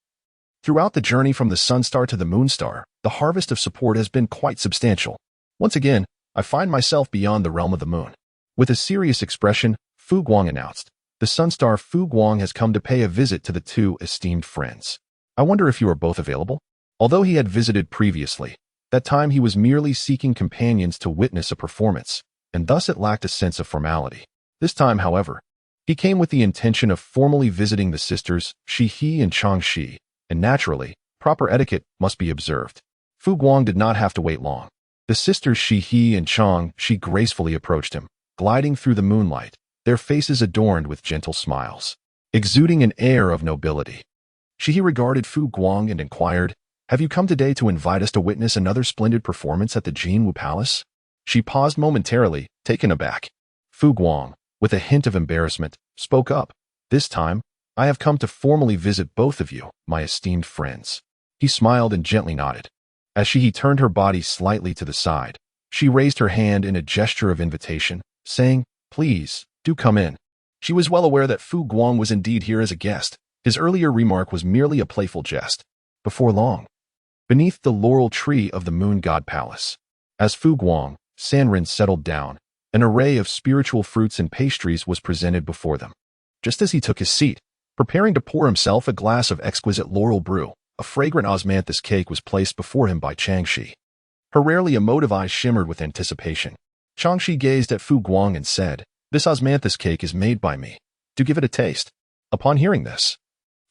throughout the journey from the sun star to the moon star, the harvest of support has been quite substantial. Once again, I find myself beyond the realm of the moon. With a serious expression, Fu Guang announced, the sun star Fu Guang has come to pay a visit to the 2 esteemed friends. I wonder if you are both available? Although he had visited previously, that time he was merely seeking companions to witness a performance, and thus it lacked a sense of formality. This time, however, he came with the intention of formally visiting the sisters Shi He and Chang Shi, and naturally, proper etiquette must be observed. Fu Guang did not have to wait long. The sisters Shi He and Chang Shi gracefully approached him, gliding through the moonlight, their faces adorned with gentle smiles, exuding an air of nobility. Shi He regarded Fu Guang and inquired, have you come today to invite us to witness another splendid performance at the Jinwu Palace? She paused momentarily, taken aback. Fu Guang, with a hint of embarrassment, spoke up, this time, I have come to formally visit both of you, my esteemed friends. He smiled and gently nodded. As Shi He turned her body slightly to the side, she raised her hand in a gesture of invitation, saying, please, do come in. She was well aware that Fu Guang was indeed here as a guest. His earlier remark was merely a playful jest. Before long, beneath the laurel tree of the Moon God Palace, as Fu Guang, Sanren settled down, an array of spiritual fruits and pastries was presented before them. Just as he took his seat, preparing to pour himself a glass of exquisite laurel brew, a fragrant osmanthus cake was placed before him by Changshi. Her rarely emotive eyes shimmered with anticipation. Changshi gazed at Fu Guang and said, this osmanthus cake is made by me. Do give it a taste. Upon hearing this,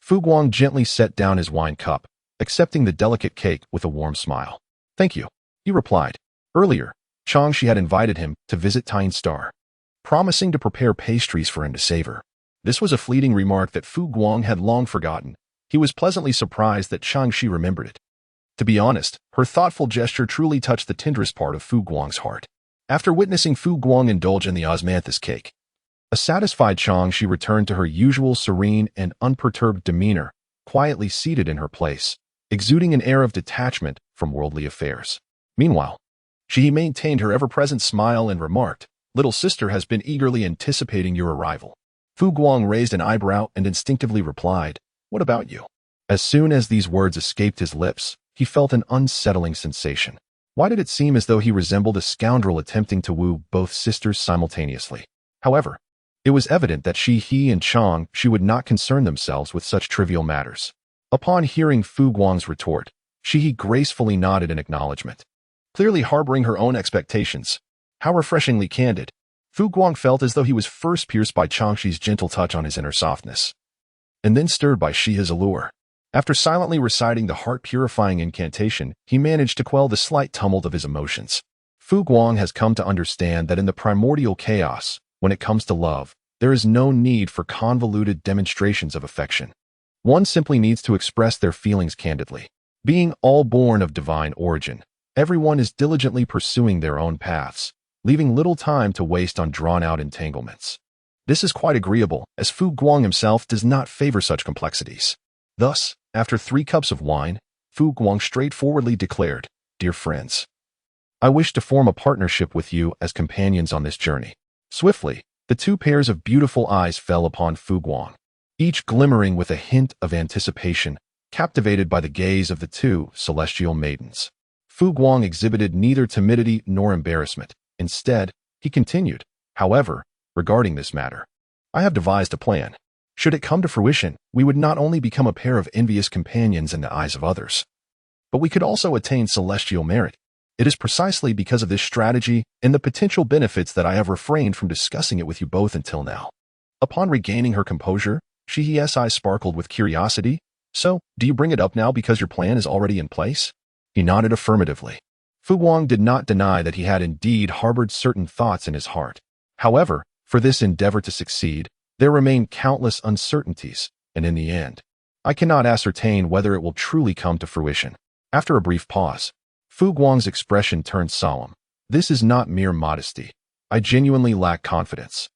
Fu Guang gently set down his wine cup, accepting the delicate cake with a warm smile. Thank you, he replied. Earlier, Changshi had invited him to visit Tying Star, promising to prepare pastries for him to savor. This was a fleeting remark that Fu Guang had long forgotten. He was pleasantly surprised that Changshi remembered it. To be honest, her thoughtful gesture truly touched the tenderest part of Fu Guang's heart. After witnessing Fu Guang indulge in the osmanthus cake, a satisfied Changshi returned to her usual serene and unperturbed demeanor, quietly seated in her place, exuding an air of detachment from worldly affairs. Meanwhile, she maintained her ever-present smile and remarked, Little sister has been eagerly anticipating your arrival. Fu Guang raised an eyebrow and instinctively replied, "What about you?" As soon as these words escaped his lips, he felt an unsettling sensation. Why did it seem as though he resembled a scoundrel attempting to woo both sisters simultaneously? However, it was evident that he and She would not concern themselves with such trivial matters. Upon hearing Fu Guang's retort, He gracefully nodded in acknowledgement, clearly harboring her own expectations. How refreshingly candid. Fu Guang felt as though he was first pierced by Changshi's gentle touch on his inner softness, and then stirred by Shi's allure. After silently reciting the heart-purifying incantation, he managed to quell the slight tumult of his emotions. Fu Guang has come to understand that in the primordial chaos, when it comes to love, there is no need for convoluted demonstrations of affection. One simply needs to express their feelings candidly. Being all born of divine origin, everyone is diligently pursuing their own paths, leaving little time to waste on drawn-out entanglements. This is quite agreeable, as Fu Guang himself does not favor such complexities. Thus, after 3 cups of wine, Fu Guang straightforwardly declared, "Dear friends, I wish to form a partnership with you as companions on this journey." Swiftly, the 2 pairs of beautiful eyes fell upon Fu Guang, each glimmering with a hint of anticipation, captivated by the gaze of the 2 celestial maidens. Fu Guang exhibited neither timidity nor embarrassment. Instead, he continued, "However, regarding this matter, I have devised a plan. Should it come to fruition, we would not only become a pair of envious companions in the eyes of others, but we could also attain celestial merit. It is precisely because of this strategy and the potential benefits that I have refrained from discussing it with you both until now." Upon regaining her composure, Shi's eyes sparkled with curiosity. "So, do you bring it up now because your plan is already in place?" He nodded affirmatively. Fu Guang did not deny that he had indeed harbored certain thoughts in his heart. However, for this endeavor to succeed, there remain countless uncertainties, and in the end, I cannot ascertain whether it will truly come to fruition. After a brief pause, Fu Guang's expression turned solemn. "This is not mere modesty. I genuinely lack confidence."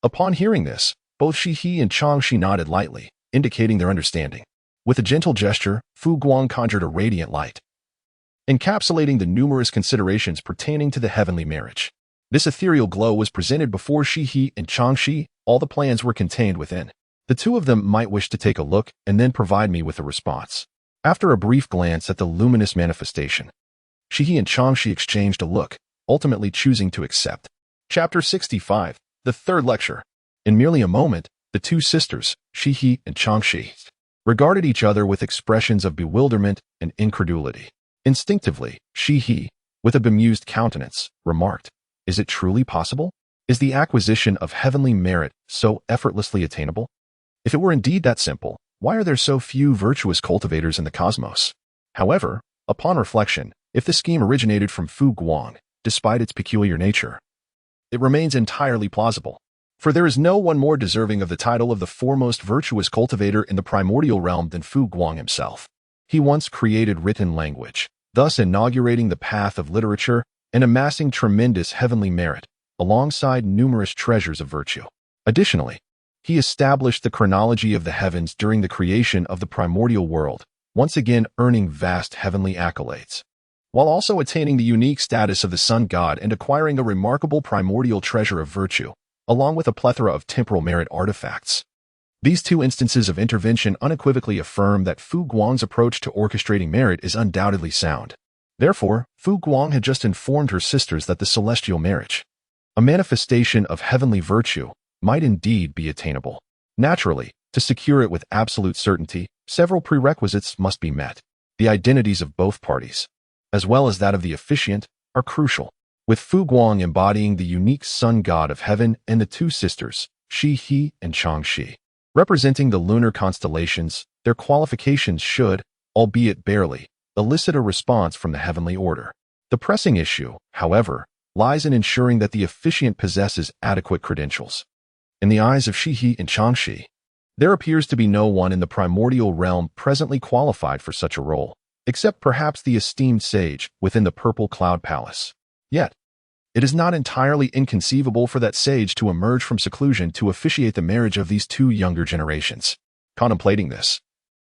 Upon hearing this, both Shi and Changshi nodded lightly, indicating their understanding. With a gentle gesture, Fu Guang conjured a radiant light, encapsulating the numerous considerations pertaining to the heavenly marriage. This ethereal glow was presented before Shi and Changshi. All the plans were contained within. The 2 of them might wish to take a look and then provide me with a response. After a brief glance at the luminous manifestation, Shi and Changshi exchanged a look, ultimately choosing to accept. Chapter 65, the 3rd lecture. In merely a moment, the 2 sisters, Shi and Changshi, regarded each other with expressions of bewilderment and incredulity. Instinctively, Shi, with a bemused countenance, remarked, "Is it truly possible? Is the acquisition of heavenly merit so effortlessly attainable? If it were indeed that simple, why are there so few virtuous cultivators in the cosmos?" However, upon reflection, if the scheme originated from Fu Guang, despite its peculiar nature, it remains entirely plausible. For there is no one more deserving of the title of the foremost virtuous cultivator in the primordial realm than Fu Guang himself. He once created written language, thus inaugurating the path of literature and amassing tremendous heavenly merit, alongside numerous treasures of virtue. Additionally, he established the chronology of the heavens during the creation of the primordial world, once again earning vast heavenly accolades, while also attaining the unique status of the sun god and acquiring a remarkable primordial treasure of virtue, along with a plethora of temporal merit artifacts. These 2 instances of intervention unequivocally affirm that Fu Guang's approach to orchestrating merit is undoubtedly sound. Therefore, Fu Guang had just informed her sisters that the celestial marriage, a manifestation of heavenly virtue, might indeed be attainable. Naturally, to secure it with absolute certainty, several prerequisites must be met. The identities of both parties, as well as that of the officiant, are crucial, with Fu Guang embodying the unique sun god of heaven and the 2 sisters, Shi and Changshi, representing the lunar constellations. Their qualifications should, albeit barely, elicit a response from the heavenly order. The pressing issue, however, lies in ensuring that the officiant possesses adequate credentials. In the eyes of Shi and Changshi, there appears to be no one in the primordial realm presently qualified for such a role, except perhaps the esteemed sage within the Purple Cloud Palace. Yet, it is not entirely inconceivable for that sage to emerge from seclusion to officiate the marriage of these 2 younger generations. Contemplating this,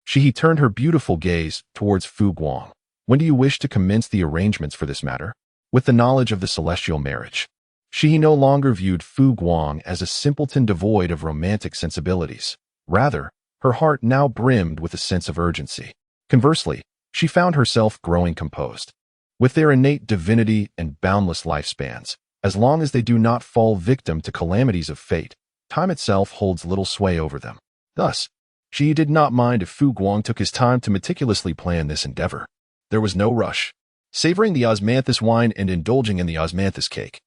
Shi turned her beautiful gaze towards Fu Guang. "When do you wish to commence the arrangements for this matter?" With the knowledge of the celestial marriage, She no longer viewed Fu Guang as a simpleton devoid of romantic sensibilities. Rather, her heart now brimmed with a sense of urgency. Conversely, she found herself growing composed. With their innate divinity and boundless lifespans, as long as they do not fall victim to calamities of fate, time itself holds little sway over them. Thus, she did not mind if Fu Guang took his time to meticulously plan this endeavor. There was no rush. Savoring the osmanthus wine and indulging in the osmanthus cake,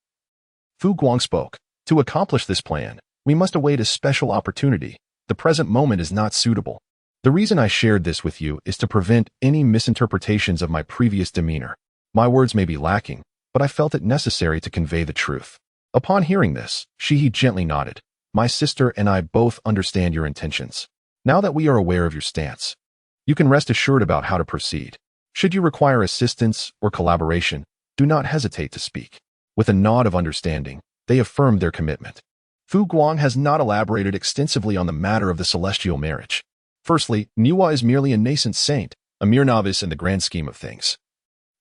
Fu Guang spoke. To accomplish this plan, we must await a special opportunity. The present moment is not suitable. The reason I shared this with you is to prevent any misinterpretations of my previous demeanor. My words may be lacking, but I felt it necessary to convey the truth. Upon hearing this, he gently nodded. My sister and I both understand your intentions. Now that we are aware of your stance, you can rest assured about how to proceed. Should you require assistance or collaboration, do not hesitate to speak. With a nod of understanding, they affirmed their commitment. Fu Guang has not elaborated extensively on the matter of the celestial marriage. Firstly, Niwa is merely a nascent saint, a mere novice in the grand scheme of things.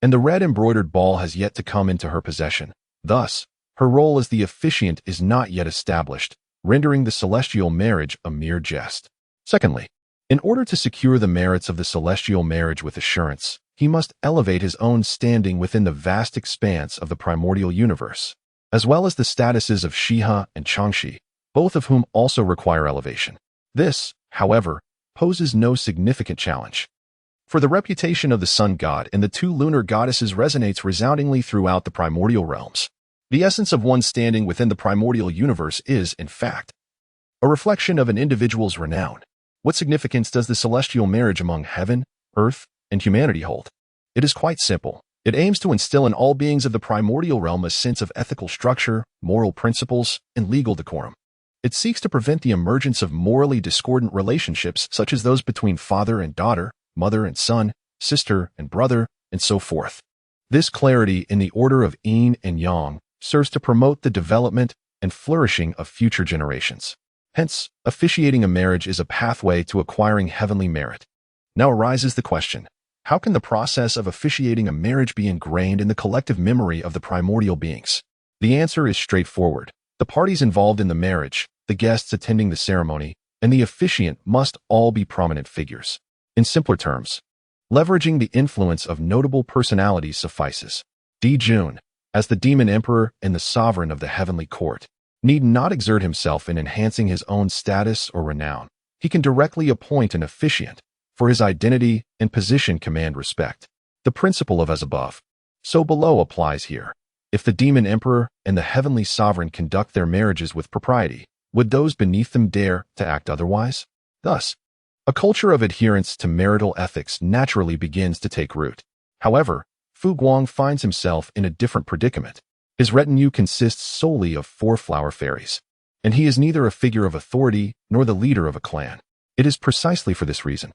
And the red embroidered ball has yet to come into her possession. Thus, her role as the officiant is not yet established, rendering the celestial marriage a mere jest. Secondly, in order to secure the merits of the celestial marriage with assurance, he must elevate his own standing within the vast expanse of the primordial universe, as well as the statuses of Shiha and Changshi, both of whom also require elevation. This, however, poses no significant challenge. For the reputation of the sun god and the two lunar goddesses resonates resoundingly throughout the primordial realms. The essence of one's standing within the primordial universe is, in fact, a reflection of an individual's renown. What significance does the celestial marriage among heaven, earth, and humanity hold? It is quite simple. It aims to instill in all beings of the primordial realm a sense of ethical structure, moral principles, and legal decorum. It seeks to prevent the emergence of morally discordant relationships such as those between father and daughter, mother and son, sister and brother, and so forth. This clarity in the order of yin and yang serves to promote the development and flourishing of future generations. Hence, officiating a marriage is a pathway to acquiring heavenly merit. Now arises the question, how can the process of officiating a marriage be ingrained in the collective memory of the primordial beings? The answer is straightforward. The parties involved in the marriage, the guests attending the ceremony, and the officiant must all be prominent figures. In simpler terms, leveraging the influence of notable personalities suffices. Jun, as the demon emperor and the sovereign of the heavenly court, need not exert himself in enhancing his own status or renown. He can directly appoint an officiant, for his identity and position command respect. The principle of as above, so below applies here. If the demon emperor and the heavenly sovereign conduct their marriages with propriety, would those beneath them dare to act otherwise? Thus, a culture of adherence to marital ethics naturally begins to take root. However, Fu Guang finds himself in a different predicament. His retinue consists solely of 4 flower fairies, and he is neither a figure of authority nor the leader of a clan. It is precisely for this reason,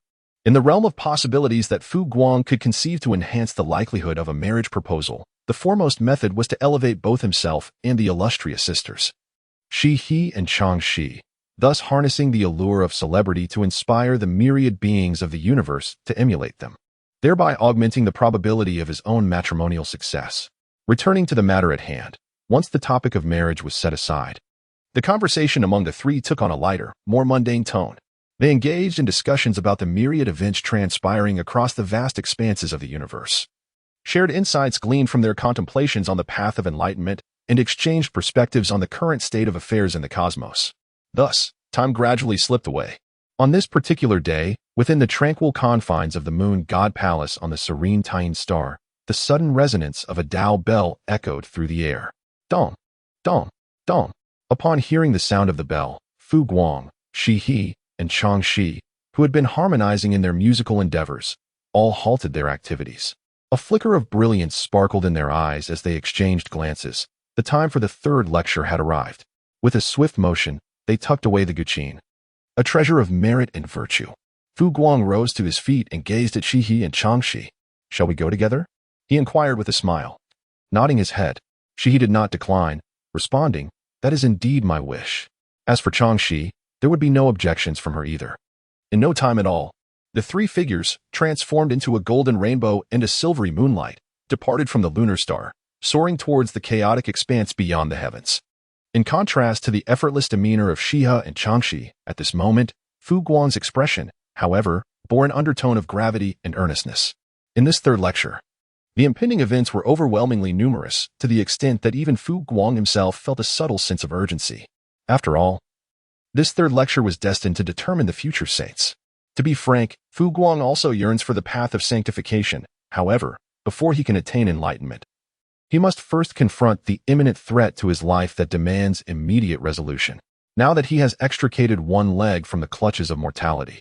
in the realm of possibilities that Fu Guang could conceive to enhance the likelihood of a marriage proposal, the foremost method was to elevate both himself and the illustrious sisters, Shi and Changshi, thus harnessing the allure of celebrity to inspire the myriad beings of the universe to emulate them, thereby augmenting the probability of his own matrimonial success. Returning to the matter at hand, once the topic of marriage was set aside, the conversation among the three took on a lighter, more mundane tone. They engaged in discussions about the myriad events transpiring across the vast expanses of the universe, shared insights gleaned from their contemplations on the path of enlightenment, and exchanged perspectives on the current state of affairs in the cosmos. Thus, time gradually slipped away. On this particular day, within the tranquil confines of the moon god palace on the serene Tian star, the sudden resonance of a Dao bell echoed through the air. Dong, dong, dong. Upon hearing the sound of the bell, Fu Guang, Shi and Changshi, who had been harmonizing in their musical endeavors, all halted their activities. A flicker of brilliance sparkled in their eyes as they exchanged glances. The time for the third lecture had arrived. With a swift motion, they tucked away the guqin, a treasure of merit and virtue. Fu Guang rose to his feet and gazed at Shi and Changshi. Shall we go together? He inquired with a smile. Nodding his head, Shi did not decline, responding, that is indeed my wish. As for Changshi, there would be no objections from her either. In no time at all, the 3 figures, transformed into a golden rainbow and a silvery moonlight, departed from the lunar star, soaring towards the chaotic expanse beyond the heavens. In contrast to the effortless demeanor of Shihe and Changxi, at this moment, Fu Guang's expression, however, bore an undertone of gravity and earnestness. In this third lecture, the impending events were overwhelmingly numerous, to the extent that even Fu Guang himself felt a subtle sense of urgency. After all, this third lecture was destined to determine the future saints. To be frank, Fu Guang also yearns for the path of sanctification. However, before he can attain enlightenment, he must first confront the imminent threat to his life that demands immediate resolution. Now that he has extricated one leg from the clutches of mortality,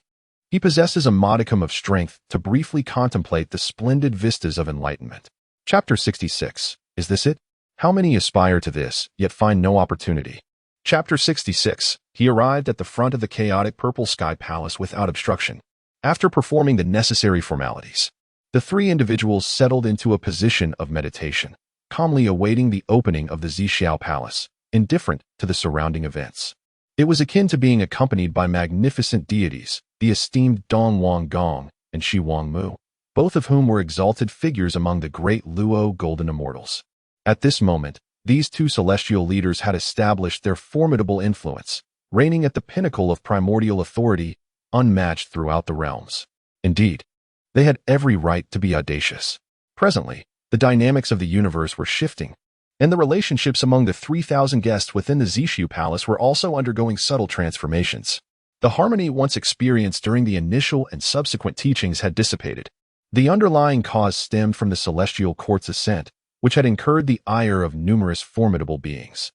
he possesses a modicum of strength to briefly contemplate the splendid vistas of enlightenment. Chapter 66. Is this it? How many aspire to this, yet find no opportunity? Chapter 66. He arrived at the front of the chaotic purple sky palace without obstruction. After performing the necessary formalities, the three individuals settled into a position of meditation, calmly awaiting the opening of the Zixiao palace, indifferent to the surrounding events. It was akin to being accompanied by magnificent deities, the esteemed Dong Wang Gong and Shi Wang Mu, both of whom were exalted figures among the great Luo golden immortals. At this moment, these two celestial leaders had established their formidable influence, reigning at the pinnacle of primordial authority, unmatched throughout the realms. Indeed, they had every right to be audacious. Presently, the dynamics of the universe were shifting, and the relationships among the 3,000 guests within the Zixiao palace were also undergoing subtle transformations. The harmony once experienced during the initial and subsequent teachings had dissipated. The underlying cause stemmed from the celestial court's ascent, which had incurred the ire of numerous formidable beings.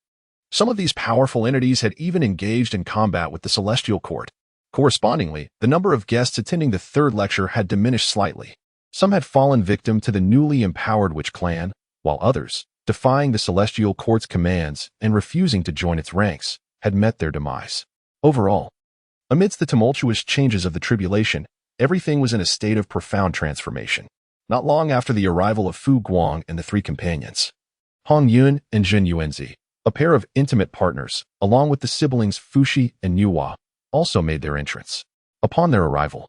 Some of these powerful entities had even engaged in combat with the celestial court. Correspondingly, the number of guests attending the third lecture had diminished slightly. Some had fallen victim to the newly empowered witch clan, while others, defying the celestial court's commands and refusing to join its ranks, had met their demise. Overall, amidst the tumultuous changes of the tribulation, everything was in a state of profound transformation. Not long after the arrival of Fu Guang and the three companions, Hongjun and Jin Yuanzi, a pair of intimate partners, along with the siblings Fuxi and Nuhua, also made their entrance. Upon their arrival,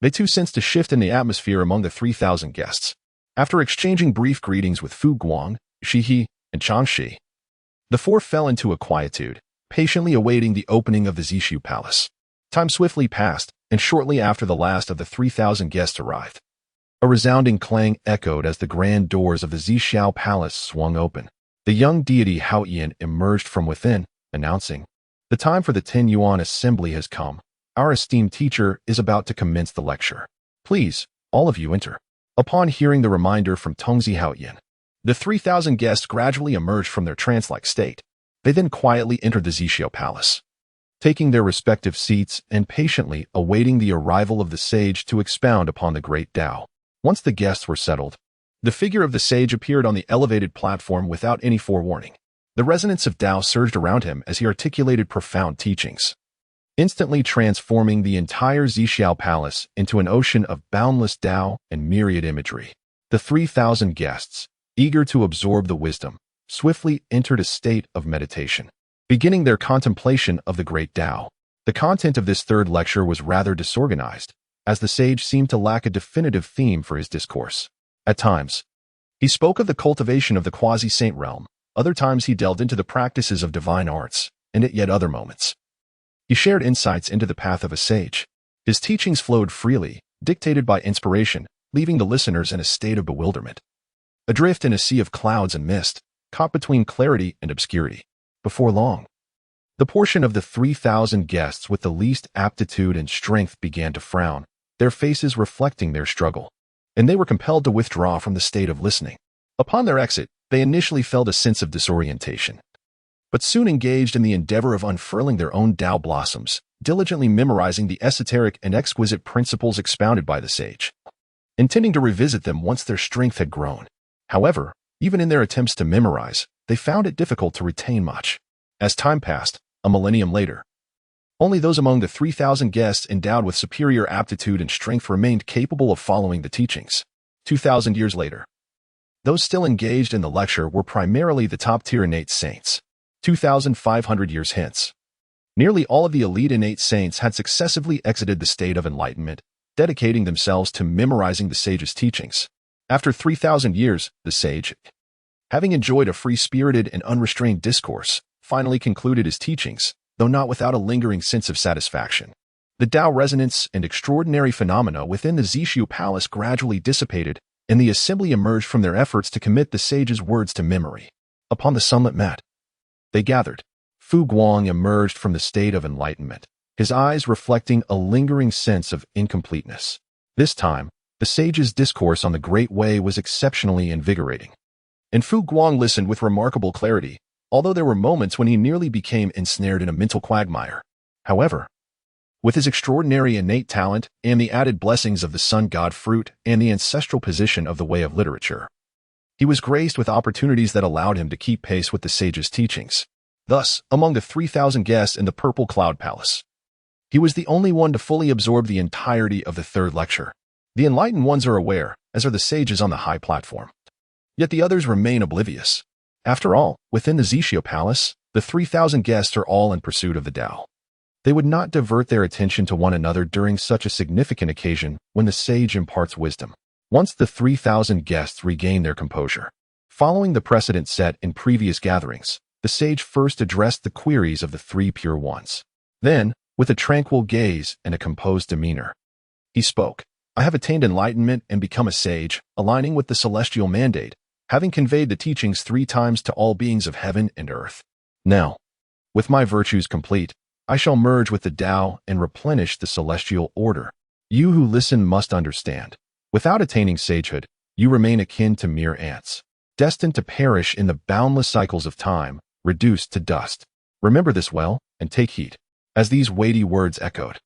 they too sensed a shift in the atmosphere among the 3,000 guests. After exchanging brief greetings with Fu Guang, Shihe, and Changxi, the four fell into a quietude, patiently awaiting the opening of the Zixiao palace. Time swiftly passed, and shortly after the last of the 3,000 guests arrived, a resounding clang echoed as the grand doors of the Zixiao palace swung open. The young deity Haoyan emerged from within, announcing, "The time for the 10 Yuan assembly has come. Our esteemed teacher is about to commence the lecture. Please, all of you enter." Upon hearing the reminder from Tongzi Haoyan, the 3,000 guests gradually emerged from their trance-like state. They then quietly entered the Zixiao palace, taking their respective seats and patiently awaiting the arrival of the sage to expound upon the great Tao. Once the guests were settled, the figure of the sage appeared on the elevated platform without any forewarning. The resonance of Tao surged around him as he articulated profound teachings, instantly transforming the entire Zixiao palace into an ocean of boundless Tao and myriad imagery. The 3,000 guests, eager to absorb the wisdom, swiftly entered a state of meditation, beginning their contemplation of the great Tao. The content of this third lecture was rather disorganized, as the sage seemed to lack a definitive theme for his discourse. At times, he spoke of the cultivation of the quasi-saint realm. Other times he delved into the practices of divine arts, and at yet other moments, he shared insights into the path of a sage. His teachings flowed freely, dictated by inspiration, leaving the listeners in a state of bewilderment, adrift in a sea of clouds and mist, caught between clarity and obscurity. Before long, the portion of the 3,000 guests with the least aptitude and strength began to frown, their faces reflecting their struggle, and they were compelled to withdraw from the state of listening. Upon their exit, they initially felt a sense of disorientation, but soon engaged in the endeavor of unfurling their own Tao blossoms, diligently memorizing the esoteric and exquisite principles expounded by the sage, intending to revisit them once their strength had grown. However, even in their attempts to memorize, they found it difficult to retain much. As time passed, a millennium later, only those among the 3,000 guests endowed with superior aptitude and strength remained capable of following the teachings. 2,000 years later, those still engaged in the lecture were primarily the top-tier innate saints. 2,500 years hence, nearly all of the elite innate saints had successively exited the state of enlightenment, dedicating themselves to memorizing the sage's teachings. After 3,000 years, the sage having enjoyed a free-spirited and unrestrained discourse, finally concluded his teachings, though not without a lingering sense of satisfaction. The Tao resonance and extraordinary phenomena within the Zixiao palace gradually dissipated, and the assembly emerged from their efforts to commit the sage's words to memory. Upon the sunlit mat, they gathered. Fu Guang emerged from the state of enlightenment, his eyes reflecting a lingering sense of incompleteness. This time, the sage's discourse on the Great Way was exceptionally invigorating. And Fu Guang listened with remarkable clarity, although there were moments when he nearly became ensnared in a mental quagmire. However, with his extraordinary innate talent and the added blessings of the sun god fruit and the ancestral position of the way of literature, he was graced with opportunities that allowed him to keep pace with the sage's teachings. Thus, among the 3,000 guests in the Purple Cloud Palace, he was the only one to fully absorb the entirety of the third lecture. The enlightened ones are aware, as are the sages on the high platform. Yet the others remain oblivious. After all, within the Zixiao Palace, the 3,000 guests are all in pursuit of the Tao. They would not divert their attention to one another during such a significant occasion when the sage imparts wisdom. Once the 3,000 guests regain their composure, following the precedent set in previous gatherings, the sage first addressed the queries of the three pure ones. Then, with a tranquil gaze and a composed demeanor, he spoke. I have attained enlightenment and become a sage, aligning with the celestial mandate, having conveyed the teachings 3 times to all beings of heaven and earth. Now, with my virtues complete, I shall merge with the Tao and replenish the celestial order. You who listen must understand. Without attaining sagehood, you remain akin to mere ants, destined to perish in the boundless cycles of time, reduced to dust. Remember this well, and take heed. As these weighty words echoed,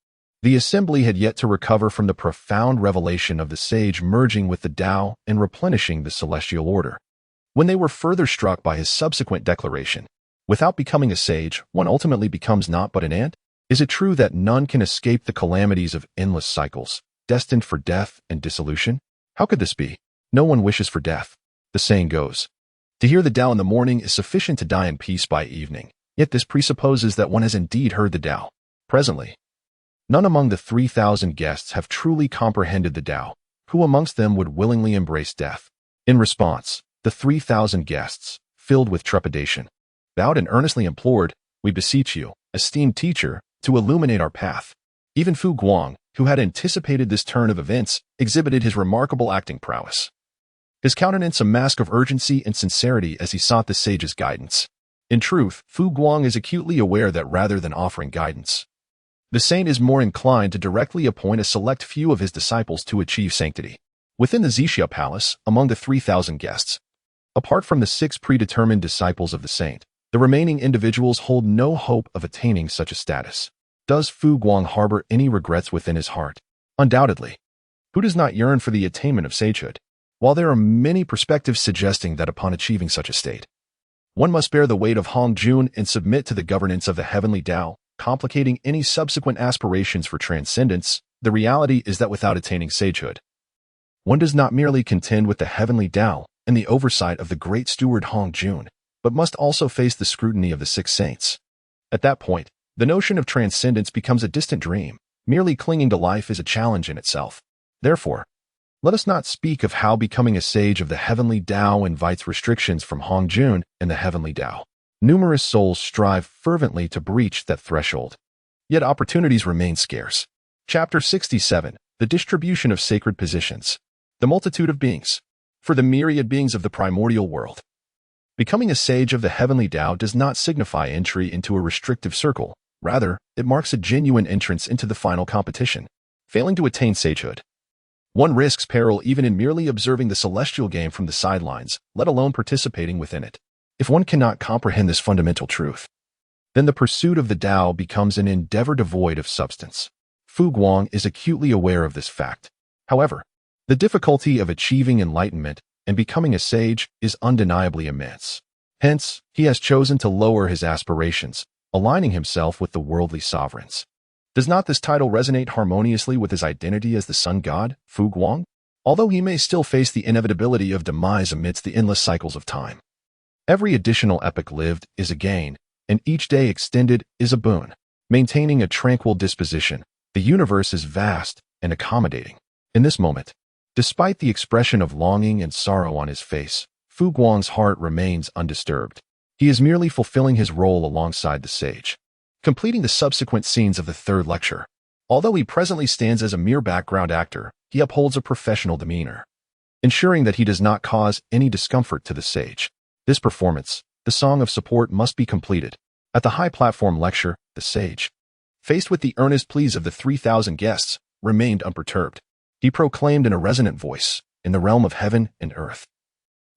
the assembly had yet to recover from the profound revelation of the sage merging with the Tao and replenishing the celestial order. When they were further struck by his subsequent declaration, without becoming a sage, one ultimately becomes not but an ant? Is it true that none can escape the calamities of endless cycles, destined for death and dissolution? How could this be? No one wishes for death. The saying goes, to hear the Tao in the morning is sufficient to die in peace by evening. Yet this presupposes that one has indeed heard the Tao. Presently, none among the 3,000 guests have truly comprehended the Tao. Who amongst them would willingly embrace death? In response, the 3,000 guests, filled with trepidation, bowed and earnestly implored, we beseech you, esteemed teacher, to illuminate our path. Even Fu Guang, who had anticipated this turn of events, exhibited his remarkable acting prowess. His countenance a mask of urgency and sincerity as he sought the sage's guidance. In truth, Fu Guang is acutely aware that rather than offering guidance, the saint is more inclined to directly appoint a select few of his disciples to achieve sanctity. Within the Zixiao Palace, among the 3,000 guests, apart from the 6 predetermined disciples of the saint, the remaining individuals hold no hope of attaining such a status. Does Fu Guang harbor any regrets within his heart? Undoubtedly. Who does not yearn for the attainment of sagehood? While there are many perspectives suggesting that upon achieving such a state, one must bear the weight of Hongjun and submit to the governance of the heavenly Tao, complicating any subsequent aspirations for transcendence, the reality is that without attaining sagehood, one does not merely contend with the heavenly Tao and the oversight of the great steward Hongjun, but must also face the scrutiny of the 6 saints. At that point, the notion of transcendence becomes a distant dream. Merely clinging to life is a challenge in itself. Therefore, let us not speak of how becoming a sage of the heavenly Tao invites restrictions from Hongjun and the heavenly Tao. Numerous souls strive fervently to breach that threshold, yet opportunities remain scarce. Chapter 67, The Distribution of Sacred Positions. The Multitude of Beings. For the myriad beings of the primordial world, becoming a sage of the heavenly Tao does not signify entry into a restrictive circle. Rather, it marks a genuine entrance into the final competition. Failing to attain sagehood, one risks peril even in merely observing the celestial game from the sidelines, let alone participating within it. If one cannot comprehend this fundamental truth, then the pursuit of the Tao becomes an endeavor devoid of substance. Fu Guang is acutely aware of this fact. However, the difficulty of achieving enlightenment and becoming a sage is undeniably immense. Hence, he has chosen to lower his aspirations, aligning himself with the worldly sovereigns. Does not this title resonate harmoniously with his identity as the sun god, Fu Guang? Although he may still face the inevitability of demise amidst the endless cycles of time, every additional epoch lived is a gain, and each day extended is a boon. Maintaining a tranquil disposition, the universe is vast and accommodating. In this moment, despite the expression of longing and sorrow on his face, Fu Guang's heart remains undisturbed. He is merely fulfilling his role alongside the sage, completing the subsequent scenes of the third lecture. Although he presently stands as a mere background actor, he upholds a professional demeanor, ensuring that he does not cause any discomfort to the sage. This performance, the song of support, must be completed. At the high platform lecture, the sage, faced with the earnest pleas of the 3,000 guests, remained unperturbed. He proclaimed in a resonant voice, "In the realm of heaven and earth,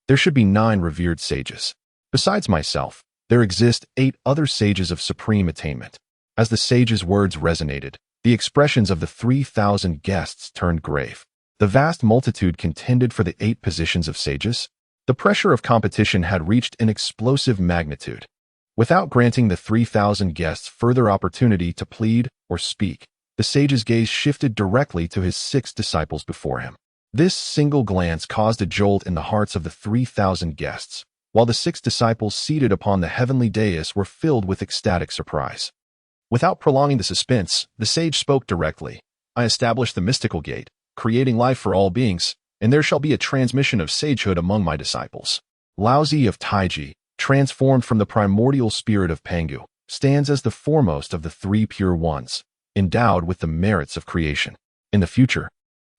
there should be 9 revered sages. Besides myself, there exist 8 other sages of supreme attainment." As the sage's words resonated, the expressions of the 3,000 guests turned grave. The vast multitude contended for the 8 positions of sages. The pressure of competition had reached an explosive magnitude. Without granting the 3,000 guests further opportunity to plead or speak, the sage's gaze shifted directly to his 6 disciples before him. This single glance caused a jolt in the hearts of the 3,000 guests, while the 6 disciples seated upon the heavenly dais were filled with ecstatic surprise. Without prolonging the suspense, the sage spoke directly. "I established the mystical gate, creating life for all beings, and there shall be a transmission of sagehood among my disciples." Laozi of Taiji, transformed from the primordial spirit of Pangu, stands as the foremost of the 3 pure ones, endowed with the merits of creation. "In the future,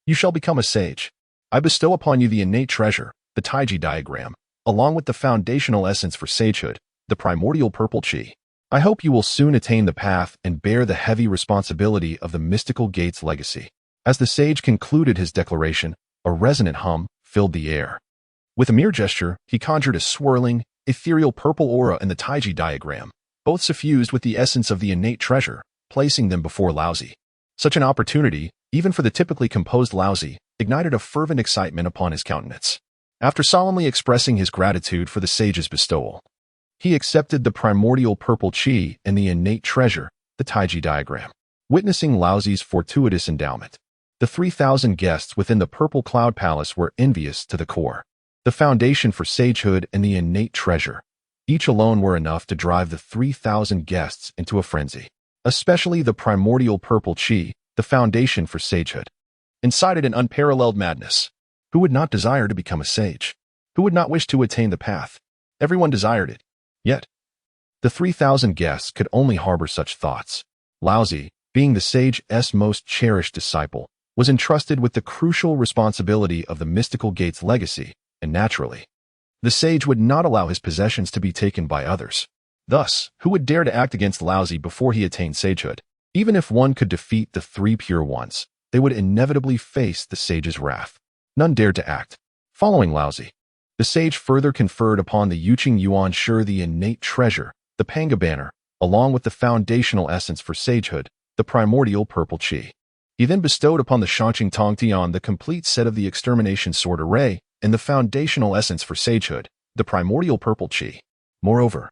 you shall become a sage. I bestow upon you the innate treasure, the Taiji diagram, along with the foundational essence for sagehood, the primordial purple chi. I hope you will soon attain the path and bear the heavy responsibility of the mystical gate's legacy." As the sage concluded his declaration, a resonant hum filled the air. With a mere gesture, he conjured a swirling, ethereal purple aura in the Taiji diagram, both suffused with the essence of the innate treasure, placing them before Laozi. Such an opportunity, even for the typically composed Laozi, ignited a fervent excitement upon his countenance. After solemnly expressing his gratitude for the sage's bestowal, he accepted the primordial purple chi and the innate treasure, the Taiji diagram. Witnessing Laozi's fortuitous endowment, the 3,000 guests within the Purple Cloud Palace were envious to the core. The foundation for sagehood and the innate treasure, each alone, were enough to drive the 3,000 guests into a frenzy. Especially the primordial purple chi, the foundation for sagehood, incited an unparalleled madness. Who would not desire to become a sage? Who would not wish to attain the path? Everyone desired it. Yet, the 3,000 guests could only harbor such thoughts. Laozi, being the sage's most cherished disciple, was entrusted with the crucial responsibility of the mystical gate's legacy, and naturally, the sage would not allow his possessions to be taken by others. Thus, who would dare to act against Laozi before he attained sagehood? Even if one could defeat the 3 pure ones, they would inevitably face the sage's wrath. None dared to act. Following Laozi, the sage further conferred upon the Yuqing Yuan Shi the innate treasure, the Panga banner, along with the foundational essence for sagehood, the primordial purple chi. He then bestowed upon the Shangqing Tongtian the complete set of the extermination sword array and the foundational essence for sagehood, the primordial purple chi. Moreover,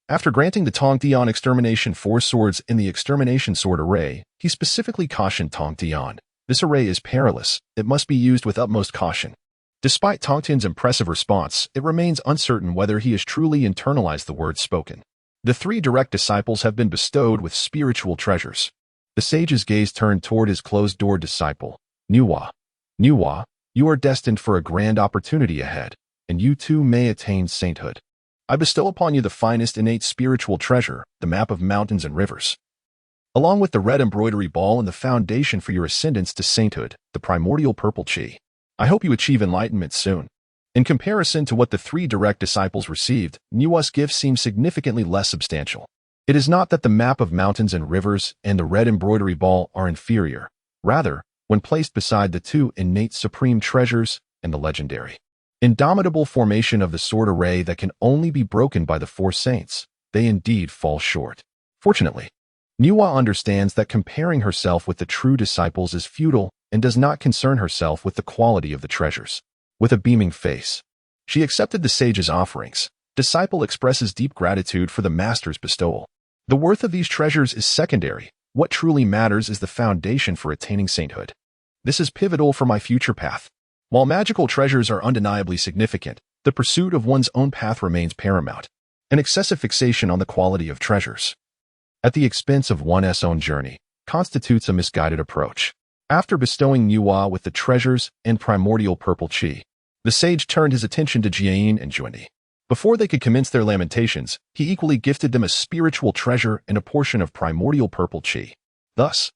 after granting the Tongtian extermination 4 swords in the extermination sword array, he specifically cautioned Tongtian, "This array is perilous, it must be used with utmost caution." Despite Tongtian's impressive response, it remains uncertain whether he has truly internalized the words spoken. The 3 direct disciples have been bestowed with spiritual treasures. The sage's gaze turned toward his closed-door disciple, Nuwa. "Nuwa, you are destined for a grand opportunity ahead, and you too may attain sainthood. I bestow upon you the finest innate spiritual treasure, the map of mountains and rivers, along with the red embroidery ball and the foundation for your ascendance to sainthood, the primordial purple chi. I hope you achieve enlightenment soon." In comparison to what the 3 direct disciples received, Nuwa's gifts seem significantly less substantial. It is not that the map of mountains and rivers and the red embroidery ball are inferior. Rather, when placed beside the 2 innate supreme treasures and the legendary, indomitable formation of the sword array that can only be broken by the 4 saints, they indeed fall short. Fortunately, Nuwa understands that comparing herself with the true disciples is futile and does not concern herself with the quality of the treasures. With a beaming face, she accepted the sage's offerings. Disciple expresses deep gratitude for the master's bestowal. The worth of these treasures is secondary. What truly matters is the foundation for attaining sainthood. This is pivotal for my future path. While magical treasures are undeniably significant, the pursuit of one's own path remains paramount. An excessive fixation on the quality of treasures at the expense of one's own journey constitutes a misguided approach. After bestowing Nuwa with the treasures and primordial purple chi, The sage turned his attention to Jiayin and Jundi. Before they could commence their lamentations, he equally gifted them a spiritual treasure and a portion of primordial purple qi. Thus,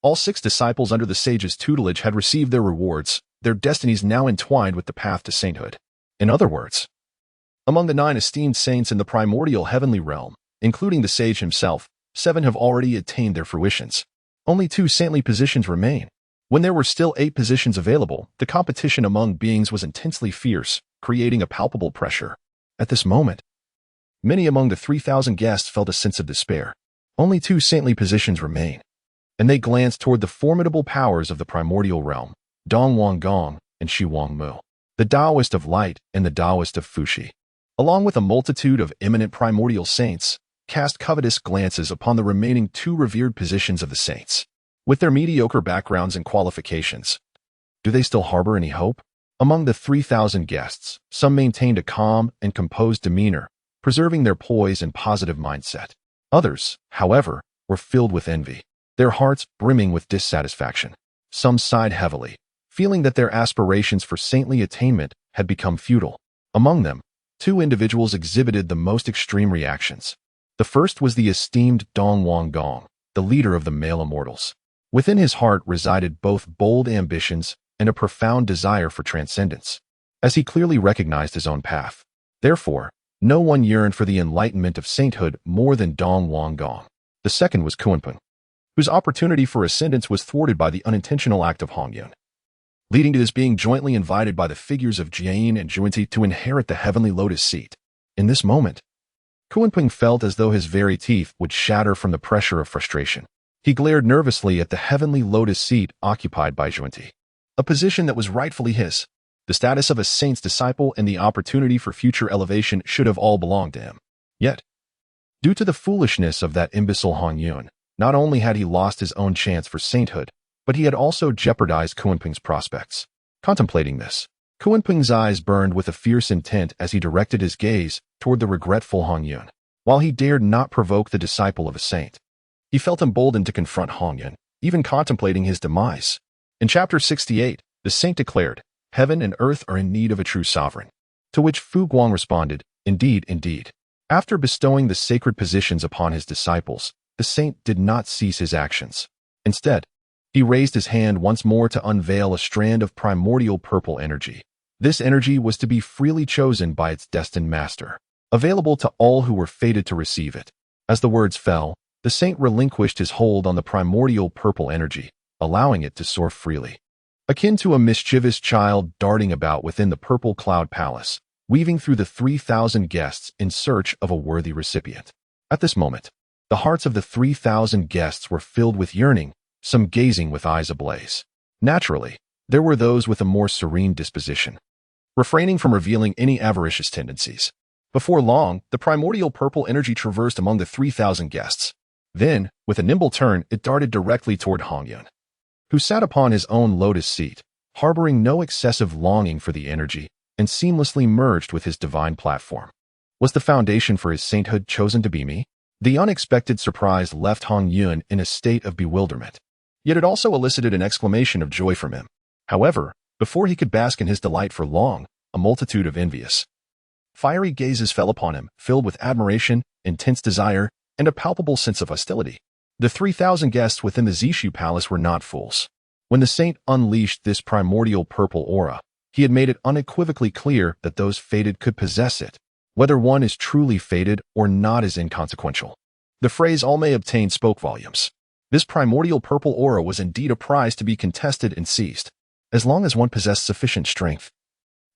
all 6 disciples under the sage's tutelage had received their rewards, their destinies now entwined with the path to sainthood. In other words, among the 9 esteemed saints in the primordial heavenly realm, including the sage himself, 7 have already attained their fruitions. Only 2 saintly positions remain. When there were still 8 positions available, the competition among beings was intensely fierce, creating a palpable pressure. At this moment, many among the 3,000 guests felt a sense of despair. Only 2 saintly positions remain, and they glanced toward the formidable powers of the primordial realm, Dongwang Gong and Shiwang Mu, the Taoist of light and the Taoist of Fuxi. Along with a multitude of eminent primordial saints, cast covetous glances upon the remaining 2 revered positions of the saints. With their mediocre backgrounds and qualifications, do they still harbor any hope? Among the 3,000 guests, some maintained a calm and composed demeanor, preserving their poise and positive mindset. Others, however, were filled with envy, their hearts brimming with dissatisfaction. Some sighed heavily, feeling that their aspirations for saintly attainment had become futile. Among them, 2 individuals exhibited the most extreme reactions. The first was the esteemed Dongwang Gong, the leader of the male immortals. Within his heart resided both bold ambitions and a profound desire for transcendence, as he clearly recognized his own path. Therefore, no one yearned for the enlightenment of sainthood more than Dongwang Gong. The second was Kunpeng, whose opportunity for ascendance was thwarted by the unintentional act of Hongjun, leading to his being jointly invited by the figures of Jiayin and Jundi to inherit the heavenly lotus seat. In this moment, Kunpeng felt as though his very teeth would shatter from the pressure of frustration. He glared nervously at the heavenly lotus seat occupied by Jundi, a position that was rightfully his. The status of a saint's disciple and the opportunity for future elevation should have all belonged to him. Yet, due to the foolishness of that imbecile Hongjun, not only had he lost his own chance for sainthood, but he had also jeopardized Kunpeng's prospects. Contemplating this, Kunpeng's eyes burned with a fierce intent as he directed his gaze toward the regretful Hongjun. While he dared not provoke the disciple of a saint, he felt emboldened to confront Hongjun, even contemplating his demise. In chapter 68, the saint declared, "Heaven and earth are in need of a true sovereign." To which Fu Guang responded, "Indeed, indeed." After bestowing the sacred positions upon his disciples, the saint did not cease his actions. Instead, he raised his hand once more to unveil a strand of primordial purple energy. This energy was to be freely chosen by its destined master, available to all who were fated to receive it. As the words fell, the saint relinquished his hold on the primordial purple energy, allowing it to soar freely. Akin to a mischievous child darting about within the purple cloud palace, weaving through the 3,000 guests in search of a worthy recipient. At this moment, the hearts of the 3,000 guests were filled with yearning, some gazing with eyes ablaze. Naturally, there were those with a more serene disposition, refraining from revealing any avaricious tendencies. Before long, the primordial purple energy traversed among the 3,000 guests. Then, with a nimble turn, it darted directly toward Hongjun, who sat upon his own lotus seat, harboring no excessive longing for the energy, and seamlessly merged with his divine platform. Was the foundation for his sainthood chosen to be me? The unexpected surprise left Hongjun in a state of bewilderment, yet it also elicited an exclamation of joy from him. However, before he could bask in his delight for long, a multitude of envious, fiery gazes fell upon him, filled with admiration, intense desire, and a palpable sense of hostility. The 3,000 guests within the Zixiao palace were not fools. When the saint unleashed this primordial purple aura, he had made it unequivocally clear that those fated could possess it. Whether one is truly fated or not is inconsequential. The phrase "all may obtain" spoke volumes. This primordial purple aura was indeed a prize to be contested and seized. As long as one possessed sufficient strength,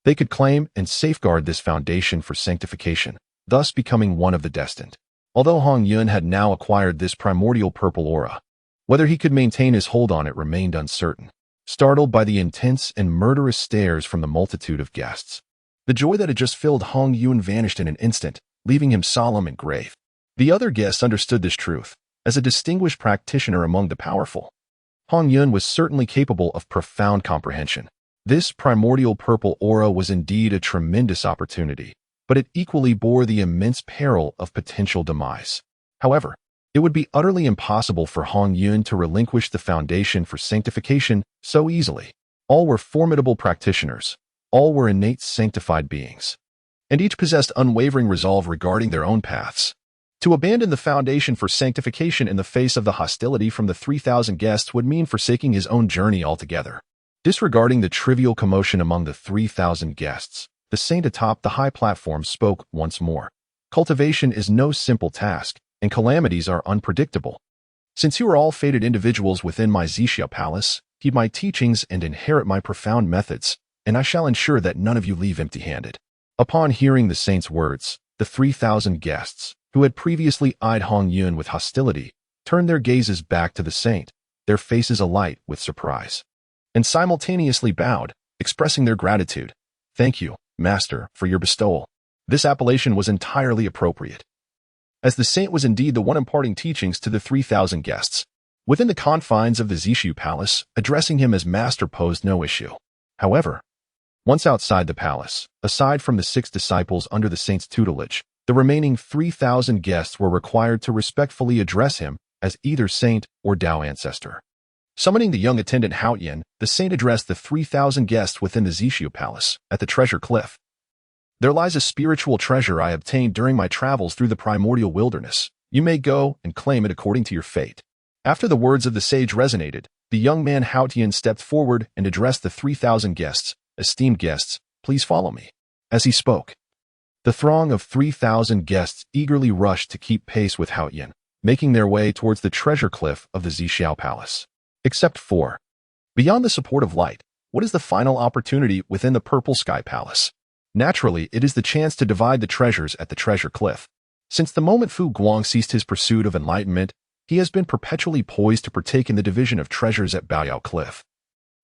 they could claim and safeguard this foundation for sanctification, thus becoming one of the destined. Although Hongjun had now acquired this primordial purple aura, whether he could maintain his hold on it remained uncertain. Startled by the intense and murderous stares from the multitude of guests, the joy that had just filled Hongjun vanished in an instant, leaving him solemn and grave. The other guests understood this truth. As a distinguished practitioner among the powerful, Hongjun was certainly capable of profound comprehension. This primordial purple aura was indeed a tremendous opportunity, but it equally bore the immense peril of potential demise. However, it would be utterly impossible for Hongjun to relinquish the foundation for sanctification so easily. All were formidable practitioners, All were innate sanctified beings, and each possessed unwavering resolve regarding their own paths. To abandon the foundation for sanctification in the face of the hostility from the 3,000 guests would mean forsaking his own journey altogether. Disregarding the trivial commotion among the 3,000 guests, the saint atop the high platform spoke once more. Cultivation is no simple task, and calamities are unpredictable. Since you are all fated individuals within my Zixiao palace, heed my teachings and inherit my profound methods, and I shall ensure that none of you leave empty-handed. Upon hearing the saint's words, the 3,000 guests, who had previously eyed Hongjun with hostility, turned their gazes back to the saint, their faces alight with surprise, and simultaneously bowed, expressing their gratitude. Thank you, Master, for your bestowal. This appellation was entirely appropriate, as the saint was indeed the one imparting teachings to the 3,000 guests. Within the confines of the Zixiao palace, addressing him as master posed no issue. However, once outside the palace, aside from the 6 disciples under the saint's tutelage, the remaining 3,000 guests were required to respectfully address him as either saint or Tao ancestor. Summoning the young attendant Hongjun, the saint addressed the 3,000 guests within the Zixiao palace at the treasure cliff. There lies a spiritual treasure I obtained during my travels through the primordial wilderness. You may go and claim it according to your fate. After the words of the sage resonated, the young man Hongjun stepped forward and addressed the 3,000 guests. Esteemed guests, please follow me. As he spoke, the throng of 3,000 guests eagerly rushed to keep pace with Hongjun, making their way towards the treasure cliff of the Zixiao palace. Except for, beyond the support of light, what is the final opportunity within the Purple Sky Palace? Naturally, it is the chance to divide the treasures at the treasure cliff. Since the moment Guang ceased his pursuit of enlightenment, he has been perpetually poised to partake in the division of treasures at Baoyao Cliff,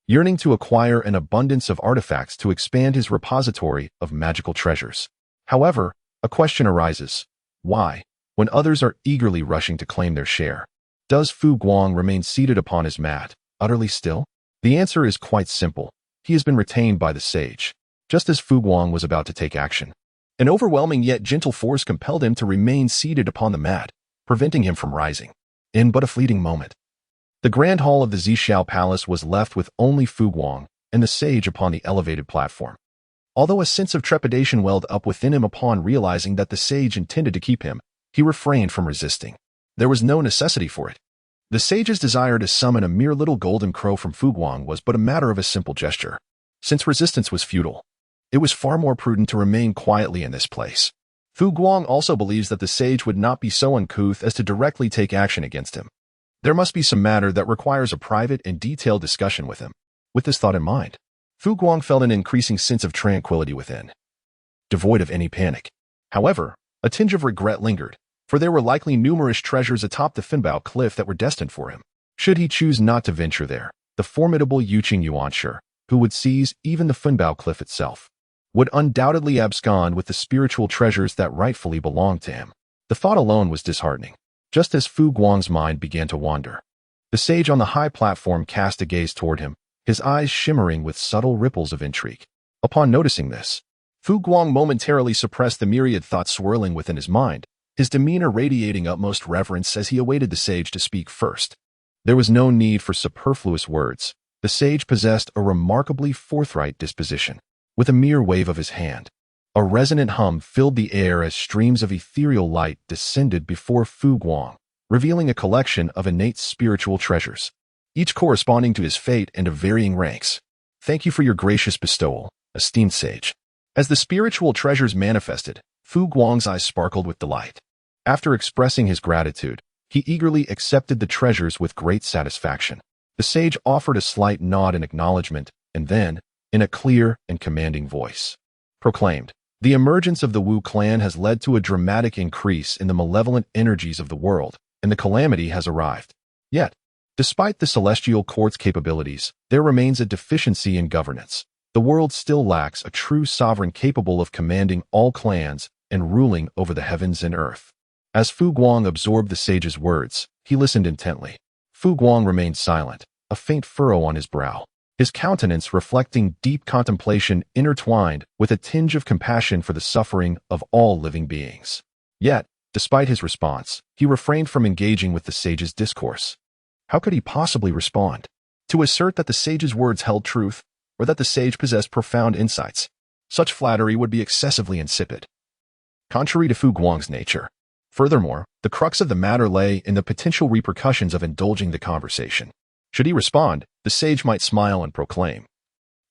yearning to acquire an abundance of artifacts to expand his repository of magical treasures. However, a question arises. Why, when others are eagerly rushing to claim their share, does Guang remain seated upon his mat, utterly still? The answer is quite simple. He has been retained by the sage, just as Guang was about to take action. An overwhelming yet gentle force compelled him to remain seated upon the mat, preventing him from rising. In but a fleeting moment, the grand hall of the Zixiao palace was left with only Guang and the sage upon the elevated platform. Although a sense of trepidation welled up within him upon realizing that the sage intended to keep him, he refrained from resisting. There was no necessity for it. The sage's desire to summon a mere little golden crow from Guang was but a matter of a simple gesture. Since resistance was futile, it was far more prudent to remain quietly in this place. Guang also believes that the sage would not be so uncouth as to directly take action against him. There must be some matter that requires a private and detailed discussion with him. With this thought in mind, Guang felt an increasing sense of tranquility within, devoid of any panic. However, a tinge of regret lingered, for there were likely numerous treasures atop the Finbao cliff that were destined for him. Should he choose not to venture there, the formidable Yuqing Yuanshe, who would seize even the Finbao cliff itself, would undoubtedly abscond with the spiritual treasures that rightfully belonged to him. The thought alone was disheartening. Just as Guang's mind began to wander, the sage on the high platform cast a gaze toward him, his eyes shimmering with subtle ripples of intrigue. Upon noticing this, Guang momentarily suppressed the myriad thoughts swirling within his mind, his demeanor radiating utmost reverence as he awaited the sage to speak first. There was no need for superfluous words. The sage possessed a remarkably forthright disposition. With a mere wave of his hand, a resonant hum filled the air as streams of ethereal light descended before Guang, revealing a collection of innate spiritual treasures, each corresponding to his fate and of varying ranks. Thank you for your gracious bestowal, esteemed sage. As the spiritual treasures manifested, Guang's eyes sparkled with delight. After expressing his gratitude, he eagerly accepted the treasures with great satisfaction. The sage offered a slight nod in acknowledgement, and then, in a clear and commanding voice, proclaimed, "The emergence of the Wu clan has led to a dramatic increase in the malevolent energies of the world, and the calamity has arrived. Yet, despite the celestial court's capabilities, there remains a deficiency in governance. The world still lacks a true sovereign capable of commanding all clans and ruling over the heavens and earth." As Guang absorbed the sage's words, he listened intently. Guang remained silent, a faint furrow on his brow, his countenance reflecting deep contemplation intertwined with a tinge of compassion for the suffering of all living beings. Yet, despite his response, he refrained from engaging with the sage's discourse. How could he possibly respond? To assert that the sage's words held truth, or that the sage possessed profound insights. Such flattery would be excessively insipid, contrary to Fu Guang's nature. Furthermore, the crux of the matter lay in the potential repercussions of indulging the conversation. Should he respond, the sage might smile and proclaim,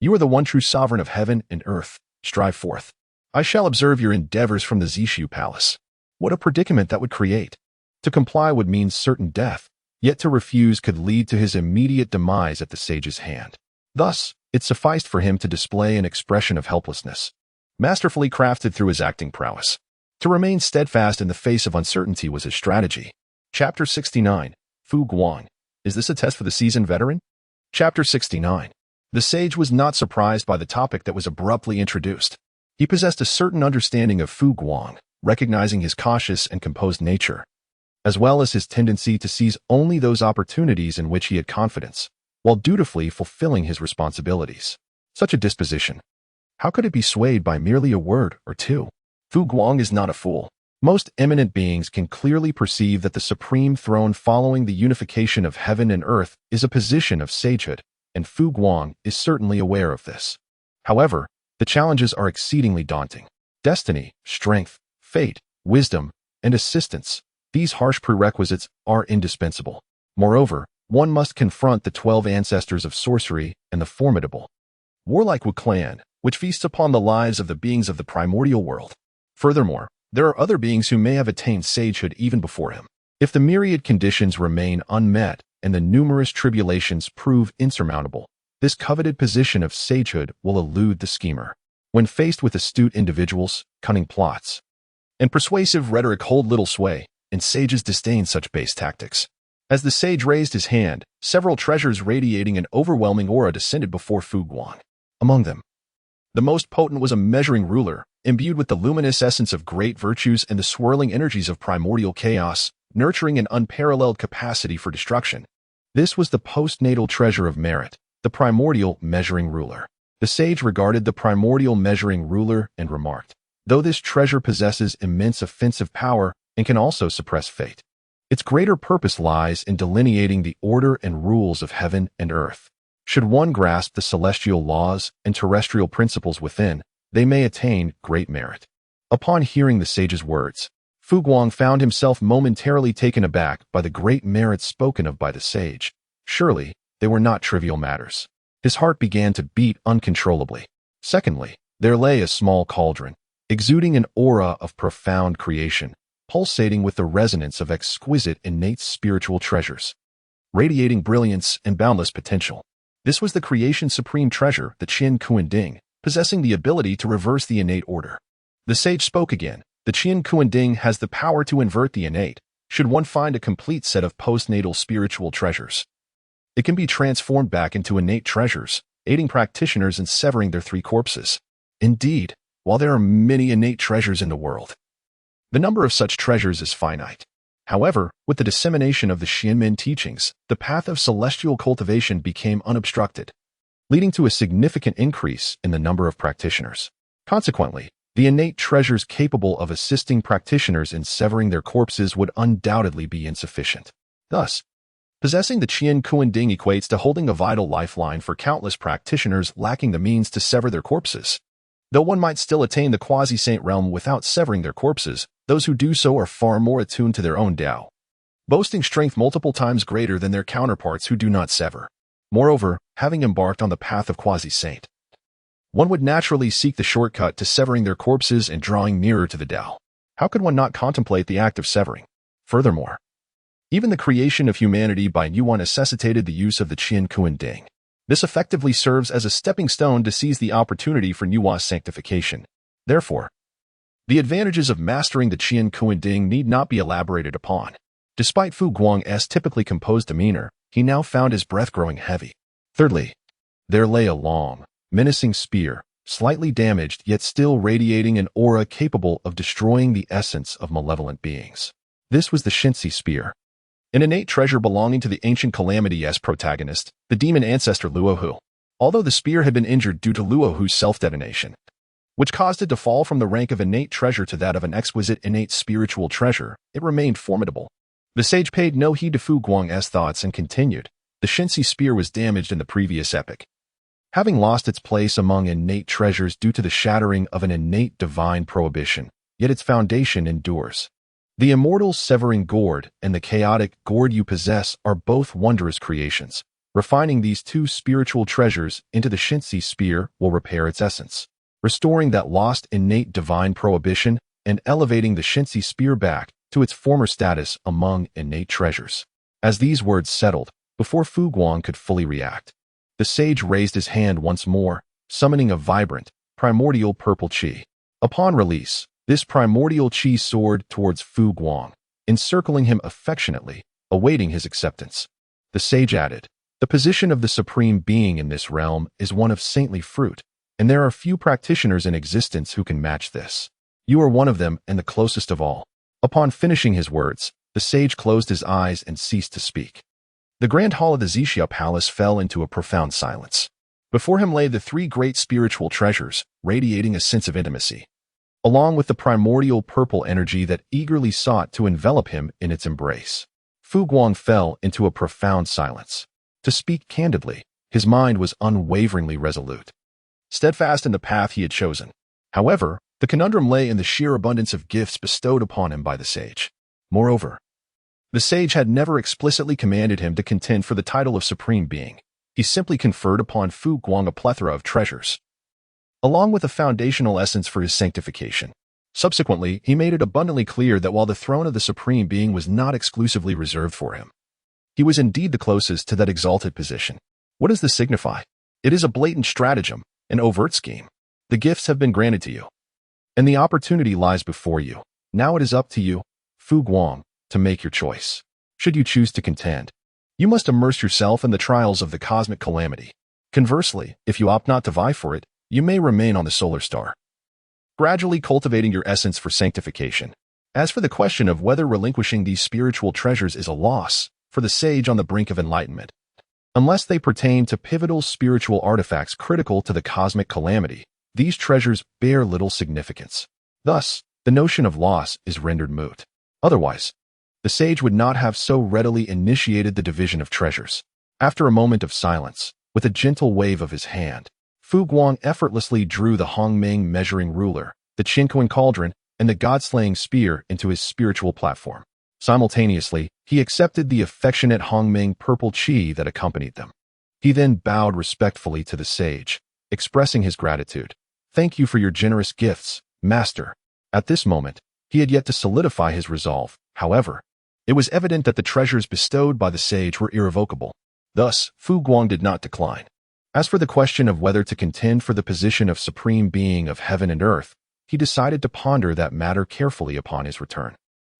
"You are the one true sovereign of heaven and earth. Strive forth. I shall observe your endeavors from the Zixiao palace." What a predicament that would create! To comply would mean certain death, yet to refuse could lead to his immediate demise at the sage's hand. Thus, it sufficed for him to display an expression of helplessness, masterfully crafted through his acting prowess. To remain steadfast in the face of uncertainty was his strategy. Chapter 69. Fu Guang. Is this a test for the seasoned veteran? Chapter 69. The sage was not surprised by the topic that was abruptly introduced. He possessed a certain understanding of Fu Guang, recognizing his cautious and composed nature, as well as his tendency to seize only those opportunities in which he had confidence, while dutifully fulfilling his responsibilities. Such a disposition, how could it be swayed by merely a word or two? Fu Guang is not a fool. Most eminent beings can clearly perceive that the supreme throne following the unification of heaven and earth is a position of sagehood, and Fu Guang is certainly aware of this. However, the challenges are exceedingly daunting. Destiny, strength, fate, wisdom, and assistance, these harsh prerequisites are indispensable. Moreover, one must confront the 12 ancestors of sorcery and the formidable, warlike Wu clan, which feasts upon the lives of the beings of the primordial world. Furthermore, there are other beings who may have attained sagehood even before him. If the myriad conditions remain unmet and the numerous tribulations prove insurmountable, this coveted position of sagehood will elude the schemer. When faced with astute individuals, cunning plots, and persuasive rhetoric hold little sway, and sages disdain such base tactics. As the sage raised his hand, several treasures radiating an overwhelming aura descended before Fu Guang. Among them, the most potent was a measuring ruler, imbued with the luminous essence of great virtues and the swirling energies of primordial chaos, nurturing an unparalleled capacity for destruction. This was the postnatal treasure of merit, the primordial measuring ruler. The sage regarded the primordial measuring ruler and remarked, "Though this treasure possesses immense offensive power and can also suppress fate, its greater purpose lies in delineating the order and rules of heaven and earth. Should one grasp the celestial laws and terrestrial principles within, they may attain great merit." Upon hearing the sage's words, Fu Guang found himself momentarily taken aback by the great merits spoken of by the sage. Surely, they were not trivial matters. His heart began to beat uncontrollably. Secondly, there lay a small cauldron, exuding an aura of profound creation, pulsating with the resonance of exquisite innate spiritual treasures, radiating brilliance and boundless potential. This was the creation's supreme treasure, the Qian Kuanding, possessing the ability to reverse the innate order. The sage spoke again. The Qian Kuanding has the power to invert the innate, should one find a complete set of postnatal spiritual treasures. It can be transformed back into innate treasures, aiding practitioners in severing their 3 corpses. Indeed, while there are many innate treasures in the world, the number of such treasures is finite. However, with the dissemination of the Xianmen teachings, the path of celestial cultivation became unobstructed, leading to a significant increase in the number of practitioners. Consequently, the innate treasures capable of assisting practitioners in severing their corpses would undoubtedly be insufficient. Thus, possessing the Qian Kuanding equates to holding a vital lifeline for countless practitioners lacking the means to sever their corpses. Though one might still attain the quasi-saint realm without severing their corpses, those who do so are far more attuned to their own Tao, boasting strength multiple times greater than their counterparts who do not sever. Moreover, having embarked on the path of quasi-saint, one would naturally seek the shortcut to severing their corpses and drawing nearer to the Tao. How could one not contemplate the act of severing? Furthermore, even the creation of humanity by Yuan necessitated the use of the Qian Kuanding. This effectively serves as a stepping stone to seize the opportunity for Yuan's sanctification. Therefore, the advantages of mastering the Qian Kuanding need not be elaborated upon. Despite Fu Guang's typically composed demeanor, he now found his breath growing heavy. Thirdly, there lay a long, menacing spear, slightly damaged yet still radiating an aura capable of destroying the essence of malevolent beings. This was the Shinsi spear, an innate treasure belonging to the ancient calamities protagonist, the demon ancestor Luohu. Although the spear had been injured due to Luohu's self-detonation, which caused it to fall from the rank of innate treasure to that of an exquisite innate spiritual treasure, it remained formidable. The sage paid no heed to Fu Guang's thoughts and continued. The Shinsi spear was damaged in the previous epoch, having lost its place among innate treasures due to the shattering of an innate divine prohibition, yet its foundation endures. The immortal severing gourd and the chaotic gourd you possess are both wondrous creations. Refining these two spiritual treasures into the Shinsi spear will repair its essence, restoring that lost innate divine prohibition and elevating the Shinsi spear back to its former status among innate treasures. As these words settled, before Fu Guang could fully react, the sage raised his hand once more, summoning a vibrant, primordial purple qi. Upon release, this primordial qi soared towards Fu Guang, encircling him affectionately, awaiting his acceptance. The sage added, "The position of the supreme being in this realm is one of saintly fruit, and there are few practitioners in existence who can match this. You are one of them and the closest of all." Upon finishing his words, the sage closed his eyes and ceased to speak. The grand hall of the Zixiao palace fell into a profound silence. Before him lay the three great spiritual treasures, radiating a sense of intimacy, along with the primordial purple energy that eagerly sought to envelop him in its embrace. Fu Guang fell into a profound silence. To speak candidly, his mind was unwaveringly resolute, steadfast in the path he had chosen. However, the conundrum lay in the sheer abundance of gifts bestowed upon him by the sage. Moreover, the sage had never explicitly commanded him to contend for the title of Supreme Being. He simply conferred upon Fu Guang a plethora of treasures, along with a foundational essence for his sanctification. Subsequently, he made it abundantly clear that while the throne of the Supreme Being was not exclusively reserved for him, he was indeed the closest to that exalted position. What does this signify? It is a blatant stratagem, an overt scheme. The gifts have been granted to you, and the opportunity lies before you. Now it is up to you, Fu Guang, to make your choice. Should you choose to contend, you must immerse yourself in the trials of the cosmic calamity. Conversely, if you opt not to vie for it, you may remain on the solar star, gradually cultivating your essence for sanctification. As for the question of whether relinquishing these spiritual treasures is a loss for the sage on the brink of enlightenment, unless they pertain to pivotal spiritual artifacts critical to the cosmic calamity, these treasures bear little significance. Thus, the notion of loss is rendered moot. Otherwise, the sage would not have so readily initiated the division of treasures. After a moment of silence, with a gentle wave of his hand, Fu Guang effortlessly drew the Hongmeng measuring ruler, the Qinkuan cauldron, and the god-slaying spear into his spiritual platform. Simultaneously, he accepted the affectionate Hongmeng purple qi that accompanied them. He then bowed respectfully to the sage, expressing his gratitude. "Thank you for your generous gifts, master." At this moment, he had yet to solidify his resolve. However, it was evident that the treasures bestowed by the sage were irrevocable. Thus, Fu Guang did not decline. As for the question of whether to contend for the position of Supreme Being of heaven and earth, he decided to ponder that matter carefully upon his return.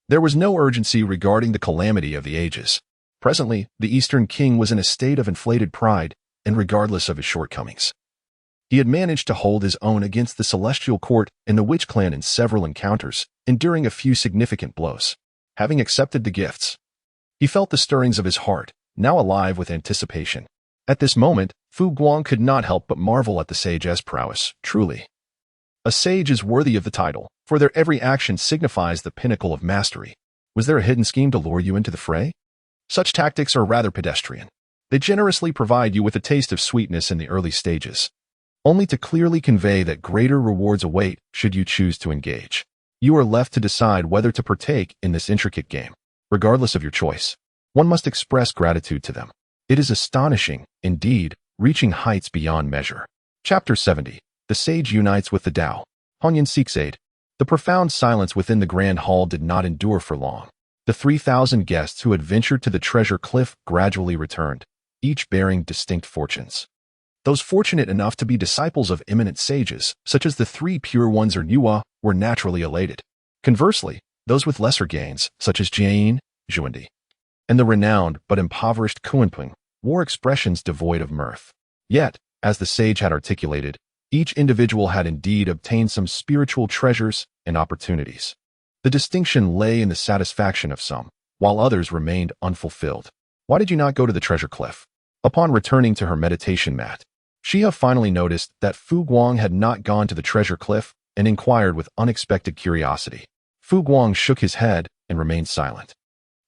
There was no urgency regarding the calamity of the ages. Presently, the Eastern King was in a state of inflated pride, and regardless of his shortcomings, he had managed to hold his own against the Celestial Court and the Witch Clan in several encounters, enduring a few significant blows. Having accepted the gifts, he felt the stirrings of his heart, now alive with anticipation. At this moment, Fu Guang could not help but marvel at the sage's prowess. Truly, a sage is worthy of the title, for their every action signifies the pinnacle of mastery. Was there a hidden scheme to lure you into the fray? Such tactics are rather pedestrian. They generously provide you with a taste of sweetness in the early stages, only to clearly convey that greater rewards await should you choose to engage. You are left to decide whether to partake in this intricate game. Regardless of your choice, one must express gratitude to them. It is astonishing, indeed, reaching heights beyond measure. Chapter 70. The Sage Unites with the Tao. Hongjun 6:8. The profound silence within the grand hall did not endure for long. The 3,000 guests who had ventured to the treasure cliff gradually returned, each bearing distinct fortunes. Those fortunate enough to be disciples of eminent sages, such as the three pure ones or Nuwa, were naturally elated. Conversely, those with lesser gains, such as Jian, Zhuandi, and the renowned but impoverished Kuanping, wore expressions devoid of mirth. Yet, as the sage had articulated, each individual had indeed obtained some spiritual treasures and opportunities. The distinction lay in the satisfaction of some, while others remained unfulfilled. Why did you not go to the treasure cliff? Upon returning to her meditation mat, Xia finally noticed that Fu Guang had not gone to the treasure cliff and inquired with unexpected curiosity. Fu Guang shook his head and remained silent.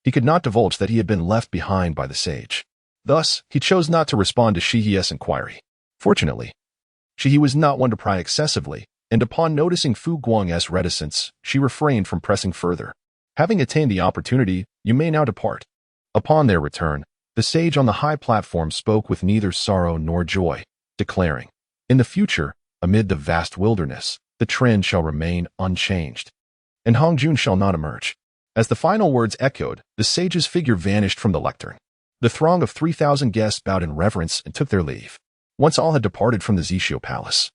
He could not divulge that he had been left behind by the sage. Thus, he chose not to respond to Xia's inquiry. Fortunately, she was not one to pry excessively, and upon noticing Fu Guang's reticence, she refrained from pressing further. Having attained the opportunity, you may now depart. Upon their return, the sage on the high platform spoke with neither sorrow nor joy, declaring, "In the future, amid the vast wilderness, the trend shall remain unchanged, and Hongjun shall not emerge." As the final words echoed, the sage's figure vanished from the lectern. The throng of 3,000 guests bowed in reverence and took their leave. Once all had departed from the Zixiao palace,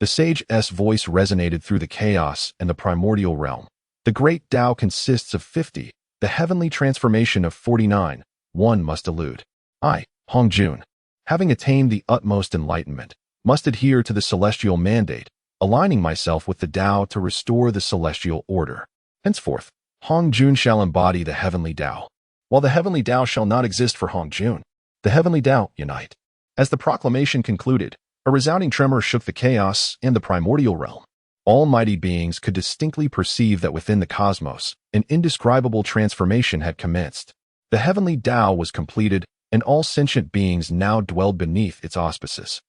the sage's voice resonated through the chaos and the primordial realm. The great Tao consists of 50, the heavenly transformation of 49, one must elude. I, Hongjun, having attained the utmost enlightenment, must adhere to the celestial mandate, aligning myself with the Tao to restore the celestial order. Henceforth, Hongjun shall embody the heavenly Tao, while the heavenly Tao shall not exist for Hongjun. The heavenly Tao unite. As the proclamation concluded, a resounding tremor shook the chaos and the primordial realm. Almighty beings could distinctly perceive that within the cosmos, an indescribable transformation had commenced. The heavenly Tao was completed, and all sentient beings now dwelled beneath its auspices.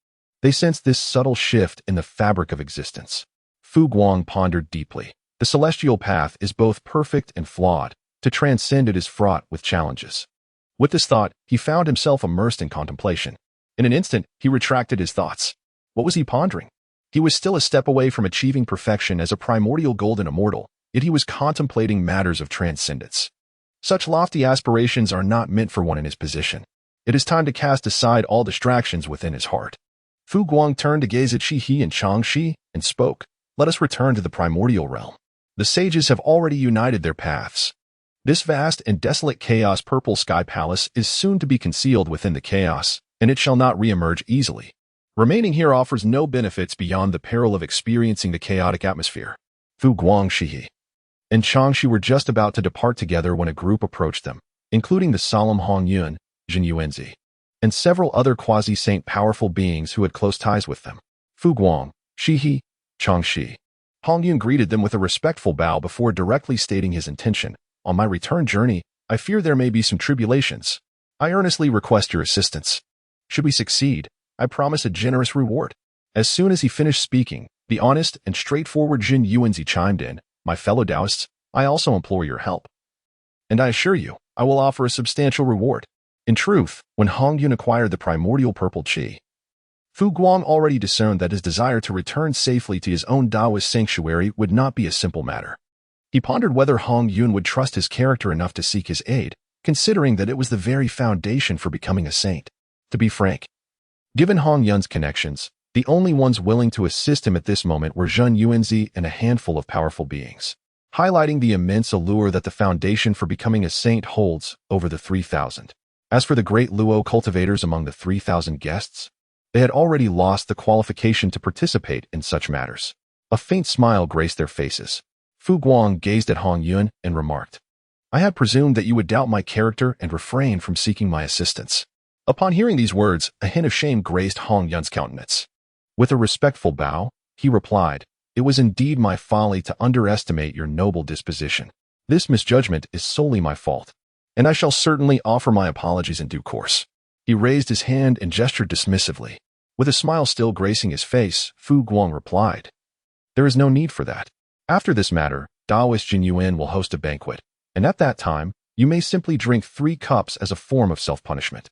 They sensed this subtle shift in the fabric of existence. Fu Guang pondered deeply. The celestial path is both perfect and flawed. To transcend it is fraught with challenges. With this thought, he found himself immersed in contemplation. In an instant, he retracted his thoughts. What was he pondering? He was still a step away from achieving perfection as a primordial golden immortal, yet he was contemplating matters of transcendence. Such lofty aspirations are not meant for one in his position. It is time to cast aside all distractions within his heart. Fu Guang turned to gaze at Shi and Changxi and spoke, "Let us return to the primordial realm. The sages have already united their paths. This vast and desolate chaos purple sky palace is soon to be concealed within the chaos, and it shall not re-emerge easily. Remaining here offers no benefits beyond the peril of experiencing the chaotic atmosphere." Fu Guang, Shi and Changxi were just about to depart together when a group approached them, including the solemn Hongjun, Jin Yuanzi, and several other quasi-saint powerful beings who had close ties with them. Fu Guang, Shi, Changxi. Hongjun greeted them with a respectful bow before directly stating his intention. "On my return journey, I fear there may be some tribulations. I earnestly request your assistance. Should we succeed, I promise a generous reward." As soon as he finished speaking, the honest and straightforward Jin Yuanzi chimed in, "My fellow Taoists, I also implore your help. And I assure you, I will offer a substantial reward." In truth, when Hongjun acquired the primordial purple qi, Fu Guang already discerned that his desire to return safely to his own Taoist sanctuary would not be a simple matter. He pondered whether Hongjun would trust his character enough to seek his aid, considering that it was the very foundation for becoming a saint. To be frank, given Hongjun's connections, the only ones willing to assist him at this moment were Jin Yuanzi and a handful of powerful beings, highlighting the immense allure that the foundation for becoming a saint holds over the 3,000. As for the great Luo cultivators among the 3,000 guests, they had already lost the qualification to participate in such matters. A faint smile graced their faces. Fu Guang gazed at Hongjun and remarked, "I had presumed that you would doubt my character and refrain from seeking my assistance." Upon hearing these words, a hint of shame graced Hongjun's countenance. With a respectful bow, he replied, "It was indeed my folly to underestimate your noble disposition. This misjudgment is solely my fault, and I shall certainly offer my apologies in due course." He raised his hand and gestured dismissively. With a smile still gracing his face, Fu Guang replied, "There is no need for that. After this matter, Taoist Jin Yuan will host a banquet, and at that time, you may simply drink 3 cups as a form of self-punishment."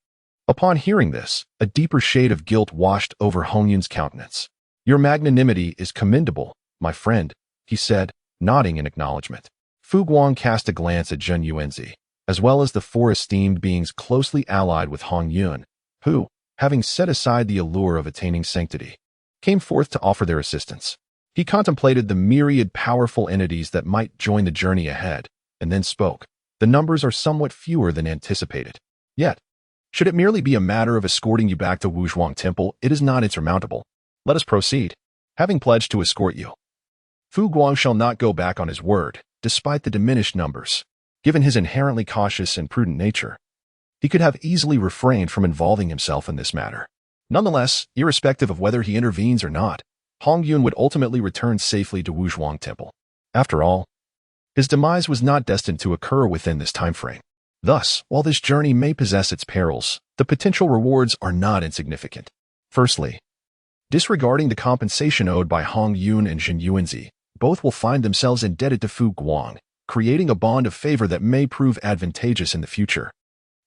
Upon hearing this, a deeper shade of guilt washed over Hongyun's countenance. "Your magnanimity is commendable, my friend," he said, nodding in acknowledgement. Fu Guang cast a glance at Jin Yuanzi, as well as the 4 esteemed beings closely allied with Hongjun, who, having set aside the allure of attaining sanctity, came forth to offer their assistance. He contemplated the myriad powerful entities that might join the journey ahead, and then spoke. "The numbers are somewhat fewer than anticipated. Yet, should it merely be a matter of escorting you back to Wuzhuang Temple, it is not insurmountable. Let us proceed. Having pledged to escort you, Fu Guang shall not go back on his word, despite the diminished numbers. Given his inherently cautious and prudent nature, he could have easily refrained from involving himself in this matter. Nonetheless, irrespective of whether he intervenes or not, Hongjun would ultimately return safely to Wuzhuang Temple. After all, his demise was not destined to occur within this time frame. Thus, while this journey may possess its perils, the potential rewards are not insignificant. Firstly, Disregarding the compensation owed by Hongjun and Jin Yuanzi, both will find themselves indebted to Fu Guang, creating a bond of favor that may prove advantageous in the future.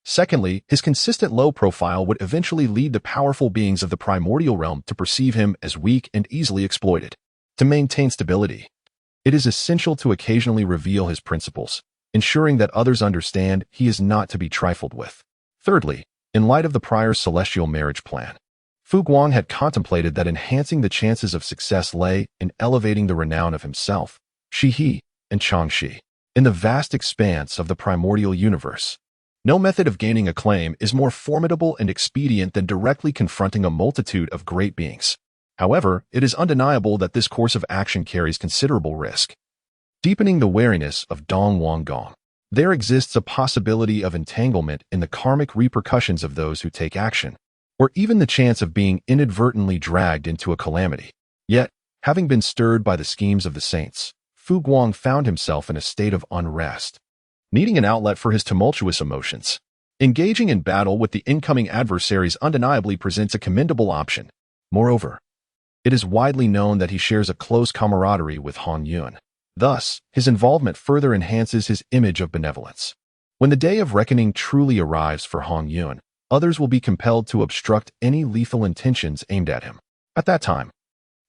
Secondly, his consistent low profile would eventually lead the powerful beings of the primordial realm to perceive him as weak and easily exploited. To maintain stability, it is essential to occasionally reveal his principles, ensuring that others understand he is not to be trifled with. Thirdly, in light of the prior celestial marriage plan, Fu Guang had contemplated that enhancing the chances of success lay in elevating the renown of himself, Shihe, and Changshi, in the vast expanse of the primordial universe. No method of gaining acclaim is more formidable and expedient than directly confronting a multitude of great beings. However, it is undeniable that this course of action carries considerable risk. Deepening the wariness of Dong Wang Gong, there exists a possibility of entanglement in the karmic repercussions of those who take action, or even the chance of being inadvertently dragged into a calamity. Yet, having been stirred by the schemes of the saints, Fu Guang found himself in a state of unrest, needing an outlet for his tumultuous emotions. Engaging in battle with the incoming adversaries undeniably presents a commendable option. Moreover, it is widely known that he shares a close camaraderie with Hongjun. Thus, his involvement further enhances his image of benevolence. When the day of reckoning truly arrives for Hongjun, others will be compelled to obstruct any lethal intentions aimed at him. At that time,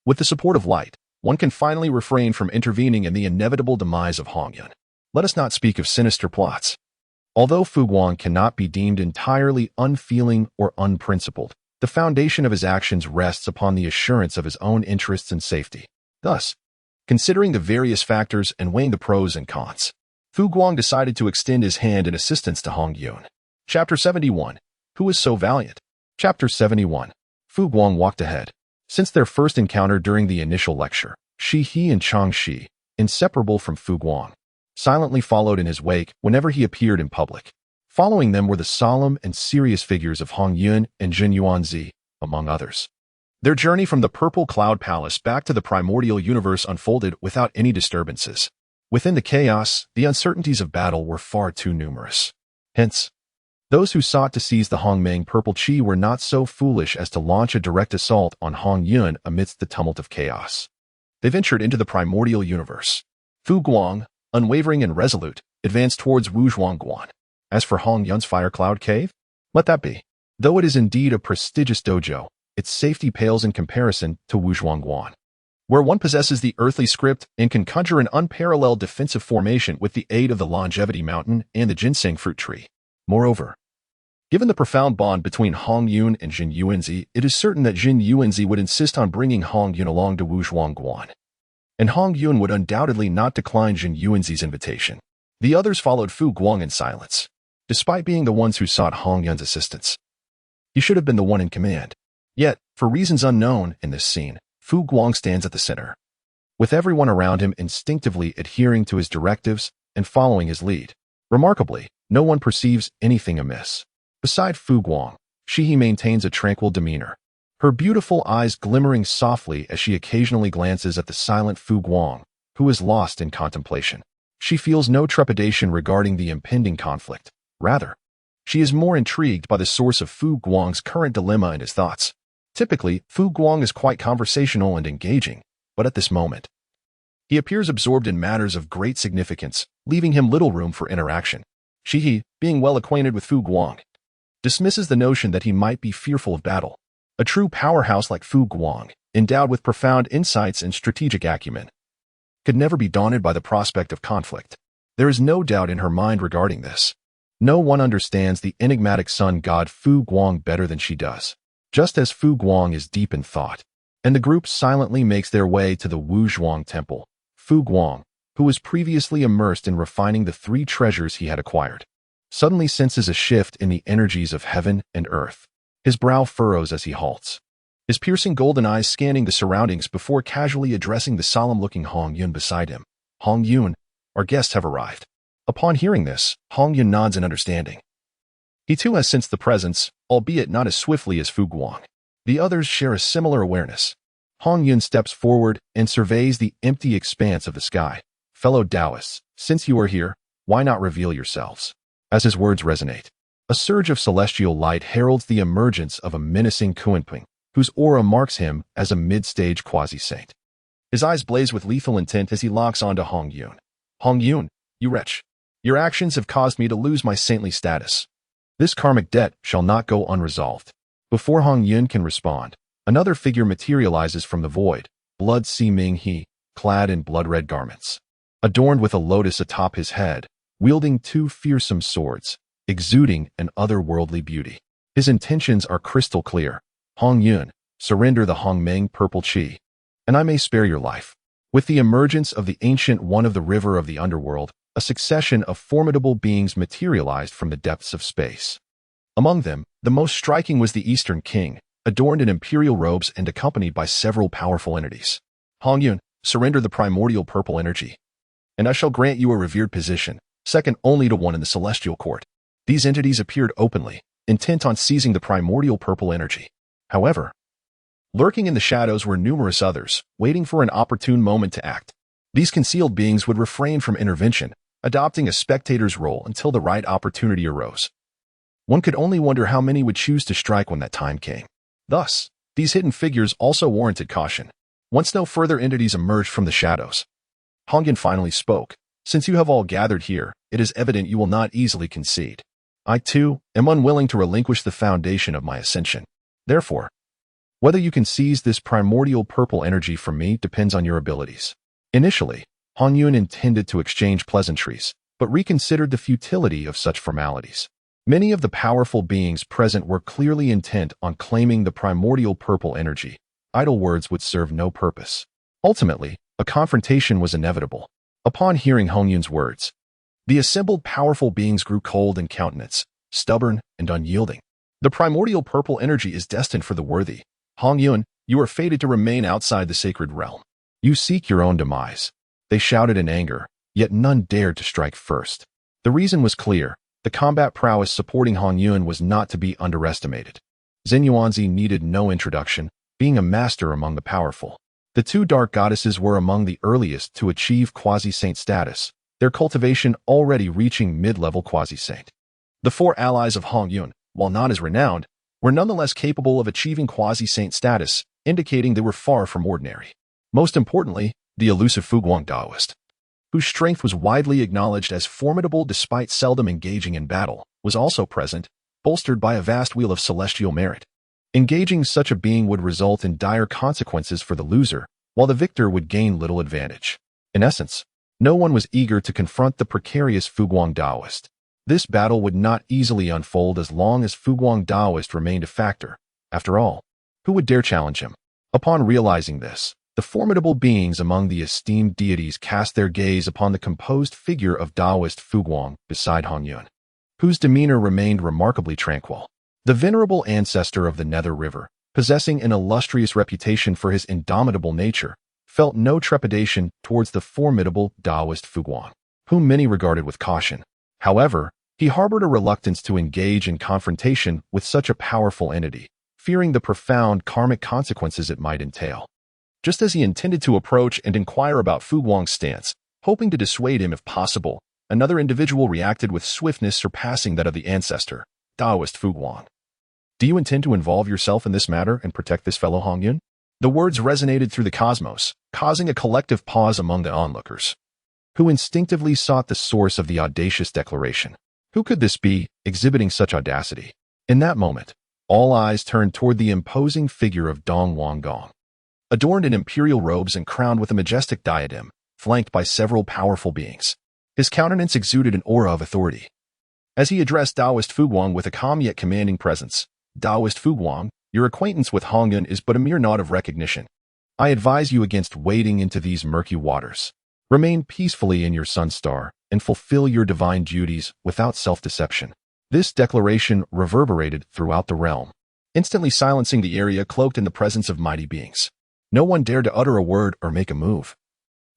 with the support of light, one can finally refrain from intervening in the inevitable demise of Hongjun. Let us not speak of sinister plots. Although Fu Guang cannot be deemed entirely unfeeling or unprincipled, the foundation of his actions rests upon the assurance of his own interests and safety. Thus, considering the various factors and weighing the pros and cons, Fu Guang decided to extend his hand in assistance to Hongjun. Chapter 71. Who is so valiant? Chapter 71. Fu Guang walked ahead. Since their first encounter during the initial lecture, Shihe and Changshi, inseparable from Fu Guang, silently followed in his wake whenever he appeared in public. Following them were the solemn and serious figures of Hongjun and Jin Yuanzi, among others. Their journey from the Purple Cloud Palace back to the primordial universe unfolded without any disturbances. Within the chaos, the uncertainties of battle were far too numerous. Hence, those who sought to seize the Hongmeng Purple Chi were not so foolish as to launch a direct assault on Hongjun amidst the tumult of chaos. They ventured into the primordial universe. Fu Guang, unwavering and resolute, advanced towards Wuzhuangguan. As for Hongyun's Fire Cloud Cave, let that be. Though it is indeed a prestigious dojo, its safety pales in comparison to Wuzhuangguan, where one possesses the earthly script and can conjure an unparalleled defensive formation with the aid of the Longevity Mountain and the Ginseng Fruit Tree. Moreover, given the profound bond between Hongjun and Jin Yuanzi, it is certain that Jin Yuanzi would insist on bringing Hongjun along to Wuzhuangguan, and Hongjun would undoubtedly not decline Jin Yuanzi's invitation. The others followed Fu Guang in silence. Despite being the ones who sought Hongyun's assistance, he should have been the one in command. Yet, for reasons unknown in this scene, Fu Guang stands at the center, with everyone around him instinctively adhering to his directives and following his lead. Remarkably, no one perceives anything amiss. Beside Fu Guang, Shihe maintains a tranquil demeanor, her beautiful eyes glimmering softly as she occasionally glances at the silent Fu Guang, who is lost in contemplation. She feels no trepidation regarding the impending conflict. Rather, she is more intrigued by the source of Fu Guang's current dilemma and his thoughts. Typically, Fu Guang is quite conversational and engaging, but at this moment, he appears absorbed in matters of great significance, leaving him little room for interaction. Shihe, being well acquainted with Fu Guang, dismisses the notion that he might be fearful of battle. A true powerhouse like Fu Guang, endowed with profound insights and strategic acumen, could never be daunted by the prospect of conflict. There is no doubt in her mind regarding this. No one understands the enigmatic sun god Fu Guang better than she does. Just as Fu Guang is deep in thought, and the group silently makes their way to the Wuzhuang temple, Fu Guang, who was previously immersed in refining the 3 treasures he had acquired, suddenly senses a shift in the energies of heaven and earth. His brow furrows as he halts, his piercing golden eyes scanning the surroundings before casually addressing the solemn-looking Hongyun beside him. Hongyun, our guests have arrived. Upon hearing this, Hongjun nods in understanding. He too has sensed the presence, albeit not as swiftly as Fu Guang. The others share a similar awareness. Hongjun steps forward and surveys the empty expanse of the sky. Fellow Taoists, since you are here, why not reveal yourselves? As his words resonate, a surge of celestial light heralds the emergence of a menacing Kunping, whose aura marks him as a mid-stage quasi-saint. His eyes blaze with lethal intent as he locks onto Hongjun. Hongjun, you wretch. Your actions have caused me to lose my saintly status. This karmic debt shall not go unresolved. Before Hongjun can respond, another figure materializes from the void, Blood Si Ming He, clad in blood-red garments. Adorned with a lotus atop his head, wielding two fearsome swords, exuding an otherworldly beauty. His intentions are crystal clear. Hongjun, surrender the Hongmeng purple chi, and I may spare your life. With the emergence of the Ancient One of the River of the Underworld, a succession of formidable beings materialized from the depths of space. Among them, the most striking was the Eastern King, adorned in imperial robes and accompanied by several powerful entities. Hongjun, surrender the primordial purple energy, and I shall grant you a revered position, second only to one in the celestial court. These entities appeared openly, intent on seizing the primordial purple energy. However, lurking in the shadows were numerous others, waiting for an opportune moment to act. These concealed beings would refrain from intervention, adopting a spectator's role until the right opportunity arose. One could only wonder how many would choose to strike when that time came. Thus, these hidden figures also warranted caution. Once no further entities emerged from the shadows, Hongjun finally spoke. Since you have all gathered here, it is evident you will not easily concede. I, too, am unwilling to relinquish the foundation of my ascension. Therefore, whether you can seize this primordial purple energy from me depends on your abilities. Initially, Hongjun intended to exchange pleasantries, but reconsidered the futility of such formalities. Many of the powerful beings present were clearly intent on claiming the primordial purple energy. Idle words would serve no purpose. Ultimately, a confrontation was inevitable. Upon hearing Hongjun's words, the assembled powerful beings grew cold in countenance, stubborn and unyielding. The primordial purple energy is destined for the worthy. Hongjun, you are fated to remain outside the sacred realm. You seek your own demise. They shouted in anger, yet none dared to strike first. The reason was clear. The combat prowess supporting Hongjun was not to be underestimated. Zhen Yuanzi needed no introduction, being a master among the powerful. The two dark goddesses were among the earliest to achieve quasi-saint status, their cultivation already reaching mid-level quasi-saint. The four allies of Hongjun, while not as renowned, were nonetheless capable of achieving quasi-saint status, indicating they were far from ordinary. Most importantly, the elusive Guang Daoist, whose strength was widely acknowledged as formidable despite seldom engaging in battle, was also present, bolstered by a vast wheel of celestial merit. Engaging such a being would result in dire consequences for the loser, while the victor would gain little advantage. In essence, no one was eager to confront the precarious Guang Daoist. This battle would not easily unfold as long as Guang Daoist remained a factor. After all, who would dare challenge him? Upon realizing this, the formidable beings among the esteemed deities cast their gaze upon the composed figure of Daoist Guang beside Hongjun, whose demeanor remained remarkably tranquil. The venerable ancestor of the Nether River, possessing an illustrious reputation for his indomitable nature, felt no trepidation towards the formidable Daoist Guang, whom many regarded with caution. However, he harbored a reluctance to engage in confrontation with such a powerful entity, fearing the profound karmic consequences it might entail. Just as he intended to approach and inquire about Guang's stance, hoping to dissuade him if possible, another individual reacted with swiftness surpassing that of the ancestor, Daoist Guang. Do you intend to involve yourself in this matter and protect this fellow Hongjun? The words resonated through the cosmos, causing a collective pause among the onlookers, who instinctively sought the source of the audacious declaration. Who could this be, exhibiting such audacity? In that moment, all eyes turned toward the imposing figure of Dong Wanggong. Adorned in imperial robes and crowned with a majestic diadem, flanked by several powerful beings. His countenance exuded an aura of authority. As he addressed Daoist Guang with a calm yet commanding presence, Daoist Guang, your acquaintance with Hongjun is but a mere nod of recognition. I advise you against wading into these murky waters. Remain peacefully in your sun star and fulfill your divine duties without self-deception. This declaration reverberated throughout the realm, instantly silencing the area cloaked in the presence of mighty beings. No one dared to utter a word or make a move.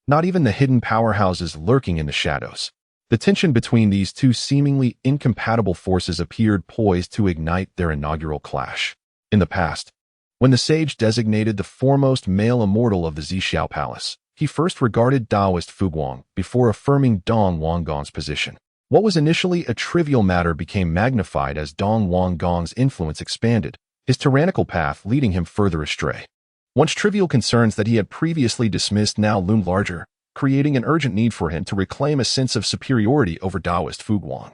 Not even the hidden powerhouses lurking in the shadows. The tension between these two seemingly incompatible forces appeared poised to ignite their inaugural clash. In the past, when the sage designated the foremost male immortal of the Zixiao palace, he first regarded Daoist Guang before affirming Dong Wanggong's position. What was initially a trivial matter became magnified as Dong Wanggong's influence expanded, his tyrannical path leading him further astray. Once trivial concerns that he had previously dismissed now loomed larger, creating an urgent need for him to reclaim a sense of superiority over Taoist Fu Guang,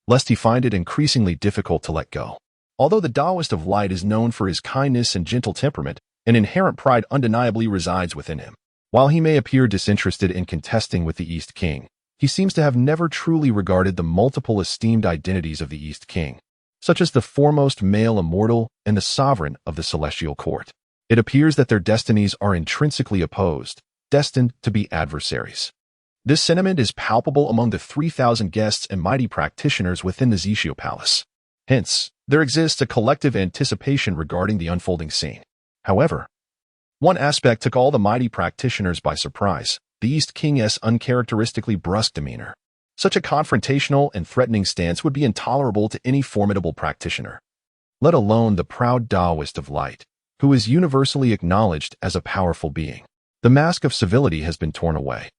lest he find it increasingly difficult to let go. Although the Taoist of light is known for his kindness and gentle temperament, an inherent pride undeniably resides within him. While he may appear disinterested in contesting with the East King, he seems to have never truly regarded the multiple esteemed identities of the East King, such as the foremost male immortal and the sovereign of the celestial court. It appears that their destinies are intrinsically opposed, destined to be adversaries. This sentiment is palpable among the 3,000 guests and mighty practitioners within the Zixiao Palace. Hence, there exists a collective anticipation regarding the unfolding scene. However, one aspect took all the mighty practitioners by surprise: the East King's uncharacteristically brusque demeanor. Such a confrontational and threatening stance would be intolerable to any formidable practitioner, let alone the proud Taoist of light, who is universally acknowledged as a powerful being. The mask of civility has been torn away.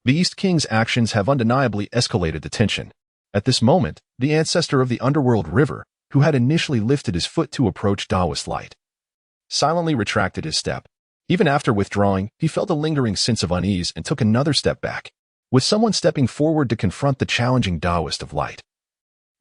The East King's actions have undeniably escalated the tension. At this moment, the ancestor of the underworld river, who had initially lifted his foot to approach Taoist light, silently retracted his step. Even after withdrawing, he felt a lingering sense of unease and took another step back, with someone stepping forward to confront the challenging Taoist of light.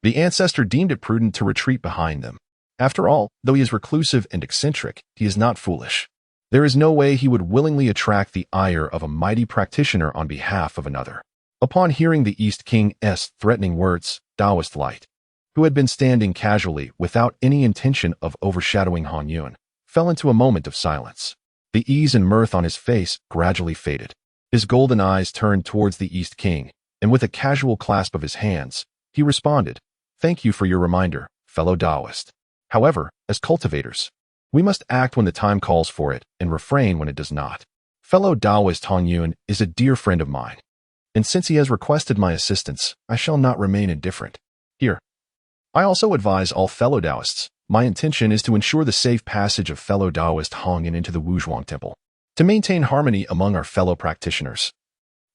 The ancestor deemed it prudent to retreat behind them. After all, though he is reclusive and eccentric, he is not foolish. There is no way he would willingly attract the ire of a mighty practitioner on behalf of another. Upon hearing the East King's threatening words, Taoist light, who had been standing casually without any intention of overshadowing Hongjun, fell into a moment of silence. The ease and mirth on his face gradually faded. His golden eyes turned towards the East King, and with a casual clasp of his hands, he responded, "Thank you for your reminder, fellow Taoist. However, as cultivators, we must act when the time calls for it and refrain when it does not. Fellow Taoist Hongjun is a dear friend of mine, and since he has requested my assistance, I shall not remain indifferent. Here, I also advise all fellow Taoists, my intention is to ensure the safe passage of fellow Taoist Hongjun into the Wuzhuang Temple. To maintain harmony among our fellow practitioners,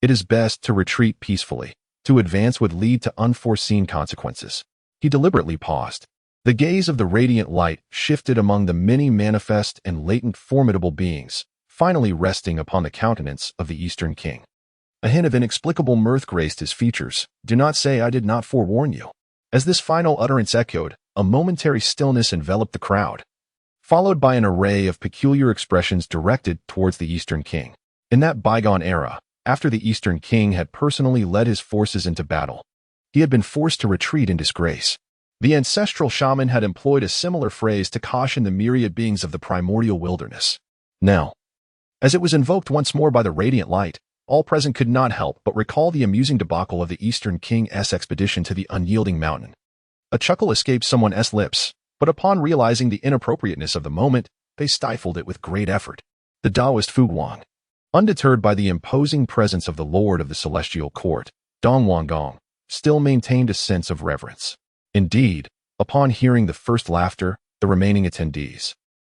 it is best to retreat peacefully. To advance would lead to unforeseen consequences." He deliberately paused. The gaze of the radiant light shifted among the many manifest and latent formidable beings, finally resting upon the countenance of the Eastern King. A hint of inexplicable mirth graced his features. "Do not say I did not forewarn you." As this final utterance echoed, a momentary stillness enveloped the crowd, followed by an array of peculiar expressions directed towards the Eastern King. In that bygone era, after the Eastern King had personally led his forces into battle, he had been forced to retreat in disgrace. The ancestral shaman had employed a similar phrase to caution the myriad beings of the primordial wilderness. Now, as it was invoked once more by the radiant light, all present could not help but recall the amusing debacle of the Eastern King's expedition to the unyielding mountain. A chuckle escaped someone's lips, but upon realizing the inappropriateness of the moment, they stifled it with great effort. The Taoist Fu Guang, undeterred by the imposing presence of the Lord of the Celestial Court, Dong Wanggong, still maintained a sense of reverence. Indeed, upon hearing the first laughter, the remaining attendees,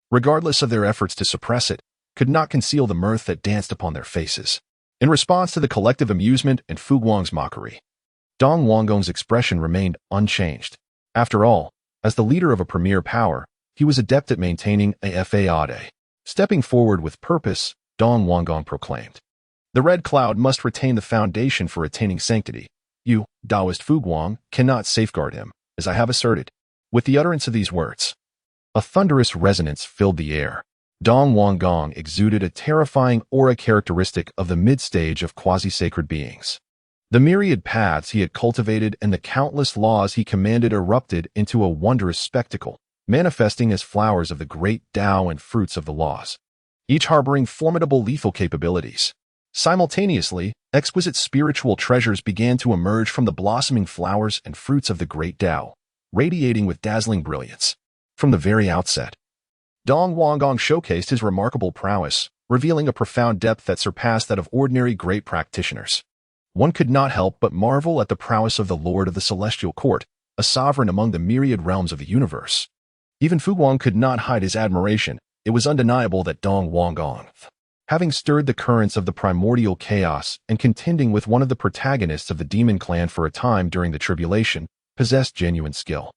regardless of their efforts to suppress it, could not conceal the mirth that danced upon their faces. In response to the collective amusement and Fu Guang's mockery, Dong Wanggong's expression remained unchanged. After all, as the leader of a premier power, he was adept at maintaining a faade. Stepping forward with purpose, Dong Wanggong proclaimed, "The red cloud must retain the foundation for attaining sanctity. You, Taoist Fu Guang, cannot safeguard him, as I have asserted." With the utterance of these words, a thunderous resonance filled the air. Dong Wanggong exuded a terrifying aura characteristic of the mid-stage of quasi-sacred beings. The myriad paths he had cultivated and the countless laws he commanded erupted into a wondrous spectacle, manifesting as flowers of the great Tao and fruits of the laws, each harboring formidable lethal capabilities. Simultaneously, exquisite spiritual treasures began to emerge from the blossoming flowers and fruits of the great Tao, radiating with dazzling brilliance. From the very outset, Dong Wanggong showcased his remarkable prowess, revealing a profound depth that surpassed that of ordinary great practitioners. One could not help but marvel at the prowess of the Lord of the Celestial Court, a sovereign among the myriad realms of the universe. Even Fu Guang could not hide his admiration. It was undeniable that Dong Wanggong, having stirred the currents of the primordial chaos and contending with one of the protagonists of the demon clan for a time during the tribulation, possessed genuine skill.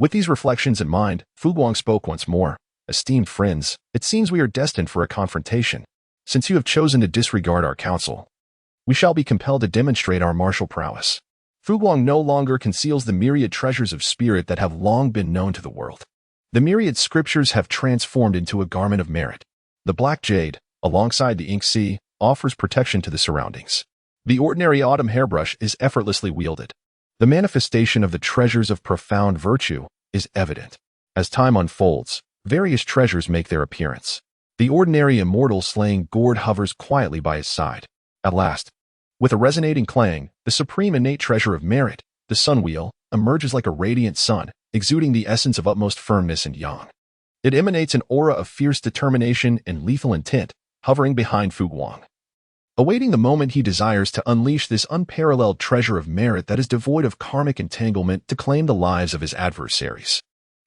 With these reflections in mind, Fu Guang spoke once more. Esteemed friends, it seems we are destined for a confrontation. Since you have chosen to disregard our counsel, we shall be compelled to demonstrate our martial prowess. Fu Guang no longer conceals the myriad treasures of spirit that have long been known to the world. The myriad scriptures have transformed into a garment of merit. The black jade, alongside the ink sea, offers protection to the surroundings. The ordinary autumn hairbrush is effortlessly wielded. The manifestation of the treasures of profound virtue is evident. As time unfolds, various treasures make their appearance. The ordinary immortal slaying gourd hovers quietly by his side. At last, with a resonating clang, the supreme innate treasure of merit, the sun wheel, emerges like a radiant sun, exuding the essence of utmost firmness and yang. It emanates an aura of fierce determination and lethal intent, hovering behind Fu Guang, awaiting the moment he desires to unleash this unparalleled treasure of merit that is devoid of karmic entanglement to claim the lives of his adversaries.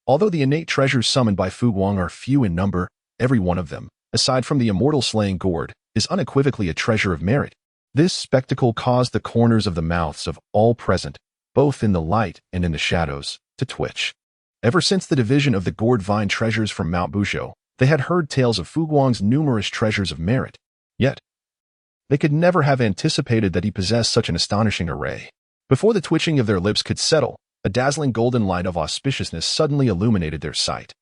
Although the innate treasures summoned by Fu Guang are few in number, every one of them, aside from the immortal slaying gourd, is unequivocally a treasure of merit. This spectacle caused the corners of the mouths of all present, both in the light and in the shadows, to twitch. Ever since the division of the gourd vine treasures from Mount Buzhou, they had heard tales of Fu Guang's numerous treasures of merit. Yet, they could never have anticipated that he possessed such an astonishing array. Before the twitching of their lips could settle, a dazzling golden light of auspiciousness suddenly illuminated their sight,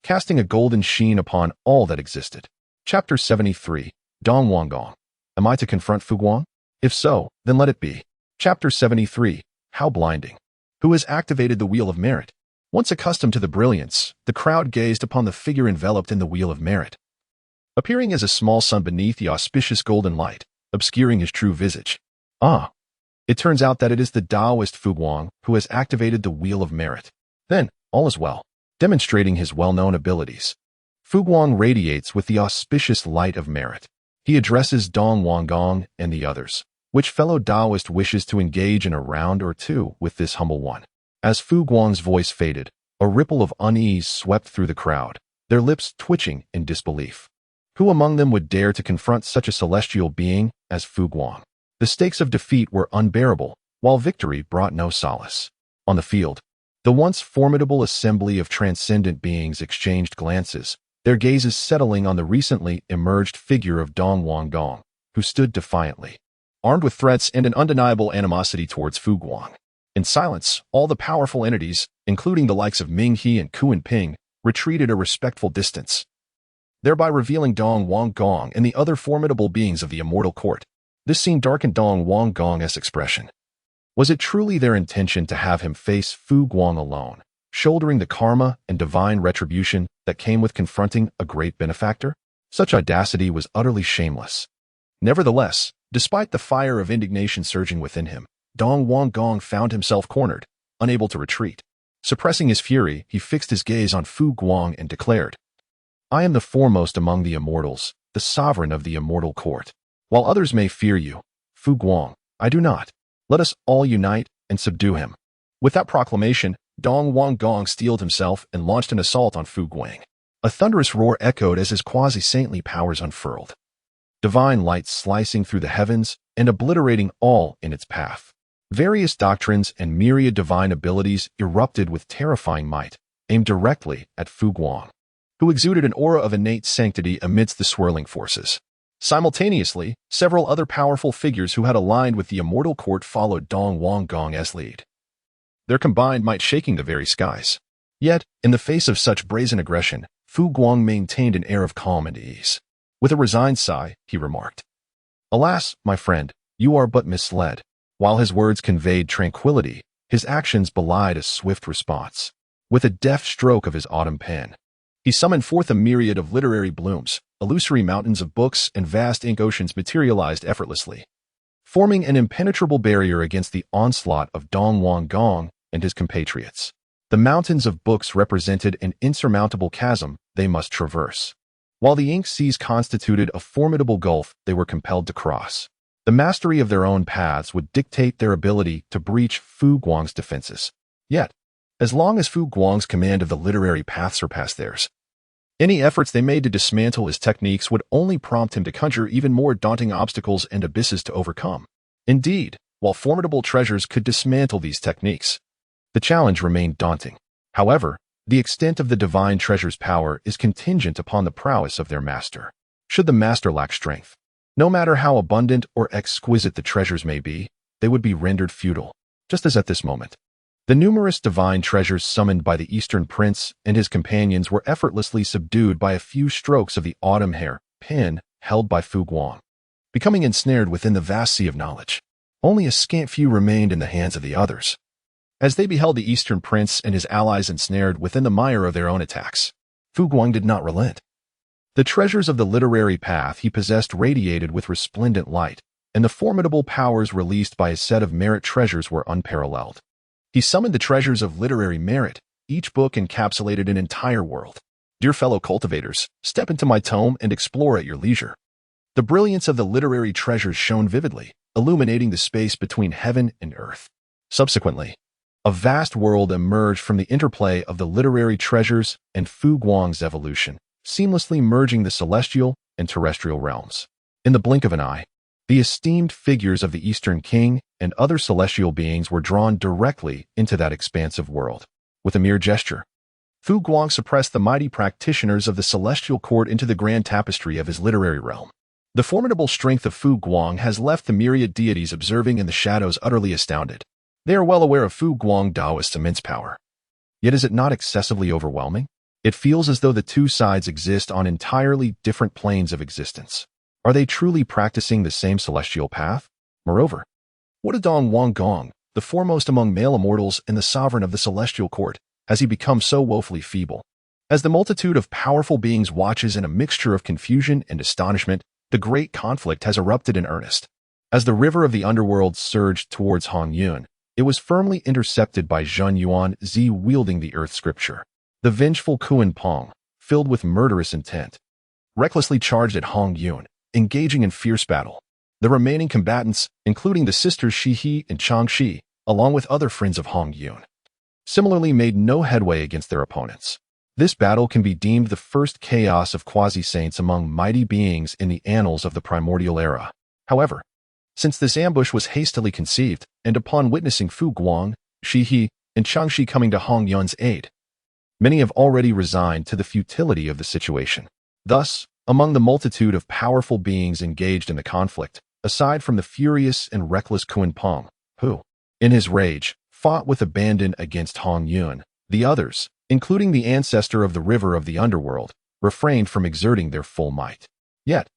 casting a golden sheen upon all that existed. Chapter 73, Dong Wanggong. Am I to confront Fu Guang? If so, then let it be. Chapter 73, How Blinding. Who has activated the Wheel of Merit? Once accustomed to the brilliance, the crowd gazed upon the figure enveloped in the Wheel of Merit, appearing as a small sun beneath the auspicious golden light, obscuring his true visage. Ah! It turns out that it is the Taoist Fu Guang who has activated the Wheel of Merit. Then, all is well. Demonstrating his well-known abilities, Fu Guang radiates with the auspicious light of merit. He addresses Dong Wanggong and the others. Which fellow Taoist wishes to engage in a round or two with this humble one? As Fu Guang's voice faded, a ripple of unease swept through the crowd, their lips twitching in disbelief. Who among them would dare to confront such a celestial being as Fu Guang? The stakes of defeat were unbearable, while victory brought no solace. On the field, the once formidable assembly of transcendent beings exchanged glances, their gazes settling on the recently emerged figure of Dong Wanggong, who stood defiantly, armed with threats and an undeniable animosity towards Fu Guang. In silence, all the powerful entities, including the likes of Ming He and Kuan Ping, retreated a respectful distance, thereby revealing Dong Wanggong and the other formidable beings of the immortal court. This scene darkened Dong Wanggong's expression. Was it truly their intention to have him face Fu Guang alone, shouldering the karma and divine retribution that came with confronting a great benefactor? Such audacity was utterly shameless. Nevertheless, despite the fire of indignation surging within him, Dong Wanggong found himself cornered, unable to retreat. Suppressing his fury, he fixed his gaze on Fu Guang and declared, "I am the foremost among the immortals, the sovereign of the immortal court. While others may fear you, Fu Guang, I do not. Let us all unite and subdue him." With that proclamation, Dong Wanggong steeled himself and launched an assault on Fu Guang. A thunderous roar echoed as his quasi-saintly powers unfurled, divine light slicing through the heavens and obliterating all in its path. Various doctrines and myriad divine abilities erupted with terrifying might, aimed directly at Fu Guang, who exuded an aura of innate sanctity amidst the swirling forces. Simultaneously, several other powerful figures who had aligned with the immortal court followed Dong Wanggong as lead, their combined might shaking the very skies. Yet, in the face of such brazen aggression, Fu Guang maintained an air of calm and ease. With a resigned sigh, he remarked, "Alas, my friend, you are but misled." While his words conveyed tranquility, his actions belied a swift response. With a deft stroke of his autumn pen, he summoned forth a myriad of literary blooms. Illusory mountains of books and vast ink oceans materialized effortlessly, forming an impenetrable barrier against the onslaught of Dong Wanggong and his compatriots. The mountains of books represented an insurmountable chasm they must traverse, while the ink seas constituted a formidable gulf they were compelled to cross. The mastery of their own paths would dictate their ability to breach Fu Guang's defenses. Yet, as long as Fu Guang's command of the literary path surpassed theirs, any efforts they made to dismantle his techniques would only prompt him to conjure even more daunting obstacles and abysses to overcome. Indeed, while formidable treasures could dismantle these techniques, the challenge remained daunting. However, the extent of the divine treasure's power is contingent upon the prowess of their master. Should the master lack strength, no matter how abundant or exquisite the treasures may be, they would be rendered futile, just as at this moment. The numerous divine treasures summoned by the Eastern Prince and his companions were effortlessly subdued by a few strokes of the autumn hair pin held by Fu Guang. Becoming ensnared within the vast sea of knowledge, only a scant few remained in the hands of the others. As they beheld the Eastern Prince and his allies ensnared within the mire of their own attacks, Fu Guang did not relent. The treasures of the literary path he possessed radiated with resplendent light, and the formidable powers released by his set of merit treasures were unparalleled. He summoned the treasures of literary merit. Each book encapsulated an entire world. Dear fellow cultivators, step into my tome and explore at your leisure. The brilliance of the literary treasures shone vividly, illuminating the space between heaven and earth. Subsequently, a vast world emerged from the interplay of the literary treasures and Fu Guang's evolution, seamlessly merging the celestial and terrestrial realms. In the blink of an eye, the esteemed figures of the Eastern King and other celestial beings were drawn directly into that expansive world. With a mere gesture, Fu Guang suppressed the mighty practitioners of the celestial court into the grand tapestry of his literary realm. The formidable strength of Fu Guang has left the myriad deities observing in the shadows utterly astounded. They are well aware of Fu Guang Daoist's immense power. Yet is it not excessively overwhelming? It feels as though the two sides exist on entirely different planes of existence. Are they truly practicing the same celestial path? Moreover, what of Dong Wang Gong, the foremost among male immortals and the sovereign of the celestial court, has he become so woefully feeble? As the multitude of powerful beings watches in a mixture of confusion and astonishment, the great conflict has erupted in earnest. As the river of the underworld surged towards Hongjun, it was firmly intercepted by Zhen Yuan Zi wielding the earth scripture. The vengeful Kuan Pong, filled with murderous intent, recklessly charged at Hongjun, engaging in fierce battle. The remaining combatants, including the sisters Shi He and Chang Shi, along with other friends of Hongjun, similarly made no headway against their opponents. This battle can be deemed the first chaos of quasi-saints among mighty beings in the annals of the primordial era. However, since this ambush was hastily conceived, and upon witnessing Fu Guang, Shi He, and Chang Shi coming to Hongyun's aid, many have already resigned to the futility of the situation. Thus, among the multitude of powerful beings engaged in the conflict, aside from the furious and reckless Kuan Pong, who, in his rage, fought with abandon against Hongyun, the others, including the ancestor of the river of the underworld, refrained from exerting their full might. Yet,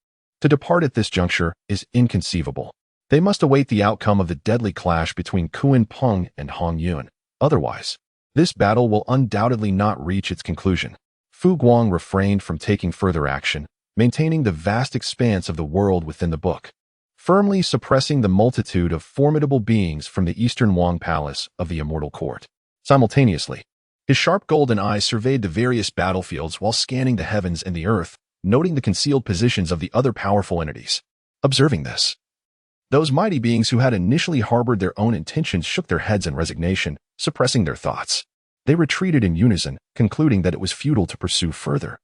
to depart at this juncture is inconceivable. They must await the outcome of the deadly clash between Kuan Pong and Hongyun. Otherwise, this battle will undoubtedly not reach its conclusion. Fu Guang refrained from taking further action, maintaining the vast expanse of the world within the book, firmly suppressing the multitude of formidable beings from the Eastern Wang Palace of the Immortal Court. Simultaneously, his sharp golden eyes surveyed the various battlefields while scanning the heavens and the earth, noting the concealed positions of the other powerful entities. Observing this, those mighty beings who had initially harbored their own intentions shook their heads in resignation, suppressing their thoughts. They retreated in unison, concluding that it was futile to pursue further.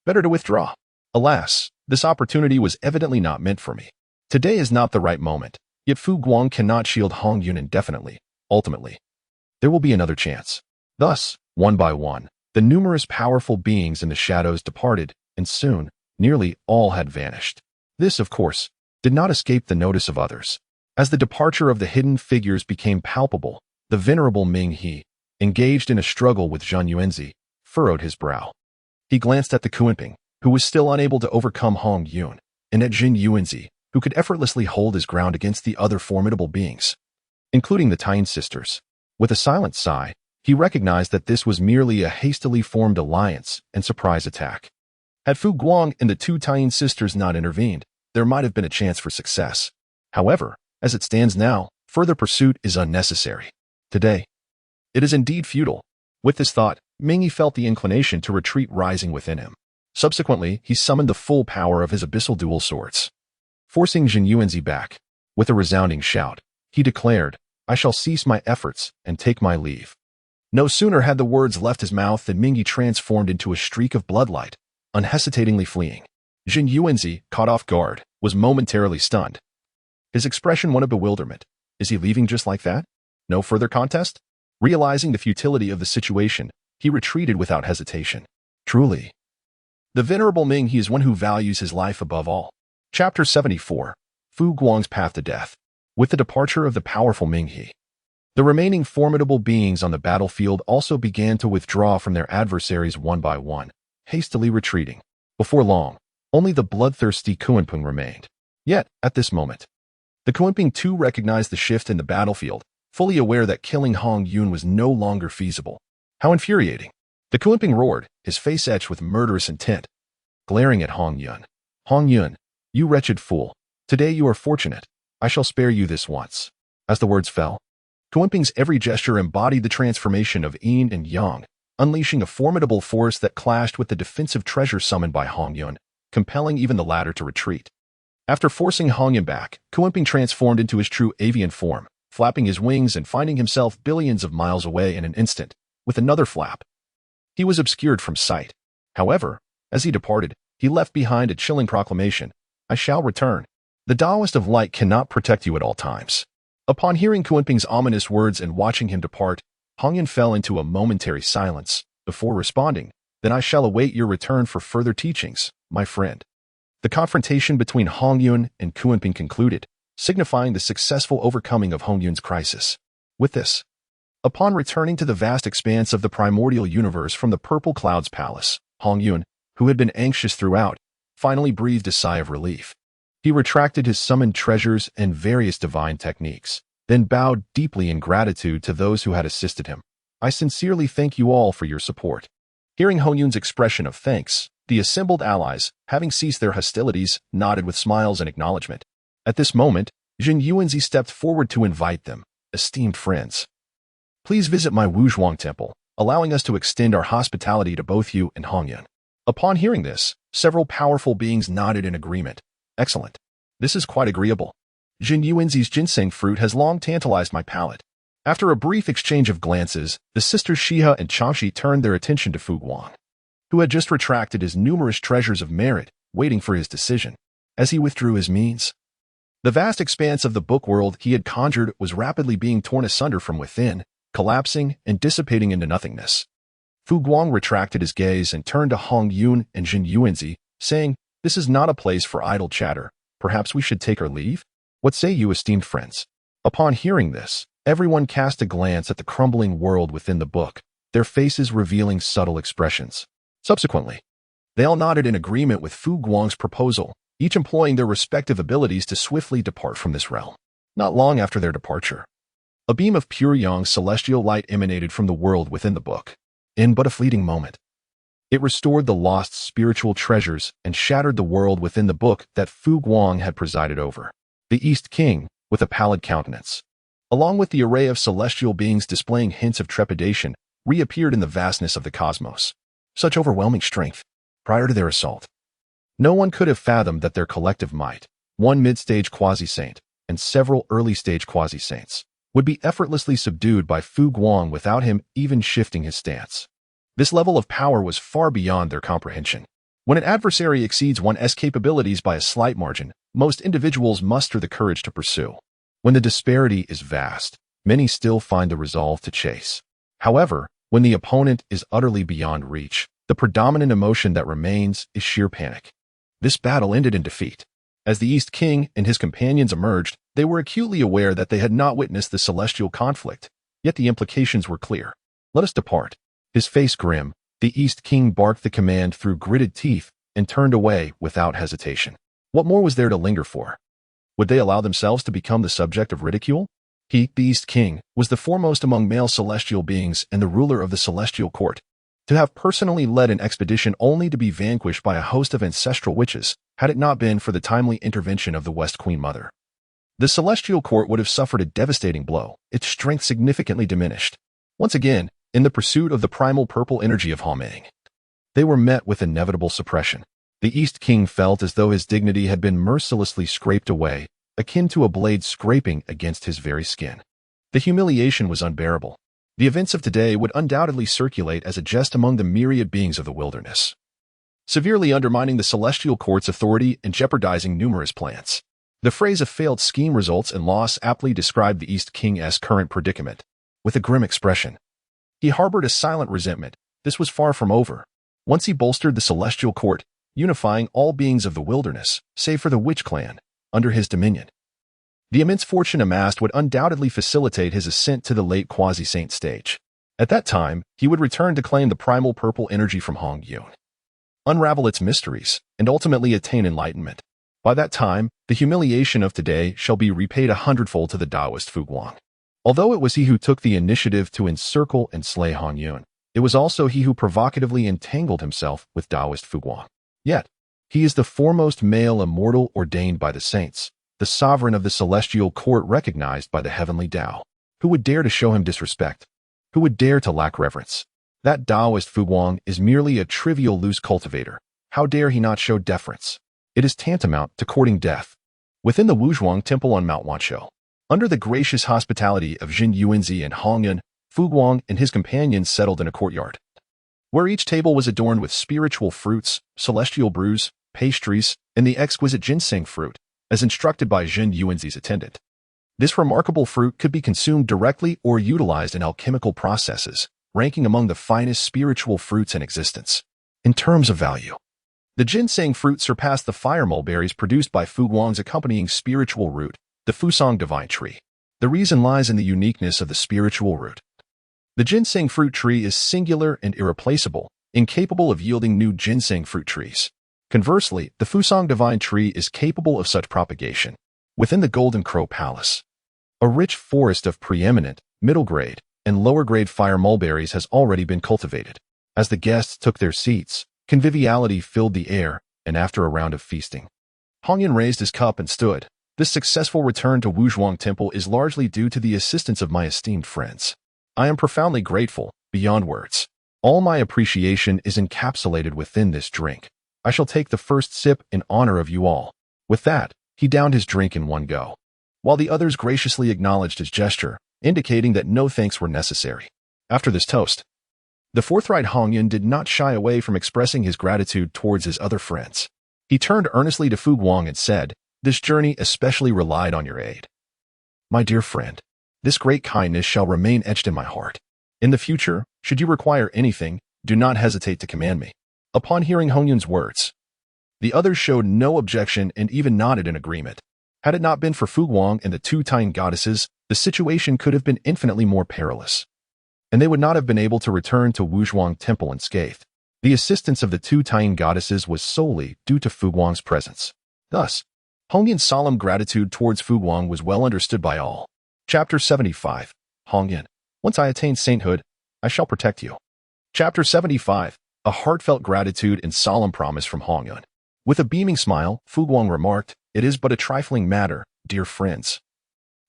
Better to withdraw. Alas, this opportunity was evidently not meant for me. Today is not the right moment, yet Fu Guang cannot shield Hongyun indefinitely. Ultimately, there will be another chance. Thus, one by one, the numerous powerful beings in the shadows departed, and soon, nearly all had vanished. This, of course, did not escape the notice of others. As the departure of the hidden figures became palpable, the venerable Ming He, engaged in a struggle with Zhen Yuanzi, furrowed his brow. He glanced at the Kuanping, who was still unable to overcome Hongyun, and at Jin Yuanzi, who could effortlessly hold his ground against the other formidable beings, including the Tyne sisters. With a silent sigh, he recognized that this was merely a hastily formed alliance and surprise attack. Had Fu Guang and the two Tyne sisters not intervened, there might have been a chance for success. However, as it stands now, further pursuit is unnecessary. Today, it is indeed futile. With this thought, Mingyi felt the inclination to retreat rising within him. Subsequently, he summoned the full power of his abyssal dual swords. Forcing Jin Yuanzi back, with a resounding shout, he declared, "I shall cease my efforts and take my leave." No sooner had the words left his mouth than Mingyi transformed into a streak of bloodlight, unhesitatingly fleeing. Jin Yuanzi, caught off guard, was momentarily stunned. His expression one of bewilderment. Is he leaving just like that? No further contest? Realizing the futility of the situation, he retreated without hesitation. Truly, the venerable Ming He is one who values his life above all. Chapter 74. Fu Guang's Path to Death. With the departure of the powerful Ming He, the remaining formidable beings on the battlefield also began to withdraw from their adversaries one by one, hastily retreating. Before long, only the bloodthirsty Kunping remained. Yet, at this moment, the Kunping too recognized the shift in the battlefield, fully aware that killing Hongjun was no longer feasible. How infuriating! The Kunping roared, his face etched with murderous intent, glaring at Hongjun. Hongjun, you wretched fool! Today you are fortunate. I shall spare you this once. As the words fell, Kunping's every gesture embodied the transformation of yin and yang, unleashing a formidable force that clashed with the defensive treasure summoned by Hongjun, compelling even the latter to retreat. After forcing Hongjun back, Kunping transformed into his true avian form, flapping his wings and finding himself billions of miles away in an instant. With another flap, he was obscured from sight. However, as he departed, he left behind a chilling proclamation: I shall return. The Taoist of light cannot protect you at all times. Upon hearing Kunping's ominous words and watching him depart, Hongjun fell into a momentary silence, before responding, Then I shall await your return for further teachings, my friend. The confrontation between Hongjun and Kunping concluded, signifying the successful overcoming of Hongjun's crisis. With this, upon returning to the vast expanse of the primordial universe from the Purple Cloud's palace, Hongjun, who had been anxious throughout, finally breathed a sigh of relief. He retracted his summoned treasures and various divine techniques, then bowed deeply in gratitude to those who had assisted him. I sincerely thank you all for your support. Hearing Hongjun's expression of thanks, the assembled allies, having ceased their hostilities, nodded with smiles and acknowledgement. At this moment, Jin Yuanzi stepped forward to invite them. Esteemed friends, please visit my Wuzhuang temple, allowing us to extend our hospitality to both you and Hongjun. Upon hearing this, several powerful beings nodded in agreement. Excellent. This is quite agreeable. Jin Yuanzi's ginseng fruit has long tantalized my palate. After a brief exchange of glances, the sisters Shiha and Changxi turned their attention to Fu Guang, who had just retracted his numerous treasures of merit, waiting for his decision. As he withdrew his means, the vast expanse of the book world he had conjured was rapidly being torn asunder from within, collapsing and dissipating into nothingness. Fu Guang retracted his gaze and turned to Hongjun and Jin Yuanzi, saying, This is not a place for idle chatter. Perhaps we should take our leave? What say you, esteemed friends? Upon hearing this, everyone cast a glance at the crumbling world within the book, their faces revealing subtle expressions. Subsequently, they all nodded in agreement with Fu Guang's proposal, each employing their respective abilities to swiftly depart from this realm. Not long after their departure, a beam of pure yang celestial light emanated from the world within the book. In but a fleeting moment, it restored the lost spiritual treasures and shattered the world within the book that Fu Guang had presided over. The East King, with a pallid countenance, along with the array of celestial beings displaying hints of trepidation, reappeared in the vastness of the cosmos. Such overwhelming strength. Prior to their assault, no one could have fathomed that their collective might, one mid-stage quasi-saint and several early-stage quasi-saints, would be effortlessly subdued by Fu Guang without him even shifting his stance. This level of power was far beyond their comprehension. When an adversary exceeds one's capabilities by a slight margin, most individuals muster the courage to pursue. When the disparity is vast, many still find the resolve to chase. However, when the opponent is utterly beyond reach, the predominant emotion that remains is sheer panic. This battle ended in defeat. As the East King and his companions emerged, they were acutely aware that they had not witnessed the celestial conflict, yet the implications were clear. Let us depart. His face grim, the East King barked the command through gritted teeth and turned away without hesitation. What more was there to linger for? Would they allow themselves to become the subject of ridicule? He, the East King, was the foremost among male celestial beings and the ruler of the celestial court. To have personally led an expedition only to be vanquished by a host of ancestral witches, had it not been for the timely intervention of the West Queen Mother, the celestial court would have suffered a devastating blow, its strength significantly diminished. Once again, in the pursuit of the primal purple energy of Homing, they were met with inevitable suppression. The East King felt as though his dignity had been mercilessly scraped away, akin to a blade scraping against his very skin. The humiliation was unbearable. The events of today would undoubtedly circulate as a jest among the myriad beings of the wilderness, severely undermining the celestial court's authority and jeopardizing numerous plans. The phrase "a failed scheme results in loss" aptly described the East King's current predicament. with a grim expression. He harbored a silent resentment. This was far from over. Once he bolstered the celestial court, unifying all beings of the wilderness, save for the witch clan, under his dominion. The immense fortune amassed would undoubtedly facilitate his ascent to the late quasi-saint stage. At that time, he would return to claim the primal purple energy from Hongjun, unravel its mysteries, and ultimately attain enlightenment. By that time, the humiliation of today shall be repaid 100-fold to the Taoist Fu Guang. Although it was he who took the initiative to encircle and slay Hongjun, it was also he who provocatively entangled himself with Taoist Fu Guang. Yet, he is the foremost male immortal ordained by the saints, the sovereign of the celestial court recognized by the heavenly Tao. Who would dare to show him disrespect? Who would dare to lack reverence? That Taoist Fu Guang is merely a trivial loose cultivator. How dare he not show deference? It is tantamount to courting death. Within the Wuzhuang Temple on Mount Wanshou, under the gracious hospitality of Jin Yuanzi and Hongyun, Fu Guang and his companions settled in a courtyard, where each table was adorned with spiritual fruits, celestial brews, pastries, and the exquisite ginseng fruit, as instructed by Jin Yuanzi's attendant. This remarkable fruit could be consumed directly or utilized in alchemical processes, ranking among the finest spiritual fruits in existence. In terms of value, the ginseng fruit surpassed the fire mulberries produced by Fu Guang's accompanying spiritual root, the Fusang divine tree. The reason lies in the uniqueness of the spiritual root. The ginseng fruit tree is singular and irreplaceable, incapable of yielding new ginseng fruit trees. Conversely, the Fusang divine tree is capable of such propagation. Within the Golden Crow Palace, a rich forest of preeminent, middle-grade, and lower-grade fire mulberries has already been cultivated. As the guests took their seats, conviviality filled the air, and after a round of feasting, Hongyun raised his cup and stood. This successful return to Wuzhuang Temple is largely due to the assistance of my esteemed friends. I am profoundly grateful, beyond words. All my appreciation is encapsulated within this drink. I shall take the first sip in honor of you all. With that, he downed his drink in one go, while the others graciously acknowledged his gesture, indicating that no thanks were necessary. After this toast, the forthright Hongyun did not shy away from expressing his gratitude towards his other friends. He turned earnestly to Fu Guang and said, "This journey especially relied on your aid. My dear friend, this great kindness shall remain etched in my heart. In the future, should you require anything, do not hesitate to command me." Upon hearing Hongyun's words, the others showed no objection and even nodded in agreement. Had it not been for Fu Guang and the two Tian goddesses, the situation could have been infinitely more perilous, and they would not have been able to return to Wuzhuang Temple unscathed. The assistance of the two Tian goddesses was solely due to Fu Guang's presence. Thus, Hongyun's solemn gratitude towards Fu Guang was well understood by all. Chapter 75. Hongyun. Once I attain sainthood, I shall protect you. Chapter 75. A heartfelt gratitude and solemn promise from Hongyun. With a beaming smile, Fu Guang remarked, "It is but a trifling matter, dear friends.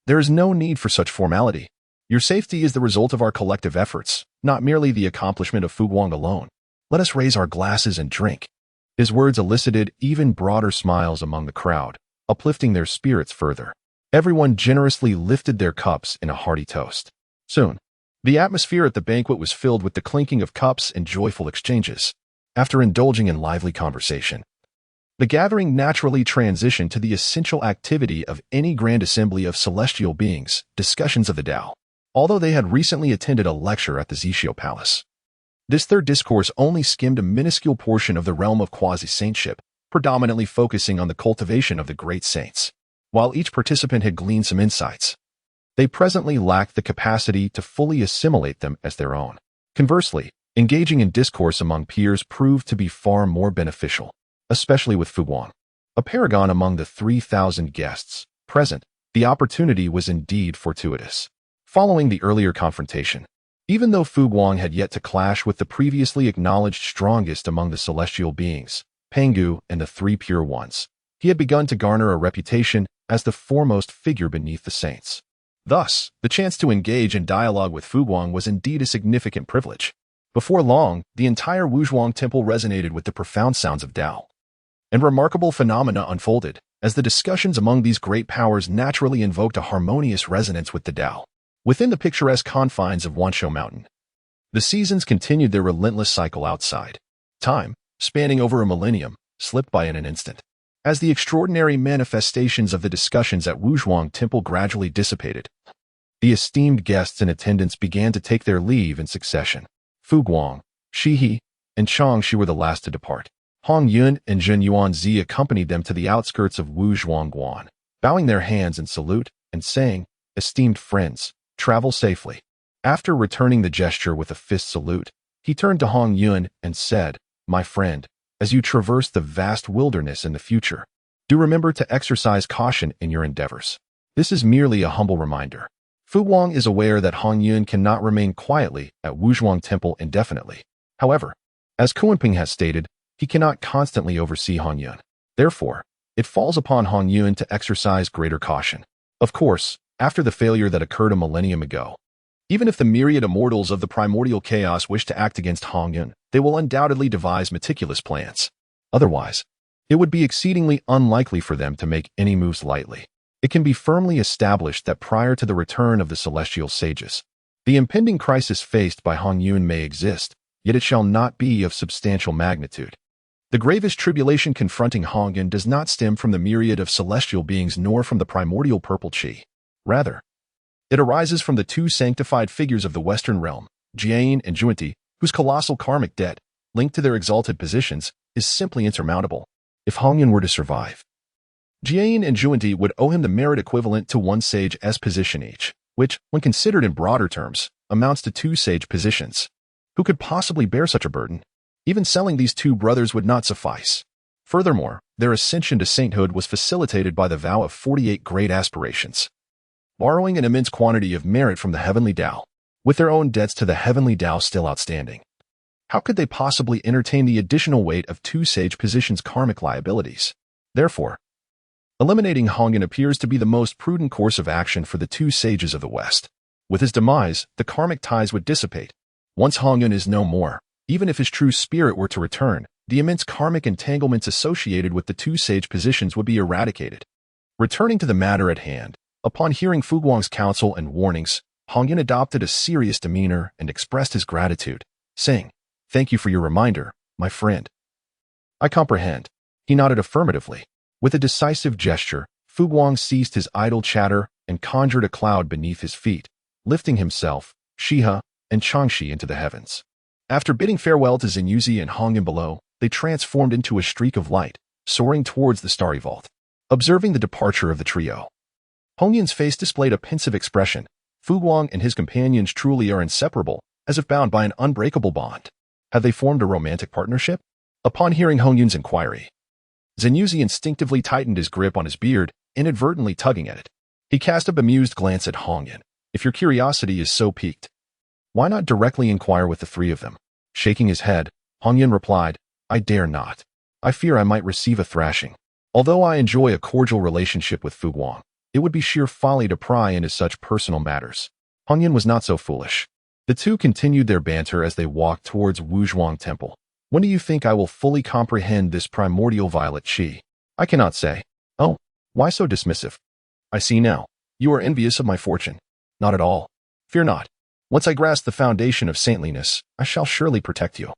There is no need for such formality. Your safety is the result of our collective efforts, not merely the accomplishment of Fu Guang alone. Let us raise our glasses and drink." His words elicited even broader smiles among the crowd, uplifting their spirits further. Everyone generously lifted their cups in a hearty toast. Soon, the atmosphere at the banquet was filled with the clinking of cups and joyful exchanges. After indulging in lively conversation, the gathering naturally transitioned to the essential activity of any grand assembly of celestial beings, discussions of the Tao. Although they had recently attended a lecture at the Zixiao Palace, this third discourse only skimmed a minuscule portion of the realm of quasi-saintship, predominantly focusing on the cultivation of the great saints. While each participant had gleaned some insights, they presently lacked the capacity to fully assimilate them as their own. Conversely, engaging in discourse among peers proved to be far more beneficial, especially with Fu Guang, a paragon among the 3,000 guests present. The opportunity was indeed fortuitous. Following the earlier confrontation, even though Fu Guang had yet to clash with the previously acknowledged strongest among the celestial beings, Pangu and the Three Pure Ones, he had begun to garner a reputation as the foremost figure beneath the saints. Thus, the chance to engage in dialogue with Fu Guang was indeed a significant privilege. Before long, the entire Wuzhuang Temple resonated with the profound sounds of Tao, and remarkable phenomena unfolded, as the discussions among these great powers naturally invoked a harmonious resonance with the Tao. Within the picturesque confines of Wanshou Mountain, the seasons continued their relentless cycle outside. Time, spanning over a millennium, slipped by in an instant. As the extraordinary manifestations of the discussions at Wuzhuang Temple gradually dissipated, The esteemed guests in attendance began to take their leave in succession. Fu Guang, Shi He, and Chang Shi were the last to depart. Hongjun and Zhen Yuanzi accompanied them to the outskirts of Wuzhuangguan, bowing their hands in salute and saying, "Esteemed friends, travel safely." After returning the gesture with a fist salute, he turned to Hongjun and said, "My friend, as you traverse the vast wilderness in the future, do remember to exercise caution in your endeavors. This is merely a humble reminder." Fu Guang is aware that Hongjun cannot remain quietly at Wuzhuang Temple indefinitely. However, as Kuanping has stated, he cannot constantly oversee Hongjun. Therefore, it falls upon Hongjun to exercise greater caution. Of course, after the failure that occurred a millennium ago, even if the myriad immortals of the primordial chaos wish to act against Hongjun, they will undoubtedly devise meticulous plans. Otherwise, it would be exceedingly unlikely for them to make any moves lightly. It can be firmly established that prior to the return of the celestial sages, the impending crisis faced by Hongjun may exist, yet it shall not be of substantial magnitude. The gravest tribulation confronting Hongjun does not stem from the myriad of celestial beings nor from the primordial purple chi. Rather, it arises from the two sanctified figures of the Western realm, Jiayin and Junti, whose colossal karmic debt, linked to their exalted positions, is simply insurmountable. If Hongjun were to survive, Jiayin and Junti would owe him the merit equivalent to one sage's position each, which, when considered in broader terms, amounts to two sage positions. Who could possibly bear such a burden? Even selling these two brothers would not suffice. Furthermore, their ascension to sainthood was facilitated by the vow of 48 great aspirations, borrowing an immense quantity of merit from the heavenly Tao, with their own debts to the heavenly Tao still outstanding. How could they possibly entertain the additional weight of two sage positions' karmic liabilities? Therefore, eliminating Hongjun appears to be the most prudent course of action for the two sages of the West. With his demise, the karmic ties would dissipate. Once Hongjun is no more, even if his true spirit were to return, the immense karmic entanglements associated with the two sage positions would be eradicated. Returning to the matter at hand, upon hearing Fu Guang's counsel and warnings, Hongjun adopted a serious demeanor and expressed his gratitude, saying, "Thank you for your reminder, my friend." "I comprehend." He nodded affirmatively. With a decisive gesture, Fu Guang ceased his idle chatter and conjured a cloud beneath his feet, lifting himself, Shiha, and Changshi into the heavens. After bidding farewell to Zenyuzi and Hongjun below, they transformed into a streak of light, soaring towards the starry vault. Observing the departure of the trio, Hongjun's face displayed a pensive expression. Fu Guang and his companions truly are inseparable, as if bound by an unbreakable bond. Have they formed a romantic partnership? Upon hearing Hongjun's inquiry, Zenyuzi instinctively tightened his grip on his beard, inadvertently tugging at it. He cast a bemused glance at Hongjun. "If your curiosity is so piqued, why not directly inquire with the three of them?" Shaking his head, Hongjun replied, "I dare not. I fear I might receive a thrashing. Although I enjoy a cordial relationship with Fu Guang, it would be sheer folly to pry into such personal matters." Hongjun was not so foolish. The two continued their banter as they walked towards Wuzhuang Temple. "When do you think I will fully comprehend this primordial violet chi?" "I cannot say." "Oh, why so dismissive?" "I see now. You are envious of my fortune." "Not at all. Fear not. Once I grasp the foundation of saintliness, I shall surely protect you.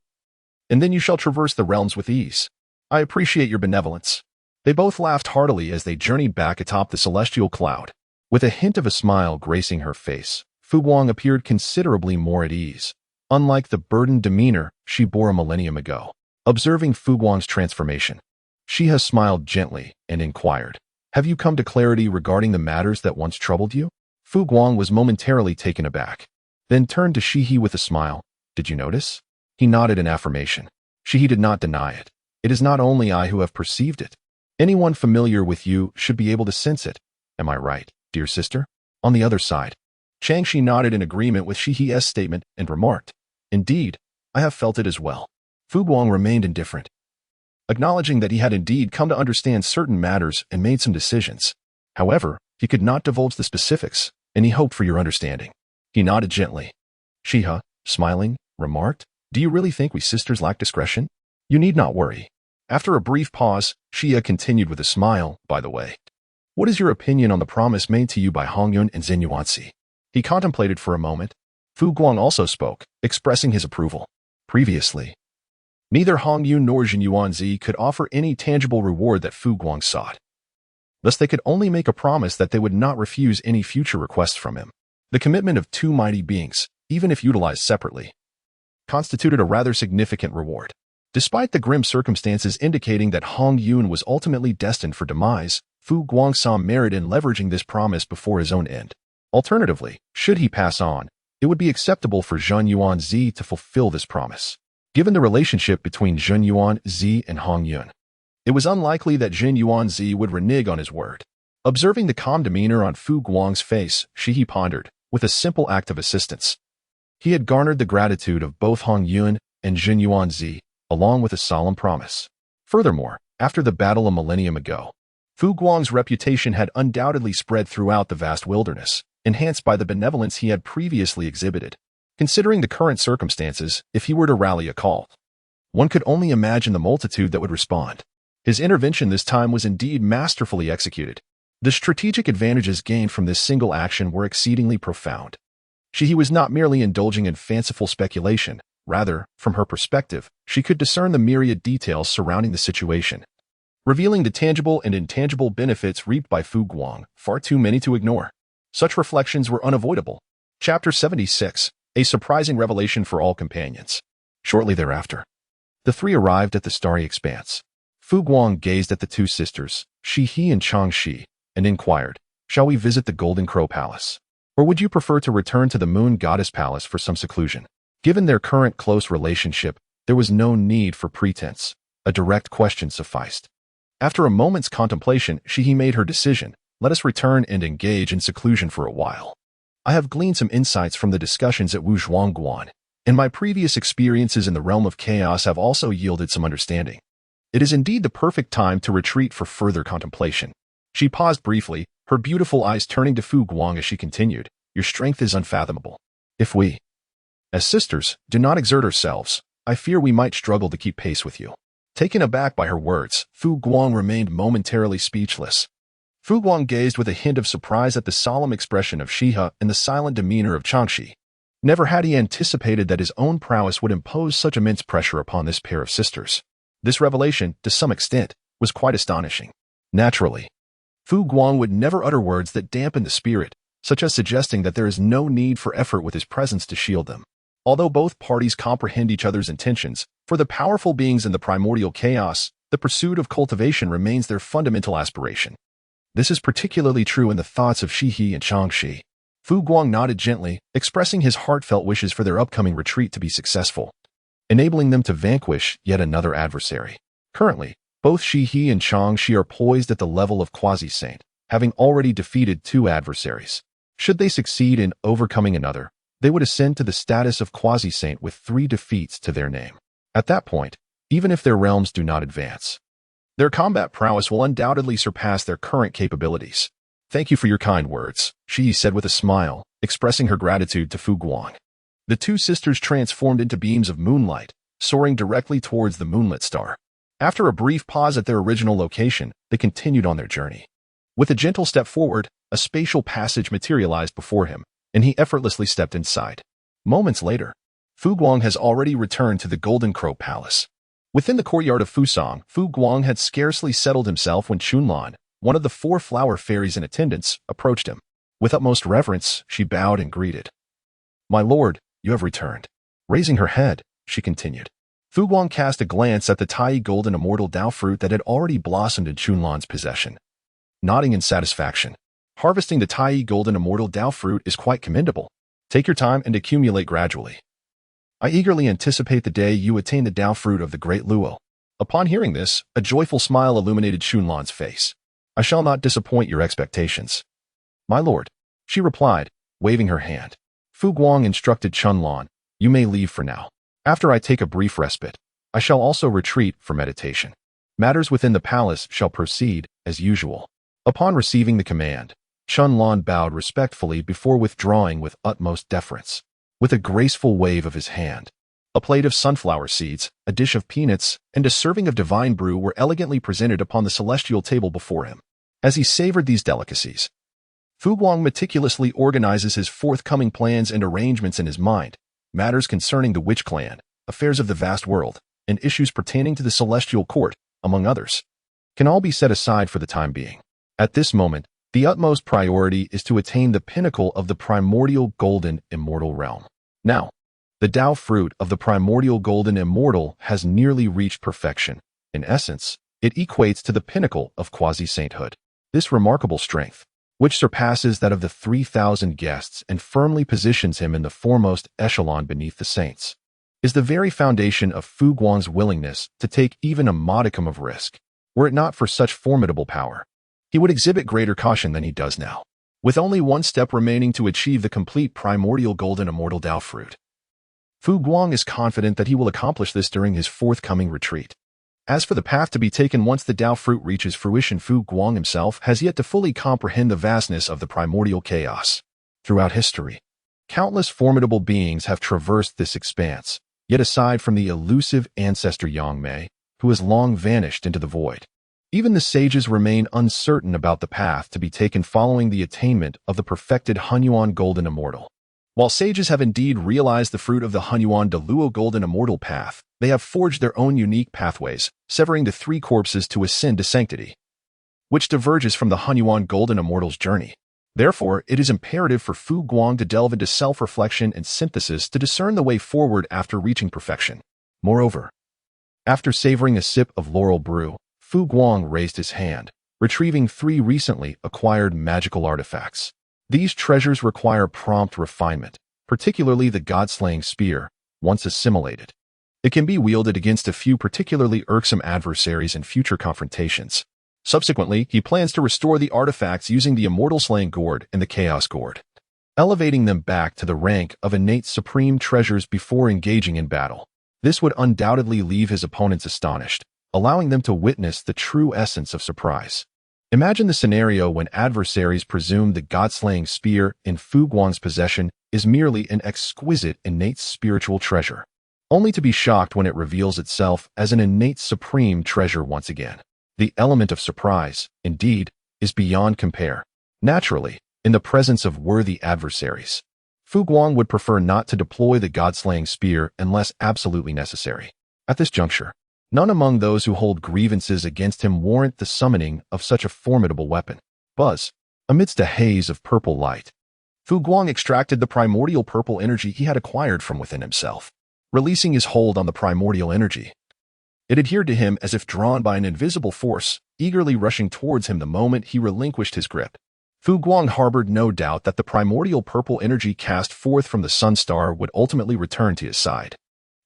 And then you shall traverse the realms with ease. I appreciate your benevolence." They both laughed heartily as they journeyed back atop the celestial cloud. With a hint of a smile gracing her face, Fu Guang appeared considerably more at ease, unlike the burdened demeanor she bore a millennium ago. Observing Fu Guang's transformation, Shiha smiled gently and inquired, "Have you come to clarity regarding the matters that once troubled you?" Fu Guang was momentarily taken aback, then turned to Shihi with a smile. "Did you notice?" He nodded in affirmation. Shihi did not deny it. "It is not only I who have perceived it. Anyone familiar with you should be able to sense it. Am I right, dear sister?" On the other side, Changshi nodded in agreement with Shihi's statement and remarked, "Indeed, I have felt it as well." Fu Guang remained indifferent, acknowledging that he had indeed come to understand certain matters and made some decisions. However, he could not divulge the specifics, and he hoped for your understanding. He nodded gently. Shiha, smiling, remarked, "Do you really think we sisters lack discretion? You need not worry." After a brief pause, Shiha continued with a smile, "By the way, what is your opinion on the promise made to you by Hongjun and Zenyuanzi?" He contemplated for a moment. Fu Guang also spoke, expressing his approval. Previously, neither Hongjun nor Zenyuanzi could offer any tangible reward that Fu Guang sought. Thus they could only make a promise that they would not refuse any future requests from him. The commitment of two mighty beings, even if utilized separately, constituted a rather significant reward. Despite the grim circumstances indicating that Hongjun was ultimately destined for demise, Fu Guang saw merit in leveraging this promise before his own end. Alternatively, should he pass on, it would be acceptable for Zhen Yuanzi to fulfill this promise. Given the relationship between Zhen Yuanzi and Hongjun, it was unlikely that Zhen Yuanzi would renege on his word. Observing the calm demeanor on Fu Guang's face, he pondered, with a simple act of assistance. He had garnered the gratitude of both Hongjun and Zhen Yuanzi, along with a solemn promise. Furthermore, after the battle a millennium ago, Fu Guang's reputation had undoubtedly spread throughout the vast wilderness, enhanced by the benevolence he had previously exhibited. Considering the current circumstances, if he were to rally a call, one could only imagine the multitude that would respond. His intervention this time was indeed masterfully executed. The strategic advantages gained from this single action were exceedingly profound. He was not merely indulging in fanciful speculation. Rather, from her perspective, she could discern the myriad details surrounding the situation, revealing the tangible and intangible benefits reaped by Fu Guang, far too many to ignore. Such reflections were unavoidable. Chapter 76, a surprising revelation for all companions. Shortly thereafter, the three arrived at the starry expanse. Fu Guang gazed at the two sisters, Shi and Changxi, and inquired, "Shall we visit the Golden Crow Palace? Or would you prefer to return to the Moon Goddess Palace for some seclusion?" Given their current close relationship, there was no need for pretense. A direct question sufficed. After a moment's contemplation, he made her decision. "Let us return and engage in seclusion for a while. I have gleaned some insights from the discussions at Wuzhuangguan, and my previous experiences in the realm of chaos have also yielded some understanding. It is indeed the perfect time to retreat for further contemplation." She paused briefly, her beautiful eyes turning to Fu Guang as she continued, "Your strength is unfathomable. If we, as sisters, do not exert ourselves, I fear we might struggle to keep pace with you." Taken aback by her words, Fu Guang remained momentarily speechless. Fu Guang gazed with a hint of surprise at the solemn expression of Shiha and the silent demeanor of Changxi. Never had he anticipated that his own prowess would impose such immense pressure upon this pair of sisters. This revelation, to some extent, was quite astonishing. Naturally, Fu Guang would never utter words that dampen the spirit, such as suggesting that there is no need for effort with his presence to shield them. Although both parties comprehend each other's intentions, for the powerful beings in the primordial chaos, the pursuit of cultivation remains their fundamental aspiration. This is particularly true in the thoughts of Shihi and Changxi. Fu Guang nodded gently, expressing his heartfelt wishes for their upcoming retreat to be successful, enabling them to vanquish yet another adversary. Currently, both Shihi and Changxi are poised at the level of quasi-saint, having already defeated two adversaries. Should they succeed in overcoming another, they would ascend to the status of quasi-saint with 3 defeats to their name. At that point, even if their realms do not advance, their combat prowess will undoubtedly surpass their current capabilities. "Thank you for your kind words," she said with a smile, expressing her gratitude to Fu Guang. The two sisters transformed into beams of moonlight, soaring directly towards the moonlit star. After a brief pause at their original location, they continued on their journey. With a gentle step forward, a spatial passage materialized before him, and he effortlessly stepped inside. Moments later, Fu Guang has already returned to the Golden Crow Palace. Within the courtyard of Fusang, Fu Guang had scarcely settled himself when Chunlan, one of the 4 flower fairies in attendance, approached him. With utmost reverence, she bowed and greeted. "My lord, you have returned." Raising her head, she continued. Fu Guang cast a glance at the Tai golden immortal Dao fruit that had already blossomed in Chunlan's possession. Nodding in satisfaction, "Harvesting the Tai golden immortal Dao fruit is quite commendable. Take your time and accumulate gradually. I eagerly anticipate the day you attain the Dao fruit of the great Luo." Upon hearing this, a joyful smile illuminated Chunlan's face. "I shall not disappoint your expectations, my lord," she replied, waving her hand. Fu Guang instructed Chunlan, "You may leave for now. After I take a brief respite, I shall also retreat for meditation. Matters within the palace shall proceed as usual." Upon receiving the command, Chunlan bowed respectfully before withdrawing with utmost deference. With a graceful wave of his hand, a plate of sunflower seeds, a dish of peanuts, and a serving of divine brew were elegantly presented upon the celestial table before him. As he savored these delicacies, Fu Guang meticulously organizes his forthcoming plans and arrangements in his mind. Matters concerning the Witch Clan, affairs of the vast world, and issues pertaining to the celestial court, among others, can all be set aside for the time being. At this moment, The utmost priority is to attain the pinnacle of the primordial golden immortal realm. Now, the Tao fruit of the primordial golden immortal has nearly reached perfection. In essence, it equates to the pinnacle of quasi-sainthood. This remarkable strength, which surpasses that of the 3,000 guests and firmly positions him in the foremost echelon beneath the saints, is the very foundation of Fu Guang's willingness to take even a modicum of risk. Were it not for such formidable power, he would exhibit greater caution than he does now. With only one step remaining to achieve the complete primordial golden immortal Tao fruit, Fu Guang is confident that he will accomplish this during his forthcoming retreat. As for the path to be taken once the Tao fruit reaches fruition, Fu Guang himself has yet to fully comprehend the vastness of the primordial chaos. Throughout history, countless formidable beings have traversed this expanse, yet aside from the elusive ancestor Yang Mei, who has long vanished into the void, even the sages remain uncertain about the path to be taken following the attainment of the perfected Hongjun golden immortal. While sages have indeed realized the fruit of the Hongjun Deluo golden immortal path, they have forged their own unique pathways, severing the three corpses to ascend to sanctity, which diverges from the Hongjun golden immortal's journey. Therefore, it is imperative for Fu Guang to delve into self-reflection and synthesis to discern the way forward after reaching perfection. Moreover, after savoring a sip of laurel brew, Fu Guang raised his hand, retrieving 3 recently acquired magical artifacts. These treasures require prompt refinement, particularly the god-slaying spear, once assimilated. It can be wielded against a few particularly irksome adversaries in future confrontations. Subsequently, he plans to restore the artifacts using the Immortal Slaying Gourd and the Chaos Gourd, elevating them back to the rank of innate supreme treasures before engaging in battle. This would undoubtedly leave his opponents astonished, allowing them to witness the true essence of surprise. Imagine the scenario when adversaries presume the god-slaying spear in Fu Guang's possession is merely an exquisite innate spiritual treasure, only to be shocked when it reveals itself as an innate supreme treasure once again. The element of surprise, indeed, is beyond compare. Naturally, in the presence of worthy adversaries, Fu Guang would prefer not to deploy the god-slaying spear unless absolutely necessary. At this juncture, none among those who hold grievances against him warrant the summoning of such a formidable weapon. Buzz, amidst a haze of purple light, Fu Guang extracted the primordial purple energy he had acquired from within himself. Releasing his hold on the primordial energy, it adhered to him as if drawn by an invisible force, eagerly rushing towards him the moment he relinquished his grip. Fu Guang harbored no doubt that the primordial purple energy cast forth from the sun star would ultimately return to his side.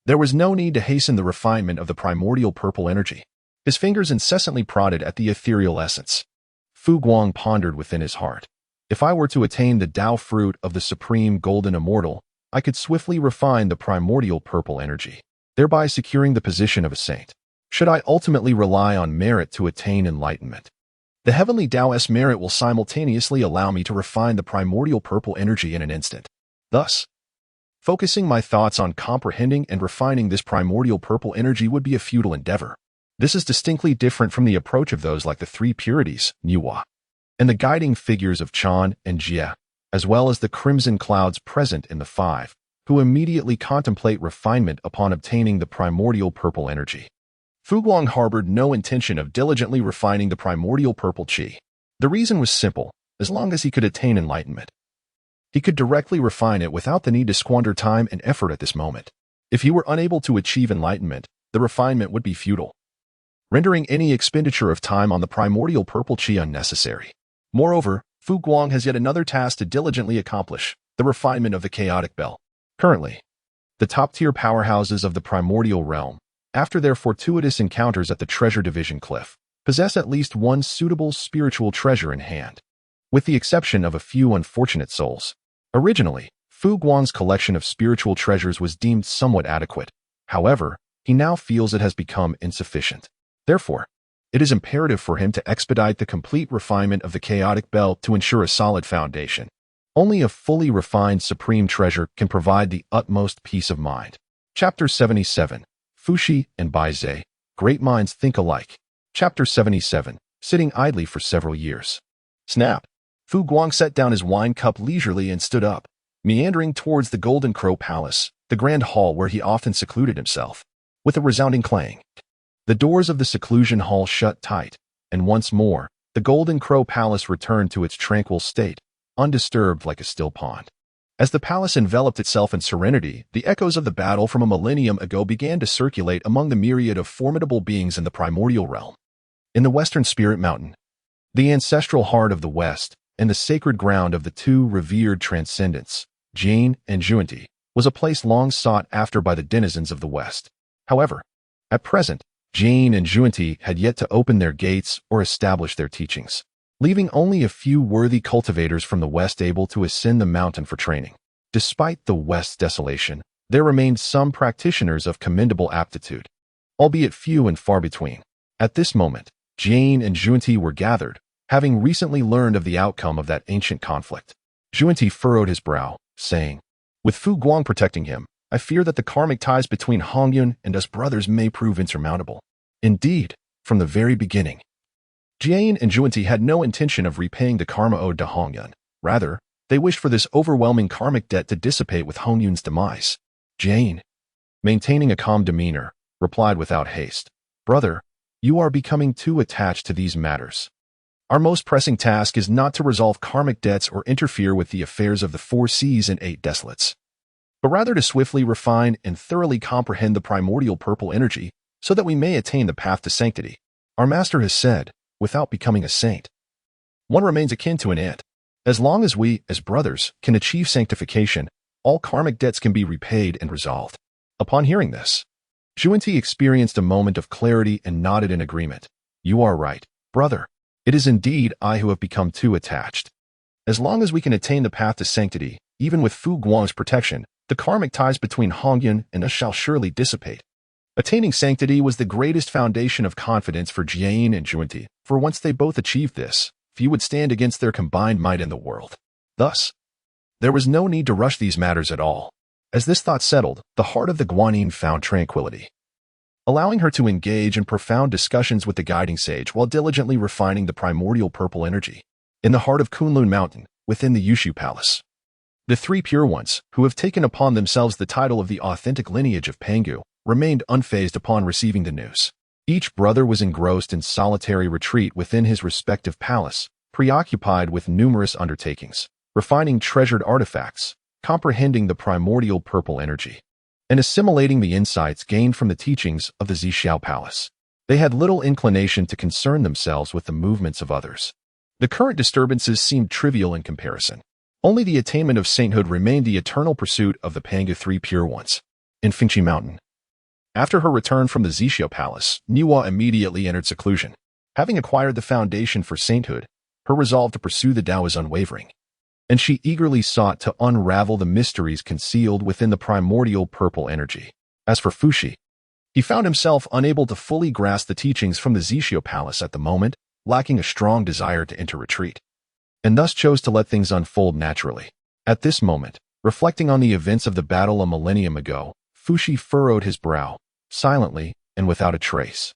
There was no need to hasten the refinement of the primordial purple energy. His fingers incessantly prodded at the ethereal essence. Fu Guang pondered within his heart. If I were to attain the Tao fruit of the supreme golden immortal, I could swiftly refine the primordial purple energy, thereby securing the position of a saint. Should I ultimately rely on merit to attain enlightenment, the heavenly Taoist merit will simultaneously allow me to refine the primordial purple energy in an instant. Thus, focusing my thoughts on comprehending and refining this primordial purple energy would be a futile endeavor. This is distinctly different from the approach of those like the 3 purities, Niwa, and the guiding figures of Chan and Jie, as well as the crimson clouds present in the 5, who immediately contemplate refinement upon obtaining the primordial purple energy. Fu Guang harbored no intention of diligently refining the primordial purple qi. The reason was simple: as long as he could attain enlightenment, he could directly refine it without the need to squander time and effort at this moment. If he were unable to achieve enlightenment, the refinement would be futile, rendering any expenditure of time on the primordial purple qi unnecessary. Moreover, Fu Guang has yet another task to diligently accomplish: the refinement of the chaotic bell. Currently, the top-tier powerhouses of the primordial realm, after their fortuitous encounters at the treasure division cliff, possess at least one suitable spiritual treasure in hand, with the exception of a few unfortunate souls. Originally, Fu Guang's collection of spiritual treasures was deemed somewhat adequate. However, he now feels it has become insufficient. Therefore, it is imperative for him to expedite the complete refinement of the chaotic belt to ensure a solid foundation. Only a fully refined supreme treasure can provide the utmost peace of mind. Chapter 77. Fuxi and Baizhe, Great Minds Think Alike. Chapter 77. Sitting idly for several years. Snap! Fu Guang set down his wine cup leisurely and stood up, meandering towards the Golden Crow Palace, the grand hall where he often secluded himself. With a resounding clang, the doors of the Seclusion hall shut tight, and once more, The Golden Crow Palace returned to its tranquil state, undisturbed like a still pond. As the palace enveloped itself in serenity, the echoes of the battle from a millennium ago began to circulate among the myriad of formidable beings in the primordial realm. In the Western Spirit Mountain, the ancestral heart of the West, and the sacred ground of the two revered transcendents, Jane and Junti, was a place long sought after by the denizens of the West. However, at present, Jane and Junti had yet to open their gates or establish their teachings, leaving only a few worthy cultivators from the West able to ascend the mountain for training. Despite the West's desolation, there remained some practitioners of commendable aptitude, albeit few and far between. At this moment, Jane and Junti were gathered, having recently learned of the outcome of that ancient conflict. Junti furrowed his brow, saying, "With Fu Guang protecting him, I fear that the karmic ties between Hongjun and us brothers may prove insurmountable." Indeed, from the very beginning, Jane and Junti had no intention of repaying the karma owed to Hongjun. Rather, they wished for this overwhelming karmic debt to dissipate with Hongjun's demise. Jane, maintaining a calm demeanor, replied without haste, "Brother, you are becoming too attached to these matters. Our most pressing task is not to resolve karmic debts or interfere with the affairs of the 4 seas and 8 desolates, but rather to swiftly refine and thoroughly comprehend the primordial purple energy so that we may attain the path to sanctity. Our master has said, without becoming a saint, one remains akin to an ant. As long as we, as brothers, can achieve sanctification, all karmic debts can be repaid and resolved." Upon hearing this, Junti experienced a moment of clarity and nodded in agreement. "You are right, brother. It is indeed I who have become too attached. As long as we can attain the path to sanctity, even with Fu Guang's protection, the karmic ties between Hongjun and us shall surely dissipate." Attaining sanctity was the greatest foundation of confidence for Jane and Junti, for once they both achieved this, few would stand against their combined might in the world. Thus, there was no need to rush these matters at all. As this thought settled, the heart of the Guanyin found tranquility, allowing her to engage in profound discussions with the guiding sage while diligently refining the primordial purple energy. In the heart of Kunlun Mountain, within the Yushu Palace, the 3 pure ones, who have taken upon themselves the title of the authentic lineage of Pangu, remained unfazed upon receiving the news. Each brother was engrossed in solitary retreat within his respective palace, preoccupied with numerous undertakings, refining treasured artifacts, comprehending the primordial purple energy, and assimilating the insights gained from the teachings of the Zixiao Palace. They had little inclination to concern themselves with the movements of others. The current disturbances seemed trivial in comparison. Only the attainment of sainthood remained the eternal pursuit of the Pangu 3 pure ones. In Fengqi Mountain, after her return from the Zixiao Palace, Niwa immediately entered seclusion. Having acquired the foundation for sainthood, her resolve to pursue the Tao is unwavering, and she eagerly sought to unravel the mysteries concealed within the primordial purple energy. As for Fuxi, he found himself unable to fully grasp the teachings from the Zixiao Palace at the moment, lacking a strong desire to enter retreat, and thus chose to let things unfold naturally. At this moment, reflecting on the events of the battle a millennium ago, Fuxi furrowed his brow, silently and without a trace.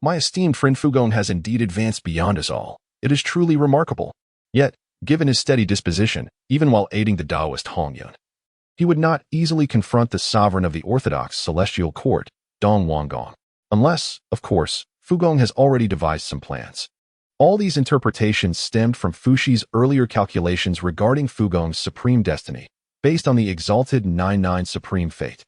"My esteemed friend Fugong has indeed advanced beyond us all. It is truly remarkable. Yet, given his steady disposition, even while aiding the Taoist Hongyun, he would not easily confront the sovereign of the orthodox celestial court, Dong Wanggong, unless, of course, Fugong has already devised some plans." All these interpretations stemmed from Fuxi's earlier calculations regarding Fugong's supreme destiny, based on the exalted 9-9 supreme fate.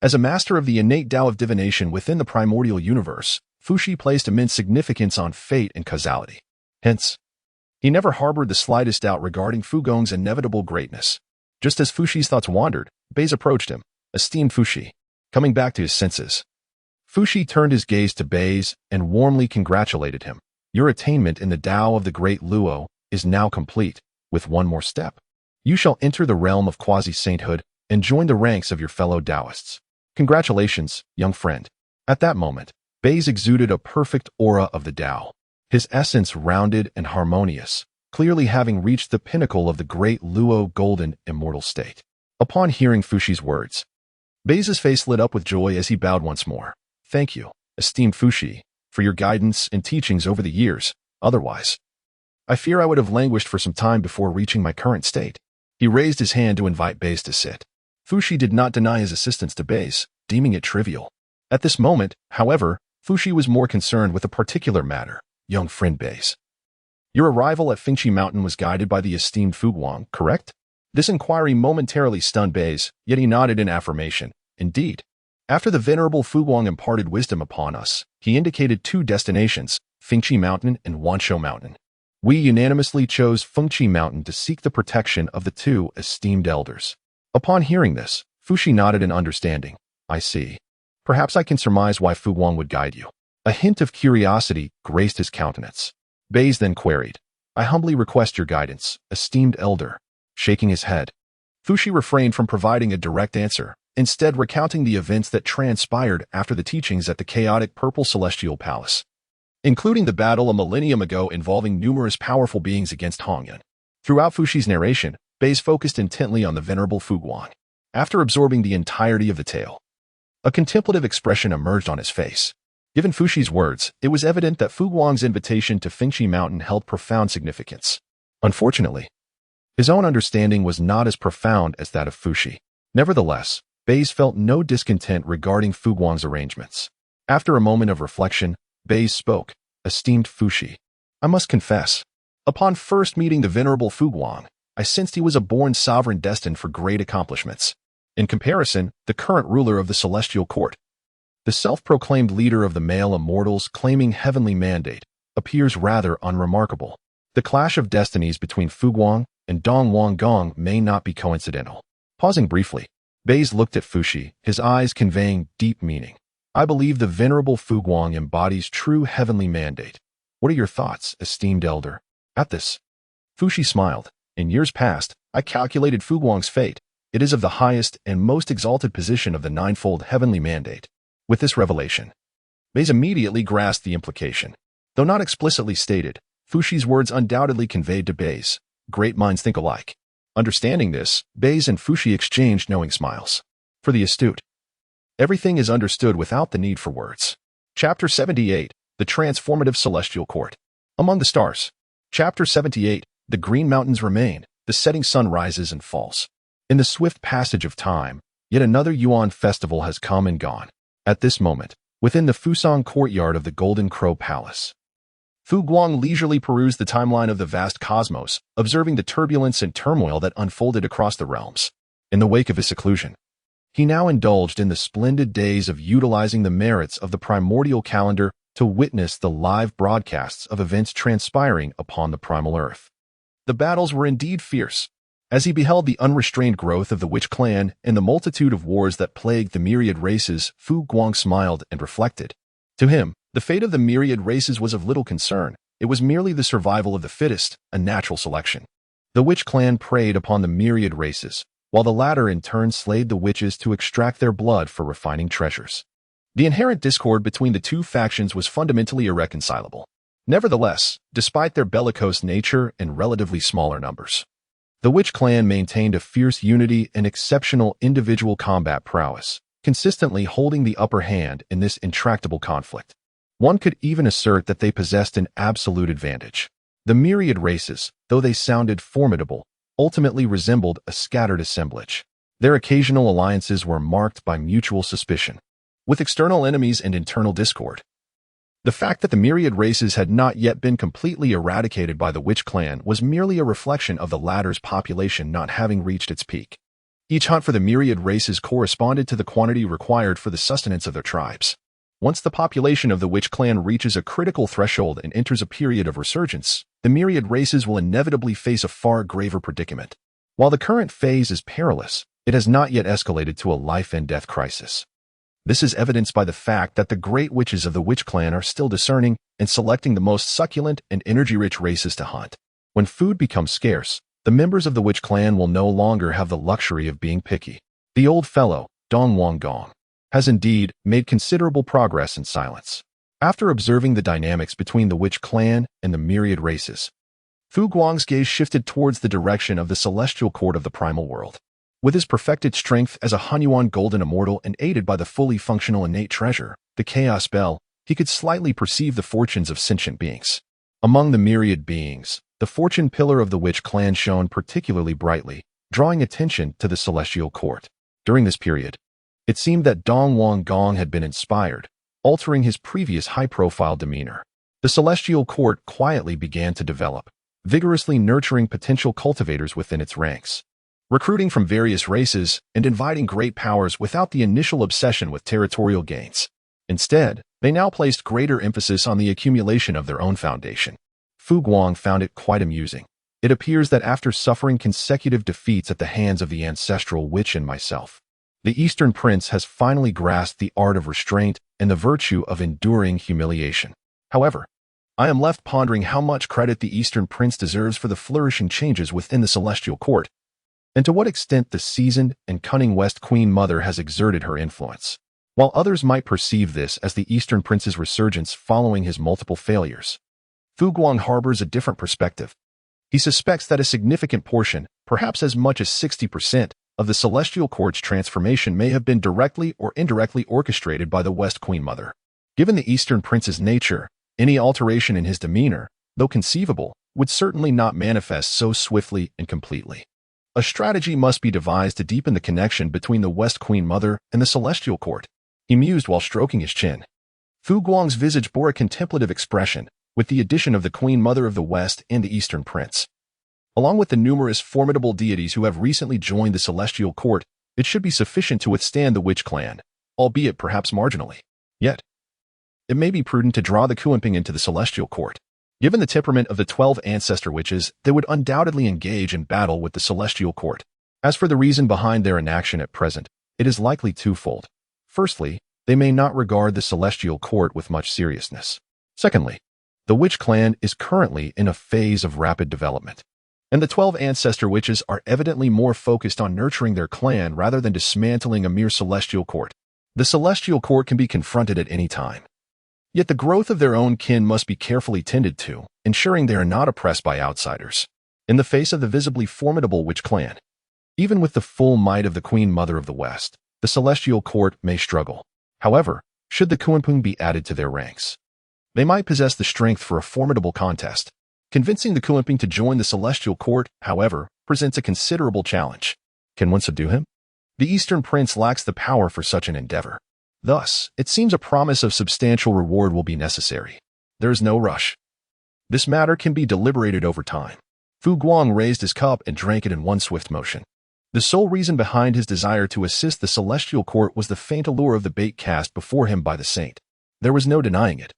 As a master of the innate Tao of divination within the primordial universe, Fuxi placed immense significance on fate and causality. Hence, he never harbored the slightest doubt regarding Fugong's inevitable greatness. Just as Fuxi's thoughts wandered, Beis approached him. "Esteemed Fuxi." Coming back to his senses, Fuxi turned his gaze to Beis and warmly congratulated him. "Your attainment in the Tao of the Great Luo is now complete. With one more step, you shall enter the realm of quasi-sainthood and join the ranks of your fellow Taoists. Congratulations, young friend." At that moment, Beis exuded a perfect aura of the Tao, his essence rounded and harmonious, clearly having reached the pinnacle of the Great Luo golden immortal state. Upon hearing Fuxi's words, Beis' face lit up with joy as he bowed once more. "Thank you, esteemed Fuxi, for your guidance and teachings over the years. Otherwise, I fear I would have languished for some time before reaching my current state." He raised his hand to invite Beis to sit. Fuxi did not deny his assistance to Beis, deeming it trivial. At this moment, however, Fuxi was more concerned with a particular matter. "Young friend Beis, Your arrival at Fengqi Mountain was guided by the esteemed Fu Guang, correct? This inquiry momentarily stunned Baze, yet he nodded in affirmation. Indeed. After the venerable Fu Guang imparted wisdom upon us, he indicated two destinations, Fengqi Mountain and Wanshou Mountain. We unanimously chose Fengqi Mountain to seek the protection of the two esteemed elders. Upon hearing this, Fuxi nodded in understanding. I see. Perhaps I can surmise why Fu Guang would guide you. A hint of curiosity graced his countenance. Baze then queried, I humbly request your guidance, esteemed elder. Shaking his head, Fuxi refrained from providing a direct answer, instead recounting the events that transpired after the teachings at the chaotic Purple Celestial Palace, including the battle a millennium ago involving numerous powerful beings against Hongjun. Throughout Fuxi's narration, Baze focused intently on the venerable Fu Guang. After absorbing the entirety of the tale, a contemplative expression emerged on his face. Given Fuxi's words, it was evident that Fu Guang's invitation to Fengqi Mountain held profound significance. Unfortunately, his own understanding was not as profound as that of Fuxi. Nevertheless, Baze felt no discontent regarding Fu Guang's arrangements. After a moment of reflection, Baze spoke, Esteemed Fuxi, I must confess, upon first meeting the venerable Fu Guang, I sensed he was a born sovereign destined for great accomplishments. In comparison, the current ruler of the Celestial Court, the self-proclaimed leader of the male immortals claiming heavenly mandate, appears rather unremarkable. The clash of destinies between Fu Guang and Dong Gong may not be coincidental. Pausing briefly, Baze looked at Fuxi, his eyes conveying deep meaning. I believe the venerable Fu Guang embodies true heavenly mandate. What are your thoughts, esteemed elder? At this, Fuxi smiled. In years past, I calculated Fu Guang's fate. It is of the highest and most exalted position of the ninefold heavenly mandate. With this revelation, Baze immediately grasped the implication. Though not explicitly stated, Fuxi's words undoubtedly conveyed to Baze, great minds think alike. Understanding this, Baze and Fuxi exchanged knowing smiles. For the astute, everything is understood without the need for words. Chapter 78, The Transformative Celestial Court. Among the Stars. Chapter 78, The Green Mountains Remain, the setting sun rises and falls. In the swift passage of time, yet another Yuan festival has come and gone. At this moment, within the Fusang courtyard of the Golden Crow Palace, Fu Guang leisurely perused the timeline of the vast cosmos, observing the turbulence and turmoil that unfolded across the realms. In the wake of his seclusion, he now indulged in the splendid days of utilizing the merits of the primordial calendar to witness the live broadcasts of events transpiring upon the primal earth. The battles were indeed fierce. As he beheld the unrestrained growth of the Witch Clan and the multitude of wars that plagued the myriad races, Fu Guang smiled and reflected. To him, the fate of the myriad races was of little concern. It was merely the survival of the fittest, a natural selection. The Witch Clan preyed upon the myriad races, while the latter in turn slayed the witches to extract their blood for refining treasures. The inherent discord between the two factions was fundamentally irreconcilable. Nevertheless, despite their bellicose nature and relatively smaller numbers, the Witch Clan maintained a fierce unity and exceptional individual combat prowess, consistently holding the upper hand in this intractable conflict. One could even assert that they possessed an absolute advantage. The myriad races, though they sounded formidable, ultimately resembled a scattered assemblage. Their occasional alliances were marked by mutual suspicion, with external enemies and internal discord. The fact that the myriad races had not yet been completely eradicated by the Witch Clan was merely a reflection of the latter's population not having reached its peak. Each hunt for the myriad races corresponded to the quantity required for the sustenance of their tribes. Once the population of the Witch Clan reaches a critical threshold and enters a period of resurgence, the myriad races will inevitably face a far graver predicament. While the current phase is perilous, it has not yet escalated to a life-and-death crisis. This is evidenced by the fact that the great witches of the Witch Clan are still discerning and selecting the most succulent and energy-rich races to hunt. When food becomes scarce, the members of the Witch Clan will no longer have the luxury of being picky. The old fellow, Dong Gong, has indeed made considerable progress in silence. After observing the dynamics between the Witch Clan and the myriad races, Fu Guang's gaze shifted towards the direction of the celestial court of the primal world. With his perfected strength as a Hunyuan golden immortal and aided by the fully functional innate treasure, the chaos bell, he could slightly perceive the fortunes of sentient beings. Among the myriad beings, the fortune pillar of the Witch Clan shone particularly brightly, drawing attention to the celestial court. During this period, it seemed that Dong Gong had been inspired, altering his previous high-profile demeanor. The celestial court quietly began to develop, vigorously nurturing potential cultivators within its ranks, recruiting from various races and inviting great powers without the initial obsession with territorial gains. Instead, they now placed greater emphasis on the accumulation of their own foundation. Fu Guang found it quite amusing. It appears that after suffering consecutive defeats at the hands of the ancestral witch and myself, the Eastern Prince has finally grasped the art of restraint and the virtue of enduring humiliation. However, I am left pondering how much credit the Eastern Prince deserves for the flourishing changes within the Celestial Court, and to what extent the seasoned and cunning West Queen Mother has exerted her influence. While others might perceive this as the Eastern Prince's resurgence following his multiple failures, Fu Guang harbors a different perspective. He suspects that a significant portion, perhaps as much as 60%, of the Celestial Court's transformation may have been directly or indirectly orchestrated by the West Queen Mother. Given the Eastern Prince's nature, any alteration in his demeanor, though conceivable, would certainly not manifest so swiftly and completely. A strategy must be devised to deepen the connection between the West Queen Mother and the Celestial Court. He mused while stroking his chin. Fu Guang's visage bore a contemplative expression, with the addition of the Queen Mother of the West and the Eastern Prince. Along with the numerous formidable deities who have recently joined the Celestial Court, it should be sufficient to withstand the Witch Clan, albeit perhaps marginally. Yet, it may be prudent to draw the Kuanping into the Celestial Court. Given the temperament of the 12 ancestor witches, they would undoubtedly engage in battle with the Celestial Court. As for the reason behind their inaction at present, it is likely twofold. Firstly, they may not regard the Celestial Court with much seriousness. Secondly, the Witch Clan is currently in a phase of rapid development, and the 12 ancestor witches are evidently more focused on nurturing their clan rather than dismantling a mere Celestial Court. The Celestial Court can be confronted at any time. Yet the growth of their own kin must be carefully tended to, ensuring they are not oppressed by outsiders. In the face of the visibly formidable Witch Clan, even with the full might of the Queen Mother of the West, the Celestial Court may struggle. However, should the Kuanping be added to their ranks, they might possess the strength for a formidable contest. Convincing the Kuanping to join the Celestial Court, however, presents a considerable challenge. Can one subdue him? The Eastern Prince lacks the power for such an endeavor. Thus, it seems a promise of substantial reward will be necessary. There is no rush. This matter can be deliberated over time. Fu Guang raised his cup and drank it in one swift motion. The sole reason behind his desire to assist the Celestial Court was the faint allure of the bait cast before him by the saint. There was no denying it.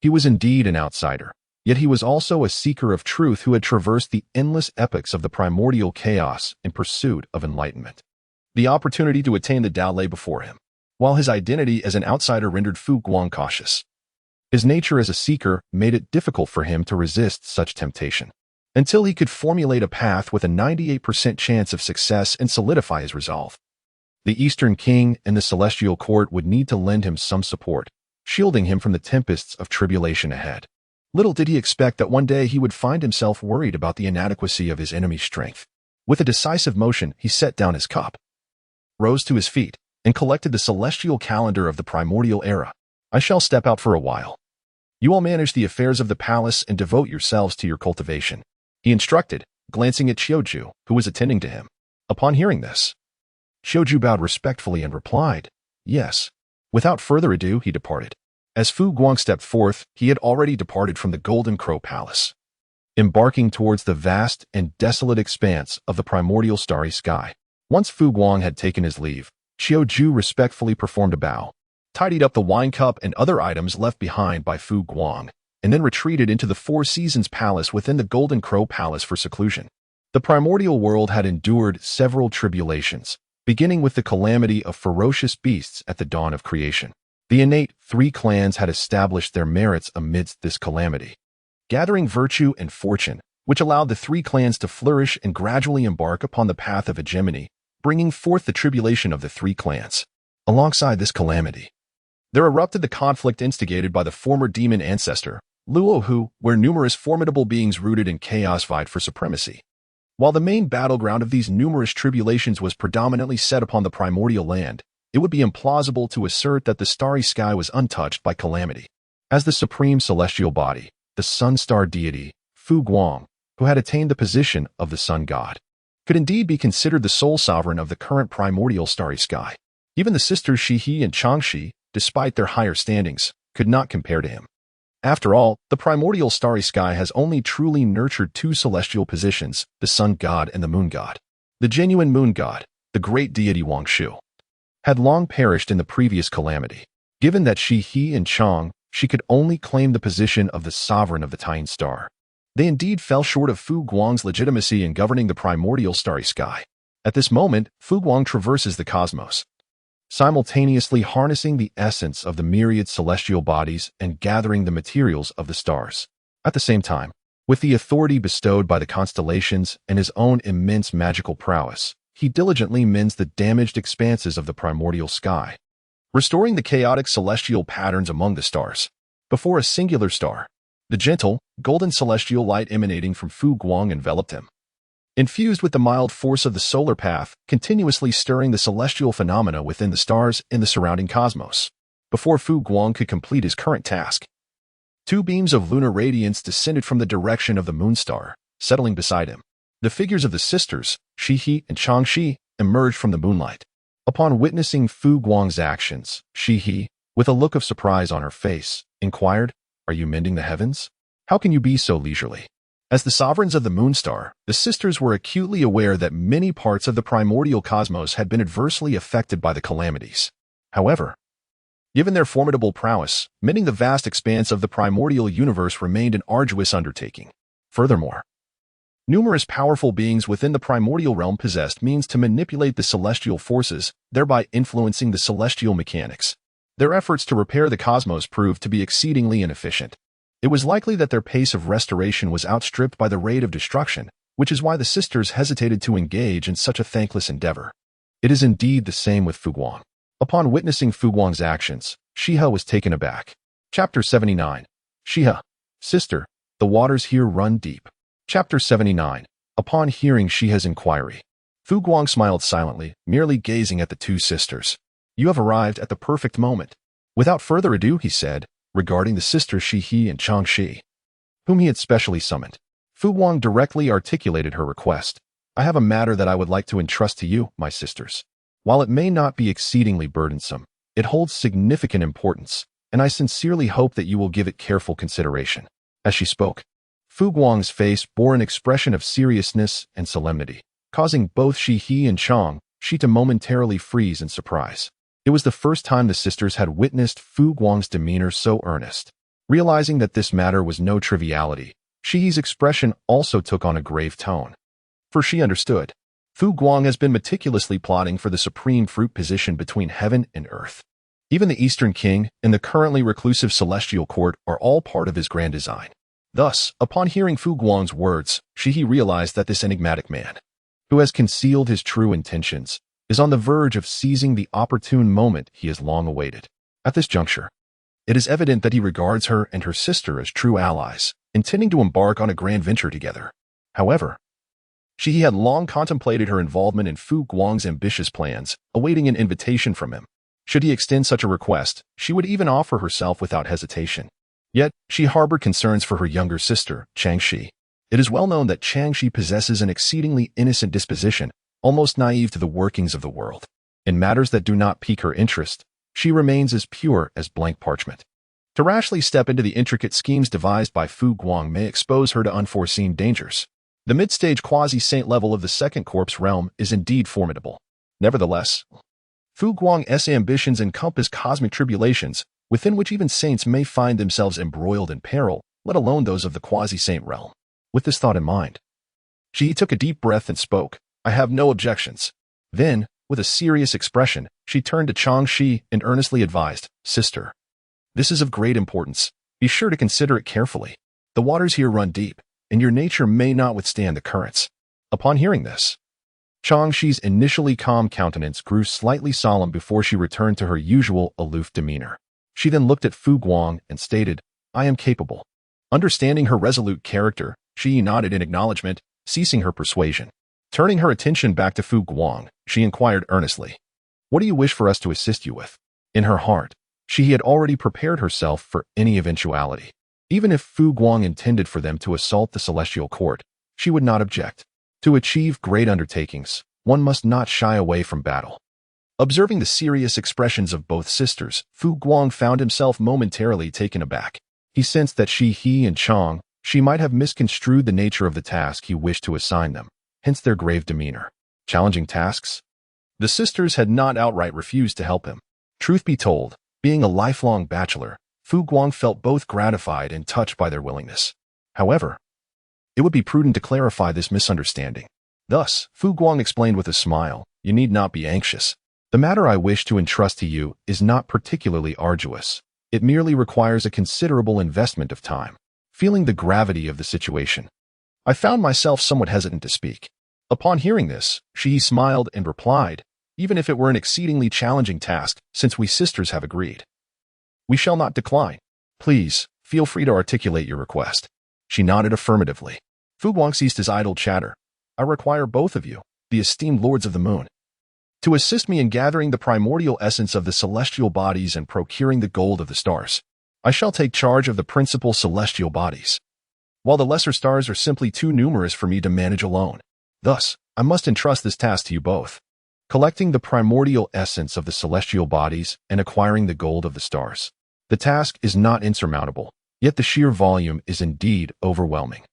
He was indeed an outsider, yet he was also a seeker of truth who had traversed the endless epochs of the primordial chaos in pursuit of enlightenment. The opportunity to attain the Tao lay before him, while his identity as an outsider rendered Fu Guang cautious. His nature as a seeker made it difficult for him to resist such temptation, until he could formulate a path with a 98% chance of success and solidify his resolve. The Eastern King and the Celestial Court would need to lend him some support, shielding him from the tempests of tribulation ahead. Little did he expect that one day he would find himself worried about the inadequacy of his enemy's strength. With a decisive motion, he set down his cup, rose to his feet, and collected the celestial calendar of the primordial era. I shall step out for a while. You all manage the affairs of the palace and devote yourselves to your cultivation, he instructed, glancing at Qiuju, who was attending to him. Upon hearing this, Qiuju bowed respectfully and replied, yes. Without further ado, he departed. As Fu Guang stepped forth, he had already departed from the Golden Crow Palace, embarking towards the vast and desolate expanse of the primordial starry sky. Once Fu Guang had taken his leave, Qiuju respectfully performed a bow, tidied up the wine cup and other items left behind by Fu Guang, and then retreated into the Four Seasons Palace within the Golden Crow Palace for seclusion. The primordial world had endured several tribulations, beginning with the calamity of ferocious beasts at the dawn of creation. The innate 3 clans had established their merits amidst this calamity, gathering virtue and fortune, which allowed the 3 clans to flourish and gradually embark upon the path of hegemony, bringing forth the tribulation of the 3 clans. Alongside this calamity, there erupted the conflict instigated by the former demon ancestor, Luohu, where numerous formidable beings rooted in chaos vied for supremacy. While the main battleground of these numerous tribulations was predominantly set upon the primordial land, it would be implausible to assert that the starry sky was untouched by calamity. As the supreme celestial body, the sun star deity, Fu Guang, who had attained the position of the sun god, could indeed be considered the sole sovereign of the current primordial starry sky. Even the sisters Shihi and Changshi, despite their higher standings, could not compare to him. After all, the primordial starry sky has only truly nurtured two celestial positions, the sun god and the moon god. The genuine moon god, the great deity Wangshu, had long perished in the previous calamity. Given that he and Chang, she could only claim the position of the sovereign of the Tying star. They indeed fell short of Fu Guang's legitimacy in governing the primordial starry sky. At this moment, Fu Guang traverses the cosmos, simultaneously harnessing the essence of the myriad celestial bodies and gathering the materials of the stars. At the same time, with the authority bestowed by the constellations and his own immense magical prowess, he diligently mends the damaged expanses of the primordial sky, restoring the chaotic celestial patterns among the stars. Before a singular star, the gentle, golden celestial light emanating from Fu Guang enveloped him, infused with the mild force of the solar path, continuously stirring the celestial phenomena within the stars in the surrounding cosmos. Before Fu Guang could complete his current task, two beams of lunar radiance descended from the direction of the moon star, settling beside him. The figures of the sisters, Shi and Changxi, emerged from the moonlight. Upon witnessing Fu Guang's actions, Shi, with a look of surprise on her face, inquired, "Are you mending the heavens? How can you be so leisurely?" As the sovereigns of the moon star, the sisters were acutely aware that many parts of the primordial cosmos had been adversely affected by the calamities. However, given their formidable prowess, mending the vast expanse of the primordial universe remained an arduous undertaking. Furthermore, numerous powerful beings within the primordial realm possessed means to manipulate the celestial forces, thereby influencing the celestial mechanics. Their efforts to repair the cosmos proved to be exceedingly inefficient. It was likely that their pace of restoration was outstripped by the rate of destruction, which is why the sisters hesitated to engage in such a thankless endeavor. It is indeed the same with Fu Guang. Upon witnessing Fu Guang's actions, Shiha was taken aback. Chapter 79. Shiha, sister, the waters here run deep. Chapter 79. Upon hearing Shiha's inquiry, Fu Guang smiled silently, merely gazing at the two sisters. "You have arrived at the perfect moment." Without further ado, he said, regarding the sisters Shi and Changxi, whom he had specially summoned. Fu Guang directly articulated her request. "I have a matter that I would like to entrust to you, my sisters. While it may not be exceedingly burdensome, it holds significant importance, and I sincerely hope that you will give it careful consideration." As she spoke, Fu Guang's face bore an expression of seriousness and solemnity, causing both Shi and Changxi to momentarily freeze in surprise. It was the first time the sisters had witnessed Fu Guang's demeanor so earnest. Realizing that this matter was no triviality, Shi's expression also took on a grave tone. For she understood, Fu Guang has been meticulously plotting for the supreme fruit position between heaven and earth. Even the Eastern King and the currently reclusive celestial court are all part of his grand design. Thus, upon hearing Fu Guang's words, Shi realized that this enigmatic man, who has concealed his true intentions, is on the verge of seizing the opportune moment he has long awaited. At this juncture, it is evident that he regards her and her sister as true allies, intending to embark on a grand venture together. However, Shi had long contemplated her involvement in Fu Guang's ambitious plans, awaiting an invitation from him. Should he extend such a request, she would even offer herself without hesitation. Yet, she harbored concerns for her younger sister, Changxi. It is well known that Changxi possesses an exceedingly innocent disposition, almost naive to the workings of the world. In matters that do not pique her interest, she remains as pure as blank parchment. To rashly step into the intricate schemes devised by Fu Guang may expose her to unforeseen dangers. The mid-stage quasi-saint level of the second corpse realm is indeed formidable. Nevertheless, Fu Guang's ambitions encompass cosmic tribulations, within which even saints may find themselves embroiled in peril, let alone those of the quasi-saint realm. With this thought in mind, Shi took a deep breath and spoke. "I have no objections." Then, with a serious expression, she turned to Changxi and earnestly advised, "Sister, this is of great importance. Be sure to consider it carefully. The waters here run deep, and your nature may not withstand the currents." Upon hearing this, Changxi's initially calm countenance grew slightly solemn before she returned to her usual aloof demeanor. She then looked at Fu Guang and stated, "I am capable." Understanding her resolute character, she nodded in acknowledgement, ceasing her persuasion. Turning her attention back to Fu Guang, she inquired earnestly, "What do you wish for us to assist you with?" In her heart, she had already prepared herself for any eventuality. Even if Fu Guang intended for them to assault the celestial court, she would not object. To achieve great undertakings, one must not shy away from battle. Observing the serious expressions of both sisters, Fu Guang found himself momentarily taken aback. He sensed that he and she might have misconstrued the nature of the task he wished to assign them, hence their grave demeanor. Challenging tasks? The sisters had not outright refused to help him. Truth be told, being a lifelong bachelor, Guang felt both gratified and touched by their willingness. However, it would be prudent to clarify this misunderstanding. Thus, Guang explained with a smile, "You need not be anxious. The matter I wish to entrust to you is not particularly arduous. It merely requires a considerable investment of time." Feeling the gravity of the situation, I found myself somewhat hesitant to speak. Upon hearing this, she smiled and replied, "Even if it were an exceedingly challenging task, since we sisters have agreed, we shall not decline. Please, feel free to articulate your request." She nodded affirmatively. Guang ceased his idle chatter. "I require both of you, the esteemed lords of the moon, to assist me in gathering the primordial essence of the celestial bodies and procuring the gold of the stars. I shall take charge of the principal celestial bodies, while the lesser stars are simply too numerous for me to manage alone. Thus, I must entrust this task to you both, collecting the primordial essence of the celestial bodies and acquiring the gold of the stars. The task is not insurmountable, yet the sheer volume is indeed overwhelming.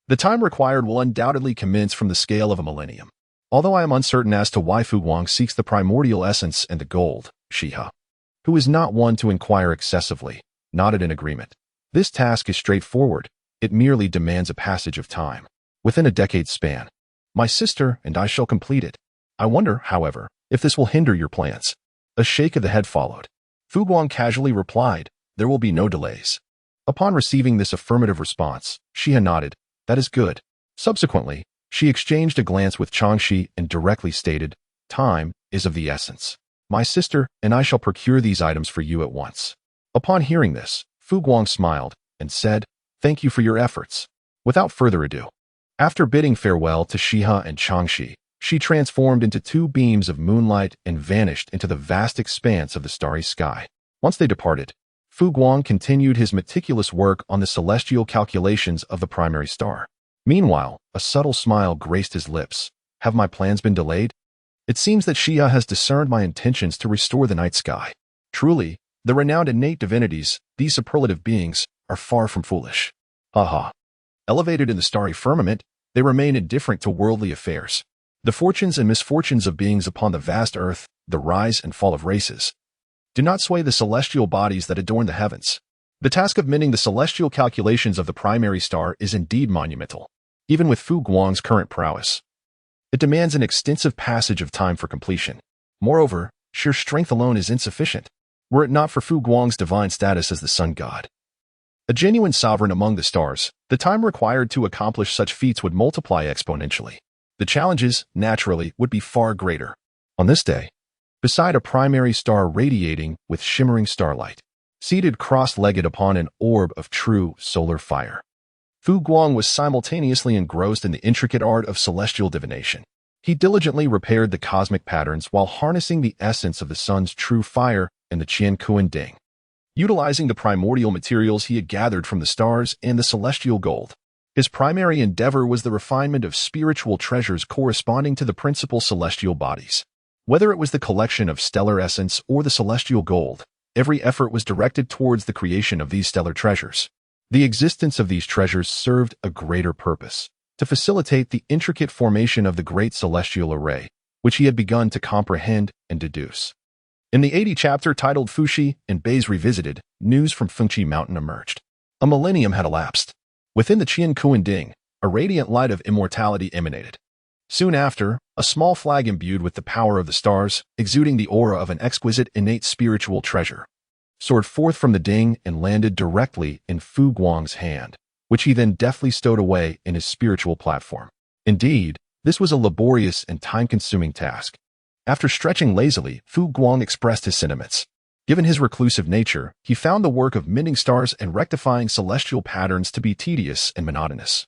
The time required will undoubtedly commence from the scale of a millennium. Although I am uncertain as to why Guang seeks the primordial essence and the gold, Shiha, who is not one to inquire excessively, nodded in agreement. This task is straightforward. It merely demands a passage of time. Within a decade span, my sister and I shall complete it. I wonder, however, if this will hinder your plans. A shake of the head followed. Guang casually replied, "There will be no delays." Upon receiving this affirmative response, Shiha nodded, "That is good." Subsequently, she exchanged a glance with Changshi and directly stated, "Time is of the essence. My sister and I shall procure these items for you at once." Upon hearing this, Guang smiled and said, "Thank you for your efforts." Without further ado, after bidding farewell to Shiha and Changshi, she transformed into two beams of moonlight and vanished into the vast expanse of the starry sky. Once they departed, Guang continued his meticulous work on the celestial calculations of the primary star. Meanwhile, a subtle smile graced his lips. "Have my plans been delayed? It seems that Shiha has discerned my intentions to restore the night sky. Truly, the renowned innate divinities, these superlative beings, are far from foolish." Haha. Elevated in the starry firmament, they remain indifferent to worldly affairs. The fortunes and misfortunes of beings upon the vast earth, the rise and fall of races, do not sway the celestial bodies that adorn the heavens. The task of mending the celestial calculations of the primary star is indeed monumental. Even with Guang's current prowess, it demands an extensive passage of time for completion. Moreover, sheer strength alone is insufficient, were it not for Guang's divine status as the sun god. A genuine sovereign among the stars, the time required to accomplish such feats would multiply exponentially. The challenges, naturally, would be far greater. On this day, beside a primary star radiating with shimmering starlight, seated cross-legged upon an orb of true solar fire, Guang was simultaneously engrossed in the intricate art of celestial divination. He diligently repaired the cosmic patterns while harnessing the essence of the sun's true fire and the Qian Ding, utilizing the primordial materials he had gathered from the stars and the celestial gold. His primary endeavor was the refinement of spiritual treasures corresponding to the principal celestial bodies. Whether it was the collection of stellar essence or the celestial gold, every effort was directed towards the creation of these stellar treasures. The existence of these treasures served a greater purpose, to facilitate the intricate formation of the great celestial array, which he had begun to comprehend and deduce. In the 80 chapter titled Fuxi and Beis Revisited, news from Fengqi Mountain emerged. A millennium had elapsed. Within the Qian Ding, a radiant light of immortality emanated. Soon after, a small flag imbued with the power of the stars, exuding the aura of an exquisite innate spiritual treasure, soared forth from the ding and landed directly in Guang's hand, which he then deftly stowed away in his spiritual platform. Indeed, this was a laborious and time-consuming task. After stretching lazily, Guang expressed his sentiments. Given his reclusive nature, he found the work of mending stars and rectifying celestial patterns to be tedious and monotonous,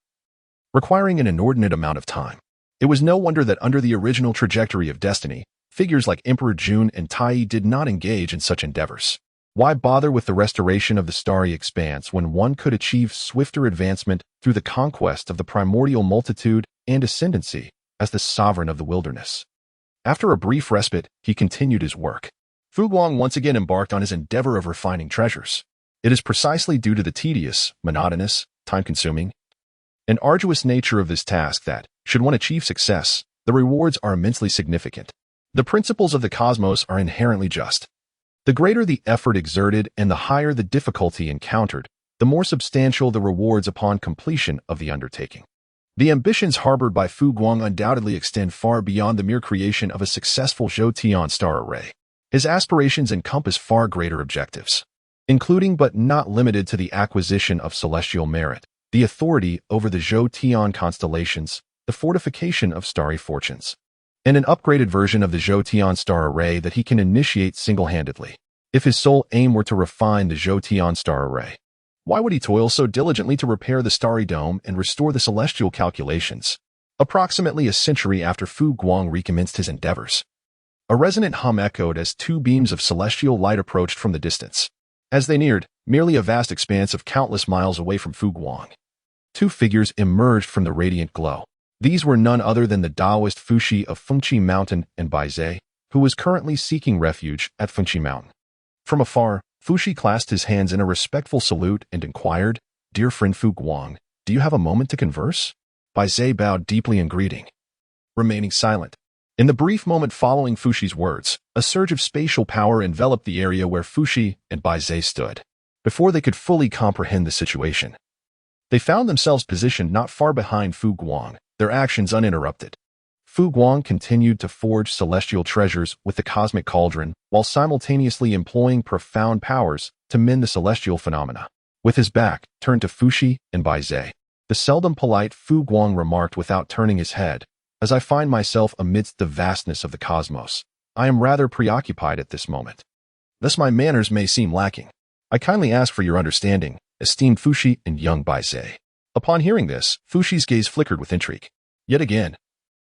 requiring an inordinate amount of time. It was no wonder that under the original trajectory of destiny, figures like Emperor Jun and Tai did not engage in such endeavors. Why bother with the restoration of the starry expanse when one could achieve swifter advancement through the conquest of the primordial multitude and ascendancy as the sovereign of the wilderness? After a brief respite, he continued his work. Guang once again embarked on his endeavor of refining treasures. It is precisely due to the tedious, monotonous, time-consuming, and arduous nature of this task that, should one achieve success, the rewards are immensely significant. The principles of the cosmos are inherently just. The greater the effort exerted and the higher the difficulty encountered, the more substantial the rewards upon completion of the undertaking. The ambitions harbored by Fu Guang undoubtedly extend far beyond the mere creation of a successful Zhou star array. His aspirations encompass far greater objectives, including but not limited to the acquisition of celestial merit, the authority over the Zhou constellations, the fortification of starry fortunes, and an upgraded version of the Zhou star array that he can initiate single-handedly. If his sole aim were to refine the Zhou star array, why would he toil so diligently to repair the starry dome and restore the celestial calculations? Approximately a century after Fu Guang recommenced his endeavors, a resonant hum echoed as two beams of celestial light approached from the distance. As they neared, merely a vast expanse of countless miles away from Fu Guang, two figures emerged from the radiant glow. These were none other than the Taoist Fuxi of Fengqi Mountain and Buzhou, who was currently seeking refuge at Fengqi Mountain. From afar, Fuxi clasped his hands in a respectful salute and inquired, "Dear friend Fu Guang, do you have a moment to converse?" Buzhou bowed deeply in greeting, remaining silent. In the brief moment following Fuxi's words, a surge of spatial power enveloped the area where Fuxi and Buzhou stood. Before they could fully comprehend the situation, they found themselves positioned not far behind Fu Guang, their actions uninterrupted. Fu Guang continued to forge celestial treasures with the cosmic cauldron while simultaneously employing profound powers to mend the celestial phenomena. With his back turned to Fuxi and Buzhou, the seldom polite Fu Guang remarked without turning his head, "As I find myself amidst the vastness of the cosmos, I am rather preoccupied at this moment. Thus my manners may seem lacking. I kindly ask for your understanding, esteemed Fuxi and young Buzhou." Upon hearing this, Fuxi's gaze flickered with intrigue. Yet again,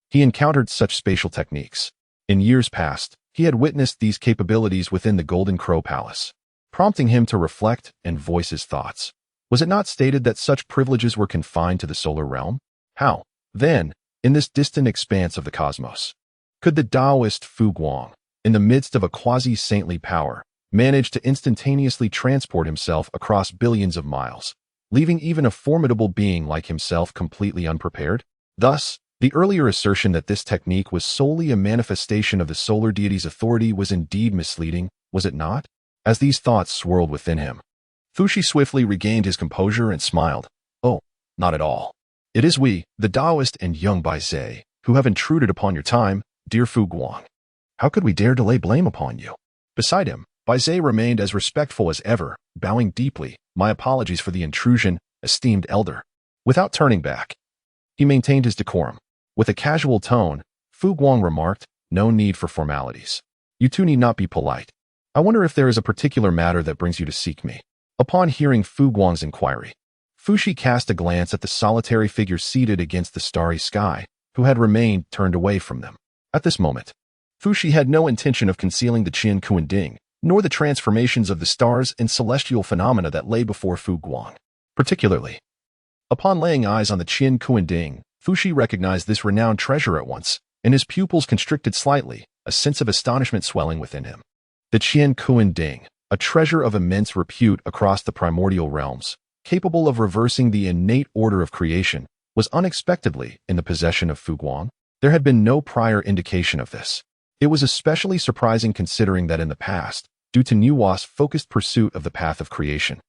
he encountered such spatial techniques. In years past, he had witnessed these capabilities within the Golden Crow Palace, prompting him to reflect and voice his thoughts. Was it not stated that such privileges were confined to the solar realm? How, then, in this distant expanse of the cosmos, could the Taoist Fu Guang, in the midst of a quasi-saintly power, manage to instantaneously transport himself across billions of miles, leaving even a formidable being like himself completely unprepared? Thus, the earlier assertion that this technique was solely a manifestation of the solar deity's authority was indeed misleading, was it not? As these thoughts swirled within him, Fuxi swiftly regained his composure and smiled. "Oh, not at all. It is we, the Taoist and young Buzhou, who have intruded upon your time, dear Fu Guang. How could we dare to lay blame upon you?" Beside him, Buzhou remained as respectful as ever, bowing deeply. "My apologies for the intrusion, esteemed elder." Without turning back, he maintained his decorum. With a casual tone, Fu Guang remarked, "No need for formalities. You two need not be polite. I wonder if there is a particular matter that brings you to seek me." Upon hearing Fu Guang's inquiry, Fuxi cast a glance at the solitary figure seated against the starry sky, who had remained turned away from them. At this moment, Fuxi had no intention of concealing the Qian Kuanding, nor the transformations of the stars and celestial phenomena that lay before Fu Guang. Particularly, upon laying eyes on the Qian Kuanding, Fuxi recognized this renowned treasure at once, and his pupils constricted slightly, a sense of astonishment swelling within him. The Qian Kuanding, a treasure of immense repute across the primordial realms, capable of reversing the innate order of creation, was unexpectedly in the possession of Fu Guang. There had been no prior indication of this. It was especially surprising considering that in the past, due to Nuwa's focused pursuit of the path of creation,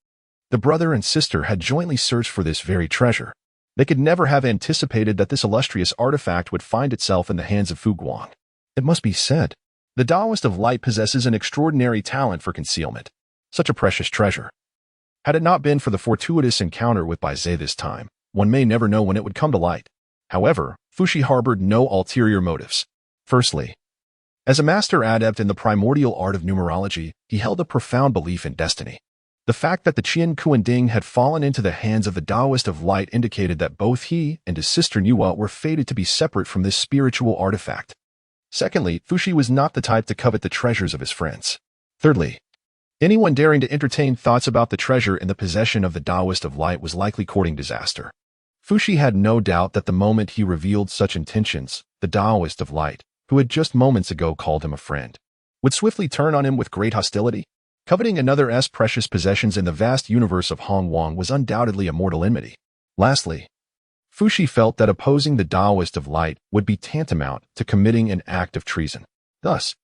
the brother and sister had jointly searched for this very treasure. They could never have anticipated that this illustrious artifact would find itself in the hands of Fu Guang. It must be said, the Taoist of light possesses an extraordinary talent for concealment. Such a precious treasure. Had it not been for the fortuitous encounter with Buzhou this time, one may never know when it would come to light. However, Fuxi harbored no ulterior motives. Firstly, as a master adept in the primordial art of numerology, he held a profound belief in destiny. The fact that the Qian Kuanding had fallen into the hands of the Taoist of light indicated that both he and his sister Nuwa were fated to be separate from this spiritual artifact. Secondly, Fuxi was not the type to covet the treasures of his friends. Thirdly, anyone daring to entertain thoughts about the treasure in the possession of the Taoist of light was likely courting disaster. Fuxi had no doubt that the moment he revealed such intentions, the Taoist of light, who had just moments ago called him a friend, would swiftly turn on him with great hostility. Coveting another's precious possessions in the vast universe of Hongjun was undoubtedly a mortal enmity. Lastly, Fuxi felt that opposing the Taoist of light would be tantamount to committing an act of treason. Thus,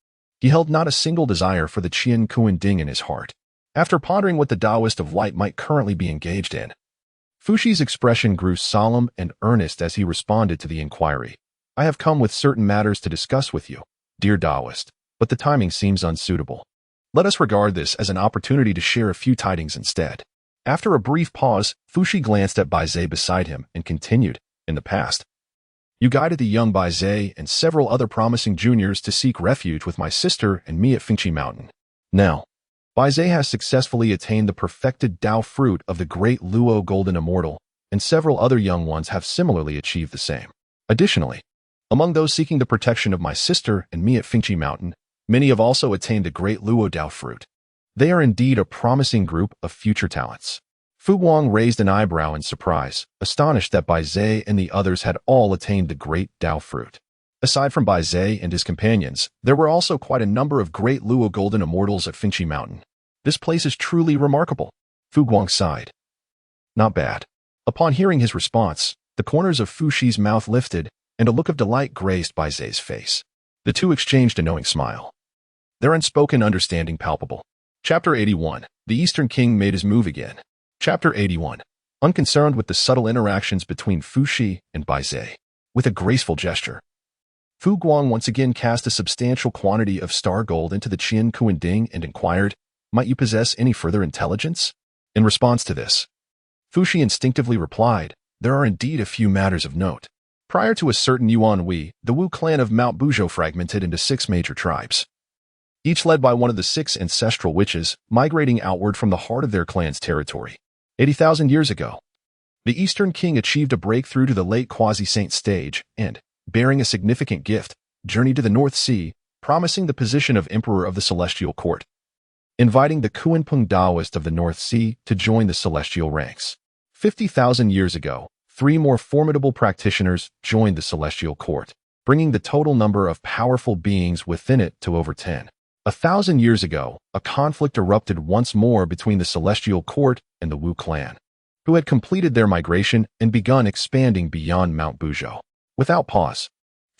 he held not a single desire for the Qian Kuan Ding in his heart. After pondering what the Taoist of light might currently be engaged in, Fuxi's expression grew solemn and earnest as he responded to the inquiry. I have come with certain matters to discuss with you, dear Taoist, but the timing seems unsuitable. Let us regard this as an opportunity to share a few tidings instead. After a brief pause, Fuxi glanced at Buzhou beside him and continued, in the past, you guided the young Buzhou and several other promising juniors to seek refuge with my sister and me at Fengqi Mountain. Now, Buzhou has successfully attained the perfected Tao fruit of the great Luo Golden Immortal, and several other young ones have similarly achieved the same. Additionally, among those seeking the protection of my sister and me at Fengqi Mountain, many have also attained the great Luo Tao fruit. They are indeed a promising group of future talents. Fu Guang raised an eyebrow in surprise, astonished that Buzhou and the others had all attained the great Tao fruit. Aside from Buzhou and his companions, there were also quite a number of great Luo Golden Immortals at Fengqi Mountain. This place is truly remarkable. Fu Guang sighed. Not bad. Upon hearing his response, the corners of Fuxi's mouth lifted, and a look of delight graced Buzhou's face. The two exchanged a knowing smile, their unspoken understanding palpable. Chapter 81. The Eastern King made his move again. Chapter 81. Unconcerned with the subtle interactions between Fuxi and Buzhou, with a graceful gesture, Fu Guang once again cast a substantial quantity of star gold into the Qian Kuan Ding and inquired, might you possess any further intelligence? In response to this, Fuxi instinctively replied, there are indeed a few matters of note. Prior to a certain Yuan Hui, the Wu clan of Mount Buzhou fragmented into 6 major tribes, each led by one of the 6 ancestral witches, migrating outward from the heart of their clan's territory. 80,000 years ago, the Eastern King achieved a breakthrough to the late quasi-saint stage and, bearing a significant gift, journeyed to the North Sea, promising the position of Emperor of the Celestial Court, inviting the Kuanpeng Taoist of the North Sea to join the celestial ranks. 50,000 years ago, 3 more formidable practitioners joined the Celestial Court, bringing the total number of powerful beings within it to over 10. 1,000 years ago, a conflict erupted once more between the Celestial Court and the Wu clan, who had completed their migration and begun expanding beyond Mount Buzhou. Without pause,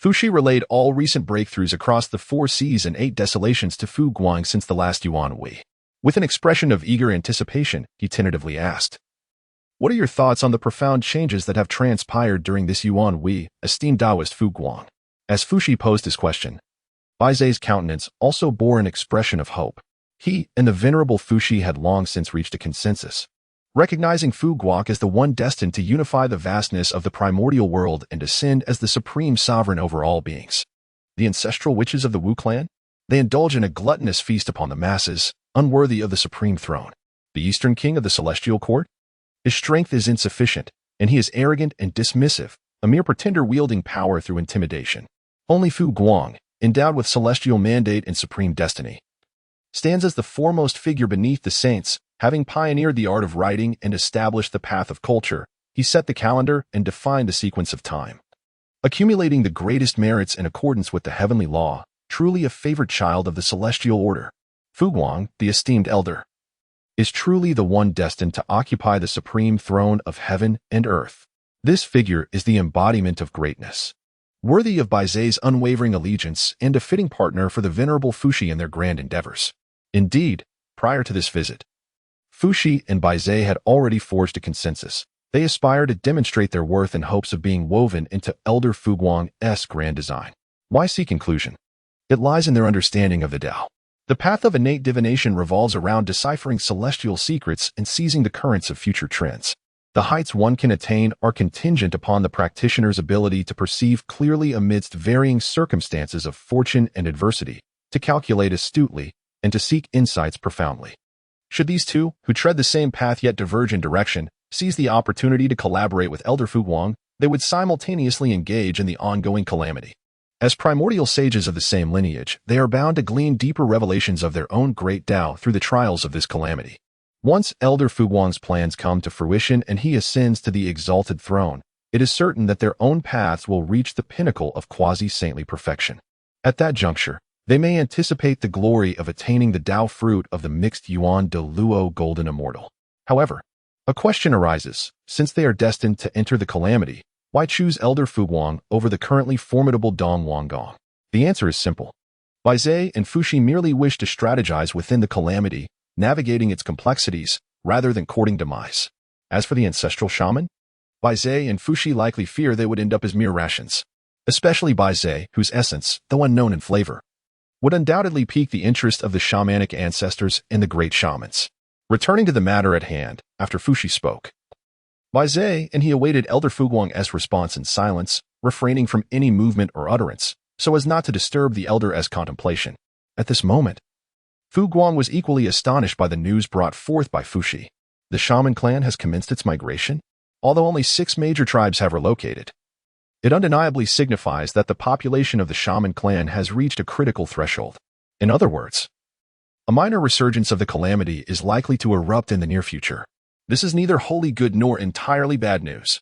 Fuxi relayed all recent breakthroughs across the 4 seas and 8 desolations to Fu Guang since the last Yuan Hui. With an expression of eager anticipation, he tentatively asked, what are your thoughts on the profound changes that have transpired during this Yuan Hui, esteemed Taoist Fu Guang? As Fuxi posed his question, Buzhou's countenance also bore an expression of hope. He and the venerable Fuxi had long since reached a consensus, recognizing Fu Guang as the one destined to unify the vastness of the primordial world and ascend as the supreme sovereign over all beings. The ancestral witches of the Wu clan? They indulge in a gluttonous feast upon the masses, unworthy of the supreme throne. The Eastern King of the Celestial Court? His strength is insufficient, and he is arrogant and dismissive, a mere pretender wielding power through intimidation. Only Fu Guang, endowed with celestial mandate and supreme destiny, stands as the foremost figure beneath the saints. Having pioneered the art of writing and established the path of culture, he set the calendar and defined the sequence of time, accumulating the greatest merits in accordance with the heavenly law, truly a favored child of the celestial order. Fu Guang, the esteemed elder, is truly the one destined to occupy the supreme throne of heaven and earth. This figure is the embodiment of greatness, worthy of Buzhou's unwavering allegiance and a fitting partner for the venerable Fuxi in their grand endeavors. Indeed, prior to this visit, Fuxi and Buzhou had already forged a consensus. They aspire to demonstrate their worth in hopes of being woven into Elder Fu Guang's grand design. Why seek inclusion? It lies in their understanding of the Tao. The path of innate divination revolves around deciphering celestial secrets and seizing the currents of future trends. The heights one can attain are contingent upon the practitioner's ability to perceive clearly amidst varying circumstances of fortune and adversity, to calculate astutely, and to seek insights profoundly. Should these two, who tread the same path yet diverge in direction, seize the opportunity to collaborate with Elder Fu Guang, they would simultaneously engage in the ongoing calamity. As primordial sages of the same lineage, they are bound to glean deeper revelations of their own great Tao through the trials of this calamity. Once Elder Fu Guang's plans come to fruition and he ascends to the exalted throne, it is certain that their own paths will reach the pinnacle of quasi-saintly perfection. At that juncture, They may anticipate the glory of attaining the Tao fruit of the mixed Yuan de Luo golden immortal. However, a question arises, since they are destined to enter the calamity, why choose Elder Fu Guang over the currently formidable Dong Wanggong? The answer is simple. Bai Zhe and Fuxi merely wish to strategize within the calamity, navigating its complexities, rather than courting demise. As for the ancestral shaman, Bai Zhe and Fuxi likely fear they would end up as mere rations. Especially Bai Zhe, whose essence, though unknown in flavor, would undoubtedly pique the interest of the shamanic ancestors and the great shamans. Returning to the matter at hand, after Fuxi spoke, Bai Zhe and he awaited Elder Fu Guang's response in silence, refraining from any movement or utterance, so as not to disturb the elder's contemplation. At this moment, Fu Guang was equally astonished by the news brought forth by Fuxi. The Shaman clan has commenced its migration, although only 6 major tribes have relocated. It undeniably signifies that the population of the Shaman clan has reached a critical threshold. In other words, a minor resurgence of the calamity is likely to erupt in the near future. This is neither wholly good nor entirely bad news.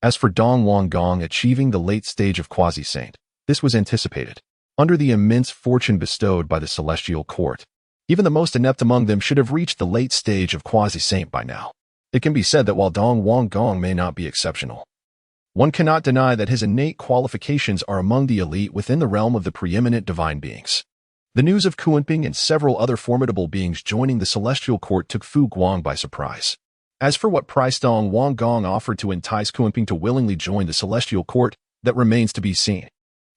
As for Dong Wanggong achieving the late stage of quasi-saint, this was anticipated. Under the immense fortune bestowed by the celestial court, even the most inept among them should have reached the late stage of quasi-saint by now. It can be said that while Dong Wanggong may not be exceptional, one cannot deny that his innate qualifications are among the elite within the realm of the preeminent divine beings. The news of Kunping and several other formidable beings joining the celestial court took Fu Guang by surprise. As for what price Dong Wanggong offered to entice Kunping to willingly join the celestial court, that remains to be seen.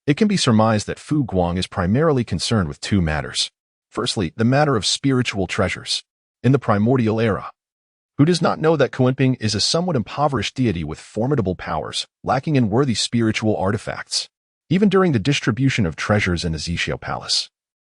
It can be surmised that Fu Guang is primarily concerned with 2 matters. Firstly, the matter of spiritual treasures. In the primordial era, who does not know that Kunping is a somewhat impoverished deity with formidable powers, lacking in worthy spiritual artifacts? Even during the distribution of treasures in the Zixiao palace,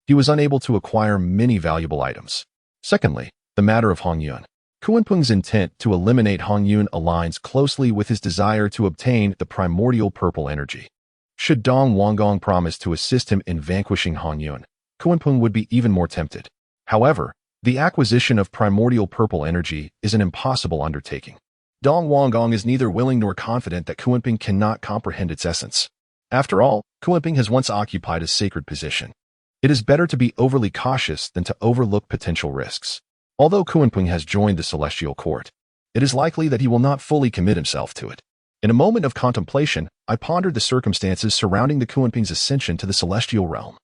he was unable to acquire many valuable items. Secondly, the matter of Hongjun. Kunping's intent to eliminate Hongjun aligns closely with his desire to obtain the primordial purple energy. Should Dong Wanggong promise to assist him in vanquishing Hongjun, Kunping would be even more tempted. However, the acquisition of primordial purple energy is an impossible undertaking. Dong Wanggong is neither willing nor confident that Kunping cannot comprehend its essence. After all, Kunping has once occupied a sacred position. It is better to be overly cautious than to overlook potential risks. Although Kunping has joined the celestial court, it is likely that he will not fully commit himself to it. In a moment of contemplation, I pondered the circumstances surrounding the Kunping's ascension to the celestial realm.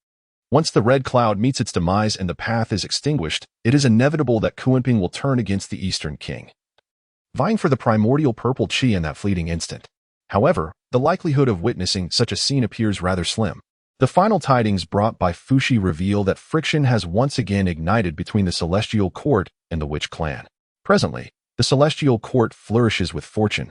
Once the red cloud meets its demise and the path is extinguished, it is inevitable that Kunping will turn against the Eastern King, vying for the primordial purple chi in that fleeting instant. However, the likelihood of witnessing such a scene appears rather slim. The final tidings brought by Fuxi reveal that friction has once again ignited between the celestial court and the witch clan. Presently, the celestial court flourishes with fortune,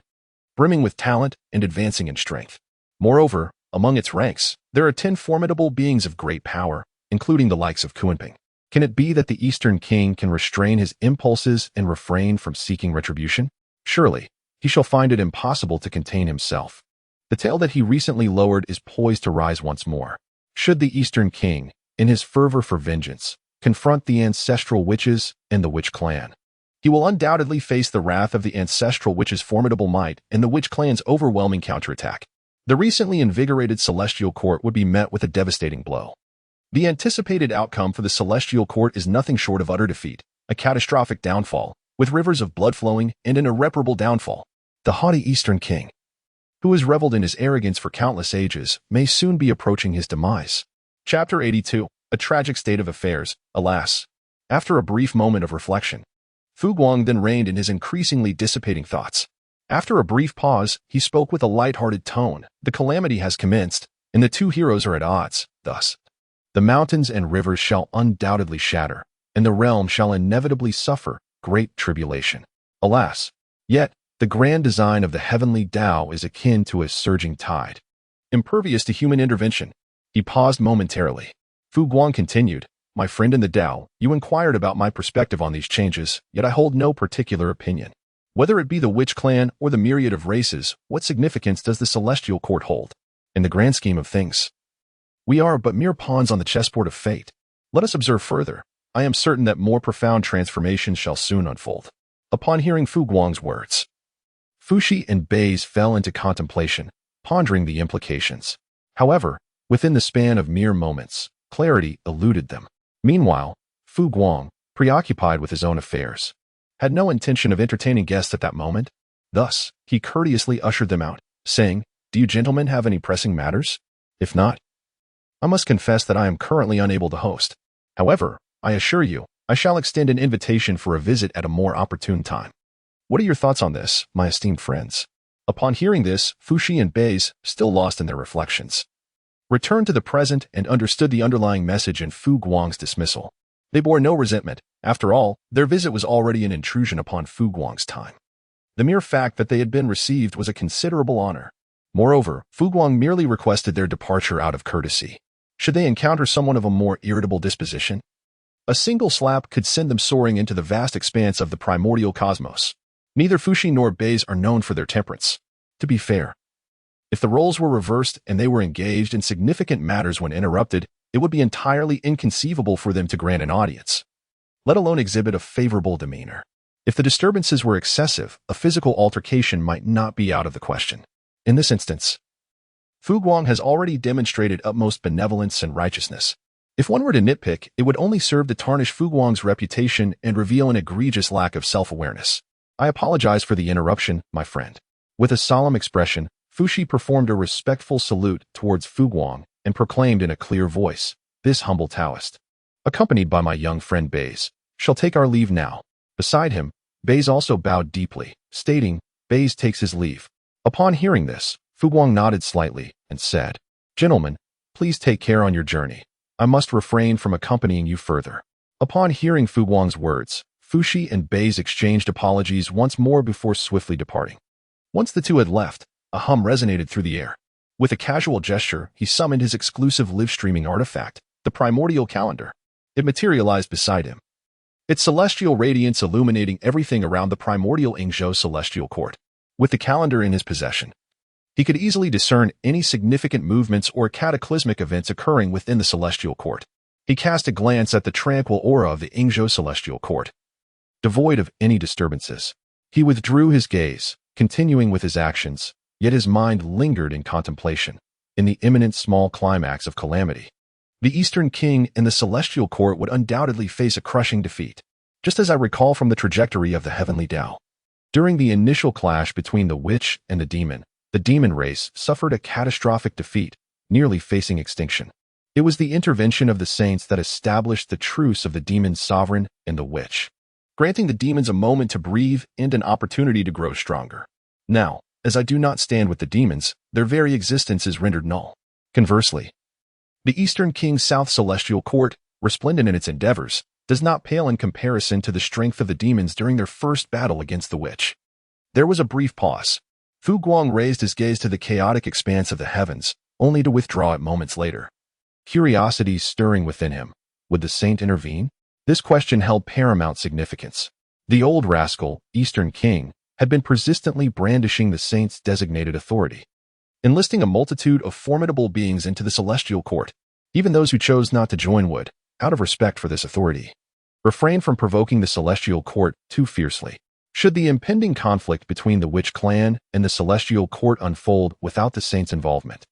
brimming with talent and advancing in strength. Moreover, among its ranks, there are 10 formidable beings of great power, including the likes of Kunping. Can it be that the Eastern King can restrain his impulses and refrain from seeking retribution? Surely, he shall find it impossible to contain himself. The tale that he recently lowered is poised to rise once more. Should the Eastern King, in his fervor for vengeance, confront the ancestral witches and the witch clan, he will undoubtedly face the wrath of the ancestral witch's formidable might and the witch clan's overwhelming counterattack. The recently invigorated celestial court would be met with a devastating blow. The anticipated outcome for the celestial court is nothing short of utter defeat, a catastrophic downfall, with rivers of blood flowing and an irreparable downfall. The haughty Eastern King, who has reveled in his arrogance for countless ages, may soon be approaching his demise. Chapter 82. A tragic state of affairs, alas. After a brief moment of reflection, Fu Guang then reined in his increasingly dissipating thoughts. After a brief pause, he spoke with a light-hearted tone. The calamity has commenced, and the 2 heroes are at odds. Thus, the mountains and rivers shall undoubtedly shatter, and the realm shall inevitably suffer great tribulation. Alas, yet, the grand design of the heavenly Tao is akin to a surging tide, impervious to human intervention. He paused momentarily. Fu Guang continued, "My friend in the Tao, you inquired about my perspective on these changes, yet I hold no particular opinion. Whether it be the witch clan or the myriad of races, what significance does the celestial court hold? In the grand scheme of things, we are but mere pawns on the chessboard of fate. Let us observe further. I am certain that more profound transformations shall soon unfold." Upon hearing Fu Guang's words, Fuxi and Bei's fell into contemplation, pondering the implications. However, within the span of mere moments, Clarity eluded them. Meanwhile, Fu Guang, preoccupied with his own affairs, had no intention of entertaining guests at that moment. Thus, he courteously ushered them out, saying, "Do you gentlemen have any pressing matters? If not, I must confess that I am currently unable to host. However, I assure you, I shall extend an invitation for a visit at a more opportune time." What are your thoughts on this, my esteemed friends? Upon hearing this, Fushi and Beis, still lost in their reflections, returned to the present and understood the underlying message in Fu Guang's dismissal. They bore no resentment. After all, their visit was already an intrusion upon Fu Guang's time. The mere fact that they had been received was a considerable honor. Moreover, Fu Guang merely requested their departure out of courtesy. Should they encounter someone of a more irritable disposition, a single slap could send them soaring into the vast expanse of the primordial cosmos. Neither Fushi nor Beis are known for their temperance. To be fair, if the roles were reversed and they were engaged in significant matters when interrupted, it would be entirely inconceivable for them to grant an audience, let alone exhibit a favorable demeanor. If the disturbances were excessive, a physical altercation might not be out of the question. In this instance, Fu Guang has already demonstrated utmost benevolence and righteousness. If one were to nitpick, it would only serve to tarnish Fu Guang's reputation and reveal an egregious lack of self-awareness. "I apologize for the interruption, my friend." With a solemn expression, Fushi performed a respectful salute towards Fu Guang and proclaimed in a clear voice, "This humble Taoist, accompanied by my young friend Beis, shall take our leave now." Beside him, Beis also bowed deeply, stating, "Beis takes his leave." Upon hearing this, Fu Guang nodded slightly and said, "Gentlemen, please take care on your journey. I must refrain from accompanying you further." Upon hearing Fu Guang's words, Fushi and Beis exchanged apologies once more before swiftly departing. Once the two had left, a hum resonated through the air. With a casual gesture, he summoned his exclusive live-streaming artifact, the primordial calendar. It materialized beside him, its celestial radiance illuminating everything around the primordial Yingzhou celestial court. With the calendar in his possession, he could easily discern any significant movements or cataclysmic events occurring within the celestial court. He cast a glance at the tranquil aura of the Yingzhou celestial court. Devoid of any disturbances, he withdrew his gaze, continuing with his actions, yet his mind lingered in contemplation, in the imminent small climax of calamity. The Eastern King and the celestial court would undoubtedly face a crushing defeat, just as I recall from the trajectory of the heavenly Tao. During the initial clash between the witch and the demon race suffered a catastrophic defeat, nearly facing extinction. It was the intervention of the saints that established the truce of the demon sovereign and the witch, granting the demons a moment to breathe and an opportunity to grow stronger. Now, as I do not stand with the demons, their very existence is rendered null. Conversely, the Eastern King's South Celestial Court, resplendent in its endeavors, does not pale in comparison to the strength of the demons during their first battle against the witch. There was a brief pause. Fu Guang raised his gaze to the chaotic expanse of the heavens, only to withdraw it moments later. Curiosity stirring within him. Would the saint intervene? This question held paramount significance. The old rascal, Eastern King, had been persistently brandishing the saint's designated authority, enlisting a multitude of formidable beings into the celestial court. Even those who chose not to join would, out of respect for this authority, refrain from provoking the celestial court too fiercely. Should the impending conflict between the witch clan and the celestial court unfold without the saint's involvement,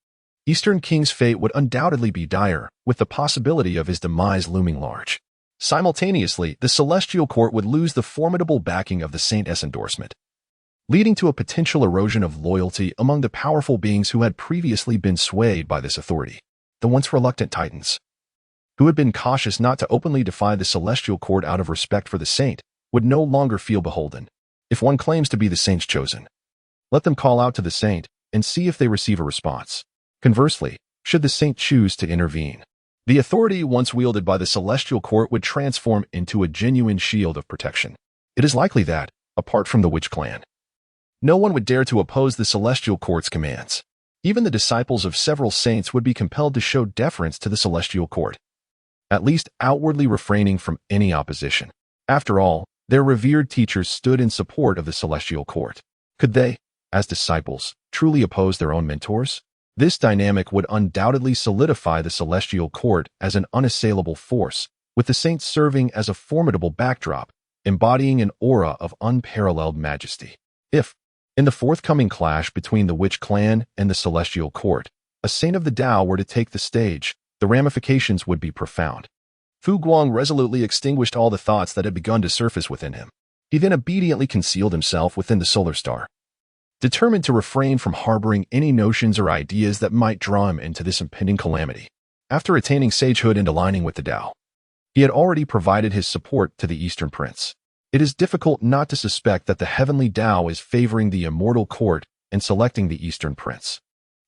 Eastern King's fate would undoubtedly be dire, with the possibility of his demise looming large. Simultaneously, the celestial court would lose the formidable backing of the saint's endorsement, leading to a potential erosion of loyalty among the powerful beings who had previously been swayed by this authority. The once reluctant titans, who had been cautious not to openly defy the celestial court out of respect for the saint, would no longer feel beholden. If one claims to be the saint's chosen, let them call out to the saint and see if they receive a response. Conversely, should the saint choose to intervene, the authority once wielded by the celestial court would transform into a genuine shield of protection. It is likely that, apart from the witch clan, no one would dare to oppose the celestial court's commands. Even the disciples of several saints would be compelled to show deference to the celestial court, at least outwardly refraining from any opposition. After all, their revered teachers stood in support of the celestial court. Could they, as disciples, truly oppose their own mentors? This dynamic would undoubtedly solidify the celestial court as an unassailable force, with the saints serving as a formidable backdrop, embodying an aura of unparalleled majesty. If, in the forthcoming clash between the witch clan and the celestial court, a saint of the Tao were to take the stage, the ramifications would be profound. Fu Guang resolutely extinguished all the thoughts that had begun to surface within him. He then obediently concealed himself within the solar star, determined to refrain from harboring any notions or ideas that might draw him into this impending calamity. After attaining sagehood and aligning with the Tao, he had already provided his support to the Eastern Prince. It is difficult not to suspect that the heavenly Tao is favoring the immortal court and selecting the Eastern Prince.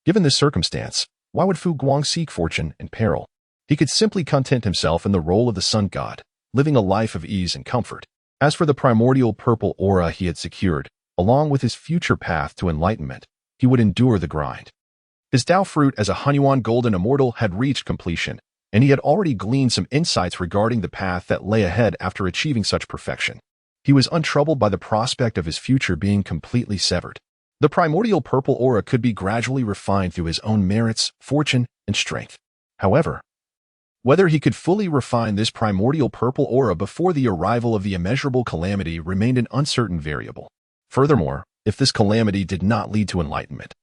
Given this circumstance, why would Fu Guang seek fortune and peril? He could simply content himself in the role of the sun god, living a life of ease and comfort. As for the primordial purple aura he had secured, along with his future path to enlightenment, he would endure the grind. His Tao fruit as a Hongjun golden immortal had reached completion, and he had already gleaned some insights regarding the path that lay ahead after achieving such perfection. He was untroubled by the prospect of his future being completely severed. The primordial purple aura could be gradually refined through his own merits, fortune, and strength. However, whether he could fully refine this primordial purple aura before the arrival of the immeasurable calamity remained an uncertain variable. Furthermore, if this calamity did not lead to enlightenment,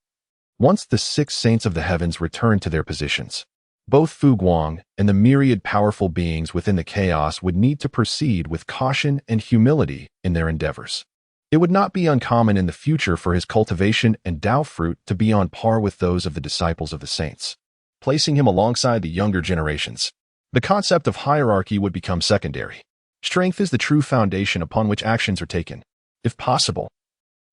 once the 6 saints of the heavens returned to their positions, both Fu Guang and the myriad powerful beings within the chaos would need to proceed with caution and humility in their endeavors. It would not be uncommon in the future for his cultivation and Tao fruit to be on par with those of the disciples of the saints, placing him alongside the younger generations. The concept of hierarchy would become secondary. Strength is the true foundation upon which actions are taken. If possible,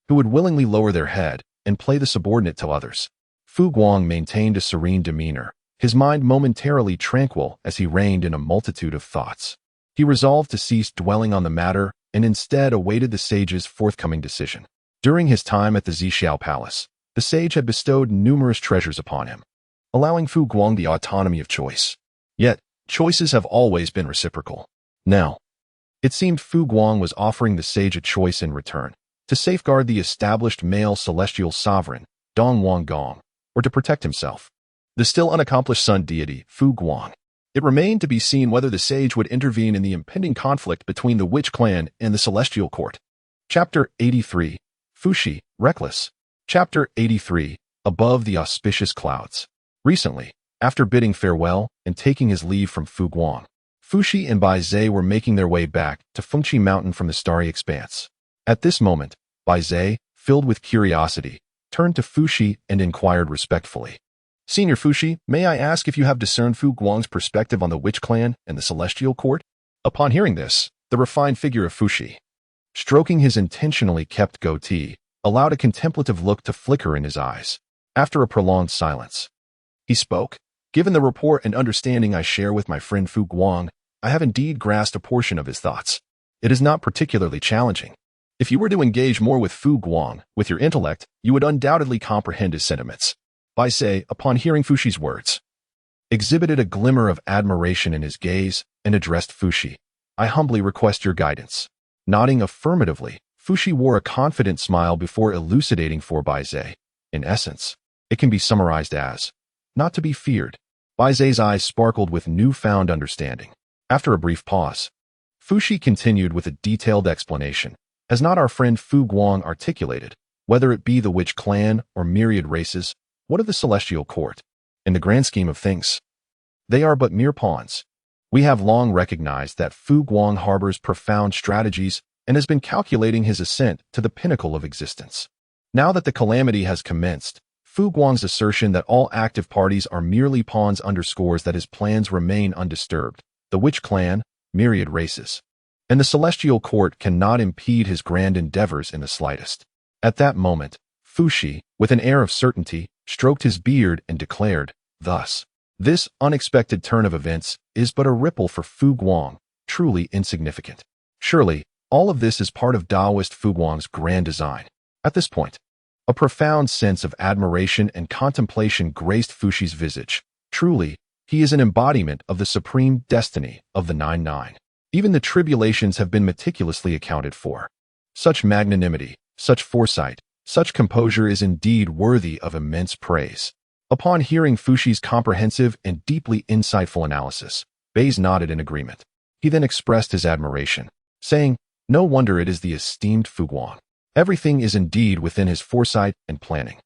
who would willingly lower their head and play the subordinate to others? Fu Guang maintained a serene demeanor, his mind momentarily tranquil as he reigned in a multitude of thoughts. He resolved to cease dwelling on the matter and instead awaited the sage's forthcoming decision. During his time at the Zixiao palace, the sage had bestowed numerous treasures upon him, allowing Fu Guang the autonomy of choice. Yet, choices have always been reciprocal. Now, it seemed Fu Guang was offering the sage a choice in return, to safeguard the established male celestial sovereign, Dong Gong, or to protect himself, the still unaccomplished sun deity, Fu Guang. It remained to be seen whether the sage would intervene in the impending conflict between the witch clan and the celestial court. Chapter 83. Fuxi, Reckless. Chapter 83. Above the auspicious clouds. Recently, after bidding farewell and taking his leave from Fu Guang, Fuxi and Buzhou were making their way back to Fengqi Mountain from the starry expanse. At this moment, Buzhou, filled with curiosity, turned to Fuxi and inquired respectfully, "Senior Fuxi, may I ask if you have discerned Fu Guang's perspective on the witch clan and the celestial court?" Upon hearing this, the refined figure of Fuxi, stroking his intentionally kept goatee, allowed a contemplative look to flicker in his eyes. After a prolonged silence, he spoke, "Given the rapport and understanding I share with my friend Fu Guang, I have indeed grasped a portion of his thoughts. It is not particularly challenging. If you were to engage more with Fu Guang, with your intellect, you would undoubtedly comprehend his sentiments." Buzhou, upon hearing Fuxi's words, exhibited a glimmer of admiration in his gaze and addressed Fuxi, "I humbly request your guidance." Nodding affirmatively, Fuxi wore a confident smile before elucidating for Buzhou. In essence, it can be summarized as, not to be feared. Buzhou's eyes sparkled with newfound understanding. After a brief pause, Fuxi continued with a detailed explanation. Has not our friend Fu Guang articulated, whether it be the witch clan or myriad races, what of the celestial court? In the grand scheme of things, they are but mere pawns. We have long recognized that Fu Guang harbors profound strategies and has been calculating his ascent to the pinnacle of existence. Now that the calamity has commenced, Fu Guang's assertion that all active parties are merely pawns underscores that his plans remain undisturbed. The witch clan, myriad races, and the celestial court cannot impede his grand endeavors in the slightest. At that moment, Fuxi, with an air of certainty, stroked his beard and declared, thus, "This unexpected turn of events is but a ripple for Fu Guang, truly insignificant. Surely, all of this is part of Taoist Fu Guang's grand design." At this point, a profound sense of admiration and contemplation graced Fuxi's visage. Truly, he is an embodiment of the supreme destiny of the 99. Even the tribulations have been meticulously accounted for. Such magnanimity, such foresight, such composure is indeed worthy of immense praise. Upon hearing Fuxi's comprehensive and deeply insightful analysis, Baze nodded in agreement. He then expressed his admiration, saying, "No wonder it is the esteemed Fu Guang. Everything is indeed within his foresight and planning."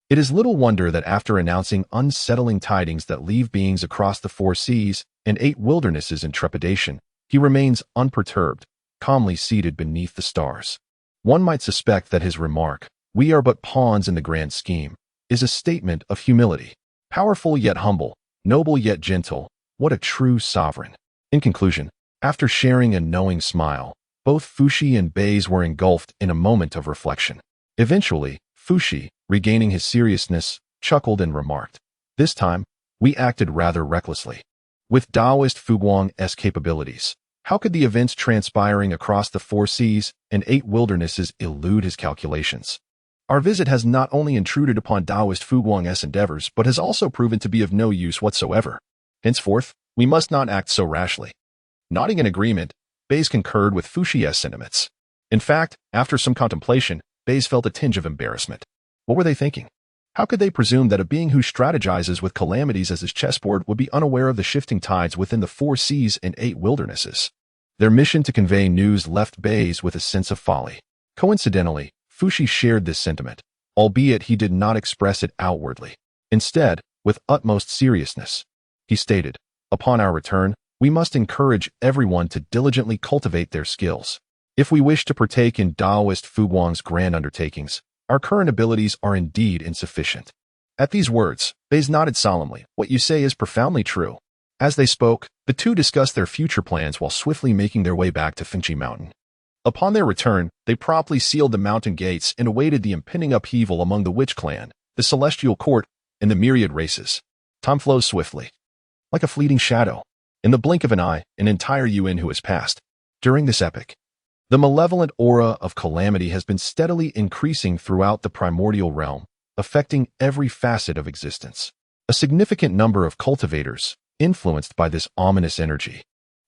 It is little wonder that after announcing unsettling tidings that leave beings across the 4 seas and 8 wildernesses in trepidation, he remains unperturbed, calmly seated beneath the stars. One might suspect that his remark, "We are but pawns in the grand scheme," is a statement of humility. Powerful yet humble, noble yet gentle, what a true sovereign. In conclusion, after sharing a knowing smile, both Fuxi and Bei's were engulfed in a moment of reflection. Eventually, Fuxi, regaining his seriousness, chuckled and remarked, "This time, we acted rather recklessly. With Taoist Fuguang's capabilities, how could the events transpiring across the 4 seas and 8 wildernesses elude his calculations? Our visit has not only intruded upon Taoist Fuguang's endeavors, but has also proven to be of no use whatsoever. Henceforth, we must not act so rashly." Nodding in agreement, Beis concurred with Fuxi's sentiments. In fact, after some contemplation, Beis felt a tinge of embarrassment. What were they thinking? How could they presume that a being who strategizes with calamities as his chessboard would be unaware of the shifting tides within the 4 seas and 8 wildernesses? Their mission to convey news left Beis with a sense of folly. Coincidentally, Fuxi shared this sentiment, albeit he did not express it outwardly. Instead, with utmost seriousness, he stated, "Upon our return, we must encourage everyone to diligently cultivate their skills. If we wish to partake in Taoist Fuguang's grand undertakings, our current abilities are indeed insufficient." At these words, Beis nodded solemnly. "What you say is profoundly true." As they spoke, the two discussed their future plans while swiftly making their way back to Finchi Mountain. Upon their return, they promptly sealed the mountain gates and awaited the impending upheaval among the Witch Clan, the Celestial Court, and the myriad races. Time flows swiftly. Like a fleeting shadow. In the blink of an eye, an entire UN has passed. During this epoch, the malevolent aura of calamity has been steadily increasing throughout the primordial realm, affecting every facet of existence. A significant number of cultivators, influenced by this ominous energy,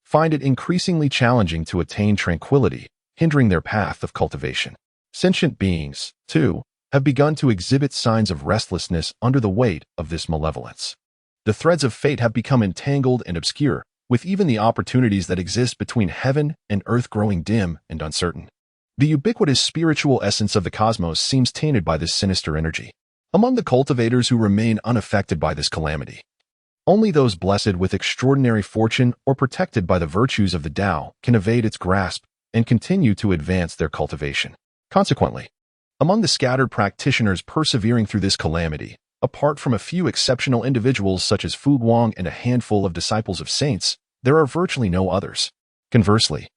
find it increasingly challenging to attain tranquility, hindering their path of cultivation. Sentient beings, too, have begun to exhibit signs of restlessness under the weight of this malevolence. The threads of fate have become entangled and obscure, with even the opportunities that exist between heaven and earth growing dim and uncertain. The ubiquitous spiritual essence of the cosmos seems tainted by this sinister energy. Among the cultivators who remain unaffected by this calamity, only those blessed with extraordinary fortune or protected by the virtues of the Tao can evade its grasp and continue to advance their cultivation. Consequently, among the scattered practitioners persevering through this calamity, apart from a few exceptional individuals such as Fu Guang and a handful of disciples of saints, there are virtually no others. Conversely,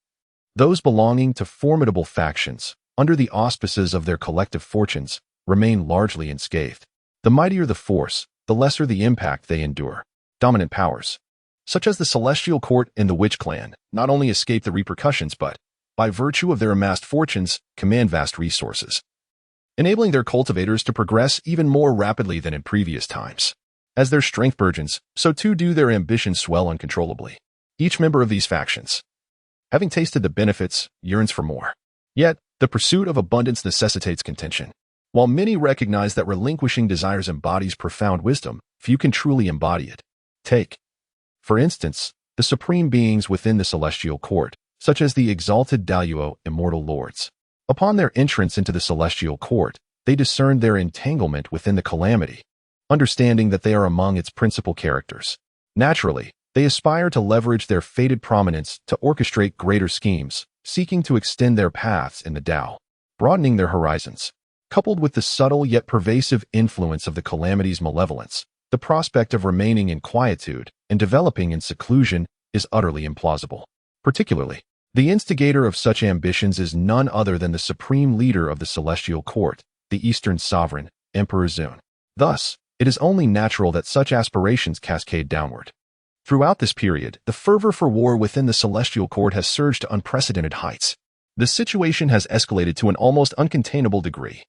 those belonging to formidable factions, under the auspices of their collective fortunes, remain largely unscathed. The mightier the force, the lesser the impact they endure. Dominant powers, such as the Celestial Court and the Witch Clan, not only escape the repercussions but, by virtue of their amassed fortunes, command vast resources, enabling their cultivators to progress even more rapidly than in previous times. As their strength burgeons, so too do their ambitions swell uncontrollably. Each member of these factions, having tasted the benefits, yearns for more. Yet, the pursuit of abundance necessitates contention. While many recognize that relinquishing desires embodies profound wisdom, few can truly embody it. Take, for instance, the supreme beings within the Celestial Court, such as the exalted Daluo immortal lords. Upon their entrance into the Celestial Court, they discern their entanglement within the calamity, understanding that they are among its principal characters. Naturally, they aspire to leverage their fated prominence to orchestrate greater schemes, seeking to extend their paths in the Tao, broadening their horizons. Coupled with the subtle yet pervasive influence of the calamity's malevolence, the prospect of remaining in quietude and developing in seclusion is utterly implausible. Particularly, the instigator of such ambitions is none other than the supreme leader of the Celestial Court, the Eastern Sovereign, Emperor Zun. Thus, it is only natural that such aspirations cascade downward. Throughout this period, the fervor for war within the Celestial Court has surged to unprecedented heights. The situation has escalated to an almost uncontainable degree.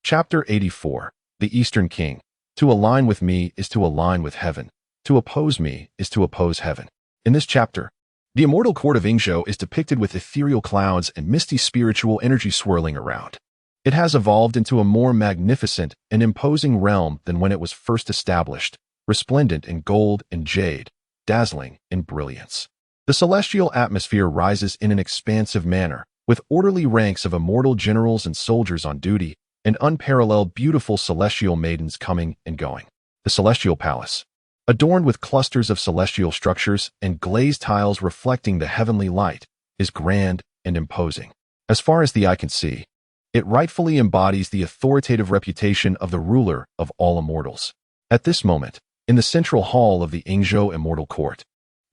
Chapter 84. The Eastern King. To align with me is to align with heaven. To oppose me is to oppose heaven. In this chapter, the immortal court of Buzhou is depicted with ethereal clouds and misty spiritual energy swirling around. It has evolved into a more magnificent and imposing realm than when it was first established, resplendent in gold and jade, dazzling in brilliance. The celestial atmosphere rises in an expansive manner, with orderly ranks of immortal generals and soldiers on duty, and unparalleled beautiful celestial maidens coming and going. The Celestial Palace, adorned with clusters of celestial structures and glazed tiles reflecting the heavenly light, is grand and imposing. As far as the eye can see, it rightfully embodies the authoritative reputation of the ruler of all immortals. At this moment, in the central hall of the Yingzhou Immortal Court,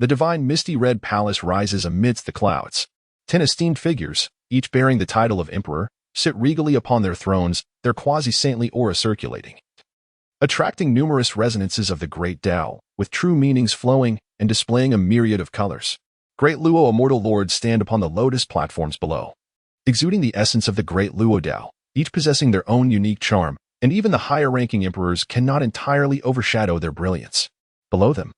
the divine misty red palace rises amidst the clouds. 10 esteemed figures, each bearing the title of emperor, sit regally upon their thrones, their quasi-saintly aura circulating, attracting numerous resonances of the great Tao, with true meanings flowing and displaying a myriad of colors. Great Luo immortal lords stand upon the lotus platforms below, exuding the essence of the great Luo Tao, each possessing their own unique charm, and even the higher-ranking emperors cannot entirely overshadow their brilliance. Below them,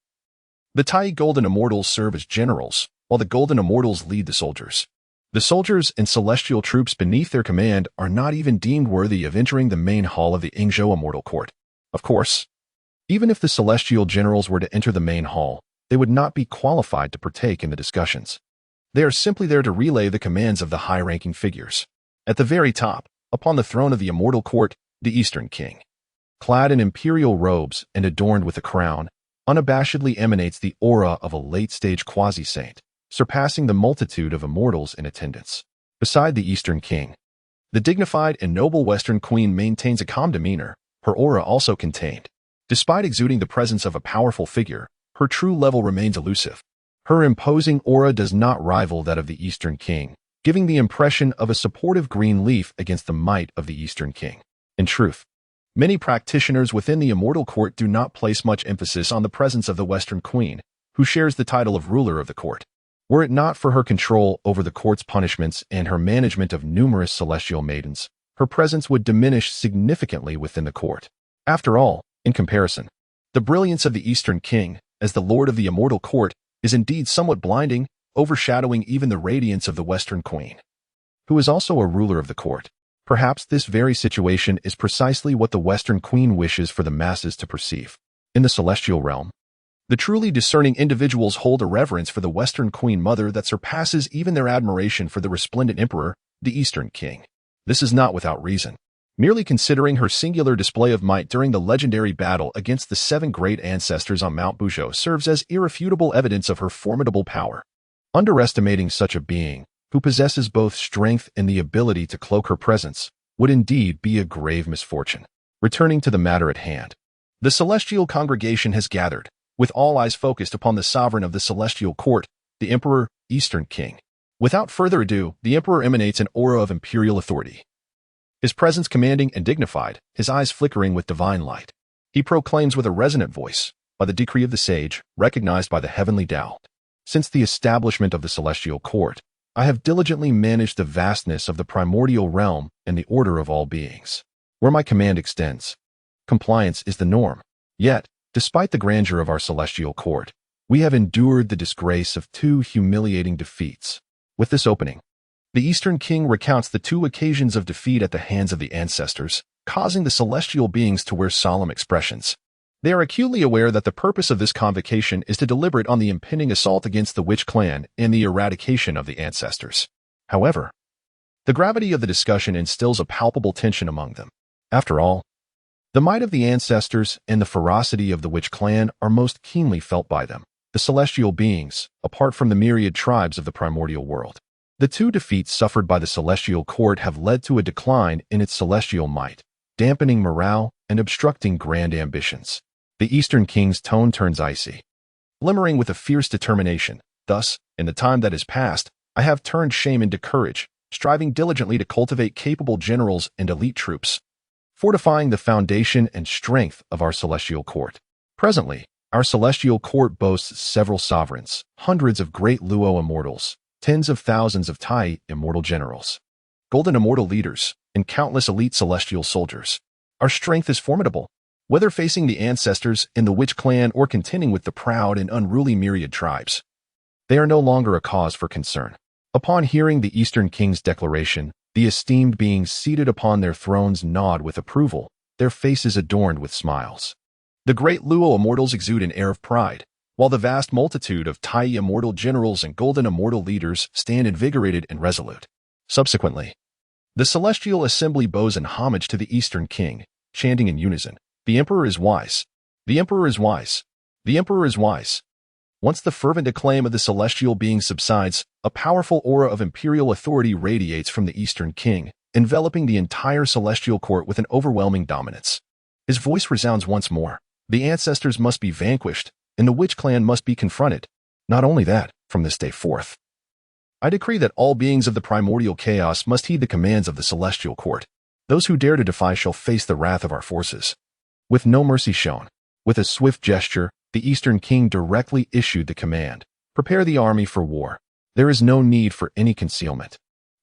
the Tai Golden Immortals serve as generals, while the Golden Immortals lead the soldiers. The soldiers and celestial troops beneath their command are not even deemed worthy of entering the main hall of the Yingzhou Immortal Court. Of course, even if the celestial generals were to enter the main hall, they would not be qualified to partake in the discussions. They are simply there to relay the commands of the high-ranking figures. At the very top, upon the throne of the Immortal Court, the Eastern King, clad in imperial robes and adorned with a crown, unabashedly emanates the aura of a late-stage quasi-saint, surpassing the multitude of immortals in attendance. Beside the Eastern King, the dignified and noble Western Queen maintains a calm demeanor, her aura also contained. Despite exuding the presence of a powerful figure, her true level remains elusive. Her imposing aura does not rival that of the Eastern King, giving the impression of a supportive green leaf against the might of the Eastern King. In truth, many practitioners within the Immortal Court do not place much emphasis on the presence of the Western Queen, who shares the title of ruler of the court. Were it not for her control over the court's punishments and her management of numerous celestial maidens, her presence would diminish significantly within the court. After all, in comparison, the brilliance of the Eastern King, as the Lord of the Immortal Court, is indeed somewhat blinding, overshadowing even the radiance of the Western Queen, who is also a ruler of the court. Perhaps this very situation is precisely what the Western Queen wishes for the masses to perceive. In the celestial realm, the truly discerning individuals hold a reverence for the Western Queen Mother that surpasses even their admiration for the resplendent Emperor, the Eastern King. This is not without reason. Merely considering her singular display of might during the legendary battle against the 7 great ancestors on Mount Buzhou serves as irrefutable evidence of her formidable power. Underestimating such a being, who possesses both strength and the ability to cloak her presence, would indeed be a grave misfortune. Returning to the matter at hand, the celestial congregation has gathered, with all eyes focused upon the sovereign of the celestial court, the Emperor, Eastern King. Without further ado, the Emperor emanates an aura of imperial authority. His presence commanding and dignified, his eyes flickering with divine light. He proclaims with a resonant voice, by the decree of the sage, recognized by the heavenly Tao. Since the establishment of the celestial court, I have diligently managed the vastness of the primordial realm and the order of all beings. Where my command extends, compliance is the norm. Yet, despite the grandeur of our celestial court, we have endured the disgrace of 2 humiliating defeats. With this opening, the Eastern King recounts the 2 occasions of defeat at the hands of the ancestors, causing the celestial beings to wear solemn expressions. They are acutely aware that the purpose of this convocation is to deliberate on the impending assault against the Witch Clan and the eradication of the ancestors. However, the gravity of the discussion instills a palpable tension among them. After all, the might of the ancestors and the ferocity of the Witch Clan are most keenly felt by them, the celestial beings, apart from the myriad tribes of the primordial world. The 2 defeats suffered by the celestial court have led to a decline in its celestial might, dampening morale and obstructing grand ambitions. The Eastern King's tone turns icy, glimmering with a fierce determination. Thus, in the time that has passed, I have turned shame into courage, striving diligently to cultivate capable generals and elite troops, fortifying the foundation and strength of our celestial court. Presently, our celestial court boasts several sovereigns, hundreds of great Luo immortals, tens of thousands of Tai immortal generals, golden immortal leaders, and countless elite celestial soldiers. Our strength is formidable. Whether facing the ancestors in the Witch Clan or contending with the proud and unruly myriad tribes, they are no longer a cause for concern. Upon hearing the Eastern King's declaration, the esteemed beings seated upon their thrones nod with approval, their faces adorned with smiles. The great Luo immortals exude an air of pride, while the vast multitude of Tai immortal generals and golden immortal leaders stand invigorated and resolute. Subsequently, The celestial assembly bows in homage to the Eastern King, chanting in unison, "The Emperor is wise. The Emperor is wise. The Emperor is wise." Once the fervent acclaim of the celestial being subsides, a powerful aura of imperial authority radiates from the Eastern King, enveloping the entire celestial court with an overwhelming dominance. His voice resounds once more. The ancestors must be vanquished, and the witch clan must be confronted. Not only that, from this day forth, I decree that all beings of the primordial chaos must heed the commands of the celestial court. Those who dare to defy shall face the wrath of our forces. With no mercy shown, with a swift gesture, the Eastern King directly issued the command, "Prepare the army for war. There is no need for any concealment.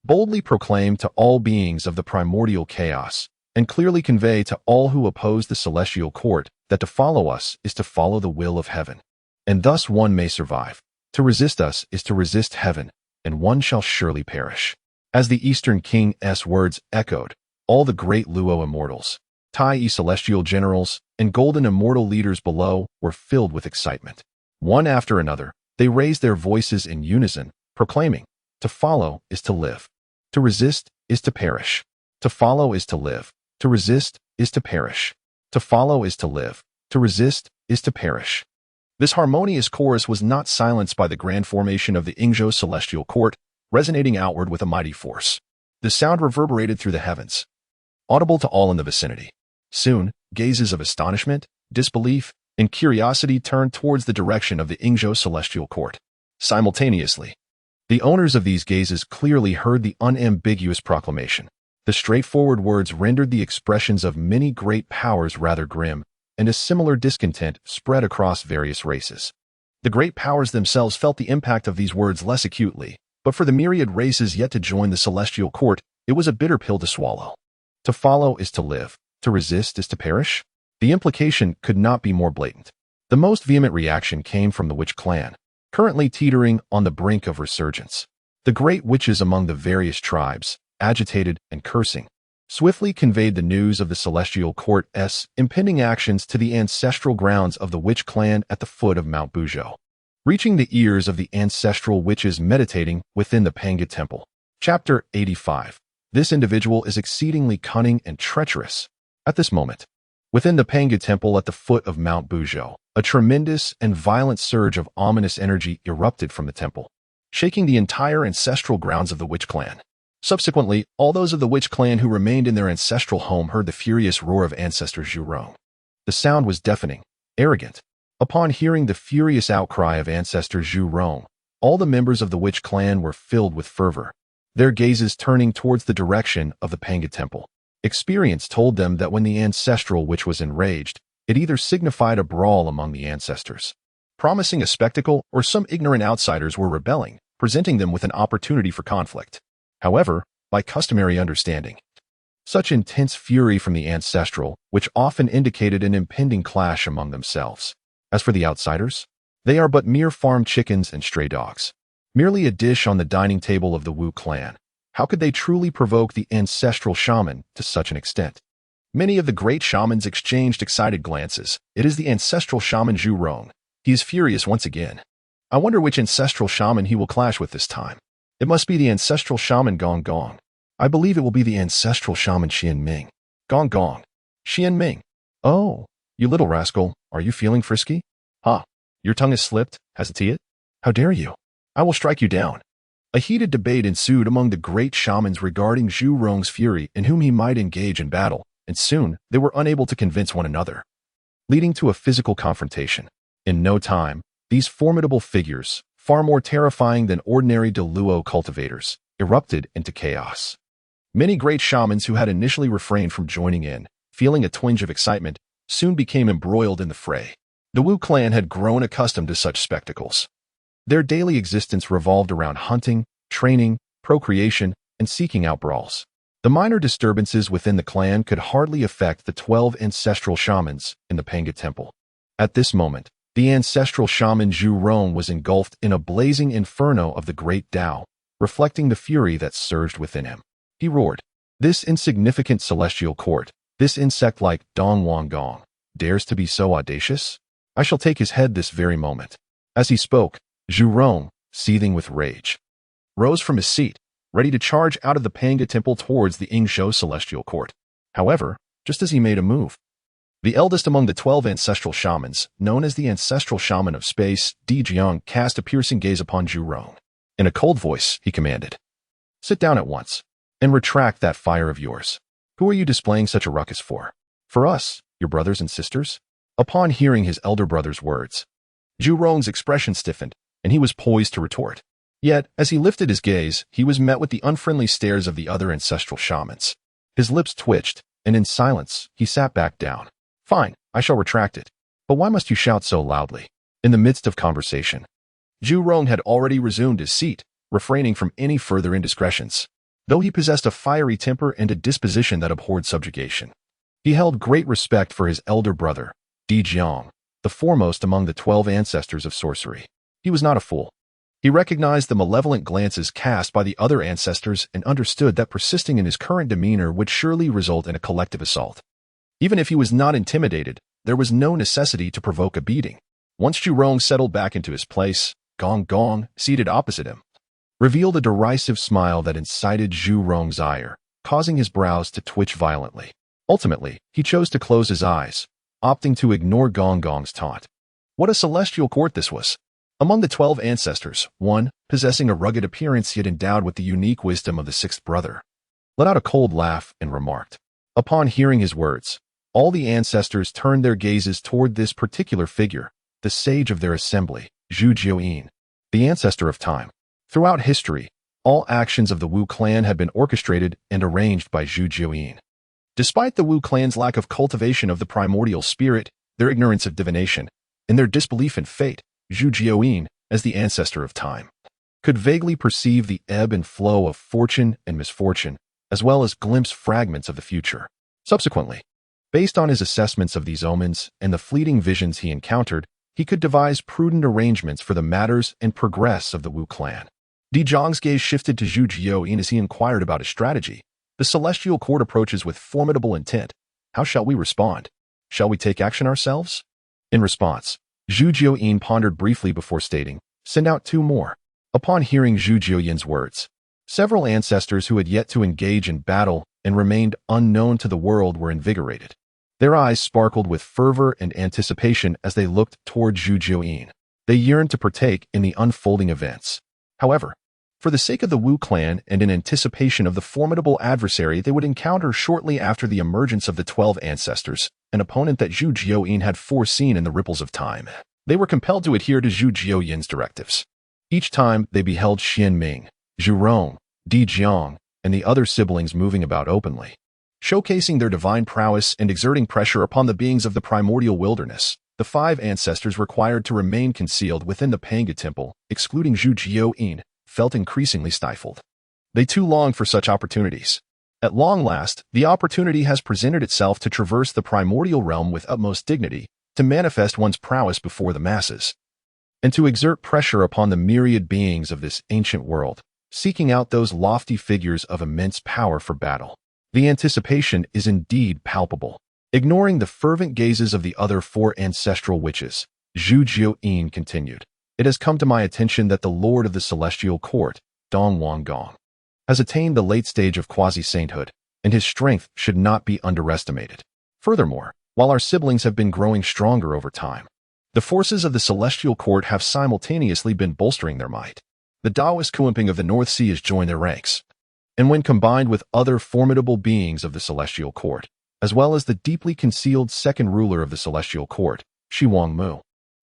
Boldly proclaim to all beings of the primordial chaos, and clearly convey to all who oppose the celestial court that to follow us is to follow the will of heaven. And thus one may survive. To resist us is to resist heaven, and one shall surely perish." As the Eastern King's words echoed, all the great Luo immortals, Tai celestial generals, and golden immortal leaders below were filled with excitement. One after another, they raised their voices in unison, proclaiming, "To follow is to live. To resist is to perish. To follow is to live. To resist is to perish. To follow is to live. To resist is to perish." This harmonious chorus was not silenced by the grand formation of the Ingzhou celestial court, resonating outward with a mighty force. The sound reverberated through the heavens, audible to all in the vicinity. Soon, gazes of astonishment, disbelief, and curiosity turned towards the direction of the Ingzhou celestial court. Simultaneously, the owners of these gazes clearly heard the unambiguous proclamation. The straightforward words rendered the expressions of many great powers rather grim, and a similar discontent spread across various races. The great powers themselves felt the impact of these words less acutely, but for the myriad races yet to join the celestial court, it was a bitter pill to swallow. To follow is to live. To resist is to perish? The implication could not be more blatant. The most vehement reaction came from the witch clan, currently teetering on the brink of resurgence. The great witches among the various tribes, agitated and cursing, swiftly conveyed the news of the celestial court's impending actions to the ancestral grounds of the witch clan at the foot of Mount Buzhou, reaching the ears of the ancestral witches meditating within the Panga temple. Chapter 85. This individual is exceedingly cunning and treacherous. At this moment, within the Panga temple at the foot of Mount Buzhou, a tremendous and violent surge of ominous energy erupted from the temple, shaking the entire ancestral grounds of the witch clan. Subsequently, all those of the witch clan who remained in their ancestral home heard the furious roar of ancestor Zhu. The sound was deafening, arrogant. Upon hearing the furious outcry of ancestor Zhu, all the members of the witch clan were filled with fervor, their gazes turning towards the direction of the Panga temple. Experience told them that when the ancestral witch was enraged, it either signified a brawl among the ancestors, promising a spectacle, or some ignorant outsiders were rebelling, presenting them with an opportunity for conflict. However, by customary understanding, such intense fury from the ancestral, which often indicated an impending clash among themselves. As for the outsiders, they are but mere farm chickens and stray dogs, merely a dish on the dining table of the Wu clan. How could they truly provoke the ancestral shaman to such an extent? Many of the great shamans exchanged excited glances. It is the ancestral shaman Zhu. He is furious once again. I wonder which ancestral shaman he will clash with this time. It must be the ancestral shaman Guang. I believe it will be the ancestral shaman Xianming. Guang. Xianming. Oh, you little rascal, are you feeling frisky? Ha, your tongue has slipped, hasn't it? How dare you? I will strike you down. A heated debate ensued among the great shamans regarding Zhu's fury in whom he might engage in battle, and soon they were unable to convince one another, leading to a physical confrontation. In no time, these formidable figures, far more terrifying than ordinary Luo cultivators, erupted into chaos. Many great shamans who had initially refrained from joining in, feeling a twinge of excitement, soon became embroiled in the fray. The Wu clan had grown accustomed to such spectacles. Their daily existence revolved around hunting, training, procreation, and seeking out brawls. The minor disturbances within the clan could hardly affect the 12 ancestral shamans in the Panga temple. At this moment, the ancestral shaman Zhu was engulfed in a blazing inferno of the great Tao, reflecting the fury that surged within him. He roared, "This insignificant celestial court, this insect like Dong Gong, dares to be so audacious? I shall take his head this very moment." As he spoke, Zhu, seething with rage, rose from his seat, ready to charge out of the Panga temple towards the Yingzhou celestial court. However, just as he made a move, the eldest among the 12 ancestral shamans, known as the ancestral shaman of space, Jiang, cast a piercing gaze upon Zhu Rong. In a cold voice, he commanded, "Sit down at once, and retract that fire of yours. Who are you displaying such a ruckus for? For us, your brothers and sisters?" Upon hearing his elder brother's words, Zhu Rong's expression stiffened, and he was poised to retort. Yet, as he lifted his gaze, he was met with the unfriendly stares of the other ancestral shamans. His lips twitched, and in silence, he sat back down. "Fine, I shall retract it. But why must you shout so loudly?" In the midst of conversation, Zhu Rong had already resumed his seat, refraining from any further indiscretions. Though he possessed a fiery temper and a disposition that abhorred subjugation, he held great respect for his elder brother, Jiang, the foremost among the 12 ancestors of sorcery. He was not a fool. He recognized the malevolent glances cast by the other ancestors and understood that persisting in his current demeanor would surely result in a collective assault. Even if he was not intimidated, there was no necessity to provoke a beating. Once Zhu Rong settled back into his place, Guang, seated opposite him, revealed a derisive smile that incited Zhu Rong's ire, causing his brows to twitch violently. Ultimately, he chose to close his eyes, opting to ignore Gong's taunt. What a celestial court this was! Among the 12 ancestors, one, possessing a rugged appearance yet endowed with the unique wisdom of the sixth brother, let out a cold laugh and remarked. Upon hearing his words, all the ancestors turned their gazes toward this particular figure, the sage of their assembly, Zhu Jiuyin, the ancestor of time. Throughout history, all actions of the Wu clan had been orchestrated and arranged by Zhu Jiuyin. Despite the Wu clan's lack of cultivation of the primordial spirit, their ignorance of divination, and their disbelief in fate, Zhu Jiuyin, as the ancestor of time, could vaguely perceive the ebb and flow of fortune and misfortune, as well as glimpse fragments of the future. Subsequently, based on his assessments of these omens and the fleeting visions he encountered, he could devise prudent arrangements for the matters and progress of the Wu clan. Jiang's gaze shifted to Zhu Jiuyin as he inquired about his strategy. The celestial court approaches with formidable intent. How shall we respond? Shall we take action ourselves? In response, Zhu Jiuyin pondered briefly before stating, "Send out 2 more. Upon hearing Zhu Jiuyin's words, several ancestors who had yet to engage in battle and remained unknown to the world were invigorated. Their eyes sparkled with fervor and anticipation as they looked toward Zhu Jiuyin. They yearned to partake in the unfolding events. However, for the sake of the Wu clan and in anticipation of the formidable adversary they would encounter shortly after the emergence of the 12 ancestors, an opponent that Zhu Jiuyin had foreseen in the ripples of time, they were compelled to adhere to Zhu Jiuyin's directives. Each time they beheld Xian Ming, Zhu Rong, Jiang, and the other siblings moving about openly, showcasing their divine prowess and exerting pressure upon the beings of the primordial wilderness. The 5 ancestors required to remain concealed within the Panga temple, excluding Zhu Jiuyin, felt increasingly stifled. They too longed for such opportunities. At long last, the opportunity has presented itself to traverse the primordial realm with utmost dignity, to manifest one's prowess before the masses, and to exert pressure upon the myriad beings of this ancient world, seeking out those lofty figures of immense power for battle. The anticipation is indeed palpable. Ignoring the fervent gazes of the other 4 ancestral witches, Zhu Jiuyin continued, "It has come to my attention that the Lord of the Celestial Court, Gong, has attained the late stage of quasi-sainthood, and his strength should not be underestimated. Furthermore, while our siblings have been growing stronger over time, the forces of the Celestial Court have simultaneously been bolstering their might. The Taoist Kuimping of the North Sea has joined their ranks, and when combined with other formidable beings of the Celestial Court, as well as the deeply concealed second ruler of the Celestial Court, Shi Wangmu,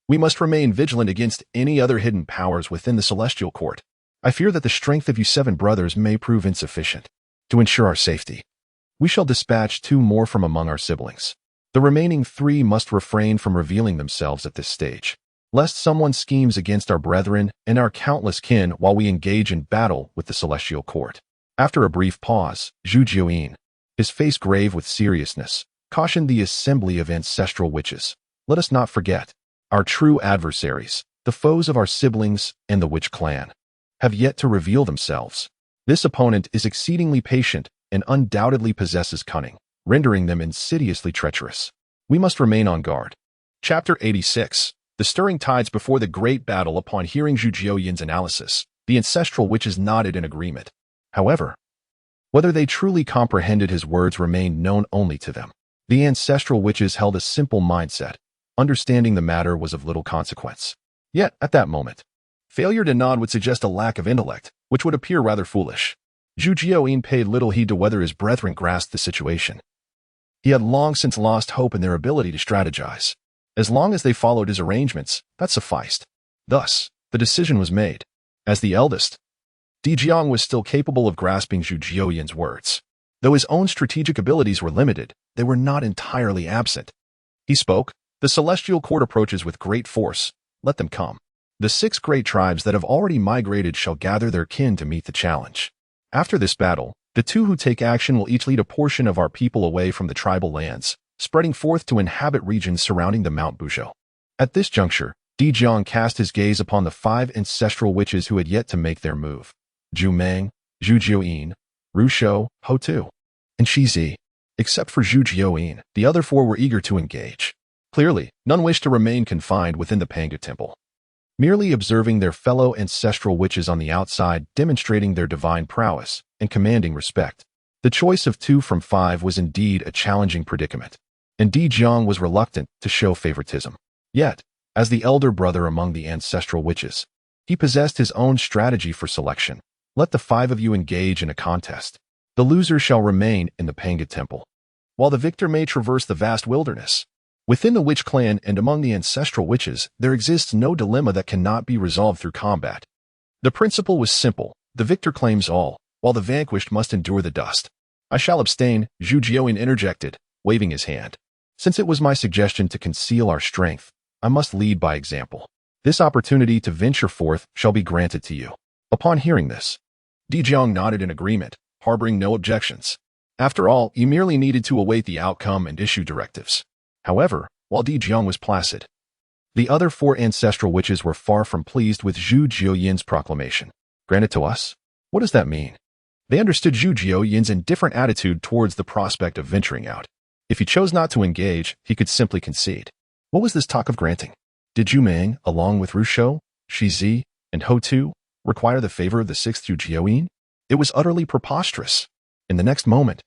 we must remain vigilant against any other hidden powers within the Celestial Court. I fear that the strength of you 7 brothers may prove insufficient to ensure our safety. We shall dispatch 2 more from among our siblings. The remaining 3 must refrain from revealing themselves at this stage, lest someone schemes against our brethren and our countless kin while we engage in battle with the Celestial Court." After a brief pause, Zhu Jiuyin, his face grave with seriousness, cautioned the assembly of ancestral witches. "Let us not forget, our true adversaries, the foes of our siblings and the witch clan, have yet to reveal themselves. This opponent is exceedingly patient and undoubtedly possesses cunning, rendering them insidiously treacherous. We must remain on guard." Chapter 86. The stirring tides before the great battle. Upon hearing Zhu Jiuyin's analysis, the ancestral witches nodded in agreement. However, whether they truly comprehended his words remained known only to them. The ancestral witches held a simple mindset. Understanding the matter was of little consequence. Yet, at that moment, failure to nod would suggest a lack of intellect, which would appear rather foolish. Zixiao paid little heed to whether his brethren grasped the situation. He had long since lost hope in their ability to strategize. As long as they followed his arrangements, that sufficed. Thus, the decision was made. As the eldest, Guang was still capable of grasping Zixiao's words. Though his own strategic abilities were limited, they were not entirely absent. He spoke, "The celestial court approaches with great force. Let them come. The 6 great tribes that have already migrated shall gather their kin to meet the challenge. After this battle, the 2 who take action will each lead a portion of our people away from the tribal lands, spreading forth to inhabit regions surrounding the Mount Buzhou." At this juncture, Guang cast his gaze upon the 5 ancestral witches who had yet to make their move. Zhu Meng, Zhu Jiuyin, Ru Shou, Ho Tu, and Shi Zi. Except for Zhu Jiuyin, the other 4 were eager to engage. Clearly, none wished to remain confined within the Panga temple. Merely observing their fellow ancestral witches on the outside, demonstrating their divine prowess, and commanding respect. The choice of 2 from 5 was indeed a challenging predicament, and Guang was reluctant to show favoritism. Yet, as the elder brother among the ancestral witches, he possessed his own strategy for selection. Let the 5 of you engage in a contest. The loser shall remain in the Panga temple, while the victor may traverse the vast wilderness. Within the witch clan and among the ancestral witches, there exists no dilemma that cannot be resolved through combat. The principle was simple. The victor claims all, while the vanquished must endure the dust. "I shall abstain," Zhu Jiuyin interjected, waving his hand. "Since it was my suggestion to conceal our strength, I must lead by example. This opportunity to venture forth shall be granted to you." Upon hearing this, Guang nodded in agreement, harboring no objections. After all, he merely needed to await the outcome and issue directives. However, while Guang was placid, the other 4 ancestral witches were far from pleased with Zhu Jiuyin's proclamation. "Granted to us? What does that mean?" They understood Zhu Jiuyin's indifferent attitude towards the prospect of venturing out. If he chose not to engage, he could simply concede. What was this talk of granting? Did Zhu Meng, along with Ru Shou, Shi Zi, and Ho Tu, require the favor of the 6th Zhu Jiuyin? It was utterly preposterous. In the next moment,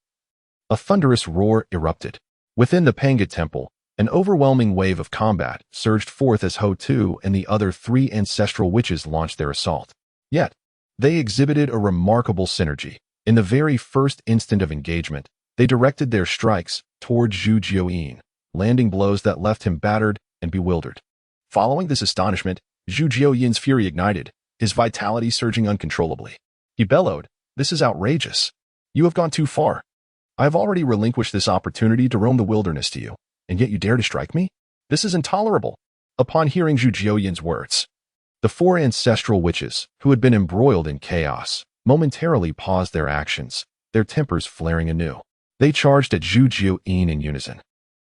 a thunderous roar erupted. Within the Panga temple, an overwhelming wave of combat surged forth as Ho Tu and the other 3 ancestral witches launched their assault. Yet, they exhibited a remarkable synergy. In the very first instant of engagement, they directed their strikes toward Zhu Jiuyin, landing blows that left him battered and bewildered. Following this astonishment, Zhu Jiuyin's fury ignited, his vitality surging uncontrollably. He bellowed, "This is outrageous. You have gone too far. I have already relinquished this opportunity to roam the wilderness to you, and yet you dare to strike me? This is intolerable." Upon hearing Zhu Jiuyin's words, the 4 ancestral witches, who had been embroiled in chaos, momentarily paused their actions, their tempers flaring anew. They charged at Zhu Jiuyin in unison,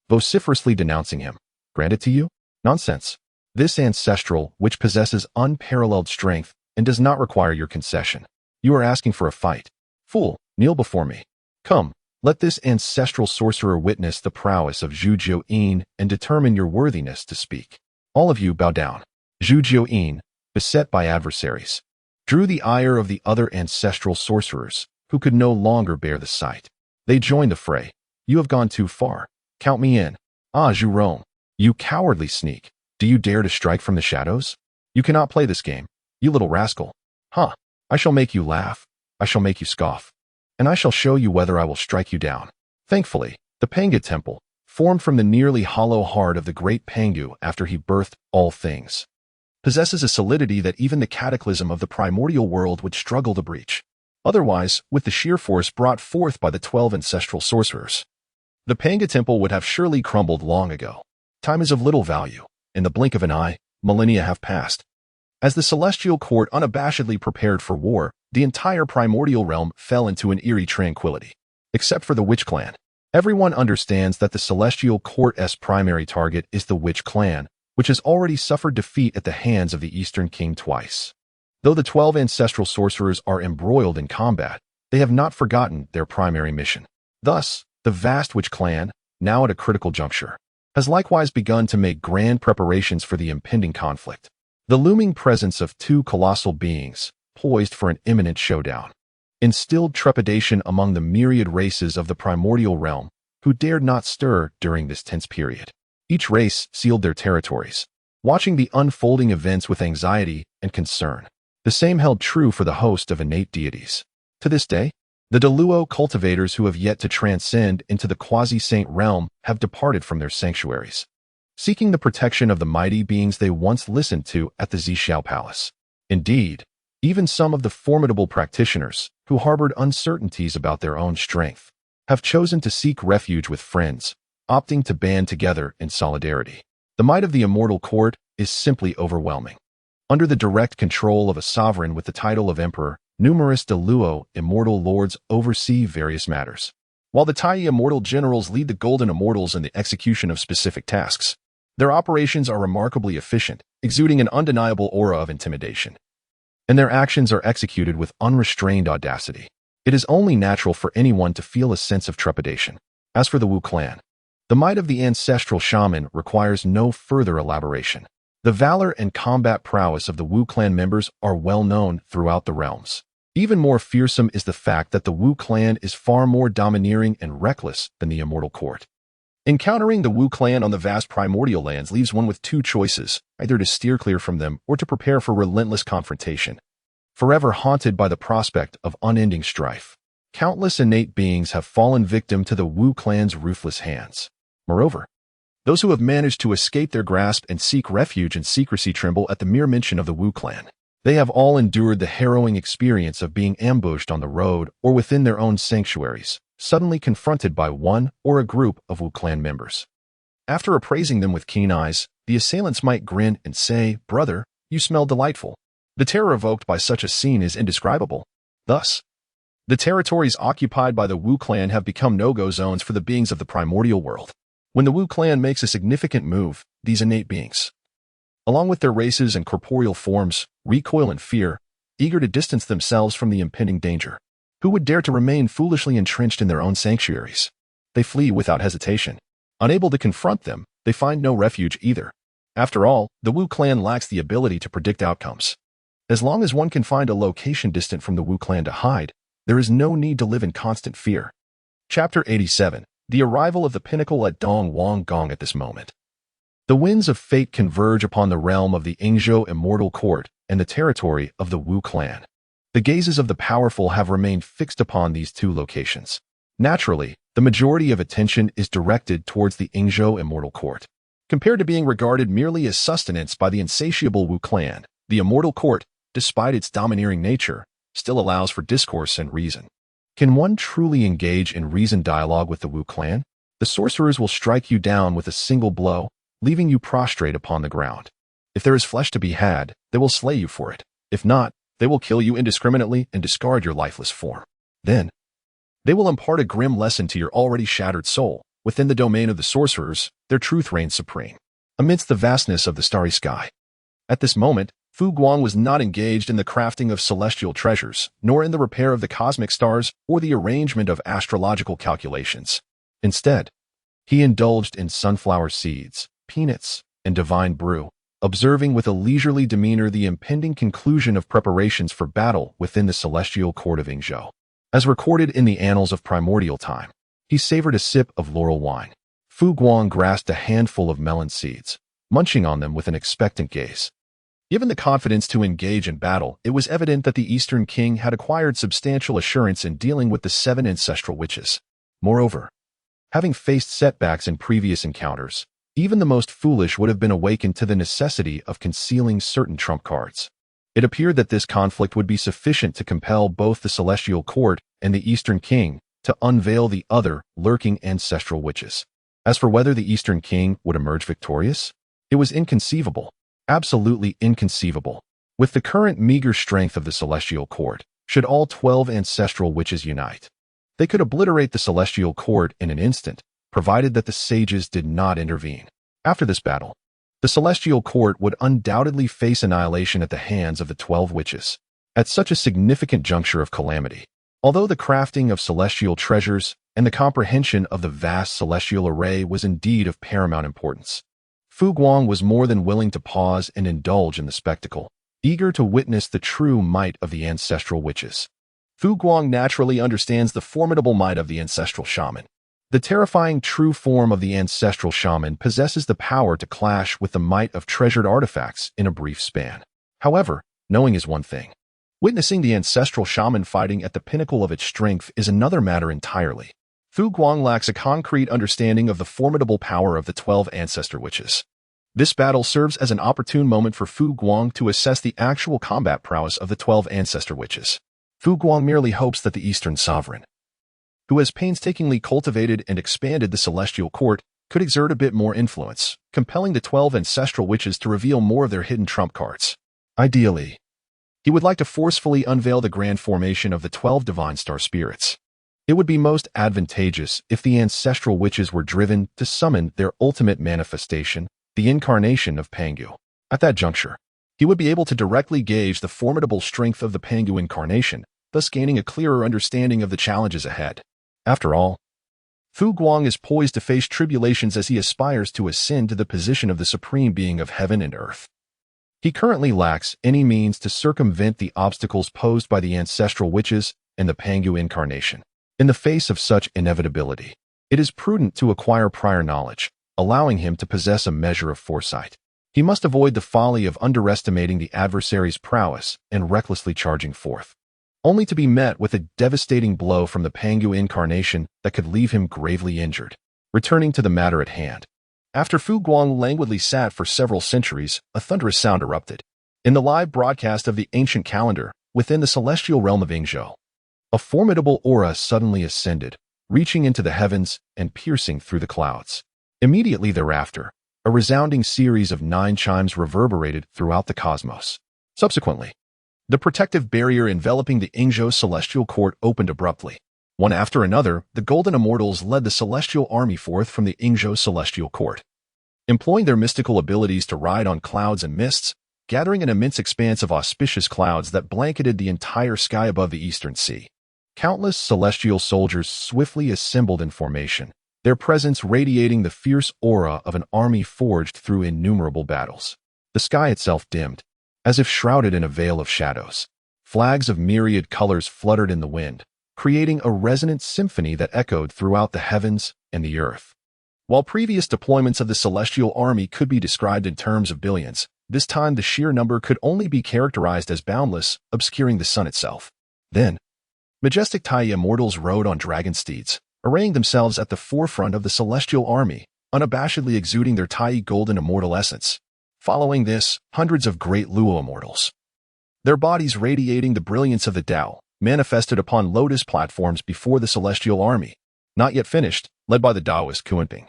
vociferously denouncing him. "Granted to you? Nonsense. This ancestral witch possesses unparalleled strength and does not require your concession. You are asking for a fight. Fool, kneel before me. Come, let this ancestral sorcerer witness the prowess of Zhu Jiuyin and determine your worthiness to speak." All of you bow down. Zhu Jiuyin, beset by adversaries, drew the ire of the other ancestral sorcerers, who could no longer bear the sight. They joined the fray. "You have gone too far. Count me in." "Ah, Zhu Rong, you cowardly sneak. Do you dare to strike from the shadows? You cannot play this game, you little rascal. Huh, I shall make you laugh. I shall make you scoff. And I shall show you whether I will strike you down." Thankfully, the Panga temple, formed from the nearly hollow heart of the great Pangu after he birthed all things, possesses a solidity that even the cataclysm of the primordial world would struggle to breach. Otherwise, with the sheer force brought forth by the 12 ancestral sorcerers, the Panga temple would have surely crumbled long ago. Time is of little value. In the blink of an eye, millennia have passed. As the celestial court unabashedly prepared for war, the entire primordial realm fell into an eerie tranquility. Except for the witch clan. Everyone understands that the celestial court's primary target is the witch clan, which has already suffered defeat at the hands of the Eastern King twice. Though the 12 ancestral sorcerers are embroiled in combat, they have not forgotten their primary mission. Thus, the vast witch clan, now at a critical juncture, has likewise begun to make grand preparations for the impending conflict. The looming presence of 2 colossal beings, poised for an imminent showdown. instilled trepidation among the myriad races of the primordial realm, who dared not stir during this tense period. Each race sealed their territories, watching the unfolding events with anxiety and concern. The same held true for the host of innate deities. To this day, the Deluo cultivators who have yet to transcend into the quasi-saint realm have departed from their sanctuaries, seeking the protection of the mighty beings they once listened to at the Zixiao palace. Indeed, even some of the formidable practitioners, who harbored uncertainties about their own strength, have chosen to seek refuge with friends, opting to band together in solidarity. The might of the immortal court is simply overwhelming. Under the direct control of a sovereign with the title of emperor, numerous Deluo immortal lords oversee various matters, while the Tai immortal generals lead the golden immortals in the execution of specific tasks. Their operations are remarkably efficient, exuding an undeniable aura of intimidation, and their actions are executed with unrestrained audacity. It is only natural for anyone to feel a sense of trepidation. As for the Wu clan, the might of the ancestral shaman requires no further elaboration. The valor and combat prowess of the Wu clan members are well known throughout the realms. Even more fearsome is the fact that the Wu clan is far more domineering and reckless than the immortal court. Encountering the Wu clan on the vast primordial lands leaves one with two choices, either to steer clear from them or to prepare for relentless confrontation. Forever haunted by the prospect of unending strife, countless innate beings have fallen victim to the Wu clan's ruthless hands. Moreover, those who have managed to escape their grasp and seek refuge in secrecy tremble at the mere mention of the Wu clan. They have all endured the harrowing experience of being ambushed on the road or within their own sanctuaries, suddenly confronted by one or a group of Wu clan members. After appraising them with keen eyes, the assailants might grin and say, "Brother, you smell delightful." The terror evoked by such a scene is indescribable. Thus, the territories occupied by the Wu clan have become no-go zones for the beings of the primordial world. When the Wu clan makes a significant move, these innate beings, along with their races and corporeal forms, recoil in fear, eager to distance themselves from the impending danger. Who would dare to remain foolishly entrenched in their own sanctuaries? They flee without hesitation. Unable to confront them, they find no refuge either. After all, the Wu clan lacks the ability to predict outcomes. As long as one can find a location distant from the Wu clan to hide, there is no need to live in constant fear. Chapter 87. The arrival of the pinnacle at Gong at this moment. The winds of fate converge upon the realm of the Yingzhou immortal court and the territory of the Wu clan. The gazes of the powerful have remained fixed upon these two locations. Naturally, the majority of attention is directed towards the Yingzhou immortal court. Compared to being regarded merely as sustenance by the insatiable Wu clan, the immortal court, despite its domineering nature, still allows for discourse and reason. Can one truly engage in reasoned dialogue with the Wu clan? The sorcerers will strike you down with a single blow, leaving you prostrate upon the ground. If there is flesh to be had, they will slay you for it. If not, they will kill you indiscriminately and discard your lifeless form. Then, they will impart a grim lesson to your already shattered soul. Within the domain of the sorcerers, their truth reigns supreme, amidst the vastness of the starry sky. At this moment, Guang was not engaged in the crafting of celestial treasures, nor in the repair of the cosmic stars or the arrangement of astrological calculations. Instead, he indulged in sunflower seeds, peanuts, and divine brew, observing with a leisurely demeanor the impending conclusion of preparations for battle within the celestial court of Yingzhou. As recorded in the annals of primordial time, he savored a sip of laurel wine. Guang grasped a handful of melon seeds, munching on them with an expectant gaze. Given the confidence to engage in battle, it was evident that the Eastern King had acquired substantial assurance in dealing with the 7 ancestral witches. Moreover, having faced setbacks in previous encounters, even the most foolish would have been awakened to the necessity of concealing certain trump cards. It appeared that this conflict would be sufficient to compel both the Celestial Court and the Eastern King to unveil the other lurking ancestral witches. As for whether the Eastern King would emerge victorious, it was inconceivable. Absolutely inconceivable. With the current meager strength of the Celestial Court, should all 12 ancestral witches unite, they could obliterate the Celestial Court in an instant, provided that the sages did not intervene. After this battle, the Celestial Court would undoubtedly face annihilation at the hands of the 12 witches. At such a significant juncture of calamity, although the crafting of celestial treasures and the comprehension of the vast celestial array was indeed of paramount importance, Guang was more than willing to pause and indulge in the spectacle, eager to witness the true might of the ancestral witches. Fu Guang naturally understands the formidable might of the ancestral shaman. The terrifying true form of the ancestral shaman possesses the power to clash with the might of treasured artifacts in a brief span. However, knowing is one thing. Witnessing the ancestral shaman fighting at the pinnacle of its strength is another matter entirely. Fu Guang lacks a concrete understanding of the formidable power of the 12 ancestor witches. This battle serves as an opportune moment for Fu Guang to assess the actual combat prowess of the 12 ancestor witches. Fu Guang merely hopes that the Eastern sovereign, who has painstakingly cultivated and expanded the celestial court, could exert a bit more influence, compelling the 12 ancestral witches to reveal more of their hidden trump cards. Ideally, he would like to forcefully unveil the grand formation of the 12 divine star spirits. It would be most advantageous if the ancestral witches were driven to summon their ultimate manifestation, the incarnation of Pangu. At that juncture, he would be able to directly gauge the formidable strength of the Pangu incarnation, thus gaining a clearer understanding of the challenges ahead. After all, Fu Guang is poised to face tribulations as he aspires to ascend to the position of the supreme being of heaven and earth. He currently lacks any means to circumvent the obstacles posed by the ancestral witches and the Pangu incarnation. In the face of such inevitability, it is prudent to acquire prior knowledge, allowing him to possess a measure of foresight. He must avoid the folly of underestimating the adversary's prowess and recklessly charging forth, only to be met with a devastating blow from the Pangu incarnation that could leave him gravely injured. Returning to the matter at hand. After Fu Guang languidly sat for several centuries, a thunderous sound erupted. In the live broadcast of the ancient calendar, within the celestial realm of Yingzhou, a formidable aura suddenly ascended, reaching into the heavens and piercing through the clouds. Immediately thereafter, a resounding series of 9 chimes reverberated throughout the cosmos. Subsequently, the protective barrier enveloping the Yingzhou celestial court opened abruptly. One after another, the golden immortals led the celestial army forth from the Yingzhou celestial court, employing their mystical abilities to ride on clouds and mists, gathering an immense expanse of auspicious clouds that blanketed the entire sky above the eastern sea. Countless celestial soldiers swiftly assembled in formation, their presence radiating the fierce aura of an army forged through innumerable battles. The sky itself dimmed, as if shrouded in a veil of shadows. Flags of myriad colors fluttered in the wind, creating a resonant symphony that echoed throughout the heavens and the earth. While previous deployments of the celestial army could be described in terms of billions, this time the sheer number could only be characterized as boundless, obscuring the sun itself. Then, majestic Tai immortals rode on dragon steeds, arraying themselves at the forefront of the celestial army, unabashedly exuding their Tai golden immortal essence. Following this, hundreds of great Luo immortals, their bodies radiating the brilliance of the Tao, manifested upon lotus platforms before the celestial army, not yet finished, led by the Taoist Kunping.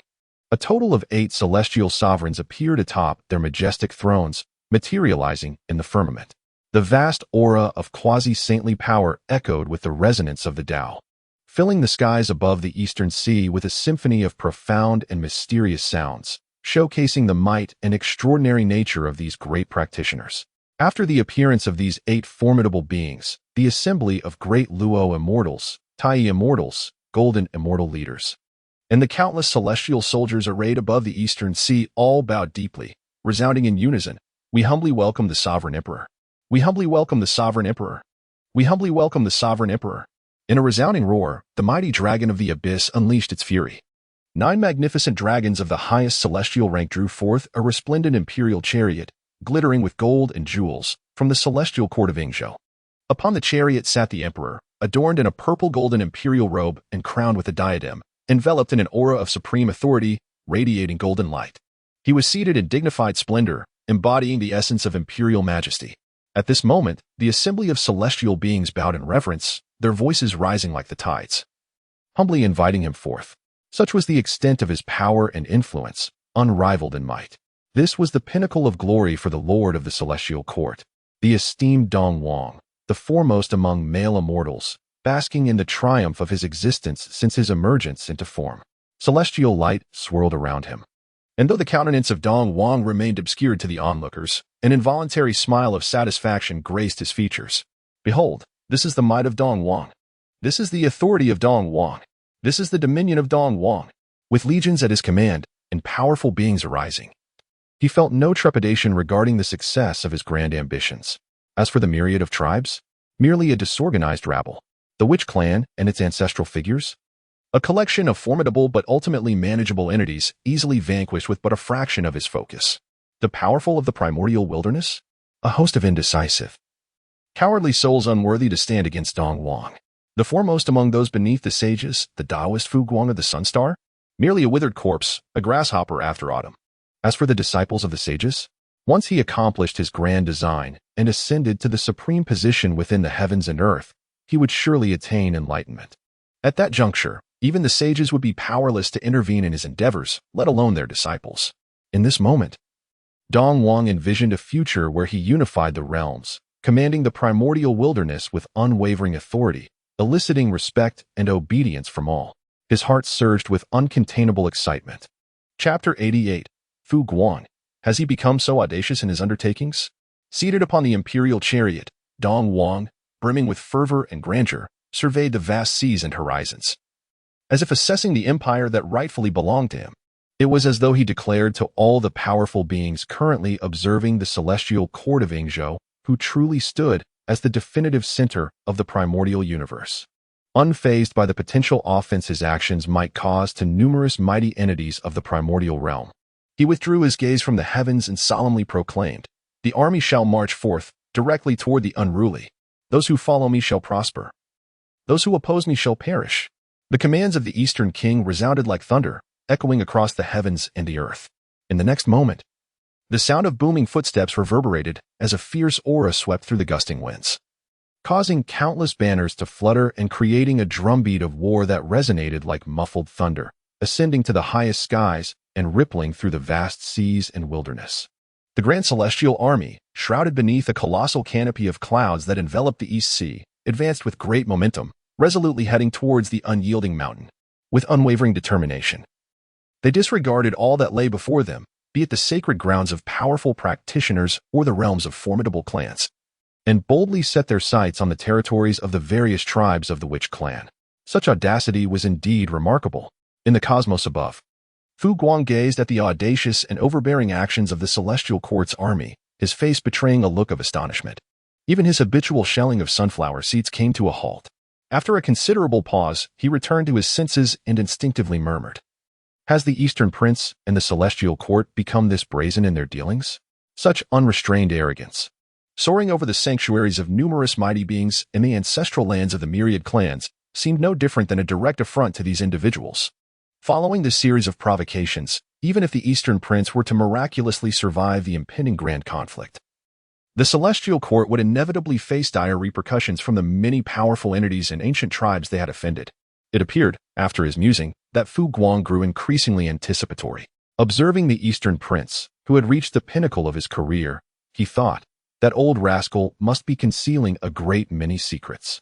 A total of 8 celestial sovereigns appeared atop their majestic thrones, materializing in the firmament. The vast aura of quasi-saintly power echoed with the resonance of the Tao, filling the skies above the eastern sea with a symphony of profound and mysterious sounds, showcasing the might and extraordinary nature of these great practitioners. After the appearance of these 8 formidable beings, the assembly of great Luo immortals, Tai immortals, golden immortal leaders, and the countless celestial soldiers arrayed above the eastern sea all bowed deeply, resounding in unison, "We humbly welcome the sovereign emperor. We humbly welcome the sovereign emperor. We humbly welcome the sovereign emperor." In a resounding roar, the mighty dragon of the abyss unleashed its fury. 9 magnificent dragons of the highest celestial rank drew forth a resplendent imperial chariot, glittering with gold and jewels, from the celestial court of Yingzhou. Upon the chariot sat the emperor, adorned in a purple golden imperial robe and crowned with a diadem, enveloped in an aura of supreme authority, radiating golden light. He was seated in dignified splendor, embodying the essence of imperial majesty. At this moment, the assembly of celestial beings bowed in reverence, their voices rising like the tides, humbly inviting him forth. Such was the extent of his power and influence, unrivaled in might. This was the pinnacle of glory for the lord of the celestial court, the esteemed Dong Wang, the foremost among male immortals, basking in the triumph of his existence since his emergence into form. Celestial light swirled around him. And though the countenance of Dong Wang remained obscured to the onlookers, an involuntary smile of satisfaction graced his features. Behold, this is the might of Dong Wang. This is the authority of Dong Wang. This is the dominion of Dong Wang. With legions at his command and powerful beings arising, he felt no trepidation regarding the success of his grand ambitions. As for the myriad of tribes, merely a disorganized rabble, The Witch Clan and its ancestral figures? A collection of formidable but ultimately manageable entities easily vanquished with but a fraction of his focus. The powerful of the primordial wilderness? A host of indecisive, cowardly souls unworthy to stand against Dong Guang. The foremost among those beneath the sages, the Taoist Fu Guang of the Sunstar? Merely a withered corpse, a grasshopper after autumn. As for the disciples of the sages, once he accomplished his grand design and ascended to the supreme position within the heavens and earth, he would surely attain enlightenment. At that juncture, even the sages would be powerless to intervene in his endeavors, let alone their disciples. In this moment, Dong Guang envisioned a future where he unified the realms, commanding the primordial wilderness with unwavering authority, eliciting respect and obedience from all. His heart surged with uncontainable excitement. Chapter 88. Fu Guang. Has he become so audacious in his undertakings? Seated upon the imperial chariot, Dong Guang, brimming with fervor and grandeur, surveyed the vast seas and horizons. As if assessing the empire that rightfully belonged to him, it was as though he declared to all the powerful beings currently observing the celestial court of Yingzhou, who truly stood as the definitive center of the primordial universe. Unfazed by the potential offense his actions might cause to numerous mighty entities of the primordial realm, he withdrew his gaze from the heavens and solemnly proclaimed, "The army shall march forth, directly toward the unruly. Those who follow me shall prosper. Those who oppose me shall perish." The commands of the Eastern King resounded like thunder, echoing across the heavens and the earth. In the next moment, the sound of booming footsteps reverberated as a fierce aura swept through the gusting winds, causing countless banners to flutter and creating a drumbeat of war that resonated like muffled thunder, ascending to the highest skies and rippling through the vast seas and wilderness. The Grand Celestial Army, shrouded beneath a colossal canopy of clouds that enveloped the East Sea, advanced with great momentum, resolutely heading towards the unyielding mountain. With unwavering determination, they disregarded all that lay before them, be it the sacred grounds of powerful practitioners or the realms of formidable clans, and boldly set their sights on the territories of the various tribes of the Witch Clan. Such audacity was indeed remarkable. In the cosmos above, Fu Guang gazed at the audacious and overbearing actions of the Celestial Court's army, his face betraying a look of astonishment. Even his habitual shelling of sunflower seeds came to a halt. After a considerable pause, he returned to his senses and instinctively murmured, "Has the Eastern Prince and the Celestial Court become this brazen in their dealings? Such unrestrained arrogance. Soaring over the sanctuaries of numerous mighty beings in the ancestral lands of the myriad clans seemed no different than a direct affront to these individuals. Following this series of provocations, even if the Eastern Prince were to miraculously survive the impending grand conflict, the Celestial Court would inevitably face dire repercussions from the many powerful entities and ancient tribes they had offended. It appeared, after his musing, that Fu Guang grew increasingly anticipatory. Observing the Eastern Prince, who had reached the pinnacle of his career, he thought, that old rascal must be concealing a great many secrets.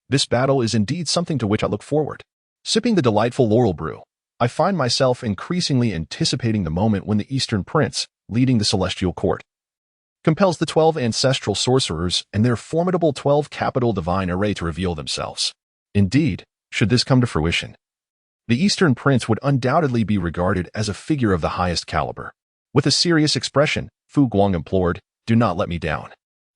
This battle is indeed something to which I look forward. Sipping the delightful laurel brew, I find myself increasingly anticipating the moment when the Eastern Prince, leading the Celestial Court, compels the 12 ancestral sorcerers and their formidable 12 capital divine array to reveal themselves. Indeed, should this come to fruition, the Eastern Prince would undoubtedly be regarded as a figure of the highest caliber. With a serious expression, Fu Guang implored, "Do not let me down."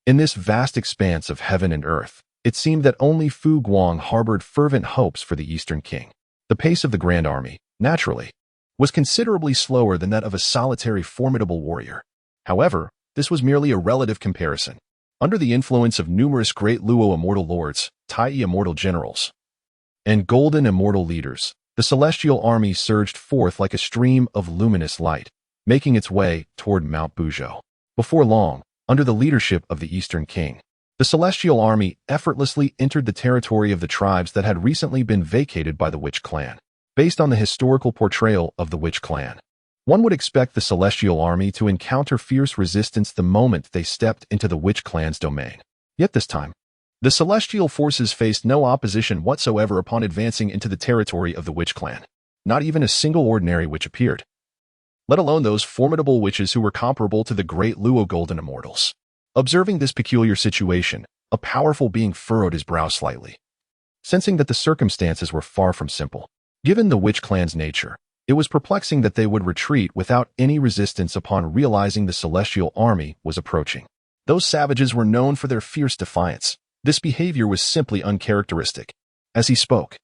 In this vast expanse of heaven and earth, it seemed that only Fu Guang harbored fervent hopes for the Eastern King. The pace of the Grand Army, naturally, was considerably slower than that of a solitary formidable warrior. However, this was merely a relative comparison. Under the influence of numerous great Luo immortal lords, Tai immortal generals, and golden immortal leaders, the Celestial Army surged forth like a stream of luminous light, making its way toward Mount Buzhou. Before long, under the leadership of the Eastern King, the Celestial Army effortlessly entered the territory of the tribes that had recently been vacated by the Witch Clan. Based on the historical portrayal of the Witch Clan, one would expect the Celestial Army to encounter fierce resistance the moment they stepped into the Witch Clan's domain. Yet this time, the Celestial forces faced no opposition whatsoever upon advancing into the territory of the Witch Clan. Not even a single ordinary witch appeared, let alone those formidable witches who were comparable to the great Luo golden immortals. Observing this peculiar situation, a powerful being furrowed his brow slightly, sensing that the circumstances were far from simple. Given the Witch Clan's nature, it was perplexing that they would retreat without any resistance upon realizing the Celestial Army was approaching. Those savages were known for their fierce defiance. This behavior was simply uncharacteristic. As he spoke,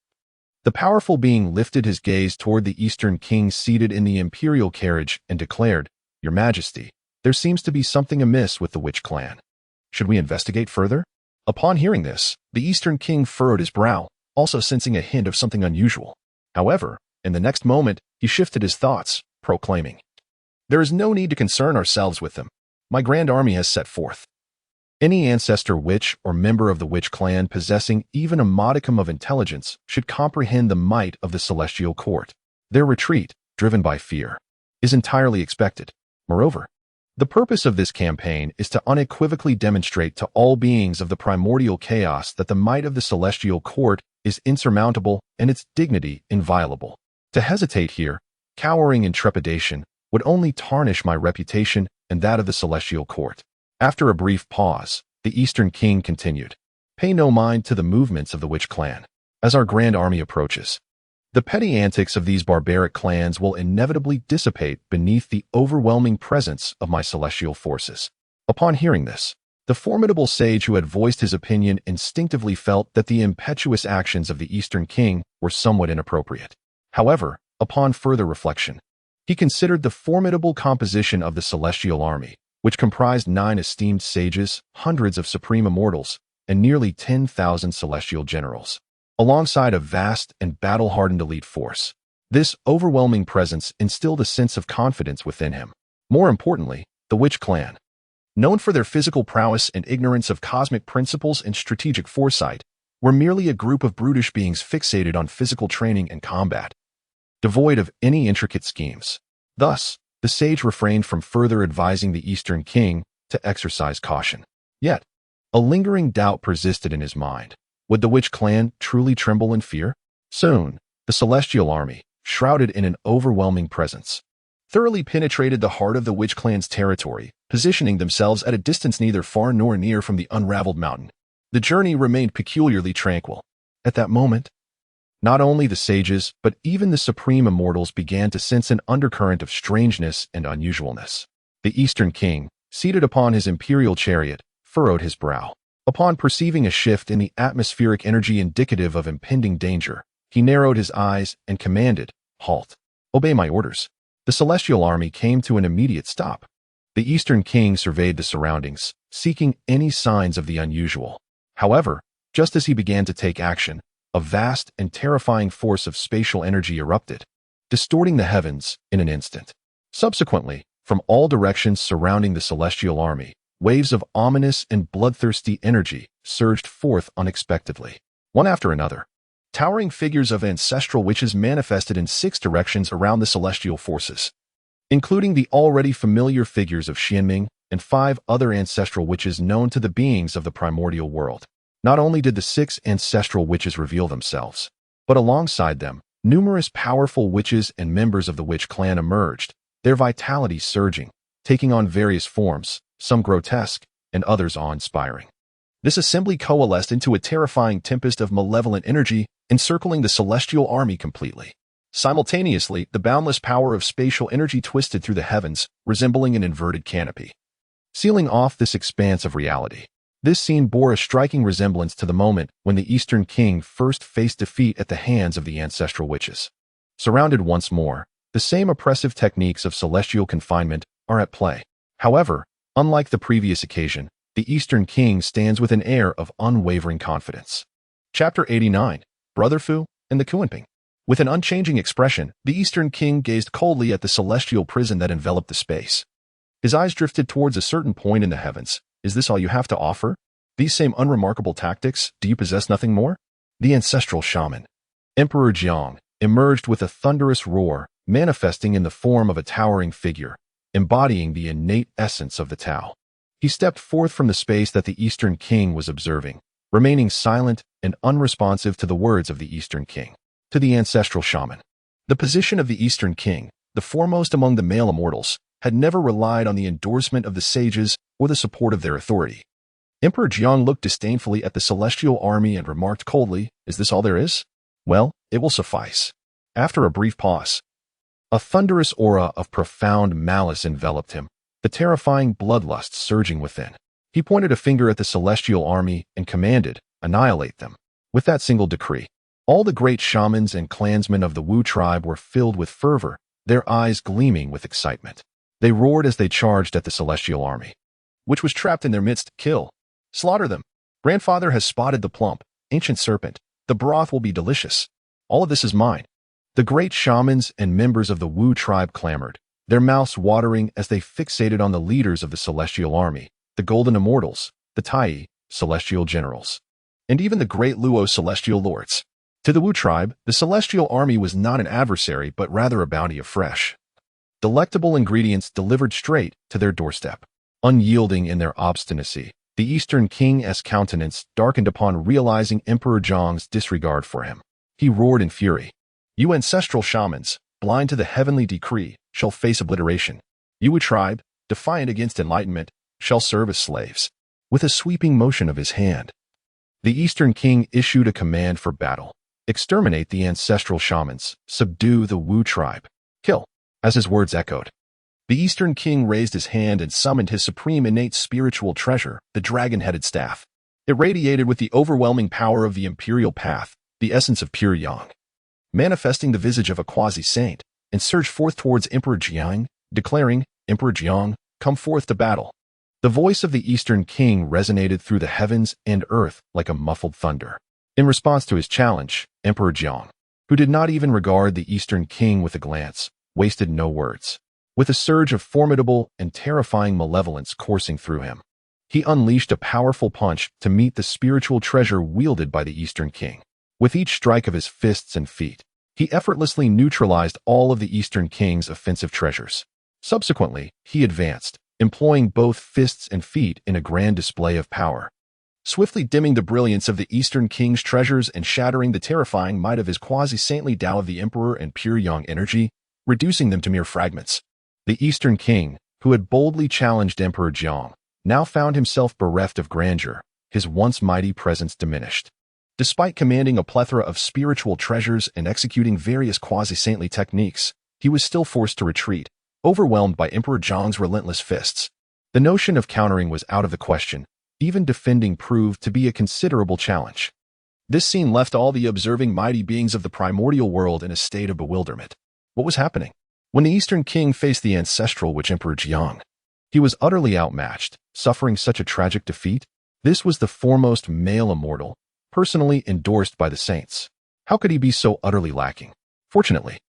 the powerful being lifted his gaze toward the Eastern King seated in the imperial carriage and declared, "Your Majesty, there seems to be something amiss with the Witch clan. Should we investigate further?" Upon hearing this, the Eastern King furrowed his brow, also sensing a hint of something unusual. However, in the next moment, he shifted his thoughts, proclaiming, "There is no need to concern ourselves with them. My grand army has set forth. Any ancestor witch or member of the Witch clan possessing even a modicum of intelligence should comprehend the might of the celestial court. Their retreat, driven by fear, is entirely expected. Moreover, the purpose of this campaign is to unequivocally demonstrate to all beings of the primordial chaos that the might of the celestial court is insurmountable and its dignity inviolable. To hesitate here, cowering in trepidation, would only tarnish my reputation and that of the celestial court." After a brief pause, the Eastern King continued, "Pay no mind to the movements of the Witch clan. As our grand army approaches, the petty antics of these barbaric clans will inevitably dissipate beneath the overwhelming presence of my celestial forces." Upon hearing this, the formidable sage who had voiced his opinion instinctively felt that the impetuous actions of the Eastern King were somewhat inappropriate. However, upon further reflection, he considered the formidable composition of the celestial army, which comprised 9 esteemed sages, hundreds of supreme immortals, and nearly 10,000 celestial generals, alongside a vast and battle-hardened elite force. This overwhelming presence instilled a sense of confidence within him. More importantly, the Witch clan, known for their physical prowess and ignorance of cosmic principles and strategic foresight, were merely a group of brutish beings fixated on physical training and combat, devoid of any intricate schemes. Thus, the sage refrained from further advising the Eastern King to exercise caution. Yet, a lingering doubt persisted in his mind. Would the Witch clan truly tremble in fear? Soon, the celestial army, shrouded in an overwhelming presence, thoroughly penetrated the heart of the Witch clan's territory, positioning themselves at a distance neither far nor near from the unraveled mountain. The journey remained peculiarly tranquil. At that moment, not only the sages, but even the supreme immortals began to sense an undercurrent of strangeness and unusualness. The Eastern King, seated upon his imperial chariot, furrowed his brow. Upon perceiving a shift in the atmospheric energy indicative of impending danger, he narrowed his eyes and commanded, "Halt. Obey my orders." The celestial army came to an immediate stop. The Eastern King surveyed the surroundings, seeking any signs of the unusual. However, just as he began to take action, a vast and terrifying force of spatial energy erupted, distorting the heavens in an instant. Subsequently, from all directions surrounding the celestial army, waves of ominous and bloodthirsty energy surged forth unexpectedly. One after another, towering figures of ancestral witches manifested in 6 directions around the celestial forces, including the already familiar figures of Xianming and 5 other ancestral witches known to the beings of the primordial world. Not only did the 6 ancestral witches reveal themselves, but alongside them, numerous powerful witches and members of the Witch clan emerged, their vitality surging, taking on various forms, some grotesque and others awe-inspiring. This assembly coalesced into a terrifying tempest of malevolent energy, encircling the celestial army completely. Simultaneously, the boundless power of spatial energy twisted through the heavens, resembling an inverted canopy, sealing off this expanse of reality. This scene bore a striking resemblance to the moment when the Eastern King first faced defeat at the hands of the ancestral witches. Surrounded once more, the same oppressive techniques of celestial confinement are at play. However, unlike the previous occasion, the Eastern King stands with an air of unwavering confidence. Chapter 89, Brother Fu and the Kuanping. With an unchanging expression, the Eastern King gazed coldly at the celestial prison that enveloped the space. His eyes drifted towards a certain point in the heavens. "Is this all you have to offer? These same unremarkable tactics? Do you possess nothing more?" The ancestral shaman, Emperor Jiang, emerged with a thunderous roar, manifesting in the form of a towering figure, embodying the innate essence of the Tao. He stepped forth from the space that the Eastern King was observing, remaining silent and unresponsive to the words of the Eastern King. To the ancestral shaman, the position of the Eastern King, the foremost among the male immortals, had never relied on the endorsement of the sages or the support of their authority. Emperor Jiang looked disdainfully at the celestial army and remarked coldly, "Is this all there is? Well, it will suffice." After a brief pause, a thunderous aura of profound malice enveloped him, the terrifying bloodlust surging within. He pointed a finger at the celestial army and commanded, "Annihilate them." With that single decree, All the great shamans and clansmen of the Wu tribe were filled with fervor, their eyes gleaming with excitement. They roared as they charged at the celestial army, which was trapped in their midst. Kill! Slaughter them! Grandfather has spotted the plump, ancient serpent. The broth will be delicious. All of this is mine. The great shamans and members of the Wu tribe clamored, their mouths watering as they fixated on the leaders of the celestial army, the golden immortals, the Tai, celestial generals, and even the great Luo celestial lords. To the Wu tribe, the celestial army was not an adversary but rather a bounty of fresh, delectable ingredients delivered straight to their doorstep. Unyielding in their obstinacy, the Eastern King's countenance darkened upon realizing Emperor Zhang's disregard for him. He roared in fury. You ancestral shamans, blind to the heavenly decree, shall face obliteration. You Wu tribe, defiant against enlightenment, shall serve as slaves. With a sweeping motion of his hand, the Eastern King issued a command for battle. Exterminate the ancestral shamans, subdue the Wu tribe, kill. As his words echoed, the Eastern King raised his hand and summoned his supreme innate spiritual treasure, the dragon-headed staff. It radiated with the overwhelming power of the imperial path, the essence of pure yang. Manifesting the visage of a quasi-saint, and surged forth towards Emperor Jiang, declaring, Emperor Jiang, come forth to battle. The voice of the Eastern King resonated through the heavens and earth like a muffled thunder. In response to his challenge, Emperor Jiang, who did not even regard the Eastern King with a glance, wasted no words. With a surge of formidable and terrifying malevolence coursing through him, he unleashed a powerful punch to meet the spiritual treasure wielded by the Eastern King. With each strike of his fists and feet, he effortlessly neutralized all of the Eastern King's offensive treasures. Subsequently, he advanced, employing both fists and feet in a grand display of power, swiftly dimming the brilliance of the Eastern King's treasures and shattering the terrifying might of his quasi-saintly Tao of the Emperor and pure Yang energy, reducing them to mere fragments. The Eastern King, who had boldly challenged Emperor Jiang, now found himself bereft of grandeur, his once mighty presence diminished. Despite commanding a plethora of spiritual treasures and executing various quasi-saintly techniques, he was still forced to retreat, overwhelmed by Emperor Jiang's relentless fists. The notion of countering was out of the question. Even defending proved to be a considerable challenge. This scene left all the observing mighty beings of the primordial world in a state of bewilderment. What was happening? When the Eastern King faced the ancestral witch Emperor Jiang, he was utterly outmatched, suffering such a tragic defeat. This was the foremost male immortal, personally endorsed by the saints. How could he be so utterly lacking? Fortunately,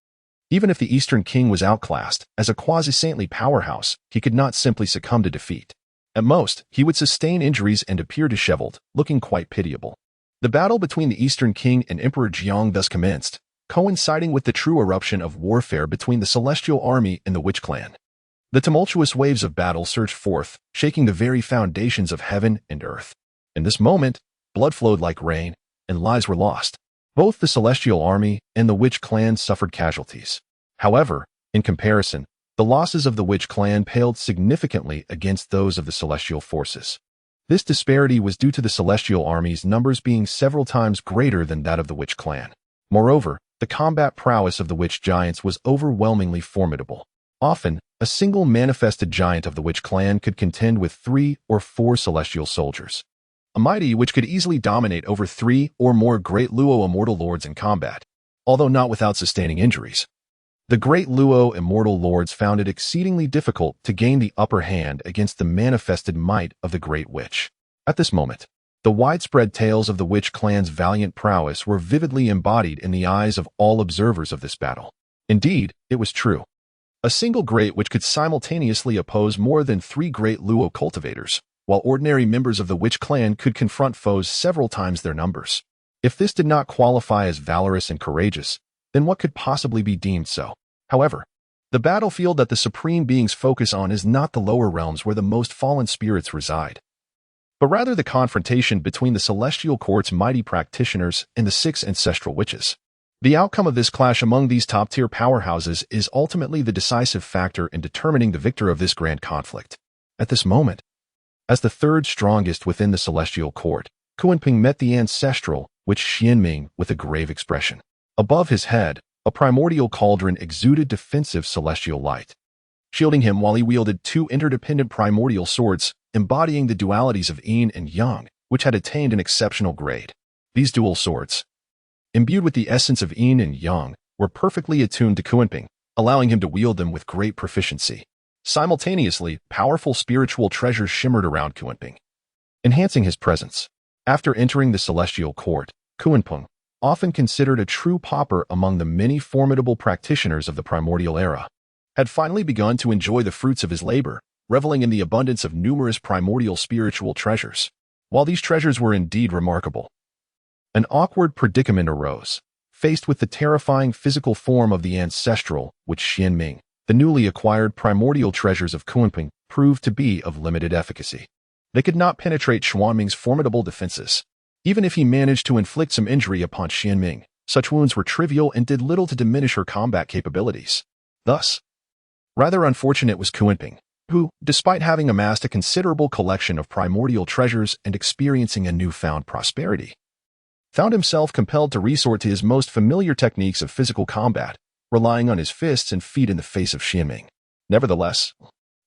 even if the Eastern King was outclassed, as a quasi-saintly powerhouse, he could not simply succumb to defeat. At most, he would sustain injuries and appear disheveled, looking quite pitiable. The battle between the Eastern King and Emperor Jiang thus commenced, coinciding with the true eruption of warfare between the Celestial Army and the Witch Clan. The tumultuous waves of battle surged forth, shaking the very foundations of heaven and earth. In this moment, blood flowed like rain, and lives were lost. Both the Celestial Army and the Witch Clan suffered casualties. However, in comparison, the losses of the Witch Clan paled significantly against those of the Celestial forces. This disparity was due to the Celestial Army's numbers being several times greater than that of the Witch Clan. Moreover, the combat prowess of the Witch Giants was overwhelmingly formidable. Often, a single manifested giant of the Witch Clan could contend with 3 or 4 Celestial soldiers. A mighty which could easily dominate over 3 or more great Luo immortal lords in combat, although not without sustaining injuries. The great Luo immortal lords found it exceedingly difficult to gain the upper hand against the manifested might of the Great Witch. At this moment, the widespread tales of the Witch Clan's valiant prowess were vividly embodied in the eyes of all observers of this battle. Indeed, it was true. A single Great Witch could simultaneously oppose more than 3 great Luo cultivators, while ordinary members of the Witch Clan could confront foes several times their numbers. If this did not qualify as valorous and courageous, then what could possibly be deemed so? However, the battlefield that the Supreme Beings focus on is not the lower realms where the most fallen spirits reside, but rather the confrontation between the Celestial Court's mighty practitioners and the 6 ancestral witches. The outcome of this clash among these top-tier powerhouses is ultimately the decisive factor in determining the victor of this grand conflict. At this moment, as the third strongest within the Celestial Court, Kuan-Ping met the ancestral witch Xianming with a grave expression. Above his head, a primordial cauldron exuded defensive celestial light, shielding him while he wielded 2 interdependent primordial swords, embodying the dualities of yin and yang, which had attained an exceptional grade. These dual swords, imbued with the essence of yin and yang, were perfectly attuned to Kunping, allowing him to wield them with great proficiency. Simultaneously, powerful spiritual treasures shimmered around Kunping, enhancing his presence. After entering the celestial court, Kunping, often considered a true pauper among the many formidable practitioners of the primordial era, had finally begun to enjoy the fruits of his labor, reveling in the abundance of numerous primordial spiritual treasures. While these treasures were indeed remarkable, an awkward predicament arose. Faced with the terrifying physical form of the ancestral, which Xianming, the newly acquired primordial treasures of Kunping, proved to be of limited efficacy. They could not penetrate Xuanming's formidable defenses. Even if he managed to inflict some injury upon Xianming, such wounds were trivial and did little to diminish her combat capabilities. Thus, rather unfortunate was Kunping, who, despite having amassed a considerable collection of primordial treasures and experiencing a newfound prosperity, found himself compelled to resort to his most familiar techniques of physical combat, relying on his fists and feet in the face of Xianming. Nevertheless,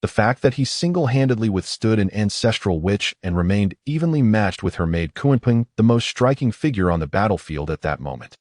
the fact that he single-handedly withstood an ancestral witch and remained evenly matched with her made Kunping the most striking figure on the battlefield at that moment.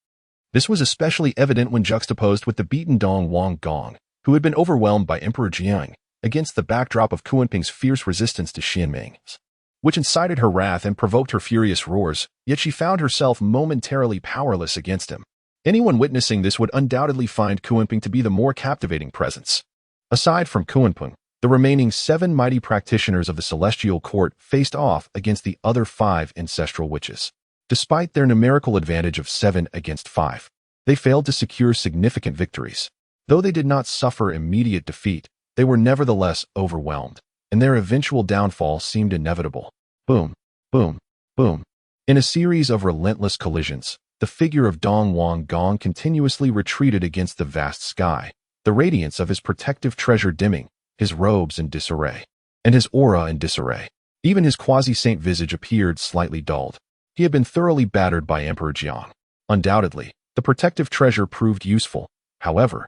This was especially evident when juxtaposed with the beaten Guang, who had been overwhelmed by Emperor Jiang, against the backdrop of Kunping's fierce resistance to Xianming's, which incited her wrath and provoked her furious roars, yet she found herself momentarily powerless against him. Anyone witnessing this would undoubtedly find Kunping to be the more captivating presence. Aside from Kunping, the remaining 7 mighty practitioners of the celestial court faced off against the other 5 ancestral witches. Despite their numerical advantage of 7 against 5, they failed to secure significant victories. Though they did not suffer immediate defeat, they were nevertheless overwhelmed, and their eventual downfall seemed inevitable. Boom, boom, boom. In a series of relentless collisions, the figure of Guang continuously retreated against the vast sky, the radiance of his protective treasure dimming, his robes in disarray, and his aura in disarray. Even his quasi-saint visage appeared slightly dulled. He had been thoroughly battered by Emperor Jiang. Undoubtedly, the protective treasure proved useful. However,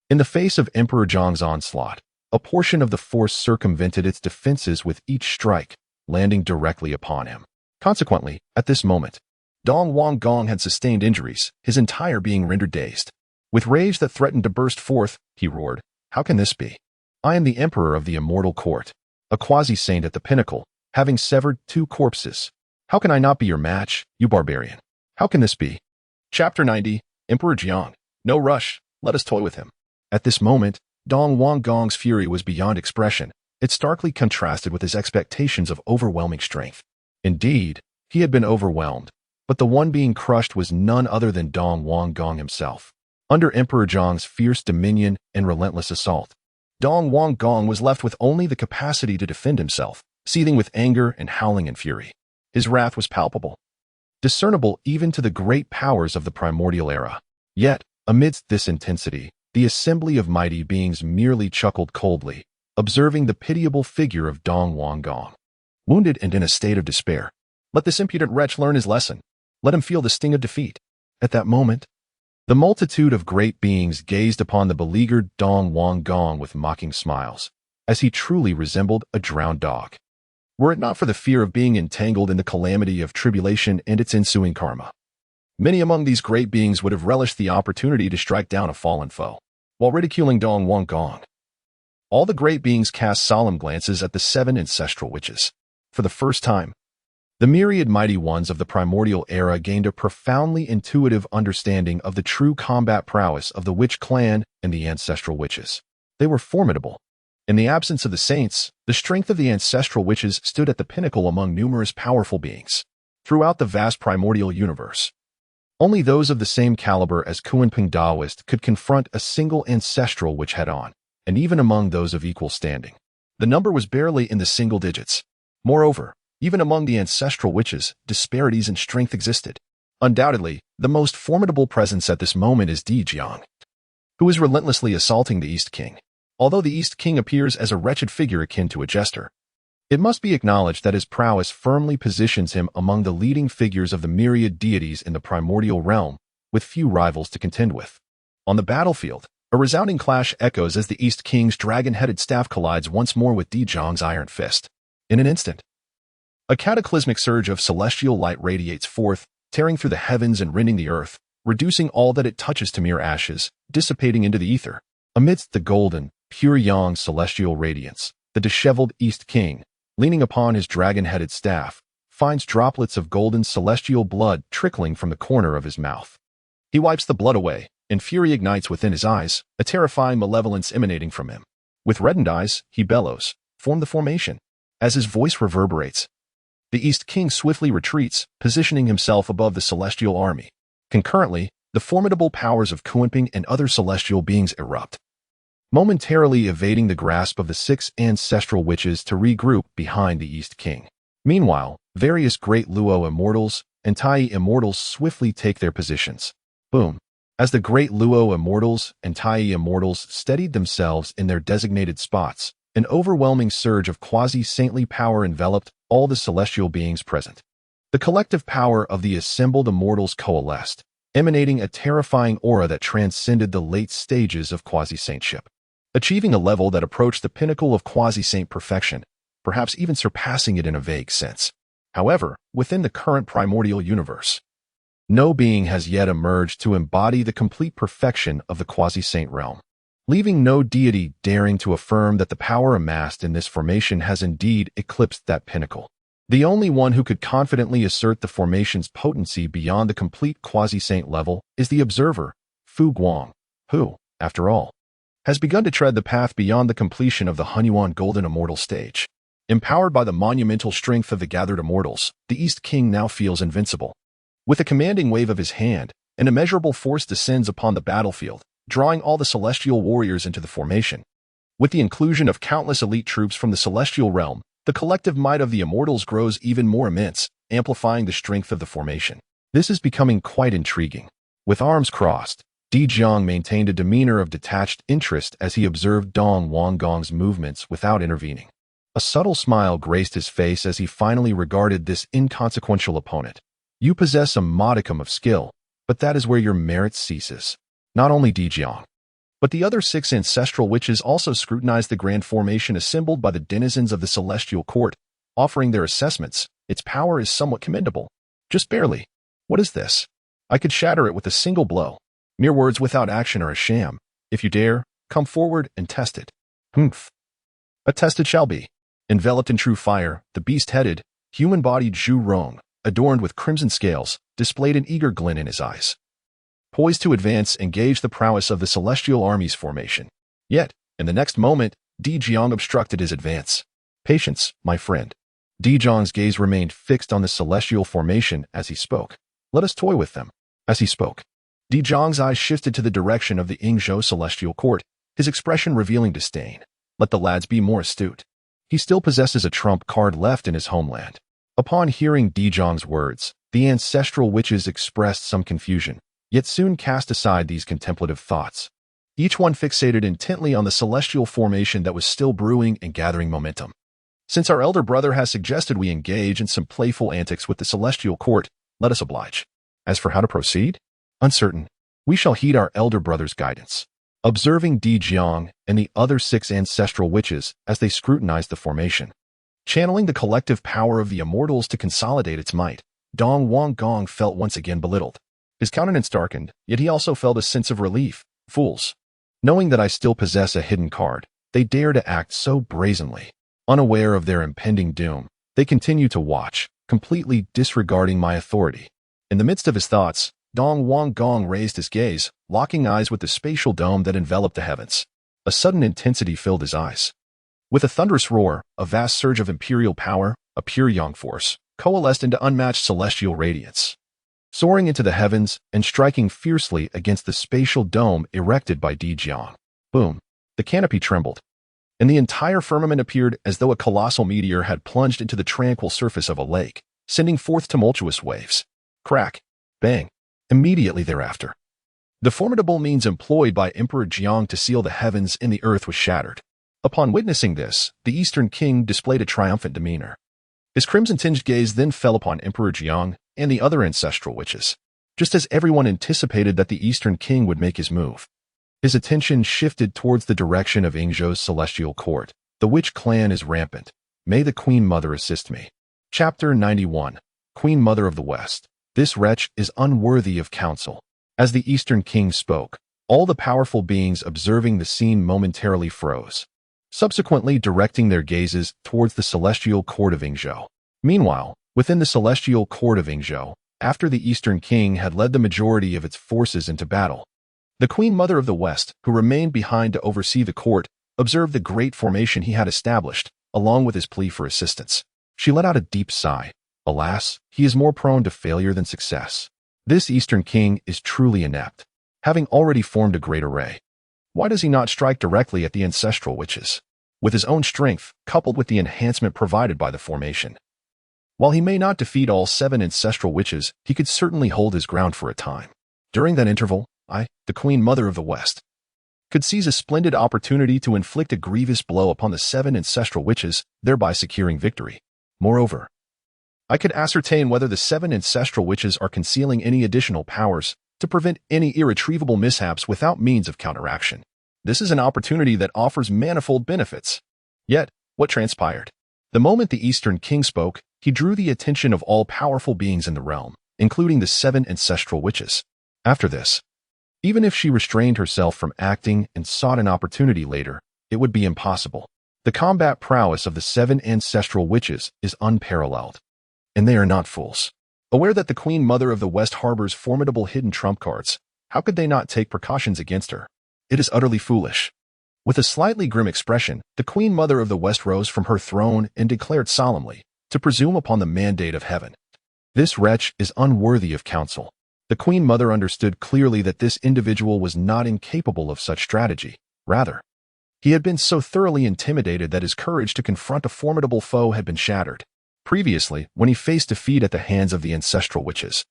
in the face of Emperor Jiang's onslaught, a portion of the force circumvented its defenses with each strike, landing directly upon him. Consequently, at this moment, Guang had sustained injuries, his entire being rendered dazed. With rage that threatened to burst forth, he roared, "How can this be? I am the emperor of the immortal court, a quasi-saint at the pinnacle, having severed 2 corpses. How can I not be your match, you barbarian? How can this be?" Chapter 90, Emperor Jiang. No rush, let us toy with him. At this moment, Gong's fury was beyond expression. It starkly contrasted with his expectations of overwhelming strength. Indeed, he had been overwhelmed, but the one being crushed was none other than Gong himself. Under Emperor Jiang's fierce dominion and relentless assault, Gong was left with only the capacity to defend himself, seething with anger and howling in fury. His wrath was palpable, discernible even to the great powers of the primordial era. Yet, amidst this intensity, the assembly of mighty beings merely chuckled coldly, observing the pitiable figure of Gong. Wounded and in a state of despair, let this impudent wretch learn his lesson. Let him feel the sting of defeat. At that moment, the multitude of great beings gazed upon the beleaguered Gong with mocking smiles, as he truly resembled a drowned dog. Were it not for the fear of being entangled in the calamity of tribulation and its ensuing karma, many among these great beings would have relished the opportunity to strike down a fallen foe, while ridiculing Gong. All the great beings cast solemn glances at the 7 ancestral witches. For the first time, the myriad mighty ones of the primordial era gained a profoundly intuitive understanding of the true combat prowess of the witch clan and the ancestral witches. They were formidable. In the absence of the saints, the strength of the ancestral witches stood at the pinnacle among numerous powerful beings. Throughout the vast primordial universe, only those of the same caliber as Kunping Daoist could confront a single ancestral witch head-on, and even among those of equal standing, the number was barely in the single digits. Moreover, even among the ancestral witches, disparities in strength existed. Undoubtedly, the most formidable presence at this moment is Jiang, who is relentlessly assaulting the East King. Although the East King appears as a wretched figure akin to a jester, it must be acknowledged that his prowess firmly positions him among the leading figures of the myriad deities in the primordial realm, with few rivals to contend with. On the battlefield, a resounding clash echoes as the East King's dragon-headed staff collides once more with Jiang's iron fist. In an instant, a cataclysmic surge of celestial light radiates forth, tearing through the heavens and rending the earth, reducing all that it touches to mere ashes, dissipating into the ether. Amidst the golden, pure yang celestial radiance, the disheveled East King, leaning upon his dragon-headed staff, finds droplets of golden celestial blood trickling from the corner of his mouth. He wipes the blood away, and fury ignites within his eyes, a terrifying malevolence emanating from him. With reddened eyes, he bellows, "Form the formation." As his voice reverberates, the East King swiftly retreats, positioning himself above the celestial army. Concurrently, the formidable powers of Kunping and other celestial beings erupt, momentarily evading the grasp of the 6 ancestral witches to regroup behind the East King. Meanwhile, various great Luo immortals and Tai immortals swiftly take their positions. Boom. As the great Luo immortals and Tai immortals steadied themselves in their designated spots, an overwhelming surge of quasi-saintly power enveloped all the celestial beings present. The collective power of the assembled immortals coalesced, emanating a terrifying aura that transcended the late stages of quasi-saintship, achieving a level that approached the pinnacle of quasi-saint perfection, perhaps even surpassing it in a vague sense. However, within the current primordial universe, no being has yet emerged to embody the complete perfection of the quasi-saint realm, leaving no deity daring to affirm that the power amassed in this formation has indeed eclipsed that pinnacle. The only one who could confidently assert the formation's potency beyond the complete quasi-saint level is the observer, Guang, who, after all, has begun to tread the path beyond the completion of the Hongjun Golden Immortal stage. Empowered by the monumental strength of the gathered immortals, the East King now feels invincible. With a commanding wave of his hand, an immeasurable force descends upon the battlefield, drawing all the celestial warriors into the formation. With the inclusion of countless elite troops from the celestial realm, the collective might of the immortals grows even more immense, amplifying the strength of the formation. This is becoming quite intriguing. With arms crossed, Jiang maintained a demeanor of detached interest as he observed Dong Wanggong's movements without intervening. A subtle smile graced his face as he finally regarded this inconsequential opponent. You possess a modicum of skill, but that is where your merit ceases. Not only Jiang, but the other 6 ancestral witches also scrutinized the grand formation assembled by the denizens of the celestial court, offering their assessments. Its power is somewhat commendable. Just barely. What is this? I could shatter it with a single blow. Mere words without action are a sham. If you dare, come forward and test it. Humph. A test it shall be. Enveloped in true fire, the beast-headed, human-bodied Zhu Rong, adorned with crimson scales, displayed an eager glint in his eyes. Poised to advance and gauge the prowess of the celestial army's formation. Yet, in the next moment, Jiang obstructed his advance. Patience, my friend. Jiang's gaze remained fixed on the celestial formation as he spoke. Let us toy with them. As he spoke, Jiang's eyes shifted to the direction of the Yingzhou celestial court, his expression revealing disdain. Let the lads be more astute. He still possesses a trump card left in his homeland. Upon hearing Jiang's words, the ancestral witches expressed some confusion, yet soon cast aside these contemplative thoughts. Each one fixated intently on the celestial formation that was still brewing and gathering momentum. Since our elder brother has suggested we engage in some playful antics with the celestial court, let us oblige. As for how to proceed? Uncertain. We shall heed our elder brother's guidance. Observing Jiang and the other 6 ancestral witches as they scrutinized the formation, channeling the collective power of the immortals to consolidate its might, Dong Wanggong felt once again belittled. His countenance darkened, yet he also felt a sense of relief. Fools. Knowing that I still possess a hidden card, they dare to act so brazenly. Unaware of their impending doom, they continue to watch, completely disregarding my authority. In the midst of his thoughts, Dong Wanggong raised his gaze, locking eyes with the spatial dome that enveloped the heavens. A sudden intensity filled his eyes. With a thunderous roar, a vast surge of imperial power, a pure yang force, coalesced into unmatched celestial radiance, soaring into the heavens and striking fiercely against the spatial dome erected by Jiang. Boom! The canopy trembled, and the entire firmament appeared as though a colossal meteor had plunged into the tranquil surface of a lake, sending forth tumultuous waves. Crack! Bang! Immediately thereafter, the formidable means employed by Emperor Jiang to seal the heavens and the earth was shattered. Upon witnessing this, the Eastern King displayed a triumphant demeanor. His crimson-tinged gaze then fell upon Emperor Jiang and the other ancestral witches. Just as everyone anticipated that the Eastern King would make his move, his attention shifted towards the direction of Yingzhou's celestial court. The witch clan is rampant. May the Queen Mother assist me. Chapter 91. Queen Mother of the West. This wretch is unworthy of counsel. As the Eastern King spoke, all the powerful beings observing the scene momentarily froze, subsequently directing their gazes towards the celestial court of Yingzhou. Meanwhile, within the celestial court of Yingzhou, after the Eastern King had led the majority of its forces into battle, the Queen Mother of the West, who remained behind to oversee the court, observed the great formation he had established, along with his plea for assistance. She let out a deep sigh. Alas, he is more prone to failure than success. This Eastern King is truly inept, having already formed a great array. Why does he not strike directly at the ancestral witches, with his own strength, coupled with the enhancement provided by the formation? While he may not defeat all 7 ancestral witches, he could certainly hold his ground for a time. During that interval, the Queen Mother of the West, could seize a splendid opportunity to inflict a grievous blow upon the 7 ancestral witches, thereby securing victory. Moreover, I could ascertain whether the 7 ancestral witches are concealing any additional powers to prevent any irretrievable mishaps without means of counteraction. This is an opportunity that offers manifold benefits. Yet, what transpired? The moment the Eastern King spoke, he drew the attention of all powerful beings in the realm, including the 7 ancestral witches. After this, even if she restrained herself from acting and sought an opportunity later, it would be impossible. The combat prowess of the 7 ancestral witches is unparalleled. And they are not fools. Aware that the Queen Mother of the West harbors formidable hidden trump cards, how could they not take precautions against her? It is utterly foolish. With a slightly grim expression, the Queen Mother of the West rose from her throne and declared solemnly, to presume upon the mandate of heaven. This wretch is unworthy of counsel. The Queen Mother understood clearly that this individual was not incapable of such strategy. Rather, he had been so thoroughly intimidated that his courage to confront a formidable foe had been shattered. Previously, when he faced defeat at the hands of the ancestral witches,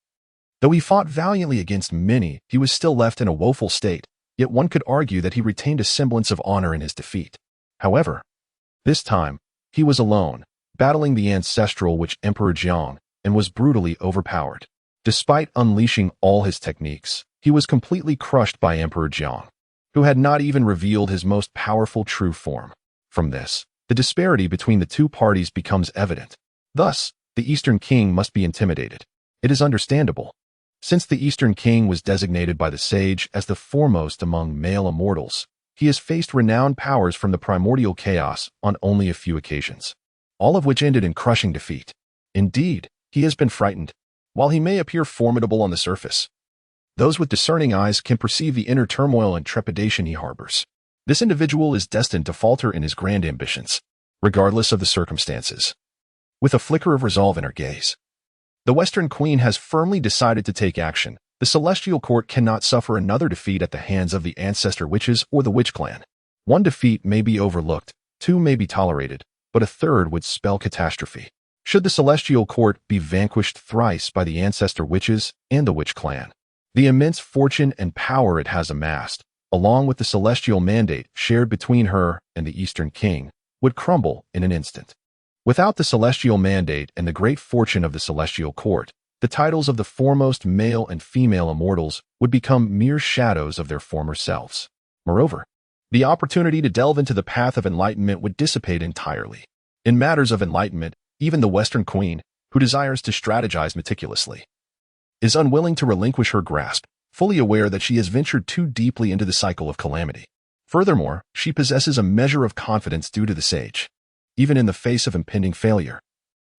though he fought valiantly against many, he was still left in a woeful state, yet one could argue that he retained a semblance of honor in his defeat. However, this time, he was alone, battling the ancestral witch Emperor Guang, and was brutally overpowered. Despite unleashing all his techniques, he was completely crushed by Emperor Guang, who had not even revealed his most powerful true form. From this, the disparity between the two parties becomes evident. Thus, the Eastern King must be intimidated. It is understandable. Since the Eastern King was designated by the sage as the foremost among male immortals, he has faced renowned powers from the primordial chaos on only a few occasions, all of which ended in crushing defeat. Indeed, he has been frightened. While he may appear formidable on the surface, those with discerning eyes can perceive the inner turmoil and trepidation he harbors. This individual is destined to falter in his grand ambitions, regardless of the circumstances. With a flicker of resolve in her gaze, the Western Queen has firmly decided to take action. The Celestial Court cannot suffer another defeat at the hands of the Ancestor Witches or the Witch Clan. One defeat may be overlooked, 2 may be tolerated, but a 3rd would spell catastrophe. Should the Celestial Court be vanquished thrice by the Ancestor Witches and the Witch Clan, the immense fortune and power it has amassed, along with the celestial mandate shared between her and the Eastern King, would crumble in an instant. Without the celestial mandate and the great fortune of the Celestial Court, the titles of the foremost male and female immortals would become mere shadows of their former selves. Moreover, the opportunity to delve into the path of enlightenment would dissipate entirely. In matters of enlightenment, even the Western Queen, who desires to strategize meticulously, is unwilling to relinquish her grasp, fully aware that she has ventured too deeply into the cycle of calamity. Furthermore, she possesses a measure of confidence due to the sage, even in the face of impending failure.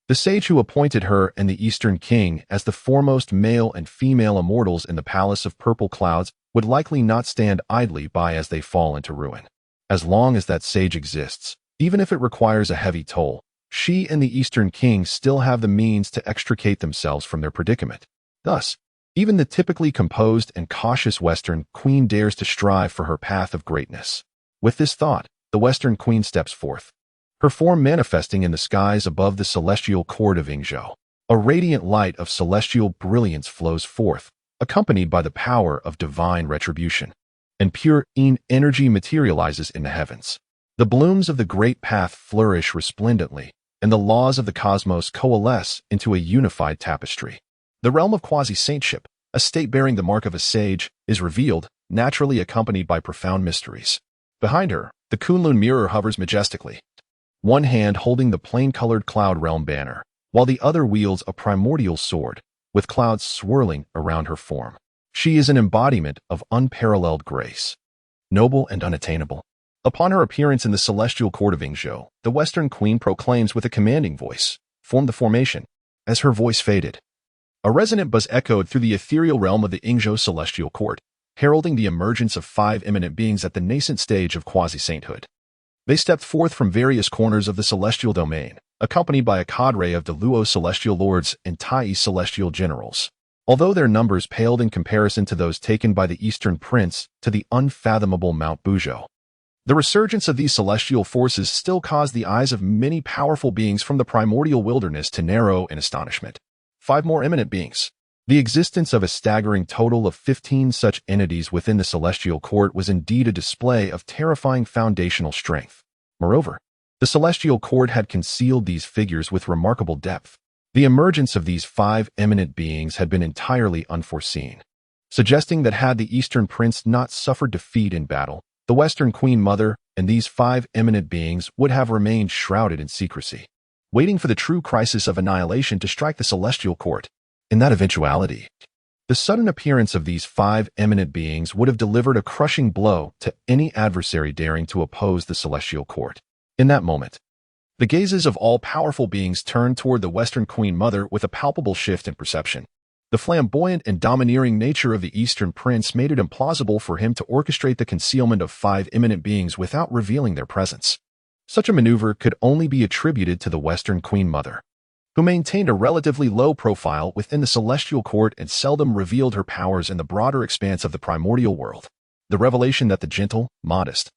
The sage who appointed her and the Eastern King as the foremost male and female immortals in the Palace of Purple Clouds would likely not stand idly by as they fall into ruin. As long as that sage exists, even if it requires a heavy toll, she and the Eastern King still have the means to extricate themselves from their predicament. Thus, even the typically composed and cautious Western Queen dares to strive for her path of greatness. With this thought, the Western Queen steps forth, her form manifesting in the skies above the celestial court of Yingzhou. A radiant light of celestial brilliance flows forth, accompanied by the power of divine retribution, and pure energy materializes in the heavens. The blooms of the great path flourish resplendently, and the laws of the cosmos coalesce into a unified tapestry. The realm of quasi-saintship, a state bearing the mark of a sage, is revealed, naturally accompanied by profound mysteries. Behind her, the Kunlun mirror hovers majestically, one hand holding the plain-colored cloud realm banner, while the other wields a primordial sword, with clouds swirling around her form. She is an embodiment of unparalleled grace, noble and unattainable. Upon her appearance in the celestial court of Yingzhou, the Western Queen proclaims with a commanding voice, "Form the formation." As her voice faded, a resonant buzz echoed through the ethereal realm of the Yingzhou celestial court, heralding the emergence of 5 eminent beings at the nascent stage of quasi-sainthood. They stepped forth from various corners of the celestial domain, accompanied by a cadre of Deluo celestial lords and Tai celestial generals. Although their numbers paled in comparison to those taken by the Eastern Prince to the unfathomable Mount Buzhou, the resurgence of these celestial forces still caused the eyes of many powerful beings from the primordial wilderness to narrow in astonishment. 5 more eminent beings. The existence of a staggering total of 15 such entities within the celestial court was indeed a display of terrifying foundational strength. Moreover, the celestial court had concealed these figures with remarkable depth. The emergence of these 5 eminent beings had been entirely unforeseen, suggesting that had the Eastern Prince not suffered defeat in battle, the Western Queen Mother and these 5 eminent beings would have remained shrouded in secrecy, waiting for the true crisis of annihilation to strike the celestial court. In that eventuality, the sudden appearance of these 5 eminent beings would have delivered a crushing blow to any adversary daring to oppose the celestial court. In that moment, the gazes of all powerful beings turned toward the Western Queen Mother with a palpable shift in perception. The flamboyant and domineering nature of the Eastern Prince made it implausible for him to orchestrate the concealment of 5 eminent beings without revealing their presence. Such a maneuver could only be attributed to the Western Queen Mother, who maintained a relatively low profile within the celestial court and seldom revealed her powers in the broader expanse of the primordial world. The revelation that the gentle, modest,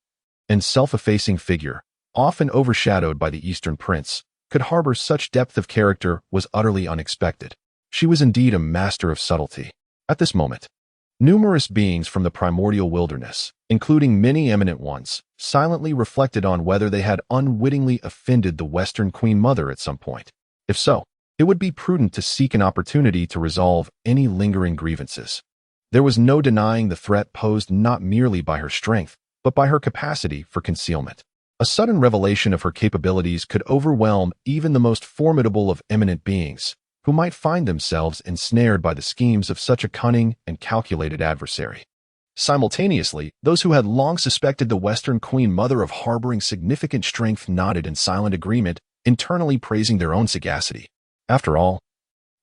and self-effacing figure, often overshadowed by the Eastern Prince, could harbor such depth of character was utterly unexpected. She was indeed a master of subtlety. At this moment, numerous beings from the primordial wilderness, including many eminent ones, silently reflected on whether they had unwittingly offended the Western Queen Mother at some point. If so, it would be prudent to seek an opportunity to resolve any lingering grievances. There was no denying the threat posed not merely by her strength, but by her capacity for concealment. A sudden revelation of her capabilities could overwhelm even the most formidable of eminent beings, who might find themselves ensnared by the schemes of such a cunning and calculated adversary. Simultaneously, those who had long suspected the Western Queen Mother of harboring significant strength nodded in silent agreement, internally praising their own sagacity. After all,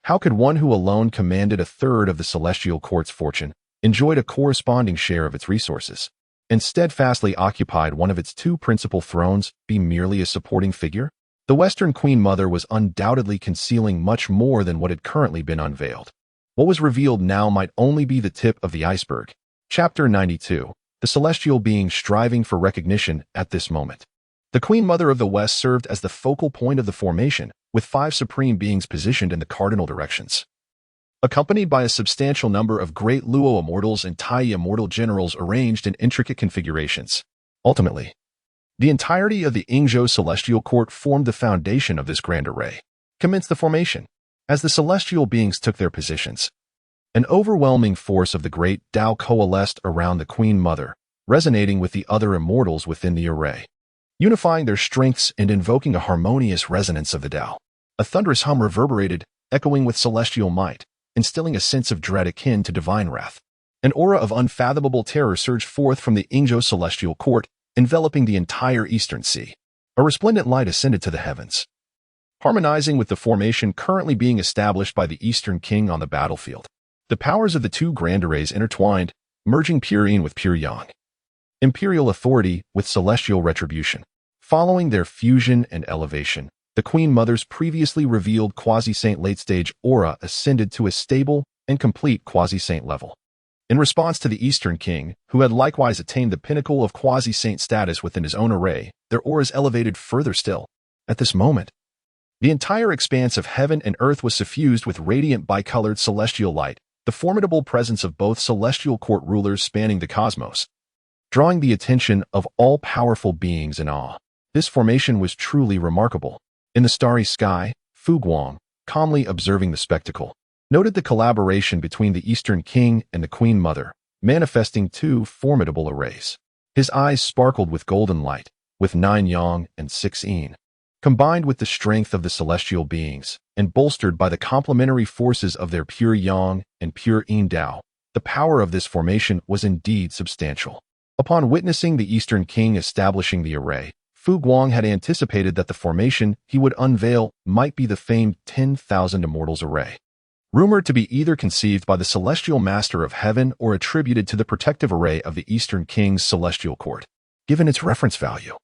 how could one who alone commanded a third of the celestial court's fortune, enjoyed a corresponding share of its resources, and steadfastly occupied one of its 2 principal thrones, be merely a supporting figure? The Western Queen Mother was undoubtedly concealing much more than what had currently been unveiled. What was revealed now might only be the tip of the iceberg. Chapter 92. The Celestial Being Striving for Recognition at this moment. The Queen Mother of the West served as the focal point of the formation, with 5 supreme beings positioned in the cardinal directions. Accompanied by a substantial number of great Luo immortals and Tai immortal generals arranged in intricate configurations. Ultimately, the entirety of the Yingzhou celestial court formed the foundation of this grand array. Commenced the formation. As the celestial beings took their positions, an overwhelming force of the great Tao coalesced around the Queen Mother, resonating with the other immortals within the array, unifying their strengths and invoking a harmonious resonance of the Tao. A thunderous hum reverberated, echoing with celestial might, instilling a sense of dread akin to divine wrath. An aura of unfathomable terror surged forth from the Yingzhou celestial court, enveloping the entire eastern sea. A resplendent light ascended to the heavens, harmonizing with the formation currently being established by the Eastern King on the battlefield. The powers of the 2 grand arrays intertwined, merging pure yin with pure yang, imperial authority with celestial retribution. Following their fusion and elevation, the Queen Mother's previously revealed quasi-saint late-stage aura ascended to a stable and complete quasi-saint level. In response to the Eastern King, who had likewise attained the pinnacle of quasi-saint status within his own array, their auras elevated further still. At this moment, the entire expanse of heaven and earth was suffused with radiant bicolored celestial light, the formidable presence of both celestial court rulers spanning the cosmos, drawing the attention of all powerful beings in awe. This formation was truly remarkable. In the starry sky, Guang, calmly observing the spectacle, noted the collaboration between the Eastern King and the Queen Mother, manifesting 2 formidable arrays. His eyes sparkled with golden light, with 9 yang and 6 yin. Combined with the strength of the celestial beings, and bolstered by the complementary forces of their pure yang and pure yin Tao, The power of this formation was indeed substantial. Upon witnessing the Eastern King establishing the array, Fu Guang had anticipated that the formation he would unveil might be the famed 10,000 Immortals array. Rumored to be either conceived by the Celestial Master of Heaven or attributed to the protective array of the Eastern King's celestial court, given its reference value.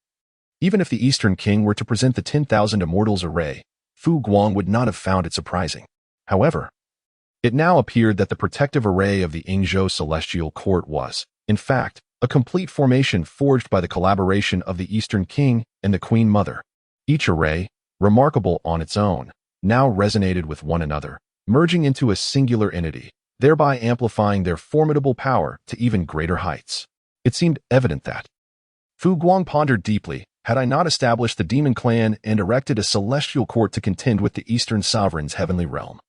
Even if the Eastern King were to present the 10,000 Immortals array, Fu Guang would not have found it surprising. However, it now appeared that the protective array of the Yingzhou celestial court was, in fact, a complete formation forged by the collaboration of the Eastern King and the Queen Mother. Each array, remarkable on its own, now resonated with one another, merging into a singular entity, thereby amplifying their formidable power to even greater heights. It seemed evident that Fu Guang pondered deeply, had I not established the Demon Clan and erected a celestial court to contend with the Eastern Sovereign's heavenly realm.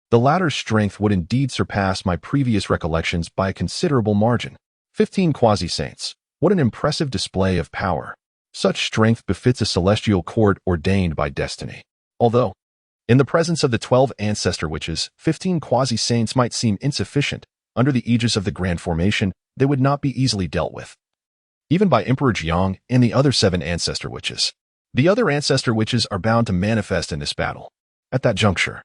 The latter's strength would indeed surpass my previous recollections by a considerable margin. 15 quasi-saints. What an impressive display of power. Such strength befits a celestial court ordained by destiny. Although, in the presence of the 12 ancestor witches, 15 quasi-saints might seem insufficient, under the aegis of the Grand Formation, they would not be easily dealt with, even by Emperor Jiang and the other 7 ancestor witches. The other ancestor witches are bound to manifest in this battle. At that juncture,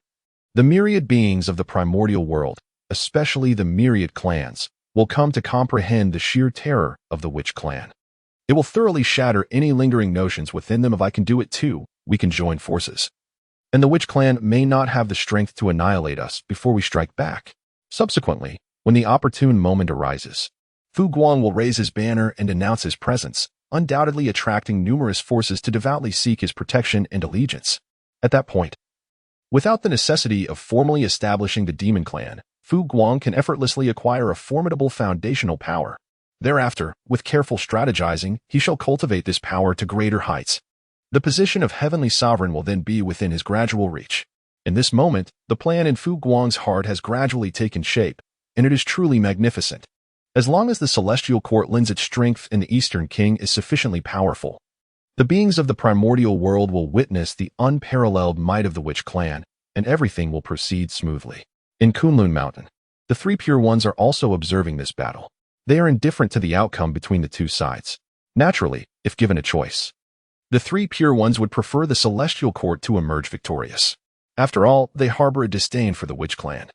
the myriad beings of the primordial world, especially the myriad clans, will come to comprehend the sheer terror of the witch clan. It will thoroughly shatter any lingering notions within them of I can do it too, we can join forces. And the witch clan may not have the strength to annihilate us before we strike back. Subsequently, when the opportune moment arises, Fu Guang will raise his banner and announce his presence, undoubtedly attracting numerous forces to devoutly seek his protection and allegiance. At that point, without the necessity of formally establishing the Demon Clan, Fu Guang can effortlessly acquire a formidable foundational power. Thereafter, with careful strategizing, he shall cultivate this power to greater heights. The position of Heavenly Sovereign will then be within his gradual reach. In this moment, the plan in Fu Guang's heart has gradually taken shape, and it is truly magnificent. As long as the Celestial Court lends its strength and the Eastern King is sufficiently powerful, the beings of the primordial world will witness the unparalleled might of the Witch Clan, and everything will proceed smoothly. In Kunlun Mountain, the 3 Pure Ones are also observing this battle. They are indifferent to the outcome between the two sides. Naturally, if given a choice, the 3 Pure Ones would prefer the Celestial Court to emerge victorious. After all, they harbor a disdain for the Witch Clan,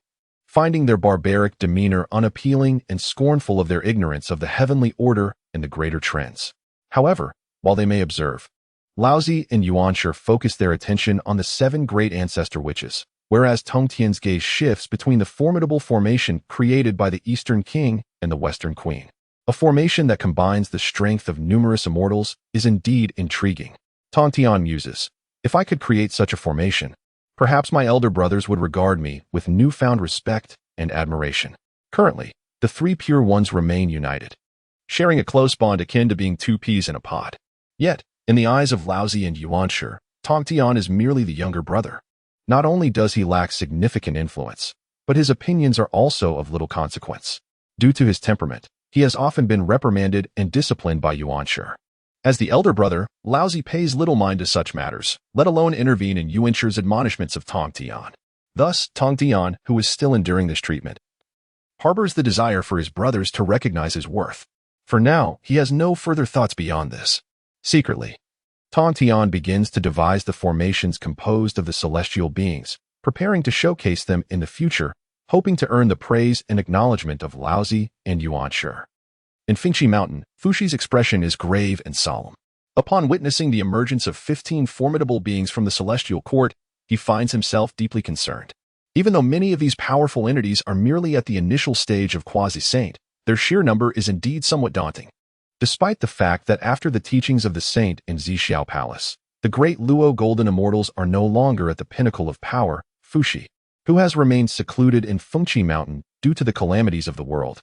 finding their barbaric demeanor unappealing and scornful of their ignorance of the heavenly order and the greater trends. However, while they may observe, Laozi and Yuanshi focus their attention on the 7 great ancestor witches, whereas Tongtian's gaze shifts between the formidable formation created by the Eastern King and the Western Queen. A formation that combines the strength of numerous immortals is indeed intriguing. Tongtian muses, if I could create such a formation, perhaps my elder brothers would regard me with newfound respect and admiration. Currently, the 3 Pure Ones remain united, sharing a close bond akin to being 2 peas in a pod. Yet, in the eyes of Laozi and Yuanshi, Tongtian is merely the younger brother. Not only does he lack significant influence, but his opinions are also of little consequence. Due to his temperament, he has often been reprimanded and disciplined by Yuanshi. As the elder brother, Laozi pays little mind to such matters, let alone intervene in Yuanshi's admonishments of Tongtian. Thus, Tongtian, who is still enduring this treatment, harbors the desire for his brothers to recognize his worth. For now, he has no further thoughts beyond this. Secretly, Tongtian begins to devise the formations composed of the celestial beings, preparing to showcase them in the future, hoping to earn the praise and acknowledgement of Laozi and Yuanshi. In Fengxi Mountain, Fushi's expression is grave and solemn. Upon witnessing the emergence of 15 formidable beings from the celestial court, he finds himself deeply concerned. Even though many of these powerful entities are merely at the initial stage of quasi-saint, their sheer number is indeed somewhat daunting. Despite the fact that after the teachings of the saint in Zixiao Palace, the great Luo Golden Immortals are no longer at the pinnacle of power, Fushi, who has remained secluded in Fengxi Mountain due to the calamities of the world,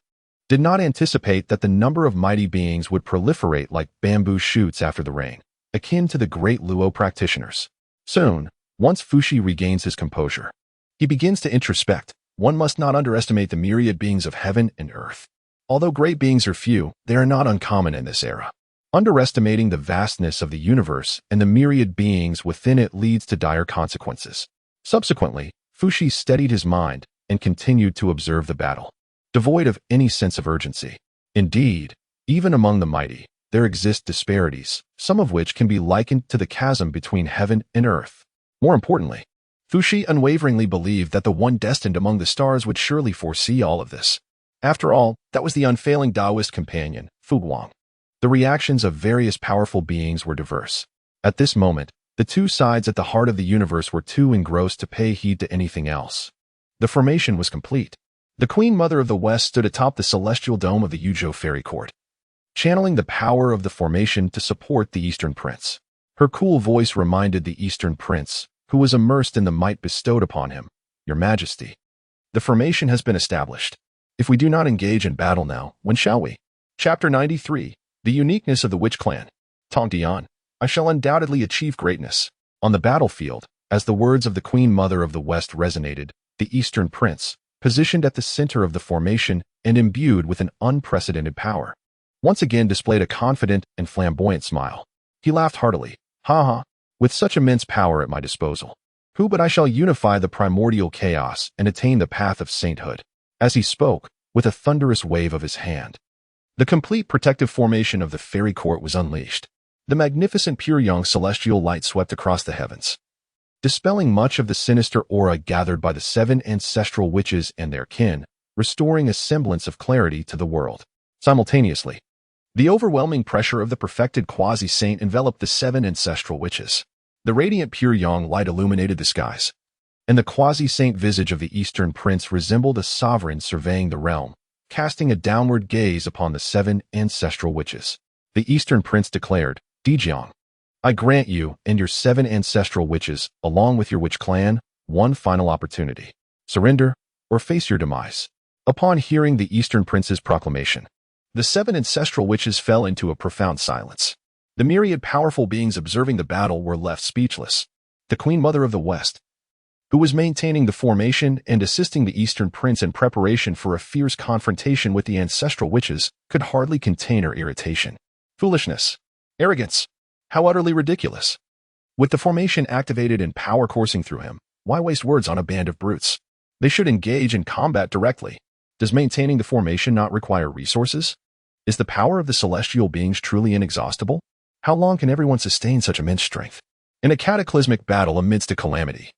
did not anticipate that the number of mighty beings would proliferate like bamboo shoots after the rain, akin to the great Luo practitioners. Soon, once Fushi regains his composure, he begins to introspect. One must not underestimate the myriad beings of heaven and earth. Although great beings are few, they are not uncommon in this era. Underestimating the vastness of the universe and the myriad beings within it leads to dire consequences. Subsequently, Fushi steadied his mind and continued to observe the battle. devoid of any sense of urgency. Indeed, even among the mighty, there exist disparities, some of which can be likened to the chasm between heaven and earth. More importantly, Fuxi unwaveringly believed that the one destined among the stars would surely foresee all of this. After all, that was the unfailing Taoist companion, Guang. The reactions of various powerful beings were diverse. At this moment, the two sides at the heart of the universe were too engrossed to pay heed to anything else. The formation was complete. The Queen Mother of the West stood atop the celestial dome of the Buzhou fairy court, channeling the power of the formation to support the Eastern Prince. Her cool voice reminded the Eastern Prince, who was immersed in the might bestowed upon him, "Your Majesty, the formation has been established. If we do not engage in battle now, when shall we?" Chapter 93. The Uniqueness of the Witch Clan. Tongdian, I shall undoubtedly achieve greatness. On the battlefield, as the words of the Queen Mother of the West resonated, the Eastern Prince, positioned at the center of the formation and imbued with an unprecedented power, once again displayed a confident and flamboyant smile. He laughed heartily. "Ha ha, with such immense power at my disposal, who but I shall unify the primordial chaos and attain the path of sainthood." As he spoke, with a thunderous wave of his hand, the complete protective formation of the fairy court was unleashed. The magnificent pure young celestial light swept across the heavens, dispelling much of the sinister aura gathered by the 7 ancestral witches and their kin, restoring a semblance of clarity to the world. Simultaneously, the overwhelming pressure of the perfected quasi-saint enveloped the 7 ancestral witches. The radiant pure young light illuminated the skies, and the quasi-saint visage of the Eastern Prince resembled a sovereign surveying the realm, casting a downward gaze upon the 7 ancestral witches. The Eastern Prince declared, "Dijiang, I grant you and your 7 ancestral witches, along with your witch clan, one final opportunity. Surrender or face your demise." Upon hearing the Eastern Prince's proclamation, the 7 ancestral witches fell into a profound silence. The myriad powerful beings observing the battle were left speechless. The Queen Mother of the West, who was maintaining the formation and assisting the Eastern Prince in preparation for a fierce confrontation with the ancestral witches, could hardly contain her irritation. Foolishness. Arrogance. How utterly ridiculous. With the formation activated and power coursing through him, why waste words on a band of brutes? They should engage in combat directly. Does maintaining the formation not require resources? Is the power of the celestial beings truly inexhaustible? How long can everyone sustain such immense strength? In a cataclysmic battle amidst a calamity,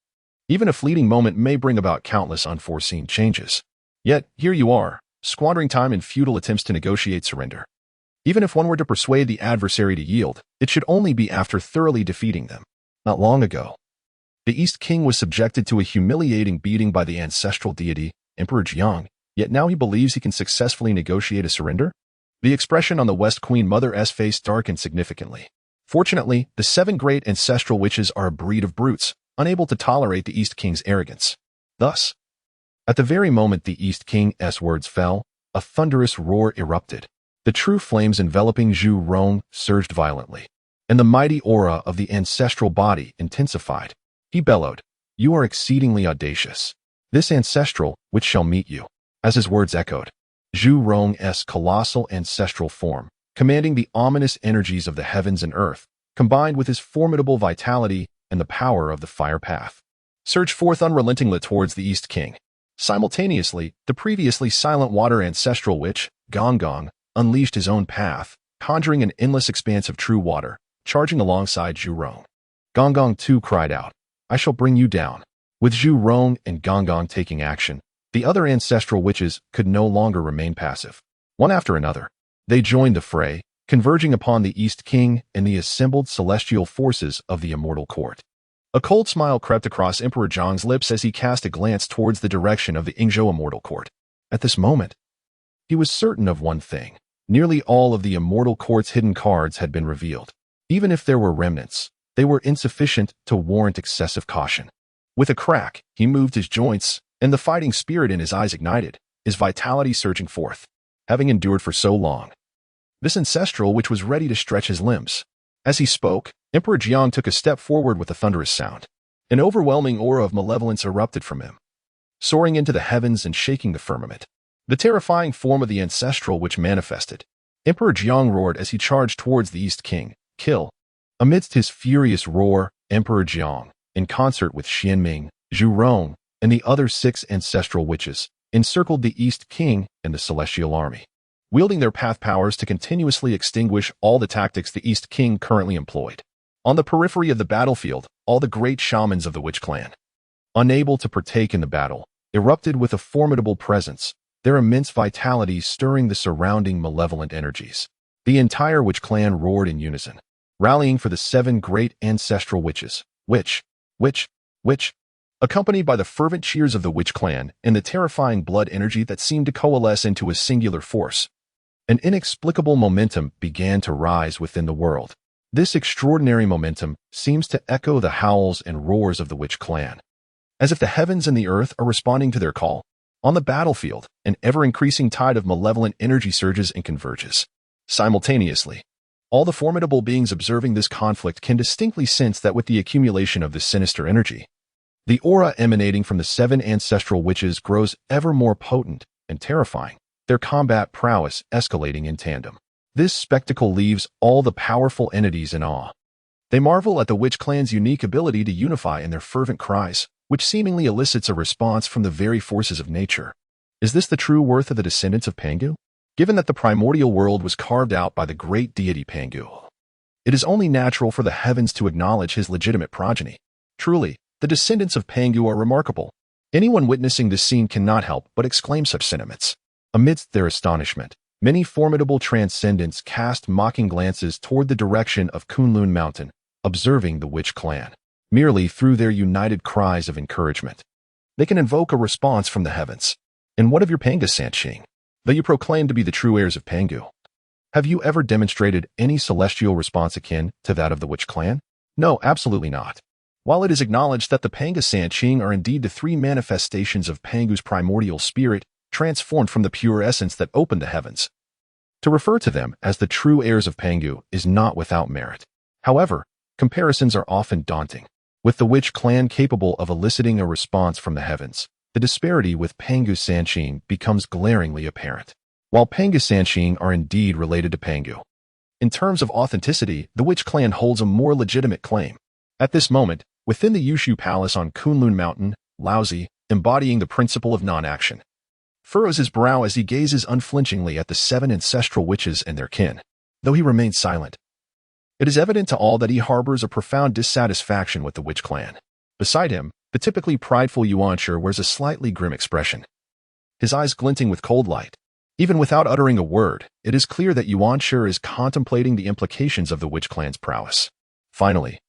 even a fleeting moment may bring about countless unforeseen changes. Yet, here you are, squandering time in futile attempts to negotiate surrender. Even if one were to persuade the adversary to yield, it should only be after thoroughly defeating them. Not long ago, the East King was subjected to a humiliating beating by the ancestral deity, Emperor Jiang, yet now he believes he can successfully negotiate a surrender? The expression on the West Queen Mother's face darkened significantly. Fortunately, the 7 great ancestral witches are a breed of brutes, unable to tolerate the East King's arrogance. Thus, at the very moment the East King's words fell, a thunderous roar erupted. The true flames enveloping Zhu Rong surged violently, and the mighty aura of the ancestral body intensified. He bellowed, "You are exceedingly audacious. This ancestral which shall meet you." As his words echoed, Zhu Rong's colossal ancestral form, commanding the ominous energies of the heavens and earth, combined with his formidable vitality and the power of the fire path, surged forth unrelentingly towards the East King. Simultaneously, the previously silent water ancestral witch, Guang, unleashed his own path, conjuring an endless expanse of true water, charging alongside Zhu Rong. Guang too cried out, "I shall bring you down." With Zhu Rong and Guang taking action, the other ancestral witches could no longer remain passive. One after another, they joined the fray, converging upon the East King and the assembled celestial forces of the immortal court. A cold smile crept across Emperor Zhang's lips as he cast a glance towards the direction of the Yingzhou immortal court. At this moment, he was certain of one thing. Nearly all of the immortal court's hidden cards had been revealed. Even if there were remnants, they were insufficient to warrant excessive caution. With a crack, he moved his joints, and the fighting spirit in his eyes ignited, his vitality surging forth. Having endured for so long, this ancestral which was ready to stretch his limbs. As he spoke, Emperor Jiang took a step forward with a thunderous sound. An overwhelming aura of malevolence erupted from him, soaring into the heavens and shaking the firmament. The terrifying form of the ancestral which manifested. Emperor Jiang roared as he charged towards the East King. "Kill!" Amidst his furious roar, Emperor Jiang, in concert with Xianming, Zhu Rong, and the other 6 ancestral witches, encircled the East King and the Celestial Army, wielding their path powers to continuously extinguish all the tactics the East King currently employed. On the periphery of the battlefield, all the great shamans of the Witch Clan, unable to partake in the battle, erupted with a formidable presence, their immense vitality stirring the surrounding malevolent energies. The entire Witch Clan roared in unison, rallying for the 7 great ancestral witches, witch, accompanied by the fervent cheers of the Witch Clan and the terrifying blood energy that seemed to coalesce into a singular force. An inexplicable momentum began to rise within the world. This extraordinary momentum seems to echo the howls and roars of the Witch Clan, as if the heavens and the earth are responding to their call. On the battlefield, an ever-increasing tide of malevolent energy surges and converges. Simultaneously, all the formidable beings observing this conflict can distinctly sense that with the accumulation of this sinister energy, the aura emanating from the 7 ancestral witches grows ever more potent and terrifying, their combat prowess escalating in tandem. This spectacle leaves all the powerful entities in awe. They marvel at the Witch Clan's unique ability to unify in their fervent cries, which seemingly elicits a response from the very forces of nature. Is this the true worth of the descendants of Pangu? Given that the primordial world was carved out by the great deity Pangu, it is only natural for the heavens to acknowledge his legitimate progeny. Truly, the descendants of Pangu are remarkable. Anyone witnessing this scene cannot help but exclaim such sentiments. Amidst their astonishment, many formidable transcendents cast mocking glances toward the direction of Kunlun Mountain, observing the Witch Clan. Merely through their united cries of encouragement, they can invoke a response from the heavens. And what of your Panga Sanqing? Though you proclaim to be the true heirs of Pangu, have you ever demonstrated any celestial response akin to that of the Witch Clan? No, absolutely not. While it is acknowledged that the Panga Sanqing are indeed the 3 manifestations of Pangu's primordial spirit, transformed from the pure essence that opened the heavens, to refer to them as the true heirs of Pangu is not without merit. However, comparisons are often daunting. With the Witch Clan capable of eliciting a response from the heavens, the disparity with Pangu Sanqing becomes glaringly apparent. While Panga Sanqing are indeed related to Pangu, in terms of authenticity, the Witch Clan holds a more legitimate claim. At this moment, within the Yushu Palace on Kunlun Mountain, Laozi, embodying the principle of non-action, furrows his brow as he gazes unflinchingly at the 7 ancestral witches and their kin. Though he remains silent, it is evident to all that he harbors a profound dissatisfaction with the Witch Clan. Beside him, the typically prideful Yuanshi wears a slightly grim expression, his eyes glinting with cold light. Even without uttering a word, it is clear that Yuanshi is contemplating the implications of the Witch Clan's prowess. Finally,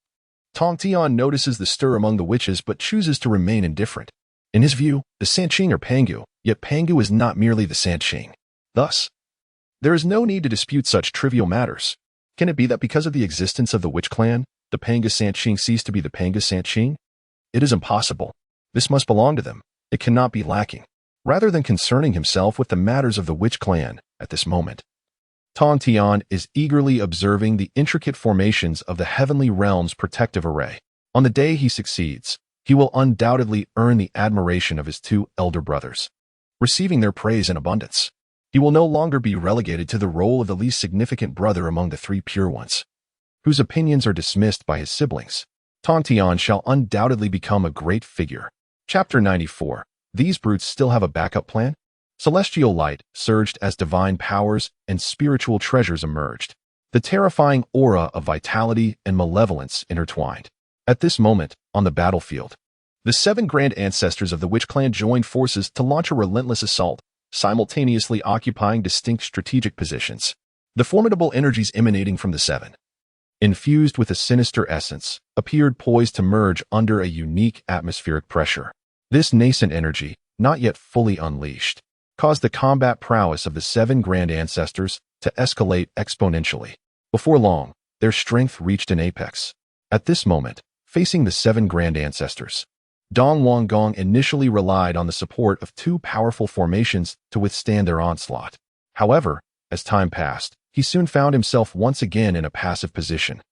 Tong Tian notices the stir among the witches but chooses to remain indifferent. In his view, the Sanqing are Pangu, yet Pangu is not merely the Sanqing. Thus, there is no need to dispute such trivial matters. Can it be that because of the existence of the Witch Clan, the Panga Sanqing cease to be the Panga Sanqing? It is impossible. This must belong to them. It cannot be lacking. Rather than concerning himself with the matters of the Witch Clan at this moment, Tong Tian is eagerly observing the intricate formations of the heavenly realm's protective array. On the day he succeeds, he will undoubtedly earn the admiration of his 2 elder brothers, receiving their praise in abundance. He will no longer be relegated to the role of the least significant brother among the 3 pure ones, whose opinions are dismissed by his siblings. Tong Tian shall undoubtedly become a great figure. Chapter 94. These brutes still have a backup plan? Celestial light surged as divine powers and spiritual treasures emerged. The terrifying aura of vitality and malevolence intertwined. At this moment, on the battlefield, the 7 grand ancestors of the Witch Clan joined forces to launch a relentless assault, simultaneously occupying distinct strategic positions. The formidable energies emanating from the 7, infused with a sinister essence, appeared poised to merge under a unique atmospheric pressure. This nascent energy, not yet fully unleashed, caused the combat prowess of the 7 grand ancestors to escalate exponentially. Before long, their strength reached an apex. At this moment, facing the 7 grand ancestors, Dong Wanggong initially relied on the support of 2 powerful formations to withstand their onslaught. However, as time passed, he soon found himself once again in a passive position,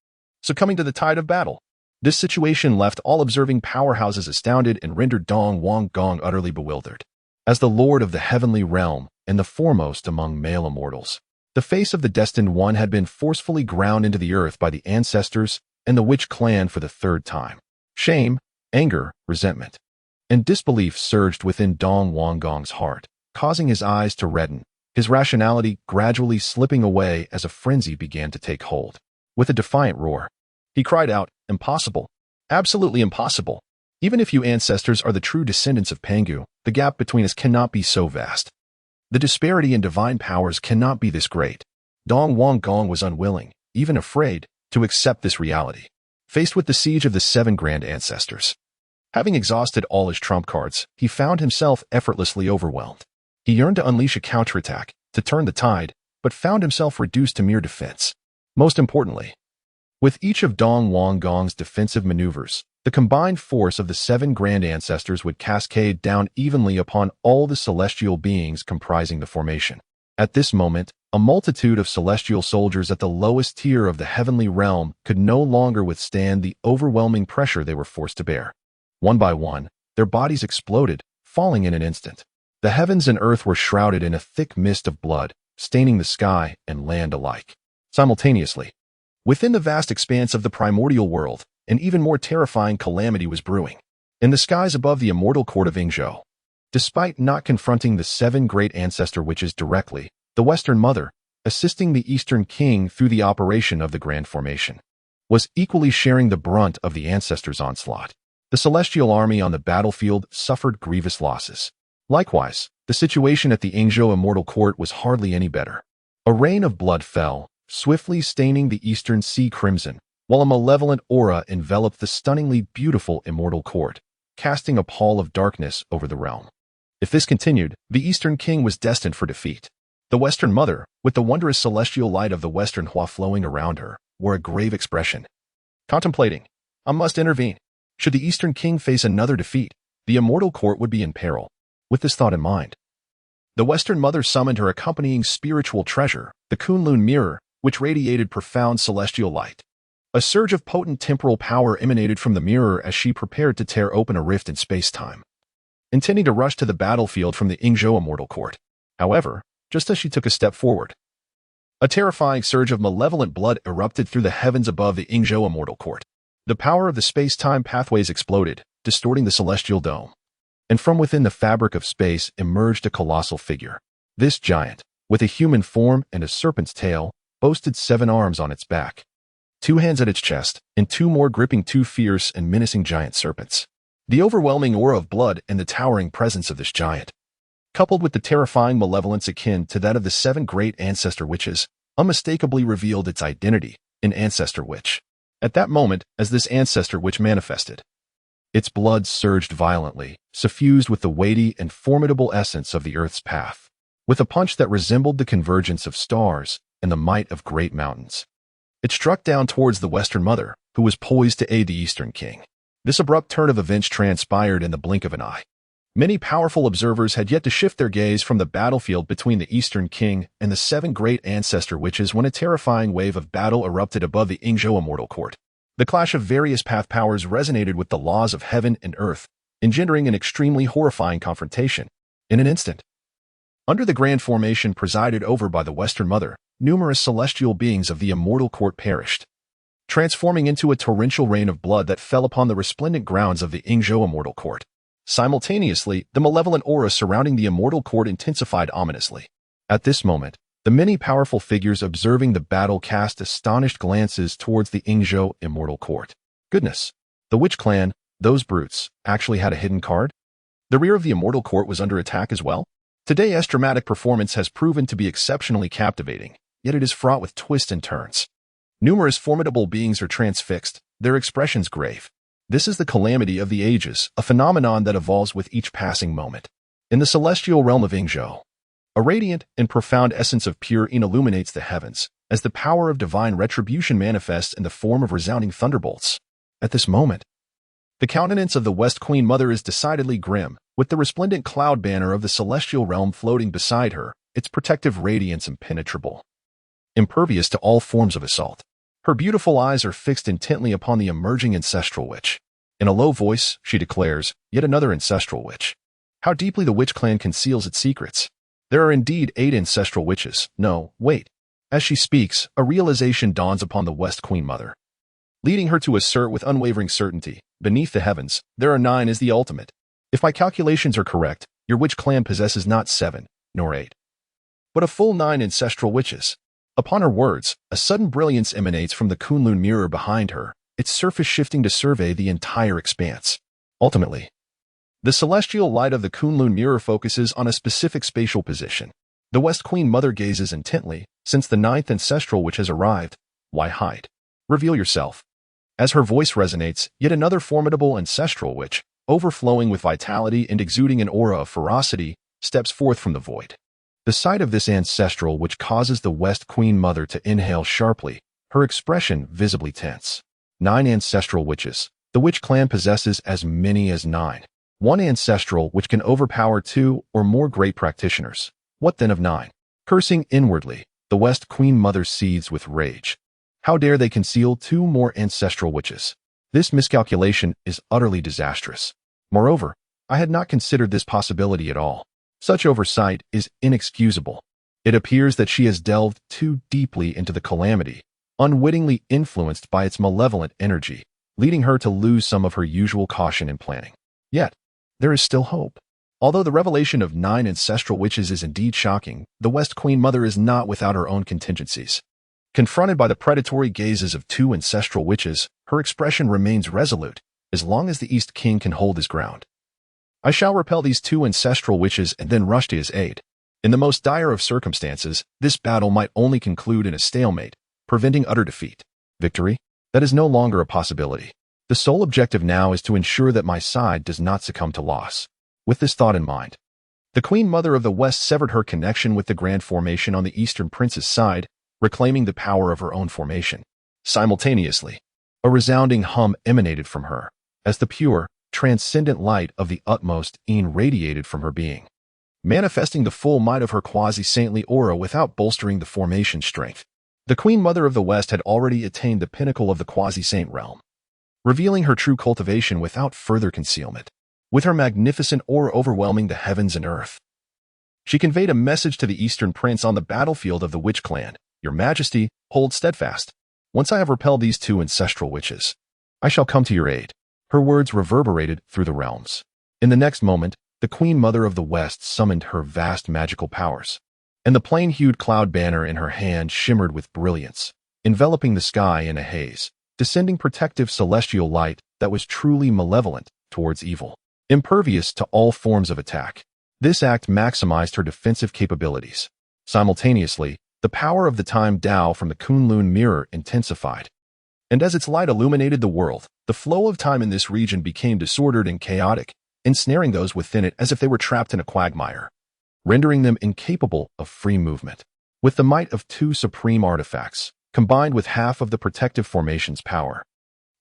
succumbing to the tide of battle. This situation left all observing powerhouses astounded and rendered Dong Wanggong utterly bewildered. As the lord of the heavenly realm and the foremost among male immortals, the face of the destined one had been forcefully ground into the earth by the ancestors and the Witch Clan for the 3rd time. Shame, anger, resentment, and disbelief surged within Dong Wanggong's heart, causing his eyes to redden, his rationality gradually slipping away as a frenzy began to take hold. With a defiant roar, he cried out, "Impossible! Absolutely impossible! Even if you ancestors are the true descendants of Pangu, the gap between us cannot be so vast. The disparity in divine powers cannot be this great." Dong Wanggong was unwilling, even afraid, to accept this reality. Faced with the siege of the 7 grand ancestors, having exhausted all his trump cards, he found himself effortlessly overwhelmed. He yearned to unleash a counterattack, to turn the tide, but found himself reduced to mere defense. Most importantly, with each of Dong Wanggong's defensive maneuvers, the combined force of the 7 grand ancestors would cascade down evenly upon all the celestial beings comprising the formation. At this moment, a multitude of celestial soldiers at the lowest tier of the heavenly realm could no longer withstand the overwhelming pressure they were forced to bear. One by one, their bodies exploded, falling in an instant. The heavens and earth were shrouded in a thick mist of blood, staining the sky and land alike. Simultaneously, within the vast expanse of the primordial world, an even more terrifying calamity was brewing. In the skies above the immortal court of Yingzhou, despite not confronting the 7 great ancestor witches directly, the Western Mother, assisting the Eastern King through the operation of the Grand Formation, was equally sharing the brunt of the ancestors' onslaught. The celestial army on the battlefield suffered grievous losses. Likewise, the situation at the Yingzhou immortal court was hardly any better. A rain of blood fell, swiftly staining the eastern sea crimson, while a malevolent aura enveloped the stunningly beautiful immortal court, casting a pall of darkness over the realm. If this continued, the Eastern King was destined for defeat. The Western Mother, with the wondrous celestial light of the Western Hua flowing around her, wore a grave expression. Contemplating, I must intervene. Should the Eastern King face another defeat, the immortal court would be in peril. With this thought in mind, the Western Mother summoned her accompanying spiritual treasure, the Kunlun mirror, which radiated profound celestial light. A surge of potent temporal power emanated from the mirror as she prepared to tear open a rift in space-time, intending to rush to the battlefield from the Yingzhou immortal court. However, just as she took a step forward, a terrifying surge of malevolent blood erupted through the heavens above the Yingzhou immortal court. The power of the space-time pathways exploded, distorting the celestial dome. And from within the fabric of space emerged a colossal figure. This giant, with a human form and a serpent's tail, boasted 7 arms on its back, 2 hands at its chest, and 2 more gripping 2 fierce and menacing giant serpents. The overwhelming aura of blood and the towering presence of this giant, coupled with the terrifying malevolence akin to that of the 7 great ancestor witches, unmistakably revealed its identity, an ancestor witch. At that moment, as this ancestor witch manifested, its blood surged violently, suffused with the weighty and formidable essence of the Earth's path. With a punch that resembled the convergence of stars and the might of great mountains, it struck down towards the Western Mother, who was poised to aid the Eastern King. This abrupt turn of events transpired in the blink of an eye. Many powerful observers had yet to shift their gaze from the battlefield between the Eastern King and the 7 great ancestor witches when a terrifying wave of battle erupted above the Yingzhou immortal court. The clash of various path powers resonated with the laws of heaven and earth, engendering an extremely horrifying confrontation. In an instant, under the grand formation presided over by the Western Mother, numerous celestial beings of the immortal court perished, transforming into a torrential rain of blood that fell upon the resplendent grounds of the Yingzhou immortal court. Simultaneously, the malevolent aura surrounding the immortal court intensified ominously. At this moment, the many powerful figures observing the battle cast astonished glances towards the Yingzhou immortal court. Goodness! The Witch Clan, those brutes, actually had a hidden card? The rear of the immortal court was under attack as well? Today's dramatic performance has proven to be exceptionally captivating, yet it is fraught with twists and turns. Numerous formidable beings are transfixed, their expressions grave. This is the calamity of the ages, a phenomenon that evolves with each passing moment. In the celestial realm of Yingzhou, a radiant and profound essence of pure in illuminates the heavens, as the power of divine retribution manifests in the form of resounding thunderbolts. At this moment, the countenance of the West Queen Mother is decidedly grim, with the resplendent cloud banner of the celestial realm floating beside her, its protective radiance impenetrable, impervious to all forms of assault. Her beautiful eyes are fixed intently upon the emerging ancestral witch. In a low voice, she declares, yet another ancestral witch. How deeply the Witch Clan conceals its secrets. There are indeed 8 ancestral witches. No, wait. As she speaks, a realization dawns upon the West Queen Mother, leading her to assert with unwavering certainty, beneath the heavens, there are 9 as the ultimate. If my calculations are correct, your witch clan possesses not 7, nor 8, but a full 9 ancestral witches. Upon her words, a sudden brilliance emanates from the Kunlun mirror behind her, its surface shifting to survey the entire expanse. Ultimately, the celestial light of the Kunlun mirror focuses on a specific spatial position. The West Queen Mother gazes intently. Since the 9th ancestral witch has arrived, why hide? Reveal yourself. As her voice resonates, yet another formidable ancestral witch, overflowing with vitality and exuding an aura of ferocity, steps forth from the void. The sight of this ancestral witch causes the West Queen Mother to inhale sharply, her expression visibly tense. 9 ancestral witches. The witch clan possesses as many as 9. One ancestral which can overpower 2 or more great practitioners. What then of 9? Cursing inwardly, the West Queen Mother seethes with rage. How dare they conceal 2 more ancestral witches? This miscalculation is utterly disastrous. Moreover, I had not considered this possibility at all. Such oversight is inexcusable. It appears that she has delved too deeply into the calamity, unwittingly influenced by its malevolent energy, leading her to lose some of her usual caution in planning. Yet, there is still hope. Although the revelation of 9 ancestral witches is indeed shocking, the West Queen Mother is not without her own contingencies. Confronted by the predatory gazes of 2 ancestral witches, her expression remains resolute, as long as the East King can hold his ground. I shall repel these 2 ancestral witches and then rush to his aid. In the most dire of circumstances, this battle might only conclude in a stalemate, preventing utter defeat. Victory? That is no longer a possibility. The sole objective now is to ensure that my side does not succumb to loss. With this thought in mind, the Queen Mother of the West severed her connection with the Grand Formation on the Eastern Prince's side, reclaiming the power of her own formation. Simultaneously, a resounding hum emanated from her, as the pure, transcendent light of the utmost Een radiated from her being, manifesting the full might of her quasi-saintly aura without bolstering the formation's strength. The Queen Mother of the West had already attained the pinnacle of the quasi-saint realm, revealing her true cultivation without further concealment. With her magnificent aura overwhelming the heavens and earth, she conveyed a message to the Eastern Prince on the battlefield of the Witch Clan. Your Majesty, hold steadfast. Once I have repelled these 2 ancestral witches, I shall come to your aid. Her words reverberated through the realms. In the next moment, the Queen Mother of the West summoned her vast magical powers, and the plain-hued cloud banner in her hand shimmered with brilliance, enveloping the sky in a haze, descending protective celestial light that was truly malevolent towards evil, impervious to all forms of attack. This act maximized her defensive capabilities. Simultaneously, the power of the time Tao from the Kunlun mirror intensified, and as its light illuminated the world, the flow of time in this region became disordered and chaotic, ensnaring those within it as if they were trapped in a quagmire, rendering them incapable of free movement. With the might of 2 supreme artifacts, combined with half of the protective formation's power,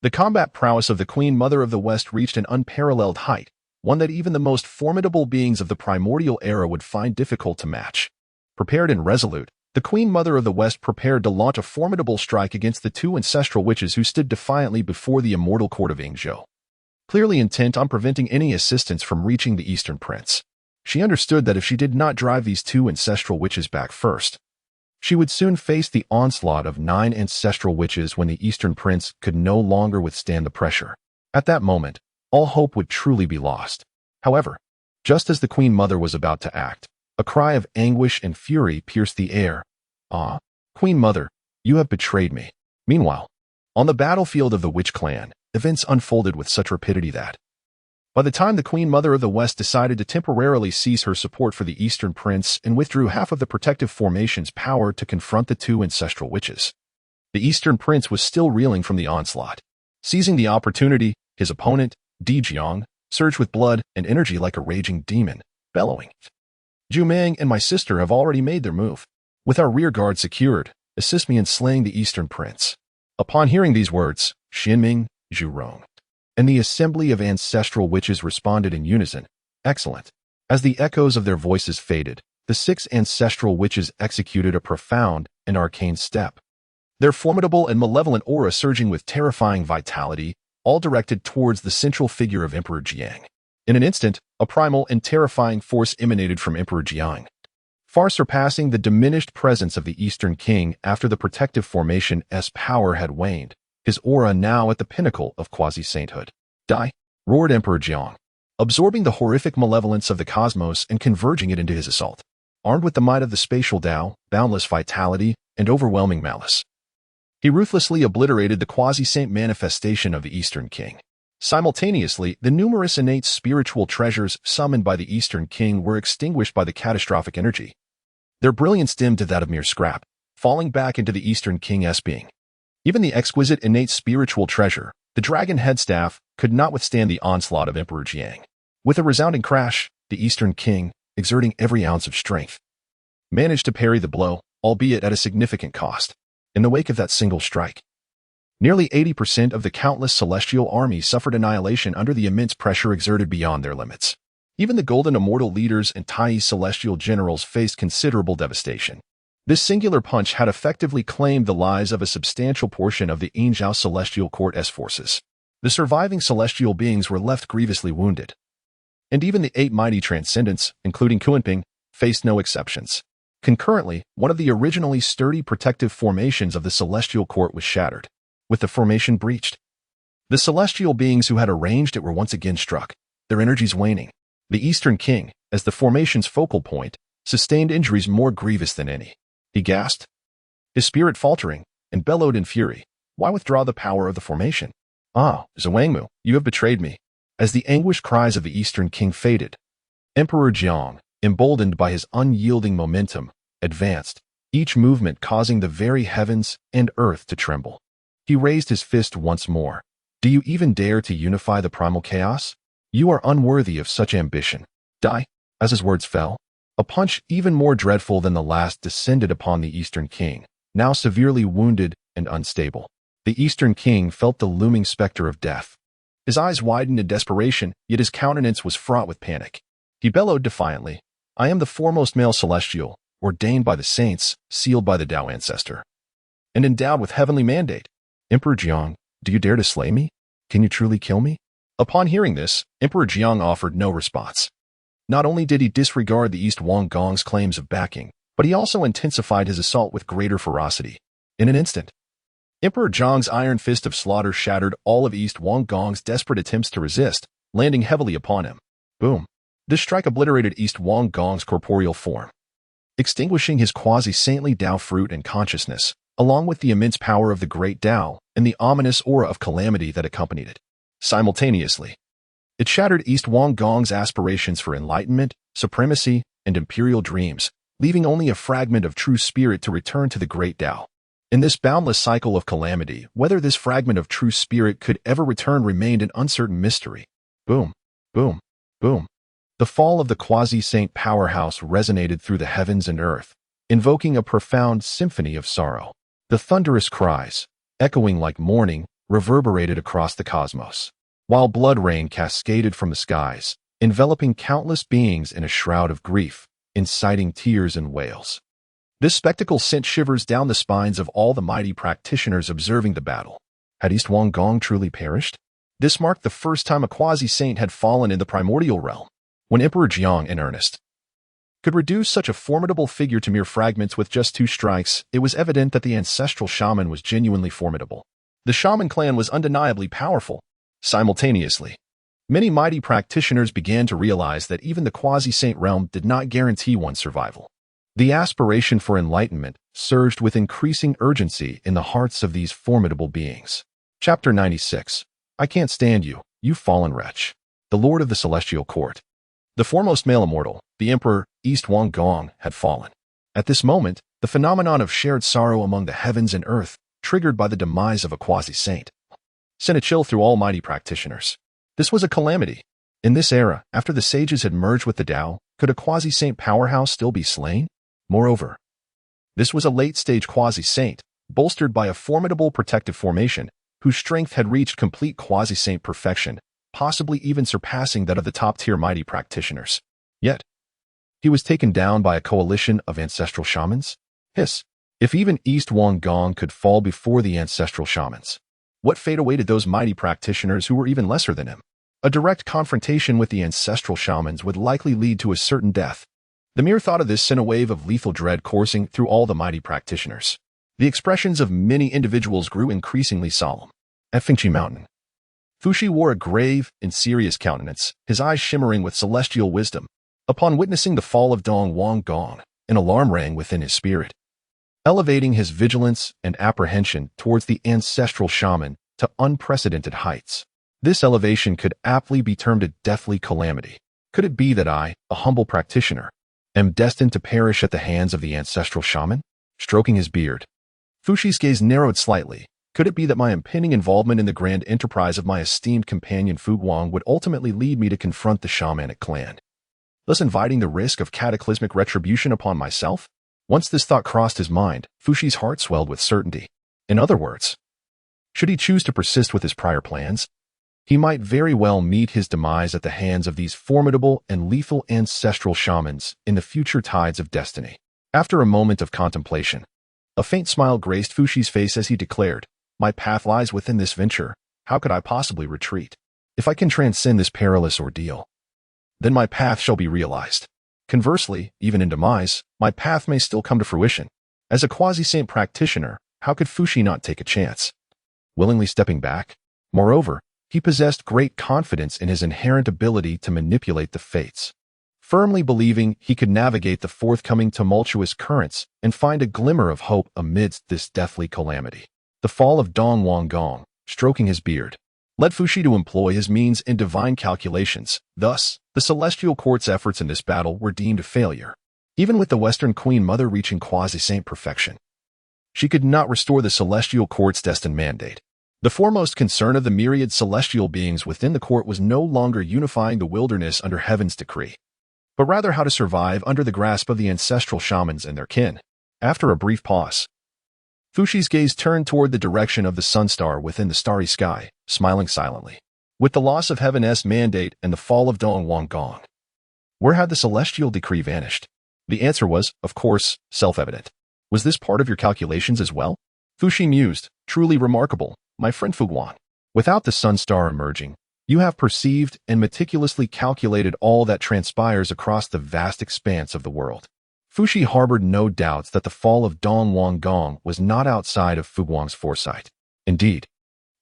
the combat prowess of the Queen Mother of the West reached an unparalleled height, one that even the most formidable beings of the primordial era would find difficult to match. Prepared and resolute, the Queen Mother of the West prepared to launch a formidable strike against the 2 ancestral witches who stood defiantly before the immortal court of Hongjun, clearly intent on preventing any assistance from reaching the Eastern Prince. She understood that if she did not drive these 2 ancestral witches back first, she would soon face the onslaught of 9 ancestral witches when the Eastern Prince could no longer withstand the pressure. At that moment, all hope would truly be lost. However, just as the Queen Mother was about to act, a cry of anguish and fury pierced the air. Ah, Queen Mother, you have betrayed me. Meanwhile, on the battlefield of the Witch Clan, events unfolded with such rapidity that, by the time the Queen Mother of the West decided to temporarily cease her support for the Eastern Prince and withdrew half of the protective formation's power to confront the 2 ancestral witches, the Eastern Prince was still reeling from the onslaught. Seizing the opportunity, his opponent, Zixiao, surged with blood and energy like a raging demon, bellowing, Jumang and my sister have already made their move. With our rear guard secured, assist me in slaying the Eastern Prince. Upon hearing these words, Xinming, Zhurong, and the assembly of ancestral witches responded in unison. Excellent. As the echoes of their voices faded, the 6 ancestral witches executed a profound and arcane step, their formidable and malevolent aura surging with terrifying vitality, all directed towards the central figure of Emperor Jiang. In an instant, a primal and terrifying force emanated from Emperor Jiang, far surpassing the diminished presence of the Eastern King after the protective formation's power had waned, his aura now at the pinnacle of quasi-sainthood. Die! Roared Emperor Jiang. absorbing the horrific malevolence of the cosmos and converging it into his assault. Armed with the might of the spatial Tao, boundless vitality, and overwhelming malice, he ruthlessly obliterated the quasi-saint manifestation of the Eastern King. Simultaneously, the numerous innate spiritual treasures summoned by the Eastern King were extinguished by the catastrophic energy. Their brilliance dimmed to that of mere scrap, falling back into the Eastern King's being. Even the exquisite innate spiritual treasure, the dragon head staff, could not withstand the onslaught of Emperor Jiang. With a resounding crash, the Eastern King, exerting every ounce of strength, managed to parry the blow, albeit at a significant cost. In the wake of that single strike, nearly 80% of the countless celestial army suffered annihilation under the immense pressure exerted beyond their limits. Even the golden immortal leaders and Tai celestial generals faced considerable devastation. This singular punch had effectively claimed the lives of a substantial portion of the Yingzhou celestial court's forces. The surviving celestial beings were left grievously wounded. And even the 8 mighty transcendents, including Kunping, faced no exceptions. Concurrently, one of the originally sturdy protective formations of the celestial court was shattered. With the formation breached, the celestial beings who had arranged it were once again struck, their energies waning. The Eastern King, as the formation's focal point, sustained injuries more grievous than any. He gasped, his spirit faltering, and bellowed in fury, "Why withdraw the power of the formation? Ah, Zhuangmu, you have betrayed me." As the anguished cries of the Eastern King faded, Emperor Jiang, emboldened by his unyielding momentum, advanced, each movement causing the very heavens and earth to tremble. He raised his fist once more. "Do you even dare to unify the primal chaos? You are unworthy of such ambition. Die." As his words fell, a punch even more dreadful than the last descended upon the Eastern King, now severely wounded and unstable. The Eastern King felt the looming specter of death. His eyes widened in desperation, yet his countenance was fraught with panic. He bellowed defiantly, "I am the foremost male celestial, ordained by the saints, sealed by the Tao ancestor, and endowed with heavenly mandate. Emperor Jiang, do you dare to slay me? Can you truly kill me?" Upon hearing this, Emperor Jiang offered no response. Not only did he disregard the East Gong's claims of backing, but he also intensified his assault with greater ferocity. In an instant, Emperor Jiang's iron fist of slaughter shattered all of East Gong's desperate attempts to resist, landing heavily upon him. Boom. This strike obliterated East Gong's corporeal form, extinguishing his quasi-saintly Tao fruit and consciousness, along with the immense power of the great Tao and the ominous aura of calamity that accompanied it. Simultaneously, it shattered East Gong's aspirations for enlightenment, supremacy, and imperial dreams, leaving only a fragment of true spirit to return to the great Tao. In this boundless cycle of calamity, whether this fragment of true spirit could ever return remained an uncertain mystery. Boom, boom, boom. The fall of the quasi-saint powerhouse resonated through the heavens and earth, invoking a profound symphony of sorrow. The thunderous cries, echoing like mourning, reverberated across the cosmos, while blood rain cascaded from the skies, enveloping countless beings in a shroud of grief, inciting tears and wails. This spectacle sent shivers down the spines of all the mighty practitioners observing the battle. Had East Gong truly perished? This marked the first time a quasi-saint had fallen in the primordial realm. When Emperor Jiang, in earnest, could reduce such a formidable figure to mere fragments with just 2 strikes, it was evident that the ancestral shaman was genuinely formidable. The shaman clan was undeniably powerful. Simultaneously, many mighty practitioners began to realize that even the quasi-saint realm did not guarantee one's survival. The aspiration for enlightenment surged with increasing urgency in the hearts of these formidable beings. Chapter 96. I can't stand you, you fallen wretch. The Lord of the Celestial Court. The foremost male immortal, the Emperor, East Gong, had fallen. At this moment, the phenomenon of shared sorrow among the heavens and earth, triggered by the demise of a quasi-saint, sent a chill through all mighty practitioners. This was a calamity. In this era, after the sages had merged with the Tao, could a quasi-saint powerhouse still be slain? Moreover, this was a late-stage quasi-saint, bolstered by a formidable protective formation, whose strength had reached complete quasi-saint perfection, possibly even surpassing that of the top-tier mighty practitioners. Yet, he was taken down by a coalition of ancestral shamans? Hiss! If even East Gong could fall before the ancestral shamans, what fate awaited those mighty practitioners who were even lesser than him? A direct confrontation with the ancestral shamans would likely lead to a certain death. The mere thought of this sent a wave of lethal dread coursing through all the mighty practitioners. The expressions of many individuals grew increasingly solemn. At Fengqi Mountain, Fuxi wore a grave and serious countenance, his eyes shimmering with celestial wisdom. Upon witnessing the fall of Dong Gong, an alarm rang within his spirit, elevating his vigilance and apprehension towards the ancestral shaman to unprecedented heights. This elevation could aptly be termed a deathly calamity. Could it be that I, a humble practitioner, am destined to perish at the hands of the ancestral shaman? Stroking his beard, Fuxi's gaze narrowed slightly. Could it be that my impending involvement in the grand enterprise of my esteemed companion Fu Guang would ultimately lead me to confront the shamanic clan, thus inviting the risk of cataclysmic retribution upon myself? Once this thought crossed his mind, Fuxi's heart swelled with certainty. In other words, should he choose to persist with his prior plans, he might very well meet his demise at the hands of these formidable and lethal ancestral shamans in the future tides of destiny. After a moment of contemplation, a faint smile graced Fuxi's face as he declared, "My path lies within this venture. How could I possibly retreat? If I can transcend this perilous ordeal, then my path shall be realized. Conversely, even in demise, my path may still come to fruition. As a quasi-saint practitioner, how could Fuxi not take a chance?" Willingly stepping back, moreover, he possessed great confidence in his inherent ability to manipulate the fates, firmly believing he could navigate the forthcoming tumultuous currents and find a glimmer of hope amidst this deathly calamity. The fall of Dong Gong, stroking his beard, led Fuxi to employ his means in divine calculations. Thus, the celestial court's efforts in this battle were deemed a failure. Even with the Western Queen Mother reaching quasi-saint perfection, she could not restore the celestial court's destined mandate. The foremost concern of the myriad celestial beings within the court was no longer unifying the wilderness under heaven's decree, but rather how to survive under the grasp of the ancestral shamans and their kin. After a brief pause, Fuxi's gaze turned toward the direction of the sun star within the starry sky, smiling silently. With the loss of heaven's mandate and the fall of Dong Gong, where had the celestial decree vanished? The answer was, of course, self-evident. Was this part of your calculations as well? Fuxi mused, truly remarkable, my friend Fu Guang. Without the sun star emerging, you have perceived and meticulously calculated all that transpires across the vast expanse of the world. Fuxi harbored no doubts that the fall of Dong Gong was not outside of Fu Guang's foresight. Indeed,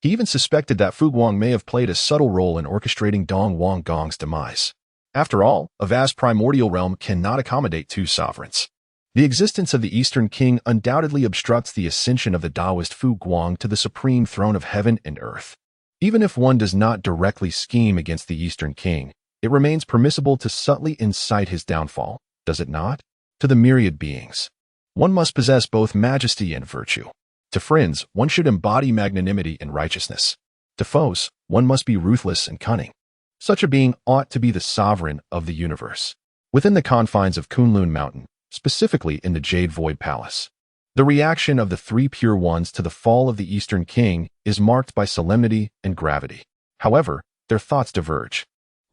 he even suspected that Fu Guang may have played a subtle role in orchestrating Dong Gong's demise. After all, a vast primordial realm cannot accommodate two sovereigns. The existence of the Eastern King undoubtedly obstructs the ascension of the Taoist Fu Guang to the supreme throne of heaven and earth. Even if one does not directly scheme against the Eastern King, it remains permissible to subtly incite his downfall, does it not? To the myriad beings, one must possess both majesty and virtue. To friends, one should embody magnanimity and righteousness. To foes, one must be ruthless and cunning. Such a being ought to be the sovereign of the universe. Within the confines of Kunlun Mountain, specifically in the Jade Void Palace, the reaction of the three pure ones to the fall of the Eastern King is marked by solemnity and gravity. However, their thoughts diverge.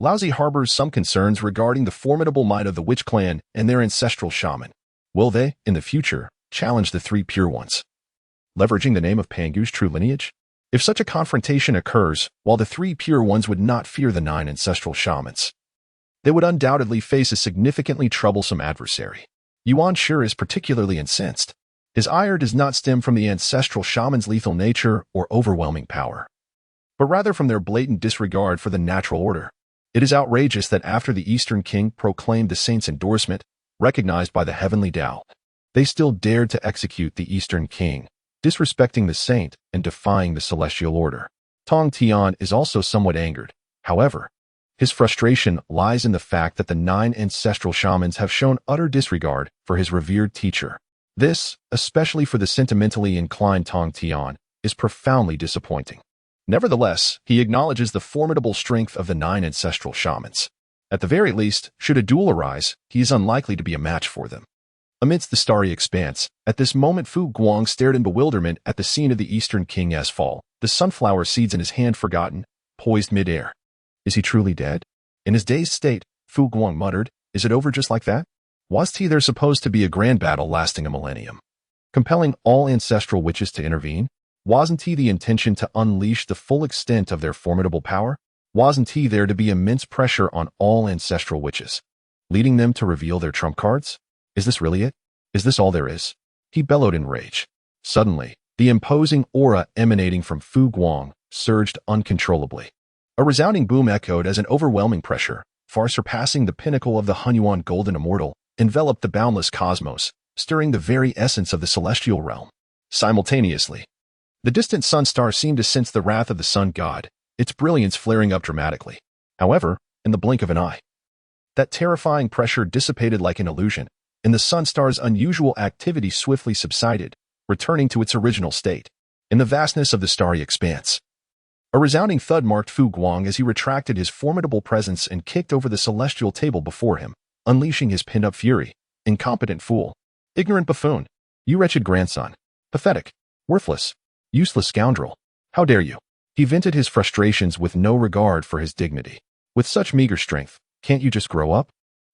Laozi harbors some concerns regarding the formidable might of the Witch Clan and their ancestral shaman. Will they, in the future, challenge the three pure ones, leveraging the name of Pangu's true lineage? If such a confrontation occurs, while the three pure ones would not fear the 9 ancestral shamans, they would undoubtedly face a significantly troublesome adversary. Yuan sure is particularly incensed. His ire does not stem from the ancestral shaman's lethal nature or overwhelming power, but rather from their blatant disregard for the natural order. It is outrageous that after the Eastern King proclaimed the saint's endorsement, recognized by the heavenly Tao, they still dared to execute the Eastern King, disrespecting the saint and defying the celestial order. Tong Tian is also somewhat angered. However, his frustration lies in the fact that the 9 ancestral shamans have shown utter disregard for his revered teacher. This, especially for the sentimentally inclined Tong Tian, is profoundly disappointing. Nevertheless, he acknowledges the formidable strength of the 9 ancestral shamans. At the very least, should a duel arise, he is unlikely to be a match for them. Amidst the starry expanse, at this moment Fu Guang stared in bewilderment at the scene of the Eastern King's fall, the sunflower seeds in his hand forgotten, poised mid-air. Is he truly dead? In his dazed state, Fu Guang muttered, "Is it over just like that? Wasn't there supposed to be a grand battle lasting a millennium, compelling all ancestral witches to intervene? Wasn't the intention to unleash the full extent of their formidable power? Wasn't there to be immense pressure on all ancestral witches, leading them to reveal their trump cards? Is this really it? Is this all there is?" He bellowed in rage. Suddenly, the imposing aura emanating from Fu Guang surged uncontrollably. A resounding boom echoed as an overwhelming pressure, far surpassing the pinnacle of the Hongjun golden immortal, enveloped the boundless cosmos, stirring the very essence of the celestial realm. Simultaneously, the distant sun star seemed to sense the wrath of the sun god, its brilliance flaring up dramatically. However, in the blink of an eye, that terrifying pressure dissipated like an illusion, and the sun star's unusual activity swiftly subsided, returning to its original state. In the vastness of the starry expanse, a resounding thud marked Fu Guang as he retracted his formidable presence and kicked over the celestial table before him, unleashing his pinned-up fury. Incompetent fool. Ignorant buffoon. You wretched grandson. Pathetic. Worthless. Useless scoundrel. How dare you? He vented his frustrations with no regard for his dignity. With such meager strength, can't you just grow up?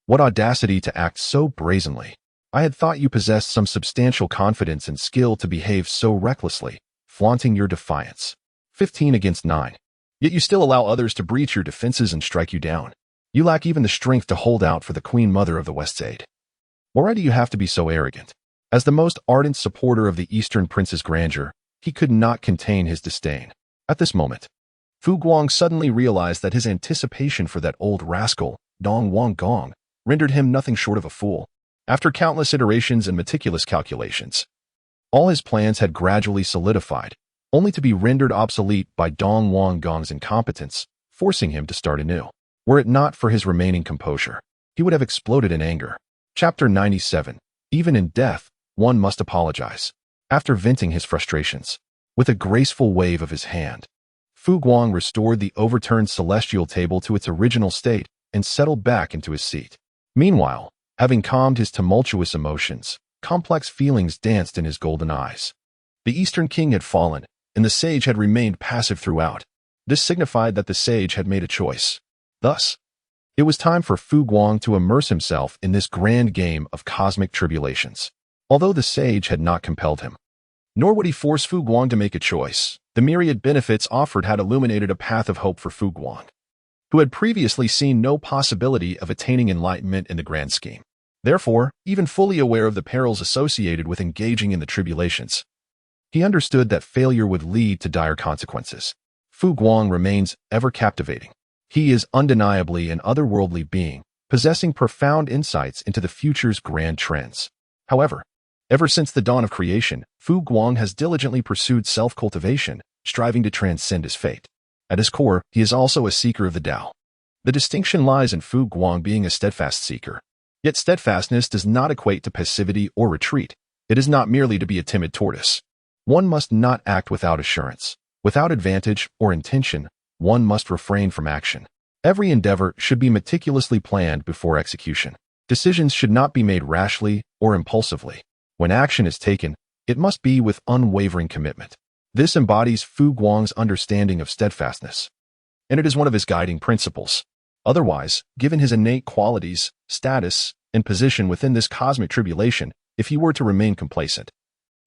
What audacity to act so brazenly. I had thought you possessed some substantial confidence and skill to behave so recklessly, flaunting your defiance. 15 against 9. Yet you still allow others to breach your defenses and strike you down. You lack even the strength to hold out for the Queen Mother of the West Side. Why do you have to be so arrogant? As the most ardent supporter of the Eastern Prince's grandeur, he could not contain his disdain. At this moment, Fu Guang suddenly realized that his anticipation for that old rascal, Dong Wang Gong, rendered him nothing short of a fool. After countless iterations and meticulous calculations, all his plans had gradually solidified, only to be rendered obsolete by Dong Wang Gong's incompetence, forcing him to start anew. Were it not for his remaining composure, he would have exploded in anger. Chapter 97. Even in death, one must apologize. After venting his frustrations, with a graceful wave of his hand, Fu Guang restored the overturned celestial table to its original state and settled back into his seat. Meanwhile, having calmed his tumultuous emotions, complex feelings danced in his golden eyes. The Eastern King had fallen, and the sage had remained passive throughout. This signified that the sage had made a choice. Thus, it was time for Fu Guang to immerse himself in this grand game of cosmic tribulations. Although the sage had not compelled him, nor would he force Fu Guang to make a choice, the myriad benefits offered had illuminated a path of hope for Fu Guang, who had previously seen no possibility of attaining enlightenment in the grand scheme. Therefore, even fully aware of the perils associated with engaging in the tribulations, he understood that failure would lead to dire consequences. Fu Guang remains ever captivating. He is undeniably an otherworldly being, possessing profound insights into the future's grand trends. However, ever since the dawn of creation, Fu Guang has diligently pursued self-cultivation, striving to transcend his fate. At his core, he is also a seeker of the Tao. The distinction lies in Fu Guang being a steadfast seeker. Yet steadfastness does not equate to passivity or retreat. It is not merely to be a timid tortoise. One must not act without assurance. Without advantage or intention, one must refrain from action. Every endeavor should be meticulously planned before execution. Decisions should not be made rashly or impulsively. When action is taken, it must be with unwavering commitment. This embodies Fu Guang's understanding of steadfastness, and it is one of his guiding principles. Otherwise, given his innate qualities, status, and position within this cosmic tribulation, if he were to remain complacent,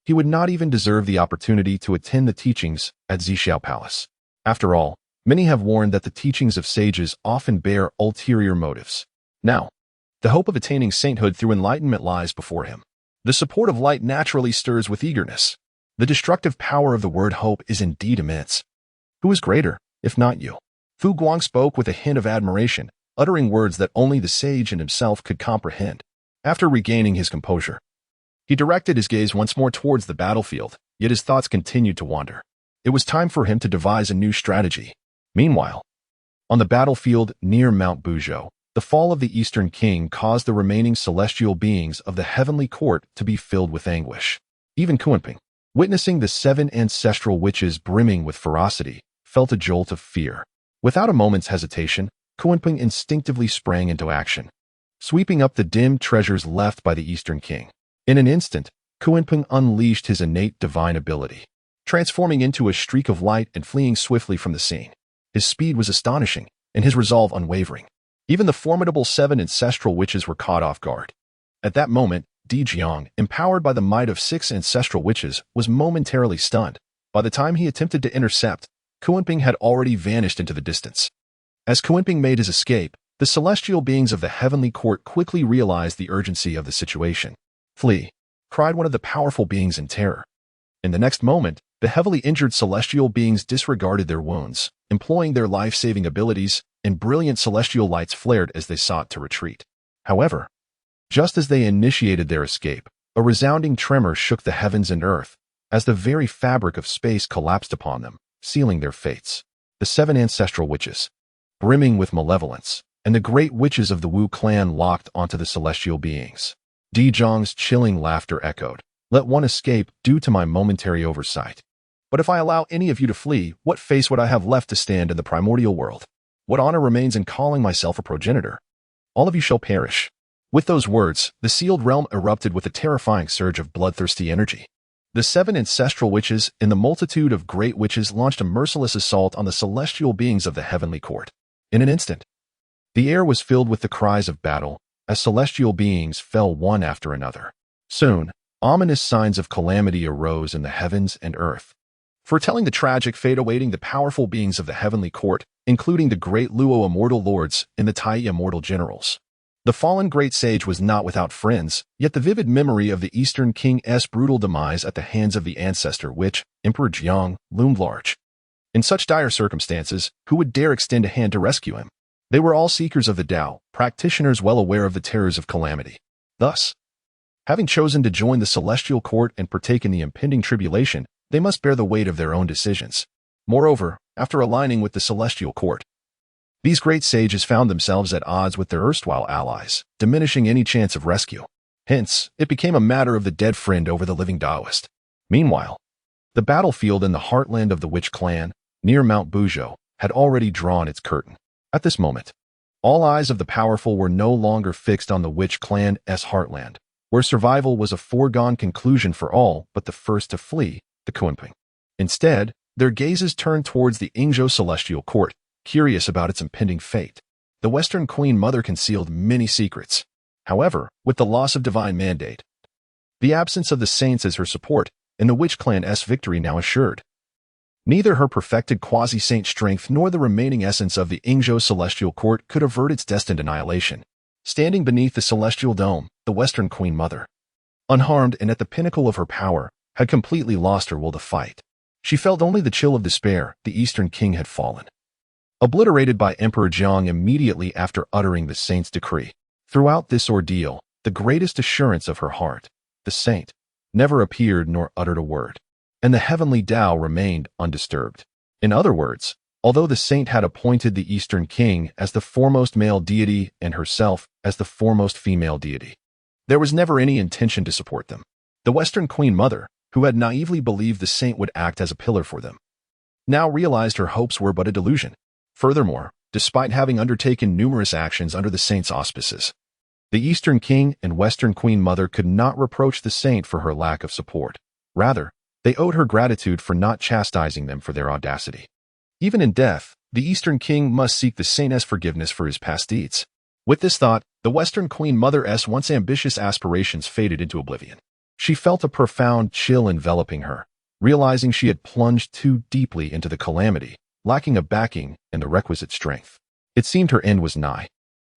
he would not even deserve the opportunity to attend the teachings at Zixiao Palace. After all, many have warned that the teachings of sages often bear ulterior motives. Now, the hope of attaining sainthood through enlightenment lies before him. The support of light naturally stirs with eagerness. The destructive power of the word hope is indeed immense. Who is greater, if not you? Fu Guang spoke with a hint of admiration, uttering words that only the sage and himself could comprehend. After regaining his composure, he directed his gaze once more towards the battlefield, yet his thoughts continued to wander. It was time for him to devise a new strategy. Meanwhile, on the battlefield near Mount Buzhou, the fall of the Eastern King caused the remaining celestial beings of the heavenly court to be filled with anguish. Even Kunping, witnessing the 7 ancestral witches brimming with ferocity, felt a jolt of fear. Without a moment's hesitation, Kunping instinctively sprang into action, sweeping up the dim treasures left by the Eastern King. In an instant, Kunping unleashed his innate divine ability, transforming into a streak of light and fleeing swiftly from the scene. His speed was astonishing, and his resolve unwavering. Even the formidable 7 ancestral witches were caught off guard. At that moment, Di Jiang, empowered by the might of 6 ancestral witches, was momentarily stunned. By the time he attempted to intercept, Kunping had already vanished into the distance. As Kunping made his escape, the celestial beings of the heavenly court quickly realized the urgency of the situation. "Flee!" cried one of the powerful beings in terror. In the next moment, the heavily injured celestial beings disregarded their wounds, employing their life-saving abilities, and brilliant celestial lights flared as they sought to retreat. However, just as they initiated their escape, a resounding tremor shook the heavens and earth, as the very fabric of space collapsed upon them, sealing their fates. The 7 ancestral witches, brimming with malevolence, and the great witches of the Wu clan locked onto the celestial beings. Di Zhang's chilling laughter echoed. Let one escape due to my momentary oversight. But if I allow any of you to flee, what face would I have left to stand in the primordial world? What honor remains in calling myself a progenitor? All of you shall perish. With those words, the sealed realm erupted with a terrifying surge of bloodthirsty energy. The 7 ancestral witches and the multitude of great witches launched a merciless assault on the celestial beings of the heavenly court. In an instant, the air was filled with the cries of battle as celestial beings fell one after another. Soon, ominous signs of calamity arose in the heavens and earth, foretelling the tragic fate awaiting the powerful beings of the heavenly court, including the great Luo immortal lords and the Tai immortal generals. The fallen great sage was not without friends, yet the vivid memory of the Eastern King's brutal demise at the hands of the ancestor witch, Emperor Jiang, loomed large. In such dire circumstances, who would dare extend a hand to rescue him? They were all seekers of the Tao, practitioners well aware of the terrors of calamity. Thus, having chosen to join the celestial court and partake in the impending tribulation, they must bear the weight of their own decisions. Moreover, after aligning with the celestial court, these great sages found themselves at odds with their erstwhile allies, diminishing any chance of rescue. Hence, it became a matter of the dead friend over the living Taoist. Meanwhile, the battlefield in the heartland of the Witch clan, near Mount Buzhou, had already drawn its curtain. At this moment, all eyes of the powerful were no longer fixed on the Witch clan's heartland, where survival was a foregone conclusion for all but the first to flee, the Kunping. Instead, their gazes turned towards the Yingzhou celestial court, curious about its impending fate. The Western Queen Mother concealed many secrets. However, with the loss of divine mandate, the absence of the saints as her support, and the Witch clan's victory now assured, neither her perfected quasi-saint strength nor the remaining essence of the Yingzhou celestial court could avert its destined annihilation. Standing beneath the celestial dome, the Western Queen Mother, unharmed and at the pinnacle of her power, had completely lost her will to fight. She felt only the chill of despair. The Eastern King had fallen, obliterated by Emperor Jiang immediately after uttering the saint's decree. Throughout this ordeal, the greatest assurance of her heart, the saint, never appeared nor uttered a word, and the heavenly Tao remained undisturbed. In other words, although the saint had appointed the Eastern King as the foremost male deity and herself as the foremost female deity, there was never any intention to support them. The Western Queen Mother, who had naively believed the saint would act as a pillar for them, now realized her hopes were but a delusion. Furthermore, despite having undertaken numerous actions under the saint's auspices, the Eastern King and Western Queen Mother could not reproach the saint for her lack of support. Rather, they owed her gratitude for not chastising them for their audacity. Even in death, the Eastern King must seek the saint's forgiveness for his past deeds. With this thought, the Western Queen Mother's once ambitious aspirations faded into oblivion. She felt a profound chill enveloping her, realizing she had plunged too deeply into the calamity, lacking a backing and the requisite strength. It seemed her end was nigh.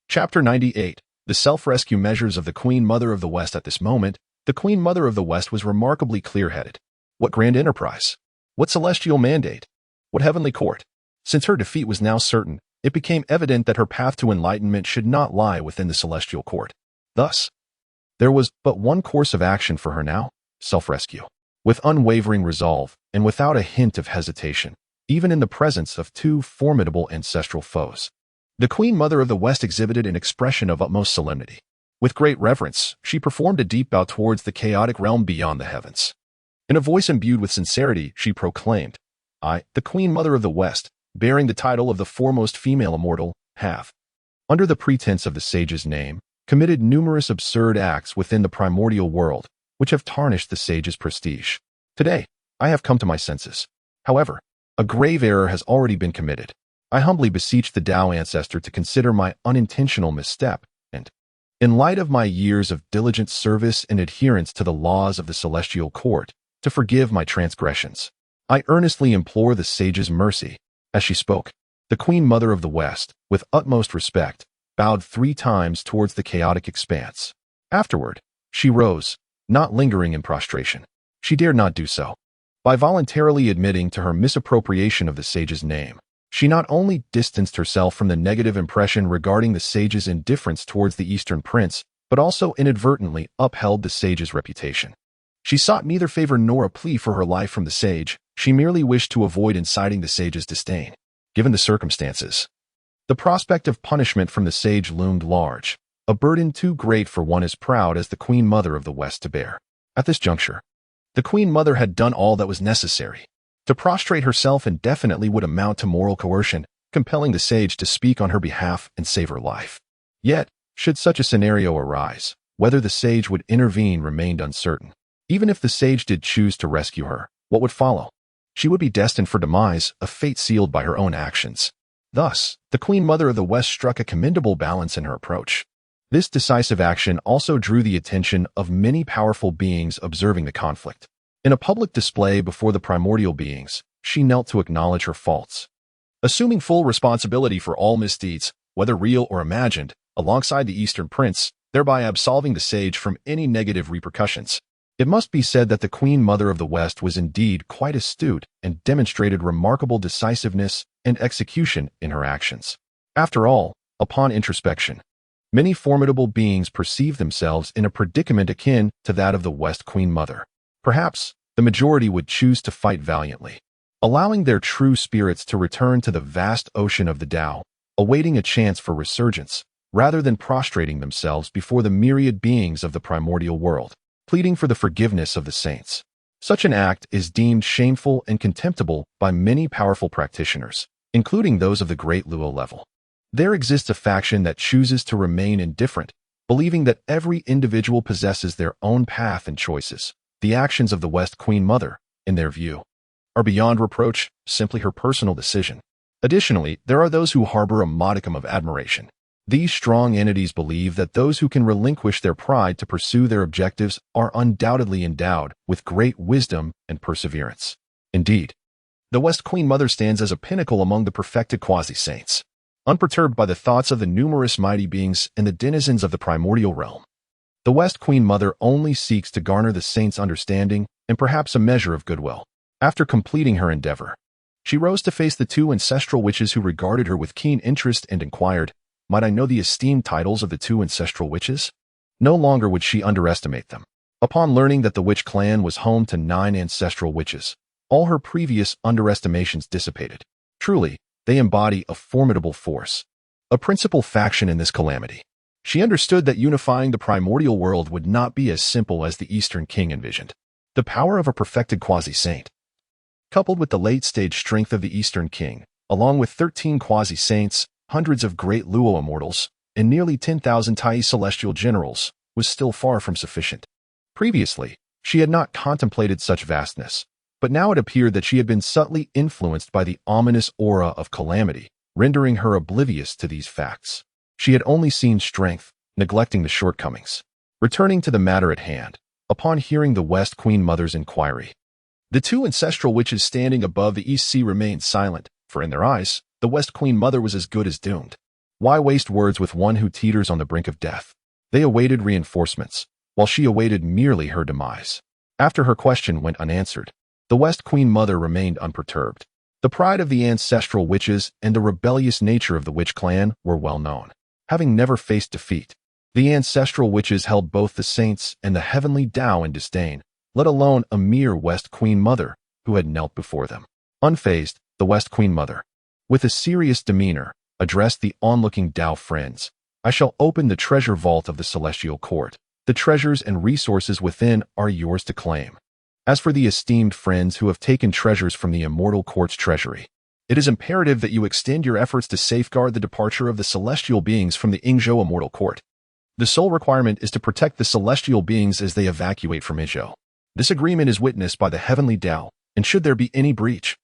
Chapter 98. The Self-Rescue Measures of the Queen Mother of the West. At this moment, the Queen Mother of the West was remarkably clear-headed. What grand enterprise? What celestial mandate? What heavenly court? Since her defeat was now certain, it became evident that her path to enlightenment should not lie within the celestial court. Thus, there was but one course of action for her now: self-rescue. With unwavering resolve, and without a hint of hesitation, even in the presence of 2 formidable ancestral foes, the Queen Mother of the West exhibited an expression of utmost solemnity. With great reverence, she performed a deep bow towards the chaotic realm beyond the heavens. In a voice imbued with sincerity, she proclaimed, I, the Queen Mother of the West, bearing the title of the foremost female immortal, have, under the pretense of the sage's name, committed numerous absurd acts within the primordial world, which have tarnished the sage's prestige. Today, I have come to my senses. However, a grave error has already been committed. I humbly beseech the Tao ancestor to consider my unintentional misstep, and, in light of my years of diligent service and adherence to the laws of the celestial court, to forgive my transgressions. I earnestly implore the sage's mercy. As she spoke, the Queen Mother of the West, with utmost respect, bowed 3 times towards the chaotic expanse. Afterward, she rose, not lingering in prostration. She dared not do so. By voluntarily admitting to her misappropriation of the sage's name, She not only distanced herself from the negative impression regarding the sage's indifference towards the Eastern Prince, but also inadvertently upheld the sage's reputation. She sought neither favor nor a plea for her life from the sage. She merely wished to avoid inciting the sage's disdain. Given the circumstances, the prospect of punishment from the sage loomed large, a burden too great for one as proud as the Queen Mother of the West to bear. At this juncture, the Queen Mother had done all that was necessary. To prostrate herself indefinitely would amount to moral coercion, compelling the sage to speak on her behalf and save her life. Yet, should such a scenario arise, whether the sage would intervene remained uncertain. Even if the sage did choose to rescue her, what would follow? She would be destined for demise, a fate sealed by her own actions. Thus, the Queen Mother of the West struck a commendable balance in her approach. This decisive action also drew the attention of many powerful beings observing the conflict. In a public display before the primordial beings, she knelt to acknowledge her faults. Assuming full responsibility for all misdeeds, whether real or imagined, alongside the Eastern Prince, thereby absolving the sage from any negative repercussions. It must be said that the Queen Mother of the West was indeed quite astute and demonstrated remarkable decisiveness and execution in her actions. After all, upon introspection, many formidable beings perceive themselves in a predicament akin to that of the West Queen Mother. Perhaps, the majority would choose to fight valiantly, allowing their true spirits to return to the vast ocean of the Tao, awaiting a chance for resurgence, rather than prostrating themselves before the myriad beings of the primordial world, pleading for the forgiveness of the saints. Such an act is deemed shameful and contemptible by many powerful practitioners, including those of the great Luo level. There exists a faction that chooses to remain indifferent, believing that every individual possesses their own path and choices. The actions of the West Queen Mother, in their view, are beyond reproach, simply her personal decision. Additionally, there are those who harbor a modicum of admiration. These strong entities believe that those who can relinquish their pride to pursue their objectives are undoubtedly endowed with great wisdom and perseverance. Indeed, the West Queen Mother stands as a pinnacle among the perfected quasi-saints, unperturbed by the thoughts of the numerous mighty beings and the denizens of the primordial realm. The West Queen Mother only seeks to garner the saints' understanding and perhaps a measure of goodwill. After completing her endeavor, she rose to face the two ancestral witches who regarded her with keen interest and inquired, "Might I know the esteemed titles of the two ancestral witches?" No longer would she underestimate them. Upon learning that the witch clan was home to 9 ancestral witches, all her previous underestimations dissipated. Truly, they embody a formidable force, a principal faction in this calamity. She understood that unifying the primordial world would not be as simple as the Eastern King envisioned. The power of a perfected quasi-saint, coupled with the late-stage strength of the Eastern King, along with 13 quasi-saints, hundreds of great Luo immortals, and nearly 10,000 Tai celestial generals, was still far from sufficient. Previously, she had not contemplated such vastness, but now it appeared that she had been subtly influenced by the ominous aura of calamity, rendering her oblivious to these facts. She had only seen strength, neglecting the shortcomings. Returning to the matter at hand, upon hearing the West Queen Mother's inquiry, the two ancestral witches standing above the East Sea remained silent, for in their eyes, the West Queen Mother was as good as doomed. Why waste words with one who teeters on the brink of death? They awaited reinforcements, while she awaited merely her demise. After her question went unanswered, the West Queen Mother remained unperturbed. The pride of the ancestral witches and the rebellious nature of the witch clan were well known. Having never faced defeat, the ancestral witches held both the saints and the heavenly Tao in disdain, let alone a mere West Queen Mother who had knelt before them. Unfazed, the West Queen Mother, with a serious demeanor, addressed the onlooking Tao friends. "I shall open the treasure vault of the celestial court. The treasures and resources within are yours to claim. As for the esteemed friends who have taken treasures from the immortal court's treasury, it is imperative that you extend your efforts to safeguard the departure of the celestial beings from the Ingzhou immortal court. The sole requirement is to protect the celestial beings as they evacuate from Ingzhou. This agreement is witnessed by the heavenly Tao, and should there be any breach,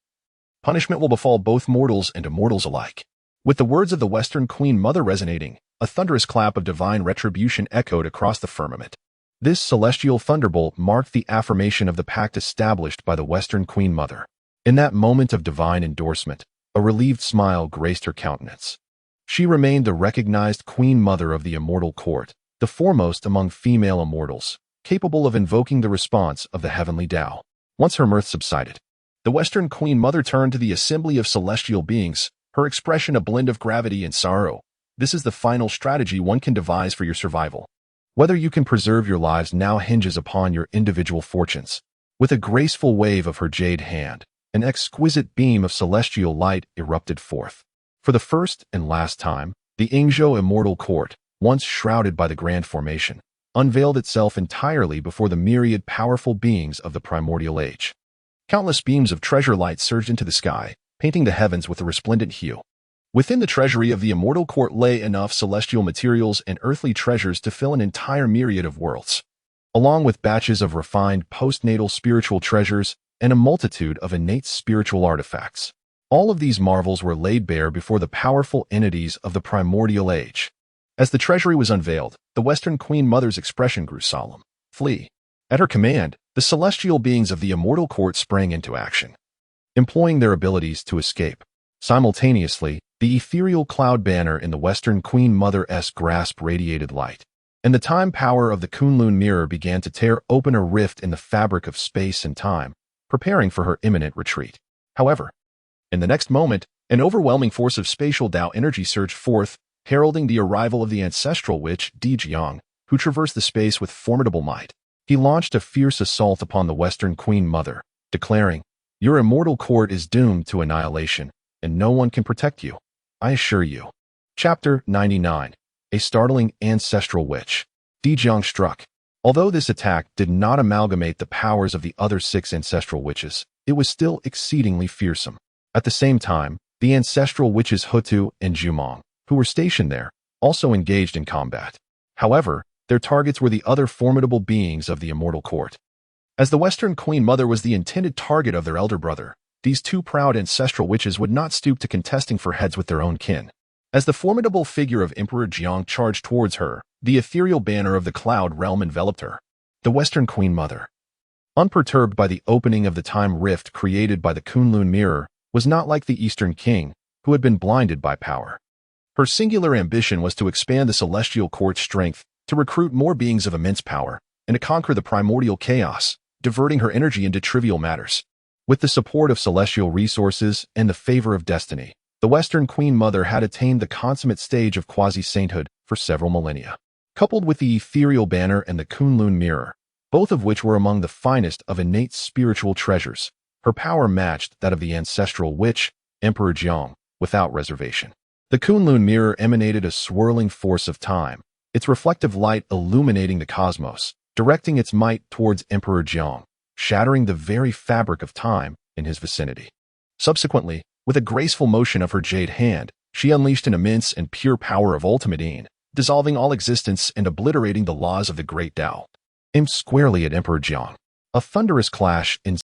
punishment will befall both mortals and immortals alike." With the words of the Western Queen Mother resonating, a thunderous clap of divine retribution echoed across the firmament. This celestial thunderbolt marked the affirmation of the pact established by the Western Queen Mother. In that moment of divine endorsement, a relieved smile graced her countenance. She remained the recognized Queen Mother of the immortal court, the foremost among female immortals, capable of invoking the response of the heavenly Tao. Once her mirth subsided, the Western Queen Mother turned to the assembly of celestial beings, her expression a blend of gravity and sorrow. This is the final strategy one can devise for your survival. Whether you can preserve your lives now hinges upon your individual fortunes. With a graceful wave of her jade hand, an exquisite beam of celestial light erupted forth. For the first and last time, the Yingzhou immortal court, once shrouded by the grand formation, unveiled itself entirely before the myriad powerful beings of the primordial age. Countless beams of treasure light surged into the sky, painting the heavens with a resplendent hue. Within the treasury of the immortal court lay enough celestial materials and earthly treasures to fill an entire myriad of worlds, along with batches of refined postnatal spiritual treasures and a multitude of innate spiritual artifacts. All of these marvels were laid bare before the powerful entities of the primordial age. As the treasury was unveiled, the Western Queen Mother's expression grew solemn. Flee. At her command, the celestial beings of the immortal court sprang into action, employing their abilities to escape. Simultaneously, the ethereal cloud banner in the Western Queen Mother's grasp radiated light, and the time power of the Kunlun mirror began to tear open a rift in the fabric of space and time, preparing for her imminent retreat. However, in the next moment, an overwhelming force of spatial Tao energy surged forth, heralding the arrival of the ancestral witch, Zixiao, who traversed the space with formidable might. He launched a fierce assault upon the Western Queen Mother, declaring, "Your immortal court is doomed to annihilation, and no one can protect you, I assure you." Chapter 99. A startling ancestral witch. Zixiao struck. Although this attack did not amalgamate the powers of the other 6 ancestral witches, it was still exceedingly fearsome. At the same time, the ancestral witches Hutu and Jumong, who were stationed there, also engaged in combat. However, their targets were the other formidable beings of the immortal court. As the Western Queen Mother was the intended target of their elder brother, these 2 proud ancestral witches would not stoop to contesting for heads with their own kin. As the formidable figure of Emperor Jiang charged towards her, the ethereal banner of the cloud realm enveloped her. The Western Queen Mother, unperturbed by the opening of the time rift created by the Kunlun mirror, was not like the Eastern King, who had been blinded by power. Her singular ambition was to expand the celestial court's strength, to recruit more beings of immense power, and to conquer the primordial chaos, diverting her energy into trivial matters. With the support of celestial resources and the favor of destiny, the Western Queen Mother had attained the consummate stage of quasi-sainthood for several millennia. Coupled with the ethereal banner and the Kunlun mirror, both of which were among the finest of innate spiritual treasures, her power matched that of the ancestral witch, Emperor Jiang, without reservation. The Kunlun mirror emanated a swirling force of time, its reflective light illuminating the cosmos, directing its might towards Emperor Jiang, shattering the very fabric of time in his vicinity. Subsequently, with a graceful motion of her jade hand, she unleashed an immense and pure power of ultimate in, dissolving all existence and obliterating the laws of the great Tao, aimed squarely at Emperor Jiang. A thunderous clash in